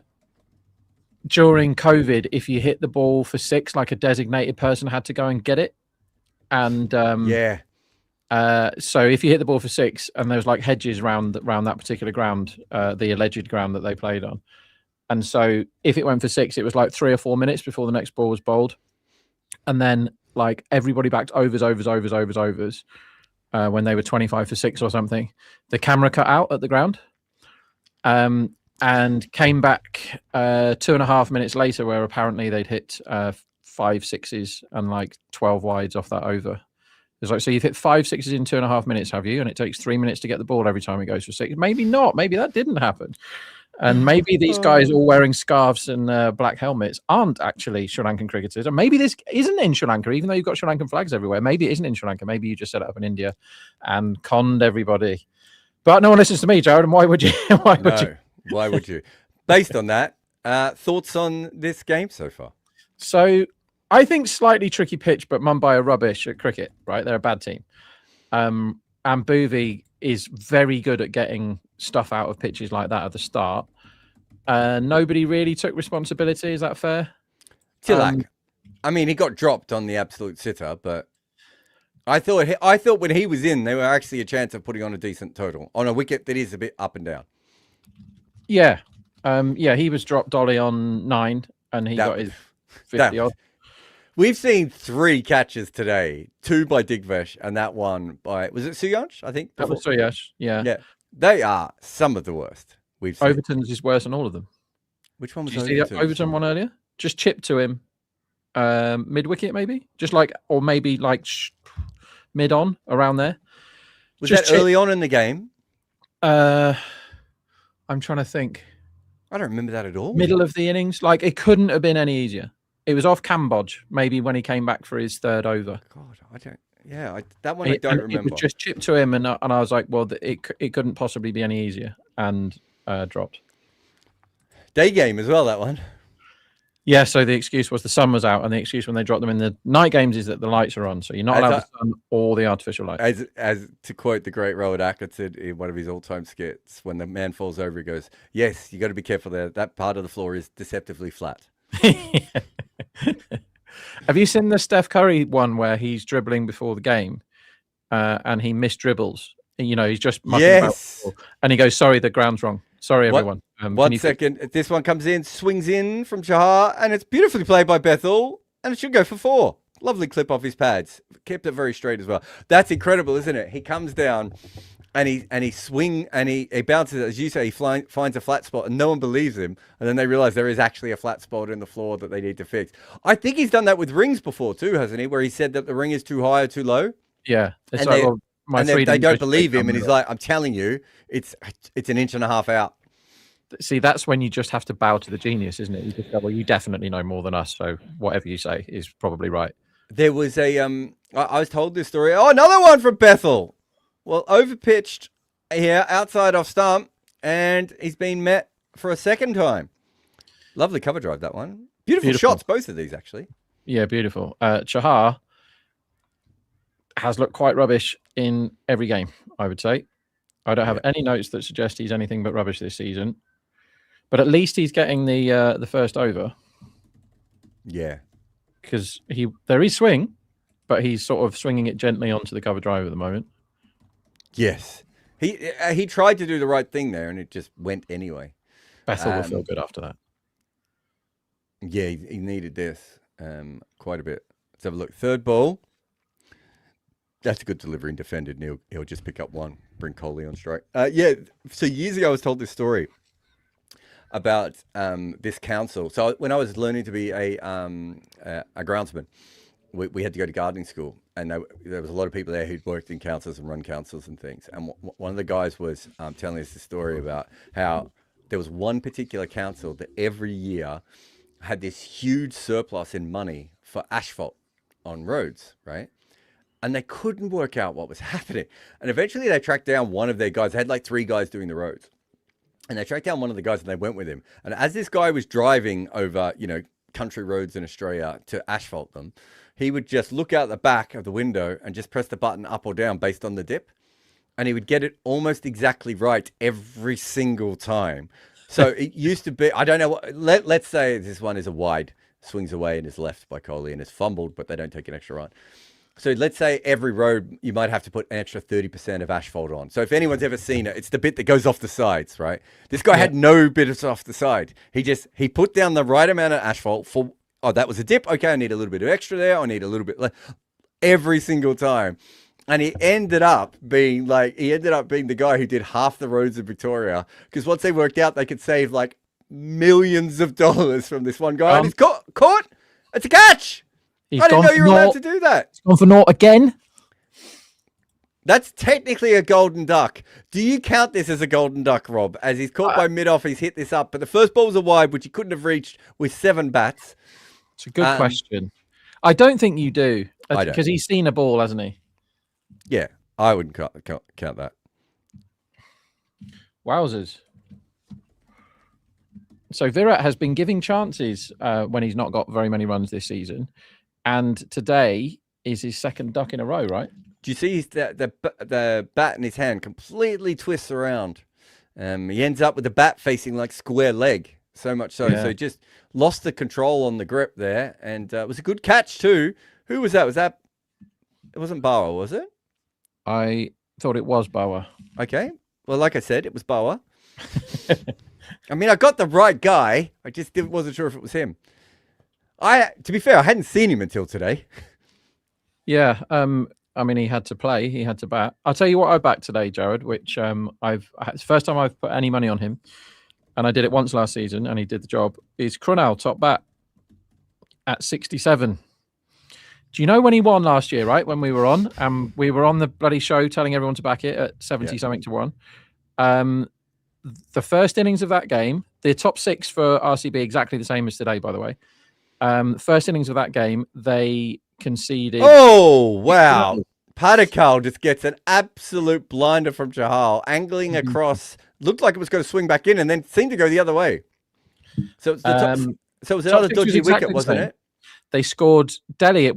Speaker 10: during COVID, if you hit the ball for 6, like a designated person had to go and get it. And so if you hit the ball for 6 and there was like hedges around that particular ground, the alleged ground that they played on. And so if it went for 6, it was like 3 or 4 minutes before the next ball was bowled. And then like everybody backed overs. When they were 25 for 6 or something, the camera cut out at the ground, and came back 2.5 minutes later, where apparently they'd hit 5 sixes and like 12 wides off that over. It's like, so you've hit 5 sixes in 2.5 minutes, have you? And it takes 3 minutes to get the ball every time it goes for 6. Maybe not. Maybe that didn't happen. And maybe these guys all wearing scarves and black helmets aren't actually Sri Lankan cricketers. And maybe this isn't in Sri Lanka, even though you've got Sri Lankan flags everywhere. Maybe it isn't in Sri Lanka. Maybe you just set it up in India and conned everybody. But no one listens to me, Jared. And why would you?
Speaker 4: Why would you? Based on that, thoughts on this game so far?
Speaker 10: So I think slightly tricky pitch, but Mumbai are rubbish at cricket, right? They're a bad team. And Bhuvi is very good at getting stuff out of pitches like that at the start. Nobody really took responsibility. Is that fair?
Speaker 4: Tilak. I mean, he got dropped on the absolute sitter, but I thought when he was in, there were actually a chance of putting on a decent total on a wicket that is a bit up and down.
Speaker 10: Yeah. He was dropped Dolly on 9 and he got his 50 odd.
Speaker 4: We've seen 3 catches today, 2 by Digvesh and that one by, was it Suyansh? I think.
Speaker 10: That was Suyansh, yeah.
Speaker 4: Yeah. They are some of the worst we've seen.
Speaker 10: Overton's is worse than all of them.
Speaker 4: Which one was
Speaker 10: Did you see the Overton one earlier? Just chip to him. Mid-wicket maybe? Just like, or maybe like mid-on, around there.
Speaker 4: Was just that early on in the game?
Speaker 10: I'm trying to think.
Speaker 4: I don't remember that at all.
Speaker 10: Middle of the innings. Like, it couldn't have been any easier. It was off Cambodge, maybe when he came back for his 3rd over.
Speaker 4: God, I don't. Yeah, that one I don't remember.
Speaker 10: It was just chipped to him, and I was like, well, it couldn't possibly be any easier, and dropped.
Speaker 4: Day game as well, that one.
Speaker 10: Yeah, so the excuse was the sun was out, and the excuse when they dropped them in the night games is that the lights are on, so you're not allowed the sun or the artificial light.
Speaker 4: As to quote the great Rowan Atkinson in one of his all-time skits, when the man falls over, he goes, "Yes, you got to be careful there. That part of the floor is deceptively flat."
Speaker 10: Have you seen the Steph Curry one where he's dribbling before the game, and he missed dribbles? You know, he's just mucking about, and he goes, "Sorry, the ground's wrong." Sorry,
Speaker 4: What-
Speaker 10: everyone. Can
Speaker 4: 1
Speaker 10: you
Speaker 4: second. This one comes in, swings in from Chahar, and it's beautifully played by Bethel, and it should go for 4. Lovely clip off his pads. Kept it very straight as well. That's incredible, isn't it? He comes down and he bounces, as you say, he finds a flat spot and no one believes him. And then they realize there is actually a flat spot in the floor that they need to fix. I think he's done that with rings before too, hasn't he? Where he said that the ring is too high or too low.
Speaker 10: Yeah. It's
Speaker 4: And
Speaker 10: like,
Speaker 4: they-
Speaker 10: well, my
Speaker 4: And
Speaker 10: three
Speaker 4: they
Speaker 10: didn't
Speaker 4: don't
Speaker 10: go
Speaker 4: believe
Speaker 10: straight
Speaker 4: him.
Speaker 10: down
Speaker 4: And
Speaker 10: the
Speaker 4: he's
Speaker 10: middle.
Speaker 4: like, I'm telling you, it's an inch and a half out.
Speaker 10: See, that's when you just have to bow to the genius, isn't it? You just go, well, you definitely know more than us, so whatever you say is probably right.
Speaker 4: There was I was told this story. Oh, another one from Bethel. Well, overpitched here outside off stump, and he's been met for a second time. Lovely cover drive, that one. Beautiful shots, both of these, actually.
Speaker 10: Yeah, beautiful. Chahar has looked quite rubbish in every game, I would say. I don't have any notes that suggest he's anything but rubbish this season. But at least he's getting the first over.
Speaker 4: Yeah.
Speaker 10: Because there is swing, but he's sort of swinging it gently onto the cover drive at the moment.
Speaker 4: Yes. He tried to do the right thing there, and it just went anyway.
Speaker 10: Bethel will feel good after that.
Speaker 4: Yeah, he needed this quite a bit. Let's have a look. Third ball. That's a good delivery and defended. And he'll just pick up one, bring Coley on strike. Yeah, so years ago I was told this story about this council. So when I was learning to be a groundsman, we had to go to gardening school, and there was a lot of people there who'd worked in councils and run councils and things. And one of the guys was telling us the story about how there was one particular council that every year had this huge surplus in money for asphalt on roads, right? And they couldn't work out what was happening. And eventually they tracked down one of their guys. They had like 3 guys doing the roads. And they tracked down one of the guys and they went with him. And as this guy was driving over, country roads in Australia to asphalt them, he would just look out the back of the window and just press the button up or down based on the dip. And he would get it almost exactly right every single time. So it used to be, I don't know, let's say this one is a wide, swings away and is left by Coley and is fumbled, but they don't take an extra run. So let's say every road, you might have to put an extra 30% of asphalt on. So if anyone's ever seen it, it's the bit that goes off the sides, right? This guy had no bit off the side. He put down the right amount of asphalt for, that was a dip. Okay, I need a little bit of extra there. I need a little bit less. Every single time. And he ended up being the guy who did half the roads in Victoria. Because once they worked out, they could save like millions of dollars from this one guy. And he's caught. It's a catch. I didn't know you were allowed to do that.
Speaker 10: He's gone for naught again.
Speaker 4: That's technically a golden duck. Do you count this as a golden duck, Rob? As he's caught by mid-off, he's hit this up. But the first ball was a wide, which he couldn't have reached with 7 bats.
Speaker 10: It's a good question. I don't think you do.
Speaker 4: I don't.
Speaker 10: Because he's seen a ball, hasn't he?
Speaker 4: Yeah, I wouldn't count that.
Speaker 10: Wowzers. So Virat has been giving chances when he's not got very many runs this season. And today is his second duck in a row, right?
Speaker 4: Do you see the bat in his hand completely twists around? He ends up with the bat facing like square leg, so much so.
Speaker 10: Yeah.
Speaker 4: So he just lost the control on the grip there. And it was a good catch too. Who was that? It wasn't Bauer, was it?
Speaker 10: I thought it was Bauer.
Speaker 4: Okay. Well, like I said, it was Bauer. I mean, I got the right guy. I just wasn't sure if it was him. To be fair, I hadn't seen him until today.
Speaker 10: Yeah. I mean, he had to play. He had to bat. I'll tell you what I backed today, Jared, which it's the first time I've put any money on him. And I did it once last season and he did the job. Is Crunell top bat at 67. Do you know when he won last year, right? When we were on, we were on the bloody show telling everyone to back it at 70 something to 1. The first innings of that game, the top 6 for RCB exactly the same as today, by the way. First innings of that game, they conceded.
Speaker 4: Oh, wow. Padikal just gets an absolute blinder from Chahal, angling across. Looked like it was going to swing back in and then seemed to go the other way. So it's it was another dodgy
Speaker 10: exactly
Speaker 4: wicket, wasn't it?
Speaker 10: They scored Delhi.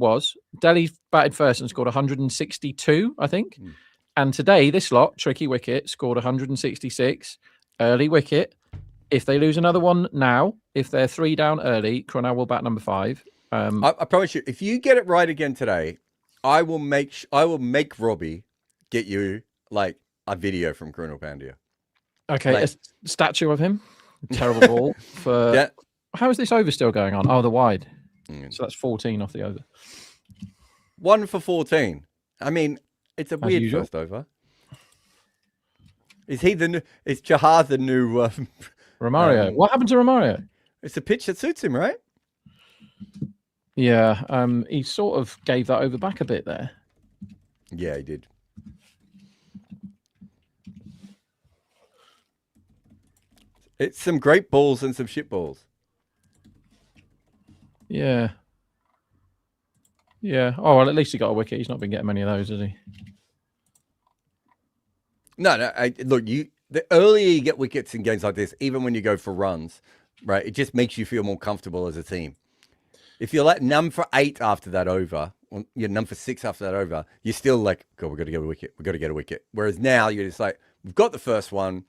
Speaker 10: Delhi batted first and scored 162, I think. And today, this lot, tricky wicket, scored 166, early wicket. If they lose another one now, if they're 3 down early, Crunell will bat number 5.
Speaker 4: I promise you, if you get it right again today, I will make Robbie get you like a video from Colonel Pandya.
Speaker 10: Okay,
Speaker 4: Like-
Speaker 10: a statue of him. Terrible ball for.
Speaker 4: Yeah.
Speaker 10: How is this over still going on? Oh, the wide.
Speaker 4: Mm.
Speaker 10: So that's 14 off the over.
Speaker 4: 1 for 14. I mean, it's a weird
Speaker 10: usual.
Speaker 4: first over. Is he the new? Is Chahar the new?
Speaker 10: Romario. What happened to Romario?
Speaker 4: It's a pitch that suits him, right?
Speaker 10: Yeah, he sort of gave that over back a bit there.
Speaker 4: Yeah, he did. It's some great balls and some shit balls.
Speaker 10: Yeah. Yeah. Oh, well, at least he got a wicket. He's not been getting many of those, has he?
Speaker 4: No. Look, the earlier you get wickets in games like this, even when you go for runs, right, it just makes you feel more comfortable as a team. If you're like none for 8 after that over, or you're none for 6 after that over, you're still like, God, we've got to get a wicket. We've got to get a wicket. Whereas now you're just like, we've got the first one.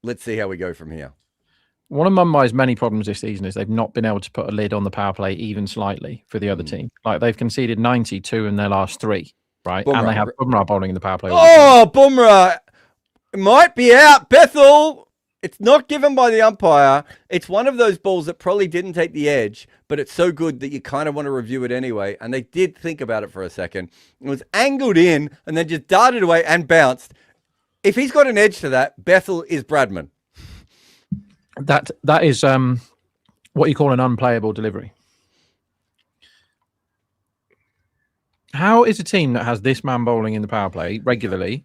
Speaker 4: Let's see how we go from here.
Speaker 10: One of Mumbai's many problems this season is they've not been able to put a lid on the power play even slightly for the other team. Like they've conceded 92 in their last 3, right?
Speaker 4: Bumrah.
Speaker 10: And they have Bumrah bowling in the power play.
Speaker 4: Oh, Bumrah might be out. Bethel, it's not given by the umpire. It's one of those balls that probably didn't take the edge, but it's so good that you kind of want to review it anyway. And they did think about it for a second. It was angled in and then just darted away and bounced. If he's got an edge to that, Bethel is Bradman.
Speaker 10: That is what you call an unplayable delivery. How is a team that has this man bowling in the power play regularly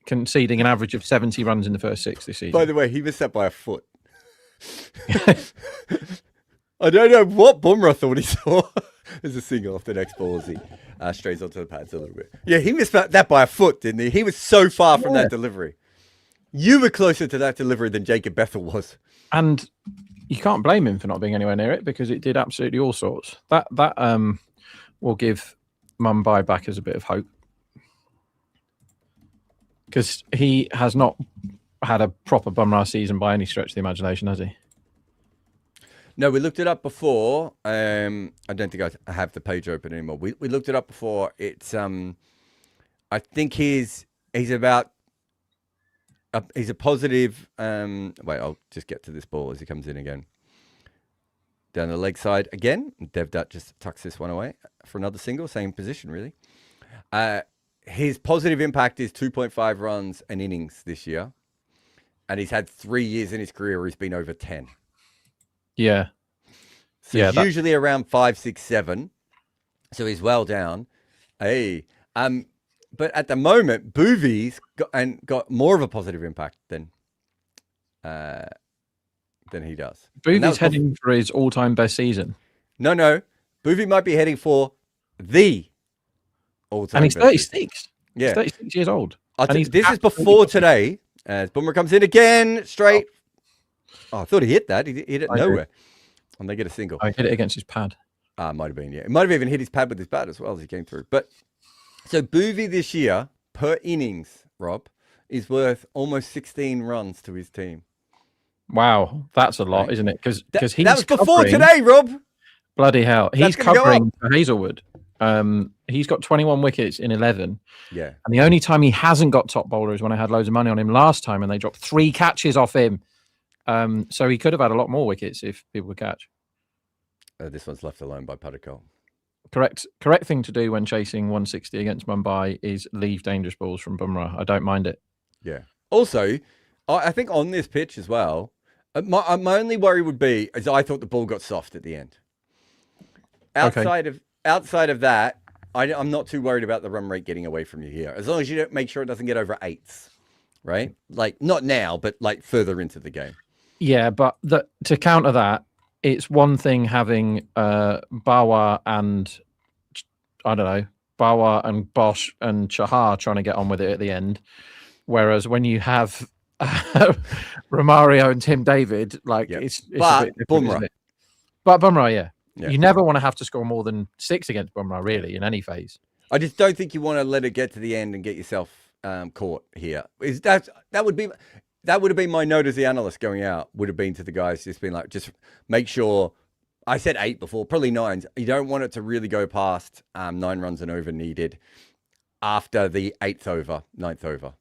Speaker 10: conceding an average of 70 runs in the first 6 this season?
Speaker 4: By the way, he missed that by a foot. I don't know what Bumrah thought he saw. There's a single off the next ball as he strays onto the pads a little bit. Yeah, he missed that by a foot, didn't he? He was so far from that delivery. You were closer to that delivery than Jacob Bethel was.
Speaker 10: And you can't blame him for not being anywhere near it because it did absolutely all sorts. That will give Mumbai back as a bit of hope. Because he has not had a proper Bumrah season by any stretch of the imagination, has he?
Speaker 4: No, we looked it up before. I don't think I have the page open anymore. We looked it up before. It's I think he's about he's a positive. Wait, I'll just get to this ball as he comes in again. Down the leg side again. Devdutt just tucks this one away for another single. Same position, really. His positive impact is 2.5 runs an innings this year. And he's had 3 years in his career where he's been over 10.
Speaker 10: Yeah.
Speaker 4: So he's usually around 5, 6, 7. So he's well down. Hey. But at the moment, Boovy's got more of a positive impact than he does.
Speaker 10: Boovy's heading for his all-time best season.
Speaker 4: No. Boovy might be heading for the all-time
Speaker 10: and he's
Speaker 4: best
Speaker 10: 36.
Speaker 4: season. Yeah.
Speaker 10: He's 36 years old.
Speaker 4: This is before today. As Bumrah comes in again, straight. Oh, I thought he hit that. He hit it nowhere. And they get a single.
Speaker 10: I hit it against his pad.
Speaker 4: Might have been, yeah. It might have even hit his pad with his bat as well as he came through. But so Boovy this year, per innings, Rob, is worth almost 16 runs to his team.
Speaker 10: Wow, that's a lot, isn't it? Because he's
Speaker 4: that was before today, Rob.
Speaker 10: Bloody hell. He's
Speaker 4: gonna go
Speaker 10: covering for Hazelwood. He's got 21 wickets in 11.
Speaker 4: Yeah.
Speaker 10: And the only time he hasn't got top bowler is when I had loads of money on him last time and they dropped 3 catches off him. So he could have had a lot more wickets if people could catch.
Speaker 4: This one's left alone by Padikal.
Speaker 10: Correct thing to do when chasing 160 against Mumbai is leave dangerous balls from Bumrah. I don't mind it.
Speaker 4: Yeah. Also, I think on this pitch as well, my only worry would be is I thought the ball got soft at the end. Outside of that, I'm not too worried about the run rate getting away from you here. As long as you don't make sure it doesn't get over 8s, right? Like not now, but like further into the game.
Speaker 10: Yeah, but to counter that, it's one thing having Bawa and Bawa and Bosch and Chahar trying to get on with it at the end, whereas when you have Romario and Tim David, like it's a bit different, isn't it? But Bumrah, yeah. You never want to have to score more than 6 against Bumrah, really, in any phase.
Speaker 4: I just don't think you want to let it get to the end and get yourself caught here. That would have been my note as the analyst going out, would have been to the guys, just being like, just make sure, I said 8 before, probably 9s. You don't want it to really go past 9 runs and over needed after the 8th over, 9th over.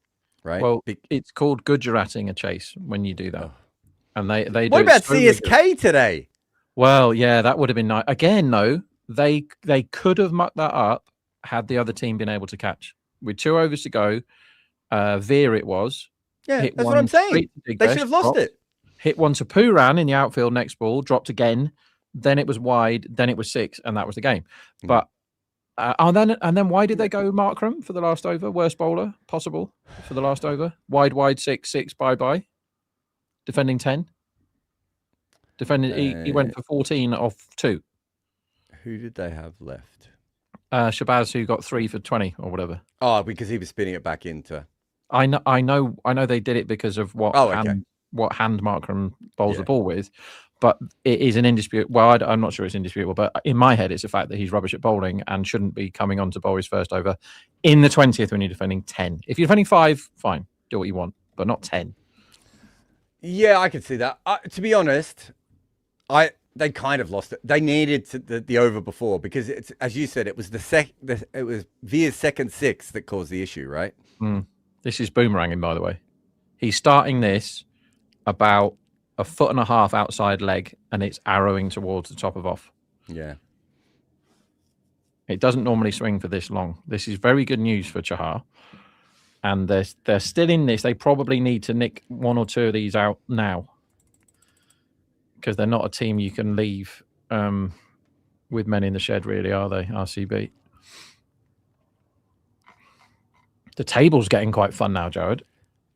Speaker 4: right?
Speaker 10: Well, it's called Gujarating a chase when you do that, and they
Speaker 4: what
Speaker 10: do it
Speaker 4: about
Speaker 10: so rigorous.
Speaker 4: CSK today?
Speaker 10: Well, yeah, that would have been nice. Again, though, they could have mucked that up had the other team been able to catch. With 2 overs to go, Veer it was.
Speaker 4: Yeah,
Speaker 10: hit
Speaker 4: that's what
Speaker 10: one
Speaker 4: I'm saying.
Speaker 10: straight to
Speaker 4: They
Speaker 10: Digbest,
Speaker 4: should have lost
Speaker 10: dropped,
Speaker 4: it.
Speaker 10: Hit one to Pooran in the outfield next ball, dropped again. Then it was wide. Then it was 6, and that was the game. But and then why did they go Markram for the last over? Worst bowler possible for the last over. Wide 6, bye. Defending 10. Defending he went for 14 off 2.
Speaker 4: Who did they have left?
Speaker 10: Shabazz, who got 3 for 20 or whatever.
Speaker 4: Oh, because he was spinning it back into.
Speaker 10: I know they did it because of what hand Markram bowls the ball with, but it is an indisputable. Well, I'm not sure it's indisputable, but in my head, it's the fact that he's rubbish at bowling and shouldn't be coming on to bowl his first over in the 20th when you're defending 10. If you're defending 5, fine, do what you want, but not 10.
Speaker 4: Yeah, I can see that. To be honest, they kind of lost it. They needed the over before because it's, as you said, it was it was Veer's second 6 that caused the issue, right?
Speaker 10: This is boomeranging, by the way. He's starting this about 1.5 foot outside leg, and it's arrowing towards the top of off.
Speaker 4: Yeah.
Speaker 10: It doesn't normally swing for this long. This is very good news for Chahar. And they're still in this. They probably need to nick 1 or 2 of these out now. Because they're not a team you can leave with men in the shed, really, are they, RCB? The table's getting quite fun now, Jared.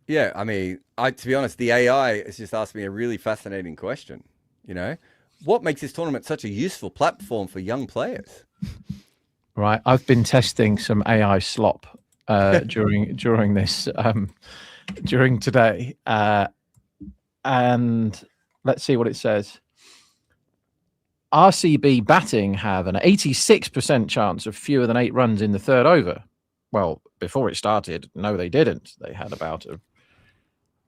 Speaker 4: Yeah, I mean, to be honest, the AI has just asked me a really fascinating question. You know, what makes this tournament such a useful platform for young players?
Speaker 10: Right, I've been testing some AI slop during this during today, and let's see what it says. RCB batting have an 86% chance of fewer than 8 runs in the 3rd over. Well, before it started, no, they didn't. They had about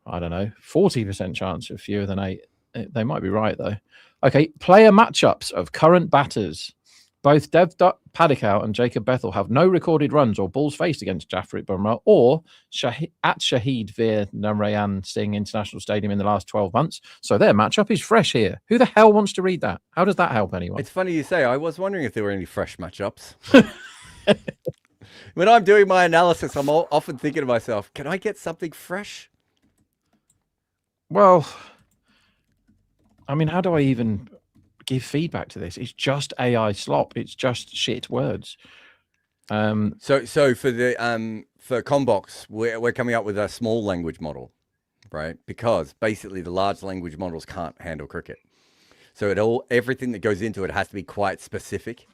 Speaker 10: 40% chance of fewer than 8. They might be right, though. Okay, player matchups of current batters. Both Devdutt Padikal and Jacob Bethel have no recorded runs or balls faced against Jafrit Bumrah or at Shahid Veer Namrayan Singh International Stadium in the last 12 months. So their matchup is fresh here. Who the hell wants to read that? How does that help anyone?
Speaker 4: It's funny you say. I was wondering if there were any fresh matchups. When I'm doing my analysis, I'm often thinking to myself, can I get something fresh?
Speaker 10: Well, I mean, how do I even give feedback to this? It's just AI slop. It's just shit words.
Speaker 4: So for the for Combox, we're coming up with a small language model, right? Because basically the large language models can't handle cricket. So everything that goes into it has to be quite specific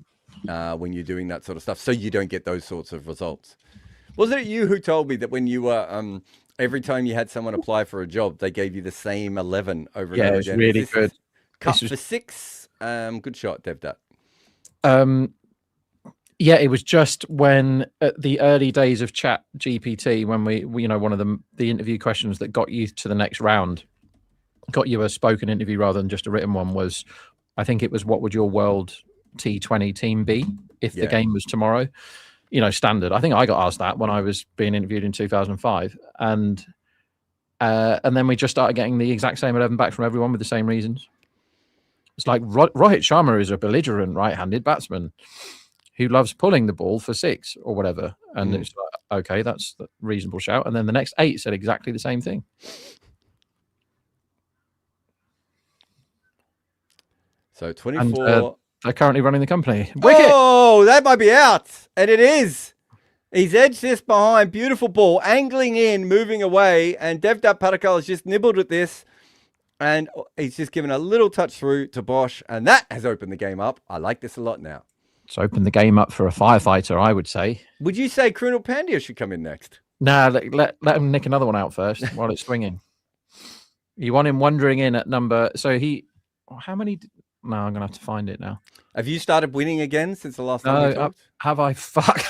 Speaker 4: when you're doing that sort of stuff, so you don't get those sorts of results. Wasn't it you who told me that when you were every time you had someone apply for a job, they gave you the same 11 over and over again?
Speaker 10: Yeah, it's really good.
Speaker 4: Cut for 6. Good shot, Devdutt.
Speaker 10: Yeah, it was just when at the early days of Chat GPT, when we one of the interview questions that got you to the next round, got you a spoken interview rather than just a written one, was, I think it was, what would your world T20 team be if the game was tomorrow? Standard. I think I got asked that when I was being interviewed in 2005, and then we just started getting the exact same 11 back from everyone with the same reasons. It's like Rohit Sharma is a belligerent right-handed batsman who loves pulling the ball for 6 or whatever, and it's like, okay, that's a reasonable shout. And then the next 8 said exactly the same thing.
Speaker 4: So 24.
Speaker 10: And, they're currently running the company. Wicket!
Speaker 4: Oh, that might be out. And it is. He's edged this behind. Beautiful ball. Angling in, moving away. And Devdutt Padikal has just nibbled at this. And he's just given a little touch through to Bosch. And that has opened the game up. I like this a lot now.
Speaker 10: It's opened the game up for a firefighter, I would say.
Speaker 4: Would you say Krunal Pandya should come in next?
Speaker 10: Nah, let him nick another one out first while it's swinging. You want him wandering in at number... So how many... No, I'm going to have to find it now.
Speaker 4: Have you started winning again since the last time we talked?
Speaker 10: Have I? Fuck.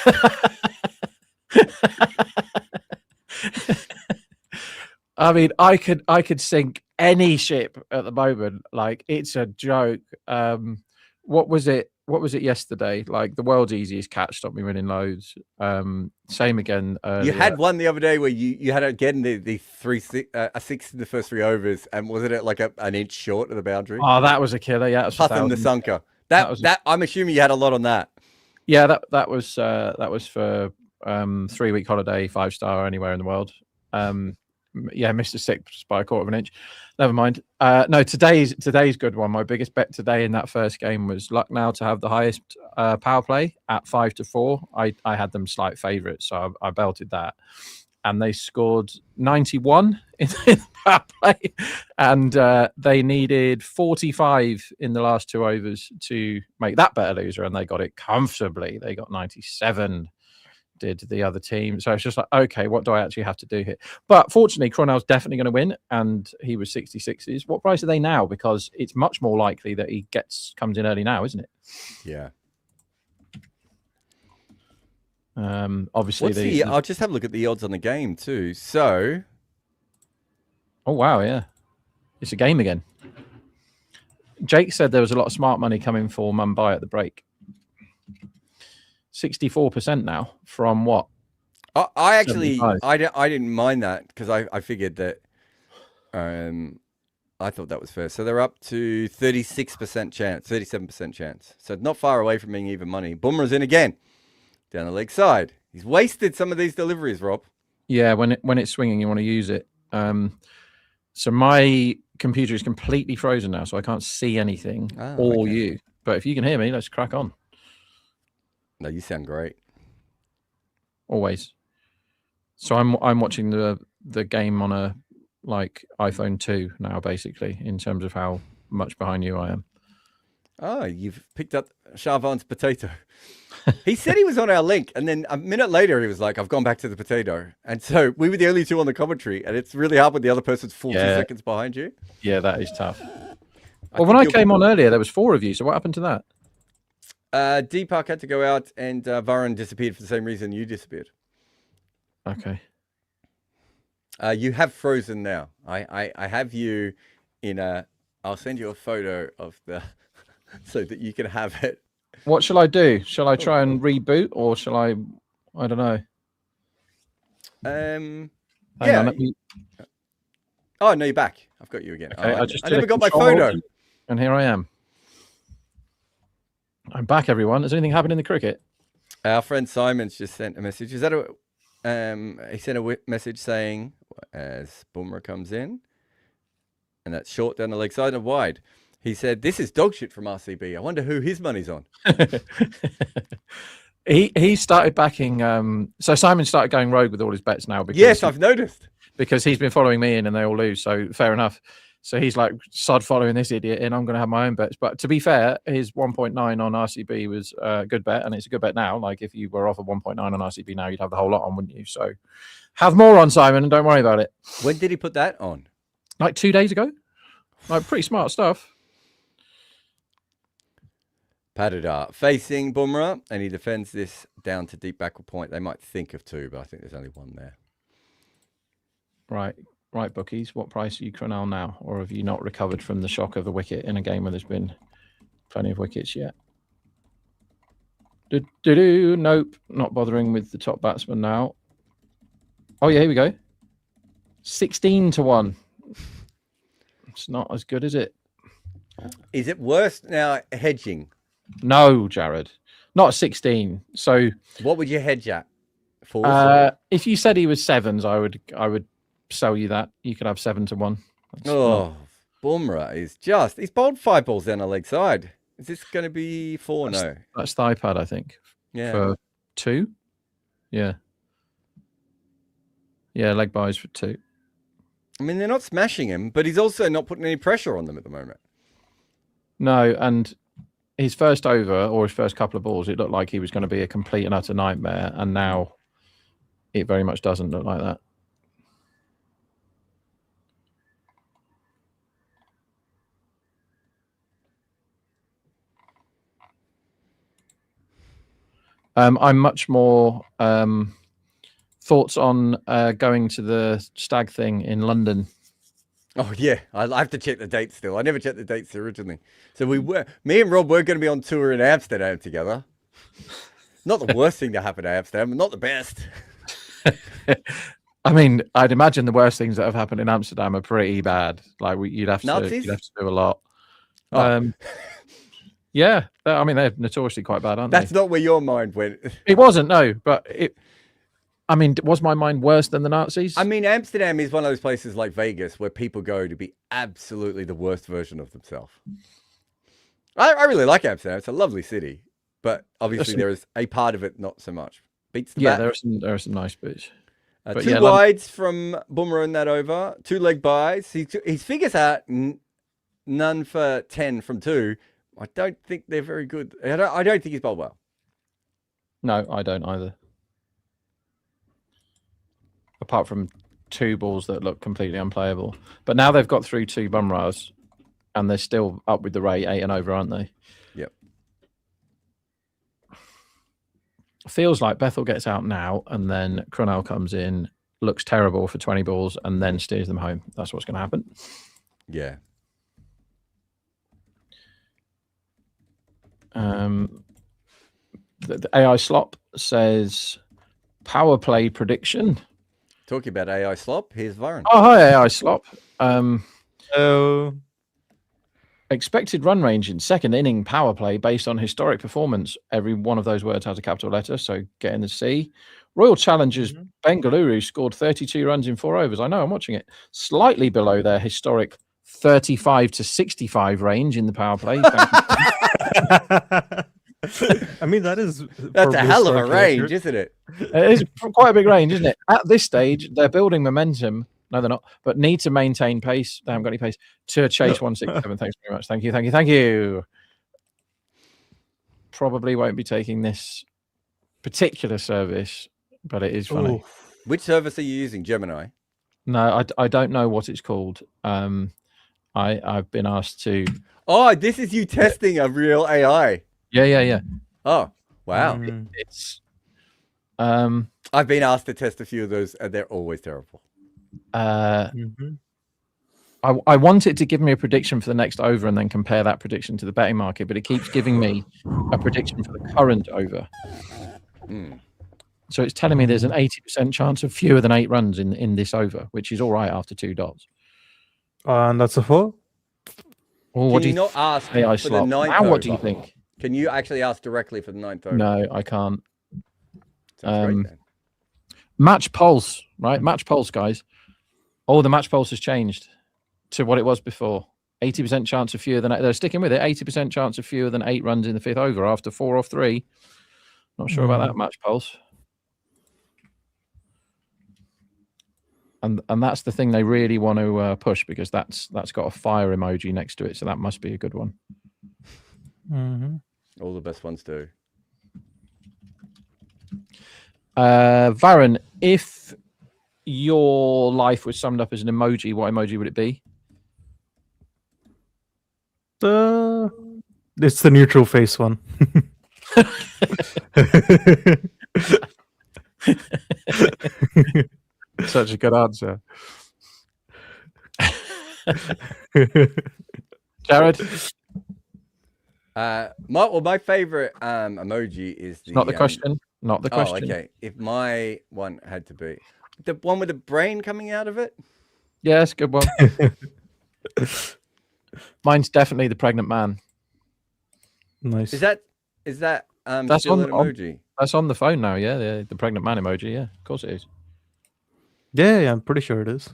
Speaker 10: I mean, I could sink any ship at the moment. Like, it's a joke. what was it? What was it yesterday? Like the world's easiest catch stopped me winning loads. Same again.
Speaker 4: You had one the other day where you had again the a six in the first 3 overs, and wasn't it like an inch short of the boundary?
Speaker 10: Oh, that was a killer. Yeah,
Speaker 4: Puffing the sunker. That I'm assuming you had a lot on that.
Speaker 10: Yeah, that was for 3-week holiday, 5-star anywhere in the world. Yeah, missed a six by a quarter of an inch. Never mind. No, today's good one. My biggest bet today in that first game was Lucknow to have the highest power play at 5-4. I had them slight favourites, so I belted that, and they scored 91 in the power play, and they needed 45 in the last 2 overs to make that better loser, and they got it comfortably. They got 97. Did the other team. So it's just like, okay, what do I actually have to do here? But fortunately, Cronell's definitely going to win, and he was 66s. What price are they now? Because it's much more likely that he comes in early now, isn't it?
Speaker 4: Yeah.
Speaker 10: Obviously,
Speaker 4: I'll just have a look at the odds on the game too. So,
Speaker 10: oh wow, yeah, it's a game again. Jake said there was a lot of smart money coming for Mumbai at the break. 64% now from what?
Speaker 4: I actually I didn't mind that because I figured that I thought that was fair. So they're up to 36% chance, 37% chance. So not far away from being even money. Bumrah's in again down the leg side. He's wasted some of these deliveries, Rob.
Speaker 10: Yeah, when it's swinging, you want to use it. So my computer is completely frozen now, so I can't see anything or you. But if you can hear me, let's crack on.
Speaker 4: No, you sound great.
Speaker 10: Always. So I'm watching the game on a iPhone 2 now, basically, in terms of how much behind you I am.
Speaker 4: Oh, you've picked up Sharvan's potato. He said he was on our link, and then a minute later he was like, I've gone back to the potato. And so we were the only two on the commentary, and it's really hard when the other person's 2 seconds behind you.
Speaker 10: Yeah, that is tough. Well, when I came on earlier, there was 4 of you, so what happened to that?
Speaker 4: Deepak had to go out, and Varun disappeared for the same reason you disappeared.
Speaker 10: Okay.
Speaker 4: You have frozen now. I have you in a... I'll send you a photo of the... so that you can have it.
Speaker 10: What shall I do? Shall I try and reboot, or shall I don't know.
Speaker 4: Hang
Speaker 10: on,
Speaker 4: Oh, no, you're back. I've got you again.
Speaker 10: Okay,
Speaker 4: I never got my photo.
Speaker 10: And here I am. I'm back, everyone. Has anything happened in the cricket?
Speaker 4: Our friend Simon's just sent a message. Is that he sent a message saying, as Bumrah comes in, and that's short down the leg side and wide. He said, this is dog shit from RCB. I wonder who his money's on.
Speaker 10: He started backing. So Simon started going rogue with all his bets now. Because
Speaker 4: yes, I've noticed.
Speaker 10: Because he's been following me in and they all lose. So fair enough. So he's like, sod following this idiot in. I'm going to have my own bets. But to be fair, his 1.9 on RCB was a good bet. And it's a good bet now. Like if you were off a 1.9 on RCB now, you'd have the whole lot on, wouldn't you? So have more on, Simon, and don't worry about it.
Speaker 4: When did he put that on?
Speaker 10: Like 2 days ago. Like pretty smart stuff.
Speaker 4: Padadar facing Bumrah, and he defends this down to deep backward point. They might think of 2, but I think there's only 1 there.
Speaker 10: Right, bookies. What price are you Cronell now? Or have you not recovered from the shock of the wicket in a game where there's been plenty of wickets yet? Nope, not bothering with the top batsman now. Oh, yeah, here we go. 16-1. It's not as good, is it?
Speaker 4: Is it worse now hedging?
Speaker 10: No, Jared. Not 16. So
Speaker 4: what would you hedge at? 4?
Speaker 10: If you said he was 7s, I would sell you that. You could have 7-1.
Speaker 4: Bumrah is he's bowled 5 balls down the leg side. Is this going to be 4? No.
Speaker 10: That's thigh pad, I think.
Speaker 4: Yeah.
Speaker 10: For 2? Yeah. Yeah, leg buys for 2.
Speaker 4: I mean, they're not smashing him, but he's also not putting any pressure on them at the moment.
Speaker 10: No, and his first over or his first couple of balls, it looked like he was going to be a complete and utter nightmare, and now it very much doesn't look like that. I'm much more thoughts on going to the stag thing in London.
Speaker 4: Oh yeah, I have to check the dates still. I never checked the dates originally. So me and Rob were going to be on tour in Amsterdam together. Not the worst thing to happen to Amsterdam, but not the best.
Speaker 10: I mean, I'd imagine the worst things that have happened in Amsterdam are pretty bad. Like you'd have to do a lot.
Speaker 4: Oh.
Speaker 10: Yeah, I mean they're notoriously quite bad, aren't
Speaker 4: That's
Speaker 10: they?
Speaker 4: not where your mind went.
Speaker 10: It wasn't, no, but I mean, was my mind worse than the Nazis?
Speaker 4: I mean, Amsterdam is one of those places like Vegas where people go to be absolutely the worst version of themselves. I really like Amsterdam. It's a lovely city, but obviously there is a part of it not so much. Beats the bat.
Speaker 10: there are some nice bits.
Speaker 4: Two wides from Bumrah in that over. 2 leg buys. His figures are none for 10 from 2. I don't think they're very good. I don't think he's bowled well.
Speaker 10: No, I don't either. Apart from 2 balls that look completely unplayable. But now they've got through 2 Bumrahs, and they're still up with the rate 8 and over, aren't they?
Speaker 4: Yep.
Speaker 10: Feels like Bethel gets out now, and then Crunell comes in, looks terrible for 20 balls, and then steers them home. That's what's going to happen.
Speaker 4: Yeah.
Speaker 10: The AI Slop says power play prediction.
Speaker 4: Talking about AI Slop, here's Varun.
Speaker 10: Oh, hi, AI Slop. Expected run range in second inning power play based on historic performance. Every one of those words has a capital letter, so get in the C. Royal Challengers Bengaluru scored 32 runs in 4 overs. I know, I'm watching it. Slightly below their historic 35 to 65 range in the power play.
Speaker 3: I mean, that's
Speaker 4: a hell of a range, isn't it?
Speaker 10: It is quite a big range, isn't it? At this stage, they're building momentum. No, they're not, but need to maintain pace. They haven't got any pace to chase 167. Thanks very much. Thank you. Probably won't be taking this particular service, but it is funny.
Speaker 4: Ooh. Which service are you using, Gemini?
Speaker 10: No, I don't know what it's called. I've been asked to.
Speaker 4: Oh, this is you testing a real AI.
Speaker 10: Yeah.
Speaker 4: Oh, wow.
Speaker 10: It's.
Speaker 4: I've been asked to test a few of those, and they're always terrible.
Speaker 10: I want it to give me a prediction for the next over and then compare that prediction to the betting market, but it keeps giving me a prediction for the current over. So it's telling me there's an 80% chance of fewer than 8 runs in this over, which is all right after 2 dots.
Speaker 3: And that's a 4.
Speaker 10: Well,
Speaker 4: what do you not ask for the 9th
Speaker 10: now,
Speaker 4: over?
Speaker 10: what do you think?
Speaker 4: Can you actually ask directly for the 9th over?
Speaker 10: No, I can't.
Speaker 4: Sounds great, then.
Speaker 10: Match pulse, right? Match pulse, guys. Oh, the match pulse has changed to what it was before. 80% chance of fewer than 8. They're sticking with it. 80% chance of fewer than 8 runs in the 5th over after 4 off 3. Not sure about that match pulse. And that's the thing they really want to push, because that's got a fire emoji next to it, so that must be a good one.
Speaker 4: All the best ones do.
Speaker 10: Varun, if your life was summed up as an emoji, what emoji would it be?
Speaker 3: It's the neutral face one.
Speaker 10: Such a good answer. Jared?
Speaker 4: My favorite emoji is the...
Speaker 10: Not the question. Not the question.
Speaker 4: Oh, okay. If my one had to be... The one with the brain coming out of it?
Speaker 10: Yeah, that's a good one. Mine's definitely the pregnant man.
Speaker 3: Nice.
Speaker 4: Is that
Speaker 10: that's
Speaker 4: still an emoji?
Speaker 10: That's on the phone now, yeah. The pregnant man emoji, yeah. Of course it is.
Speaker 3: Yeah, I'm pretty sure it is.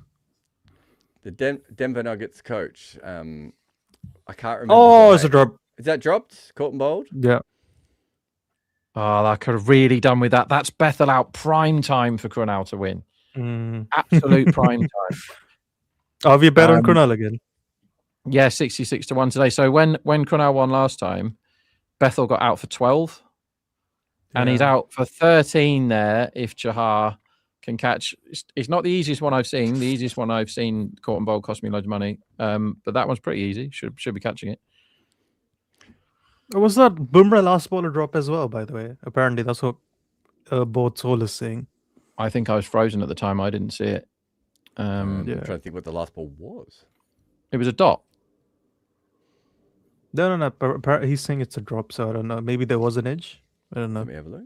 Speaker 4: The Denver Nuggets coach. I can't remember.
Speaker 3: Oh, it's a drop.
Speaker 4: Is that dropped? Caught and bowled?
Speaker 3: Yeah.
Speaker 10: Oh, I could have really done with that. That's Bethel out prime time for Crunell to win. Absolute prime time.
Speaker 3: Oh, have you bet on Crunell again?
Speaker 10: Yeah, 66 to 1 today. So when Crunell won last time, Bethel got out for 12. And he's out for 13 there if Chahar can catch. It's not the easiest one I've seen. The easiest one I've seen, caught and bowled, cost me loads of money. But that one's pretty easy. Should be catching it.
Speaker 3: Was that Bumrah last bowler drop as well, by the way? Apparently, that's what both Soul is saying.
Speaker 10: I think I was frozen at the time. I didn't see it. Um,
Speaker 4: I'm
Speaker 3: Yeah.
Speaker 4: trying to think what the last ball was.
Speaker 10: It was a dot.
Speaker 3: No. He's saying it's a drop, so I don't know. Maybe there was an edge. I don't know.
Speaker 4: Let me have a look.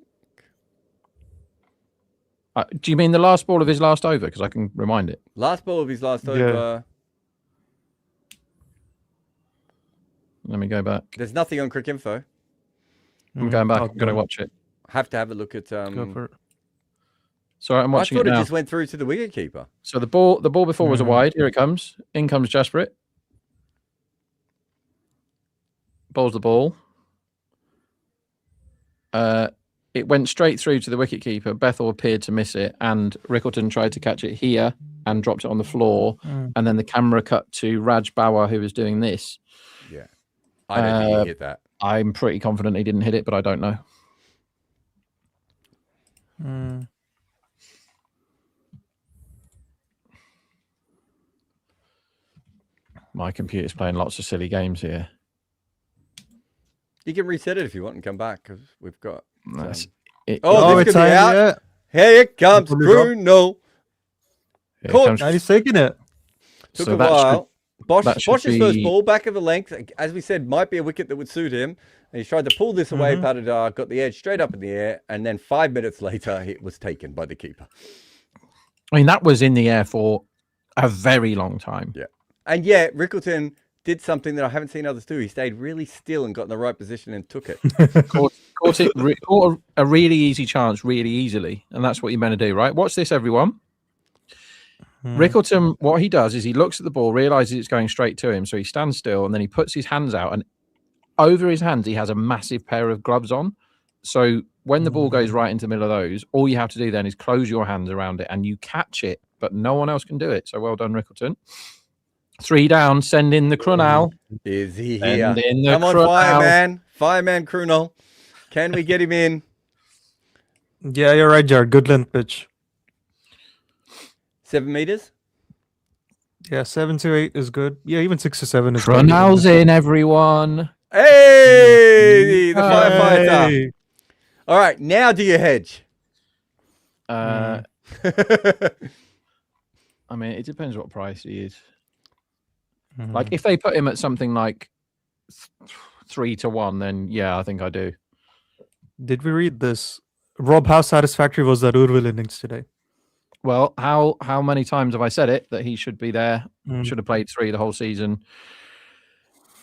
Speaker 10: Do you mean the last ball of his last over? Because I can remind it.
Speaker 4: Last ball of his last
Speaker 3: Yeah.
Speaker 4: over.
Speaker 10: Let me go back.
Speaker 4: There's nothing on Crick Info.
Speaker 10: I'm going back.
Speaker 3: I'll
Speaker 10: I'm going to
Speaker 3: go-
Speaker 10: watch it.
Speaker 4: Have to have a look at.
Speaker 3: Go for it.
Speaker 10: Sorry, I'm
Speaker 4: I
Speaker 10: watching
Speaker 4: thought
Speaker 10: it
Speaker 4: it
Speaker 10: now.
Speaker 4: just went through to the wicketkeeper.
Speaker 10: So the ball before was a wide. Here it comes. In comes Jasperit. Bowls the ball. It went straight through to the wicketkeeper. Bethel appeared to miss it, and Rickleton tried to catch it here and dropped it on the floor. And then the camera cut to Raj Bauer, who was doing this.
Speaker 4: Yeah. I don't think he hit that.
Speaker 10: I'm pretty confident he didn't hit it, but I don't know. My computer's playing lots of silly games here.
Speaker 4: You can reset it if you want and come back because we've got.
Speaker 10: That's
Speaker 4: Oh, this
Speaker 3: it's
Speaker 4: could be out.
Speaker 3: yeah.
Speaker 4: Here comes
Speaker 3: Fully dropped.
Speaker 4: Bruno.
Speaker 10: Here
Speaker 4: Caught.
Speaker 10: comes-
Speaker 3: And he's taking it.
Speaker 4: Took
Speaker 10: So
Speaker 4: a
Speaker 10: that
Speaker 4: while.
Speaker 10: that should
Speaker 4: Bosch's first
Speaker 10: be-
Speaker 4: ball, back of the length, as we said, might be a wicket that would suit him. And he's tried to pull this away. Patadar got the edge straight up in the air, and then 5 minutes later, it was taken by the keeper.
Speaker 10: I mean, that was in the air for a very long time.
Speaker 4: Yeah. And yet, Rickleton did something that I haven't seen others do. He stayed really still and got in the right position and took it.
Speaker 10: Caught a really easy chance really easily, and that's what you're meant to do, right? Watch this, everyone. Rickleton, what he does is he looks at the ball, realizes it's going straight to him, so he stands still, and then he puts his hands out, and over his hands he has a massive pair of gloves on. So when the ball goes right into the middle of those, all you have to do then is close your hands around it, and you catch it, but no one else can do it. So well done, Rickleton. 3 down, send in the Krunal.
Speaker 4: Is he
Speaker 10: Send
Speaker 4: here?
Speaker 10: in the
Speaker 4: Come on,
Speaker 10: Krunal.
Speaker 4: fireman. Fireman Krunal. Can we get him in?
Speaker 3: Yeah, you're right, Jared. Good length pitch.
Speaker 4: 7 meters?
Speaker 3: Yeah, 7 to 8 is good. Yeah, even 6 to 7 is good.
Speaker 10: Krunal's in, everyone.
Speaker 4: Hey, the firefighter.
Speaker 3: Hey.
Speaker 4: All right, now do your hedge.
Speaker 10: I mean, it depends what price he is. Like, if they put him at something like 3 to 1, then yeah, I think I do.
Speaker 3: Did we read this? Rob, how satisfactory was that Urvil innings today?
Speaker 10: Well, how many times have I said it that he should be there? Should have played 3 the whole season.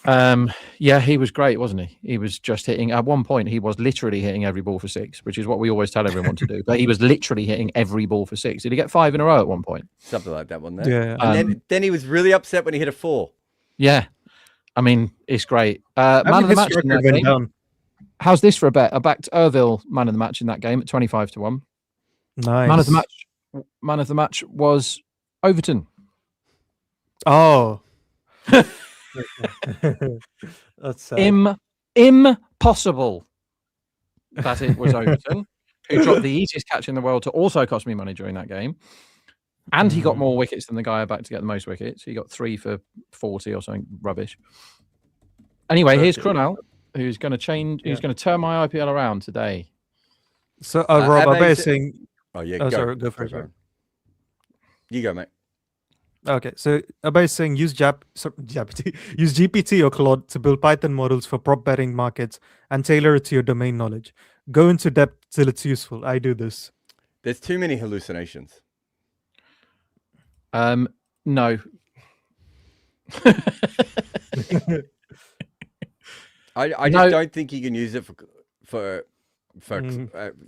Speaker 10: Yeah, he was great, wasn't he? He was just hitting. At one point, he was literally hitting every ball for 6, which is what we always tell everyone to do. But he was literally hitting every ball for 6. Did he get 5 in a row at one point?
Speaker 4: Something like that one there.
Speaker 3: Yeah.
Speaker 4: And then he was really upset when he hit a 4.
Speaker 10: Yeah, I mean, it's great. Man of the
Speaker 3: his
Speaker 10: match in
Speaker 3: record
Speaker 10: that
Speaker 3: went
Speaker 10: game.
Speaker 3: down.
Speaker 10: How's this for a bet? I backed Irville man of the match in that game at 25 to 1.
Speaker 3: Nice.
Speaker 10: Man of the match was Overton.
Speaker 3: Oh. That's sad.
Speaker 10: Impossible that it was Overton, who dropped the easiest catch in the world to also cost me money during that game. And he got more wickets than the guy I backed to get the most wickets. He got 3 for 40 or something rubbish. Anyway, here's Krunal, who's going to change. Who's going to turn my IPL around today.
Speaker 3: So, Rob,
Speaker 4: Abbe
Speaker 3: I bet
Speaker 4: said-
Speaker 3: saying.
Speaker 4: Oh, yeah,
Speaker 3: Oh,
Speaker 4: go.
Speaker 3: sorry, go for it.
Speaker 4: Go. You go, mate.
Speaker 3: Okay, so Abhay is saying use use GPT or Claude to build Python models for prop betting markets and tailor it to your domain knowledge. Go into depth till it's useful. I do this.
Speaker 4: There's too many hallucinations.
Speaker 10: No.
Speaker 4: I just
Speaker 10: No.
Speaker 4: don't think you can use it for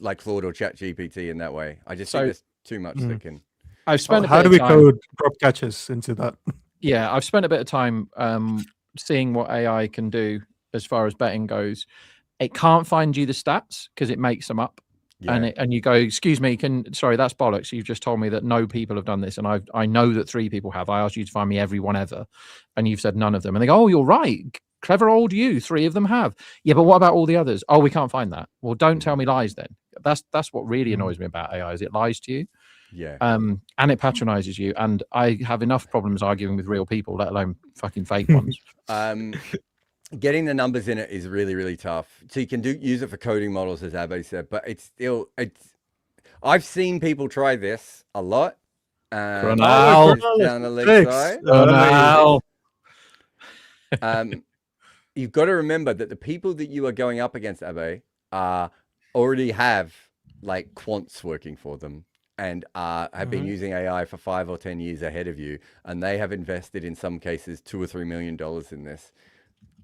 Speaker 4: like Claude or Chat GPT in that way. I just think
Speaker 10: So-
Speaker 4: there's too much that can.
Speaker 10: I've spent a
Speaker 3: How
Speaker 10: bit
Speaker 3: do
Speaker 10: of
Speaker 3: we
Speaker 10: time.
Speaker 3: code prop catches into that?
Speaker 10: Yeah, I've spent a bit of time seeing what AI can do as far as betting goes. It can't find you the stats because it makes them up.
Speaker 4: Yeah.
Speaker 10: And you go, excuse me, sorry, that's bollocks. You've just told me that no people have done this, and I know that 3 people have. I asked you to find me everyone ever, and you've said none of them. And they go, oh, you're right, clever old you. 3 of them have. Yeah, but what about all the others? Oh, we can't find that. Well, don't tell me lies then. That's what really annoys me about AI is it lies to you.
Speaker 4: Yeah.
Speaker 10: And it patronizes you. And I have enough problems arguing with real people, let alone fucking fake ones.
Speaker 4: Getting the numbers in it is really, really tough. So you can use it for coding models, as Abbe said, but it's I've seen people try this a lot,
Speaker 10: Cronal.
Speaker 4: Down the leg
Speaker 3: Six.
Speaker 4: side.
Speaker 10: Cronal.
Speaker 4: You've got to remember that the people that you are going up against, Abe, already have like quants working for them and have been using AI for 5 or 10 years ahead of you, and they have invested in some cases $2 or $3 million in this.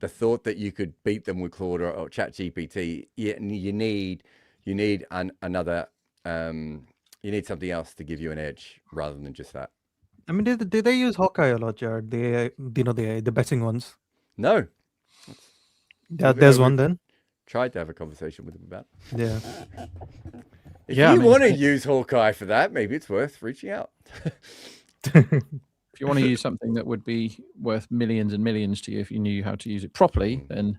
Speaker 4: The thought that you could beat them with Claude or ChatGPT, you need another. You need something else to give you an edge rather than just that.
Speaker 3: I mean, did they use Hawkeye a lot, Jared? The betting ones.
Speaker 4: No.
Speaker 3: Yeah, there's one then.
Speaker 4: Tried to have a conversation with him about.
Speaker 3: Yeah.
Speaker 4: If
Speaker 10: Yeah, I
Speaker 4: you
Speaker 10: mean,
Speaker 4: want to use Hawkeye for that, maybe it's worth reaching out.
Speaker 10: If you want to use something that would be worth millions and millions to you if you knew how to use it properly, then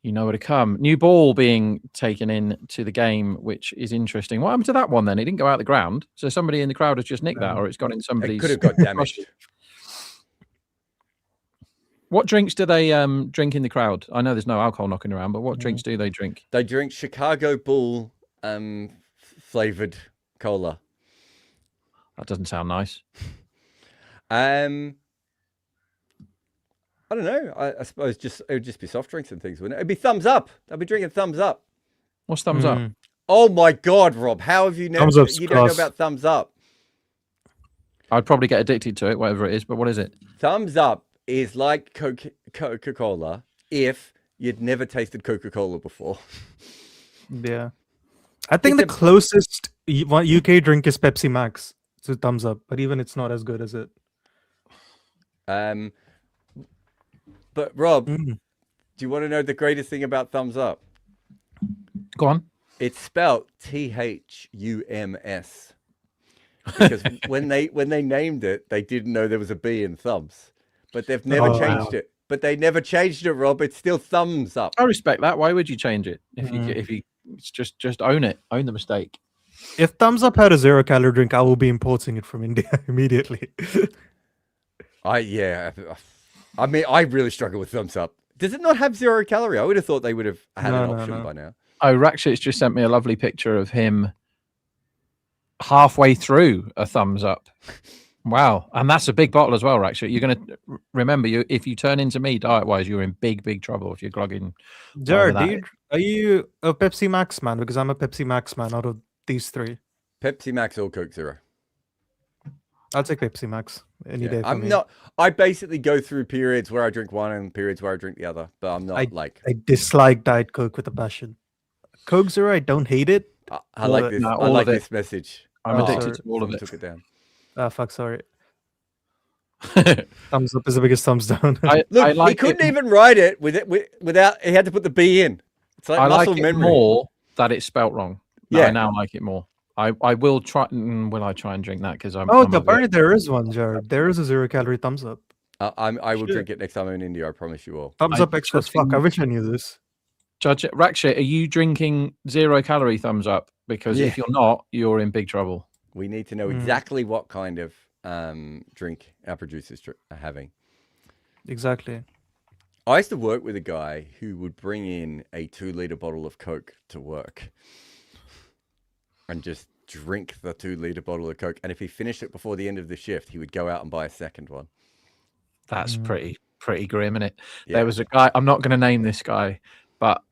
Speaker 10: you know where to come. New ball being taken in to the game, which is interesting. What happened to that one then? It didn't go out the ground. So somebody in the crowd has just nicked that, or it's gone in somebody's.
Speaker 4: It could have got damaged.
Speaker 10: What drinks do they drink in the crowd? I know there's no alcohol knocking around, but what drinks do they drink?
Speaker 4: They drink Chicago Bull flavored cola.
Speaker 10: That doesn't sound nice.
Speaker 4: I don't know. I suppose it would just be soft drinks and things, wouldn't it? It'd be Thumbs Up. I'd be drinking Thumbs Up.
Speaker 10: What's Thumbs Up?
Speaker 4: Oh my God, Rob! How have you never?
Speaker 3: Thumbs Up's
Speaker 4: You don't know
Speaker 3: class.
Speaker 4: about Thumbs Up?
Speaker 10: I'd probably get addicted to it, whatever it is. But what is it?
Speaker 4: Thumbs Up is like Coca-Cola if you'd never tasted Coca-Cola before.
Speaker 3: Yeah. I think
Speaker 4: It's
Speaker 3: the closest UK drink is Pepsi Max to Thumbs Up, but even it's not as good as it.
Speaker 4: But Rob, do you want to know the greatest thing about Thumbs Up?
Speaker 10: Go on.
Speaker 4: It's spelled THUMS. Because when they named it, they didn't know there was a B in thumbs. But they've never changed it. But they never changed it, Rob. It's still Thumbs Up.
Speaker 10: I respect that. Why would you change it if you it's just own it, own the mistake?
Speaker 3: If Thumbs Up had a 0-calorie drink, I will be importing it from India immediately.
Speaker 4: I mean, I really struggle with Thumbs Up. Does it not have 0 calorie? I would have thought they would have had an option by now.
Speaker 10: Oh, Rakshit's just sent me a lovely picture of him halfway through a Thumbs Up. Wow. And that's a big bottle as well, Rakshit. You're going to remember, if you turn into me diet-wise, you're in big trouble if you're glugging.
Speaker 3: Jared, are you a Pepsi Max man? Because I'm a Pepsi Max man out of these three.
Speaker 4: Pepsi Max or Coke Zero?
Speaker 3: I'll take Pepsi Max any day.
Speaker 4: I'm not. I basically go through periods where I drink one and periods where I drink the other, but I'm not
Speaker 3: I dislike Diet Coke with a passion. Coke Zero, I don't hate it.
Speaker 4: I like this. I like this message.
Speaker 10: I'm addicted to all of it.
Speaker 4: Took it down.
Speaker 3: Fuck, sorry. Thumbs up is the biggest thumbs down.
Speaker 4: Look, he couldn't even write it without. He had to put the B in. It's like muscle memory.
Speaker 10: More that it's spelt wrong.
Speaker 4: Yeah,
Speaker 10: I now like it more. I will try. Will I try and drink that? Because I'm.
Speaker 3: Apparently there is one, Jared. There is a 0-calorie Thumbs Up.
Speaker 4: I will drink it next time I'm in India. I promise you all.
Speaker 3: Thumbs Up extra. Fuck, I wish I knew this.
Speaker 10: Judge Rakshit, are you drinking 0-calorie Thumbs Up? Because if you're not, you're in big trouble.
Speaker 4: We need to know exactly what kind of drink our producers are having.
Speaker 3: Exactly.
Speaker 4: I used to work with a guy who would bring in a 2-liter bottle of Coke to work and just drink the 2-liter bottle of Coke. And if he finished it before the end of the shift, he would go out and buy a second one.
Speaker 10: That's pretty grim, isn't it?
Speaker 4: Yeah.
Speaker 10: There was a guy, I'm not going to name this guy, but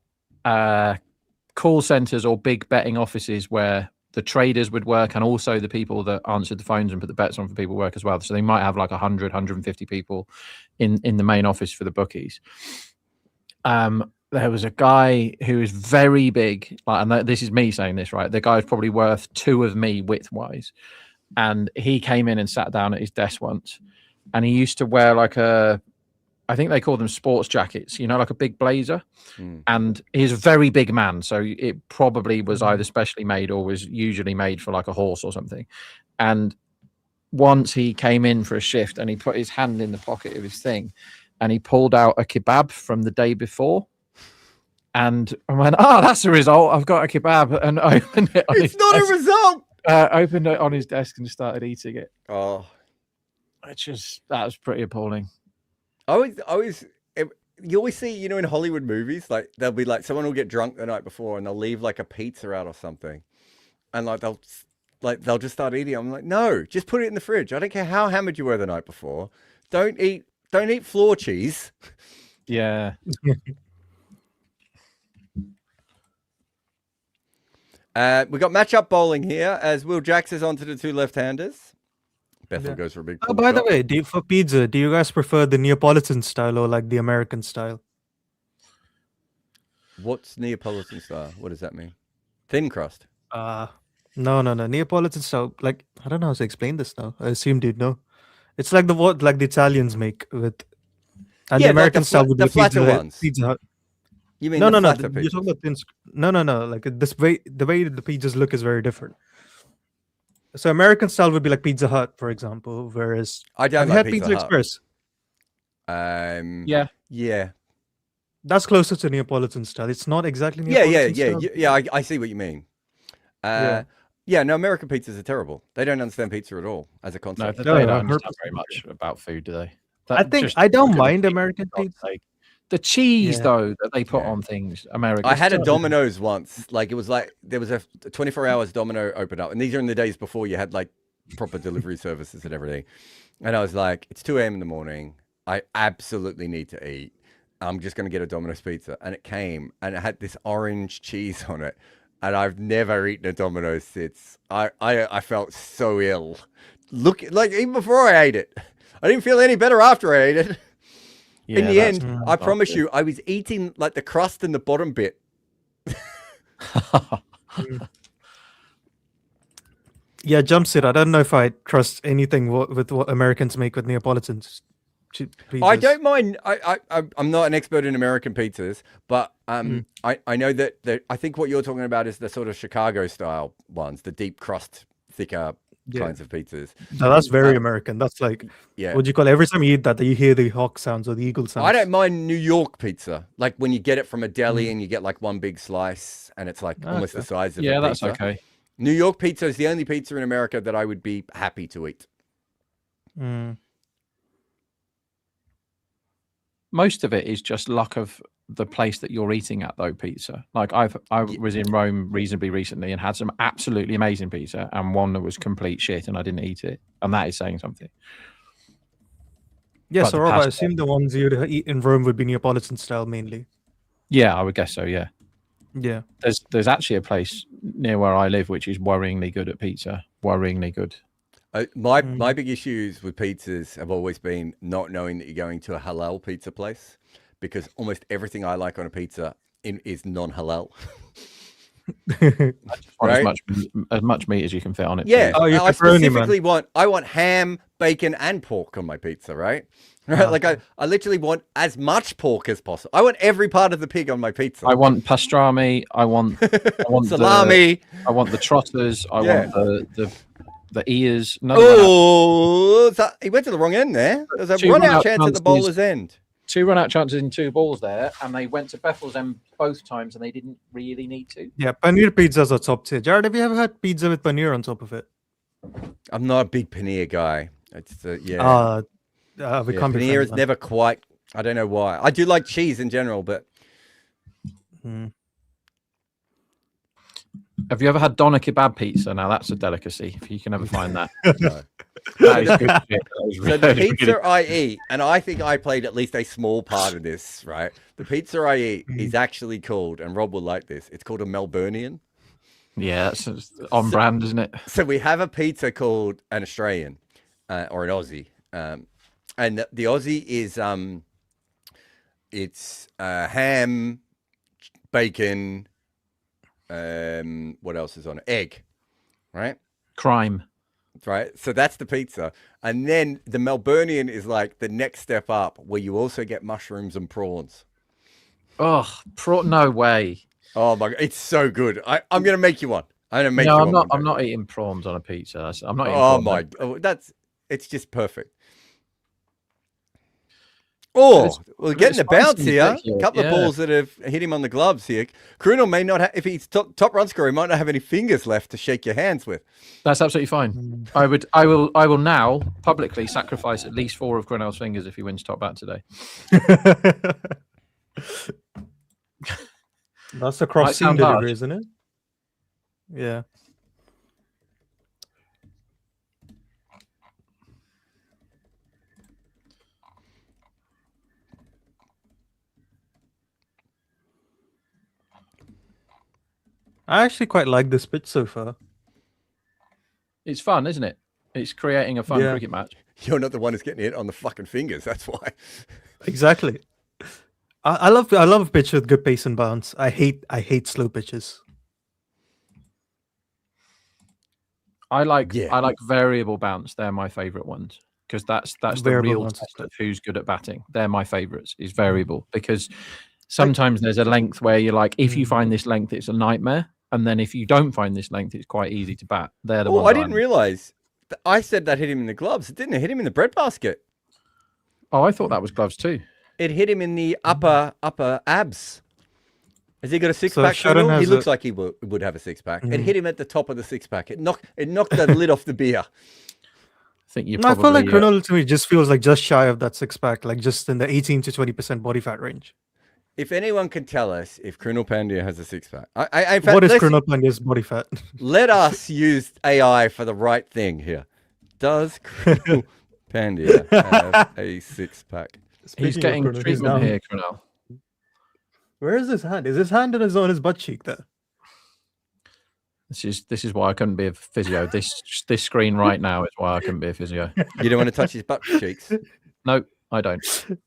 Speaker 10: call centers or big betting offices where the traders would work and also the people that answered the phones and put the bets on for people work as well. So they might have like 100, 150 people in the main office for the bookies. There was a guy who is very big, and this is me saying this, right? The guy is probably worth 2 of me width-wise. And he came in and sat down at his desk once, and he used to wear like I think they call them sports jackets, like a big blazer. And he's a very big man. So it probably was either specially made or was usually made for like a horse or something. And once he came in for a shift and he put his hand in the pocket of his thing and he pulled out a kebab from the day before. And I went, that's a result. I've got a kebab, and opened it.
Speaker 4: It's not a result.
Speaker 10: Opened it on his desk and started eating it.
Speaker 4: Oh,
Speaker 10: that was pretty appalling.
Speaker 4: you always see, in Hollywood movies, like there'll be like someone will get drunk the night before and they'll leave like a pizza out or something, and like they'll like they'll just start eating. I'm like, no, just put it in the fridge. I don't care how hammered you were the night before. Don't eat floor cheese.
Speaker 10: Yeah.
Speaker 4: We got matchup bowling here as Will Jacks is onto the two left-handers. Bethel goes for a big.
Speaker 3: Oh, by the way, for pizza, do you guys prefer the Neapolitan style or like the American style?
Speaker 4: What's Neapolitan style? What does that mean? Thin crust.
Speaker 3: No. Neapolitan style, like I don't know how to explain this now. I assumed you'd know. It's like what the Italians make with, and
Speaker 4: Yeah,
Speaker 3: the American
Speaker 4: like
Speaker 3: style would be
Speaker 4: the flatter
Speaker 3: pizza,
Speaker 4: ones.
Speaker 3: Pizza Hut.
Speaker 4: You mean
Speaker 3: No.
Speaker 4: the
Speaker 3: You're
Speaker 4: flatter
Speaker 3: talking
Speaker 4: pizzas?
Speaker 3: about thin. No. Like the way the pizzas look is very different. So American style would be like Pizza Hut, for example. Whereas
Speaker 4: I don't
Speaker 3: have you
Speaker 4: like
Speaker 3: had
Speaker 4: Pizza
Speaker 3: Pizza
Speaker 4: Hut.
Speaker 3: Express?
Speaker 4: Yeah.
Speaker 3: That's closer to Neapolitan style. It's not exactly
Speaker 4: Yeah.
Speaker 3: Neapolitan style.
Speaker 4: I see what you mean.
Speaker 3: Yeah.
Speaker 4: No, American pizzas are terrible. They don't understand pizza at all as a
Speaker 10: No,
Speaker 4: concept.
Speaker 10: they
Speaker 3: No,
Speaker 10: don't
Speaker 3: no,
Speaker 10: understand
Speaker 3: 100%.
Speaker 10: very much about food, do they?
Speaker 3: I think
Speaker 10: Just
Speaker 3: I don't
Speaker 10: look at the
Speaker 3: mind
Speaker 10: cheese,
Speaker 3: American
Speaker 10: for God's
Speaker 3: pizza.
Speaker 10: sake. The cheese,
Speaker 3: Yeah.
Speaker 10: though, that they put
Speaker 4: Yeah.
Speaker 10: on things, America.
Speaker 4: I had a
Speaker 10: just-
Speaker 4: Domino's once. Like it was like there was a 24 hours Domino open up, and these are in the days before you had like proper delivery services and everything. And I was like, it's 2 a.m. in the morning. I absolutely need to eat. I'm just going to get a Domino's pizza. And it came and it had this orange cheese on it. And I've never eaten a Domino's since. I felt so ill. Look, like even before I ate it, I didn't feel any better after I ate it. In the
Speaker 10: that's
Speaker 4: end, I
Speaker 10: not
Speaker 4: promise
Speaker 10: good.
Speaker 4: you, I was eating like the crust and the bottom bit.
Speaker 3: Yeah, Jumpsuit. I don't know if I trust anything with what Americans make with Neapolitans. Pizzas.
Speaker 4: I don't mind. I'm not an expert in American pizzas, but I know that I think what you're talking about is the sort of Chicago style ones, the deep crust, thicker kinds of pizzas.
Speaker 3: No, that's very American. That's like,
Speaker 4: Yeah.
Speaker 3: what do you call it? Every time you eat that, you hear the hawk sounds or the eagle sounds.
Speaker 4: I don't mind New York pizza, like when you get it from a deli and you get like one big slice and it's like almost the size of a
Speaker 10: Yeah, that's
Speaker 4: pizza.
Speaker 10: okay.
Speaker 4: New York pizza is the only pizza in America that I would be happy to eat.
Speaker 10: Most of it is just luck of the place that you're eating at, though. Pizza, like I was in Rome reasonably recently and had some absolutely amazing pizza, and one that was complete shit, and I didn't eat it, and that is saying something.
Speaker 3: Yeah,
Speaker 10: But
Speaker 3: so
Speaker 10: the
Speaker 3: Rob, I
Speaker 10: pasta-
Speaker 3: assume the ones you'd eat in Rome would be Neapolitan style mainly.
Speaker 10: Yeah, I would guess so. Yeah,
Speaker 3: Yeah.
Speaker 10: there's actually a place near where I live which is worryingly good at pizza. Worryingly good.
Speaker 4: My big issues with pizzas have always been not knowing that you're going to a halal pizza place, because almost everything I like on a pizza is non-halal.
Speaker 10: Right? As much meat as you can fit on it.
Speaker 4: Yeah,
Speaker 3: Oh, you're
Speaker 4: I
Speaker 3: pepperoni, man.
Speaker 4: specifically want ham, bacon, and pork on my pizza, right? Right, like I literally want as much pork as possible. I want every part of the pig on my pizza.
Speaker 10: I want pastrami. I want
Speaker 4: salami.
Speaker 10: I want the trotters. I want the ears. None of that.
Speaker 4: He went to the wrong end there. There's a
Speaker 10: Two
Speaker 4: run-out
Speaker 10: run-out
Speaker 4: chance at the
Speaker 10: chances.
Speaker 4: bowler's end.
Speaker 10: 2 run-out chances in 2 balls there, and they went to Bethel's end both times, and they didn't really need to.
Speaker 3: Yeah, paneer pizzas are top tier. Jared, have you ever had pizza with paneer on top of it?
Speaker 4: I'm not a big paneer guy. It's
Speaker 3: We
Speaker 4: yeah,
Speaker 3: can't be
Speaker 4: paneer
Speaker 3: friends,
Speaker 4: is
Speaker 3: man.
Speaker 4: never quite. I don't know why. I do like cheese in general, but
Speaker 10: Have you ever had doner kebab pizza? Now that's a delicacy. If you can ever find that,
Speaker 4: no.
Speaker 10: that is good shit. That is
Speaker 4: So the
Speaker 10: really,
Speaker 4: pizza
Speaker 10: really-
Speaker 4: I eat, and I think I played at least a small part of this, right? The pizza I eat is actually called, and Rob will like this, it's called a Melburnian.
Speaker 10: yeah, that's on brand, isn't it?
Speaker 4: So we have a pizza called an Australian or an Aussie. And the Aussie is it's ham, bacon, what else is on it? Egg, right?
Speaker 10: Crime.
Speaker 4: Right. So that's the pizza. And then the Melburnian is like the next step up, where you also get mushrooms and prawns.
Speaker 10: Oh, no way.
Speaker 4: Oh my god, it's so good. I'm gonna make you one. I'm gonna make
Speaker 10: No,
Speaker 4: you
Speaker 10: I'm
Speaker 4: one.
Speaker 10: not.
Speaker 4: one
Speaker 10: I'm
Speaker 4: day.
Speaker 10: not eating prawns on a pizza. I'm not eating.
Speaker 4: Oh
Speaker 10: prawns
Speaker 4: my!
Speaker 10: on-
Speaker 4: Oh, it's just perfect. Oh,
Speaker 10: it's-
Speaker 4: we're
Speaker 10: but
Speaker 4: getting
Speaker 10: it's
Speaker 4: the bounce
Speaker 10: spicy
Speaker 4: here.
Speaker 10: and
Speaker 4: A
Speaker 10: thick,
Speaker 4: couple of
Speaker 10: yeah.
Speaker 4: balls that have hit him on the gloves here. Krunel may not have, if he's top run scorer, he might not have any fingers left to shake your hands with.
Speaker 10: That's absolutely fine. I will now publicly sacrifice at least 4 of Grinnell's fingers if he wins top bat today.
Speaker 3: That's a cross
Speaker 10: Might
Speaker 3: seam
Speaker 10: sound harsh.
Speaker 3: delivery, isn't it? Yeah. I actually quite like this pitch so far.
Speaker 10: It's fun, isn't it? It's creating a fun
Speaker 3: Yeah.
Speaker 10: cricket match.
Speaker 4: You're not the one who's getting hit on the fucking fingers. That's why.
Speaker 3: Exactly. I love a pitch with good pace and bounce. I hate slow pitches.
Speaker 10: I like
Speaker 4: Yeah.
Speaker 10: variable bounce. They're my favourite ones because that's the
Speaker 3: Variable
Speaker 10: real
Speaker 3: bounce is
Speaker 10: test
Speaker 3: good.
Speaker 10: of who's good at batting. They're my favourites. Is variable because sometimes there's a length where you're like, if you find this length, it's a nightmare, and then if you don't find this length, it's quite easy to bat. They're the
Speaker 4: Oh,
Speaker 10: ones.
Speaker 4: I didn't realize. I said that hit him in the gloves. It didn't. It hit him in the breadbasket.
Speaker 10: Oh, I thought that was gloves too.
Speaker 4: It hit him in the upper abs. Has he got a six
Speaker 3: So
Speaker 4: pack?
Speaker 3: Sharon
Speaker 4: He
Speaker 3: has
Speaker 4: looks
Speaker 3: a-
Speaker 4: like he would have a six pack. It hit him at the top of the six pack. It knocked the lid off the beer.
Speaker 10: I think you
Speaker 3: No, I
Speaker 10: probably.
Speaker 3: feel like Krunal to me just feels like just shy of that 6-pack, like just in the 18 to 20% body fat range.
Speaker 4: If anyone can tell us if Krunal Pandya has a six pack, in fact,
Speaker 3: What is
Speaker 4: let's-
Speaker 3: Krunal Pandya's body fat?
Speaker 4: Let us use AI for the right thing here. Does Krunal Pandya have a six pack?
Speaker 10: He's
Speaker 3: Speaking of
Speaker 10: getting
Speaker 3: Krunal, he's
Speaker 10: treatment
Speaker 3: down.
Speaker 10: here, Krunal.
Speaker 3: Where is his hand? Is his hand on his butt cheek there?
Speaker 10: This is why I couldn't be a physio. This screen right now is why I couldn't be a physio.
Speaker 4: You don't want to touch his butt cheeks.
Speaker 10: No, I don't. I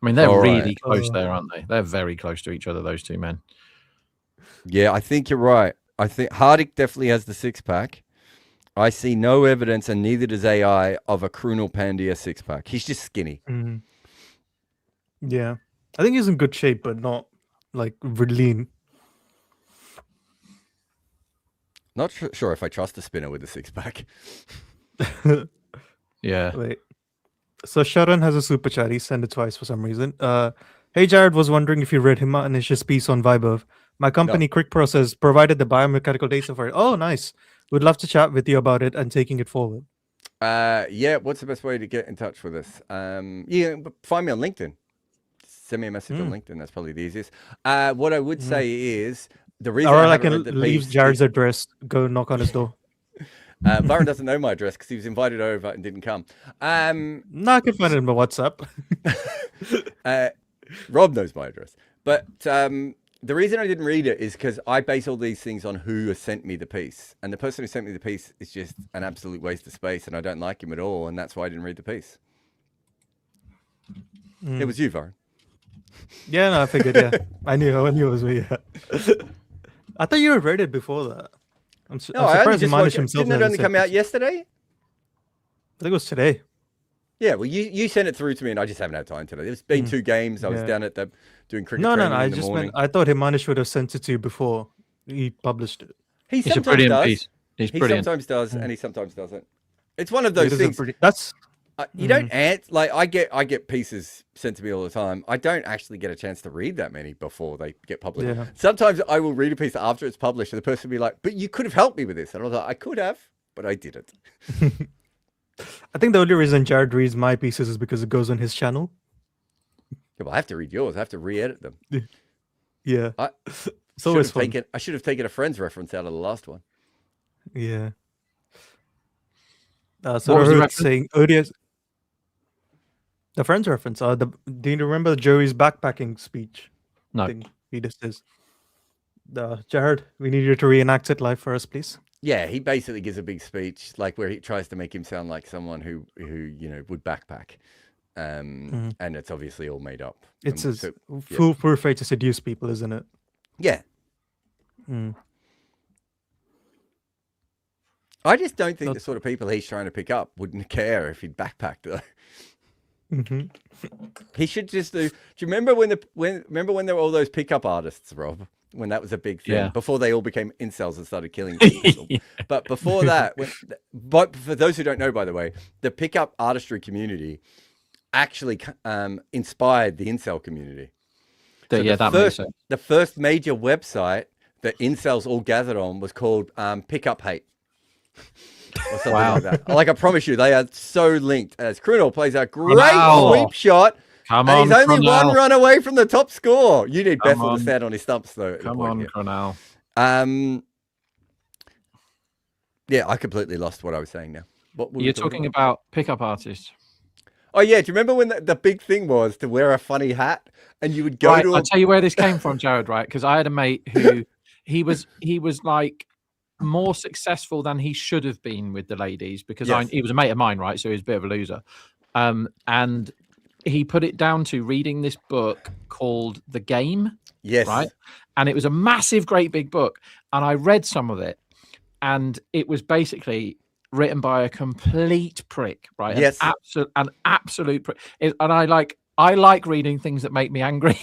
Speaker 10: mean, they're
Speaker 4: All
Speaker 10: really
Speaker 4: right.
Speaker 10: close there, aren't they? They're very close to each other, those two men.
Speaker 4: Yeah, I think you're right. I think Hardik definitely has the six pack. I see no evidence, and neither does AI, of a Krunal Pandya six pack. He's just skinny.
Speaker 3: Yeah. I think he's in good shape, but not like lean.
Speaker 4: Not sure if I trust a spinner with a six pack.
Speaker 10: Yeah.
Speaker 3: Wait. So Sharon has a super chat. He sent it twice for some reason. Hey Jared, was wondering if you read Himanish's piece on Vibov. My company, Quick Process, provided the biomechanical data for it. Oh, nice. Would love to chat with you about it and taking it forward.
Speaker 4: Yeah, what's the best way to get in touch with us? Yeah, find me on LinkedIn. Send me a message on LinkedIn. That's probably the easiest. What I would say is the reason
Speaker 3: Or
Speaker 4: I
Speaker 3: I
Speaker 4: haven't
Speaker 3: can
Speaker 4: read the
Speaker 3: leave
Speaker 4: piece
Speaker 3: Jared's address, go knock on his door.
Speaker 4: Varun doesn't know my address because he was invited over and didn't come.
Speaker 3: No, I can find it in my WhatsApp.
Speaker 4: Rob knows my address. But the reason I didn't read it is because I base all these things on who has sent me the piece. And the person who sent me the piece is just an absolute waste of space, and I don't like him at all. And that's why I didn't read the piece. It was you, Varun.
Speaker 3: Yeah, no, I figured, yeah. I knew it was me, yeah. I thought you had read it before that. I'm
Speaker 4: No, I only
Speaker 3: surprised
Speaker 4: just
Speaker 3: Manish
Speaker 4: watched it.
Speaker 3: himself
Speaker 4: Didn't it
Speaker 3: hasn't
Speaker 4: only
Speaker 3: said
Speaker 4: come out
Speaker 3: this.
Speaker 4: yesterday?
Speaker 3: I think it was today.
Speaker 4: Yeah, well, you sent it through to me, and I just haven't had time today. There's been 2 games. I was
Speaker 3: Yeah.
Speaker 4: down at doing cricket
Speaker 3: No,
Speaker 4: training
Speaker 3: I
Speaker 4: in the
Speaker 3: just
Speaker 4: morning.
Speaker 3: meant I thought Himanish would have sent it to you before he published it.
Speaker 4: He
Speaker 10: It's a
Speaker 4: sometimes
Speaker 10: brilliant
Speaker 4: does.
Speaker 10: piece. It's
Speaker 4: He
Speaker 10: brilliant.
Speaker 4: sometimes does, and he sometimes doesn't. It's one of those
Speaker 3: It is a
Speaker 4: things.
Speaker 3: that's
Speaker 4: You don't like I get pieces sent to me all the time. I don't actually get a chance to read that many before they get published.
Speaker 3: Yeah.
Speaker 4: Sometimes I will read a piece after it's published, and the person will be like, "But you could have helped me with this," and I was like, "I could have, but I didn't."
Speaker 3: I think the only reason Jared reads my pieces is because it goes on his channel.
Speaker 4: Yeah, well, I have to read yours. I have to re-edit them.
Speaker 3: Yeah.
Speaker 4: I
Speaker 3: It's always
Speaker 4: should
Speaker 3: fun.
Speaker 4: have taken. I should have taken a friend's reference out of the last one.
Speaker 3: Yeah. So
Speaker 10: What was
Speaker 3: I
Speaker 10: the
Speaker 3: heard
Speaker 10: reference?
Speaker 3: saying ODS. The Friends reference. Do you remember Joey's backpacking speech?
Speaker 10: No.
Speaker 3: Thing he just says. Jared, we need you to reenact it live for us, please.
Speaker 4: Yeah, he basically gives a big speech, like where he tries to make him sound like someone who would backpack, and it's obviously all made up.
Speaker 3: It's a
Speaker 4: So,
Speaker 3: foolproof way to seduce people, isn't it?
Speaker 4: yeah. I just don't think the sort of people he's trying to pick up wouldn't care if he'd backpacked though. He should just do. Do you remember when there were all those pickup artists, Rob? When that was a big thing,
Speaker 10: Yeah.
Speaker 4: before they all became incels and started killing people. But before that, but for those who don't know, by the way, the pickup artistry community actually inspired the incel community. So
Speaker 10: That makes sense.
Speaker 4: The first major website that incels all gathered on was called Pickup Hate. Or something like that. Like, I promise you, they are so linked. As Krunal plays a great
Speaker 10: Wow.
Speaker 4: sweep shot.
Speaker 10: Come
Speaker 4: And
Speaker 10: on,
Speaker 4: he's only
Speaker 10: Krunal.
Speaker 4: one run away from the top score. You need
Speaker 10: Come
Speaker 4: Bethel
Speaker 10: on.
Speaker 4: to stand on his stumps, though. at the
Speaker 10: Come
Speaker 4: point
Speaker 10: on,
Speaker 4: here.
Speaker 10: Krunal.
Speaker 4: Yeah, I completely lost what I was saying now. What were we
Speaker 10: You're talking about pickup artists.
Speaker 4: Oh yeah, do you remember when the big thing was to wear a funny hat and you would go
Speaker 10: Right,
Speaker 4: to
Speaker 10: I'll tell you where this came from, Jared. Right, because I had a mate who he was like more successful than he should have been with the ladies because
Speaker 4: Yes.
Speaker 10: he was a mate of mine, right? So he was a bit of a loser, and he put it down to reading this book called The Game.
Speaker 4: Yes.
Speaker 10: Right, and it was a massive, great big book, and I read some of it, and it was basically written by a complete prick, right?
Speaker 4: Yes.
Speaker 10: An absolute prick. And I like reading things that make me angry.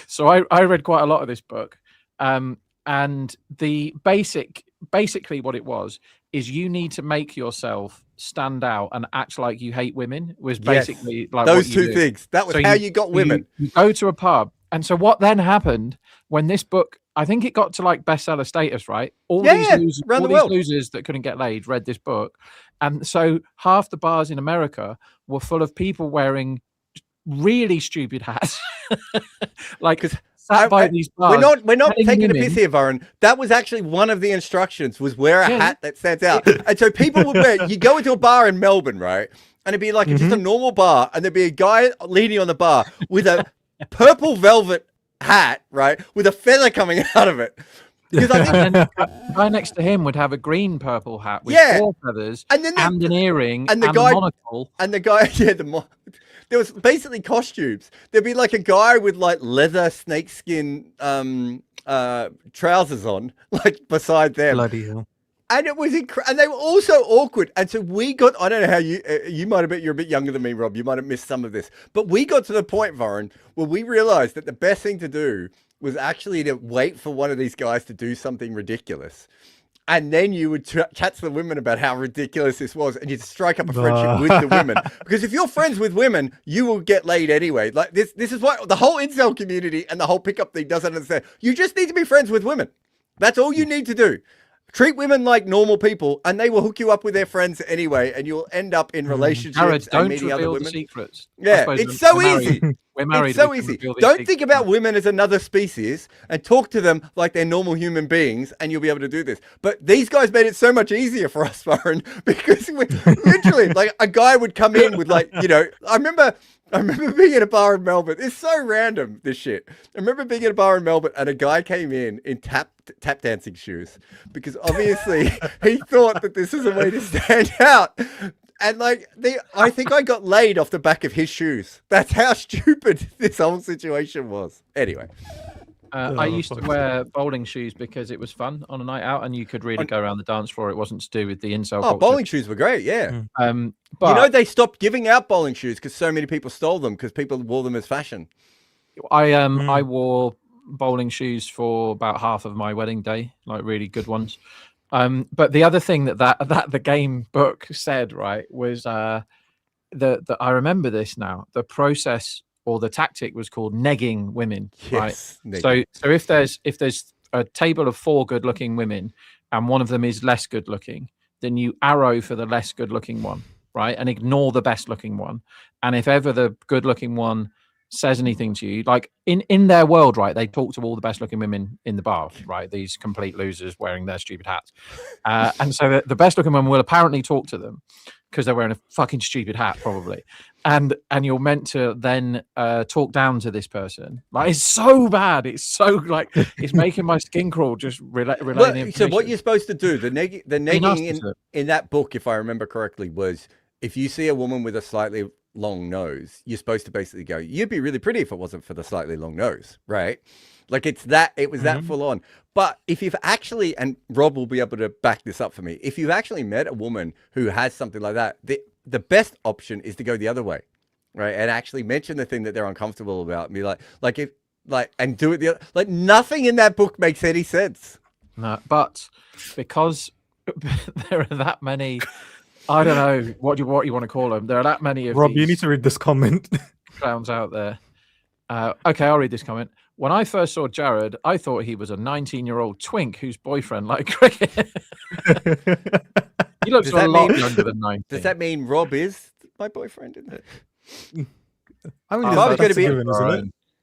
Speaker 10: So I read quite a lot of this book. And the basically what it was is you need to make yourself stand out and act like you hate women was basically like
Speaker 4: those
Speaker 10: what
Speaker 4: two
Speaker 10: you do.
Speaker 4: things. That was
Speaker 10: So
Speaker 4: how you got women.
Speaker 10: You go to a pub. And so what then happened when this book, I think it got to like bestseller status, right? All these losers that couldn't get laid read this book. And so half the bars in America were full of people wearing really stupid hats. Like sat by these bars.
Speaker 4: We're not taking a piss here, Varun. That was actually one of the instructions was wear a hat that stands out. And so people would wear, you go into a bar in Melbourne, right? And it'd be like just a normal bar, and there'd be a guy leaning on the bar with a purple velvet hat, right, with a feather coming out of it. Because I think
Speaker 10: and then the guy next to him would have a green purple hat with 4 feathers and an earring and a monocle.
Speaker 4: And the guy, there was basically costumes. There'd be like a guy with like leather snakeskin trousers on, like beside them.
Speaker 3: Bloody hell.
Speaker 4: And it was and they were also awkward. And so we got, I don't know how you might have been, you're a bit younger than me, Rob. You might have missed some of this. But we got to the point, Varun, where we realized that the best thing to do was actually to wait for one of these guys to do something ridiculous. And then you would chat to the women about how ridiculous this was, and you'd strike up a friendship with the women. Because if you're friends with women, you will get laid anyway. Like this is what the whole incel community and the whole pickup thing doesn't understand. You just need to be friends with women. That's all you need to do. Treat women like normal people, and they will hook you up with their friends anyway, and you'll end up in relationships
Speaker 10: Jared,
Speaker 4: and meeting other women.
Speaker 10: The secrets.
Speaker 4: Yeah, it's so easy.
Speaker 10: We're married.
Speaker 4: It's so easy. Don't think about women as another species and talk to them like they're normal human beings, and you'll be able to do this. But these guys made it so much easier for us, Varun, because we literally, like, a guy would come in with, like, I remember being at a bar in Melbourne. It's so random, this shit. I remember being at a bar in Melbourne, and a guy came in tap dancing shoes, because obviously he thought that this is a way to stand out. And I think I got laid off the back of his shoes. That's how stupid this whole situation was. Anyway.
Speaker 10: I used to wear bowling shoes because it was fun on a night out, and you could really go around the dance floor. It wasn't to do with the incel culture.
Speaker 4: Bowling shoes were great, yeah.
Speaker 10: But
Speaker 4: they stopped giving out bowling shoes because so many people stole them because people wore them as fashion.
Speaker 10: I wore bowling shoes for about half of my wedding day, like really good ones. But the other thing that the game book said, right, was that I remember this now. The process or the tactic was called negging women, right? Negging. So if there's a table of 4 good-looking women and one of them is less good-looking, then you arrow for the less good-looking one, right, and ignore the best-looking one. And if ever the good-looking one says anything to you, like in their world, right, they talk to all the best looking women in the bar, right, these complete losers wearing their stupid hats, and so the best looking women will apparently talk to them because they're wearing a fucking stupid hat probably, and you're meant to then talk down to this person. Like, it's so bad, it's so, like, it's making my skin crawl just relating.
Speaker 4: So what you're supposed to do, the negging in that book, if I remember correctly, was if you see a woman with a slightly long nose, you're supposed to basically go, you'd be really pretty if it wasn't for the slightly long nose, right? Like, it was that full on. But if you've actually, and Rob will be able to back this up for me, if you've actually met a woman who has something like that, the best option is to go the other way, right? And actually mention the thing that they're uncomfortable about and be and do it like nothing in that book makes any sense.
Speaker 10: No, but because there are that many, I don't know what you want to call them. There are that many of
Speaker 3: Rob, you need to read this comment.
Speaker 10: Clowns out there. Okay, I'll read this comment. When I first saw Jared, I thought he was a 19-year-old twink whose boyfriend liked cricket. He looks a lot younger than 19.
Speaker 4: Does that mean Rob is my boyfriend? Isn't it?
Speaker 3: I mean,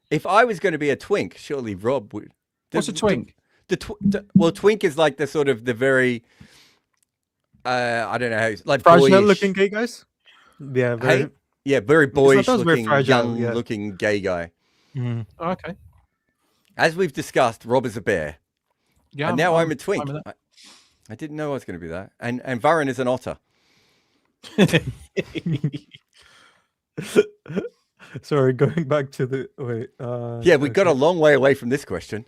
Speaker 4: if I was going to be a twink, surely Rob would.
Speaker 10: What's a twink?
Speaker 4: Well, twink is like the sort of the very. I don't know how, like
Speaker 3: fragile looking gay guys. Yeah, very,
Speaker 4: Yeah, very
Speaker 3: It's not
Speaker 4: boyish
Speaker 3: those very
Speaker 4: looking,
Speaker 3: fragile,
Speaker 4: young
Speaker 3: yeah.
Speaker 4: looking gay guy.
Speaker 3: Mm.
Speaker 10: Okay.
Speaker 4: As we've discussed, Rob is a bear.
Speaker 10: Yeah.
Speaker 4: And now I'm a
Speaker 10: fine
Speaker 4: twink.
Speaker 10: with that.
Speaker 4: I didn't know I was going to be that. And Varun is an otter.
Speaker 3: Sorry, going back to the wait.
Speaker 4: Yeah, we got a
Speaker 3: okay.
Speaker 4: long way away from this question.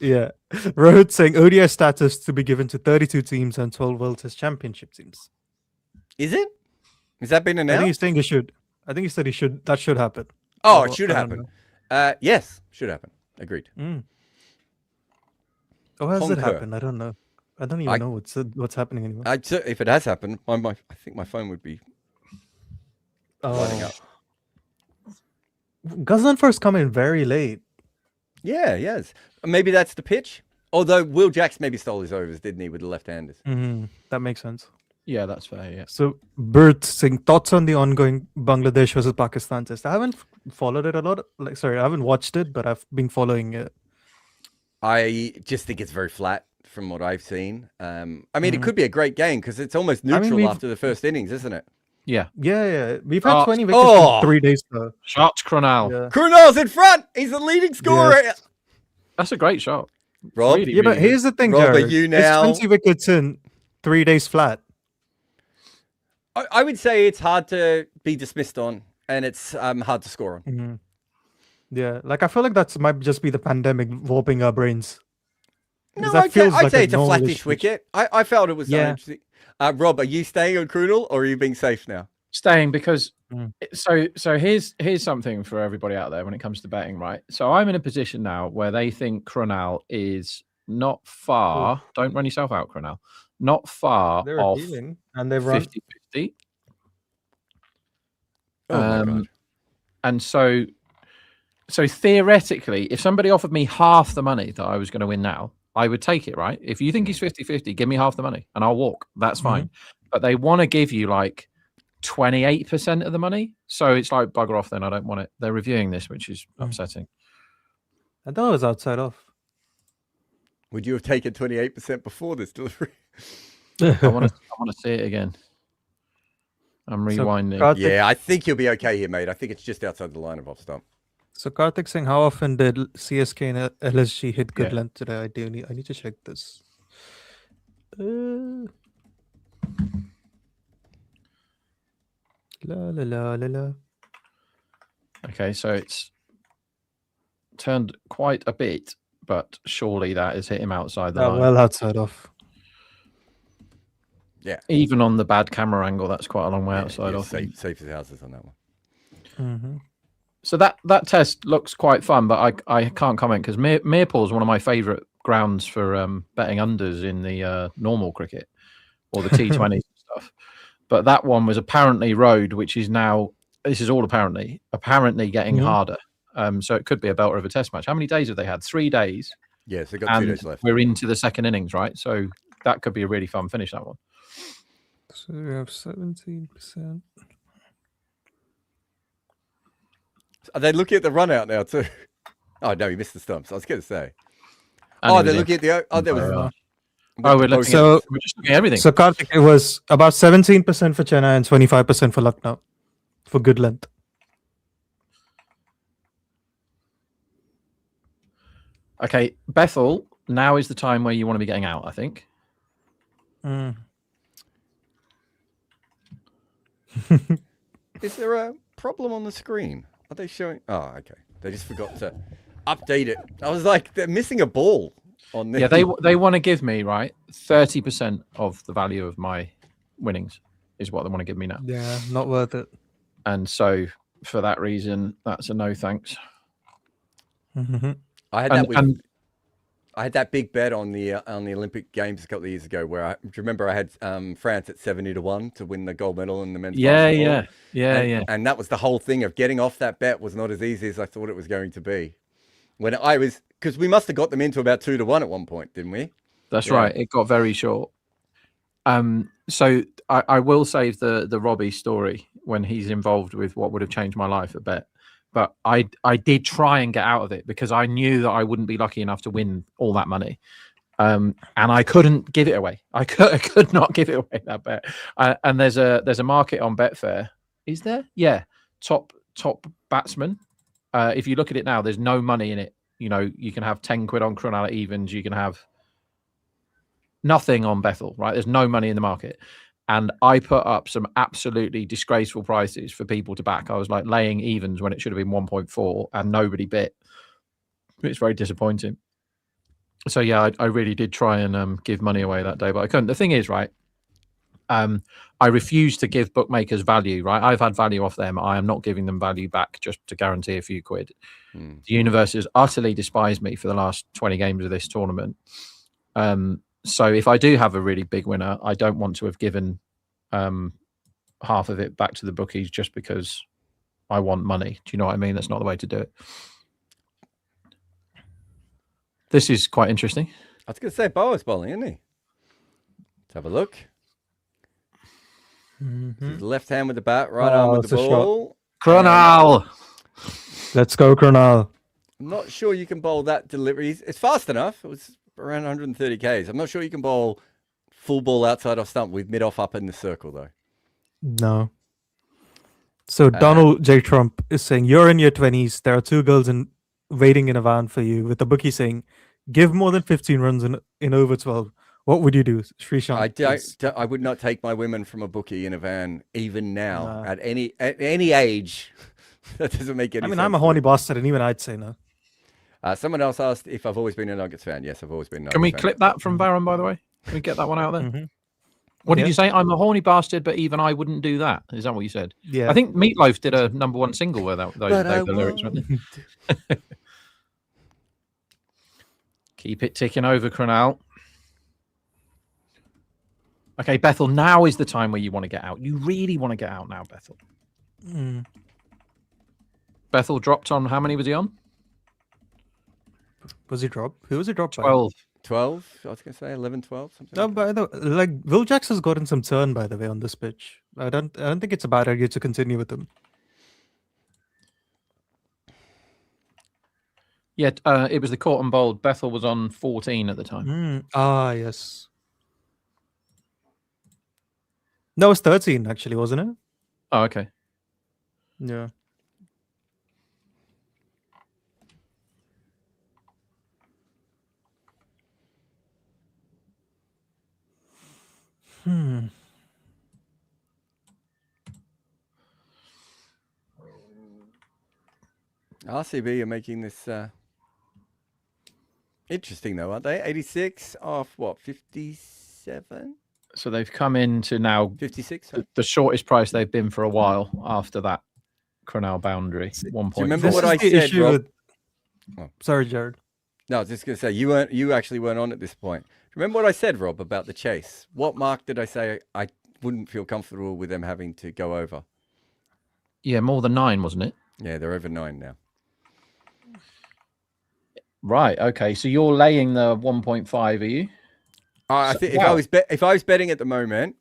Speaker 3: Yeah, Rohit saying ODI status to be given to 32 teams and 12 World Test Championship teams.
Speaker 4: Is it? Has that been
Speaker 3: I think he's
Speaker 4: announced?
Speaker 3: saying it should. I think he said he should. That should happen.
Speaker 4: Oh,
Speaker 3: Or-
Speaker 4: it should
Speaker 3: I don't
Speaker 4: happen.
Speaker 3: know.
Speaker 4: Yes, should happen. Agreed.
Speaker 3: Mm. Oh, has it
Speaker 4: Concur.
Speaker 3: happened? I don't know. I don't even
Speaker 4: I-
Speaker 3: know what's happening anymore.
Speaker 4: If it has happened, I think my phone would be lighting up.
Speaker 3: Ghazan first come in very late.
Speaker 4: Yeah, yes. Maybe that's the pitch. Although Will Jacks maybe stole his overs, didn't he, with the left-handers?
Speaker 3: That makes sense.
Speaker 10: Yeah, that's fair. Yeah.
Speaker 3: So, Bert saying thoughts on the ongoing Bangladesh versus Pakistan test. I haven't followed it a lot. I haven't watched it, but I've been following it.
Speaker 4: I just think it's very flat from what I've seen. I mean, it could be a great game because it's almost
Speaker 3: mean,
Speaker 4: neutral
Speaker 3: we've-
Speaker 4: after the first innings, isn't it?
Speaker 10: Yeah.
Speaker 3: Yeah. We've had
Speaker 10: Oh,
Speaker 3: 20 wickets
Speaker 4: oh!
Speaker 3: in 3 days. So,
Speaker 10: Shots Cronal.
Speaker 3: yeah.
Speaker 4: Krunal's in front. He's the leading scorer.
Speaker 3: Yes.
Speaker 10: That's a great shot.
Speaker 4: Rob,
Speaker 10: Really,
Speaker 3: Yeah, but
Speaker 10: really good.
Speaker 3: here's the thing,
Speaker 4: Rob, are
Speaker 3: Jared.
Speaker 4: you
Speaker 3: It's
Speaker 4: now-
Speaker 3: 20 wickets in 3 days flat.
Speaker 4: I would say it's hard to be dismissed on, and it's hard to score on.
Speaker 3: Mhm. Yeah, I feel like that might just be the pandemic warping our brains.
Speaker 4: No,
Speaker 3: Because that
Speaker 4: I'd
Speaker 3: feels
Speaker 4: say
Speaker 3: like a
Speaker 4: it's a
Speaker 3: normal-ish
Speaker 4: flattish
Speaker 3: pitch.
Speaker 4: wicket. I felt it was
Speaker 3: Yeah.
Speaker 4: interesting. Rob, are you staying on Krunal or are you being safe now?
Speaker 10: Staying because
Speaker 3: Mm.
Speaker 10: so here's something for everybody out there when it comes to betting, right? So I'm in a position now where they think Cronal is not far. Don't run yourself out, Cronal. Not far
Speaker 3: They're
Speaker 10: off
Speaker 3: appealing, and they've run.
Speaker 10: 50-50.
Speaker 4: Oh my God.
Speaker 10: And so theoretically, if somebody offered me half the money that I was going to win now, I would take it, right? If you think he's 50-50, give me half the money and I'll walk. That's fine. But they want to give you like 28% of the money. So it's like, bugger off then. I don't want it. They're reviewing this, which is upsetting.
Speaker 3: I thought it was outside off.
Speaker 4: Would you have taken 28% before this delivery?
Speaker 10: I want to see it again. I'm
Speaker 3: So,
Speaker 10: rewinding.
Speaker 3: Karthik,
Speaker 4: Yeah, I think you'll be okay here, mate. I think it's just outside the line of off stump.
Speaker 3: so Karthik saying, how often did CSK and LSG hit good
Speaker 10: Yeah.
Speaker 3: length today? I need to check this. La la la la la.
Speaker 10: Okay, so it's turned quite a bit, but surely that has hit him outside the line.
Speaker 3: Well outside off.
Speaker 4: Yeah.
Speaker 10: Even on the bad camera angle, that's quite a long way outside
Speaker 4: Yeah,
Speaker 10: off.
Speaker 4: safe as houses on that one.
Speaker 3: Mm-hmm.
Speaker 10: So that test looks quite fun, but I can't comment because Mirpool is one of my favourite grounds for betting unders in the normal cricket or the T20s and stuff. But that one was apparently road, which is now, this is all apparently getting harder. So it could be a belter of a test match. How many days have they had? 3 days.
Speaker 4: Yeah, so they've got 2 days
Speaker 10: And
Speaker 4: left.
Speaker 10: we're into the second innings, right? So that could be a really fun finish, that one.
Speaker 3: So we have 17%.
Speaker 4: Are they looking at the run out now too? Oh no, you missed the stumps. I was going to say.
Speaker 10: And
Speaker 4: Oh,
Speaker 10: it
Speaker 4: they're
Speaker 10: was
Speaker 4: looking at the. Oh, there was.
Speaker 10: we're looking
Speaker 3: So-
Speaker 10: we're just looking at everything.
Speaker 3: So Karthik, it was about 17% for Chennai and 25% for Lucknow for good length.
Speaker 10: Okay, Bethel, now is the time where you want to be getting out, I think.
Speaker 4: Is there a problem on the screen? Are they showing? Oh, okay. They just forgot to update it. I was like, they're missing a ball on this.
Speaker 10: Yeah, they want to give me, right, 30% of the value of my winnings is what they want to give me now.
Speaker 3: Yeah, not worth it.
Speaker 10: And so for that reason, that's a no thanks.
Speaker 3: Mm-hmm.
Speaker 4: I had that with.
Speaker 10: And
Speaker 4: I had that big bet on the Olympic Games a couple of years ago, where do you remember I had France at 70-1 to win the gold medal in the men's basketball?
Speaker 10: Yeah.
Speaker 4: And that was the whole thing of getting off that bet was not as easy as I thought it was going to be. When I was, because we must have got them into about 2-1 at one point, didn't we?
Speaker 10: That's
Speaker 4: Yeah.
Speaker 10: right. It got very short. So I will save the Robbie story when he's involved with what would have changed my life a bit. But I did try and get out of it because I knew that I wouldn't be lucky enough to win all that money. And I couldn't give it away. I could not give it away, that bet. And there's a market on Betfair. Is there? Yeah. top batsmen. If you look at it now, there's no money in it. You know, you can have 10 quid on Krunal at evens. You can have nothing on Bethel, right? There's no money in the market. And I put up some absolutely disgraceful prices for people to back. I was like laying evens when it should have been 1.4 and nobody bit. It's very disappointing. So yeah, I really did try and give money away that day, but I couldn't. The thing is, right, I refuse to give bookmakers value, right? I've had value off them. I am not giving them value back just to guarantee a few quid. The universe has utterly despised me for the last 20 games of this tournament. So if I do have a really big winner, I don't want to have given half of it back to the bookies just because I want money. Do you know what I mean? That's not the way to do it. This is quite interesting.
Speaker 4: I was going to say Boa's bowling, isn't he? Let's have a look. His left hand with the bat, right arm with the ball.
Speaker 10: Krunal!
Speaker 3: Let's go, Krunal.
Speaker 4: I'm not sure you can bowl that delivery. It's fast enough. It was around 130 Ks. I'm not sure you can bowl full ball outside off stump with mid-off up in the circle, though.
Speaker 3: No. So Donald J. Trump is saying, you're in your 20s. There are 2 girls waiting in a van for you, with the bookie saying, give more than 15 runs in over 12. What would you do, Srishant?
Speaker 4: I would not take my women from a bookie in a van, even now, at any age. That doesn't make any sense.
Speaker 3: I mean, I'm a horny bastard, and even I'd say no.
Speaker 4: Someone else asked if I've always been a Nuggets fan. Yes, I've always been a Nuggets
Speaker 10: fan.
Speaker 4: Can
Speaker 10: we clip that from Baron, by the way? Can we get that one out there?
Speaker 3: Mm-hmm.
Speaker 10: What did you say? I'm a horny bastard, but even I wouldn't do that. Is that what you said?
Speaker 3: Yeah.
Speaker 10: I think Meatloaf did a #1 single where those were the lyrics, weren't they? Keep it ticking over, Krunal. Okay, Bethel, now is the time where you want to get out. You really want to get out now, Bethel. Bethel dropped on, how many was he on?
Speaker 3: Was he dropped? Who was he dropped by?
Speaker 4: 12. 12, I was going to say 11, 12, something.
Speaker 3: No, by the like Will Jacks has gotten some turn, by the way, on this pitch. I don't think it's a bad idea to continue with him.
Speaker 10: Yeah, it was the caught and bowled. Bethel was on 14 at the time.
Speaker 3: Yes. No, it was 13 actually, wasn't it?
Speaker 10: Oh, okay.
Speaker 3: Yeah.
Speaker 4: RCB are making this interesting, though, aren't they? 86 off, what, 57?
Speaker 10: So they've come into now
Speaker 4: 56.
Speaker 10: The shortest price they've been for a while after that Krunal boundary. 1 point.
Speaker 4: Remember what I said, Rob?
Speaker 3: Sorry, Jared.
Speaker 4: No, I was just going to say you actually weren't on at this point. Remember what I said, Rob, about the chase? What mark did I say I wouldn't feel comfortable with them having to go over?
Speaker 10: Yeah, more than 9, wasn't it?
Speaker 4: Yeah, they're over 9 now.
Speaker 10: Right. Okay. So you're laying the 1.5, are you?
Speaker 4: I think if I was betting at the moment,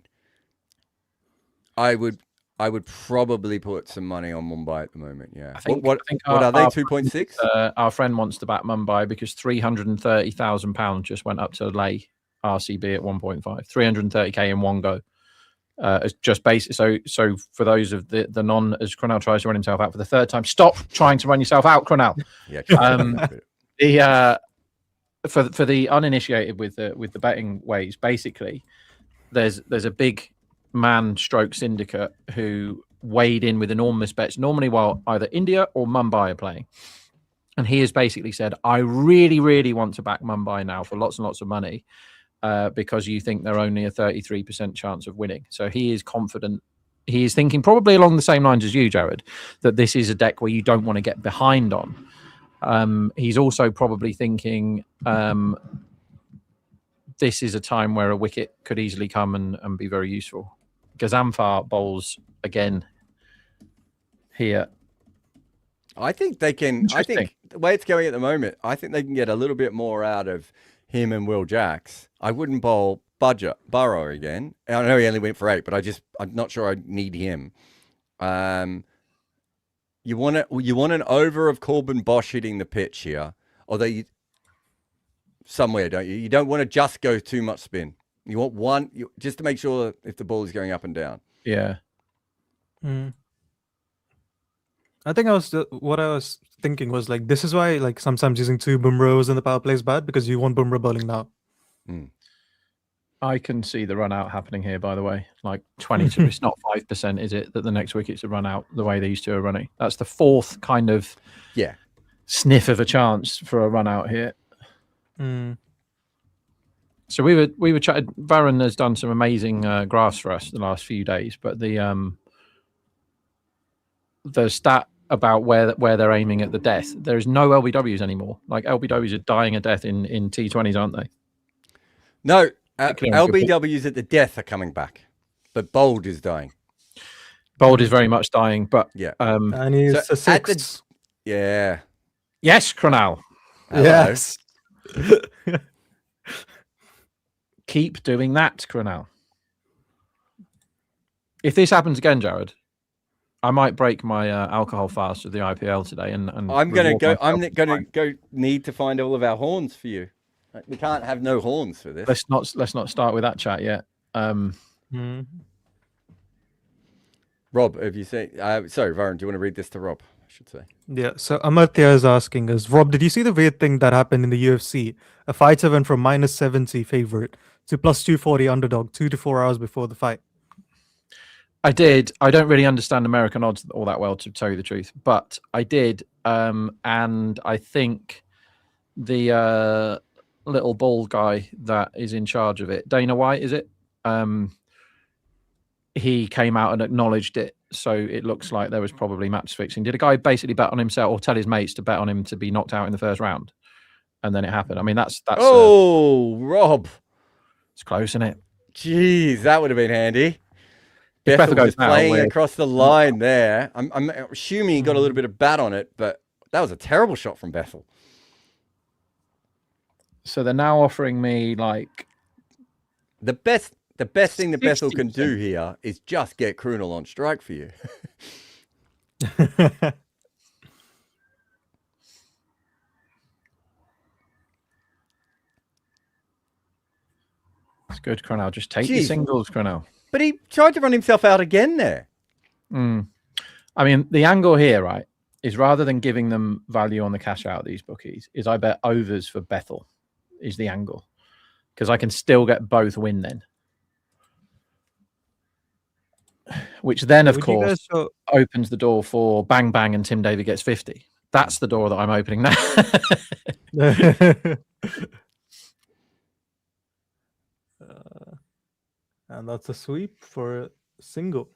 Speaker 4: I would probably put some money on Mumbai at the moment. Yeah. What are they? 2.6.
Speaker 10: Our friend wants to back Mumbai because £330,000 just went up to lay RCB at 1.5. 330k in one go. It's just basic. So for those of the non, as Krunal tries to run himself out for the 3rd time, stop trying to run yourself out, Krunal.
Speaker 4: Yeah.
Speaker 10: For the uninitiated with the betting ways, basically, there's a big man stroke syndicate who weighed in with enormous bets, normally while either India or Mumbai are playing. And he has basically said, I really, really want to back Mumbai now for lots and lots of money because you think they're only a 33% chance of winning. So he is confident. He is thinking probably along the same lines as you, Jared, that this is a deck where you don't want to get behind on. He's also probably thinking this is a time where a wicket could easily come and be very useful. Gazamfar bowls again here.
Speaker 4: I think they can. I think the way it's going at the moment, I think they can get a little bit more out of him and Will Jacks. I wouldn't bowl Burrow again. I know he only went for 8, but I'm not sure I need him. You want an over of Corbin Bosch hitting the pitch here, although somewhere, don't you? You don't want to just go too much spin. You want one just to make sure if the ball is going up and down.
Speaker 10: Yeah.
Speaker 3: I think what I was thinking was like this is why like sometimes using 2 Bumrahs in the power play is bad because you want Bumrah bowling now.
Speaker 10: I can see the run out happening here, by the way. Like 20 to, it's not 5%, is it, that the next wicket's a run out the way these two are running? That's the fourth kind of sniff of a chance for a run out here. So we were chatting. Varun has done some amazing graphs for us the last few days, but the stat about where they're aiming at the death, there is no LBWs anymore. Like LBWs are dying a death in T20s, aren't they?
Speaker 4: No, LBWs at the death are coming back, but Bold is dying.
Speaker 10: Bold is very much dying, but
Speaker 3: and he's a sixth.
Speaker 10: Yes, Cronal.
Speaker 3: Yes.
Speaker 10: Keep doing that, Cronal. If this happens again, Jared, I might break my alcohol fast with the IPL today, and
Speaker 4: I'm gonna go. I'm gonna go. Need to find all of our horns for you. We can't have no horns for this.
Speaker 10: Let's not start with that chat yet.
Speaker 4: Rob, have you seen? Sorry, Varun, do you want to read this to Rob? I should say.
Speaker 3: Yeah. So Amartya is asking us, Rob, did you see the weird thing that happened in the UFC? A fighter went from -70 favorite to +240 underdog 2 to 4 hours before the fight.
Speaker 10: I did. I don't really understand American odds all that well, to tell you the truth, but I did. And I think the little bald guy that is in charge of it, Dana White, is it? He came out and acknowledged it. So it looks like there was probably match fixing. Did a guy basically bet on himself or tell his mates to bet on him to be knocked out in the first round? And then it happened. I mean, that's
Speaker 4: Rob.
Speaker 10: It's close, isn't it?
Speaker 4: Jeez, that would have been handy. Bethel was playing across the line there. I'm assuming he got a little bit of bat on it, but that was a terrible shot from Bethel.
Speaker 10: So they're now offering me like
Speaker 4: the best thing that Bethel can do here is just get Krunel on strike for you.
Speaker 10: It's good, Cronal. Just take your singles, Cronal.
Speaker 4: But he tried to run himself out again there.
Speaker 10: I mean, the angle here, right, is rather than giving them value on the cash out, these bookies, is I bet overs for Bethel is the angle. Because I can still get both win then. Which then, of course, opens the door for bang bang and Tim David gets 50. That's the door that I'm opening now.
Speaker 3: And that's a sweep for a single.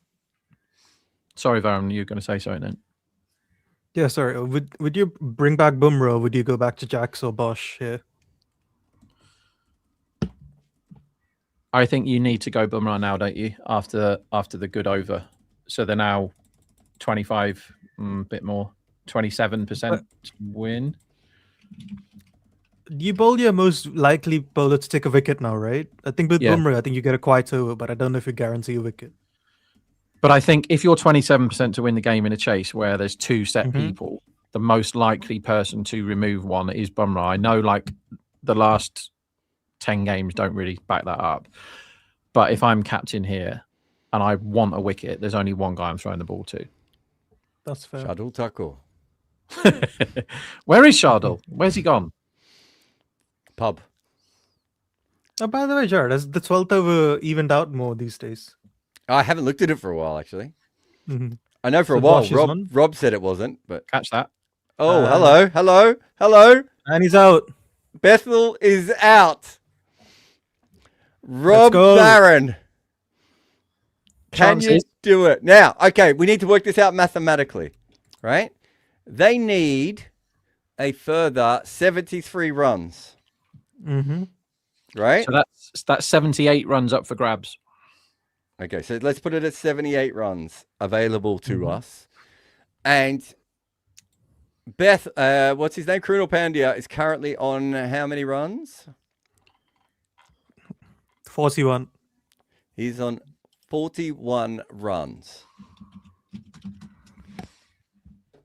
Speaker 10: Sorry, Varun, you're going to say something then?
Speaker 3: Yeah, sorry. Would you bring back Bumrah or would you go back to Jacks or Bosch here?
Speaker 10: I think you need to go Bumrah now, don't you? After the good over. So they're now 25, bit more, 27% win.
Speaker 3: You bowl your most likely bowler to take a wicket now, right? I think with Bumrah, I think you get a quiet over, but I don't know if you guarantee a wicket.
Speaker 10: But I think if you're 27% to win the game in a chase where there's two set people, the most likely person to remove one is Bumrah. I know like the last 10 games don't really back that up. But if I'm captain here and I want a wicket, there's only one guy I'm throwing the ball to.
Speaker 3: That's fair.
Speaker 4: Shardul Thakur.
Speaker 10: Where is Shardul? Where's he gone?
Speaker 4: Pub.
Speaker 3: Oh, by the way, Jared, has the 12th over evened out more these days?
Speaker 4: I haven't looked at it for a while, actually. I know for a while. Rob said it wasn't, but
Speaker 10: catch that.
Speaker 4: Oh, hello.
Speaker 3: And he's out.
Speaker 4: Bethel is out. Rob Barron. Can you do it? Now, okay, we need to work this out mathematically, right? They need a further 73 runs. Right?
Speaker 10: So that's 78 runs up for grabs.
Speaker 4: Okay, so let's put it at 78 runs available to us. And what's his name? Krunal Pandya is currently on how many runs?
Speaker 3: 41.
Speaker 4: He's on 41 runs.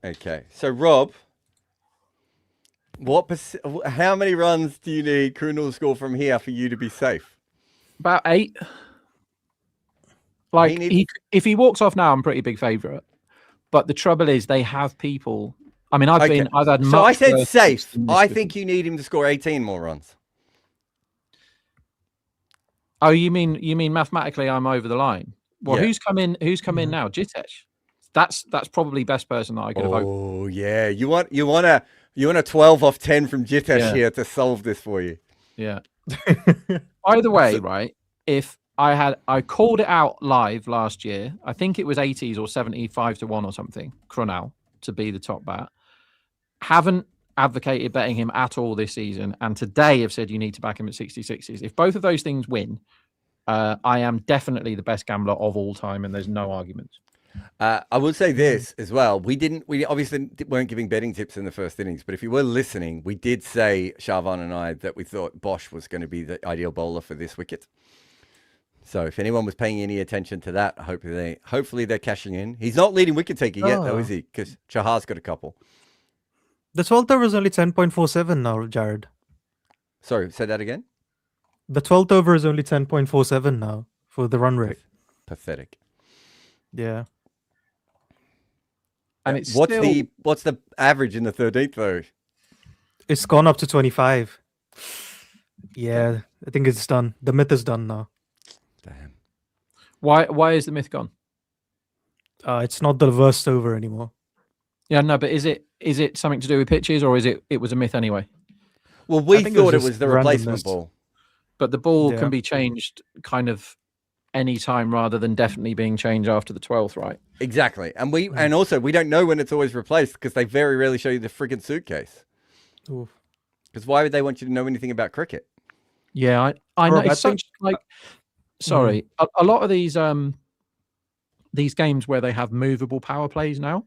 Speaker 4: Okay, so Rob, how many runs do you need Krunal to score from here for you to be safe?
Speaker 10: About 8. Like if he walks off now, I'm pretty big favourite. But the trouble is, they have people. I mean, I've had.
Speaker 4: So I said
Speaker 10: worse
Speaker 4: safe.
Speaker 10: than this
Speaker 4: I
Speaker 10: with
Speaker 4: think
Speaker 10: them.
Speaker 4: you need him to score 18 more runs.
Speaker 10: Oh, you mean mathematically, I'm over the line. Well,
Speaker 4: Yeah.
Speaker 10: who's come in? Who's come in now? Jitesh. That's probably best person that I could have hoped.
Speaker 4: Oh yeah, you want a 12 off 10 from Jitesh
Speaker 10: Yeah.
Speaker 4: here to solve this for you.
Speaker 10: Yeah. By the way, right? If I called it out live last year, I think it was 80s or 75 to 1 or something, Crunell to be the top bat. Haven't advocated betting him at all this season, and today have said you need to back him at 66s. If both of those things win, I am definitely the best gambler of all time, and there's no argument.
Speaker 4: I will say this as well. We obviously weren't giving betting tips in the first innings, but if you were listening, we did say, Sharvan and I, that we thought Bosch was going to be the ideal bowler for this wicket. So if anyone was paying any attention to that, hopefully they're cashing in. He's not leading wicket taker yet, though, is he? Because Chahar's got a couple.
Speaker 3: The 12th over is only 10.47 now, Jared.
Speaker 4: Sorry, say that again?
Speaker 3: The 12th over is only 10.47 now for the run rate.
Speaker 4: Pathetic.
Speaker 3: Yeah.
Speaker 10: And it's
Speaker 4: what's
Speaker 10: still...
Speaker 4: the average in the 13th though?
Speaker 3: It's gone up to 25. Yeah, I think it's done. The myth is done now.
Speaker 4: Damn.
Speaker 10: Why is the myth gone?
Speaker 3: It's not the worst over anymore.
Speaker 10: Yeah, no, but is it something to do with pitches, or it was a myth anyway?
Speaker 4: Well, we thought it
Speaker 3: was
Speaker 4: was the
Speaker 3: randomness.
Speaker 4: replacement ball.
Speaker 10: But the ball
Speaker 3: Yeah.
Speaker 10: can be changed kind of any time rather than definitely being changed after the 12th, right?
Speaker 4: Exactly. And also we don't know when it's always replaced because they very rarely show you the friggin' suitcase.
Speaker 3: Oof.
Speaker 4: Because why would they want you to know anything about cricket?
Speaker 10: Yeah, I know.
Speaker 3: Rob, I
Speaker 10: It's such like, sorry, a lot of these games where they have movable power plays now.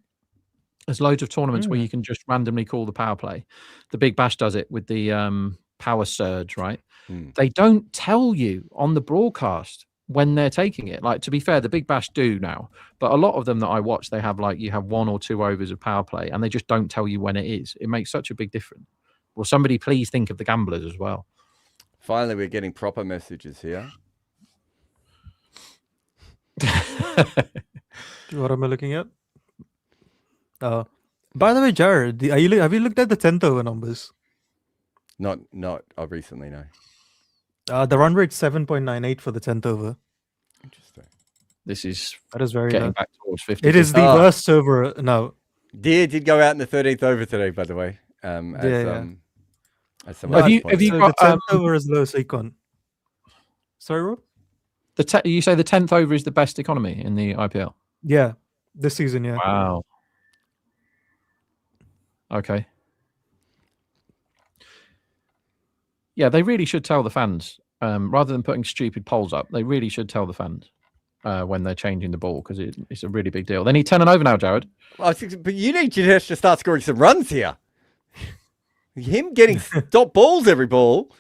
Speaker 10: There's loads of tournaments where you can just randomly call the power play. The Big Bash does it with the power surge, right? They don't tell you on the broadcast when they're taking it. Like, to be fair, the Big Bash do now, but a lot of them that I watch, they have like, you have 1 or 2 overs of power play and they just don't tell you when it is. It makes such a big difference. Will somebody please think of the gamblers as well?
Speaker 4: Finally, we're getting proper messages here.
Speaker 3: What am I looking at? By the way, Jared, have you looked at the 10th over numbers?
Speaker 4: Not recently, no.
Speaker 3: The run rate's 7.98 for the 10th over.
Speaker 4: Interesting.
Speaker 10: This is
Speaker 3: That is very
Speaker 10: getting
Speaker 3: low.
Speaker 10: back towards 50.
Speaker 3: It is the worst over now.
Speaker 4: Deer did go out in the 13th over today, by the way. As someone
Speaker 10: Have you
Speaker 3: So
Speaker 10: got
Speaker 3: the 10th over is low, so you can't. Sorry, Rob?
Speaker 10: you say the 10th over is the best economy in the IPL?
Speaker 3: Yeah, this season, yeah.
Speaker 10: Wow. Okay. Yeah, they really should tell the fans, rather than putting stupid polls up, they really should tell the fans when they're changing the ball, because it's a really big deal. They need 10 and over now, Jared.
Speaker 4: But you need Jitesh to start scoring some runs here. Him getting dot balls every ball.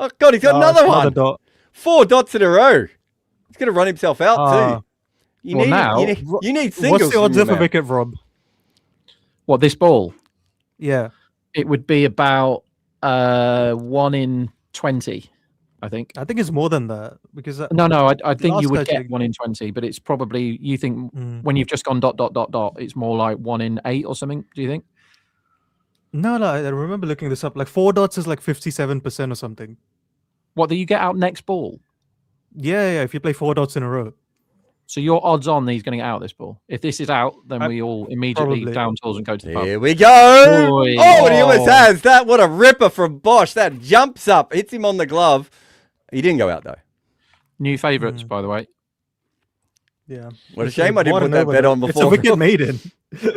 Speaker 4: Oh, God, he's got another one.
Speaker 3: Dot.
Speaker 4: 4 dots in a row. He's going to run himself out, too. You need singles.
Speaker 3: What's the odds
Speaker 4: from
Speaker 3: of
Speaker 4: your
Speaker 3: a
Speaker 4: man.
Speaker 3: wicket, Rob?
Speaker 10: What, this ball?
Speaker 3: Yeah.
Speaker 10: It would be about 1 in 20, I think.
Speaker 3: I think it's more than that because
Speaker 10: No, I think you
Speaker 3: last
Speaker 10: would
Speaker 3: I
Speaker 10: get
Speaker 3: checked-
Speaker 10: 1 in 20, but it's probably, you think when you've just gone ... it's more like 1 in 8 or something, do you think?
Speaker 3: No, I remember looking this up. Like 4 dots is like 57% or something.
Speaker 10: What, do you get out next ball?
Speaker 3: Yeah, if you play 4 dots in a row.
Speaker 10: So your odds on he's going to get out this ball. If this is out, then we all immediately
Speaker 3: probably.
Speaker 10: down tools and go to the pub.
Speaker 4: Here we go.
Speaker 10: Boy.
Speaker 4: Oh, and he almost has that. What a ripper from Bosch. That jumps up, hits him on the glove. He didn't go out, though.
Speaker 10: New favourites, by the way.
Speaker 3: Yeah.
Speaker 4: What a shame I didn't put that bet on before.
Speaker 3: It's a wicket maiden.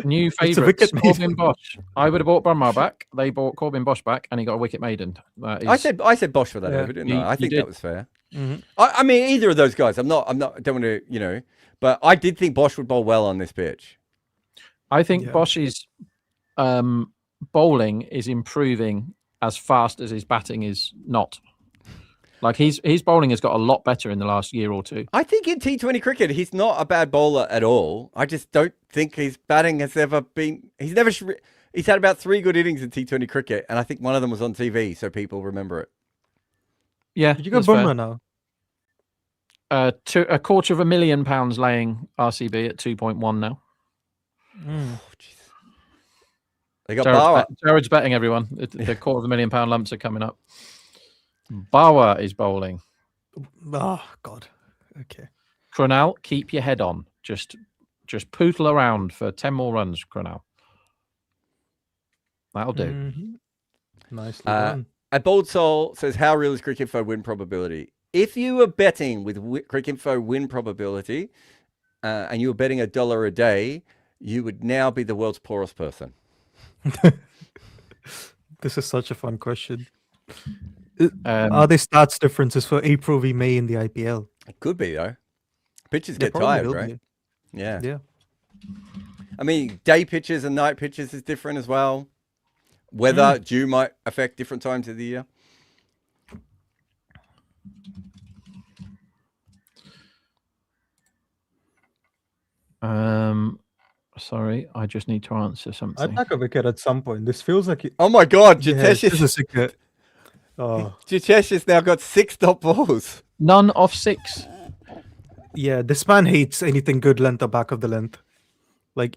Speaker 10: New
Speaker 3: It's a
Speaker 10: favourites,
Speaker 3: wicket maiden.
Speaker 10: Corbin Bosch. I would have bought Bumrah back. They bought Corbin Bosch back, and he got a wicket maiden. That is...
Speaker 4: I said Bosch for that
Speaker 3: Yeah.
Speaker 4: over, didn't
Speaker 10: You-
Speaker 4: I? I
Speaker 10: you
Speaker 4: think
Speaker 10: did.
Speaker 4: that was fair.
Speaker 3: Mm-hmm.
Speaker 4: I mean, either of those guys. I don't want to, but I did think Bosch would bowl well on this pitch.
Speaker 10: I think
Speaker 3: Yeah.
Speaker 10: Bosch's bowling is improving as fast as his batting is not. Like his bowling has got a lot better in the last year or two.
Speaker 4: I think in T20 cricket, he's not a bad bowler at all. I just don't think his batting has ever been. He's had about 3 good innings in T20 cricket, and I think one of them was on TV, so people remember it.
Speaker 10: Yeah,
Speaker 3: Did you go
Speaker 10: that's fair.
Speaker 3: Bumrah now?
Speaker 10: To £250,000 laying RCB at 2.1 now.
Speaker 3: Mm.
Speaker 4: Oh, jeez. They got Bauer.
Speaker 10: Jared's betting, everyone. The £250,000 lumps are coming up. Bauer is bowling.
Speaker 3: Oh, God. Okay.
Speaker 10: Cronal, keep your head on. Just poodle around for 10 more runs, Cronal. That'll do.
Speaker 3: Mhm. Nicely done.
Speaker 4: A Bold Soul says, how real is Cricinfo win probability? If you were betting with Cricinfo win probability and you were betting $1 a day, you would now be the world's poorest person.
Speaker 3: This is such a fun question.
Speaker 10: Um,
Speaker 3: Are there stats differences for April v May in the IPL?
Speaker 4: It could be, though. Pitchers
Speaker 3: There
Speaker 4: get
Speaker 3: probably
Speaker 4: tired,
Speaker 3: will
Speaker 4: right?
Speaker 3: be.
Speaker 4: Yeah.
Speaker 3: Yeah.
Speaker 4: I mean, day pitches and night pitches is different as well. Weather, dew might affect different times of the year.
Speaker 10: Sorry, I just need to answer something.
Speaker 3: I'd like a wicket at some point. This feels like
Speaker 4: Oh my God,
Speaker 3: yeah,
Speaker 4: Jitesh
Speaker 3: this is a
Speaker 4: is,
Speaker 3: sick hit. Oh,
Speaker 4: Jitesh has now got 6 dot balls.
Speaker 10: None off 6.
Speaker 3: yeah. This man hates anything good length or back of the length. Like,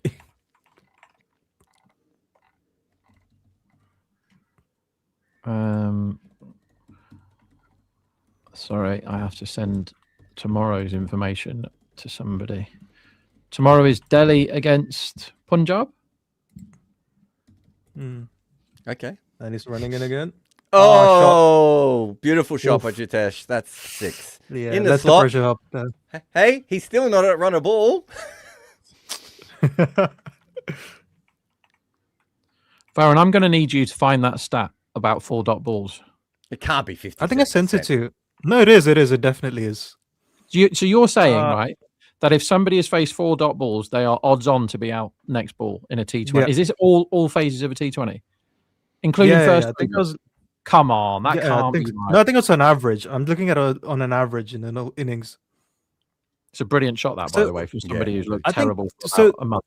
Speaker 10: Sorry, I have to send tomorrow's information to somebody. Tomorrow is Delhi against Punjab.
Speaker 4: Okay.
Speaker 3: and he's running in again.
Speaker 4: Oh, beautiful shot by Jitesh. That's 6.
Speaker 3: Yeah,
Speaker 4: in the
Speaker 3: let
Speaker 4: slot.
Speaker 3: the pressure up there.
Speaker 4: Hey, he's still not at run a ball.
Speaker 10: Farron, I'm going to need you to find that stat about 4 dot balls.
Speaker 4: It can't be 50.
Speaker 3: I think I sent it to you. No, it is. It is. It definitely is.
Speaker 10: So you're saying, right, that if somebody has faced 4 dot balls, they are odds on to be out next ball in a T20.
Speaker 3: Yeah.
Speaker 10: Is this all phases of a T20, including first?
Speaker 3: I think I was.
Speaker 10: Come on, that
Speaker 3: I
Speaker 10: can't
Speaker 3: think,
Speaker 10: be right.
Speaker 3: no, I think it's on average. I'm looking at on an average in an innings.
Speaker 10: It's a brilliant shot, that, by
Speaker 3: So-
Speaker 10: the way, from somebody who's looked
Speaker 3: I think-
Speaker 10: terrible for
Speaker 3: so-
Speaker 10: about a month.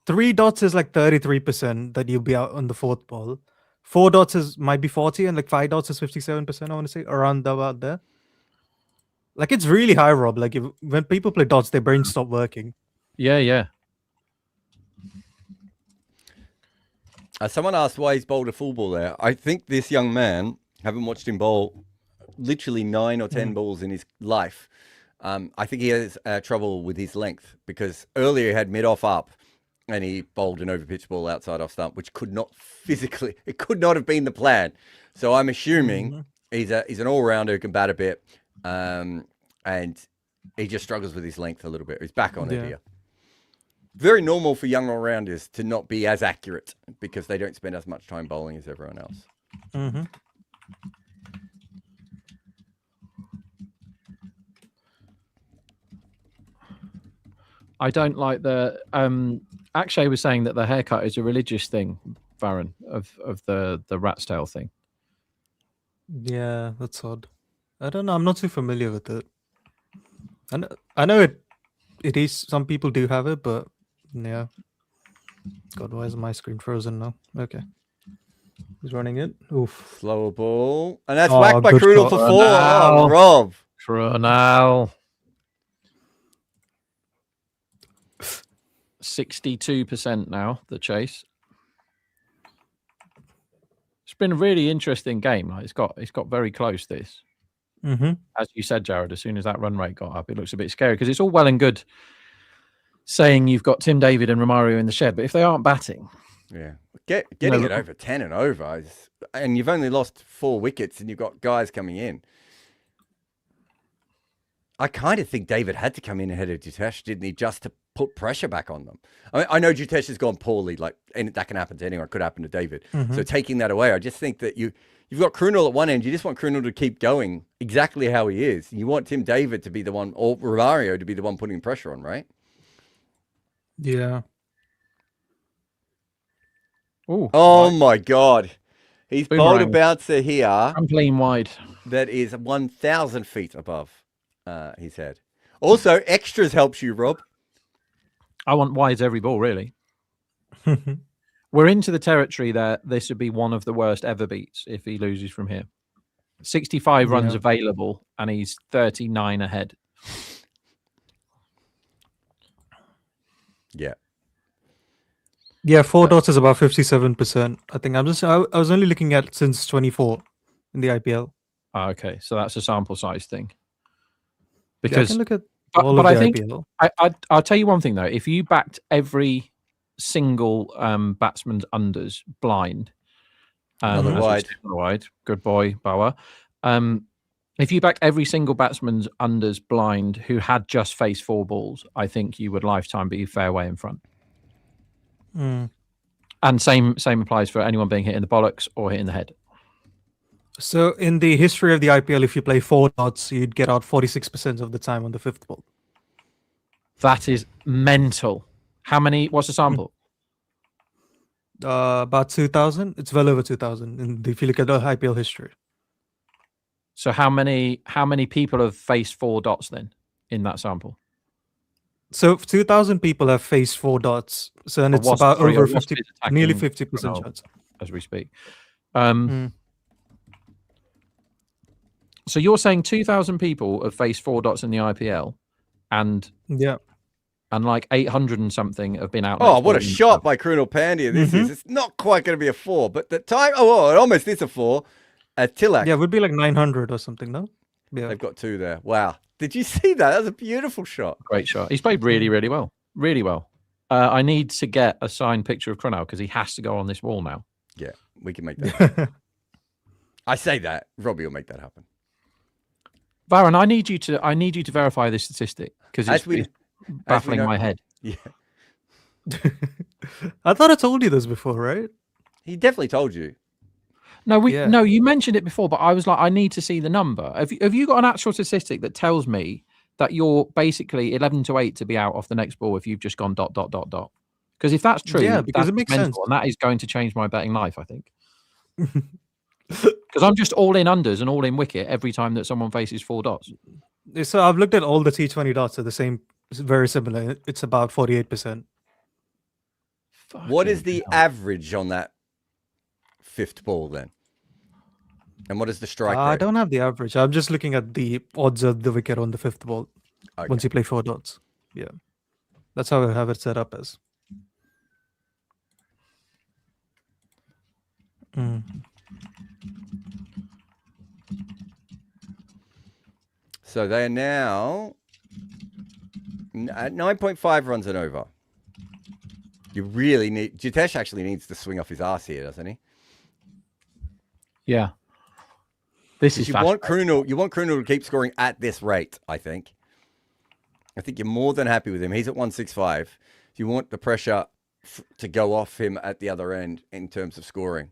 Speaker 3: 3 dots is like 33% that you'll be out on the 4th ball. 4 dots might be 40, and like 5 dots is 57%. I want to say around about there. Like it's really high, Rob. Like when people play dots, their brains stop working.
Speaker 10: Yeah.
Speaker 4: Someone asked why he's bowled a full ball there. I think this young man, haven't watched him bowl literally 9 or 10 balls in his life. I think he has trouble with his length because earlier he had mid-off up and he bowled an overpitch ball outside off stump, which could not have been the plan. So I'm assuming he's an all-rounder who can bat a bit, and he just struggles with his length a little bit. He's back on it here. Very normal for young all-rounders to not be as accurate because they don't spend as much time bowling as everyone else.
Speaker 3: Mm-hmm.
Speaker 10: I don't like the. Akshay was saying that the haircut is a religious thing, Baron, of the rat's tail thing.
Speaker 3: Yeah, that's odd. I don't know. I'm not too familiar with it. I know it is. Some people do have it, but yeah. God, why is my screen frozen now? Okay. He's running it. Oof.
Speaker 4: Slower ball. And that's
Speaker 3: Oh,
Speaker 4: whacked by
Speaker 3: good
Speaker 4: Crudel
Speaker 3: shot.
Speaker 4: for 4. Oh, Rob.
Speaker 10: Cronal. 62% now, the chase. It's been a really interesting game. Like it's got very close, this.
Speaker 3: Mm-hmm.
Speaker 10: As you said, Jared, as soon as that run rate got up, it looks a bit scary because it's all well and good saying you've got Tim David and Romario in the shed, but if they aren't batting,
Speaker 4: Getting it over 10 and over, and you've only lost 4 wickets, and you've got guys coming in. I kind of think David had to come in ahead of Jitesh, didn't he, just to put pressure back on them. I know Jitesh has gone poorly, and that can happen to anyone. It could happen to David.
Speaker 3: Mm-hmm.
Speaker 4: So taking that away, I just think that you've got Krunal at one end. You just want Krunal to keep going exactly how he is. You want Tim David to be the one, or Romario to be the one putting pressure on, right?
Speaker 3: Yeah.
Speaker 10: ooh,
Speaker 4: Oh my God. He's bowled a
Speaker 10: Boomerang.
Speaker 4: bouncer here
Speaker 10: trampoline wide.
Speaker 4: that is 1,000 feet above his head. Also, extras helps you, Rob.
Speaker 10: I want wides every ball, really. We're into the territory that this would be one of the worst ever beats if he loses from here. 65 runs available, and he's 39 ahead.
Speaker 4: Yeah.
Speaker 3: Yeah, 4 dots is about 57%. I think I was only looking at since 24 in the IPL.
Speaker 10: Okay, so that's a sample size thing.
Speaker 3: Yeah, I
Speaker 10: Because
Speaker 3: can look at all
Speaker 10: but
Speaker 3: of
Speaker 10: I
Speaker 3: the
Speaker 10: think
Speaker 3: IPL.
Speaker 10: I'll tell you one thing though. If you backed every single batsman's unders blind,
Speaker 4: Another
Speaker 10: as we
Speaker 4: wide.
Speaker 10: said, another wide, good boy, Bauer. If you backed every single batsman's unders blind who had just faced 4 balls, I think you would lifetime be fairway in front.
Speaker 3: Mm.
Speaker 10: And same applies for anyone being hit in the bollocks or hit in the head.
Speaker 3: So in the history of the IPL, if you play 4 dots, you'd get out 46% of the time on the 5th ball.
Speaker 10: That is mental. How many? What's the sample?
Speaker 3: About 2,000. It's well over 2,000 if you look at the IPL history.
Speaker 10: So how many people have faced 4 dots then in that sample?
Speaker 3: So 2,000 people have faced 4 dots. So then it's about over 50, nearly 50% chance
Speaker 10: as we speak. So you're saying 2,000 people have faced 4 dots in the IPL, and like 800 and something have been out.
Speaker 4: Oh, what a shot by Krunal Pandya this is. It's not quite going to be a 4, but the time, it almost is a 4. Tilak.
Speaker 3: Yeah, it would be like 900 or something, no? Yeah.
Speaker 4: They've got 2 there. Wow. Did you see that? That was a beautiful shot.
Speaker 10: Great shot. He's played really, really well. Really well. I need to get a signed picture of Krunal because he has to go on this wall now.
Speaker 4: Yeah, we can make that happen. I say that. Robbie will make that happen.
Speaker 10: Varun, I need you to verify this statistic because it's baffling my head.
Speaker 4: Yeah.
Speaker 3: I thought I told you this before, right?
Speaker 4: He definitely told you.
Speaker 10: No, you mentioned it before, but I was like, I need to see the number. Have you got an actual statistic that tells me that you're basically 11 to 8 to be out off the next ball if you've just gone ... Because if that's true,
Speaker 3: because it makes sense,
Speaker 10: and that is going to change my betting life, I think. Because I'm just all in unders and all in wicket every time that someone faces 4 dots.
Speaker 3: So I've looked at all the T20 dots are the same, very similar. It's about 48%.
Speaker 4: What is the average on that 5th ball then? And what is the strike rate?
Speaker 3: I don't have the average. I'm just looking at the odds of the wicket on the 5th ball once you play 4 dots. Yeah. That's how I have it set up as.
Speaker 4: So they are now at 9.5 runs and over. You really need... Jitesh actually needs to swing off his arse here, doesn't he?
Speaker 10: Yeah. This is
Speaker 4: you want Krunal to keep scoring at this rate, I think. I think you're more than happy with him. He's at 165. You want the pressure to go off him at the other end in terms of scoring.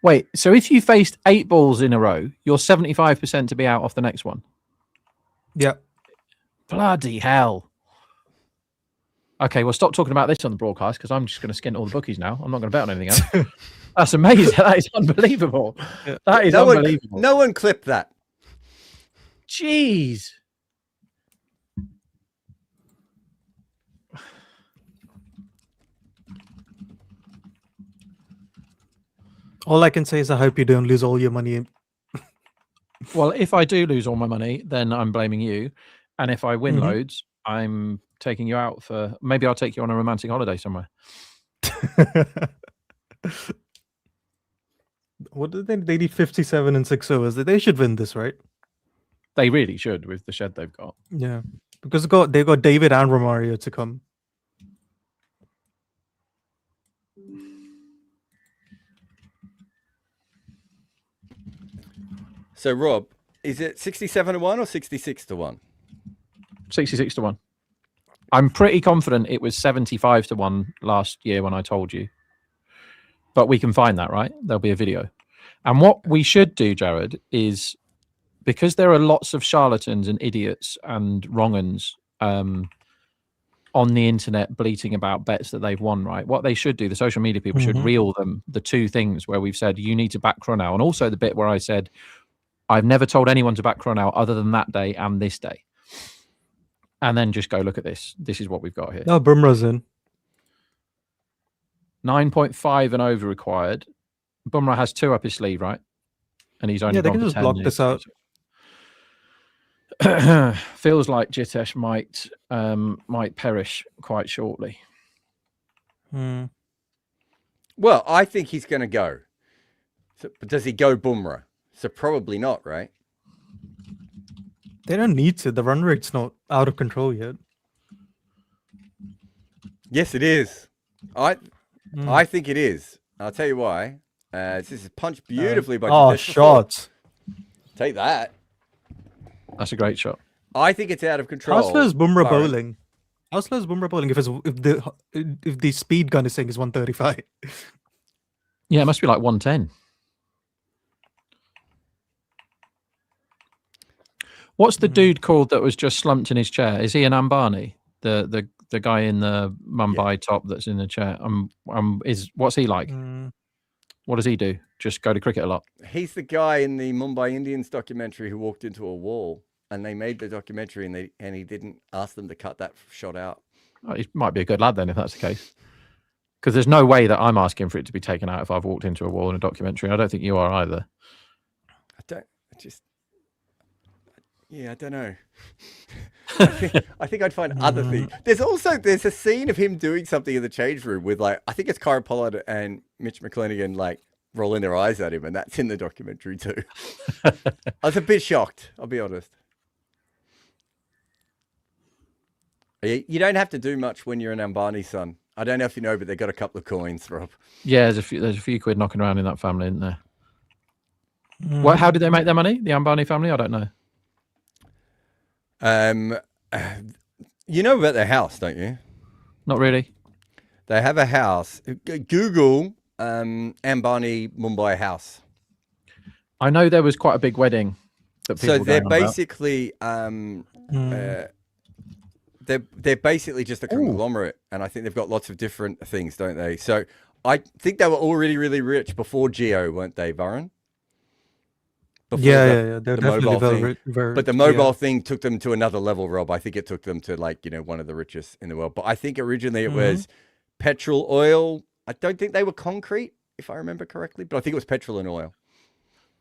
Speaker 10: Wait, so if you faced 8 balls in a row, you're 75% to be out off the next one?
Speaker 3: Yeah.
Speaker 10: Bloody hell. Okay, well, stop talking about this on the broadcast because I'm just going to skin all the bookies now. I'm not going to bet on anything else. That's amazing. That is unbelievable. That is unbelievable.
Speaker 4: No one clipped that.
Speaker 10: Jeez.
Speaker 3: All I can say is I hope you don't lose all your money.
Speaker 10: Well, if I do lose all my money, then I'm blaming you. And if I win loads, I'm taking you out for... Maybe I'll take you on a romantic holiday somewhere.
Speaker 3: What did they need 57 and 6 overs? They should win this, right?
Speaker 10: They really should with the shed they've got.
Speaker 3: Yeah. Because they got David and Romario to come.
Speaker 4: So, Rob, is it 67 to 1 or 66 to 1?
Speaker 10: 66 to 1. I'm pretty confident it was 75 to 1 last year when I told you. But we can find that, right? There'll be a video. And what we should do, Jared, is because there are lots of charlatans and idiots and wrong-uns on the internet bleating about bets that they've won, right? What they should do, the social media people should reel them the 2 things where we've said you need to back Krunal, and also the bit where I said I've never told anyone to back Krunal other than that day and this day. And then just go look at this. This is what we've got here.
Speaker 3: No, Bumrah's in.
Speaker 10: 9.5 and over required. Bumrah has 2 up his sleeve, right? And he's only
Speaker 3: they
Speaker 10: gone
Speaker 3: can
Speaker 10: for
Speaker 3: just
Speaker 10: 10
Speaker 3: block
Speaker 10: years.
Speaker 3: this out.
Speaker 10: Feels like Jitesh might perish quite shortly.
Speaker 4: Well, I think he's going to go. So, but does he go Bumrah? So probably not, right?
Speaker 3: They don't need to. The run rate's not out of control yet.
Speaker 4: Yes, it is. I think it is. I'll tell you why. This is punched beautifully by
Speaker 3: Oh,
Speaker 4: Mukesh
Speaker 3: shot.
Speaker 4: Take that.
Speaker 10: That's a great shot.
Speaker 4: I think it's out of control.
Speaker 3: How slow is Bumrah
Speaker 4: Byron.
Speaker 3: bowling? How slow is Bumrah bowling if the speed gun is saying is 135?
Speaker 10: Yeah, it must be like 110. What's the dude called that was just slumped in his chair? Is he an Ambani? The guy in the Mumbai top that's in the chair. What's he like? What does he do? Just go to cricket a lot?
Speaker 4: He's the guy in the Mumbai Indians documentary who walked into a wall, and they made the documentary, and he didn't ask them to cut that shot out.
Speaker 10: Oh, he might be a good lad then, if that's the case. Because there's no way that I'm asking for it to be taken out if I've walked into a wall in a documentary. I don't think you are either.
Speaker 4: I don't know. I think I'd find other things. There's a scene of him doing something in the change room with, like, I think it's Kyle Pollard and Mitch McClenaghan, like, rolling their eyes at him, and that's in the documentary too. I was a bit shocked, I'll be honest. You don't have to do much when you're an Ambani son. I don't know if you know, but they got a couple of coins, Rob.
Speaker 10: Yeah, there's a few quid knocking around in that family, isn't there? How did they make their money? The Ambani family? I don't know.
Speaker 4: You know about their house, don't you?
Speaker 10: Not really.
Speaker 4: They have a house. Google Ambani Mumbai house.
Speaker 10: I know there was quite a big wedding.
Speaker 4: So they're basically they're basically just a conglomerate, and I think they've got lots of different things, don't they? So I think they were already really rich before Geo, weren't they, Varun?
Speaker 3: Yeah. They're definitely very
Speaker 4: but the mobile thing took them to another level, Rob. I think it took them to, like, one of the richest in the world. But I think originally it was petrol, oil. I don't think they were concrete, if I remember correctly, but I think it was petrol and oil.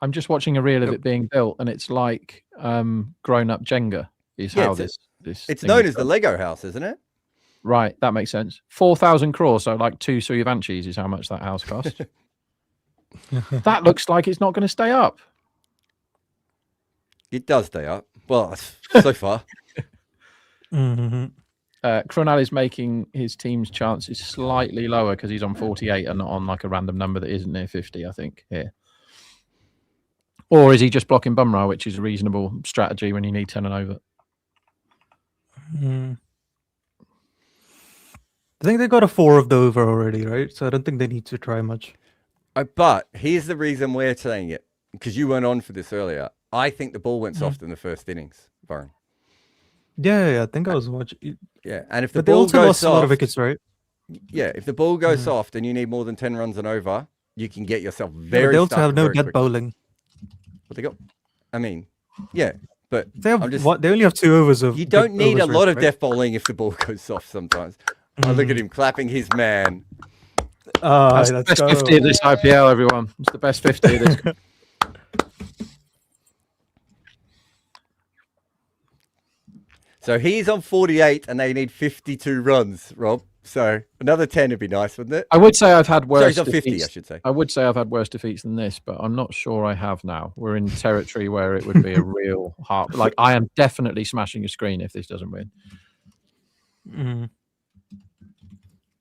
Speaker 10: I'm just watching a reel of it being built, and it's like grown-up Jenga. It's
Speaker 4: known as the Lego house, isn't it?
Speaker 10: Right, that makes sense. 4,000 crores, so like 2 Suyvanchis is how much that house cost. That looks like it's not going to stay up.
Speaker 4: It does stay up. Well, so far.
Speaker 10: Cronal is making his team's chances slightly lower because he's on 48 and not on like a random number that isn't near 50, I think, here. Or is he just blocking Bumrah, which is a reasonable strategy when you need 10 and over?
Speaker 3: I think they got a 4 of the over already, right? So I don't think they need to try much.
Speaker 4: But here's the reason we're saying it, because you weren't on for this earlier. I think the ball went soft in the first innings, Varun.
Speaker 3: Yeah, I think I was watching.
Speaker 4: Yeah, and if the
Speaker 3: But they
Speaker 4: ball
Speaker 3: also
Speaker 4: goes
Speaker 3: lost
Speaker 4: soft,
Speaker 3: a lot of wickets, right?
Speaker 4: Yeah, if the ball goes soft and you need more than 10 runs and over, you can get yourself very.
Speaker 3: They also
Speaker 4: stuck
Speaker 3: have no
Speaker 4: very
Speaker 3: dead
Speaker 4: quickly.
Speaker 3: bowling.
Speaker 4: But they got. I mean, yeah, but
Speaker 3: They have they only have 2 overs of.
Speaker 4: you don't need a
Speaker 3: overs,
Speaker 4: lot of
Speaker 3: right?
Speaker 4: death bowling if the ball goes soft sometimes. Oh, look at him clapping his man.
Speaker 10: That's the
Speaker 3: let's
Speaker 10: best
Speaker 3: go.
Speaker 10: 50 of this IPL, everyone. It's the best 50 of this.
Speaker 4: So he's on 48 and they need 52 runs, Rob. So another 10 would be nice, wouldn't it?
Speaker 10: I would say I've had
Speaker 4: Sorry,
Speaker 10: worse
Speaker 4: he's on 50,
Speaker 10: defeats.
Speaker 4: I should say.
Speaker 10: I would say I've had worse defeats than this, but I'm not sure I have now. We're in territory where it would be a real hard. Like, I am definitely smashing a screen if this doesn't win.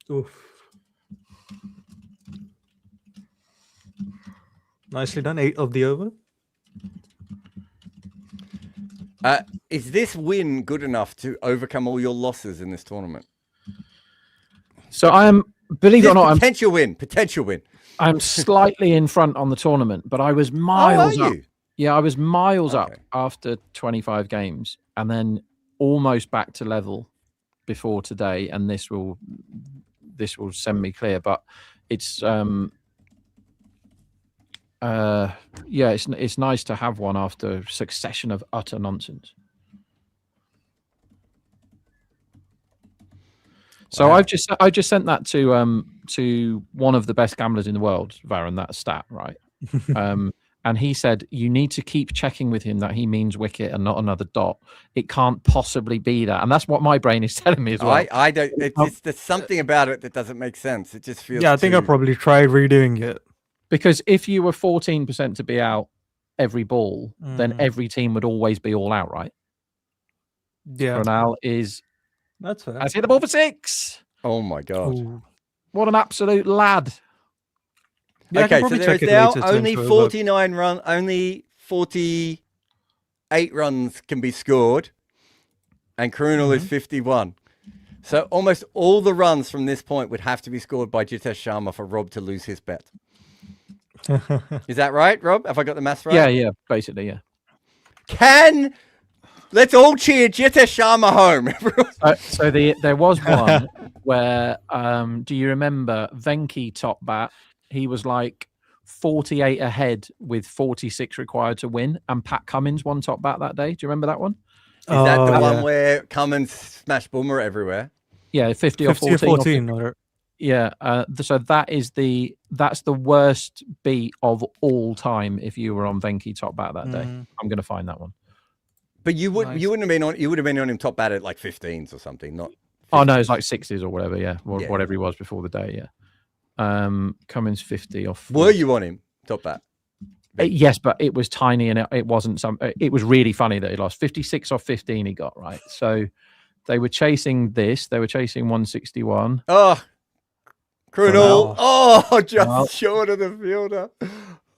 Speaker 3: Oof. Nicely done. 8 of the over.
Speaker 4: Is this win good enough to overcome all your losses in this tournament?
Speaker 10: So I am, believe it or not,
Speaker 4: potential win.
Speaker 10: I'm slightly in front on the tournament, but I was miles up.
Speaker 4: You?
Speaker 10: Yeah, I was miles up after 25 games, and then almost back to level before today. And this will send me clear. But it's it's nice to have one after a succession of utter nonsense. So I just sent that to one of the best gamblers in the world, Varun, that stat, right? And And he said, you need to keep checking with him that he means wicket and not another dot. It can't possibly be that. And that's what my brain is telling me as well.
Speaker 4: I don't. There's something about it that doesn't make sense. It just feels.
Speaker 3: Yeah, I think I'll probably try redoing it.
Speaker 10: Because if you were 14% to be out every ball, then every team would always be all out, right?
Speaker 3: Yeah.
Speaker 10: Ronald is.
Speaker 3: That's fair.
Speaker 10: Has hit the ball for 6.
Speaker 4: Oh my god!
Speaker 3: Ooh.
Speaker 10: What an absolute lad!
Speaker 3: Yeah, I can
Speaker 4: Okay, so
Speaker 3: probably
Speaker 4: there is
Speaker 3: check it
Speaker 4: now
Speaker 3: later to
Speaker 4: only
Speaker 3: ensure it
Speaker 4: 49 runs. Only 48 runs can be scored, and Krunal is 51. So almost all the runs from this point would have to be scored by Jitesh Sharma for Rob to lose his bet. Is that right, Rob? Have I got the maths right?
Speaker 10: Yeah, basically, yeah.
Speaker 4: Let's all cheer Jitesh Sharma home.
Speaker 10: So there was one where, do you remember Venki top bat? He was like 48 ahead with 46 required to win, and Pat Cummins won top bat that day. Do you remember that one?
Speaker 4: Is that the one where Cummins smashed Bumrah everywhere?
Speaker 10: Yeah, 50 or 14.
Speaker 3: 14
Speaker 10: yeah, so that's the worst beat of all time if you were on Venki top bat that day. I'm going to find that one.
Speaker 4: But you wouldn't have been on him top bat at like 15s or something, not 50s.
Speaker 10: Oh no, it's like 60s or whatever, whatever he was before the day, yeah. Cummins 50 off.
Speaker 4: Were you on him top bat?
Speaker 10: Yes, but it was tiny and it wasn't it was really funny that he lost. 56 off 15 he got, right? So they were chasing this, they were chasing 161.
Speaker 4: Oh, Krunal. Oh, just short of the fielder.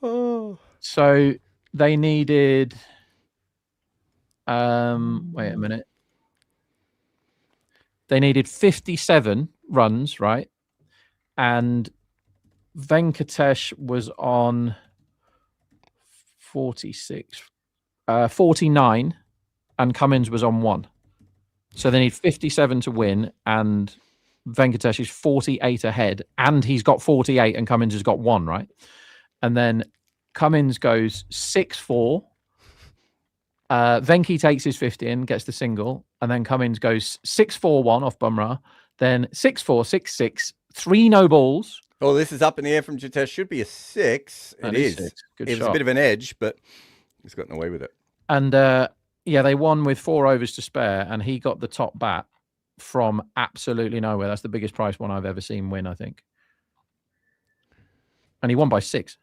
Speaker 4: Oh.
Speaker 10: So they needed wait a minute. They needed 57 runs, right? And Venkatesh was on 49, and Cummins was on 1. So they need 57 to win, and Venkatesh is 48 ahead, and he's got 48, and Cummins has got 1, right? And then Cummins goes 6-4. Venki takes his 50 in, gets the single, and then Cummins goes 6-4-1 off Bumrah, then 6-4, 6-6, 3 no balls.
Speaker 4: Oh, this is up in the air from Jitesh. Should be a 6. It is.
Speaker 10: 6. Good
Speaker 4: It was
Speaker 10: shot.
Speaker 4: a bit of an edge, but he's gotten away with it.
Speaker 10: And they won with 4 overs to spare, and he got the top bat from absolutely nowhere. That's the biggest price one I've ever seen win, I think. And he won by 6.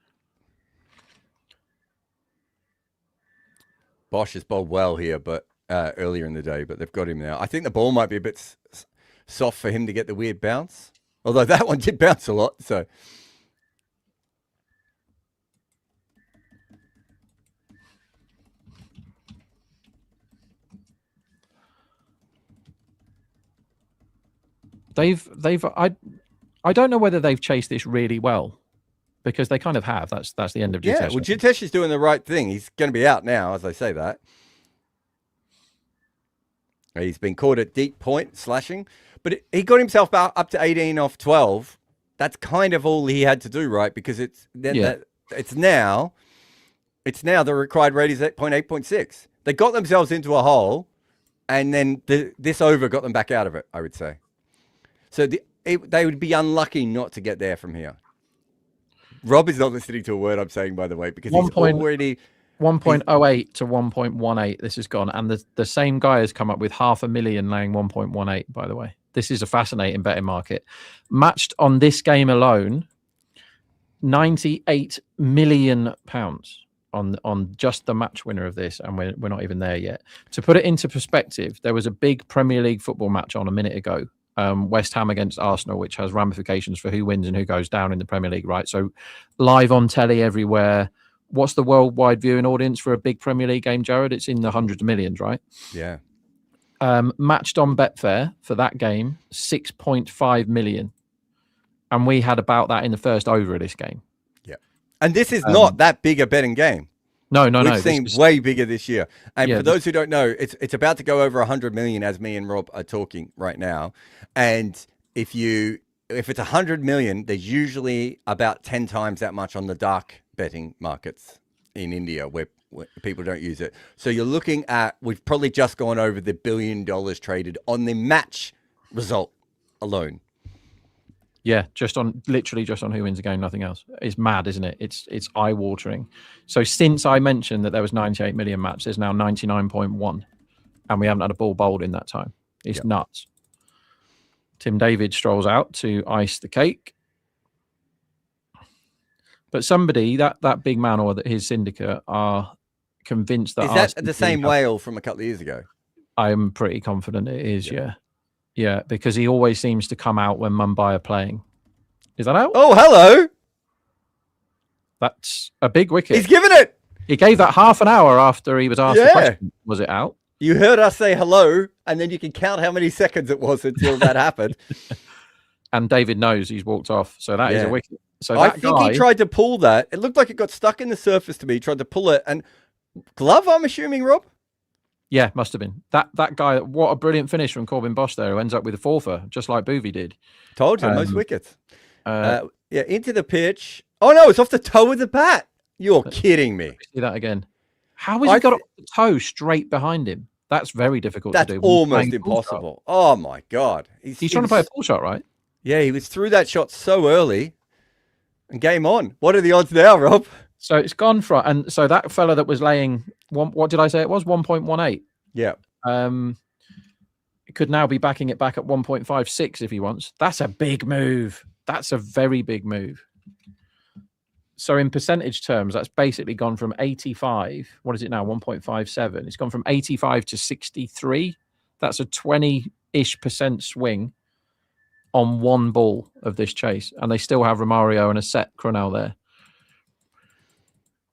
Speaker 4: Bosch has bowled well here, but earlier in the day, but they've got him now. I think the ball might be a bit soft for him to get the weird bounce. Although that one did bounce a lot, so.
Speaker 10: I don't know whether they've chased this really well, because they kind of have. That's the end of Jitesh.
Speaker 4: Yeah, well, Jitesh is doing the right thing. He's going to be out now, as I say that. He's been caught at deep point, slashing. But he got himself up to 18 off 12. That's kind of all he had to do, right? Because it's now the required rate is 8.6. They got themselves into a hole, and then this over got them back out of it, I would say. So they would be unlucky not to get there from here. Rob is not listening to a word I'm saying, by the way, because he's already
Speaker 10: 1.08 to 1.18. This has gone, and the same guy has come up with £500,000 laying 1.18. By the way, this is a fascinating betting market. Matched on this game alone, £98 million on just the match winner of this, and we're not even there yet. To put it into perspective, there was a big Premier League football match on a minute ago. West Ham against Arsenal, which has ramifications for who wins and who goes down in the Premier League, right? So live on telly everywhere. What's the worldwide viewing audience for a big Premier League game, Jared? It's in the hundreds of millions, right?
Speaker 4: Yeah.
Speaker 10: Matched on Betfair for that game, 6.5 million. And we had about that in the first over of this game.
Speaker 4: Yeah. And this is not that big a betting game.
Speaker 10: No.
Speaker 4: We've seen way bigger this year. And for those who don't know, it's about to go over 100 million as me and Rob are talking right now. And if it's 100 million, there's usually about 10 times that much on the dark betting markets in India where people don't use it. So you're looking at, we've probably just gone over the $1 billion traded on the match result alone.
Speaker 10: Yeah, literally just on who wins the game, nothing else. It's mad, isn't it? It's eye-watering. So since I mentioned that there was 98 million maps, there's now 99.1, and we haven't had a ball bowled in that time. It's nuts. Tim David strolls out to ice the cake. But somebody, that big man or his syndicate are convinced that...
Speaker 4: Is that the same whale from a couple of years ago?
Speaker 10: I'm pretty confident it is, yeah. Yeah, because he always seems to come out when Mumbai are playing. Is that out?
Speaker 4: Oh, hello.
Speaker 10: That's a big wicket.
Speaker 4: He's given it.
Speaker 10: He gave that half an hour after he was asked the question. Was it out?
Speaker 4: You heard us say hello, and then you can count how many seconds it was until that happened.
Speaker 10: And David knows he's walked off, so that is a wicket. So
Speaker 4: I think he tried to pull that. It looked like it got stuck in the surface to me. He tried to pull it, and glove, I'm assuming, Rob?
Speaker 10: Yeah, must have been. That guy, what a brilliant finish from Corbin Bosch there, who ends up with a fourfer, just like Boovy did.
Speaker 4: Told you, most wickets. Into the pitch. Oh, no, it's off the toe of the bat. You're kidding me.
Speaker 10: See that again. How has he got the toe straight behind him? That's very difficult to do.
Speaker 4: That's almost impossible. Oh, my God.
Speaker 10: He's trying to play a pull shot, right?
Speaker 4: Yeah, he was through that shot so early. And game on. What are the odds now, Rob?
Speaker 10: So it's gone from, and so that fella that was laying what did I say it was? 1.18.
Speaker 4: Yeah.
Speaker 10: It could now be backing it back at 1.56 if he wants. That's a big move. That's a very big move. So in percentage terms, that's basically gone from 85. What is it now? 1.57. It's gone from 85 to 63. That's a 20-ish% swing on one ball of this chase. And they still have Romario and a set Cronell there.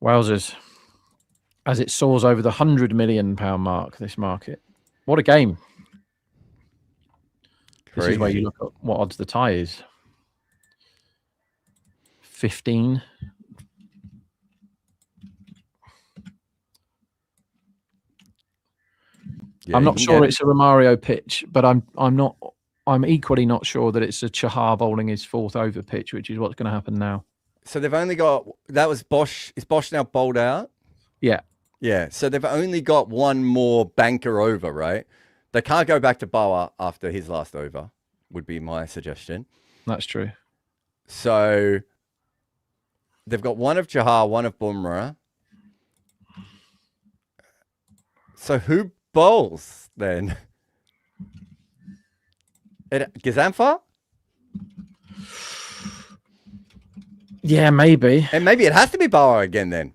Speaker 10: Wowzers. As it soars over the £100 million mark, this market. What a game. This is where you look at what odds the tie is. 15. Yeah, I'm not sure it's a Romario pitch, but I'm equally not sure that it's a Chahar bowling his fourth over pitch, which is what's going to happen now.
Speaker 4: So they've only got, that was Bosch. Is Bosch now bowled out?
Speaker 10: Yeah.
Speaker 4: Yeah. So they've only got one more banker over, right? They can't go back to Bower after his last over, would be my suggestion.
Speaker 10: That's true.
Speaker 4: So they've got one of Chahar, one of Bumrah. So who bowls then? Gazanfar?
Speaker 10: Yeah, maybe.
Speaker 4: And maybe it has to be Bower again then.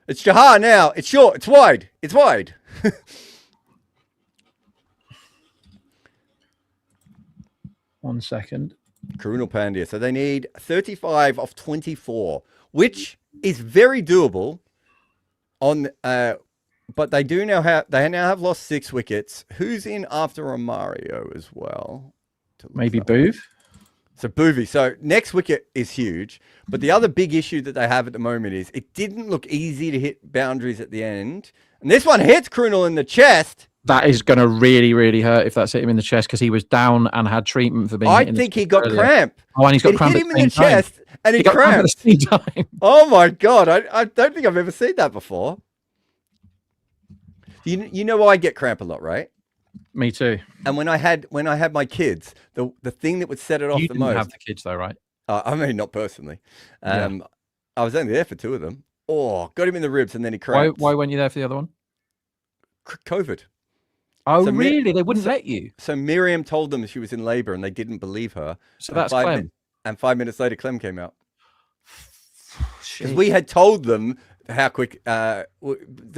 Speaker 4: It's Chahar now. It's short. It's wide. It's wide.
Speaker 10: 1 second.
Speaker 4: Karunal Pandya. So they need 35 off 24, which is very doable. But they now have lost 6 wickets. Who's in after Romario as well?
Speaker 10: Maybe Boov.
Speaker 4: So Boovy. So next wicket is huge. But the other big issue that they have at the moment is it didn't look easy to hit boundaries at the end. And this one hits Krunal in the chest.
Speaker 10: That is going to really, really hurt if that's hit him in the chest because he was down and had treatment for being hit in the
Speaker 4: think he got cramp.
Speaker 10: Oh, and he's got cramp
Speaker 4: hit him in the chest and he
Speaker 10: got cramp
Speaker 4: cramped.
Speaker 10: at the same time.
Speaker 4: Oh my God. I don't think I've ever seen that before. You know I get cramp a lot, right?
Speaker 10: Me too.
Speaker 4: And when I had my kids, the thing that would set it off
Speaker 10: You
Speaker 4: the
Speaker 10: didn't
Speaker 4: most.
Speaker 10: have the kids though, right?
Speaker 4: I mean, not personally.
Speaker 10: Yeah.
Speaker 4: I was only there for 2 of them. Oh, got him in the ribs and then he cramped.
Speaker 10: Why weren't you there for the other one?
Speaker 4: COVID.
Speaker 10: Oh,
Speaker 4: So
Speaker 10: really? They wouldn't let you.
Speaker 4: So Miriam told them she was in labor and they didn't believe her.
Speaker 10: So
Speaker 4: And
Speaker 10: that's Clem.
Speaker 4: And 5 minutes later, Clem came out. Because we had told them how quick. The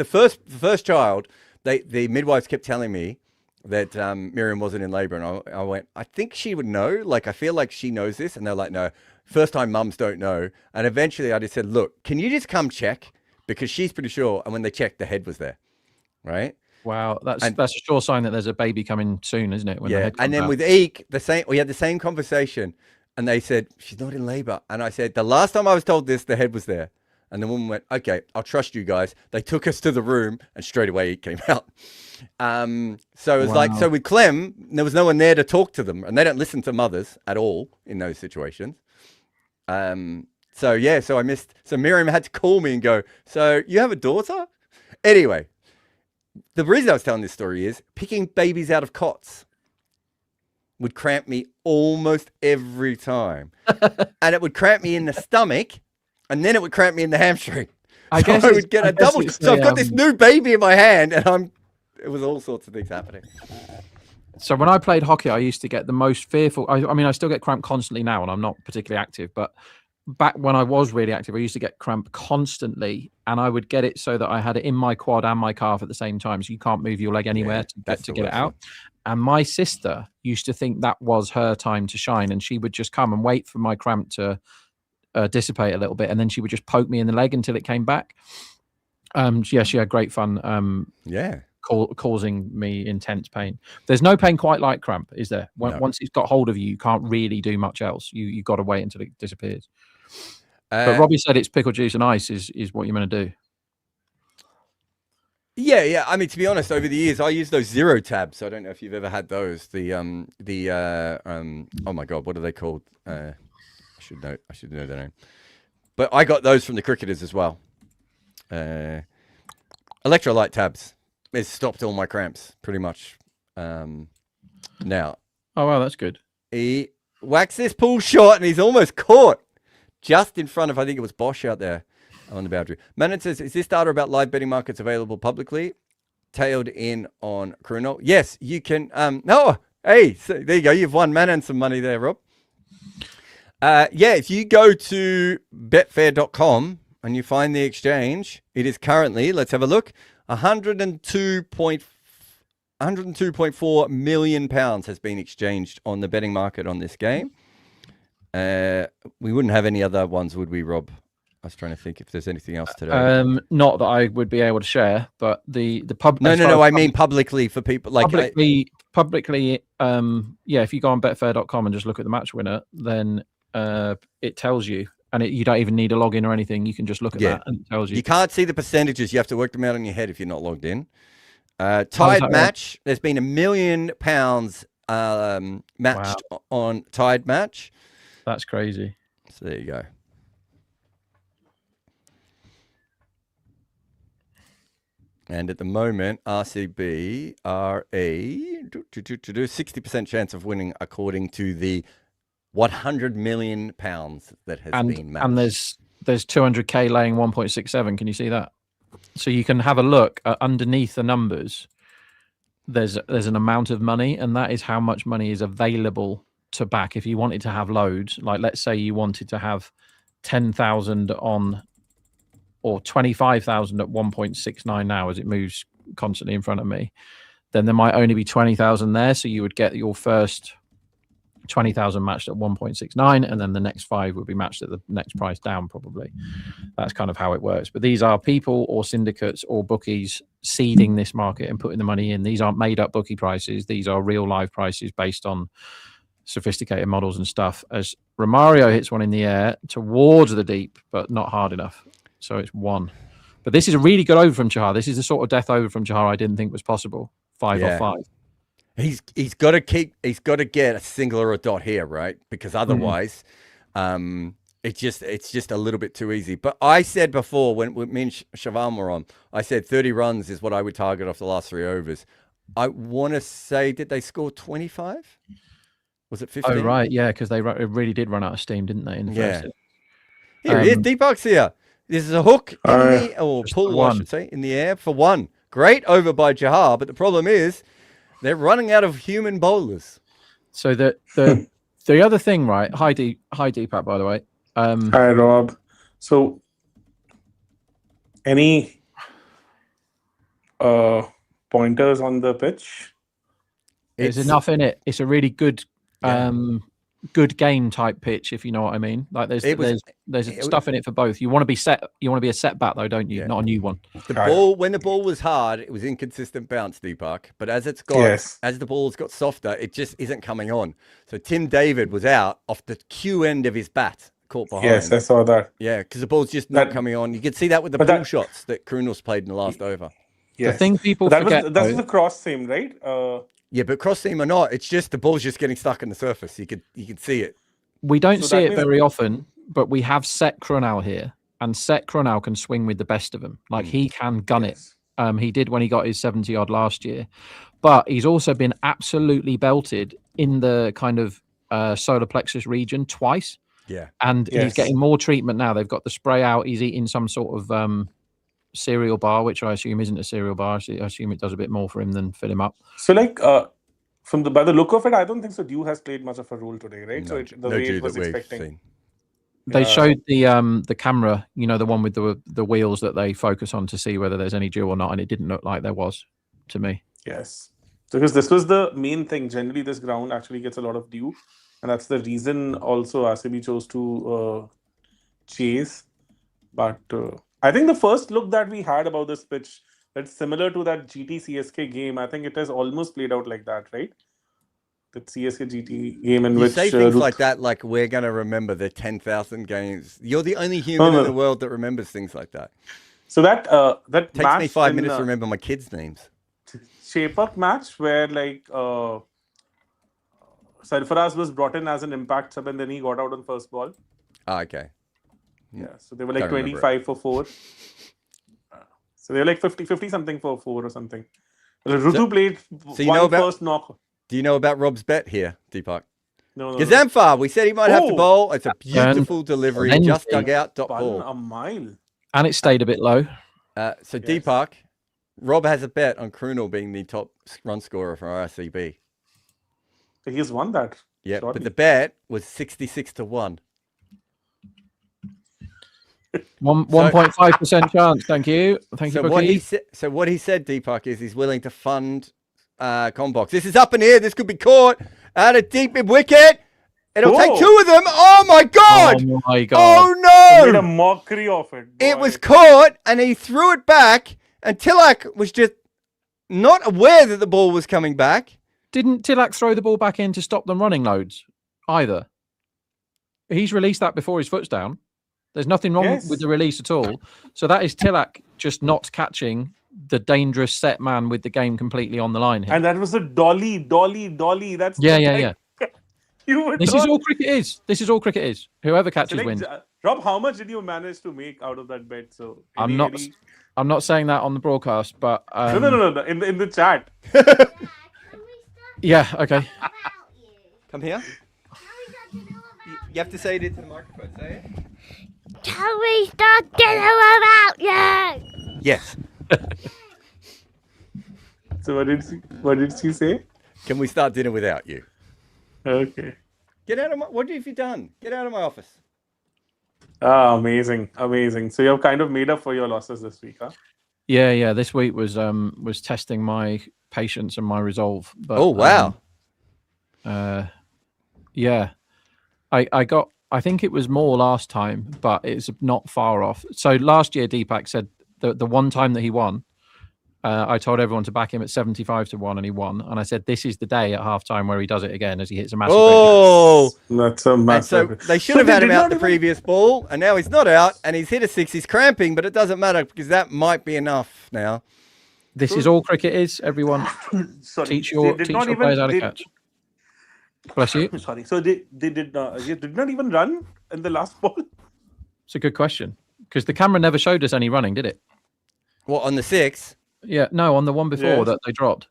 Speaker 4: first child, the midwives kept telling me that Miriam wasn't in labor, and I went, I think she would know. Like, I feel like she knows this, and they're like, no, first time mums don't know. And eventually, I just said, look, can you just come check because she's pretty sure. And when they checked, the head was there, right?
Speaker 10: Wow, that's a sure sign that there's a baby coming soon, isn't it? When the
Speaker 4: Yeah,
Speaker 10: head
Speaker 4: and
Speaker 10: comes
Speaker 4: then
Speaker 10: out.
Speaker 4: with Eek, we had the same conversation, and they said she's not in labor, and I said the last time I was told this, the head was there, and the woman went, okay, I'll trust you guys. They took us to the room, and straight away Eek came out. So it was like, so with Clem, there was no one there to talk to them, and they don't listen to mothers at all in those situations. So yeah, so Miriam had to call me and go, so you have a daughter? Anyway. The reason I was telling this story is picking babies out of cots. would cramp me almost every time. And it would cramp me in the stomach, and then it would cramp me in the hamstring.
Speaker 10: I
Speaker 4: So
Speaker 10: guess
Speaker 4: I
Speaker 10: it's-
Speaker 4: would get
Speaker 10: I
Speaker 4: a
Speaker 10: guess
Speaker 4: double.
Speaker 10: it's
Speaker 4: So
Speaker 10: a,
Speaker 4: I've got this new baby in my hand, and it was all sorts of things happening.
Speaker 10: So when I played hockey, I used to get the most fearful. I mean, I still get cramp constantly now, and I'm not particularly active. But back when I was really active, I used to get cramp constantly, and I would get it so that I had it in my quad and my calf at the same time, so you can't move your leg anywhere to get it out. And my sister used to think that was her time to shine, and she would just come and wait for my cramp to dissipate a little bit, and then she would just poke me in the leg until it came back. Yeah, she had great fun. Causing me intense pain. There's no pain quite like cramp, is there?
Speaker 4: No.
Speaker 10: Once it's got hold of you, you can't really do much else. You've got to wait until it disappears. But Robbie said it's pickle juice and ice is what you're going to do.
Speaker 4: Yeah. I mean, to be honest, over the years, I use those zero tabs. I don't know if you've ever had those. Oh my God, what are they called? I should know their name. But I got those from the cricketers as well. Electrolyte tabs. It's stopped all my cramps pretty much. Now.
Speaker 10: Oh wow, that's good.
Speaker 4: He whacks this pull shot and he's almost caught just in front of, I think it was Bosch out there on the boundary. Manon says, is this data about live betting markets available publicly? Tailed in on Krunal. Yes, you can. Hey, so there you go. You've won Manon some money there, Rob. If you go to betfair.com and you find the exchange, it is currently, let's have a look, 102.4 million pounds has been exchanged on the betting market on this game. We wouldn't have any other ones, would we, Rob? I was trying to think if there's anything else today.
Speaker 10: Not that I would be able to share, but the pub.
Speaker 4: No. I mean publicly for people like
Speaker 10: publicly. If you go on betfair.com and just look at the match winner, then it tells you. And you don't even need a login or anything. You can just look at that and it tells you.
Speaker 4: You can't see the percentages. You have to work them out in your head if you're not logged in. Tied match. Right? There's been £1 million matched on tied match.
Speaker 10: That's crazy.
Speaker 4: So there you go. And at the moment, RCB are a 60% chance of winning according to the £100 million that has been matched.
Speaker 10: And there's 200k laying 1.67. Can you see that? So you can have a look underneath the numbers. There's an amount of money, and that is how much money is available to back. If you wanted to have loads, like let's say you wanted to have 10,000 on or 25,000 at 1.69 now as it moves constantly in front of me, then there might only be 20,000 there. So you would get your first 20,000 matched at 1.69, and then the next 5 would be matched at the next price down, probably. That's kind of how it works. But these are people or syndicates or bookies seeding this market and putting the money in. These aren't made up bookie prices. These are real live prices based on sophisticated models and stuff. As Romario hits one in the air towards the deep, but not hard enough. So it's 1. But this is a really good over from Chahar. This is the sort of death over from Chahar I didn't think was possible. 5 or 5. He's
Speaker 4: got to get a single or a dot here, right? Because otherwise, it's just a little bit too easy. But I said before when me and Shavam were on, I said 30 runs is what I would target off the last 3 overs. I want to say, did they score 25? Was it 15?
Speaker 10: Oh right, yeah, because they really did run out of steam, didn't they? In the first
Speaker 4: Here he is, Deepak's here. This is a hook in the pull, I should say, in the air for 1. Great over by Chahar, but the problem is, they're running out of human bowlers.
Speaker 10: So the other thing, right? Hi Deepak, by the way.
Speaker 1: Hi Rob. So any pointers on the pitch?
Speaker 10: There's enough in it. It's a really good good game type pitch, if you know what I mean. Like there's stuff in it for both. You want to be set. You want to be a set bat though, don't you? Not a new one.
Speaker 4: When the ball was hard, it was inconsistent bounce, Deepak. But as the ball's got softer, it just isn't coming on. So Tim David was out off the Q end of his bat, caught behind.
Speaker 1: Yes, I saw that.
Speaker 4: Yeah, because the ball's just not coming on. You could see that with the pull shots that Krunal's played in the last over.
Speaker 1: Yes.
Speaker 10: The thing people forget.
Speaker 1: That was the cross seam, right?
Speaker 4: Yeah, but cross seam or not, it's just the ball's just getting stuck in the surface. You can see it.
Speaker 10: We don't see it very often, but we have set Krunal here, and set Krunal can swing with the best of them. Like he can gun it. He did when he got his 70 odd last year. but he's also been absolutely belted in the kind of solar plexus region twice.
Speaker 4: Yeah.
Speaker 10: And he's
Speaker 1: Yes.
Speaker 10: getting more treatment now. They've got the spray out. He's eating some sort of cereal bar, which I assume isn't a cereal bar. I assume it does a bit more for him than fill him up.
Speaker 1: So like by the look of it, I don't think so. Dew has played much of a role today, right?
Speaker 4: No,
Speaker 1: So the
Speaker 4: no
Speaker 1: way
Speaker 4: dew
Speaker 1: it was
Speaker 4: that we've
Speaker 1: expecting.
Speaker 4: seen.
Speaker 10: They showed the camera, the one with the wheels that they focus on to see whether there's any dew or not, and it didn't look like there was to me.
Speaker 1: Yes. Because this was the main thing. Generally, this ground actually gets a lot of dew. And that's the reason also RCB chose to chase. But I think the first look that we had about this pitch, that's similar to that GT CSK game. I think it has almost played out like that, right? The CSK GT game in
Speaker 4: You
Speaker 1: which
Speaker 4: say things like that, like we're going to remember the 10,000 games. You're the only human in the world that remembers things like that.
Speaker 1: So that
Speaker 4: Takes
Speaker 1: match
Speaker 4: me 5
Speaker 1: in,
Speaker 4: minutes to remember my kids' names.
Speaker 1: Shape-up match where like Sarfaraz was brought in as an impact sub and then he got out on first ball.
Speaker 4: Ah, okay.
Speaker 1: Yeah, so they were like
Speaker 4: Don't remember
Speaker 1: 25 for 4. So they were like 50 something for 4 or something. Rutu played first knock.
Speaker 4: Do you know about Rob's bet here, Deepak?
Speaker 1: No.
Speaker 4: Gazamfar, we said he might have to bowl. It's a beautiful delivery,
Speaker 10: and
Speaker 4: just dug out, dot
Speaker 1: Bun
Speaker 4: ball.
Speaker 1: a mile.
Speaker 10: And it stayed a bit low.
Speaker 4: So Deepak, Rob has a bet on Krunal being the top run scorer for RCB.
Speaker 1: He has won that.
Speaker 4: Yeah,
Speaker 1: Surely.
Speaker 4: but the bet was 66-1.
Speaker 10: 1.5% chance. Thank you. Thank you,
Speaker 4: So what he said, Deepak, is he's willing to fund Combox. This is up in here. This could be caught out of deep mid wicket. It'll take 2 of them. Oh my god!
Speaker 10: Oh my god!
Speaker 4: Oh
Speaker 1: He made a
Speaker 4: no!
Speaker 1: mockery of it.
Speaker 4: It
Speaker 1: boy.
Speaker 4: was caught, and he threw it back, and Tilak was just not aware that the ball was coming back.
Speaker 10: Didn't Tilak throw the ball back in to stop them running loads either? He's released that before his foot's down. There's nothing wrong with the release at all. So that is Tilak just not catching the dangerous set man with the game completely on the line here.
Speaker 1: And that was a dolly. That's
Speaker 10: Yeah. This
Speaker 1: thought...
Speaker 10: is all cricket is. This is all cricket is. Whoever catches wins.
Speaker 1: Rob, how much did you manage to make out of that bet? So
Speaker 10: I'm not saying that on the broadcast, but
Speaker 1: no. In the chat.
Speaker 10: Yeah. Okay.
Speaker 4: Come here. You have to say it into the microphone. Say it.
Speaker 8: Can we start dinner without you?
Speaker 4: Yes.
Speaker 1: So what did she say?
Speaker 4: Can we start dinner without you?
Speaker 1: Okay.
Speaker 4: Get out of my. What have you done? Get out of my office.
Speaker 1: Amazing. So you have kind of made up for your losses this week, huh?
Speaker 10: Yeah. This week was testing my patience and my resolve. But,
Speaker 4: oh wow.
Speaker 10: Yeah. I think it was more last time, but it's not far off. So last year, Deepak said the one time that he won, I told everyone to back him at 75-1, and he won. And I said, this is the day at halftime where he does it again as he hits a massive.
Speaker 4: Oh,
Speaker 1: that's a massive.
Speaker 4: And so they should have had him out the previous ball, and now he's not out, and he's hit a 6. He's cramping, but it doesn't matter because that might be enough now.
Speaker 10: This is all cricket is. Everyone,
Speaker 1: Sorry,
Speaker 10: teach your players how to catch. Bless you.
Speaker 1: Sorry. So they did not even run in the last ball.
Speaker 10: It's a good question because the camera never showed us any running, did it?
Speaker 4: What, on the 6?
Speaker 10: Yeah, no, on the one before that they dropped.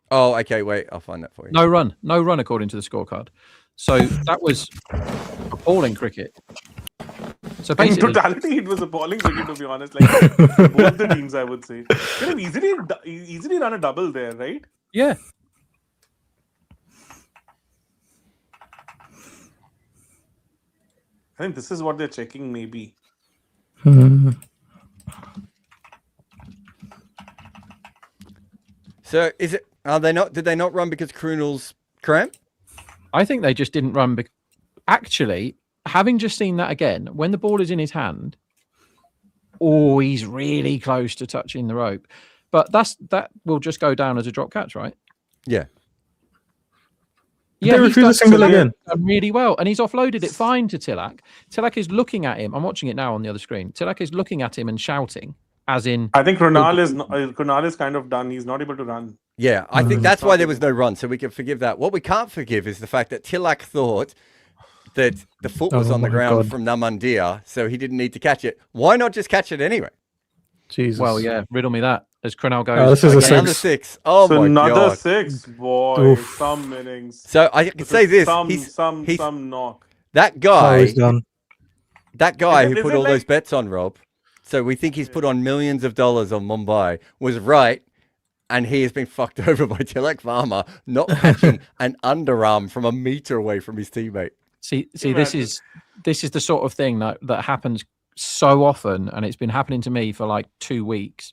Speaker 4: Oh, okay. Wait, I'll find that for you.
Speaker 10: No run according to the scorecard. So that was appalling cricket. So basically,
Speaker 1: in totality, it was appalling cricket, to be honest. Like both the teams, I would say, could have easily run a double there, right?
Speaker 10: Yeah.
Speaker 1: I think this is what they're checking, maybe.
Speaker 4: So is it? Are they not? Did they not run because Krunal's cramp?
Speaker 10: I think they just didn't run. Actually, having just seen that again, when the ball is in his hand, he's really close to touching the rope. But that will just go down as a drop catch, right?
Speaker 4: Yeah.
Speaker 3: Yeah, he's done single again.
Speaker 10: Really well, and he's offloaded it fine to Tilak. Tilak is looking at him. I'm watching it now on the other screen. Tilak is looking at him and shouting, as in.
Speaker 1: I think Krunal is kind of done. He's not able to run.
Speaker 4: Yeah, I think that's why there was no run, so we can forgive that. What we can't forgive is the fact that Tilak thought that the foot was on the ground from Namandir, so he didn't need to catch it. Why not just catch it anyway?
Speaker 3: Jesus.
Speaker 10: Well, yeah, riddle me that. as Crunell goes.
Speaker 3: this is a
Speaker 10: again.
Speaker 4: Another 6. Oh
Speaker 1: So
Speaker 4: my
Speaker 1: another
Speaker 4: god.
Speaker 1: 6, boy.
Speaker 3: Oof.
Speaker 1: Some innings.
Speaker 4: So I can
Speaker 1: This
Speaker 4: say
Speaker 1: is
Speaker 4: this.
Speaker 1: Some
Speaker 4: he's
Speaker 1: knock.
Speaker 4: that
Speaker 3: Oh,
Speaker 4: guy.
Speaker 3: he's done.
Speaker 4: That guy who
Speaker 1: Is
Speaker 4: put
Speaker 1: it
Speaker 4: all those
Speaker 1: like-
Speaker 4: bets on, Rob. So we think he's put on millions of dollars on Mumbai. Was right. And he has been fucked over by Tilak Varma not catching an underarm from a meter away from his teammate.
Speaker 10: See, this is the sort of thing that happens so often, and it's been happening to me for like 2 weeks.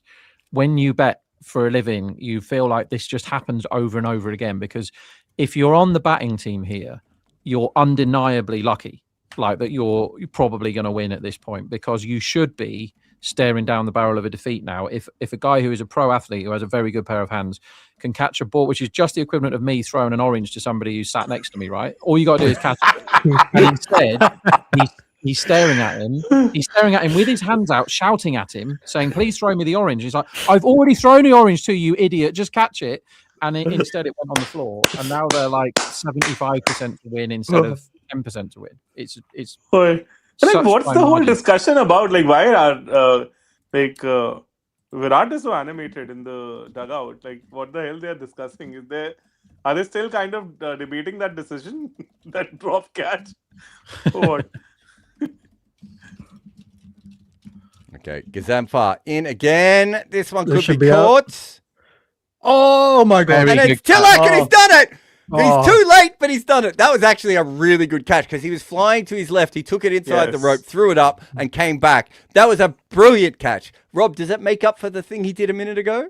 Speaker 10: When you bet for a living, you feel like this just happens over and over again, because if you're on the batting team here, you're undeniably lucky, like that you're probably going to win at this point, because you should be staring down the barrel of a defeat now. If a guy who is a pro athlete who has a very good pair of hands can catch a ball, which is just the equivalent of me throwing an orange to somebody who's sat next to me, right? All you got to do is catch it. And instead, he's staring at him. He's staring at him with his hands out, shouting at him, saying, "Please throw me the orange." He's like, "I've already thrown the orange to you, idiot. Just catch it." And instead, it went on the floor. And now they're like 75% to win instead of 10% to win. It's
Speaker 1: Boy. Like,
Speaker 10: such
Speaker 1: what's
Speaker 10: fine
Speaker 1: the whole
Speaker 10: margin.
Speaker 1: discussion about? Like, why are Virat is so animated in the dugout? Like, what the hell they are discussing? Are they still kind of debating that decision, that drop catch? Or what?
Speaker 4: Okay, Gazamfa in again. This one
Speaker 3: This
Speaker 4: could
Speaker 3: should
Speaker 4: be
Speaker 3: be out.
Speaker 4: caught.
Speaker 3: Oh my god.
Speaker 10: Very
Speaker 4: And
Speaker 10: good
Speaker 4: it's Tilak, and
Speaker 3: Oh.
Speaker 4: he's done it.
Speaker 3: Oh.
Speaker 4: He's too late, but he's done it. That was actually a really good catch because he was flying to his left. He took it inside the
Speaker 1: Yes.
Speaker 4: rope, threw it up, and came back. That was a brilliant catch. Rob, does that make up for the thing he did a minute ago?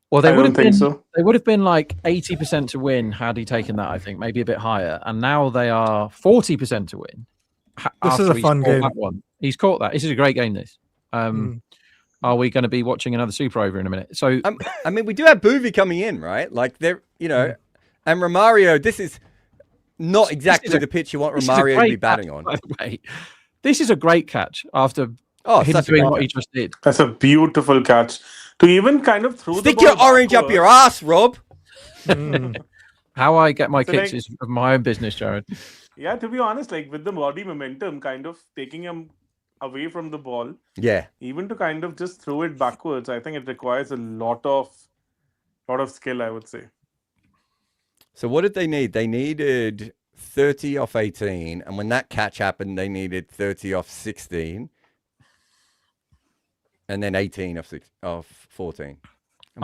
Speaker 10: Well, they
Speaker 1: I
Speaker 10: would
Speaker 1: don't
Speaker 10: have
Speaker 1: think
Speaker 10: been.
Speaker 1: so.
Speaker 10: They would have been like 80% to win had he taken that. I think maybe a bit higher, and now they are 40% to win.
Speaker 3: This is
Speaker 10: after
Speaker 3: a
Speaker 10: he's
Speaker 3: fun
Speaker 10: caught
Speaker 3: game.
Speaker 10: That one. He's caught that. This is a great game. This. Are we going to be watching another Super Over in a minute? So
Speaker 4: I mean, we do have Boovy coming in, right? Like they're, and Romario. This is not exactly the pitch you want
Speaker 10: this is a
Speaker 4: Romario to
Speaker 10: great
Speaker 4: be batting
Speaker 10: catch,
Speaker 4: on.
Speaker 10: by the way. This is a great catch after
Speaker 4: Oh,
Speaker 10: him
Speaker 4: such a
Speaker 10: doing
Speaker 4: great
Speaker 10: what he
Speaker 4: catch.
Speaker 10: just did.
Speaker 1: That's a beautiful catch. To even kind of throw
Speaker 4: Stick
Speaker 1: the
Speaker 4: your
Speaker 1: ball
Speaker 4: orange up your
Speaker 1: backwards.
Speaker 4: ass, Rob.
Speaker 10: How I get my
Speaker 1: So,
Speaker 10: kicks
Speaker 1: like-
Speaker 10: is of my own business, Jared.
Speaker 1: Yeah, to be honest, like with the body momentum, kind of taking him away from the ball,
Speaker 4: Yeah.
Speaker 1: even to kind of just throw it backwards, I think it requires a lot of skill, I would say.
Speaker 4: So what did they need? They needed 30 off 18, and when that catch happened, they needed 30 off 16, and then 18 off 14. Am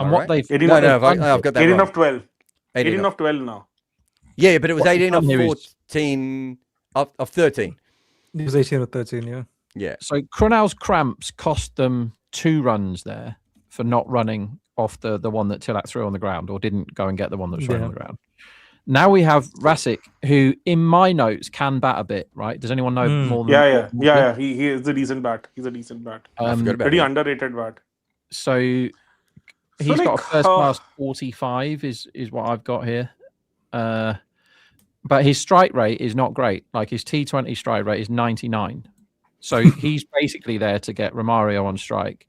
Speaker 10: And
Speaker 4: I
Speaker 10: what
Speaker 4: right?
Speaker 10: they've
Speaker 1: 18
Speaker 4: No,
Speaker 1: of-
Speaker 4: no, I've got that
Speaker 1: 18
Speaker 4: wrong.
Speaker 1: of 12. 18
Speaker 4: 18
Speaker 1: of 12 now.
Speaker 4: Yeah, but it was
Speaker 10: what they've
Speaker 4: 18 off
Speaker 10: done here is-
Speaker 4: 14 of 13.
Speaker 3: It was 18 or 13, yeah.
Speaker 4: Yeah.
Speaker 10: So Crunell's cramps cost them 2 runs there for not running off the one that Tilak threw on the ground, or didn't go and get the one that was thrown on
Speaker 3: Yeah.
Speaker 10: the ground. Now we have Rasic, who in my notes can bat a bit, right? Does anyone know more than
Speaker 1: Yeah. He is a decent bat. He's a decent bat.
Speaker 4: I forgot about
Speaker 1: Pretty
Speaker 4: him.
Speaker 1: underrated bat.
Speaker 10: So he's got a
Speaker 1: like,
Speaker 10: first class 45 is what I've got here. But his strike rate is not great. Like his T20 strike rate is 99. So he's basically there to get Romario on strike.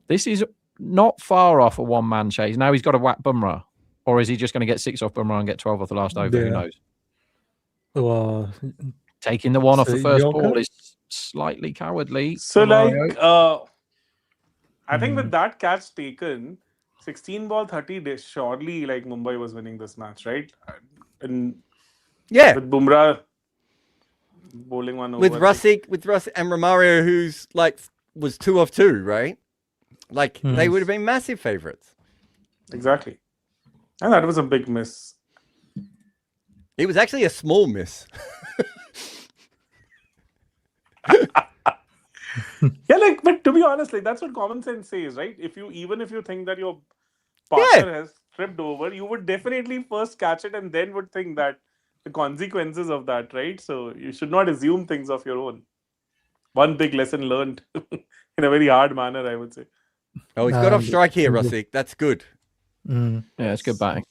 Speaker 10: This is not far off a one-man chase. Now he's got to whack Bumrah. Or is he just going to get 6 off Bumrah and get 12 off the last over? Who
Speaker 3: Yeah.
Speaker 10: knows?
Speaker 3: Well,
Speaker 10: Taking the one off the
Speaker 3: So
Speaker 10: first
Speaker 3: Yorker?
Speaker 10: ball is slightly cowardly.
Speaker 1: So,
Speaker 10: Romario.
Speaker 1: I think with that catch taken, 16 ball 30 days, surely like Mumbai was winning this match, right? And
Speaker 4: Yeah.
Speaker 1: with Bumrah bowling one over.
Speaker 4: With Rasic and Romario, who's like was 2 off 2, right? Like they would have been massive favorites.
Speaker 1: Exactly. And that was a big miss.
Speaker 4: It was actually a small miss.
Speaker 1: Yeah, like, but to be honest, like that's what common sense says, right? Even if you think that your partner has tripped over, you would definitely first catch it and then would think that the consequences of that, right? So you should not assume things of your own. One big lesson learned in a very hard manner, I would say.
Speaker 4: Oh, he's got off strike here, Rasic. That's good.
Speaker 10: Yeah, it's good batting.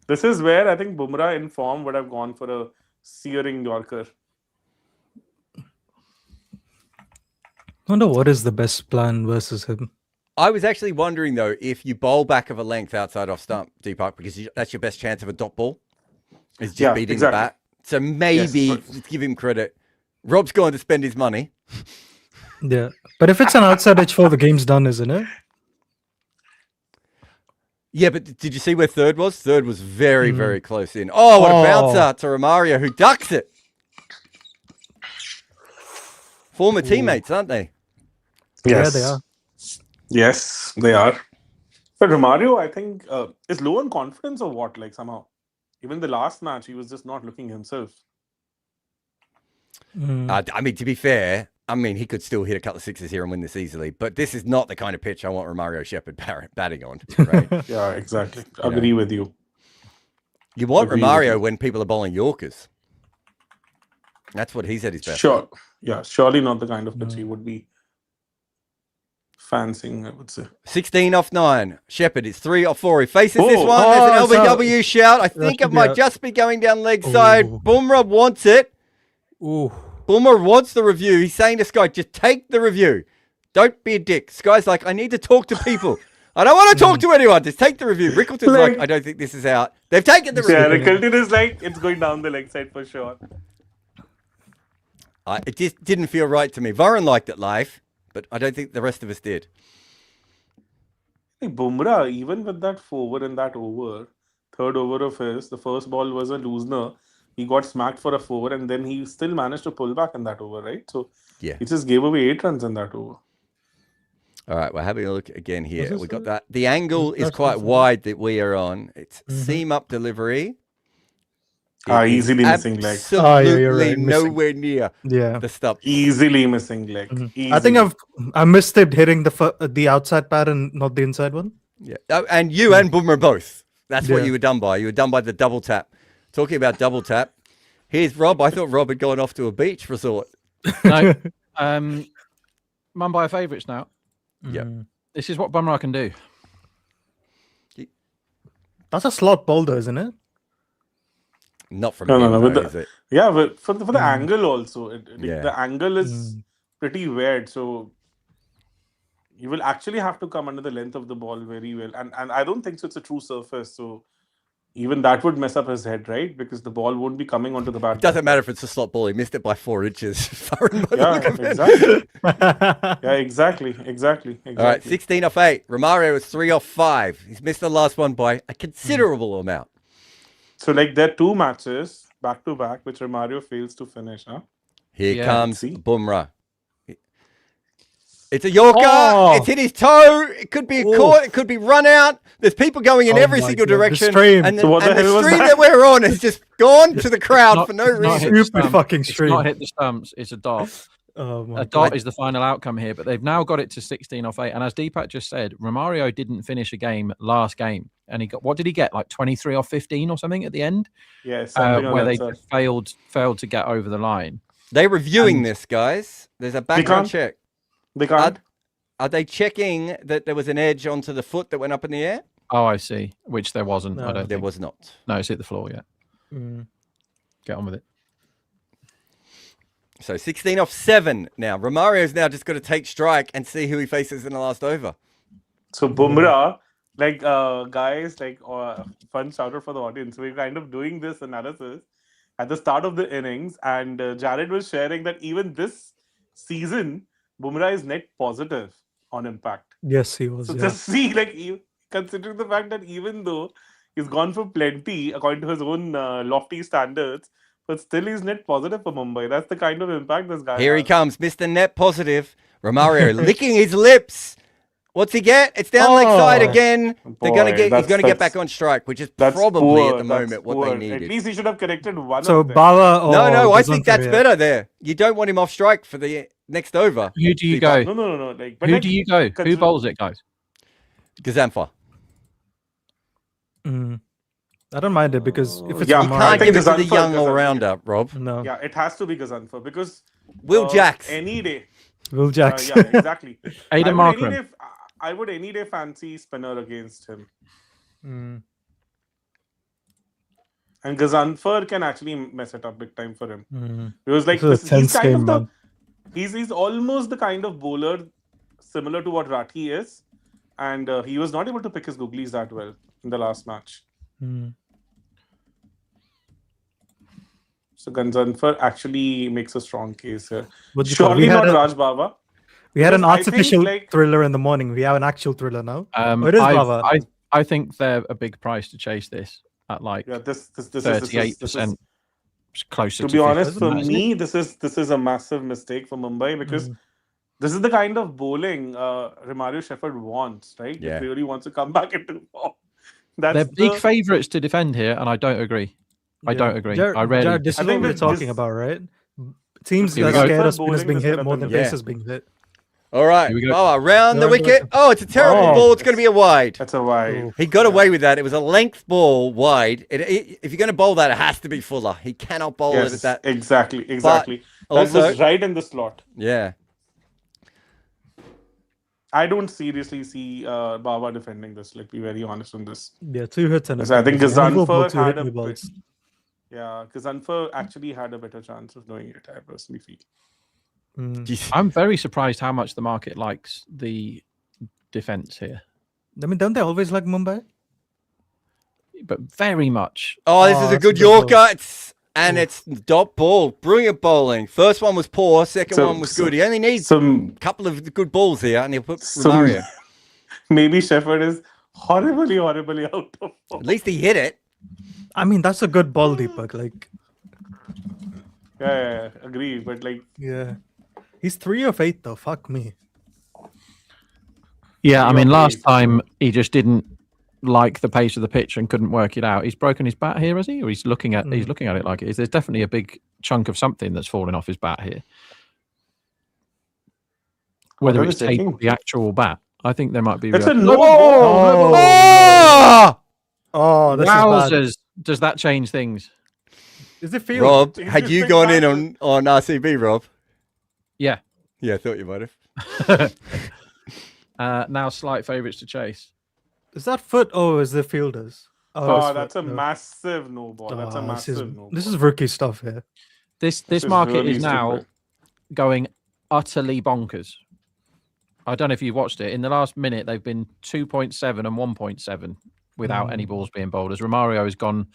Speaker 1: This is where I think Bumrah in form would have gone for a searing Yorker.
Speaker 3: I wonder what is the best plan versus him.
Speaker 4: I was actually wondering though if you bowl back of a length outside off stump, Deepak, because that's your best chance of a dot ball. Is just beating the bat. So maybe let's give him credit. Rob's going to spend his money.
Speaker 3: Yeah. But if it's an outside edge 4, the game's done, isn't it?
Speaker 4: Yeah, but did you see where third was? Third was very, very close in. Oh, what a bouncer to Romario, who ducks it. Former teammates, aren't they?
Speaker 3: Yeah, they are.
Speaker 1: Yes, they are. But Romario, I think, is low on confidence or what? Like somehow, even the last match, he was just not looking himself.
Speaker 4: I mean, to be fair, I mean, he could still hit a couple of sixes here and win this easily, but this is not the kind of pitch I want Romario Shepherd batting on, right?
Speaker 1: Yeah, exactly. Agree with you.
Speaker 4: You want
Speaker 1: Agree with
Speaker 4: Romario
Speaker 1: you.
Speaker 4: when people are bowling Yorkers. That's what he's at his best.
Speaker 1: Sure. Yeah, surely not the kind of pitch he would be fancying, I would say.
Speaker 4: 16 off 9. Shepherd is 3 off 4. He faces this
Speaker 1: Oh,
Speaker 4: one. There's an LBW shout. I think it
Speaker 3: should be
Speaker 4: might
Speaker 3: out.
Speaker 4: just be going down leg side. Bumrah wants it.
Speaker 3: Ooh.
Speaker 4: Bumrah wants the review. He's saying to Sky, just take the review. Don't be a dick. Sky's like, I need to talk to people. I don't want to talk to anyone. Just take the review. Rickleton's like, I don't think this is out. They've taken the
Speaker 1: Yeah,
Speaker 4: review.
Speaker 1: Rickleton is like, it's going down the leg side for sure.
Speaker 4: It just didn't feel right to me. Varun liked it live, but I don't think the rest of us did.
Speaker 1: Hey, Bumrah, even with that 4 in that over, third over of his, the first ball was a loosener. He got smacked for a 4 and then he still managed to pull back in that over, right? So
Speaker 4: Yeah.
Speaker 1: he just gave away 8 runs in that over.
Speaker 4: All right, we're having a look again here. We got that. The angle is quite wide that we are on. It's seam up delivery.
Speaker 1: Easily missing leg.
Speaker 4: Absolutely
Speaker 3: you're right, missing.
Speaker 4: nowhere near
Speaker 3: Yeah.
Speaker 4: the stump.
Speaker 1: Easily missing leg.
Speaker 3: I think I missed it hitting the outside pad and not the inside one.
Speaker 4: Yeah, and you and Bumrah both. That's what
Speaker 3: Yeah.
Speaker 4: you were done by. You were done by the double tap. Talking about double tap, here's Rob. I thought Rob had gone off to a beach resort.
Speaker 10: No, Mumbai are favourites now.
Speaker 4: Yep.
Speaker 10: This is what Bumrah can do.
Speaker 3: That's a slot boulder, isn't it?
Speaker 4: Not from
Speaker 1: No,
Speaker 4: him,
Speaker 1: with
Speaker 4: though,
Speaker 1: the-
Speaker 4: is it?
Speaker 1: Yeah, but for the angle also.
Speaker 4: Yeah.
Speaker 1: The angle is pretty weird. So you will actually have to come under the length of the ball very well. And I don't think so it's a true surface. So even that would mess up his head, right? Because the ball won't be coming onto the bat.
Speaker 4: It doesn't matter if it's a slot ball. He missed it by 4 inches.
Speaker 1: Yeah, exactly. Yeah, exactly.
Speaker 4: All right, 16 off 8. Romario is 3 off 5. He's missed the last one by a considerable amount.
Speaker 1: So like there are 2 matches back to back which Romario fails to finish, huh?
Speaker 4: Here
Speaker 10: Yeah.
Speaker 4: comes
Speaker 1: See?
Speaker 4: Bumrah. It's a Yorker.
Speaker 3: Oh.
Speaker 4: It's hit his toe. It could be a caught. It could be run out. There's people going in
Speaker 3: Oh
Speaker 4: every
Speaker 3: my
Speaker 4: single
Speaker 3: God, the
Speaker 4: direction.
Speaker 3: stream.
Speaker 4: And the,
Speaker 1: So what the
Speaker 4: and the
Speaker 1: hell was
Speaker 4: stream
Speaker 1: that?
Speaker 4: that we're on has just gone to the crowd
Speaker 10: Not-
Speaker 4: for no
Speaker 10: it's not
Speaker 4: reason.
Speaker 10: hit the
Speaker 3: Stupid
Speaker 10: stump.
Speaker 3: fucking
Speaker 10: It's
Speaker 3: stream.
Speaker 10: not hit the stumps. It's a dot.
Speaker 3: Oh my
Speaker 10: A dot is the final outcome here, but they've now got it to 16 off 8. And as Deepak just said, Romario didn't finish a game last game, and he got, what did he get? Like 23 off 15 or something at the end,
Speaker 1: Yeah, something
Speaker 10: where
Speaker 1: on
Speaker 10: they
Speaker 1: that side.
Speaker 10: just failed to get over the line.
Speaker 4: They're reviewing this, guys. There's a background
Speaker 1: can't-
Speaker 4: check.
Speaker 1: They can't.
Speaker 4: Are they checking that there was an edge onto the foot that went up in the air?
Speaker 10: Oh, I see. Which there wasn't.
Speaker 3: No,
Speaker 10: I don't
Speaker 4: There
Speaker 10: think.
Speaker 4: was not.
Speaker 10: No, it's hit the floor yet.
Speaker 3: Mm.
Speaker 10: Get on with it.
Speaker 4: So 16 off 7 now. Romario's now just got to take strike and see who he faces in the last over.
Speaker 1: So Bumrah, like guys, like fun shout out for the audience. We're kind of doing this analysis at the start of the innings, and Jared was sharing that even this season, Bumrah is net positive on impact.
Speaker 3: Yes, he was.
Speaker 1: So
Speaker 3: Yeah.
Speaker 1: just see, like, considering the fact that even though he's gone for plenty according to his own lofty standards, but still he's net positive for Mumbai. That's the kind of impact this guy
Speaker 4: Here he
Speaker 1: has.
Speaker 4: comes, Mr. Net Positive. Romario licking his lips. What's he get? It's down leg side
Speaker 3: Oh.
Speaker 4: again. They're
Speaker 1: Boy,
Speaker 4: gonna get. He's
Speaker 1: that's-
Speaker 4: going to get
Speaker 1: that's-
Speaker 4: back on strike, which is
Speaker 1: That's
Speaker 4: probably
Speaker 1: poor,
Speaker 4: at the moment
Speaker 1: that's
Speaker 4: what
Speaker 1: poor.
Speaker 4: they needed.
Speaker 1: At least he should have corrected one
Speaker 3: So
Speaker 1: of them.
Speaker 3: Bava or
Speaker 4: No, I think
Speaker 3: Gazanka,
Speaker 4: that's
Speaker 3: yeah.
Speaker 4: better there. You don't want him off strike for the next over.
Speaker 10: Who do you
Speaker 4: Deepak.
Speaker 10: go?
Speaker 1: No. Like, but
Speaker 10: Who
Speaker 1: like,
Speaker 10: do you go? Who
Speaker 1: consider-
Speaker 10: bowls it, guys?
Speaker 4: Gazanfa.
Speaker 3: Mm. I don't mind it because if it's
Speaker 1: Yeah,
Speaker 4: You
Speaker 3: Romario-
Speaker 4: can't
Speaker 1: think
Speaker 4: give it to the
Speaker 1: Gazanfa-
Speaker 4: young
Speaker 1: Gazanfa-
Speaker 4: all-rounder, Rob.
Speaker 3: no,
Speaker 1: Yeah, it has to be Gazanfa because
Speaker 4: Will Jacks.
Speaker 1: any day.
Speaker 3: Will Jacks.
Speaker 1: Yeah, exactly.
Speaker 10: Aidan Markram.
Speaker 1: I would any day fancy spinner against him.
Speaker 3: Mm.
Speaker 1: And Gazanfer can actually mess it up big time for him.
Speaker 3: Mm.
Speaker 1: Because like
Speaker 3: This is a
Speaker 1: he's
Speaker 3: tense
Speaker 1: kind
Speaker 3: game,
Speaker 1: of the
Speaker 3: man.
Speaker 1: he's almost the kind of bowler similar to what Rathi is, and he was not able to pick his googlies that well in the last match.
Speaker 3: Mm.
Speaker 1: So Gazanfer actually makes a strong case here.
Speaker 3: What do you call it?
Speaker 1: Surely not Raj Baba.
Speaker 3: We had an
Speaker 1: Because I think,
Speaker 3: artificial
Speaker 1: like-
Speaker 3: thriller in the morning. We have an actual thriller now.
Speaker 10: Um,
Speaker 3: Oh, it is
Speaker 10: I've,
Speaker 3: Bava.
Speaker 10: I've, I think they're a big price to chase this at like
Speaker 1: Yeah, this
Speaker 10: 38%, closer
Speaker 1: to
Speaker 10: to
Speaker 1: be honest,
Speaker 10: 50%,
Speaker 1: for
Speaker 10: isn't it?
Speaker 1: me, this is a massive mistake for Mumbai because this is the kind of bowling Romario Shepherd wants, right?
Speaker 4: Yeah.
Speaker 1: If he really wants to come back into form. That's
Speaker 10: They're big
Speaker 1: the
Speaker 10: favourites to defend here, and I don't agree. I don't agree.
Speaker 3: Jared,
Speaker 10: I really.
Speaker 3: Jared, this
Speaker 1: I
Speaker 3: is what
Speaker 1: think
Speaker 3: we're
Speaker 1: that
Speaker 3: talking
Speaker 1: this-
Speaker 3: about, right? Teams
Speaker 10: Here
Speaker 3: that
Speaker 10: we go.
Speaker 3: scared us
Speaker 1: Bowling
Speaker 3: spinners being
Speaker 1: is
Speaker 3: hit
Speaker 1: better
Speaker 3: more
Speaker 1: than
Speaker 3: than
Speaker 1: the
Speaker 3: paces being hit.
Speaker 4: All right.
Speaker 10: Here we go.
Speaker 4: Oh, around the
Speaker 3: Around the
Speaker 4: wicket.
Speaker 3: wicket.
Speaker 4: Oh, it's a terrible
Speaker 1: Oh,
Speaker 4: ball. It's going to be a wide.
Speaker 1: that's a wide.
Speaker 4: He got away with that. It was a length ball wide. If you're going to bowl that, it has to be Fuller. He cannot bowl it at
Speaker 1: Yes,
Speaker 4: that.
Speaker 1: exactly. That
Speaker 4: also-
Speaker 1: was right in the slot.
Speaker 4: Yeah.
Speaker 1: I don't seriously see Baba defending this. Like, be very honest on this.
Speaker 3: Yeah, 2 hits and
Speaker 1: So I think Gazanfar had a
Speaker 3: me
Speaker 1: bit.
Speaker 3: balls.
Speaker 1: Yeah, Gazanfar actually had a better chance of doing it. I personally feel.
Speaker 4: Jeez.
Speaker 10: I'm very surprised how much the market likes the defence here,
Speaker 3: I mean, don't they always like Mumbai?
Speaker 10: but very much.
Speaker 4: Oh, this is a
Speaker 3: that's
Speaker 4: good
Speaker 3: a good
Speaker 4: Yorker. It's dot ball. Brilliant bowling. First one was poor. Second
Speaker 1: So-
Speaker 4: one was good. He only needs a
Speaker 1: Some
Speaker 4: couple of good balls here, and he'll put
Speaker 1: Some-
Speaker 4: Romario.
Speaker 1: maybe Shepherd is horribly out of form.
Speaker 4: At least he hit it.
Speaker 3: I mean, that's a good ball, Deepak. Like,
Speaker 1: Yeah, agree. But like,
Speaker 3: yeah. He's 3 of 8, though. Fuck me.
Speaker 10: Yeah, I
Speaker 1: Three
Speaker 10: mean,
Speaker 1: of
Speaker 10: last
Speaker 1: 8.
Speaker 10: time he just didn't like the pace of the pitch and couldn't work it out. He's broken his bat here, has he? Or he's looking at it like it is. There's definitely a big chunk of something that's fallen off his bat here. Whether
Speaker 1: What are
Speaker 10: it's
Speaker 1: they
Speaker 10: tape
Speaker 1: taking?
Speaker 10: or the actual bat, I think there might be.
Speaker 1: it's a
Speaker 10: real-
Speaker 1: no
Speaker 3: Oh!
Speaker 1: ball.
Speaker 4: Oh!
Speaker 3: Oh, this is bad.
Speaker 10: Wowzers! Does that change things?
Speaker 3: Is it field?
Speaker 4: Rob,
Speaker 1: It's
Speaker 4: had
Speaker 1: just
Speaker 4: you
Speaker 1: big
Speaker 4: gone in
Speaker 1: bat.
Speaker 4: on RCB, Rob?
Speaker 10: Yeah.
Speaker 4: Yeah, I thought you might have.
Speaker 10: Now slight favourites to chase.
Speaker 3: Is that foot? Oh, is the fielders?
Speaker 1: Oh,
Speaker 3: it's
Speaker 1: that's
Speaker 3: foot,
Speaker 1: a
Speaker 3: no.
Speaker 1: massive no ball. That's a massive no ball.
Speaker 3: This is rookie stuff here.
Speaker 10: This
Speaker 1: is
Speaker 10: market
Speaker 1: really
Speaker 10: is now
Speaker 1: stupid.
Speaker 10: going utterly bonkers. I don't know if you've watched it. In the last minute, they've been 2.7 and 1.7 without any balls being bowled. As Romario has gone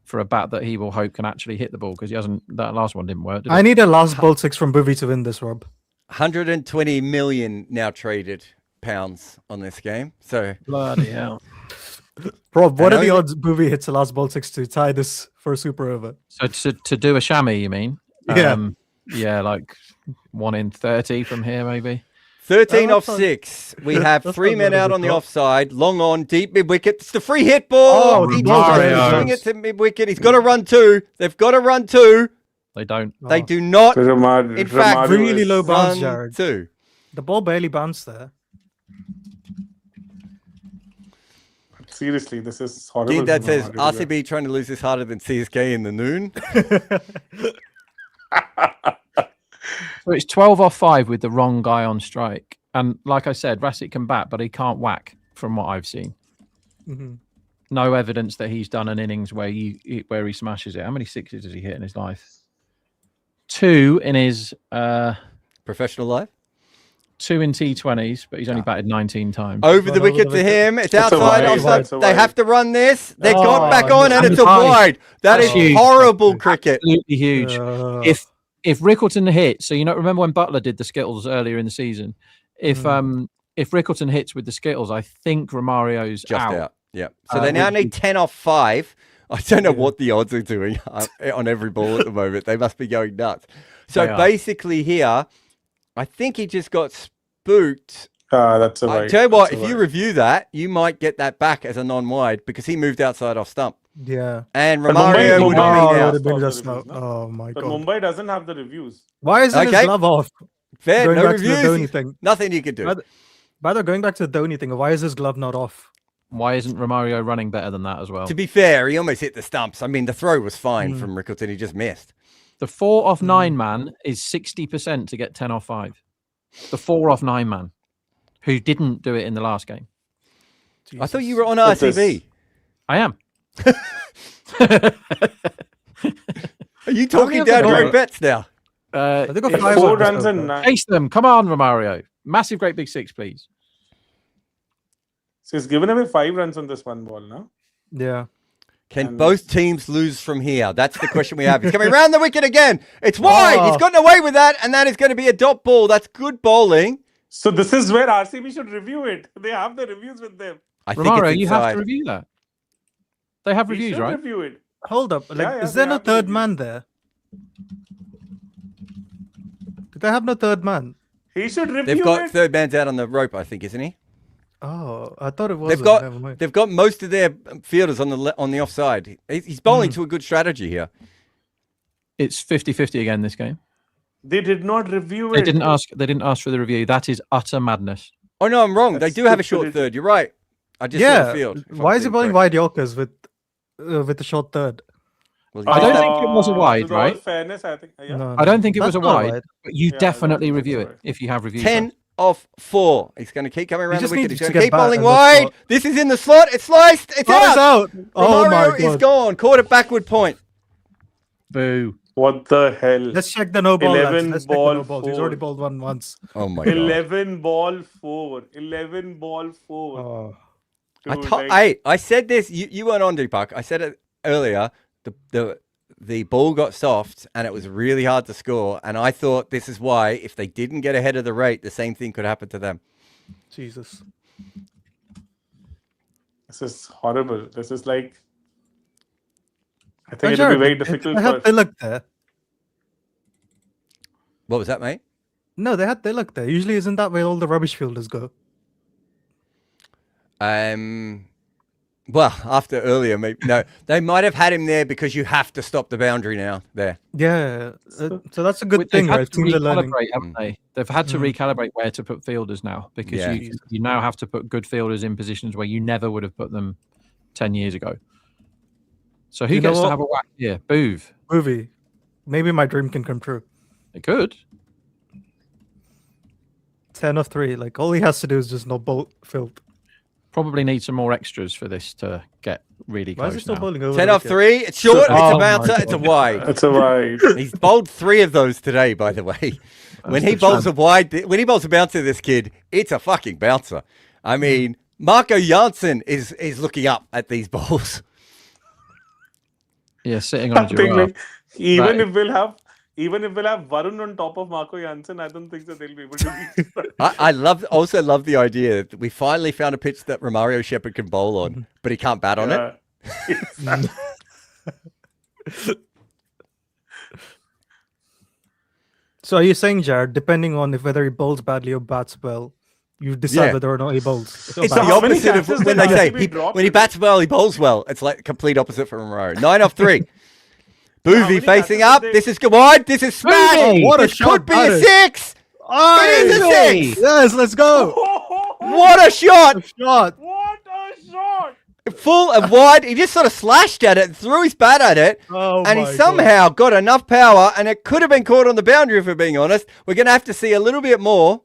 Speaker 10: for a bat that he will hope can actually hit the ball because he hasn't. That last one didn't work. Did
Speaker 3: I
Speaker 10: it?
Speaker 3: need a last ball 6 from Bhuvi to win this, Rob.
Speaker 4: 120 million now traded pounds on this game. So
Speaker 10: Bloody hell!
Speaker 3: Rob, what
Speaker 4: I
Speaker 3: are the
Speaker 4: know-
Speaker 3: odds Bhuvi hits a last ball 6 to tie this for a super over?
Speaker 10: So to do a chamois, you mean?
Speaker 3: Yeah.
Speaker 10: Yeah, like 1 in 30 from here, maybe.
Speaker 4: 13
Speaker 3: Oh,
Speaker 4: off
Speaker 3: that's not-
Speaker 4: 6. We have
Speaker 3: that's
Speaker 4: 3
Speaker 3: not
Speaker 4: men
Speaker 3: bad as
Speaker 4: out
Speaker 3: a
Speaker 4: on the
Speaker 3: thought.
Speaker 4: offside. Long on, deep mid wicket. It's the free hit ball.
Speaker 3: Oh,
Speaker 4: he
Speaker 10: Romario.
Speaker 4: just swing it to mid wicket. He's got to run 2. They've got to run 2.
Speaker 10: They don't.
Speaker 4: They do not In fact,
Speaker 3: really low bounce,
Speaker 4: run
Speaker 3: Jared.
Speaker 4: 2.
Speaker 3: The ball barely bounced there.
Speaker 1: Seriously, this is horrible.
Speaker 4: Dean Dad
Speaker 1: for
Speaker 4: says
Speaker 1: Romario to do
Speaker 4: RCB trying to lose this harder than CSK in the noon.
Speaker 10: So it's 12 off 5 with the wrong guy on strike. And like I said, Rasic can bat, but he can't whack from what I've seen.
Speaker 3: Mhm.
Speaker 10: No evidence that he's done an innings where he smashes it. How many sixes has he hit in his life? 2 in his
Speaker 4: Professional life.
Speaker 10: 2 in T20s, but he's only batted 19 times.
Speaker 4: Over the
Speaker 3: Run over
Speaker 4: wicket
Speaker 3: the
Speaker 4: to
Speaker 3: wicket.
Speaker 4: him. It's
Speaker 1: That's a
Speaker 4: outside.
Speaker 1: wide,
Speaker 4: Offside.
Speaker 1: that's a
Speaker 4: They
Speaker 1: wide.
Speaker 4: have to run this. They've
Speaker 10: Oh,
Speaker 4: got back on, and
Speaker 10: and
Speaker 4: it's a
Speaker 10: high.
Speaker 4: wide. That is
Speaker 10: Huge.
Speaker 4: horrible cricket.
Speaker 10: Absolutely huge.
Speaker 3: Uh,
Speaker 10: If Rickleton hits, so remember when Butler did the Skittles earlier in the season? If Rickleton hits with the Skittles, I think Romario's
Speaker 4: Just
Speaker 10: out.
Speaker 4: out. Yeah. So they now need 10 off 5. I don't know what the odds are doing on every ball at the moment. They must be going nuts. So
Speaker 10: They are.
Speaker 4: basically here, I think he just got spooked.
Speaker 1: that's a
Speaker 4: I
Speaker 1: wide.
Speaker 4: tell you what,
Speaker 1: That's a
Speaker 4: if you
Speaker 1: wide.
Speaker 4: review that, you might get that back as a non-wide because he moved outside off stump.
Speaker 3: yeah.
Speaker 4: And
Speaker 1: But
Speaker 4: Romario
Speaker 1: Mumbai-
Speaker 4: would
Speaker 1: Mumbai-
Speaker 4: have
Speaker 3: Oh,
Speaker 4: been
Speaker 3: it
Speaker 4: out.
Speaker 3: would have been
Speaker 1: Stop the
Speaker 3: just no.
Speaker 1: reviews, no?
Speaker 3: Oh my
Speaker 1: But
Speaker 3: god.
Speaker 1: Mumbai doesn't have the reviews.
Speaker 3: Why isn't
Speaker 4: Okay.
Speaker 3: his glove off?
Speaker 4: Fair,
Speaker 3: Going
Speaker 4: no
Speaker 3: back to the
Speaker 4: reviews.
Speaker 3: Dhoni thing.
Speaker 4: Nothing you can do.
Speaker 3: By the way, going back to the Dhoni thing, why is his glove not off?
Speaker 10: Why isn't Romario running better than that as well?
Speaker 4: To be fair, he almost hit the stumps. I mean, the throw was fine from Rickleton. He just missed.
Speaker 10: The 4 off 9 man is 60% to get 10 off 5. The 4 off 9 man, who didn't do it in the last game.
Speaker 4: I thought you were on
Speaker 1: What's this?
Speaker 4: RCB.
Speaker 10: I am.
Speaker 4: Are you talking
Speaker 3: have
Speaker 4: down
Speaker 3: they
Speaker 4: your
Speaker 3: got?
Speaker 4: own bets now?
Speaker 3: I think
Speaker 1: It's
Speaker 3: five
Speaker 1: 4
Speaker 3: on this
Speaker 1: runs
Speaker 3: over.
Speaker 1: and 9.
Speaker 10: Chase them. Come on, Romario. Massive, great big 6, please.
Speaker 1: So he's given away 5 runs on this one ball now.
Speaker 3: Yeah.
Speaker 4: Can
Speaker 1: And-
Speaker 4: both teams lose from here? That's the question we have. He's coming round the wicket again. It's wide. He's
Speaker 3: Oh.
Speaker 4: gotten away with that, and that is going to be a dot ball. That's good bowling.
Speaker 1: So this is where RCB should review it. They have the reviews with them.
Speaker 4: I think
Speaker 10: Romario,
Speaker 4: it's
Speaker 10: you have
Speaker 4: inside.
Speaker 10: to review that. They have
Speaker 1: He
Speaker 10: reviews,
Speaker 1: should
Speaker 10: right?
Speaker 1: review it.
Speaker 3: Hold up. Like,
Speaker 1: Yeah,
Speaker 3: is
Speaker 1: they
Speaker 3: there no
Speaker 1: have to
Speaker 3: third
Speaker 1: review.
Speaker 3: man there? Did they have no third man?
Speaker 1: He should review
Speaker 4: They've got
Speaker 1: it.
Speaker 4: third man's out on the rope, I think, isn't he?
Speaker 3: Oh, I thought it was.
Speaker 4: They've got most of their fielders on the offside. He's bowling to a good strategy here.
Speaker 10: It's 50-50 again this game.
Speaker 1: They did not review
Speaker 10: They
Speaker 1: it.
Speaker 10: didn't ask. They didn't ask for the review. That is utter madness.
Speaker 4: Oh no, I'm wrong.
Speaker 1: That's
Speaker 4: they do have a short
Speaker 1: stupidity.
Speaker 4: third. You're right. I just saw
Speaker 3: Yeah.
Speaker 4: the field. if I'm
Speaker 3: Why is he
Speaker 4: being
Speaker 3: bowling
Speaker 4: correct.
Speaker 3: wide Yorkers with the short third?
Speaker 4: Well,
Speaker 10: I don't think it was a wide,
Speaker 1: with all
Speaker 10: right?
Speaker 1: fairness, I think. Yeah.
Speaker 3: No,
Speaker 10: I don't think it
Speaker 3: that's
Speaker 10: was a
Speaker 3: not
Speaker 10: wide, but you
Speaker 1: Yeah, I
Speaker 10: definitely
Speaker 1: don't think
Speaker 10: review
Speaker 1: it's a
Speaker 10: it
Speaker 1: wide.
Speaker 10: if you have reviews.
Speaker 4: 10 off 4. He's going to keep coming around the
Speaker 3: just
Speaker 4: wicket.
Speaker 3: needs
Speaker 4: He's
Speaker 3: to
Speaker 4: going to
Speaker 3: get
Speaker 4: keep
Speaker 3: back
Speaker 4: bowling
Speaker 3: in the
Speaker 4: wide.
Speaker 3: slot.
Speaker 4: This is in the slot. It's sliced. It's
Speaker 3: Oh, it's
Speaker 4: out.
Speaker 3: out. Oh my
Speaker 4: Romario is
Speaker 3: god.
Speaker 4: gone. Caught it backward point.
Speaker 10: Boo.
Speaker 1: What the hell?
Speaker 3: Let's check the no ball. lads.
Speaker 1: 11
Speaker 3: Let's check the
Speaker 1: ball
Speaker 3: no balls. He's
Speaker 1: 4.
Speaker 3: already bowled one once.
Speaker 4: Oh my god.
Speaker 1: 11 ball 4. 11 ball 4.
Speaker 3: Oh.
Speaker 1: Dude,
Speaker 4: I said this. You weren't on, Deepak. I said it earlier. The ball got soft and it was really hard to score. And I thought this is why, if they didn't get ahead of the rate, the same thing could happen to them.
Speaker 3: Jesus.
Speaker 1: This is horrible. This is like. I
Speaker 3: Oh,
Speaker 1: think it'll be
Speaker 3: Jared,
Speaker 1: very
Speaker 3: they
Speaker 1: difficult
Speaker 3: had
Speaker 1: for.
Speaker 3: they look there.
Speaker 4: What was that, mate?
Speaker 3: No, they had they look there. Usually, isn't that where all the rubbish fielders go?
Speaker 4: Well, after earlier, maybe no, they might have had him there because you have to stop the boundary now. There,
Speaker 3: Yeah. So that's a good
Speaker 10: They've
Speaker 3: thing,
Speaker 10: had
Speaker 3: right?
Speaker 10: to
Speaker 3: Teams are learning.
Speaker 10: recalibrate, haven't they? They've had to recalibrate where to put fielders now because
Speaker 4: Yeah.
Speaker 10: you now have to put good fielders in positions where you never would have put them 10 years ago. So who
Speaker 3: You know
Speaker 10: gets to
Speaker 3: what?
Speaker 10: have a whack here? Boov.
Speaker 3: Movie. Maybe my dream can come true.
Speaker 10: It could.
Speaker 3: 10 of 3. Like, all he has to do is just not bowl filled.
Speaker 10: Probably need some more extras for this to get really
Speaker 3: Why is he
Speaker 10: close
Speaker 3: still
Speaker 10: now.
Speaker 3: bowling over
Speaker 4: 10
Speaker 3: the
Speaker 4: off
Speaker 3: wicket?
Speaker 4: 3. It's short. It's
Speaker 3: Oh
Speaker 4: a
Speaker 3: my
Speaker 4: bouncer. It's a
Speaker 3: God.
Speaker 4: wide.
Speaker 1: That's a wide.
Speaker 4: He's bowled 3 of those today, by the way. When he
Speaker 10: good
Speaker 4: bowls a
Speaker 10: shot.
Speaker 4: wide, when he bowls a bouncer, this kid, it's a fucking bouncer. I mean, Marco Janssen is looking up at these balls.
Speaker 10: Yeah, sitting
Speaker 1: I
Speaker 10: on a
Speaker 1: think
Speaker 10: giraffe.
Speaker 1: like, even
Speaker 10: Right.
Speaker 1: if we'll have Varun on top of Marco Janssen, I don't think that they'll be able to beat that.
Speaker 4: I also love the idea that we finally found a pitch that Romario Shepherd can bowl on, but he can't bat on it.
Speaker 1: Yeah.
Speaker 3: So are you saying, Jared, depending on whether he bowls badly or bats well, you decide
Speaker 4: Yeah.
Speaker 3: whether or not he bowls?
Speaker 4: It's
Speaker 1: So
Speaker 4: the
Speaker 1: how many
Speaker 4: opposite of
Speaker 1: catches
Speaker 4: when
Speaker 1: did
Speaker 4: they say
Speaker 1: RCB drop
Speaker 4: when he
Speaker 1: today?
Speaker 4: bats well, he bowls well. It's like complete opposite from Romario. 9 off 3.
Speaker 1: How
Speaker 4: Boovy
Speaker 1: many
Speaker 4: facing
Speaker 1: catches
Speaker 4: up.
Speaker 1: did they-
Speaker 4: This is wide. This is smash.
Speaker 10: Boovy!
Speaker 3: What a
Speaker 4: This
Speaker 3: shot
Speaker 4: could be
Speaker 3: that
Speaker 4: a
Speaker 3: is.
Speaker 4: 6. It is a 6.
Speaker 3: Yes, let's go.
Speaker 4: What a shot.
Speaker 3: Shot.
Speaker 1: What a shot!
Speaker 4: Full and wide. He just sort of slashed at it and threw his bat at it.
Speaker 3: Oh
Speaker 4: And he
Speaker 3: my God.
Speaker 4: somehow got enough power, and it could have been caught on the boundary, if we're being honest. We're going to have to see a little bit more.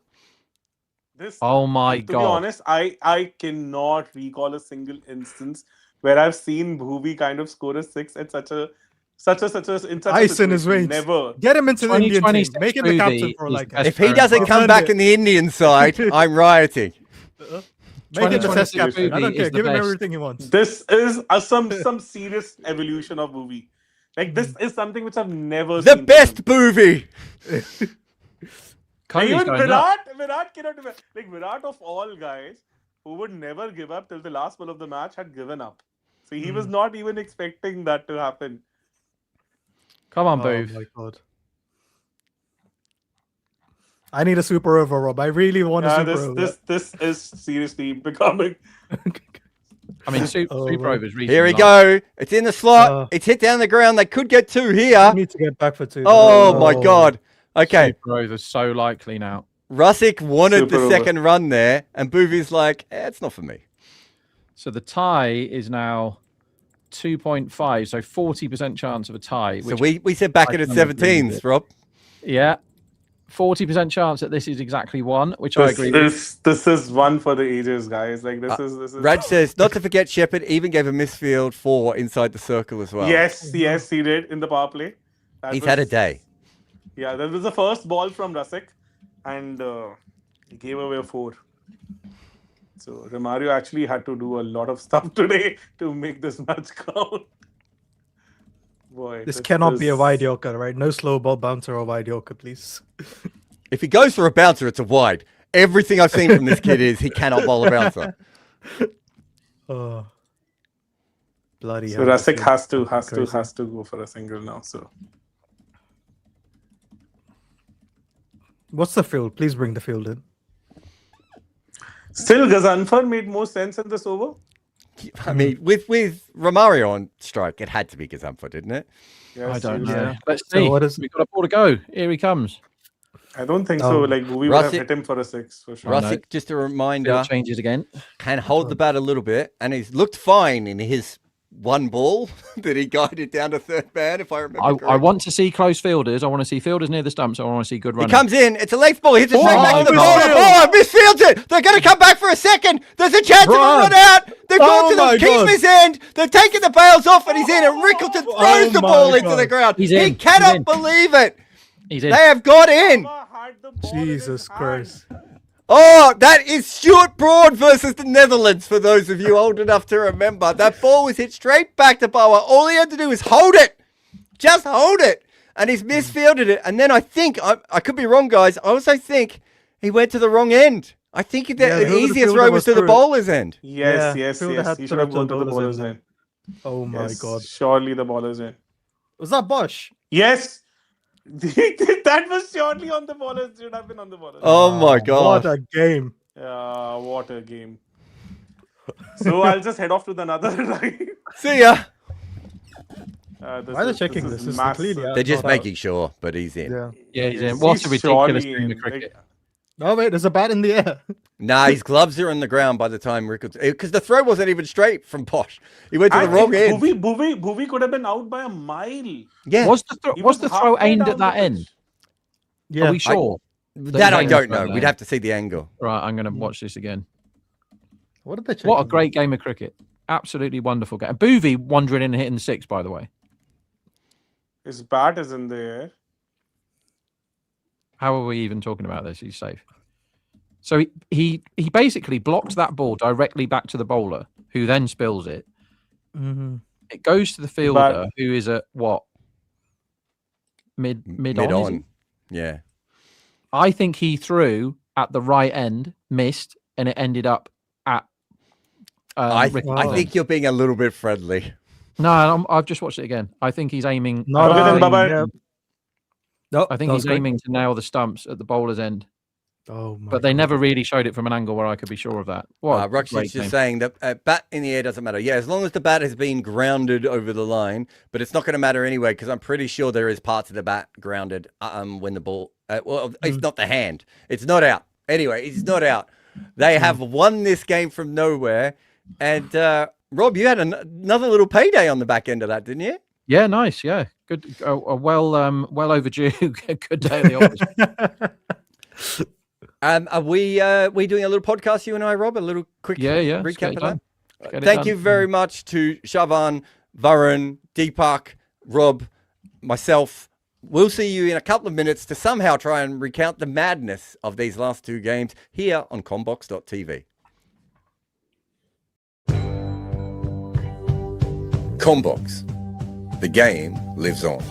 Speaker 1: This,
Speaker 10: Oh my
Speaker 1: to be
Speaker 10: God.
Speaker 1: honest, I cannot recall a single instance where I've seen Bhuvi kind of score a 6 at such a in such a
Speaker 3: Ice in his
Speaker 1: situation.
Speaker 3: veins.
Speaker 1: Never.
Speaker 3: Get him into the Indian team.
Speaker 10: 2026
Speaker 3: Make him the captain
Speaker 10: Boovy
Speaker 3: for
Speaker 10: is
Speaker 3: like
Speaker 10: best
Speaker 4: If he
Speaker 10: Fair
Speaker 4: doesn't
Speaker 10: enough.
Speaker 4: come
Speaker 3: Defend
Speaker 4: back
Speaker 3: it.
Speaker 4: in the Indian side, I'm rioting.
Speaker 3: make him the test
Speaker 10: 2026
Speaker 3: captain. I don't
Speaker 10: Boovy
Speaker 3: care.
Speaker 10: is the
Speaker 3: Give him
Speaker 10: best.
Speaker 3: everything he wants.
Speaker 1: This is some serious evolution of Bhuvi. Like this is something which I've never
Speaker 4: The
Speaker 1: seen. from
Speaker 4: best
Speaker 1: him.
Speaker 4: Boovy.
Speaker 10: Kohli's
Speaker 1: Even
Speaker 10: going nuts.
Speaker 1: Virat cannot do that. Like Virat of all guys who would never give up till the last ball of the match had given up. So he was not even expecting that to happen.
Speaker 10: Come on,
Speaker 3: Oh
Speaker 10: Boov.
Speaker 3: my God. I need a super over, Rob. I really want a
Speaker 1: Yeah,
Speaker 3: super over.
Speaker 1: this is seriously becoming.
Speaker 10: I mean, Super
Speaker 3: Oh,
Speaker 10: Super
Speaker 3: right.
Speaker 10: Overs recently.
Speaker 4: Here we
Speaker 10: like-
Speaker 4: go. It's in the slot. It's hit down the ground. They could get 2
Speaker 3: I
Speaker 4: here.
Speaker 3: need to get back for 2.
Speaker 4: Oh my God. Okay.
Speaker 10: Super Overs so likely now.
Speaker 4: Russick wanted
Speaker 1: Super
Speaker 4: the
Speaker 1: over.
Speaker 4: second run there, and Boovy's like, it's not for me.
Speaker 10: So the tie is now 2.5, so 40% chance of a tie.
Speaker 4: So
Speaker 10: Which,
Speaker 4: we said back
Speaker 10: I
Speaker 4: it at
Speaker 10: kind of agree with
Speaker 4: 17s,
Speaker 10: it.
Speaker 4: Rob.
Speaker 10: yeah, 40% chance that this is exactly 1, which I agree with.
Speaker 1: This is one for the ages, guys. Like this is.
Speaker 4: Raj says, not to forget Shepherd even gave a misfield 4 inside the circle as well.
Speaker 1: Yes, he did in the power play. That
Speaker 4: He's had a
Speaker 1: was-
Speaker 4: day.
Speaker 1: Yeah, that was the first ball from Russick, and he gave away a 4. So Romario actually had to do a lot of stuff today to make this match count. Boy,
Speaker 3: This cannot be a
Speaker 1: is-
Speaker 3: wide Yorker, right? No slow ball bouncer or wide Yorker, please.
Speaker 4: If he goes for a bouncer, it's a wide. Everything I've seen from this kid is he cannot bowl a bouncer.
Speaker 3: Bloody
Speaker 1: So
Speaker 3: hell. this
Speaker 1: Rasik
Speaker 3: is
Speaker 1: has to
Speaker 3: crazy.
Speaker 1: go for a single now. So
Speaker 3: What's the field? Please bring the field in.
Speaker 1: still, Gazanfar made more sense in this over.
Speaker 4: I mean, with Romario on strike, it had to be Gazumfa, didn't it?
Speaker 1: Yes,
Speaker 10: I don't
Speaker 1: seriously.
Speaker 10: know. Let's
Speaker 3: So
Speaker 10: see.
Speaker 3: what is-
Speaker 10: We've got a ball to go. Here he comes.
Speaker 1: I don't think so.
Speaker 3: Oh.
Speaker 1: Like Bhuvi would have
Speaker 4: Rasik-
Speaker 1: hit him for a 6 for sure.
Speaker 10: Right.
Speaker 4: Rasik, just a
Speaker 10: Field
Speaker 4: reminder,
Speaker 10: changes again.
Speaker 4: can hold the bat a little bit, and he's looked fine in his one ball that he guided down to third man, if I remember
Speaker 10: I
Speaker 4: correctly.
Speaker 10: want to see close fielders. I want to see fielders near the stumps. I want to see good
Speaker 4: He
Speaker 10: running.
Speaker 4: comes in, it's a left ball, hits it straight back to the
Speaker 1: my
Speaker 4: ball. The
Speaker 1: God.
Speaker 4: bowler misfields it. They're going to come back for a second. There's a chance of a
Speaker 3: Run.
Speaker 4: run out. They've gone
Speaker 3: Oh
Speaker 4: to the
Speaker 3: my God.
Speaker 4: keeper's end. They've taken the bails off, and he's in. And Rickleton throws
Speaker 3: Oh
Speaker 4: the
Speaker 3: my
Speaker 4: ball into the
Speaker 3: God.
Speaker 4: ground.
Speaker 10: He's
Speaker 4: He
Speaker 10: in. He's
Speaker 4: cannot
Speaker 10: in.
Speaker 4: believe it.
Speaker 10: He's in.
Speaker 4: They have got in.
Speaker 1: Baba had the ball in his
Speaker 3: Jesus
Speaker 1: hand.
Speaker 3: Christ.
Speaker 4: Oh, that is Stuart Broad versus the Netherlands, for those of you old enough to remember. That ball was hit straight back to Bower. All he had to do was hold it. Just hold it. And he's misfielded it. And then I think, I could be wrong, guys, I also think he went to the wrong end. I think that
Speaker 3: Yeah,
Speaker 4: the
Speaker 3: whoever the
Speaker 4: easiest
Speaker 3: fielder
Speaker 4: throw was
Speaker 3: was
Speaker 4: to the
Speaker 3: through it.
Speaker 4: bowler's end.
Speaker 1: Yes,
Speaker 3: Yeah,
Speaker 1: yes,
Speaker 3: fielder
Speaker 1: yes.
Speaker 3: had
Speaker 1: He
Speaker 3: to
Speaker 1: should have
Speaker 3: look
Speaker 1: gone
Speaker 3: to
Speaker 1: to
Speaker 3: the
Speaker 1: the
Speaker 3: bowler's
Speaker 1: bowler's
Speaker 3: end.
Speaker 1: end.
Speaker 3: Oh my
Speaker 1: Yes,
Speaker 3: God.
Speaker 1: surely the bowler's end.
Speaker 3: Was that Bosch?
Speaker 1: Yes, that was surely on the bowler's. Should have been on the bowler's.
Speaker 4: Oh my
Speaker 3: What
Speaker 4: gosh.
Speaker 3: a game.
Speaker 1: What a game. So I'll just head off to the another line.
Speaker 4: See ya.
Speaker 3: Why are they checking this? This is clearly out.
Speaker 4: They're just
Speaker 3: not out.
Speaker 4: making sure, but he's in.
Speaker 3: Yeah.
Speaker 10: Yeah, he's
Speaker 1: Yes,
Speaker 10: in. What
Speaker 1: he's
Speaker 10: a ridiculous
Speaker 1: surely
Speaker 10: game of
Speaker 1: in.
Speaker 10: cricket.
Speaker 3: Oh wait, there's a bat in the air.
Speaker 4: Nah, his gloves are on the ground by the time Rickles, because the throw wasn't even straight from Bosch. He went to
Speaker 1: I
Speaker 4: the wrong
Speaker 1: think
Speaker 4: end.
Speaker 1: Bhuvi could have been out by a mile.
Speaker 4: Yeah,
Speaker 10: Was the
Speaker 1: He
Speaker 10: was the throw
Speaker 1: halfway
Speaker 10: aimed
Speaker 1: down
Speaker 10: at that
Speaker 1: the
Speaker 10: end?
Speaker 1: pitch.
Speaker 3: Yeah.
Speaker 10: Are we sure?
Speaker 4: that I
Speaker 10: he's
Speaker 4: don't
Speaker 10: aimed
Speaker 4: know.
Speaker 10: at
Speaker 4: We'd
Speaker 10: that
Speaker 4: have to see the angle.
Speaker 10: Right, I'm going to watch this again.
Speaker 3: What did they check?
Speaker 10: What a great game of cricket. Absolutely wonderful game. Boovy wandering in and hitting 6, by the way.
Speaker 1: His bat is in the air.
Speaker 10: How are we even talking about this? He's safe. So he basically blocked that ball directly back to the bowler, who then spills it.
Speaker 3: Mm-hmm.
Speaker 10: It goes to the fielder, who is at what? Mid on.
Speaker 4: Yeah.
Speaker 10: I think he threw at the right end, missed, and it ended up at.
Speaker 4: I
Speaker 10: Rickleton.
Speaker 4: think you're being a little bit friendly.
Speaker 10: No, I've just watched it again. I think he's aiming.
Speaker 3: Not
Speaker 1: Okay, then,
Speaker 3: out.
Speaker 1: bye-bye.
Speaker 3: Yeah. No,
Speaker 10: I think
Speaker 3: that
Speaker 10: he's
Speaker 3: was great.
Speaker 10: aiming to nail the stumps at the bowler's end.
Speaker 3: Oh my
Speaker 10: But they
Speaker 3: God.
Speaker 10: never really showed it from an angle where I could be sure of that. What?
Speaker 4: Ruxy's just saying that bat in the air doesn't matter. Yeah, as long as the bat has been grounded over the line, but it's not going to matter anyway because I'm pretty sure there is parts of the bat grounded when the ball. Well, it's not the hand. It's not out. Anyway, it's not out. They have won this game from nowhere, and Rob, you had another little payday on the back end of that, didn't you?
Speaker 10: Yeah, nice. Yeah, good. Well overdue. Good day of the office.
Speaker 4: Are we doing a little podcast, you and I, Rob? A little quick
Speaker 10: Yeah. Let's get
Speaker 4: recap
Speaker 10: it
Speaker 4: of
Speaker 10: done.
Speaker 4: that?
Speaker 10: Let's get it
Speaker 4: Thank
Speaker 10: done.
Speaker 4: you very much to Shavan, Varun, Deepak, Rob, myself. We'll see you in a couple of minutes to somehow try and recount the madness of these last 2 games here on Combox.tv. Combox. The game lives on.